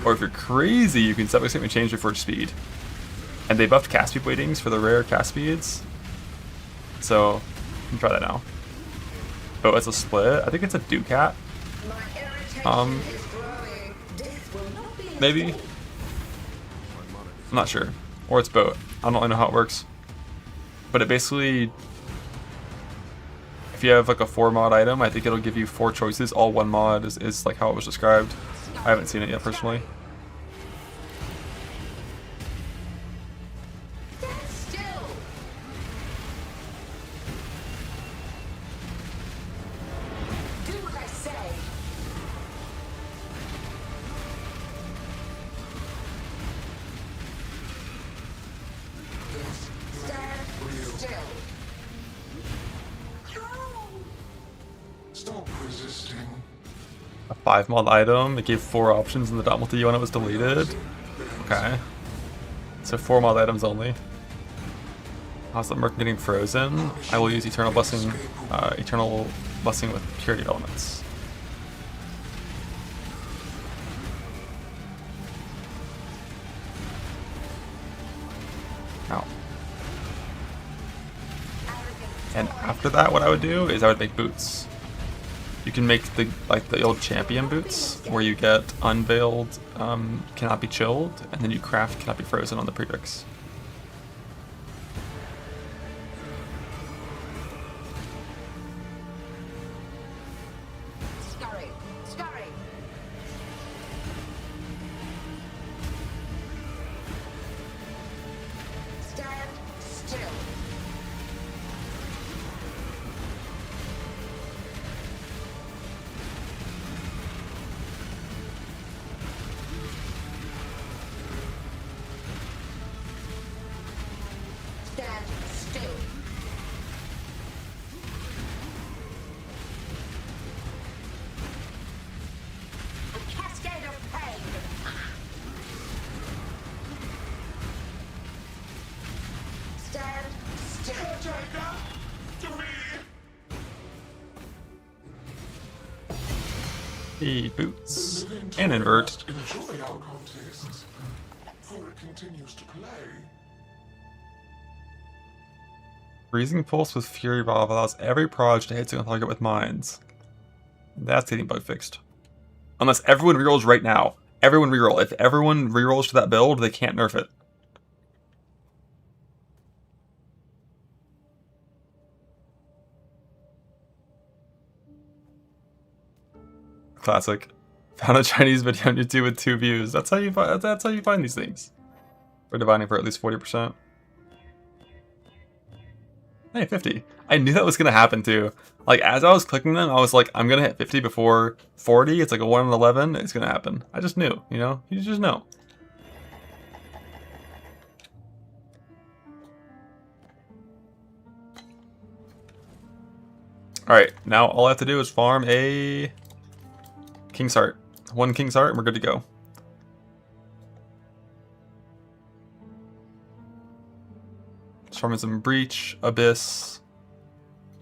Or if you're crazy, you can suffix statement change reforge speed, and they buffed cast speed weightings for the rare cast speeds, so you can try that now. But as a split, I think it's a Ducat. Maybe? I'm not sure. Or it's boat. I don't really know how it works. But it basically, if you have like a 4 mod item, I think it'll give you 4 choices. All 1 mod is like how it was described. I haven't seen it yet personally. A 5 mod item, it gave 4 options in the dot multi when it was deleted. Okay. So 4 mod items only. How's the Merc getting frozen? I will use Eternal Blessing with Purity Elements. Ow. And after that, what I would do is I would make boots. You can make the old champion boots where you get unveiled, cannot be chilled, and then you craft cannot be frozen on the prefix. Scurry. Stand still. Stand still. A cascade of pain. Stand still. Hey, boots. And invert. Enjoy our contests, for it continues to play. Freezing Pulse with Fury Valve allows every proj to hit single target with mines. That's getting bug fixed. Unless everyone rerolls right now. Everyone reroll. If everyone rerolls to that build, they can't nerf it. Classic. Found a Chinese video on YouTube with 2 views. That's how you find. That's how you find these things. We're dividing for at least 40%. Hey, 50. I knew that was gonna happen too. Like as I was clicking them, I was like, I'm gonna hit 50 before 40. It's like a 1 in 11. It's gonna happen. I just knew. You know, you just know. All right, now all I have to do is farm a King's Heart. 1 King's Heart, and we're good to go. Just farming some Breach, Abyss,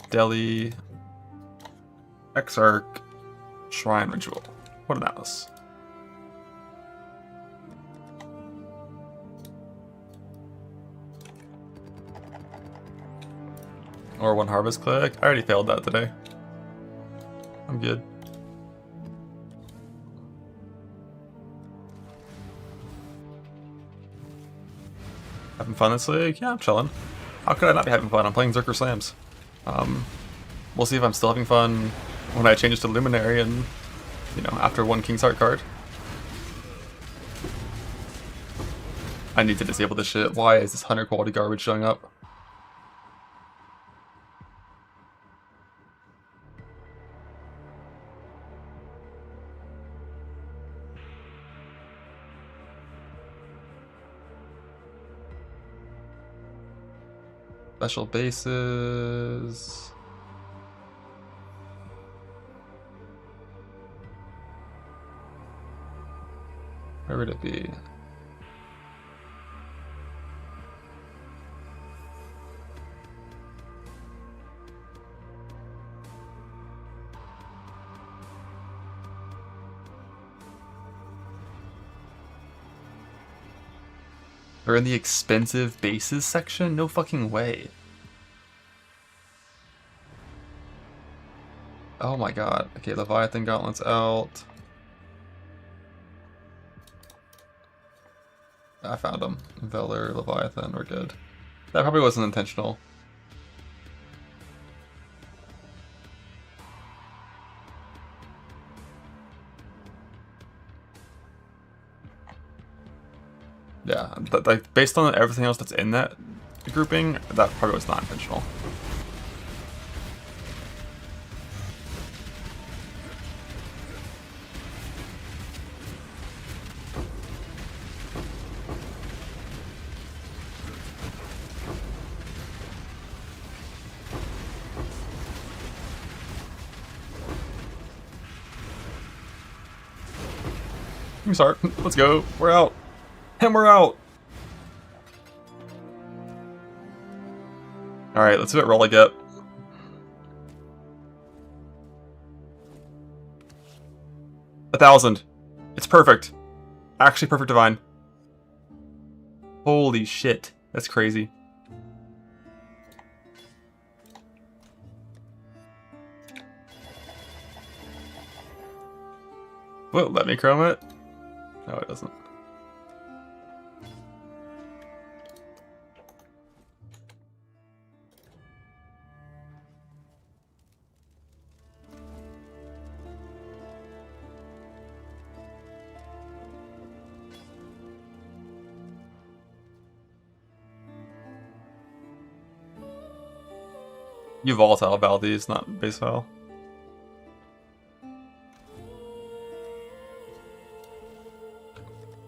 Delhi, Exarch, Shrine Ritual. What an atlas. Or 1 Harvest Click. I already failed that today. I'm good. Having fun this league? Yeah, I'm chilling. How could I not be having fun? I'm playing Zerker Slams. We'll see if I'm still having fun when I change to Luminary and, you know, after 1 King's Heart card. I need to disable this shit. Why is this 100 quality garbage showing up? Special bases. Where would it be? They're in the expensive bases section? No fucking way. Oh my god. Okay, Leviathan Gauntlets out. I found them. Velar, Leviathan, we're good. That probably wasn't intentional. Yeah, like based on everything else that's in that grouping, that probably was not intentional. Start. Let's go. We're out. And we're out. Alright, let's see what roll I get. $1,000. It's perfect. Actually perfect divine. Holy shit. That's crazy. Well, let me chrome it. No, it doesn't. You volatile val these, not base val.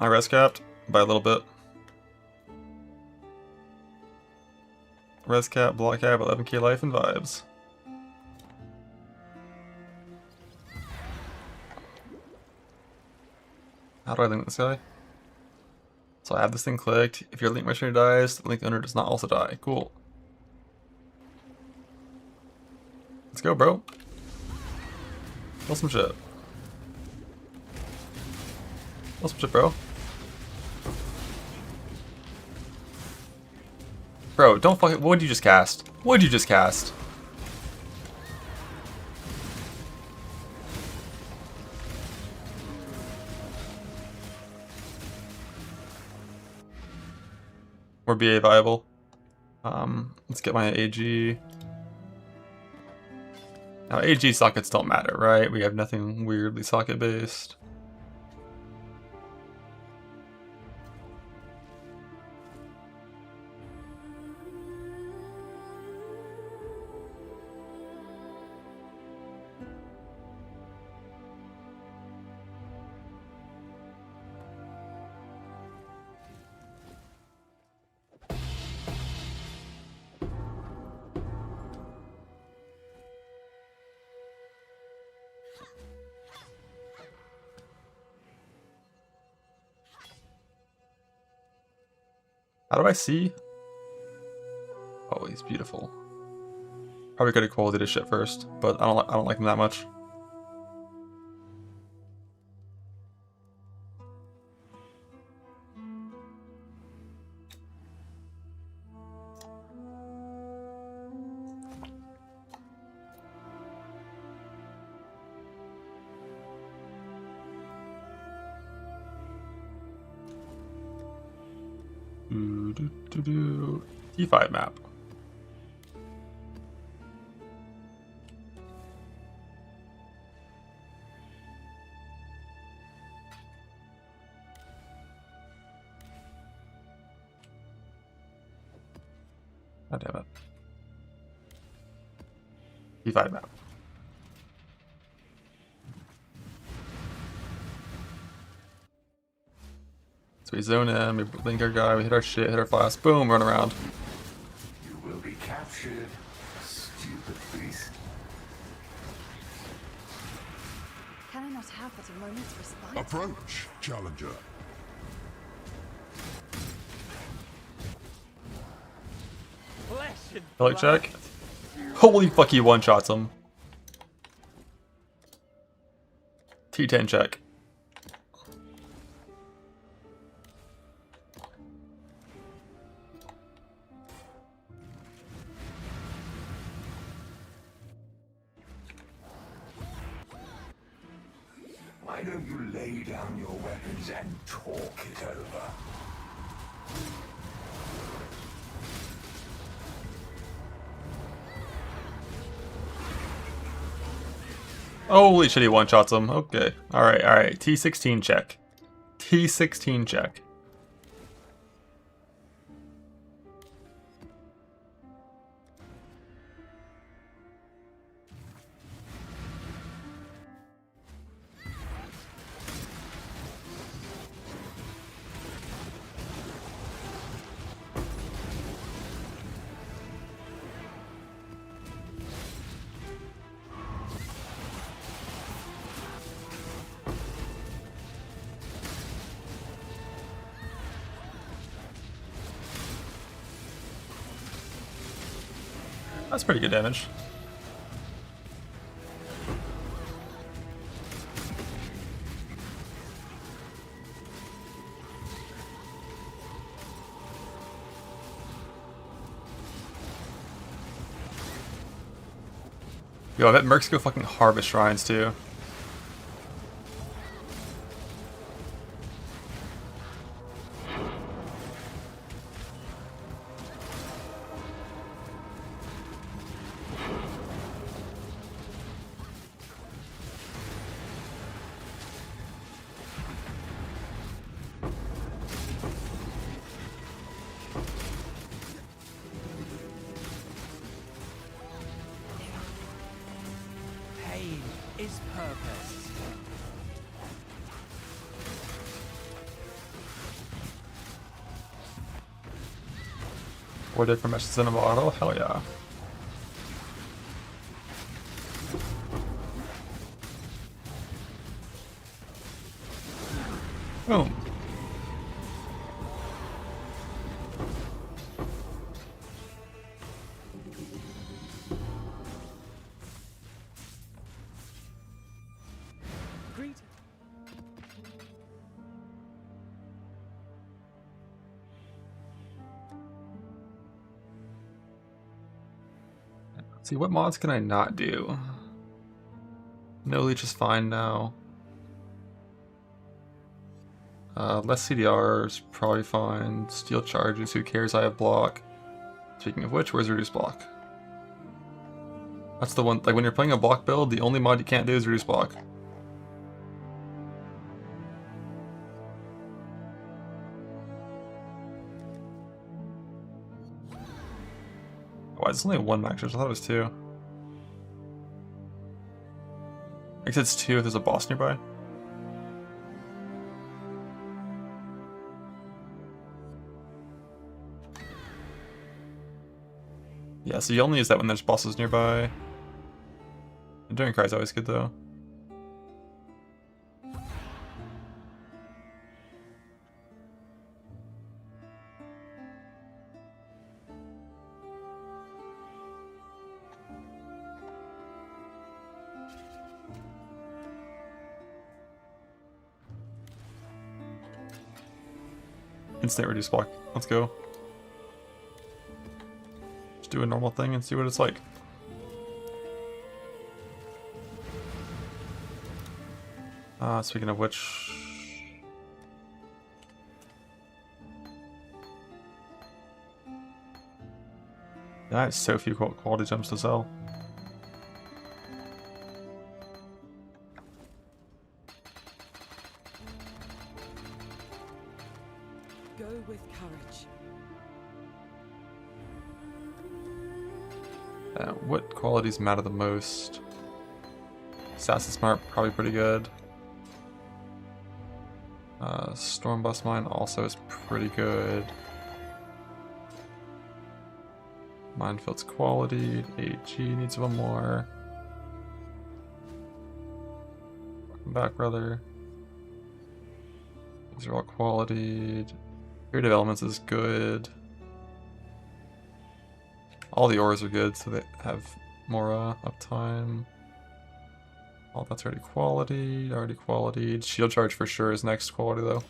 I res capped by a little bit. Res cap, block cap, 11k life and vibes. How do I link this guy? So I have this thing clicked. If your link missionary dies, the link owner does not also die. Cool. Let's go, bro. Kill some shit. Kill some shit, bro. Bro, don't fucking. What did you just cast? What did you just cast? Or BA viable. Let's get my AG. Now AG sockets don't matter, right? We have nothing weirdly socket based. How do I see? Oh, he's beautiful. Probably could have qualified his shit first, but I don't like him that much. T5 map. God damn it. T5 map. So we zone in, we blink our guy, we hit our shit, hit our flask, boom, run around. You will be captured, stupid beast. Can I not have but a moment's respite? Approach, challenger. Like check. Holy fuck, he one-shots him. T10 check. Why don't you lay down your weapons and talk it over? Holy shit, he one-shots him. Okay. Alright. T16 check. T16 check. That's pretty good damage. Yo, I bet Mercs go fucking harvest shrines too. is purpose. Four different meshes in a bottle? Hell yeah. Boom. Greetings. Let's see, what mods can I not do? No leech is fine now. Less CDR is probably fine. Steel charges, who cares? I have block. Speaking of which, where's reduce block? That's the one, like when you're playing a block build, the only mod you can't do is reduce block. Why is it only one max? I thought it was two. I guess it's two if there's a boss nearby. Yeah, so you only use that when there's bosses nearby. Enduring Cry is always good though. Instant reduce block. Let's go. Just do a normal thing and see what it's like. Speaking of which... I have so few quality gems to sell. Go with courage. What qualities matter the most? Assassin Smart, probably pretty good. Storm Bust Mine also is pretty good. Minefield's quality. AG needs one more. Welcome back, brother. These are all qualityed. Creative Elements is good. All the ores are good, so they have more uptime. All that's already quality, Shield Charge for sure is next quality though.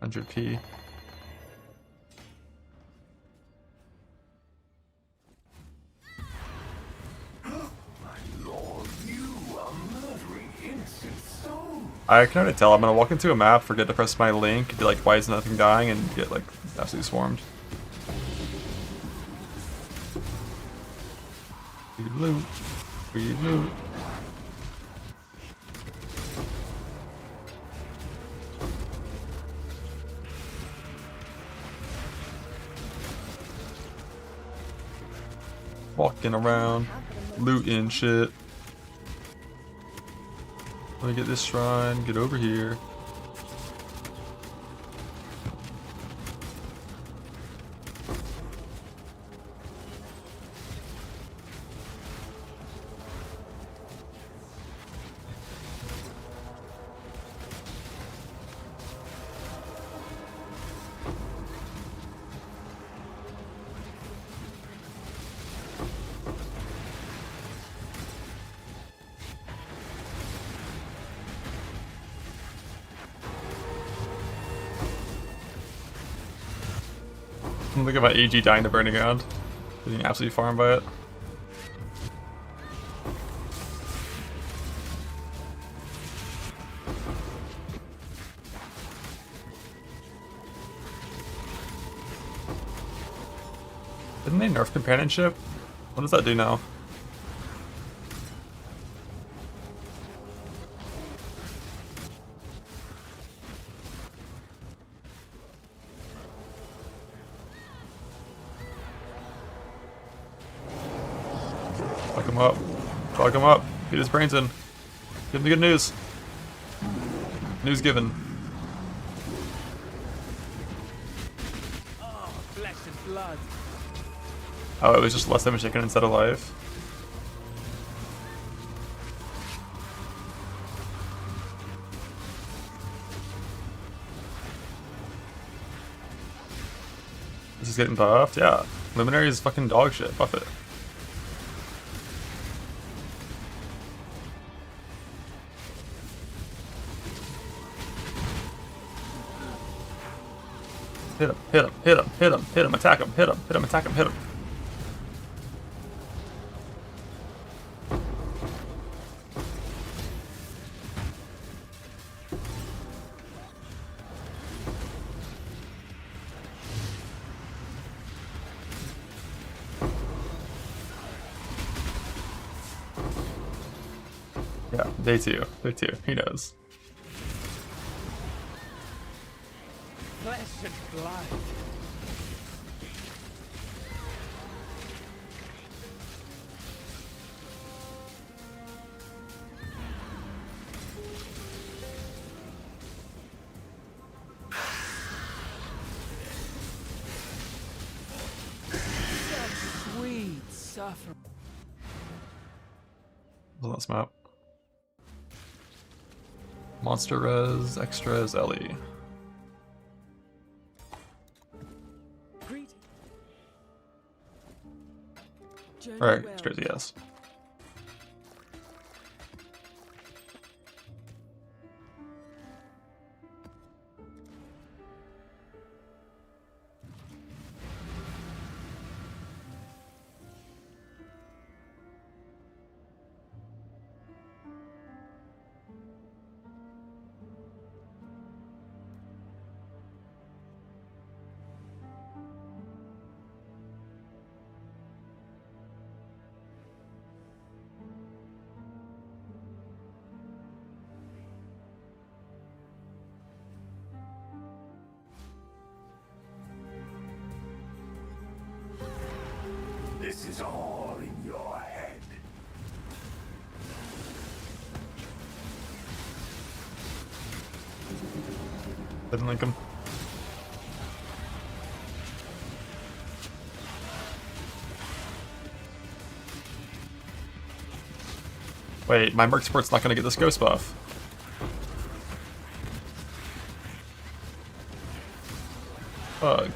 100p. I can already tell. I'm gonna walk into a map, forget to press my link, and be like, why is nothing dying, and get like absolutely swarmed. Free loot. Free loot. Walking around, looting shit. Let me get this shrine, get over here. Think about AG dying to Burning Ground. Getting absolutely farmed by it. Didn't they nerf companionship? What does that do now? Fuck him up. Fuck him up. Get his brains in. Give him the good news. News given. Oh, flesh and blood. Oh, it was just less damage taken instead of life. This is getting buffed? Yeah. Luminary is fucking dog shit. Buff it. Hit him, hit him, hit him, hit him, hit him, attack him, hit him, hit him, attack him, hit him. Yeah, day two, he knows. Flesh and blood. Such sweet suffering. What's on this map? Monster res, extras, Ellie. Alright, extras, yes. This is all in your head. Didn't link him. Wait, my Merc Sport's not gonna get this ghost buff. Fuck.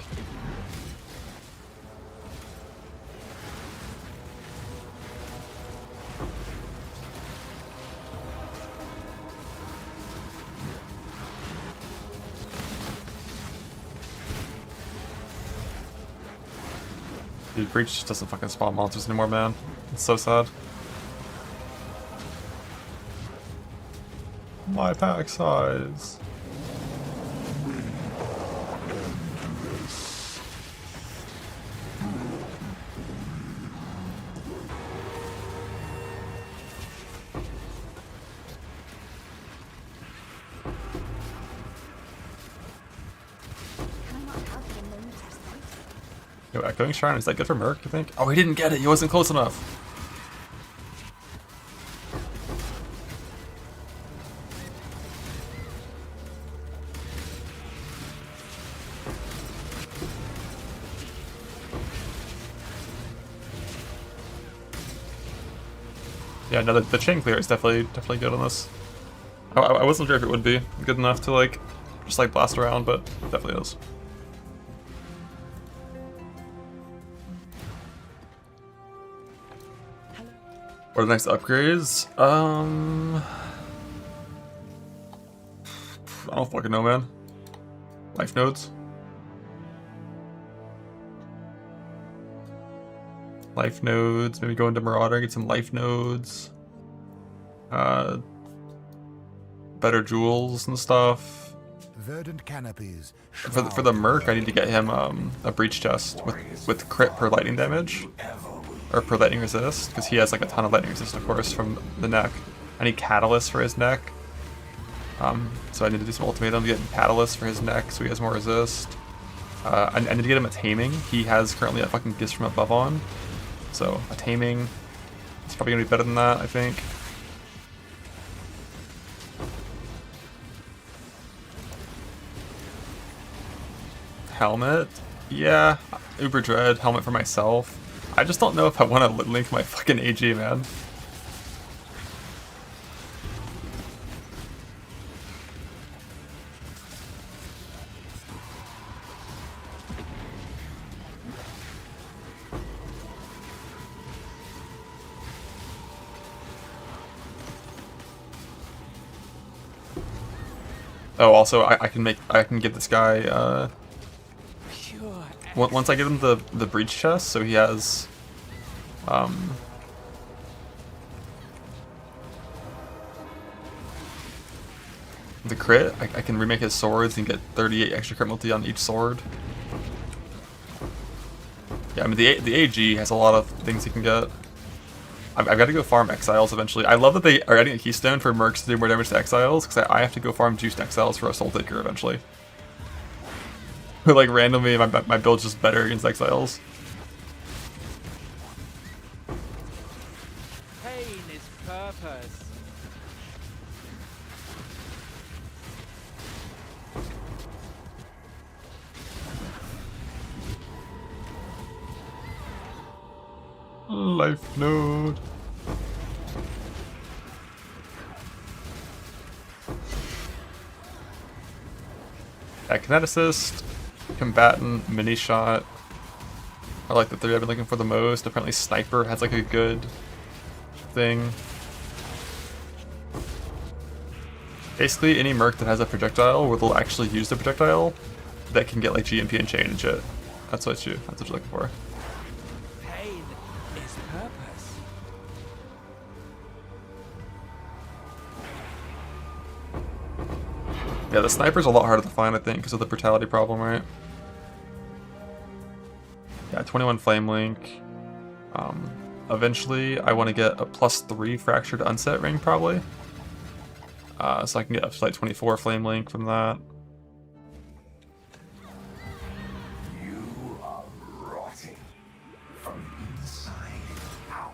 Dude, Breach just doesn't fucking spawn monsters anymore, man. It's so sad. My pack size. Yo, Echoing Shrine, is that good for Merc, I think? Oh, he didn't get it, he wasn't close enough. Yeah, no, the chain clear is definitely good on this. I wasn't sure if it would be good enough to like just like blast around, but it definitely is. What are the next upgrades? I don't fucking know, man. Life nodes. Life nodes. Maybe go into Marauder, get some life nodes. Better jewels and stuff. Verdant canopies. For the Merc, I need to get him a breach chest with crit per lightning damage. Or per lightning resist, because he has like a ton of lightning resist, of course, from the neck. I need catalyst for his neck. So I need to do some ultimatum to get catalyst for his neck, so he has more resist. I need to get him a taming. He has currently a fucking gifts from above on, so a taming is probably gonna be better than that, I think. Helmet? Yeah, Uber Dread, helmet for myself. I just don't know if I want to link my fucking AG, man. Oh, also, I can give this guy, once I give him the breach chest, so he has, the crit, I can remake his swords and get 38 extra crit multi on each sword. Yeah, I mean, the AG has a lot of things he can get. I've got to go farm Exiles eventually. I love that they are adding a Keystone for Mercs to do more damage to Exiles, because I have to go farm Juiced Exiles for a Soul Taker eventually. Like, randomly, my build's just better against Exiles. Pain is purpose. Life node. Kineticist, Combatant, Mini Shot. I like the 3 I've been looking for the most. Apparently Sniper has like a good thing. Basically any Merc that has a projectile where they'll actually use the projectile that can get like GMP and chain and shit. That's what you're looking for. Pain is purpose. Yeah, the Sniper's a lot harder to find, I think, because of the brutality problem, right? Yeah, 21 Flame Link. Eventually, I want to get a +3 Fractured Unset Ring, probably. So I can get up to like 24 Flame Link from that. You are rotting from inside out.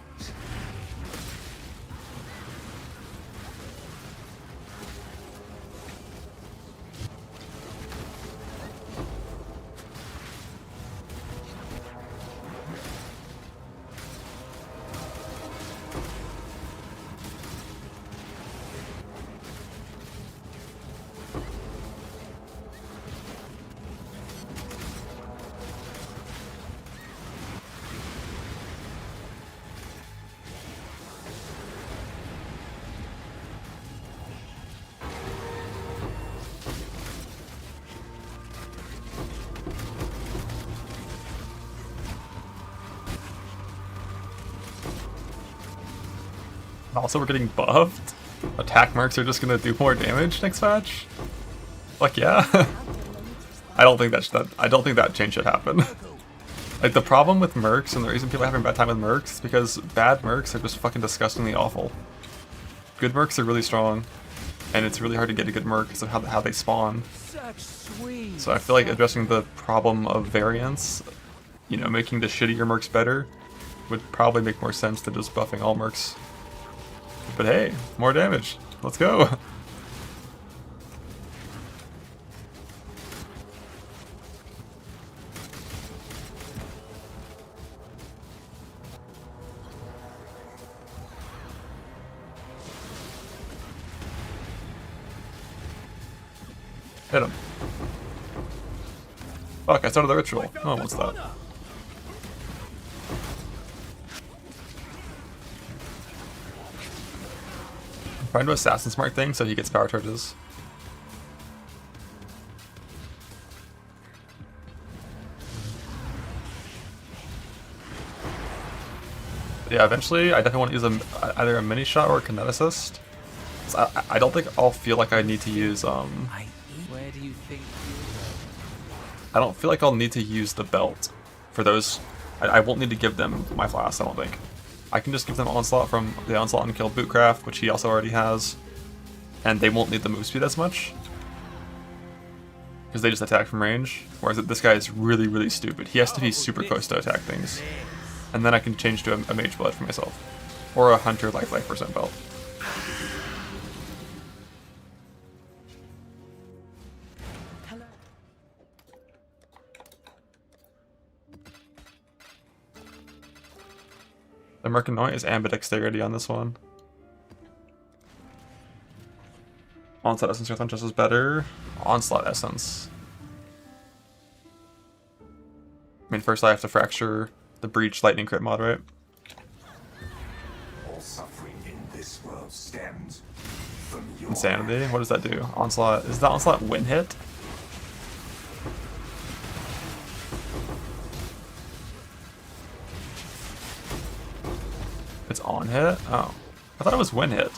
Also, we're getting buffed. Attack Mercs are just gonna do more damage next patch. Fuck yeah. I don't think that change should happen. Like, the problem with Mercs, and the reason people are having a bad time with Mercs, is because bad Mercs are just fucking disgustingly awful. Good Mercs are really strong, and it's really hard to get a good Merc because of how they spawn. So I feel like addressing the problem of variance, you know, making the shittier Mercs better, would probably make more sense than just buffing all Mercs. But hey, more damage. Let's go. Hit him. Fuck, I started the ritual. Oh, what's that? I'm trying to Assassin Smart thing so he gets power charges. Yeah, eventually I definitely want to use either a Mini Shot or a Kineticist. So I don't think I'll feel like I need to use Where do you think I don't feel like I'll need to use the belt for those. I won't need to give them my flask, I don't think. I can just give them Onslaught from the Onslaught and Kill Bootcraft, which he also already has. And they won't need the move speed as much. Because they just attack from range. Whereas this guy is really, really stupid. He has to be super close to attack things. And then I can change to a Mage Blood for myself. Or a Hunter Life % belt. Merc Annoyance is ambidexterity on this one. Onslaught Essence Earth on Just is better. Onslaught Essence. I mean, first I have to fracture the Breach Lightning Crit mod, right? All suffering in this world stems from your Insanity? What does that do? Onslaught. Is the Onslaught win hit? It's on hit? Oh. I thought it was win hit.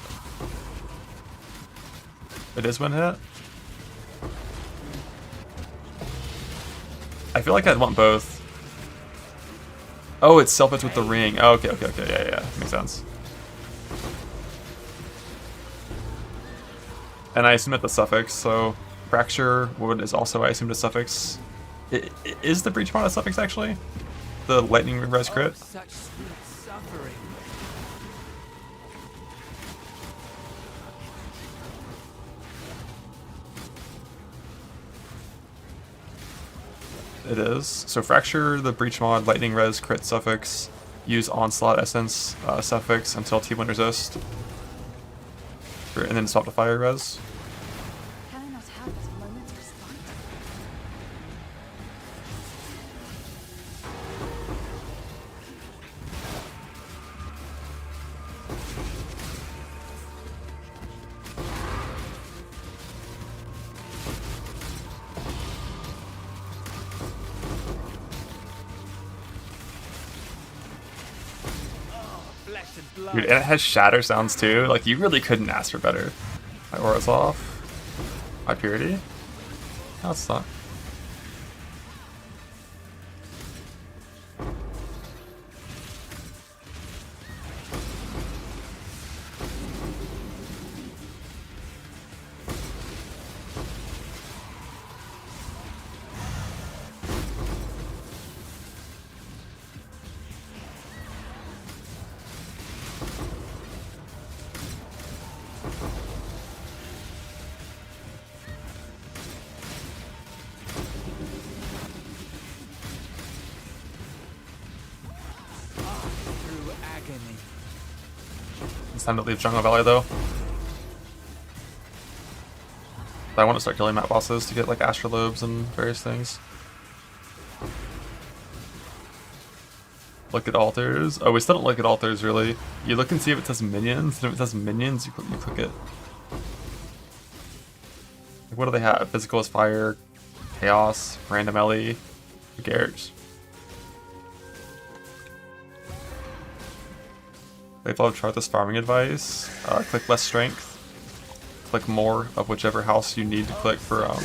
It is win hit? I feel like I'd want both. Oh, it's self-hits with the ring. Oh, okay, yeah, makes sense. And I assume that the suffix, so Fracture Wood is also, I assumed, a suffix. Is the Breach mod a suffix, actually? The Lightning Res crit? Such sweet suffering. It is. So Fracture, the Breach mod, Lightning Res, crit suffix, use Onslaught Essence suffix until T1 resist. And then swap to Fire Res. Can I not have but a moment's respite? Dude, and it has shatter sounds too. Like, you really couldn't ask for better. My aura's off. My purity? No, it's not. Through agony. It's time to leave Jungle Valley though. I want to start killing map bosses to get like astrolobes and various things. Look at altars. Oh, we still don't look at altars really. You look and see if it says minions, and if it says minions, you click it. Like, what do they have? Physical is fire, chaos, random LE. Who cares? They love chart this farming advice. Click less strength. Click more of whichever house you need to click for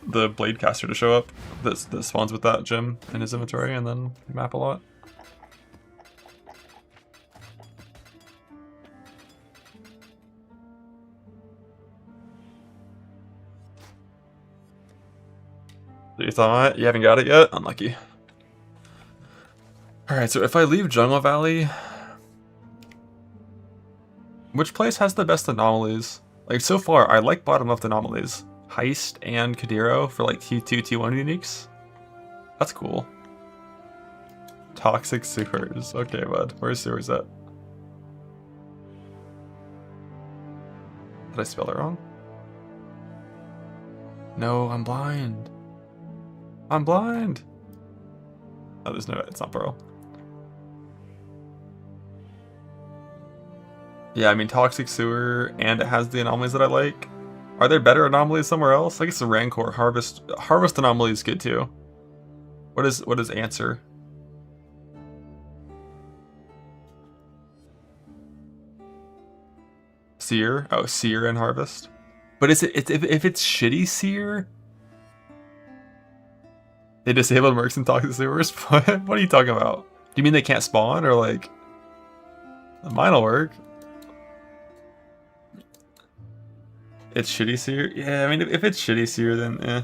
the blade caster to show up. That spawns with that gem in his inventory, and then map a lot. You thought you haven't got it yet? Unlucky. Alright, so if I leave Jungle Valley, which place has the best anomalies? Like, so far, I like bottom left anomalies. Heist and Kadiro for like T2, T1 uniques. That's cool. Toxic Sewers. Okay, bud. Where's Sewers at? Did I spell it wrong? No, I'm blind. I'm blind! Oh, there's no, it's not Pearl. Yeah, I mean, Toxic Sewer, and it has the anomalies that I like. Are there better anomalies somewhere else? I guess the Rancor Harvest anomaly is good too. What is Answer? Seer? Oh, Seer and Harvest. But is it if it's shitty Seer? They disabled Mercs and Toxic Sewers? What are you talking about? Do you mean they can't spawn, or like mine'll work? It's shitty Seer? Yeah, I mean, if it's shitty Seer, then eh.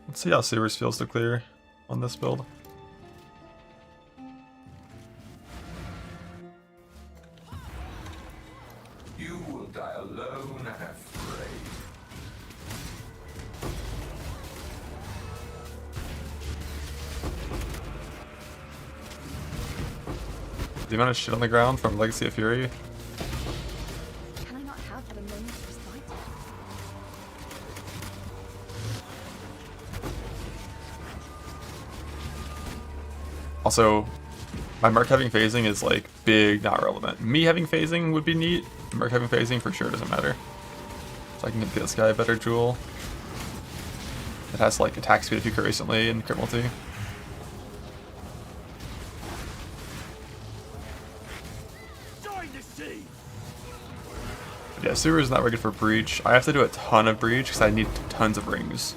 Let's see how Sewers feels to clear on this build. die alone and afraid. The amount of shit on the ground from Legacy of Fury. Can I not have but a moment's respite? Also, my Merc having phasing is like big, not relevant. Me having phasing would be neat. Merc having phasing for sure doesn't matter. So I can get this guy a better jewel. It has like attack speed if you crit recently and crit multi. But yeah, sewer is not very good for breach. I have to do a ton of breach because I need tons of rings.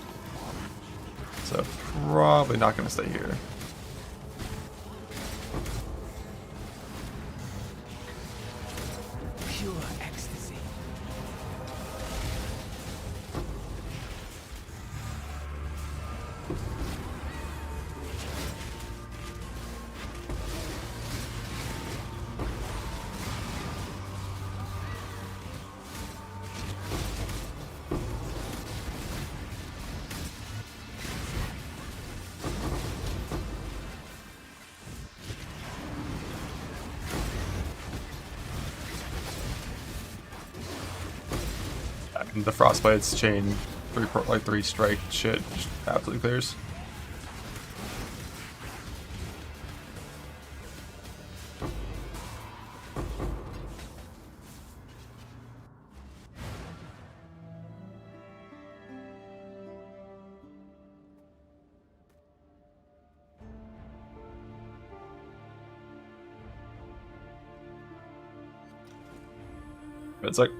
So probably not going to stay here. Pure ecstasy. The Frostbite's chain, three strike shit, just absolutely clears. It's like